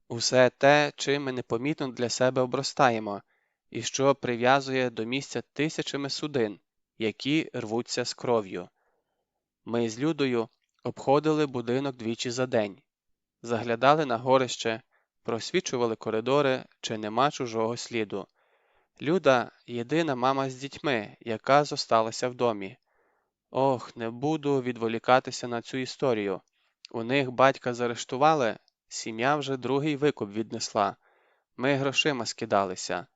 Усе те, чим ми непомітно для себе обростаємо, і що прив'язує до місця тисячами судин, які рвуться з кров'ю. Ми з Людою обходили будинок двічі за день, заглядали на горище, просвічували коридори, чи нема чужого сліду. Люда – єдина мама з дітьми, яка зосталася в домі. Ох, не буду відволікатися на цю історію. У них батька заарештували, сім'я вже другий викуп віднесла. Ми грошима скидалися.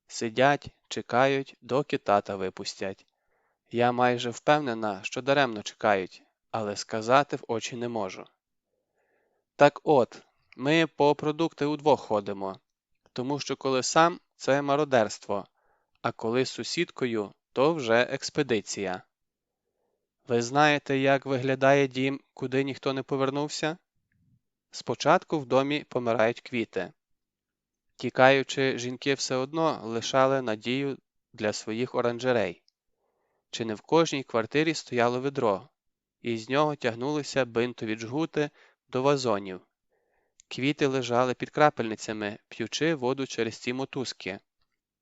Сидять, чекають, доки тата випустять. Я майже впевнена, що даремно чекають, але сказати в очі не можу. Так от, ми по продукти удвох ходимо, тому що коли сам – це мародерство, а коли з сусідкою – то вже експедиція. Ви знаєте, як виглядає дім, куди ніхто не повернувся? Спочатку в домі помирають квіти. Тікаючи, жінки все одно лишали надію для своїх оранжерей. Чи не в кожній квартирі стояло відро, і з нього тягнулися бинтові джгути до вазонів. Квіти лежали під крапельницями, п'ючи воду через ці мотузки.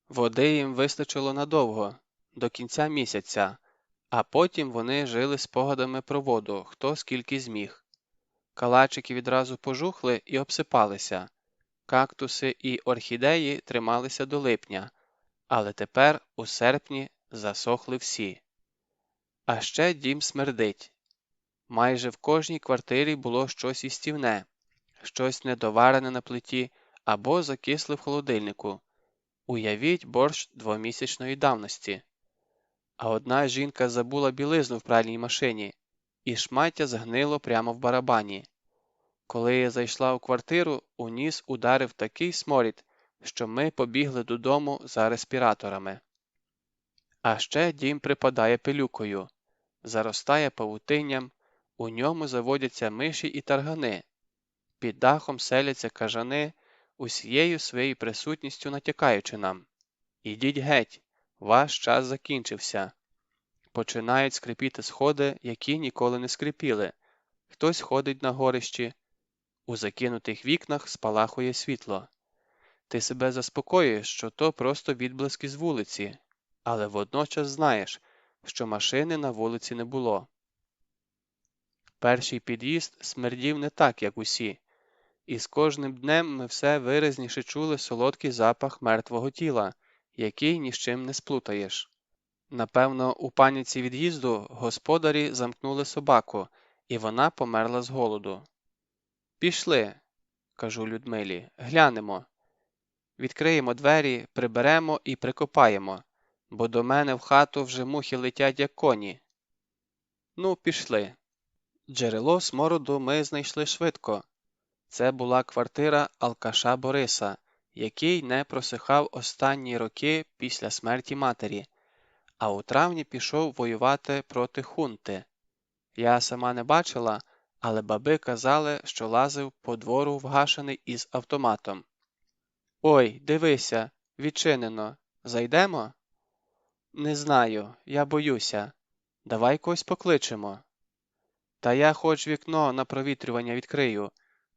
Води їм вистачило надовго, до кінця місяця, а потім вони жили спогадами про воду, хто скільки зміг. Калачики відразу пожухли і обсипалися. Кактуси і орхідеї трималися до липня, але тепер у серпні засохли всі. А ще дім смердить. Майже в кожній квартирі було щось їстівне, щось недоварене на плиті або закисле в холодильнику. Уявіть борщ двомісячної давності. А одна жінка забула білизну в пральній машині, і шмаття згнило прямо в барабані. Коли я зайшла у квартиру, у ніс ударив такий сморід, що ми побігли додому за респіраторами. А ще дім припадає пилюкою, заростає павутинням, у ньому заводяться миші і таргани. Під дахом селяться кажани, усією своєю присутністю натякаючи нам: «Ідіть геть, ваш час закінчився». Починають скрипіти сходи, які ніколи не скрипіли. Хтось ходить на горищі. У закинутих вікнах спалахує світло. Ти себе заспокоюєш, що то просто відблиски з вулиці, але водночас знаєш, що машини на вулиці не було. Перший під'їзд смердів не так, як усі, і з кожним днем ми все виразніше чули солодкий запах мертвого тіла, який ні з чим не сплутаєш. Напевно, у паніці від'їзду господарі замкнули собаку, і вона померла з голоду. «Пішли», – кажу Людмилі, – «глянемо». Відкриємо двері, приберемо і прикопаємо, бо до мене в хату вже мухи летять, як коні. Ну, пішли. Джерело смороду ми знайшли швидко. Це була квартира алкаша Бориса, який не просихав останні роки після смерті матері, а у травні пішов воювати проти хунти. Я сама не бачила, але баби казали, що лазив по двору вгашений із автоматом. «Ой, дивися, відчинено. Зайдемо?» «Не знаю, я боюся. Давай когось покличемо». «Та я хоч вікно на провітрювання відкрию,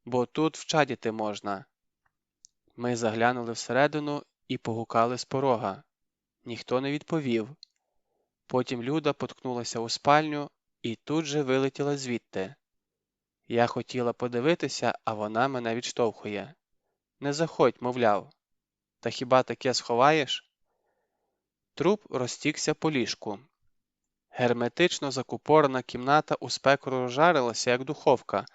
бо тут вчадіти можна». Ми заглянули всередину і погукали з порога. Ніхто не відповів. Потім Люда поткнулася у спальню і тут же вилетіла звідти. Я хотіла подивитися, а вона мене відштовхує. «Не заходь», мовляв. «Та хіба таке сховаєш?» Труп розтікся по ліжку. Герметично закупорена кімната у спеку розжарилася, як духовка,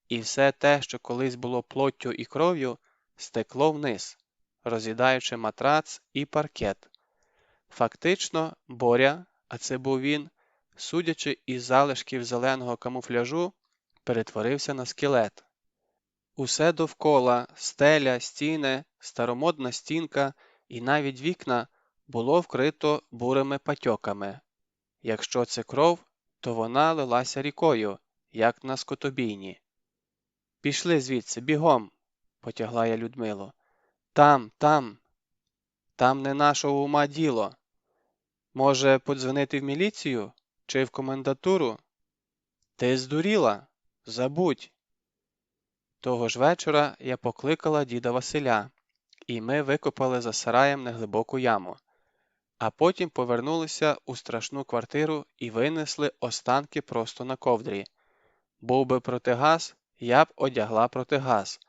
і все те, що колись було плоттю і кров'ю, стекло вниз, роз'їдаючи матрац і паркет. Фактично, Боря, а це був він, судячи із залишків зеленого камуфляжу, перетворився на скелет. Усе довкола, стеля, стіни, старомодна стінка і навіть вікна було вкрито бурими патьоками. Якщо це кров, то вона лилася рікою, як на скотобійні. «Пішли звідси, бігом!» – потягла я Людмилу. Там не нашого ума діло. Може, подзвонити в міліцію? Чи в комендатуру?» «Ти здуріла? Забудь!» Того ж вечора я покликала діда Василя, і ми викопали за сараєм неглибоку яму. А потім повернулися у страшну квартиру і винесли останки просто на ковдрі. Був би протигаз, я б одягла протигаз,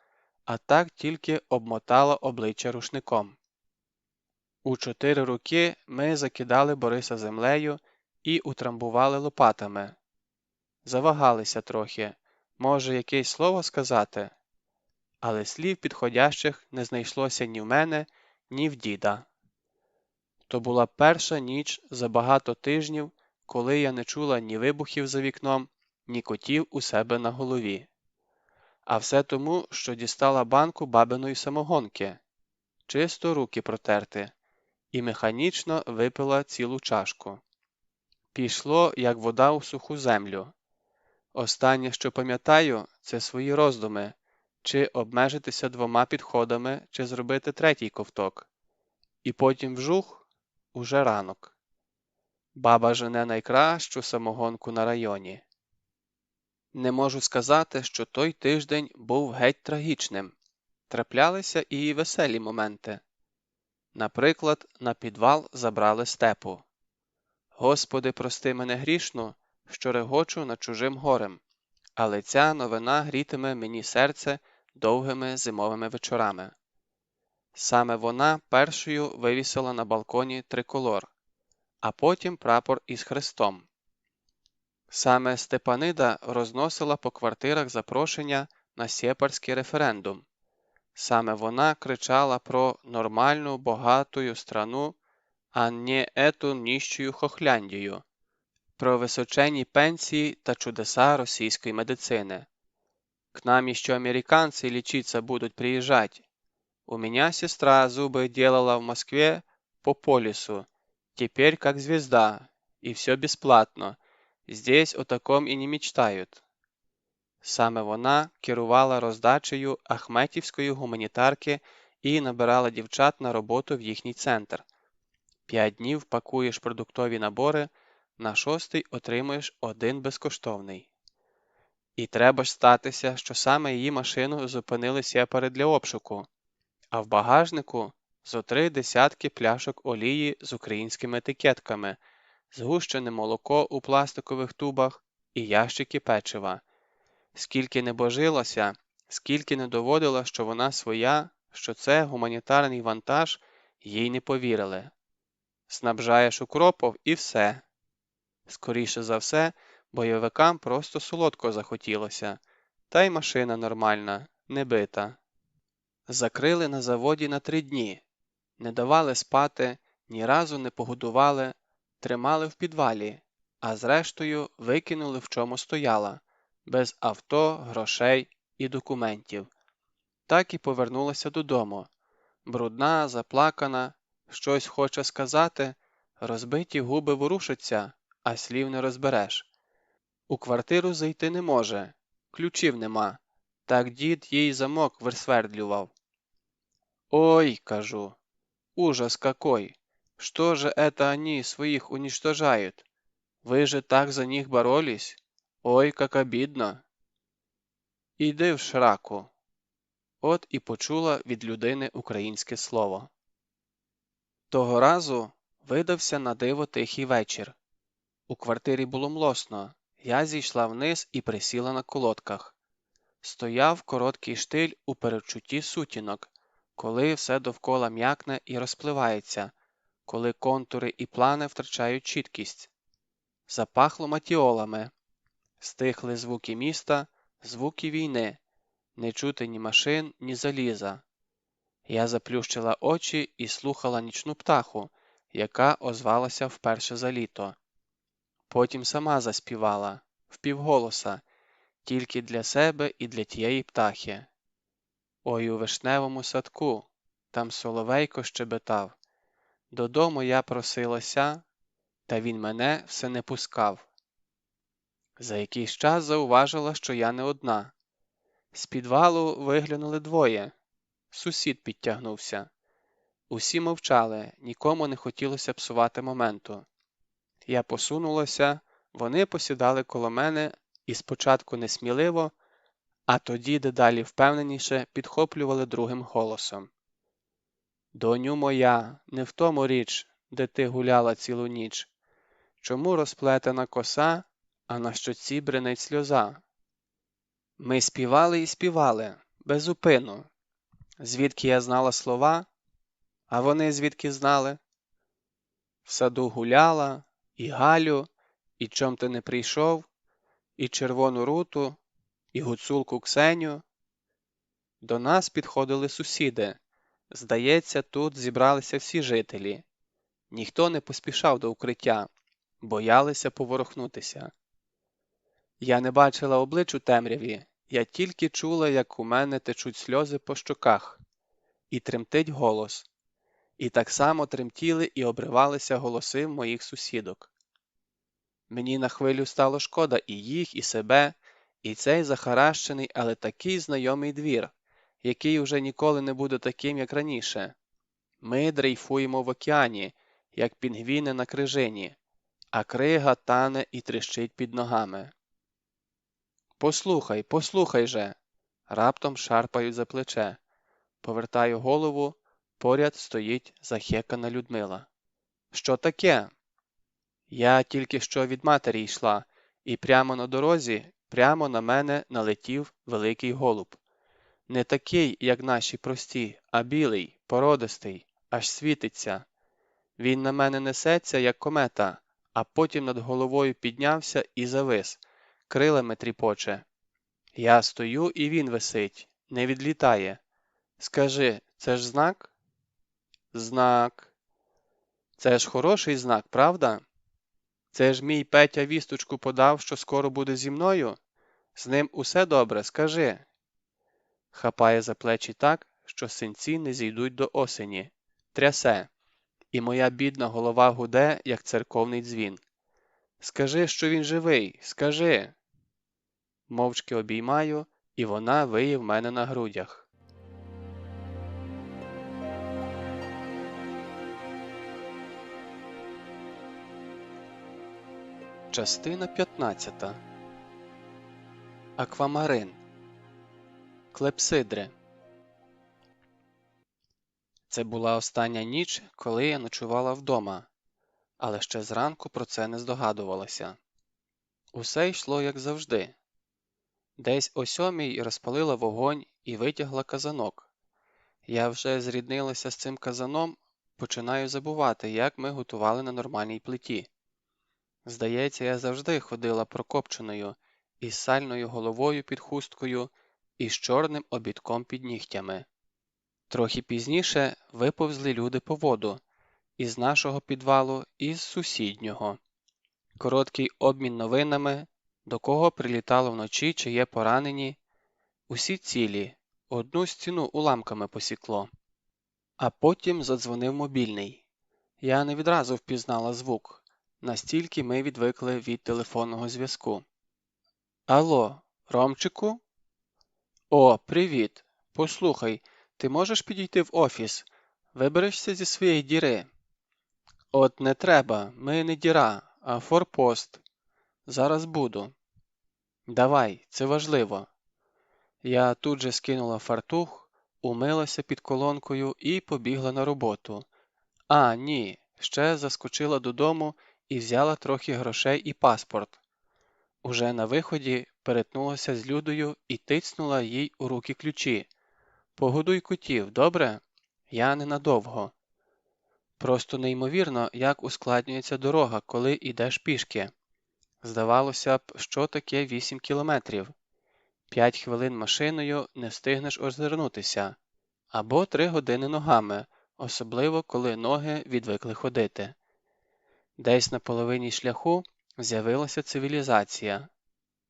а так тільки обмотала обличчя рушником. У 4 руки ми закидали Бориса землею і утрамбували лопатами. Завагалися трохи, може, якесь слово сказати? Але слів підходящих не знайшлося ні в мене, ні в діда. То була перша ніч за багато тижнів, коли я не чула ні вибухів за вікном, ні котів у себе на голові. А все тому, що дістала банку бабиної самогонки, чисто руки протерти, і механічно випила цілу чашку. Пішло, як вода у суху землю. Останнє, що пам'ятаю, це свої роздуми, чи обмежитися 2 підходами, чи зробити 3-й ковток. І потім вжух, уже ранок. Баба жене найкращу самогонку на районі. Не можу сказати, що той тиждень був геть трагічним. Траплялися і веселі моменти. Наприклад, на підвал забрали Степу. Господи, прости мене грішну, що регочу над чужим горем, але ця новина грітиме мені серце довгими зимовими вечорами. Саме вона першою вивісила на балконі триколор, а потім прапор із хрестом. Саме Степанида розносила по квартирах запрошення на сєпарський референдум. Саме вона кричала про нормальну, багатую страну, а не ету ніщую Хохляндію, про височенні пенсії та чудеса російської медицини. «К нам еще американцы лечиться будут приезжать. У меня сестра зубы делала в Москве по полису. Теперь как звезда, и все бесплатно. Здесь о таком і не мечтають». Саме вона керувала роздачею ахметівської гуманітарки і набирала дівчат на роботу в їхній центр. 5 днів пакуєш продуктові набори, на 6-й отримуєш 1 безкоштовний. І треба ж статися, що саме її машину зупинили сєпари для обшуку, а в багажнику зо 3 десятки пляшок олії з українськими етикетками, згущене молоко у пластикових тубах і ящики печива. Скільки не божилася, скільки не доводила, що вона своя, що це гуманітарний вантаж, їй не повірили. Снабжаєш укропов і все. Скоріше за все, бойовикам просто солодко захотілося, та й машина нормальна, не бита. Закрили на заводі на 3 дні. Не давали спати, ні разу не погодували, тримали в підвалі, а зрештою викинули в чому стояла, без авто, грошей і документів. Так і повернулася додому. Брудна, заплакана, щось хоче сказати, розбиті губи ворушаться, а слів не розбереш. У квартиру зайти не може, ключів нема, так дід їй замок висвердлював. «Ой, — кажу, — ужас какой! Что же это они своих уничтожают? Вы же так за них боролись? Ой, как обидно!» «Іди в шраку!» От і почула від людини українське слово. Того разу видався на диво тихий вечір. У квартирі було млосно, я зійшла вниз і присіла на колодках. Стояв короткий штиль у передчутті сутінок, коли все довкола м'якне і розпливається, коли контури і плани втрачають чіткість. Запахло матіолами, стихли звуки міста, звуки війни, не чути ні машин, ні заліза. Я заплющила очі і слухала нічну птаху, яка озвалася вперше за літо. Потім сама заспівала, впівголоса, тільки для себе і для тієї птахи. Ой, у вишневому садку, там соловейко щебетав. Додому я просилася, та він мене все не пускав. За якийсь час зауважила, що я не одна. З підвалу виглянули двоє. Сусід підтягнувся. Усі мовчали, нікому не хотілося псувати моменту. Я посунулася, вони посідали коло мене і спочатку несміливо, а тоді дедалі впевненіше підхоплювали другим голосом. «Доню моя, не в тому річ, де ти гуляла цілу ніч. Чому розплетена коса, а на щоці бринить сльоза?» Ми співали і співали, без упину. Звідки я знала слова, а вони звідки знали? В саду гуляла, і Галю, і чом ти не прийшов, і червону руту, і гуцулку Ксеню. До нас підходили сусіди. Здається, тут зібралися всі жителі. Ніхто не поспішав до укриття, боялися поворухнутися. Я не бачила облич у темряві, я тільки чула, як у мене течуть сльози по щоках, і тремтить голос. І так само тремтіли і обривалися голоси моїх сусідок. Мені на хвилю стало шкода і їх, і себе, і цей захаращений, але такий знайомий двір, який уже ніколи не буде таким, як раніше. Ми дрейфуємо в океані, як пінгвіни на крижині, а крига тане і тріщить під ногами. «Послухай, послухай же!» Раптом шарпають за плече. Повертаю голову, поряд стоїть захекана Людмила. «Що таке?» Я тільки що від матері йшла, і прямо на дорозі, прямо на мене налетів великий голуб. Не такий, як наші прості, а білий, породистий, аж світиться. Він на мене несеться, як комета, а потім над головою піднявся і завис, крилами тріпоче. Я стою, і він висить, не відлітає. Скажи, це ж знак? Знак. Це ж хороший знак, правда? Це ж мій Петя вісточку подав, що скоро буде зі мною? З ним усе добре, скажи. Хапає за плечі так, що синці не зійдуть до осені. Трясе. І моя бідна голова гуде, як церковний дзвін. Скажи, що він живий, скажи. Мовчки обіймаю, і вона виє в мене на грудях. Частина 15. Аквамарин. Клепсидри. Це була остання ніч, коли я ночувала вдома, але ще зранку про це не здогадувалася. Усе йшло як завжди. Десь о 7:00 розпалила вогонь і витягла казанок. Я вже зріднилася з цим казаном, починаю забувати, як ми готували на нормальній плиті. Здається, я завжди ходила прокопченою, із сальною головою під хусткою і з чорним обідком під нігтями. Трохи пізніше виповзли люди по воду. Із нашого підвалу, і з сусіднього. Короткий обмін новинами, до кого прилітало вночі, чи є поранені. Усі цілі, одну стіну уламками посікло. А потім задзвонив мобільний. Я не відразу впізнала звук, настільки ми відвикли від телефонного зв'язку. Алло, Ромчику? О, привіт. Послухай, ти можеш підійти в офіс? Виберешся зі своєї діри? От не треба, ми не діра, а форпост. Зараз буду. Давай, це важливо. Я тут же скинула фартух, умилася під колонкою і побігла на роботу. А, ні, ще заскочила додому і взяла трохи грошей і паспорт. Уже на виході перетнулася з Людою і тицнула їй у руки ключі. Погодуй котів, добре? Я ненадовго. Просто неймовірно, як ускладнюється дорога, коли йдеш пішки. Здавалося б, що таке 8 кілометрів. 5 хвилин машиною не встигнеш озирнутися. Або 3 години ногами, особливо коли ноги відвикли ходити. Десь на половині шляху з'явилася цивілізація.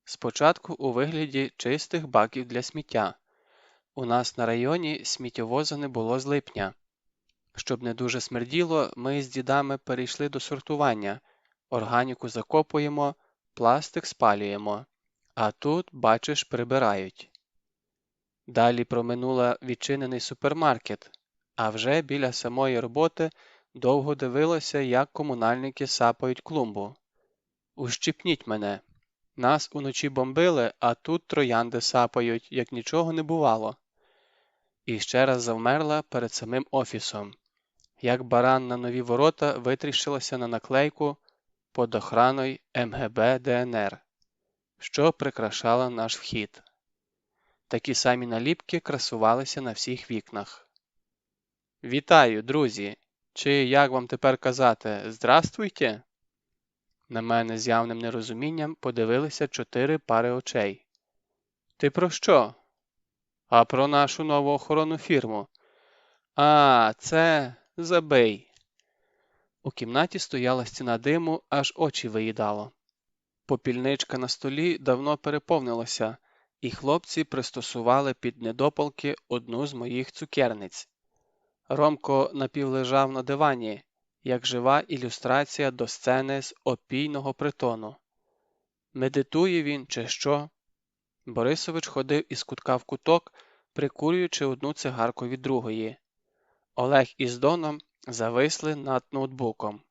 Спочатку у вигляді чистих баків для сміття. У нас на районі сміттєвоза не було з липня. Щоб не дуже смерділо, ми з дідами перейшли до сортування. Органіку закопуємо, пластик спалюємо. А тут, бачиш, прибирають. Далі проминула відчинений супермаркет, а вже біля самої роботи довго дивилася, як комунальники сапають клумбу. Ущипніть мене. Нас уночі бомбили, а тут троянди сапають, як нічого не бувало. І ще раз завмерла перед самим офісом. Як баран на нові ворота витріщилася на наклейку «Под охраною МГБ ДНР», що прикрашала наш вхід. Такі самі наліпки красувалися на всіх вікнах. «Вітаю, друзі! Чи, як вам тепер казати, здравствуйте?» На мене з явним нерозумінням подивилися 4 пари очей. «Ти про що?» «А про нашу нову охоронну фірму». «А, це... забий». У кімнаті стояла стіна диму, аж очі виїдало. Попільничка на столі давно переповнилася, і хлопці пристосували під недопалки одну з моїх цукерниць. Ромко напівлежав на дивані, як жива ілюстрація до сцени з опійного притону. Медитує він чи що? Борисович ходив із кутка в куток, прикурюючи одну цигарку від другої. Олег із Доном зависли над ноутбуком.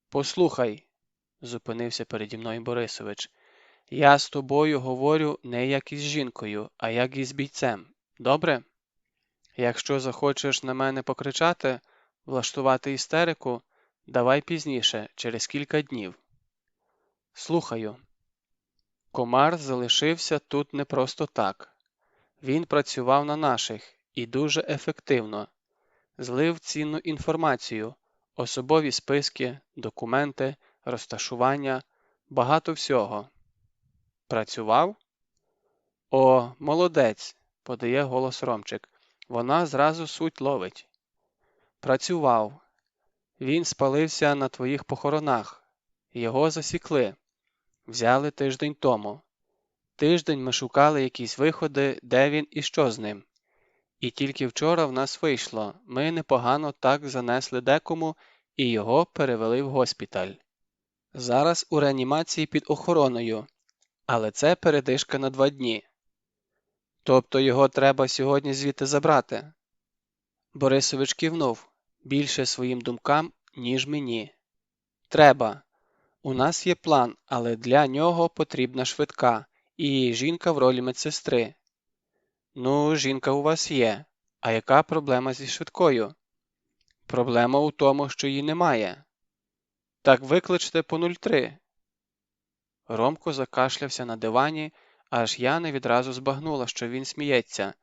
«Послухай», – зупинився переді мною Борисович, – «я з тобою говорю не як із жінкою, а як із бійцем. Добре? Якщо захочеш на мене покричати, влаштувати істерику, давай пізніше, через кілька днів». «Слухаю». Комар залишився тут не просто так. Він працював на наших і дуже ефективно. Злив цінну інформацію, особові списки, документи, розташування, багато всього. Працював? О, молодець, подає голос Ромчик. Вона зразу суть ловить. Працював. Він спалився на твоїх похоронах. Його засікли. Взяли тиждень тому. Тиждень ми шукали якісь виходи, де він і що з ним. І тільки вчора в нас вийшло, ми непогано так занесли декому і його перевели в госпіталь. Зараз у реанімації під охороною, але це передишка на 2 дні. Тобто його треба сьогодні звідти забрати? Борисович кивнув, більше своїм думкам, ніж мені. Треба. У нас є план, але для нього потрібна швидка і жінка в ролі медсестри. Ну, жінка у вас є. А яка проблема зі швидкою? Проблема у тому, що її немає. Так викличте по 03. Ромко закашлявся на дивані, аж я не відразу збагнула, що він сміється.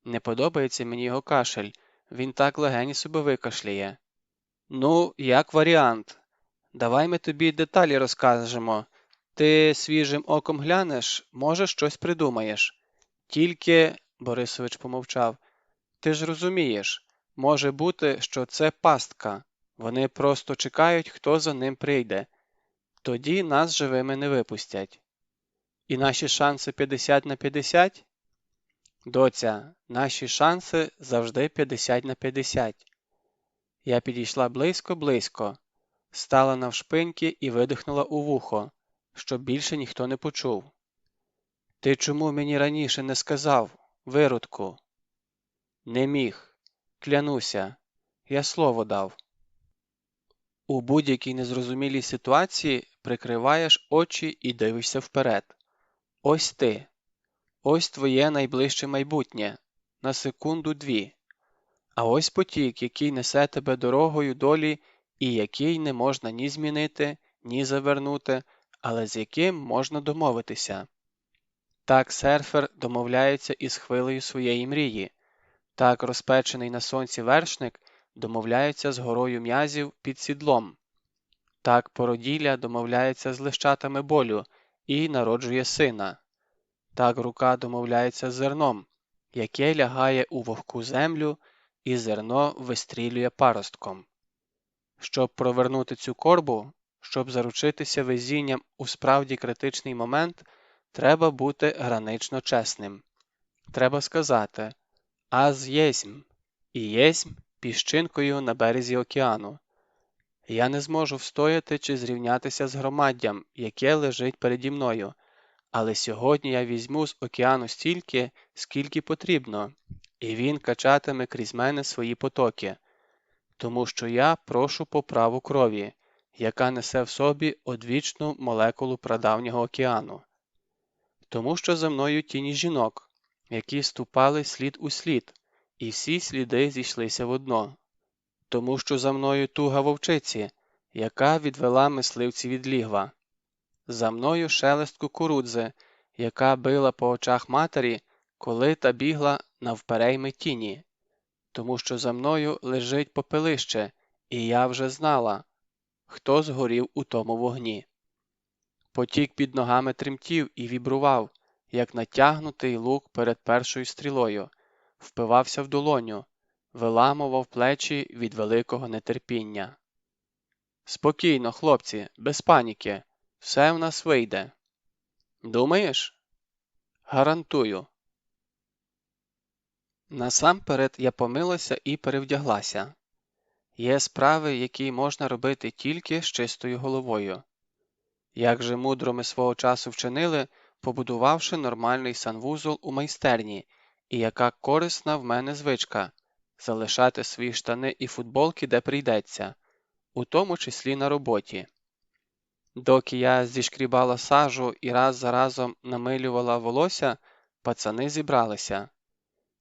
Не подобається мені його кашель, він так легені себе викашляє. Ну, як варіант. Давай ми тобі деталі розкажемо. Ти свіжим оком глянеш, може щось придумаєш. Тільки, Борисович помовчав, Ти ж розумієш, може бути, що це пастка. Вони просто чекають, хто за ним прийде. Тоді нас живими не випустять. І наші шанси 50 на 50? Доця, наші шанси завжди 50 на 50. Я підійшла близько-близько, стала навшпиньки і видихнула у вухо, щоб більше ніхто не почув. Ти чому мені раніше не сказав, виродку? Не міг. Клянуся. Я слово дав. У будь-якій незрозумілій ситуації прикриваєш очі і дивишся вперед. Ось ти. Ось твоє найближче майбутнє. На секунду-дві. А ось потік, який несе тебе дорогою долі і який не можна ні змінити, ні завернути, але з яким можна домовитися. Так серфер домовляється із хвилею своєї мрії. Так розпечений на сонці вершник домовляється з горою м'язів під сідлом. Так породілля домовляється з лищатами болю і народжує сина. Так рука домовляється з зерном, яке лягає у вогку землю, і зерно вистрілює паростком. Щоб провернути цю корбу, щоб заручитися везінням у справді критичний момент, треба бути гранично чесним. Треба сказати «Аз єсмь» і «єсмь» піщинкою на березі океану. Я не зможу встояти чи зрівнятися з громаддям, яке лежить переді мною, але сьогодні я візьму з океану стільки, скільки потрібно, і він качатиме крізь мене свої потоки, тому що я прошу по праву крові, яка несе в собі одвічну молекулу прадавнього океану. Тому що за мною тіні жінок, які ступали слід у слід, і всі сліди зійшлися в одно. Тому що за мною туга вовчиці, яка відвела мисливців від лігва. За мною шелест кукурудзи, яка била по очах матері, коли та бігла навперейми тіні. Тому що за мною лежить попелище, і я вже знала, хто згорів у тому вогні. Потік під ногами тремтів і вібрував, як натягнутий лук перед першою стрілою, впивався в долоню, виламував плечі від великого нетерпіння. Спокійно, хлопці, без паніки, все в нас вийде. Думаєш? Гарантую. Насамперед я помилася і перевдяглася. Є справи, які можна робити тільки з чистою головою. Як же мудро ми свого часу вчинили, побудувавши нормальний санвузол у майстерні, і яка корисна в мене звичка – залишати свої штани і футболки де прийдеться, у тому числі на роботі. Доки я зішкрібала сажу і раз за разом намилювала волосся, пацани зібралися.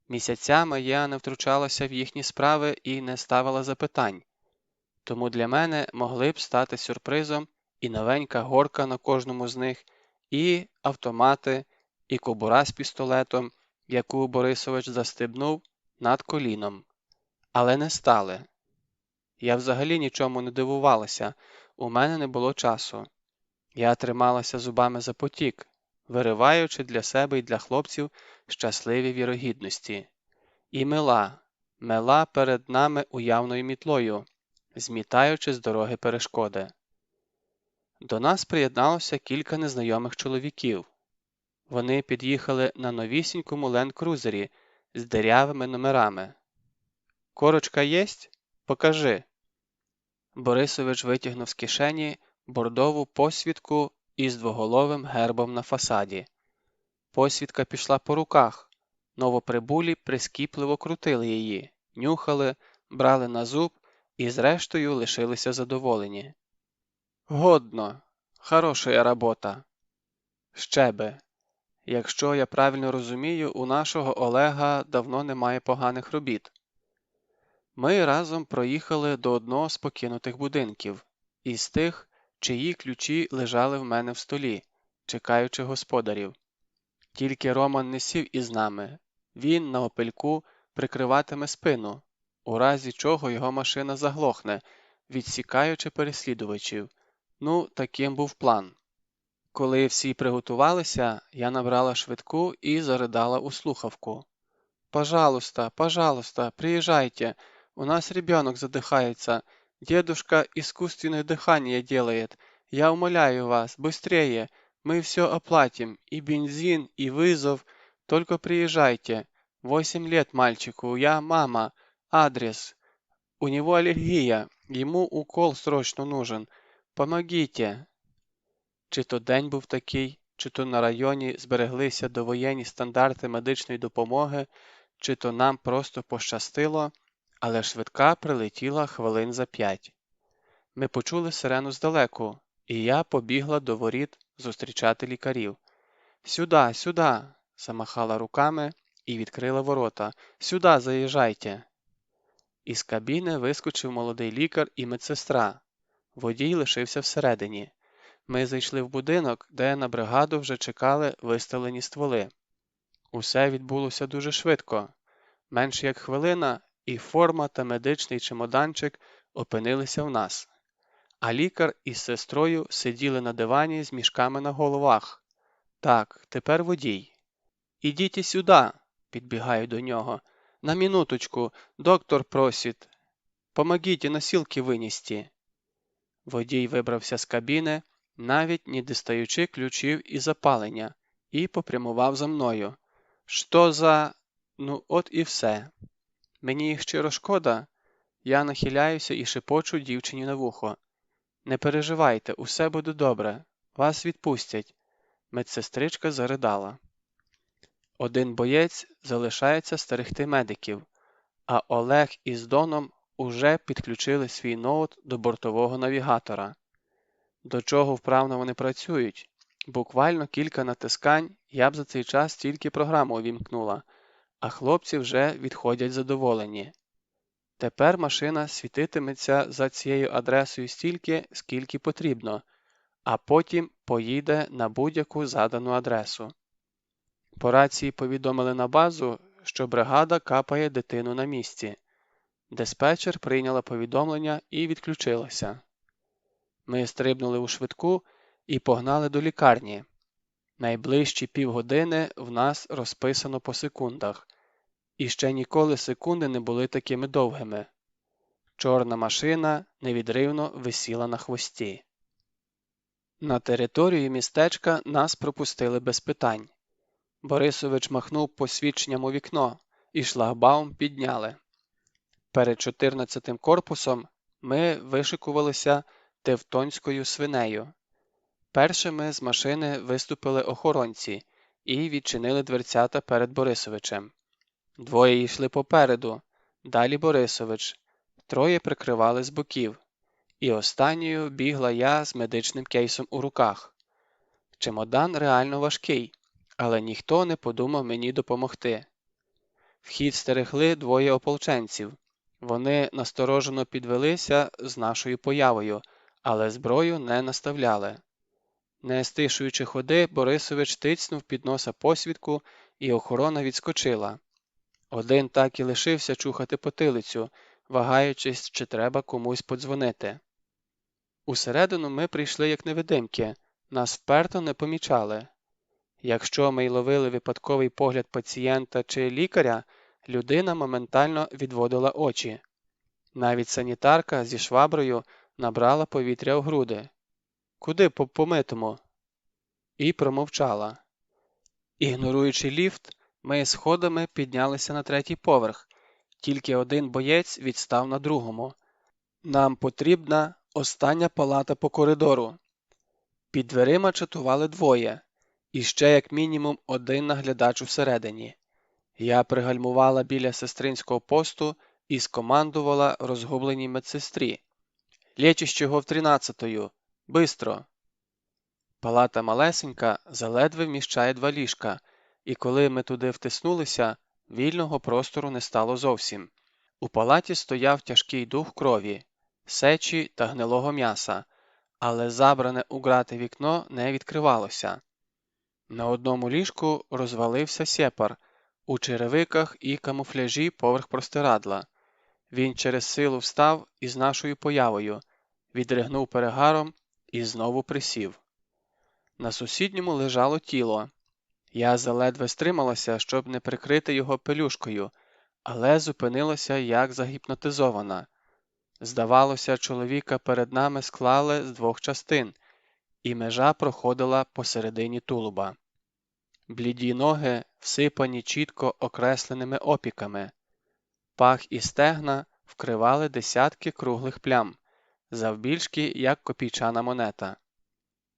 Місяцями я не втручалася в їхні справи і не ставила запитань. Тому для мене могли б стати сюрпризом і новенька горка на кожному з них, і автомати, і кобура з пістолетом, яку Борисович застебнув над коліном. Але не стали. Я взагалі нічому не дивувалася, у мене не було часу. Я трималася зубами за потік, вириваючи для себе і для хлопців щасливі вірогідності. І мела перед нами уявною мітлою, змітаючи з дороги перешкоди. До нас приєдналося кілька незнайомих чоловіків. Вони під'їхали на новісінькому ленд-крузері з дирявими номерами. «Корочка єсть? Покажи!» Борисович витягнув з кишені бордову посвідку із двоголовим гербом на фасаді. Посвідка пішла по руках. Новоприбулі прискіпливо крутили її, нюхали, брали на зуб і зрештою лишилися задоволені. «Годно! Хорошая робота!» «Ще би! Якщо я правильно розумію, у нашого Олега давно немає поганих робіт». Ми разом проїхали до одного з покинутих будинків, із тих, чиї ключі лежали в мене в столі, чекаючи господарів. Тільки Роман не сів із нами. Він на опельку прикриватиме спину, у разі чого його машина заглохне, відсікаючи переслідувачів. Ну, таким був план. Коли всі приготувалися, я набрала швидку і заридала у слухавку. Пожалуйста, пожалуйста, приезжайте. У нас ребенок задыхается. Дедушка искусственное дыхание делает. Я умоляю вас, быстрее. Мы все оплатим. И бензин, и вызов. Только приезжайте. 8 лет мальчику. Я мама. Адрес. У него аллергия. Ему укол срочно нужен. Помогите. Чи то день був такий, чи то на районі збереглися довоєнні стандарти медичної допомоги, чи то нам просто пощастило, але швидка прилетіла хвилин за 5. Ми почули сирену здалеку, і я побігла до воріт зустрічати лікарів. «Сюда, сюда!» – замахала руками і відкрила ворота. «Сюда заїжджайте!» Із кабіни вискочив молодий лікар і медсестра. Водій лишився всередині. Ми зайшли в будинок, де на бригаду вже чекали виставлені стволи. Усе відбулося дуже швидко. Менш як хвилина, і форма та медичний чемоданчик опинилися в нас. А лікар із сестрою сиділи на дивані з мішками на головах. Так, тепер водій. «Ідіть сюди!» – підбігаю до нього. «На минуточку, доктор просить. Помогите носилки винести». Водій вибрався з кабіни, навіть не дістаючи ключів і запалення, і попрямував за мною. «Що за...» Ну от і все. Мені їх щиро шкода. Я нахиляюся і шепочу дівчині на вухо. «Не переживайте, усе буде добре. Вас відпустять». Медсестричка заридала. Один боєць залишається стерегти медиків, а Олег із Доном уже підключили свій ноут до бортового навігатора. До чого вправно вони працюють? Буквально кілька натискань, я б за цей час тільки програму увімкнула, а хлопці вже відходять задоволені. Тепер машина світитиметься за цією адресою стільки, скільки потрібно, а потім поїде на будь-яку задану адресу. По рації повідомили на базу, що бригада капає дитину на місці. Диспетчер прийняла повідомлення і відключилася. Ми стрибнули у швидку і погнали до лікарні. Найближчі півгодини в нас розписано по секундах. І ще ніколи секунди не були такими довгими. Чорна машина невідривно висіла на хвості. На територію містечка нас пропустили без питань. Борисович махнув посвідченням у вікно, і шлагбаум підняли. Перед 14-тим корпусом ми вишикувалися тевтонською свинею. Першими з машини виступили охоронці і відчинили дверцята перед Борисовичем. Двоє йшли попереду, далі Борисович, троє прикривали з боків, і останньою бігла я з медичним кейсом у руках. Чемодан реально важкий, але ніхто не подумав мені допомогти. Вхід стерегли двоє ополченців. Вони насторожено підвелися з нашою появою, але зброю не наставляли. Не стишуючи ходи, Борисович тицьнув під носа посвідку, і охорона відскочила. Один так і лишився чухати потилицю, вагаючись, чи треба комусь подзвонити. Усередину ми прийшли як невидимки, нас вперто не помічали. Якщо ми й ловили випадковий погляд пацієнта чи лікаря, людина моментально відводила очі. Навіть санітарка зі шваброю набрала повітря у груди. «Куди помитому?» І промовчала. Ігноруючи ліфт, ми сходами піднялися на 3-й поверх. Тільки один боєць відстав на 2-му. Нам потрібна остання палата по коридору. Під дверима чатували двоє. І ще як мінімум один наглядач усередині. Я пригальмувала біля сестринського посту і скомандувала розгубленій медсестрі. «Лєчищого в 13-ю! Бистро!» Палата малесенька, заледве вміщає 2 ліжка, і коли ми туди втиснулися, вільного простору не стало зовсім. У палаті стояв тяжкий дух крові, сечі та гнилого м'яса, але забране у грати вікно не відкривалося. На одному ліжку розвалився сєпар, у черевиках і камуфляжі поверх простирадла. Він через силу встав із нашою появою, відригнув перегаром і знову присів. На сусідньому лежало тіло. Я заледве стрималася, щоб не прикрити його пелюшкою, але зупинилася як загіпнотизована. Здавалося, чоловіка перед нами склали з двох частин, і межа проходила посередині тулуба. Бліді ноги всипані чітко окресленими опіками. Пах і стегна вкривали десятки круглих плям, завбільшки, як копійчана монета.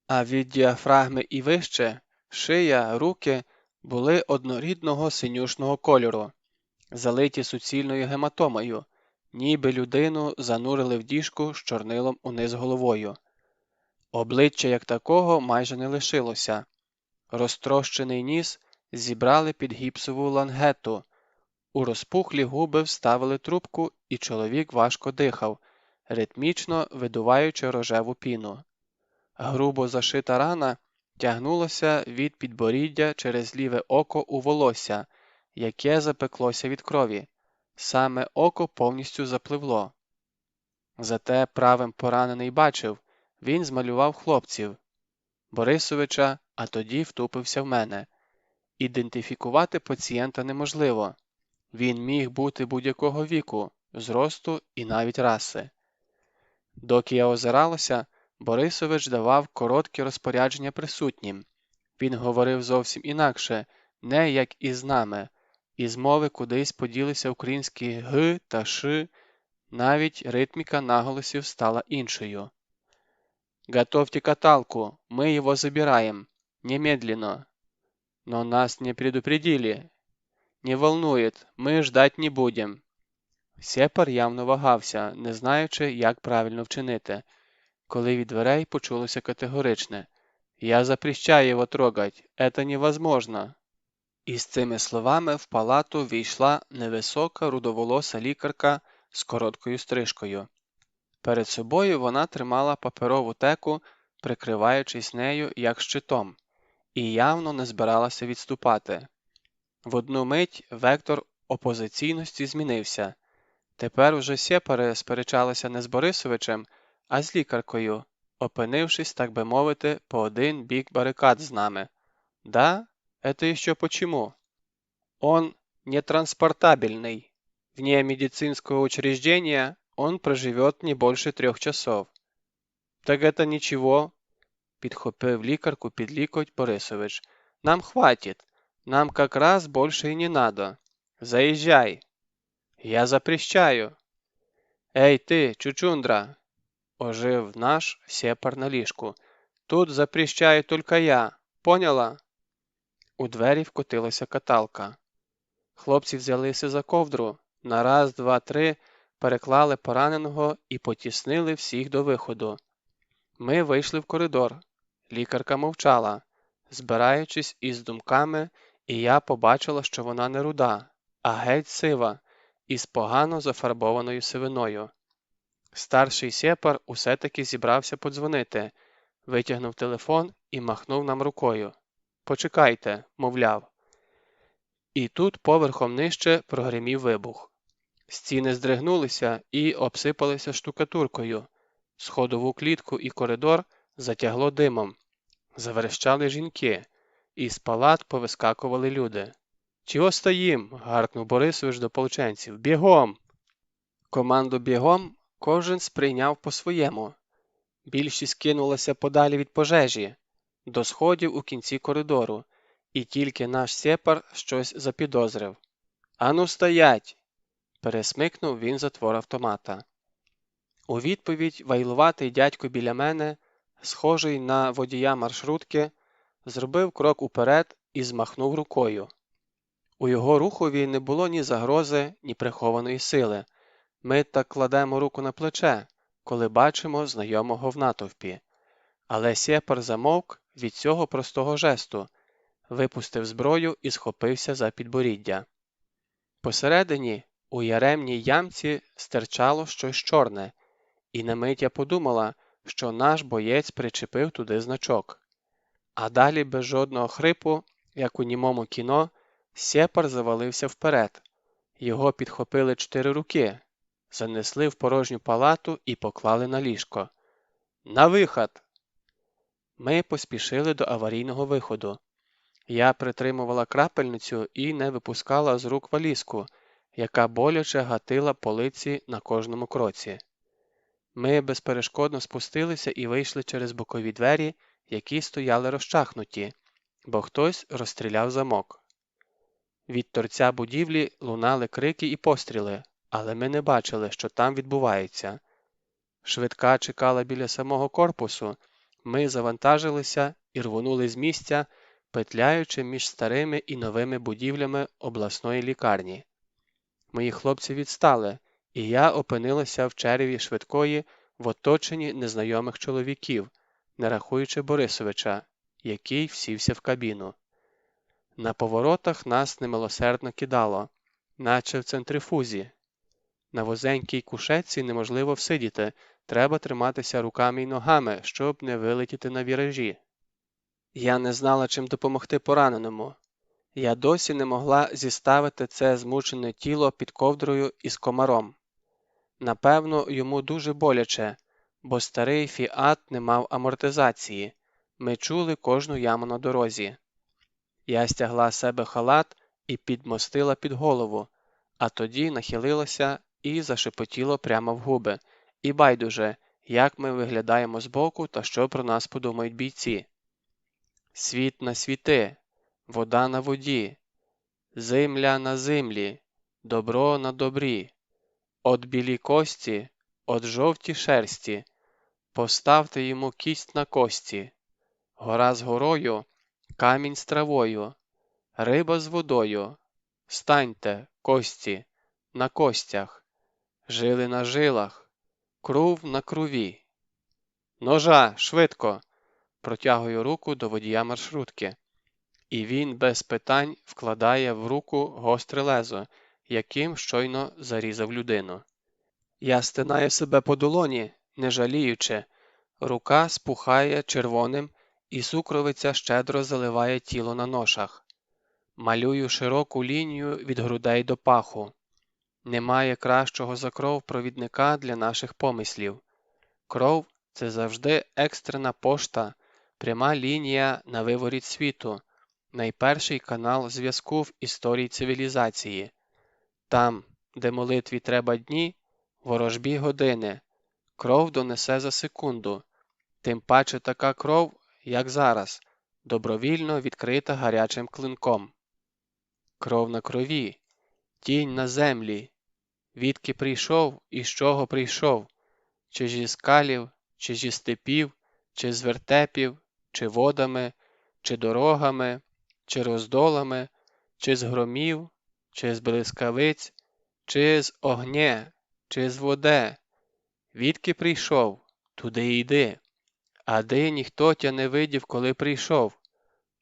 А від діафрагми і вище шия, руки були однорідного синюшного кольору, залиті суцільною гематомою, ніби людину занурили в діжку з чорнилом униз головою. Обличчя як такого майже не лишилося. Розтрощений ніс зібрали під гіпсову лангету, у розпухлі губи вставили трубку, і чоловік важко дихав, ритмічно видуваючи рожеву піну. Грубо зашита рана тягнулася від підборіддя через ліве око у волосся, яке запеклося від крові. Саме око повністю запливло. Зате правим поранений бачив, він змалював хлопців. Борисовича, а тоді втупився в мене. Ідентифікувати пацієнта неможливо. Він міг бути будь-якого віку, зросту і навіть раси. Доки я озиралася, Борисович давав короткі розпорядження присутнім. Він говорив зовсім інакше, не як із нами. Із мови кудись поділися українські «г» та «ш», навіть ритміка наголосів стала іншою. «Готовьте каталку, мы его забираем. Немедленно. Но нас не предупредили. Не волнует, ми ждать не будем». Сєпар явно вагався, не знаючи, як правильно вчинити, коли від дверей почулося категоричне «Я запрещаю його трогать, это невозможно». І з цими словами в палату війшла невисока рудоволоса лікарка з короткою стрижкою. Перед собою вона тримала паперову теку, прикриваючись нею як щитом, і явно не збиралася відступати. В одну мить вектор опозиційності змінився. Тепер уже сєпари сперечалися не з Борисовичем, а з лікаркою, опинившись, так би мовити, по один бік барикад з нами. «Да? Это еще почему? Он нетранспортабельный. Вне медицинского учреждения он проживет не больше 3 часов». «Так это ничего», – підхопив лікарку під лікоть Борисович. «Нам хватит. Нам как раз больше и не надо. Заезжай». «Я запрещаю». «Эй ты, чучундра!» – ожив наш сєпар на ліжку. «Тут запрещаю только я. Поняла?» У двері вкотилася каталка. Хлопці взялися за ковдру, на раз, два, три переклали пораненого і потіснили всіх до виходу. Ми вийшли в коридор. Лікарка мовчала, збираючись із думками, і я побачила, що вона не руда, а геть сива, із погано зафарбованою сивиною. Старший сєпар усе-таки зібрався подзвонити, витягнув телефон і махнув нам рукою. «Почекайте», мовляв. І тут поверхом нижче прогримів вибух. Стіни здригнулися і обсипалися штукатуркою. Сходову клітку і коридор затягло димом. Заверещали жінки. Із палат повискакували люди. «Чого стоїм?» – гаркнув Борисович до ополченців. «Бігом!» Команду «бігом» кожен сприйняв по-своєму. Більшість кинулася подалі від пожежі, до сходів у кінці коридору, і тільки наш сєпар щось запідозрив. «Ану стоять!» – пересмикнув він затвор автомата. У відповідь вайлуватий дядько біля мене, схожий на водія маршрутки, зробив крок уперед і змахнув рукою. У його рухові не було ні загрози, ні прихованої сили. Ми так кладемо руку на плече, коли бачимо знайомого в натовпі. Але сєпар замовк від цього простого жесту, випустив зброю і схопився за підборіддя. Посередині, у яремній ямці, стирчало щось чорне, і на мить я подумала, що наш боєць причепив туди значок. А далі без жодного хрипу, як у німому кіно, сєпар завалився вперед. Його підхопили 4 руки, занесли в порожню палату і поклали на ліжко. «На виход!» Ми поспішили до аварійного виходу. Я притримувала крапельницю і не випускала з рук валізку, яка боляче гатила полиці на кожному кроці. Ми безперешкодно спустилися і вийшли через бокові двері, які стояли розчахнуті, бо хтось розстріляв замок. Від торця будівлі лунали крики і постріли, але ми не бачили, що там відбувається. Швидка чекала біля самого корпусу, ми завантажилися і рвонули з місця, петляючи між старими і новими будівлями обласної лікарні. Мої хлопці відстали, і я опинилася в череві швидкої в оточенні незнайомих чоловіків, не рахуючи Борисовича, який всівся в кабіну. На поворотах нас немилосердно кидало, наче в центрифузі. На вузенькій кушетці неможливо всидіти, треба триматися руками й ногами, щоб не вилетіти на віражі. Я не знала, чим допомогти пораненому. Я досі не могла зіставити це змучене тіло під ковдрою із комаром. Напевно, йому дуже боляче, бо старий фіат не мав амортизації. Ми чули кожну яму на дорозі. Я стягла з себе халат і підмостила під голову, а тоді нахилилася і зашепотіло прямо в губи. І байдуже, як ми виглядаємо збоку та що про нас подумають бійці. Світ на світи, вода на воді, земля на землі, добро на добрі, от білі кості, от жовті шерсті, поставте йому кість на кості, гора з горою, камінь з травою, риба з водою, станьте, кості, на костях, жили на жилах, кров на крові. Ножа, швидко! Протягую руку до водія маршрутки. І він без питань вкладає в руку гостре лезо, яким щойно зарізав людину. Я стинаю себе по долоні, не жаліючи. Рука спухає червоним, і сукровиця щедро заливає тіло на ношах. Малюю широку лінію від грудей до паху. Немає кращого за кров провідника для наших помислів. Кров – це завжди екстрена пошта, пряма лінія на виворіт світу, найперший канал зв'язку в історії цивілізації. Там, де молитві треба дні, ворожбі години, кров донесе за секунду, тим паче така кров, як зараз, добровільно відкрита гарячим клинком. Кров на крові, тінь на землі, відки прийшов і з чого прийшов, чи зі скалів, чи зі степів, чи з вертепів, чи водами, чи дорогами, чи роздолами, чи з громів, чи з блискавиць, чи з огне, чи з воде. Відки прийшов, туди йди. Ади ніхто тя не видів, коли прийшов,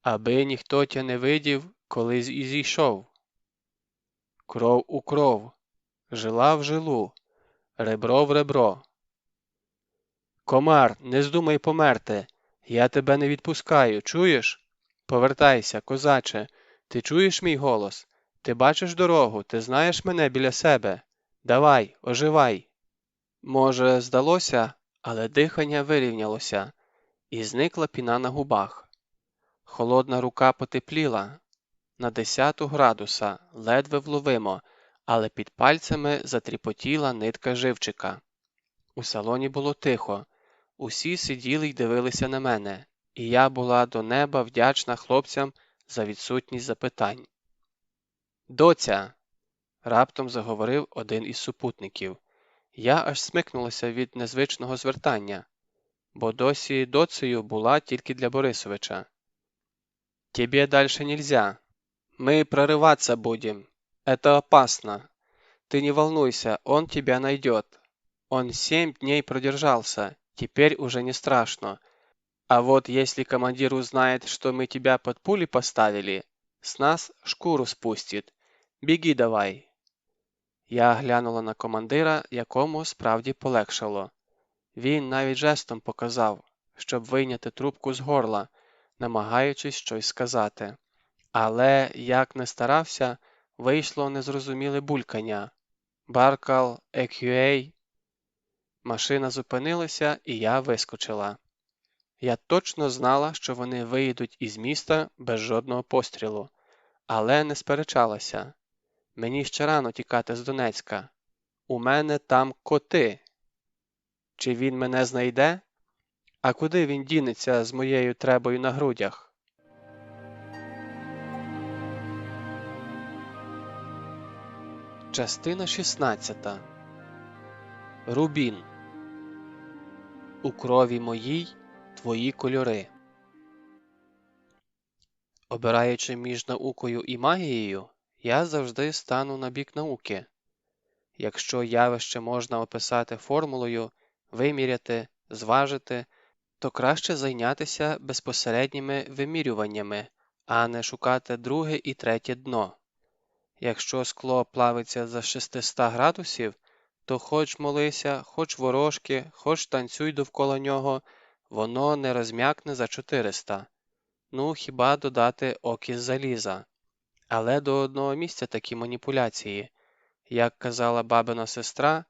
аби ніхто тя не видів, коли і зійшов. Кров у кров, жила в жилу, ребро в ребро. Комар, не здумай померти, я тебе не відпускаю, чуєш? Повертайся, козаче, ти чуєш мій голос? Ти бачиш дорогу, ти знаєш мене біля себе? Давай, оживай. Може, здалося, але дихання вирівнялося, і зникла піна на губах. Холодна рука потепліла на 10 градуса, ледве вловимо, але під пальцями затріпотіла нитка живчика. У салоні було тихо, усі сиділи й дивилися на мене, і я була до неба вдячна хлопцям за відсутність запитань. «Доця!» – раптом заговорив один із супутників. Я аж смикнулася від незвичного звертання, бо досі доцею була тільки для Борисовича. «Тебе дальше нельзя. Мы прорываться будем. Это опасно. Ты не волнуйся, он тебя найдет. Он 7 дней продержался, теперь уже не страшно. А вот если командир узнает, что мы тебя под пули поставили, с нас шкуру спустит. Беги давай». Я глянула на командира, якому справді полегшало. Він навіть жестом показав, щоб вийняти трубку з горла, намагаючись щось сказати. Але, як не старався, вийшло незрозуміле булькання. Баркал, EQA. Машина зупинилася, і я вискочила. Я точно знала, що вони виїдуть із міста без жодного пострілу, але не сперечалася. Мені ще рано тікати з Донецька. У мене там коти. Чи він мене знайде? А куди він дінеться з моєю требою на грудях? Частина 16. Рубін. У крові моїй твої кольори. Обираючи між наукою і магією, я завжди стану на бік науки. Якщо явище можна описати формулою, виміряти, зважити, то краще зайнятися безпосередніми вимірюваннями, а не шукати друге і третє дно. Якщо скло плавиться за 600 градусів, то хоч молися, хоч ворожки, хоч танцюй довкола нього, воно не розм'якне за 400. Ну, хіба додати окіс заліза. Але до одного місця такі маніпуляції. Як казала бабина сестра,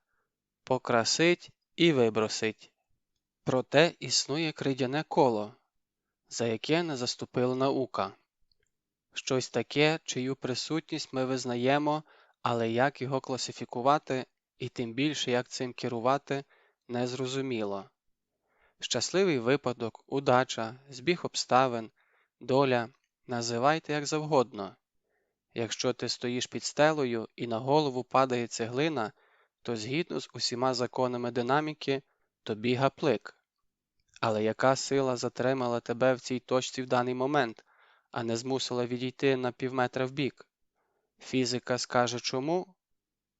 покрасить і вибросить. Проте існує кридяне коло, за яке не заступила наука. Щось таке, чию присутність ми визнаємо, але як його класифікувати і тим більше як цим керувати, незрозуміло. Щасливий випадок, удача, збіг обставин, доля – називайте як завгодно. Якщо ти стоїш під стелею і на голову падає цеглина, то згідно з усіма законами динаміки тобі гаплик. Але яка сила затримала тебе в цій точці в даний момент, а не змусила відійти на півметра вбік? Фізика скаже чому?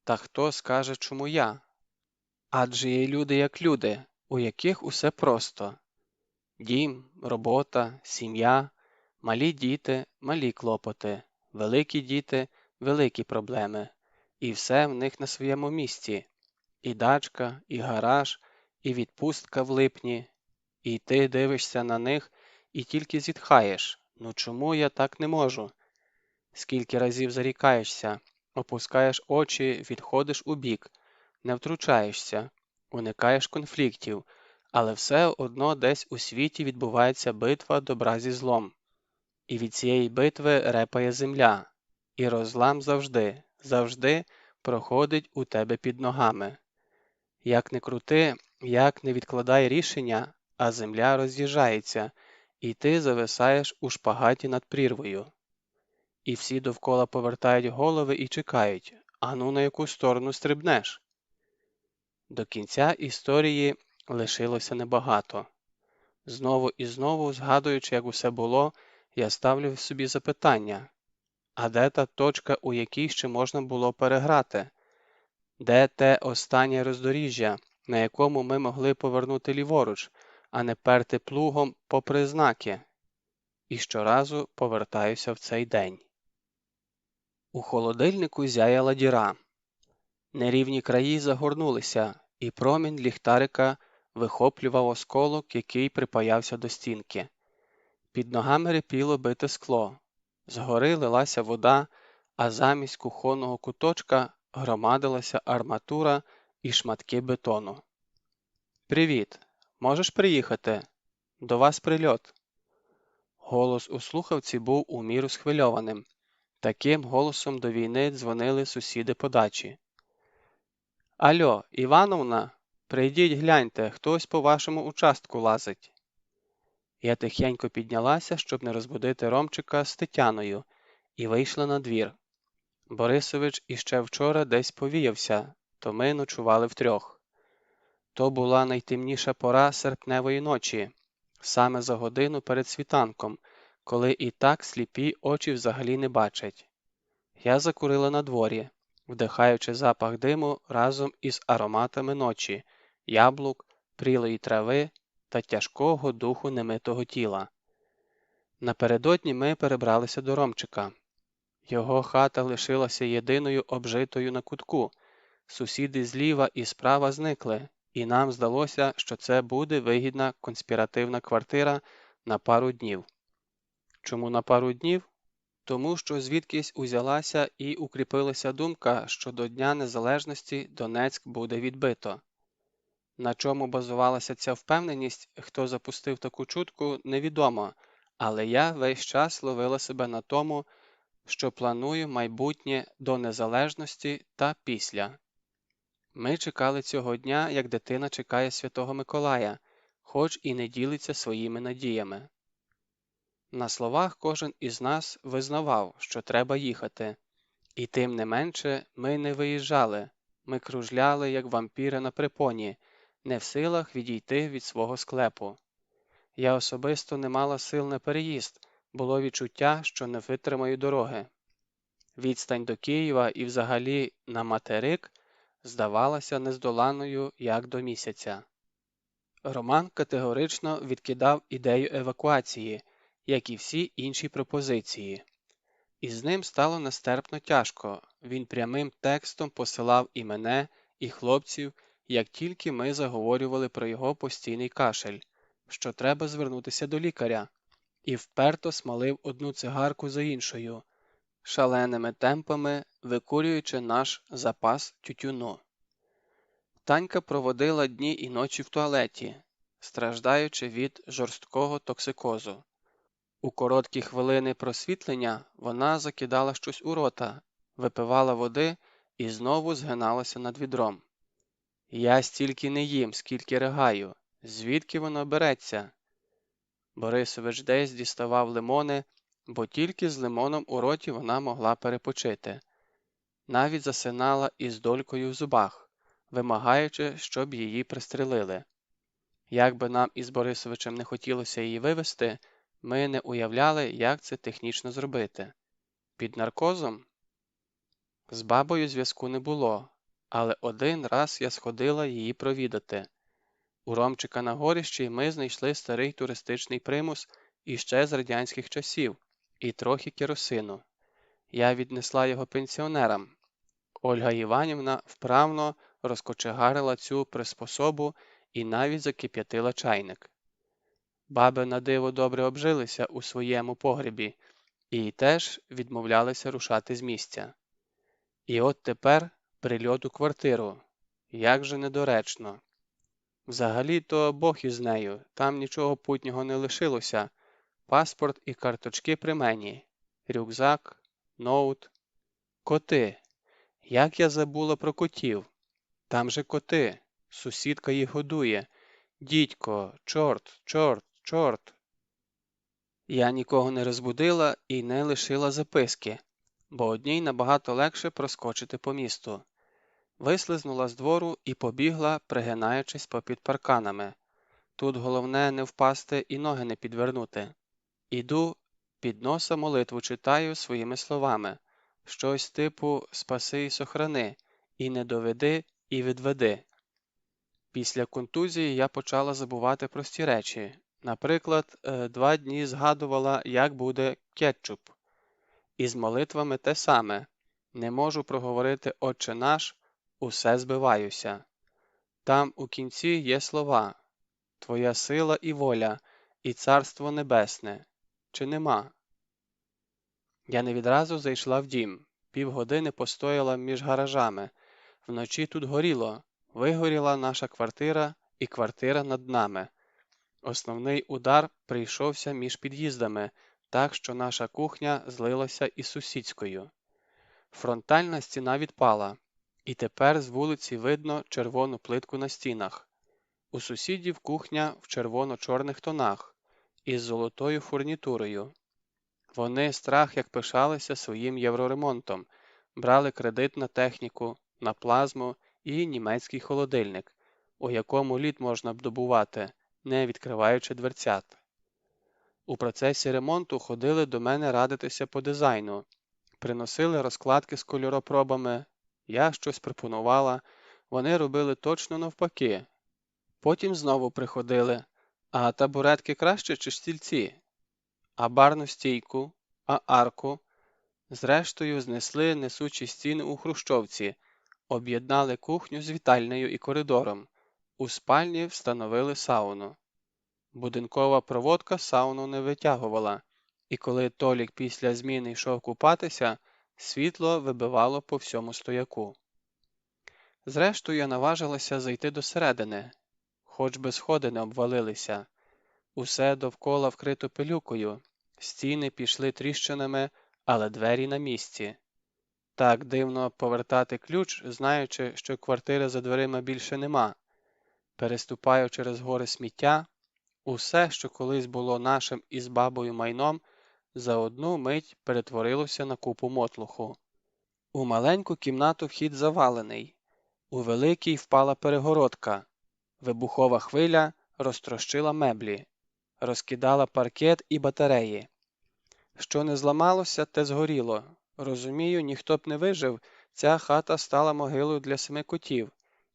Та хто скаже чому я? Адже є люди як люди, у яких усе просто. Дім, робота, сім'я, малі діти, малі клопоти, великі діти, великі проблеми. І все в них на своєму місці. І дачка, і гараж, і відпустка в липні. І ти дивишся на них і тільки зітхаєш. Ну чому я так не можу? Скільки разів зарікаєшся, опускаєш очі, відходиш у бік, не втручаєшся, уникаєш конфліктів, але все одно десь у світі відбувається битва добра зі злом. І від цієї битви репає земля, і розлам завжди, завжди проходить у тебе під ногами. Як не крути, як не відкладай рішення, а земля роз'їжджається, і ти зависаєш у шпагаті над прірвою. І всі довкола повертають голови і чекають, а ну на яку сторону стрибнеш? До кінця історії лишилося небагато. Знову і знову, згадуючи, як усе було, я ставлю собі запитання. А де та точка, у якій ще можна було переграти? Де те останнє роздоріжжя, на якому ми могли повернути ліворуч, а не перти плугом попри знаки? І щоразу повертаюся в цей день. У холодильнику зяяла діра. Нерівні краї загорнулися, і промінь ліхтарика вихоплював осколок, який припаявся до стінки. Під ногами рипіло бите скло. Згори лилася вода, а замість кухонного куточка громадилася арматура і шматки бетону. «Привіт! Можеш приїхати? До вас прильот!» Голос у слухавці був у міру схвильованим. Таким голосом до війни дзвонили сусіди по дачі. «Альо, Івановна, прийдіть гляньте, хтось по вашому участку лазить». Я тихенько піднялася, щоб не розбудити Ромчика з Тетяною, і вийшла на двір. Борисович іще вчора десь повіявся, то ми ночували втрьох. То була найтемніша пора серпневої ночі, саме за годину перед світанком, коли і так сліпі очі взагалі не бачать. Я закурила на дворі, вдихаючи запах диму разом із ароматами ночі, яблук, прілої трави та тяжкого духу немитого тіла. Напередодні ми перебралися до Ромчика. Його хата лишилася єдиною обжитою на кутку. Сусіди зліва і справа зникли, і нам здалося, що це буде вигідна конспіративна квартира на пару днів. Чому на пару днів? Тому що звідкись узялася і укріпилася думка, що до Дня Незалежності Донецьк буде відбито. На чому базувалася ця впевненість, хто запустив таку чутку, невідомо, але я весь час ловила себе на тому, що планую майбутнє до незалежності та після. Ми чекали цього дня, як дитина чекає Святого Миколая, хоч і не ділиться своїми надіями. На словах кожен із нас визнавав, що треба їхати, і тим не менше ми не виїжджали, ми кружляли, як вампіри на припоні, не в силах відійти від свого склепу. Я особисто не мала сил на переїзд, було відчуття, що не витримаю дороги. Відстань до Києва і взагалі на материк здавалася нездоланною, як до місяця. Роман категорично відкидав ідею евакуації, як і всі інші пропозиції. І з ним стало нестерпно тяжко, він прямим текстом посилав і мене, і хлопців, як тільки ми заговорювали про його постійний кашель, що треба звернутися до лікаря, і вперто смалив одну цигарку за іншою, шаленими темпами викурюючи наш запас тютюну. Танька проводила дні і ночі в туалеті, страждаючи від жорсткого токсикозу. У короткі хвилини просвітлення вона закидала щось у рота, випивала води і знову згиналася над відром. Я стільки не їм, скільки ригаю. Звідки воно береться? Борисович десь діставав лимони, бо тільки з лимоном у роті вона могла перепочити. Навіть засинала із долькою в зубах, вимагаючи, щоб її пристрелили. Як би нам із Борисовичем не хотілося її вивести, ми не уявляли, як це технічно зробити. Під наркозом? З бабою зв'язку не було, але один раз я сходила її провідати. У Ромчика на горищі ми знайшли старий туристичний примус іще з радянських часів і трохи керосину. Я віднесла його пенсіонерам. Ольга Іванівна вправно розкочегарила цю приспособу і навіть закип'ятила чайник. Баби на диво добре обжилися у своєму погребі і теж відмовлялися рушати з місця. І от тепер прильот у квартиру. Як же недоречно. Взагалі-то Бог із нею, там нічого путнього не лишилося. Паспорт і карточки при мені, рюкзак, ноут. Коти. Як я забула про котів. Там же коти. Сусідка їх годує. Дідько, чорт, чорт, чорт. Я нікого не розбудила і не лишила записки, бо одній набагато легше проскочити по місту. Вислизнула з двору і побігла, пригинаючись попід парканами. Тут головне не впасти і ноги не підвернути. Іду, під носа молитву читаю своїми словами. Щось типу «Спаси і сохрани», і «Не доведи, і відведи». Після контузії я почала забувати прості речі. Наприклад, 2 дні згадувала, як буде кетчуп. І з молитвами те саме. Не можу проговорити «Отче наш», усе збиваюся. Там у кінці є слова «Твоя сила і воля, і царство небесне». Чи нема? Я не відразу зайшла в дім. Півгодини постояла між гаражами. Вночі тут горіло. Вигоріла наша квартира і квартира над нами. Основний удар прийшовся між під'їздами, так що наша кухня злилася із сусідською. Фронтальна стіна відпала, і тепер з вулиці видно червону плитку на стінах. У сусідів кухня в червоно-чорних тонах, із золотою фурнітурою. Вони страх як пишалися своїм євроремонтом, брали кредит на техніку, на плазму і німецький холодильник, у якому лід можна б добувати, не відкриваючи дверцят. У процесі ремонту ходили до мене радитися по дизайну, приносили розкладки з кольоропробами, я щось пропонувала, вони робили точно навпаки. Потім знову приходили, а табуретки краще чи стільці? А барну стійку, а арку? Зрештою знесли несучі стіни у хрущовці, об'єднали кухню з вітальнею і коридором, у спальні встановили сауну. Будинкова проводка сауну не витягувала, і коли Толік після зміни йшов купатися, світло вибивало по всьому стояку. Зрештою я наважилася зайти до середини, хоч би сходи не обвалилися. Усе довкола вкрито пилюкою, стіни пішли тріщинами, але двері на місці. Так дивно повертати ключ, знаючи, що квартири за дверима більше нема. Переступаю через гори сміття, усе, що колись було нашим із бабою майном, за одну мить перетворилося на купу мотлуху. У маленьку кімнату вхід завалений, у великий впала перегородка, вибухова хвиля розтрощила меблі, розкидала паркет і батареї. Що не зламалося, те згоріло. Розумію, ніхто б не вижив, ця хата стала могилою для 7 котів,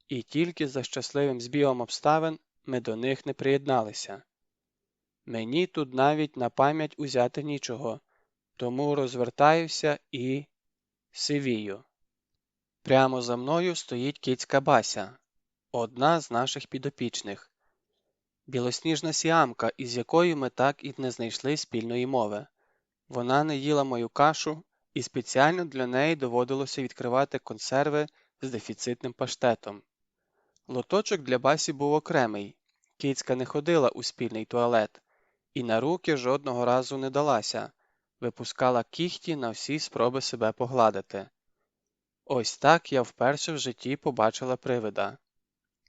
і тільки за щасливим збігом обставин ми до них не приєдналися. Мені тут навіть на пам'ять узяти нічого, тому розвертаюся і сивію. Прямо за мною стоїть кицька Бася, одна з наших підопічних. Білосніжна сіамка, із якою ми так і не знайшли спільної мови. Вона не їла мою кашу, і спеціально для неї доводилося відкривати консерви з дефіцитним паштетом. Лоточок для Басі був окремий, кицька не ходила у спільний туалет, і на руки жодного разу не далася, випускала кіхті на всі спроби себе погладити. Ось так я вперше в житті побачила привида.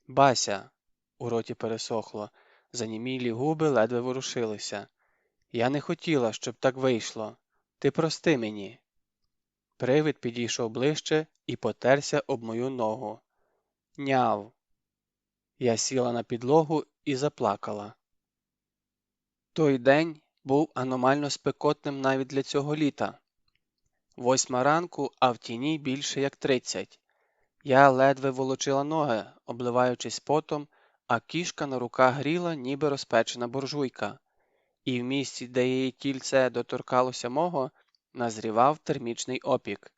Бася, у роті пересохло, занімілі губи ледве ворушилися. Я не хотіла, щоб так вийшло. Ти прости мені. Привид підійшов ближче і потерся об мою ногу. Няв. Я сіла на підлогу і заплакала. Той день був аномально спекотним навіть для цього літа. 8 ранку, а в тіні більше як 30. Я ледве волочила ноги, обливаючись потом, а кішка на руках гріла, ніби розпечена буржуйка. І в місці, де її тільце доторкалося мого, назрівав термічний опік.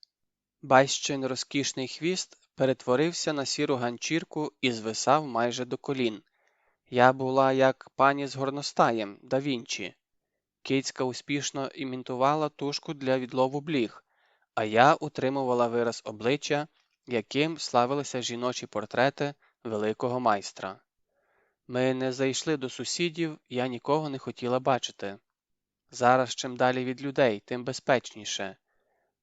Басчин розкішний хвіст перетворився на сіру ганчірку і звисав майже до колін. Я була як пані з горностаєм, да Вінчі. Кицька успішно імітувала тушку для відлову бліг, а я утримувала вираз обличчя, яким славилися жіночі портрети великого майстра. Ми не зайшли до сусідів, я нікого не хотіла бачити. Зараз чим далі від людей, тим безпечніше.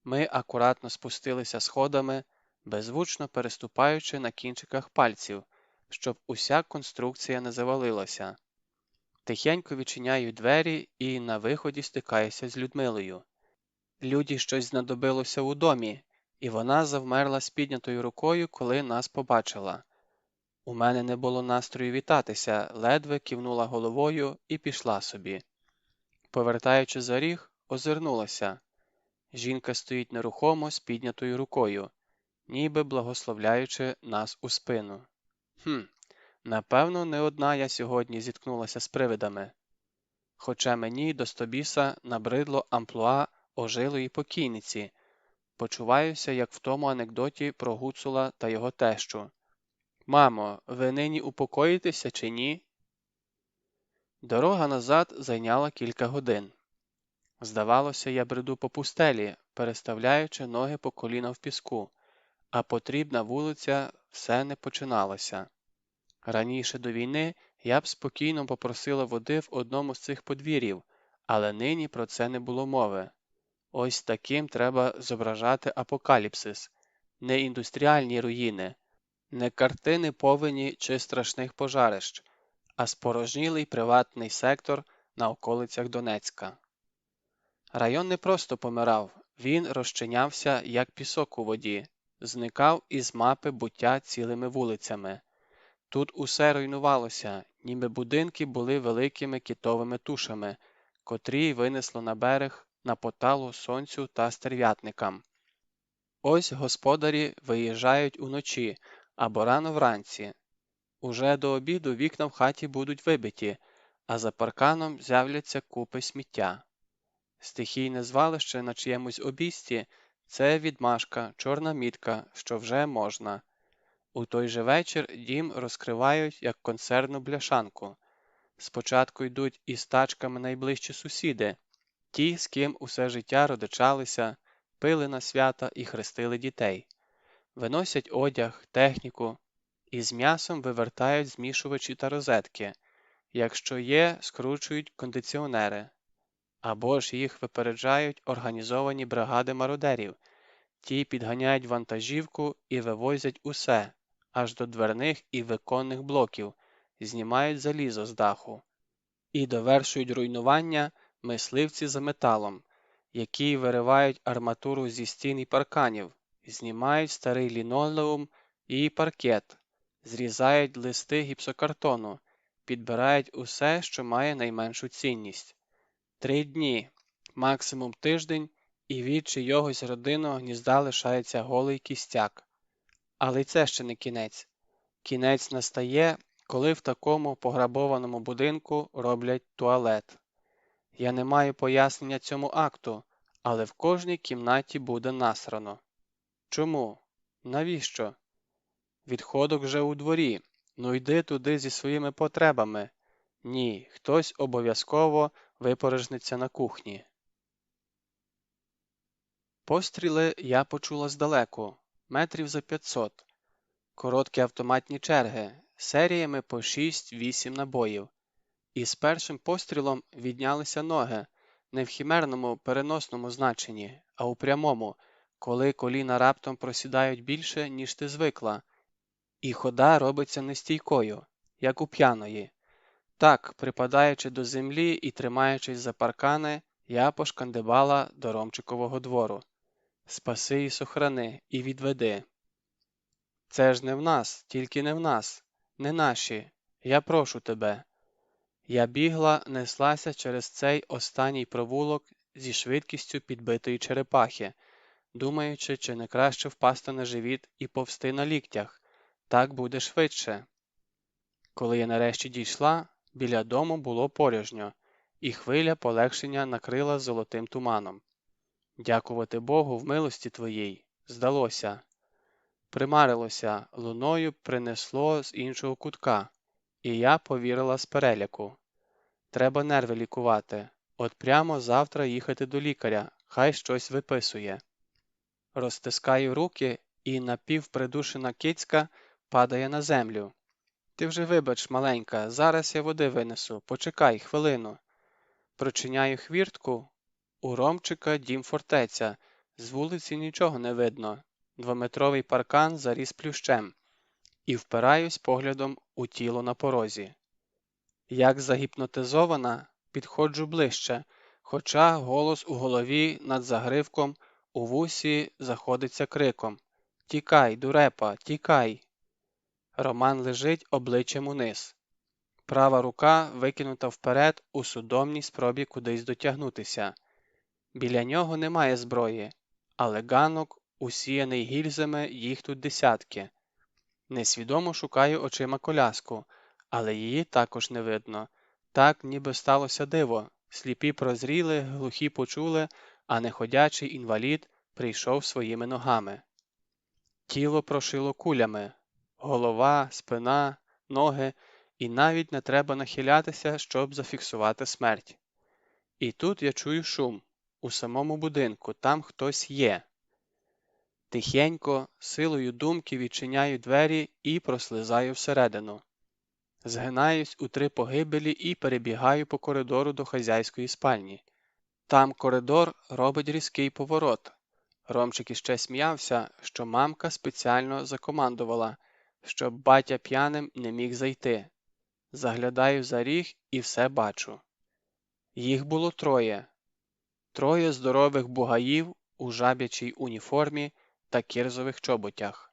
Ми акуратно спустилися сходами, беззвучно переступаючи на кінчиках пальців, щоб уся конструкція не завалилася. Тихенько відчиняю двері і на виході стикаюся з Людмилою. Люді щось знадобилося у домі, і вона завмерла з піднятою рукою, коли нас побачила. У мене не було настрою вітатися, ледве кивнула головою і пішла собі. Повертаючи за ріг, озирнулася. Жінка стоїть нерухомо з піднятою рукою, ніби благословляючи нас у спину. Напевно, не одна я сьогодні зіткнулася з привидами. Хоча мені до стобіса набридло амплуа ожилої покійниці, почуваюся, як в тому анекдоті про Гуцула та його тещу. Мамо, ви нині упокоїтеся чи ні? Дорога назад зайняла кілька годин. Здавалося, я бреду по пустелі, переставляючи ноги по коліна в піску, а потрібна вулиця все не починалася. Раніше до війни я б спокійно попросила води в одному з цих подвір'їв, але нині про це не було мови. Ось таким треба зображати апокаліпсис, не індустріальні руїни, не картини повені чи страшних пожарищ, а спорожнілий приватний сектор на околицях Донецька. Район не просто помирав, він розчинявся, як пісок у воді, зникав із мапи буття цілими вулицями. Тут усе руйнувалося, ніби будинки були великими китовими тушами, котрі винесло на берег на поталу сонцю та стерв'ятникам. Ось господарі виїжджають уночі або рано вранці. Уже до обіду вікна в хаті будуть вибиті, а за парканом з'являться купи сміття. Стихійне звалище на чиємусь обійсті – це відмашка, чорна мітка, що вже можна. У той же вечір дім розкривають як консервну бляшанку. Спочатку йдуть із тачками найближчі сусіди, ті, з ким усе життя родичалися, пили на свята і хрестили дітей. Виносять одяг, техніку, Із м'ясом вивертають змішувачі та розетки. Якщо є, скручують кондиціонери. Або ж їх випереджають організовані бригади мародерів. Ті підганяють вантажівку і вивозять усе, аж до дверних і віконних блоків, знімають залізо з даху. І довершують руйнування мисливці за металом, які виривають арматуру зі стін і парканів, знімають старий лінолеум і паркет, зрізають листи гіпсокартону, підбирають усе, що має найменшу цінність. 3 дні, максимум тиждень, і від чийогось родинного гнізда лишається голий кістяк. Але й це ще не кінець. Кінець настає, коли в такому пограбованому будинку роблять туалет. Я не маю пояснення цьому акту, але в кожній кімнаті буде насрано. Чому? Навіщо? Відходок вже у дворі. Ну йди туди зі своїми потребами. Ні, хтось обов'язково випорожниться на кухні. Постріли я почула здалеку, метрів за 500. Короткі автоматні черги, серіями по 6-8 набоїв. І з першим пострілом віднялися ноги, не в хімерному переносному значенні, а у прямому, коли коліна раптом просідають більше, ніж ти звикла, і хода робиться нестійкою, як у п'яної. Так, припадаючи до землі і тримаючись за паркани, я пошкандибала до Ромчикового двору. Спаси і сохрани, і відведи. Це ж не в нас, тільки не в нас, не наші, я прошу тебе. Я бігла, неслася через цей останній провулок зі швидкістю підбитої черепахи, думаючи, чи не краще впасти на живіт і повсти на ліктях, так буде швидше. Коли я нарешті дійшла, біля дому було порожньо, і хвиля полегшення накрила золотим туманом. Дякувати Богу в милості твоїй, здалося. Примарилося, луною принесло з іншого кутка, і я повірила з переляку. Треба нерви лікувати, от прямо завтра їхати до лікаря, хай щось виписує. Розтискаю руки, і напівпридушена кицька падає на землю. Ти вже вибач, маленька, зараз я води винесу, почекай хвилину. Прочиняю хвіртку, у Ромчика дім-фортеця, з вулиці нічого не видно, 2-метровий паркан заріс плющем, і впираюсь поглядом у тіло на порозі. Як загіпнотизована, підходжу ближче, хоча голос у голові над загривком у вусі заходиться криком: «Тікай, дурепа, тікай!» Роман лежить обличчям униз. Права рука викинута вперед у судомній спробі кудись дотягнутися. Біля нього немає зброї, але ганок, усіяний гільзами, їх тут десятки. Несвідомо шукаю очима коляску, але її також не видно. Так, ніби сталося диво. Сліпі прозріли, глухі почули, а неходячий інвалід прийшов своїми ногами. Тіло прошило кулями. Голова, спина, ноги, і навіть не треба нахилятися, щоб зафіксувати смерть. І тут я чую шум. У самому будинку, там хтось є. Тихенько, силою думки відчиняю двері і прослизаю всередину. Згинаюсь у 3 погибелі і перебігаю по коридору до хазяйської спальні. Там коридор робить різкий поворот. Ромчик іще сміявся, що мамка спеціально закомандувала, щоб батя п'яним не міг зайти. Заглядаю за ріг і все бачу. Їх було 3. 3 здорових бугаїв у жаб'ячій уніформі та кірзових чоботях.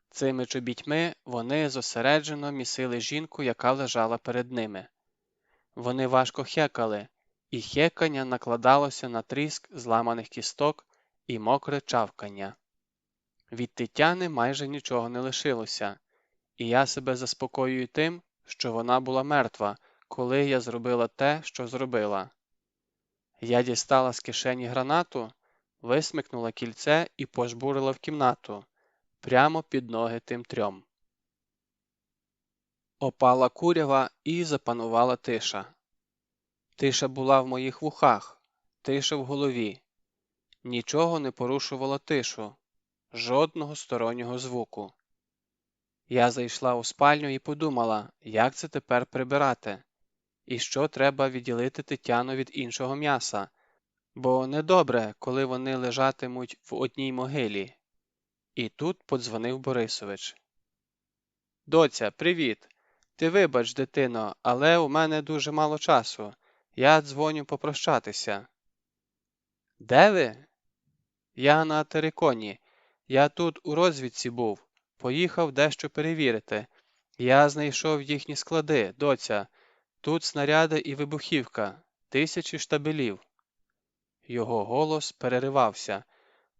Цими чобітьми вони зосереджено місили жінку, яка лежала перед ними. Вони важко хекали, і хекання накладалося на тріск зламаних кісток і мокре чавкання. Від Тетяни майже нічого не лишилося, і я себе заспокоюю тим, що вона була мертва, коли я зробила те, що зробила. Я дістала з кишені гранату, висмикнула кільце і пожбурила в кімнату, прямо під ноги тим 3. Опала курява і запанувала тиша. Тиша була в моїх вухах, тиша в голові. Нічого не порушувало тишу, жодного стороннього звуку. Я зайшла у спальню і подумала, як це тепер прибирати, і що треба відділити Тетяну від іншого м'яса, бо недобре, коли вони лежатимуть в одній могилі. І тут подзвонив Борисович. Доця, привіт. Ти вибач, дитино, але у мене дуже мало часу. Я дзвоню попрощатися. Де ви? Я на Териконі. Я тут у розвідці був. Поїхав дещо перевірити. Я знайшов їхні склади, доця. Тут снаряди і вибухівка. 1000 штабелів. Його голос переривався.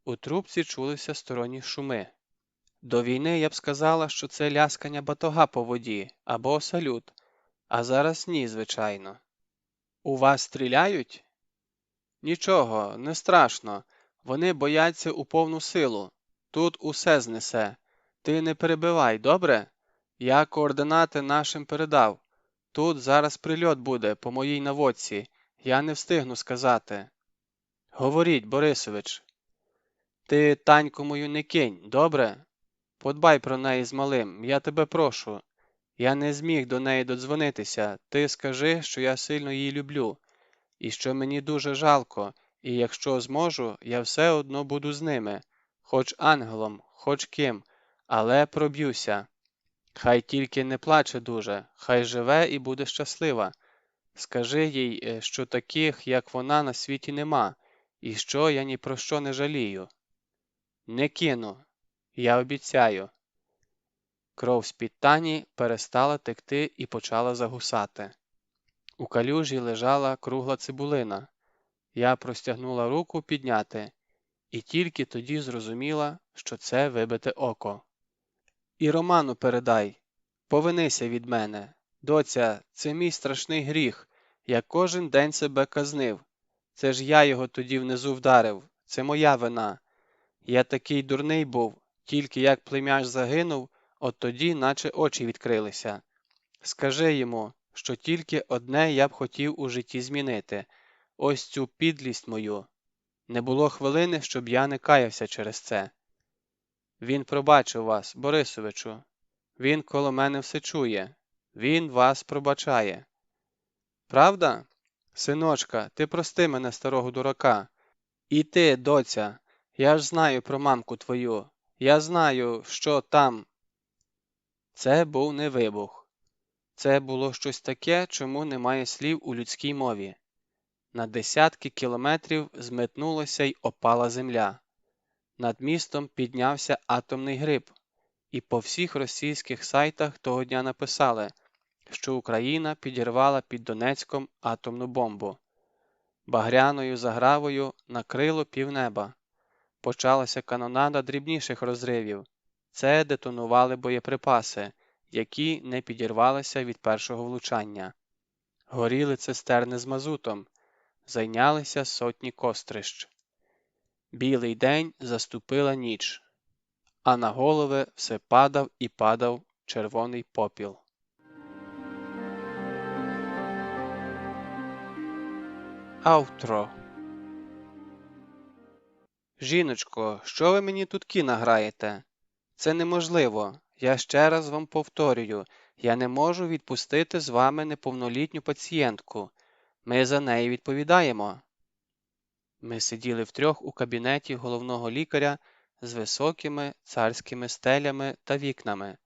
У трубці чулися сторонні шуми. До війни я б сказала, що це ляскання батога по воді або салют, а зараз ні, звичайно. У вас стріляють? Нічого, не страшно. Вони бояться у повну силу. Тут усе знесе. Ти не перебивай, добре? Я координати нашим передав. Тут зараз прильот буде по моїй наводці. Я не встигну сказати. Говоріть, Борисович. Ти Таньку мою не кинь, добре? Подбай про неї з малим, я тебе прошу. Я не зміг до неї додзвонитися. Ти скажи, що я сильно її люблю, і що мені дуже жалко, і якщо зможу, я все одно буду з ними, хоч ангелом, хоч ким, але проб'юся. Хай тільки не плаче дуже, хай живе і буде щаслива. Скажи їй, що таких, як вона, на світі нема, і що я ні про що не жалію. Не кину, я обіцяю. Кров з-під Тані перестала текти і почала загусати. У калюжі лежала кругла цибулина. Я простягнула руку підняти, і тільки тоді зрозуміла, що це вибите око. І Роману передай, повинися від мене. Доця, це мій страшний гріх, я кожен день себе казнив. Це ж я його тоді внизу вдарив, це моя вина. Я такий дурний був, тільки як плем'яш загинув, от тоді наче очі відкрилися. Скажи йому, що тільки одне я б хотів у житті змінити – ось цю підлість мою. Не було хвилини, щоб я не каявся через це. Він пробачив вас, Борисовичу. Він коло мене все чує. Він вас пробачає. Правда? Синочка, ти прости мене, старого дурака. І ти, доця, я ж знаю про мамку твою. Я знаю, що там. Це був не вибух. Це було щось таке, чому немає слів у людській мові. На десятки кілометрів зметнулася й опала земля. Над містом піднявся атомний гриб, і по всіх російських сайтах того дня написали, що Україна підірвала під Донецьком атомну бомбу. Багряною загравою накрило півнеба. Почалася канонада дрібніших розривів. Це детонували боєприпаси, які не підірвалися від першого влучання. Горіли цистерни з мазутом, зайнялися сотні кострищ. Білий день заступила ніч, а на голови все падав і падав червоний попіл. Аутро. Жіночко, що ви мені тут кіна граєте? Це неможливо. Я ще раз вам повторюю, я не можу відпустити з вами неповнолітню пацієнтку. Ми за неї відповідаємо. Ми сиділи втрьох у кабінеті головного лікаря з високими царськими стелями та вікнами.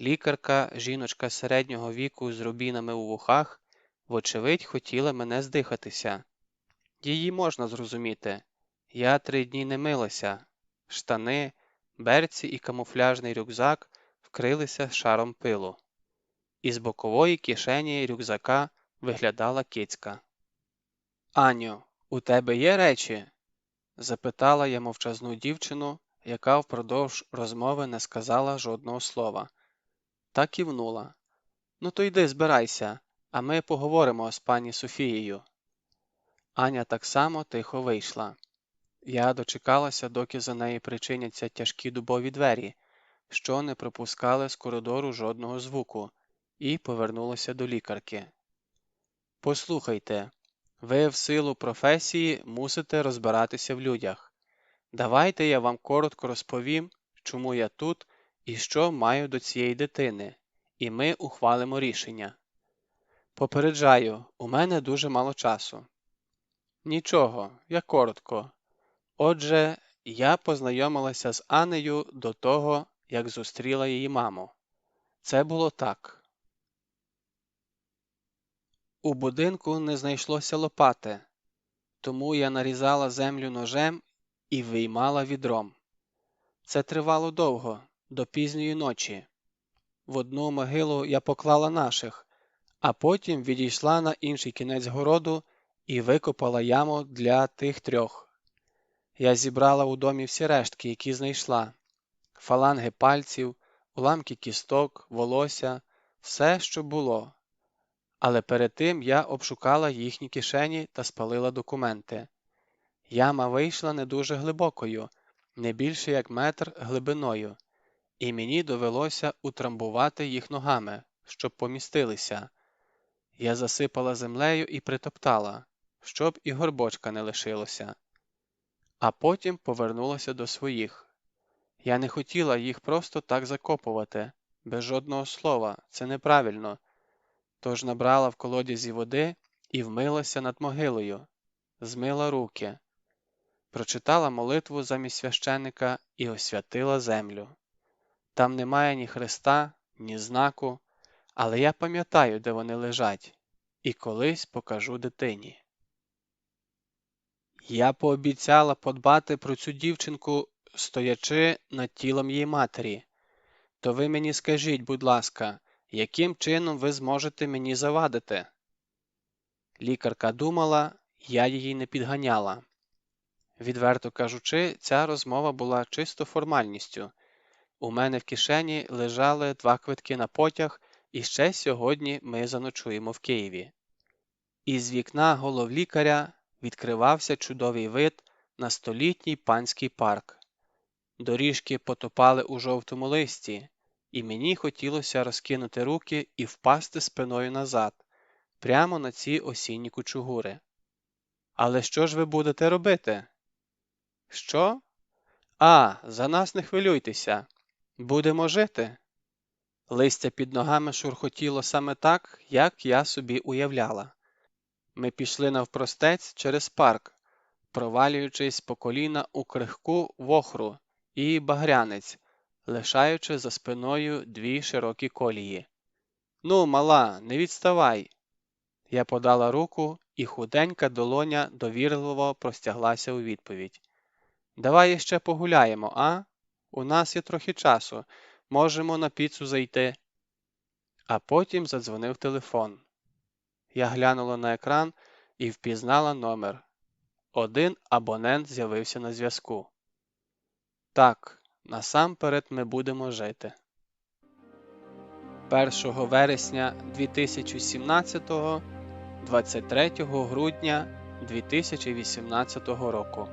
Лікарка, жіночка середнього віку з рубінами у вухах, вочевидь хотіла мене здихатися. Її можна зрозуміти. Я 3 дні не милася. Штани, берці і камуфляжний рюкзак вкрилися шаром пилу. Із бокової кишені рюкзака виглядала кицька. «Аню, у тебе є речі?» – запитала я мовчазну дівчину, яка впродовж розмови не сказала жодного слова. Та кивнула. «Ну то йди збирайся, а ми поговоримо з пані Софією». Аня так само тихо вийшла. Я дочекалася, доки за нею причиняться тяжкі дубові двері, що не пропускали з коридору жодного звуку, і повернулася до лікарки. «Послухайте, ви в силу професії мусите розбиратися в людях. Давайте я вам коротко розповім, чому я тут і що маю до цієї дитини, і ми ухвалимо рішення. Попереджаю, у мене дуже мало часу. Нічого, я коротко. Отже, я познайомилася з Анею до того, як зустріла її маму. Це було так. У будинку не знайшлося лопати, тому я нарізала землю ножем і виймала відром. Це тривало довго, до пізньої ночі. В одну могилу я поклала наших, а потім відійшла на інший кінець городу і викопала яму для тих трьох. Я зібрала у домі всі рештки, які знайшла. Фаланги пальців, уламки кісток, волосся, все, що було. Але перед тим я обшукала їхні кишені та спалила документи. Яма вийшла не дуже глибокою, не більше як метр глибиною, і мені довелося утрамбувати їх ногами, щоб помістилися. Я засипала землею і притоптала, щоб і горбочка не лишилося. А потім повернулася до своїх. Я не хотіла їх просто так закопувати, без жодного слова, це неправильно. Тож набрала в колодязі води і вмилася над могилою, змила руки, прочитала молитву замість священика і освятила землю. Там немає ні хреста, ні знаку, але я пам'ятаю, де вони лежать, і колись покажу дитині. Я пообіцяла подбати про цю дівчинку, стоячи над тілом її матері. То ви мені скажіть, будь ласка, яким чином ви зможете мені завадити? Лікарка думала, я її не підганяла. Відверто кажучи, ця розмова була чисто формальністю. У мене в кишені лежали 2 квитки на потяг, і ще сьогодні ми заночуємо в Києві. Із вікна головлікаря відкривався чудовий вид на столітній панський парк. Доріжки потопали у жовтому листі, і мені хотілося розкинути руки і впасти спиною назад, прямо на ці осінні кучугури. Але що ж ви будете робити? Що? За нас не хвилюйтеся. Будемо жити. Листя під ногами шурхотіло саме так, як я собі уявляла. Ми пішли навпростець через парк, провалюючись по коліна у крихку вохру і багрянець, лишаючи за спиною 2 широкі колії. «Ну, мала, не відставай!» Я подала руку, і худенька долоня довірливо простяглася у відповідь. «Давай іще погуляємо, а? У нас є трохи часу, можемо на піцу зайти». А потім задзвонив телефон. Я глянула на екран і впізнала номер. Один абонент з'явився на зв'язку. Так, насамперед ми будемо жити. 1 вересня 2017, 23 грудня 2018 року.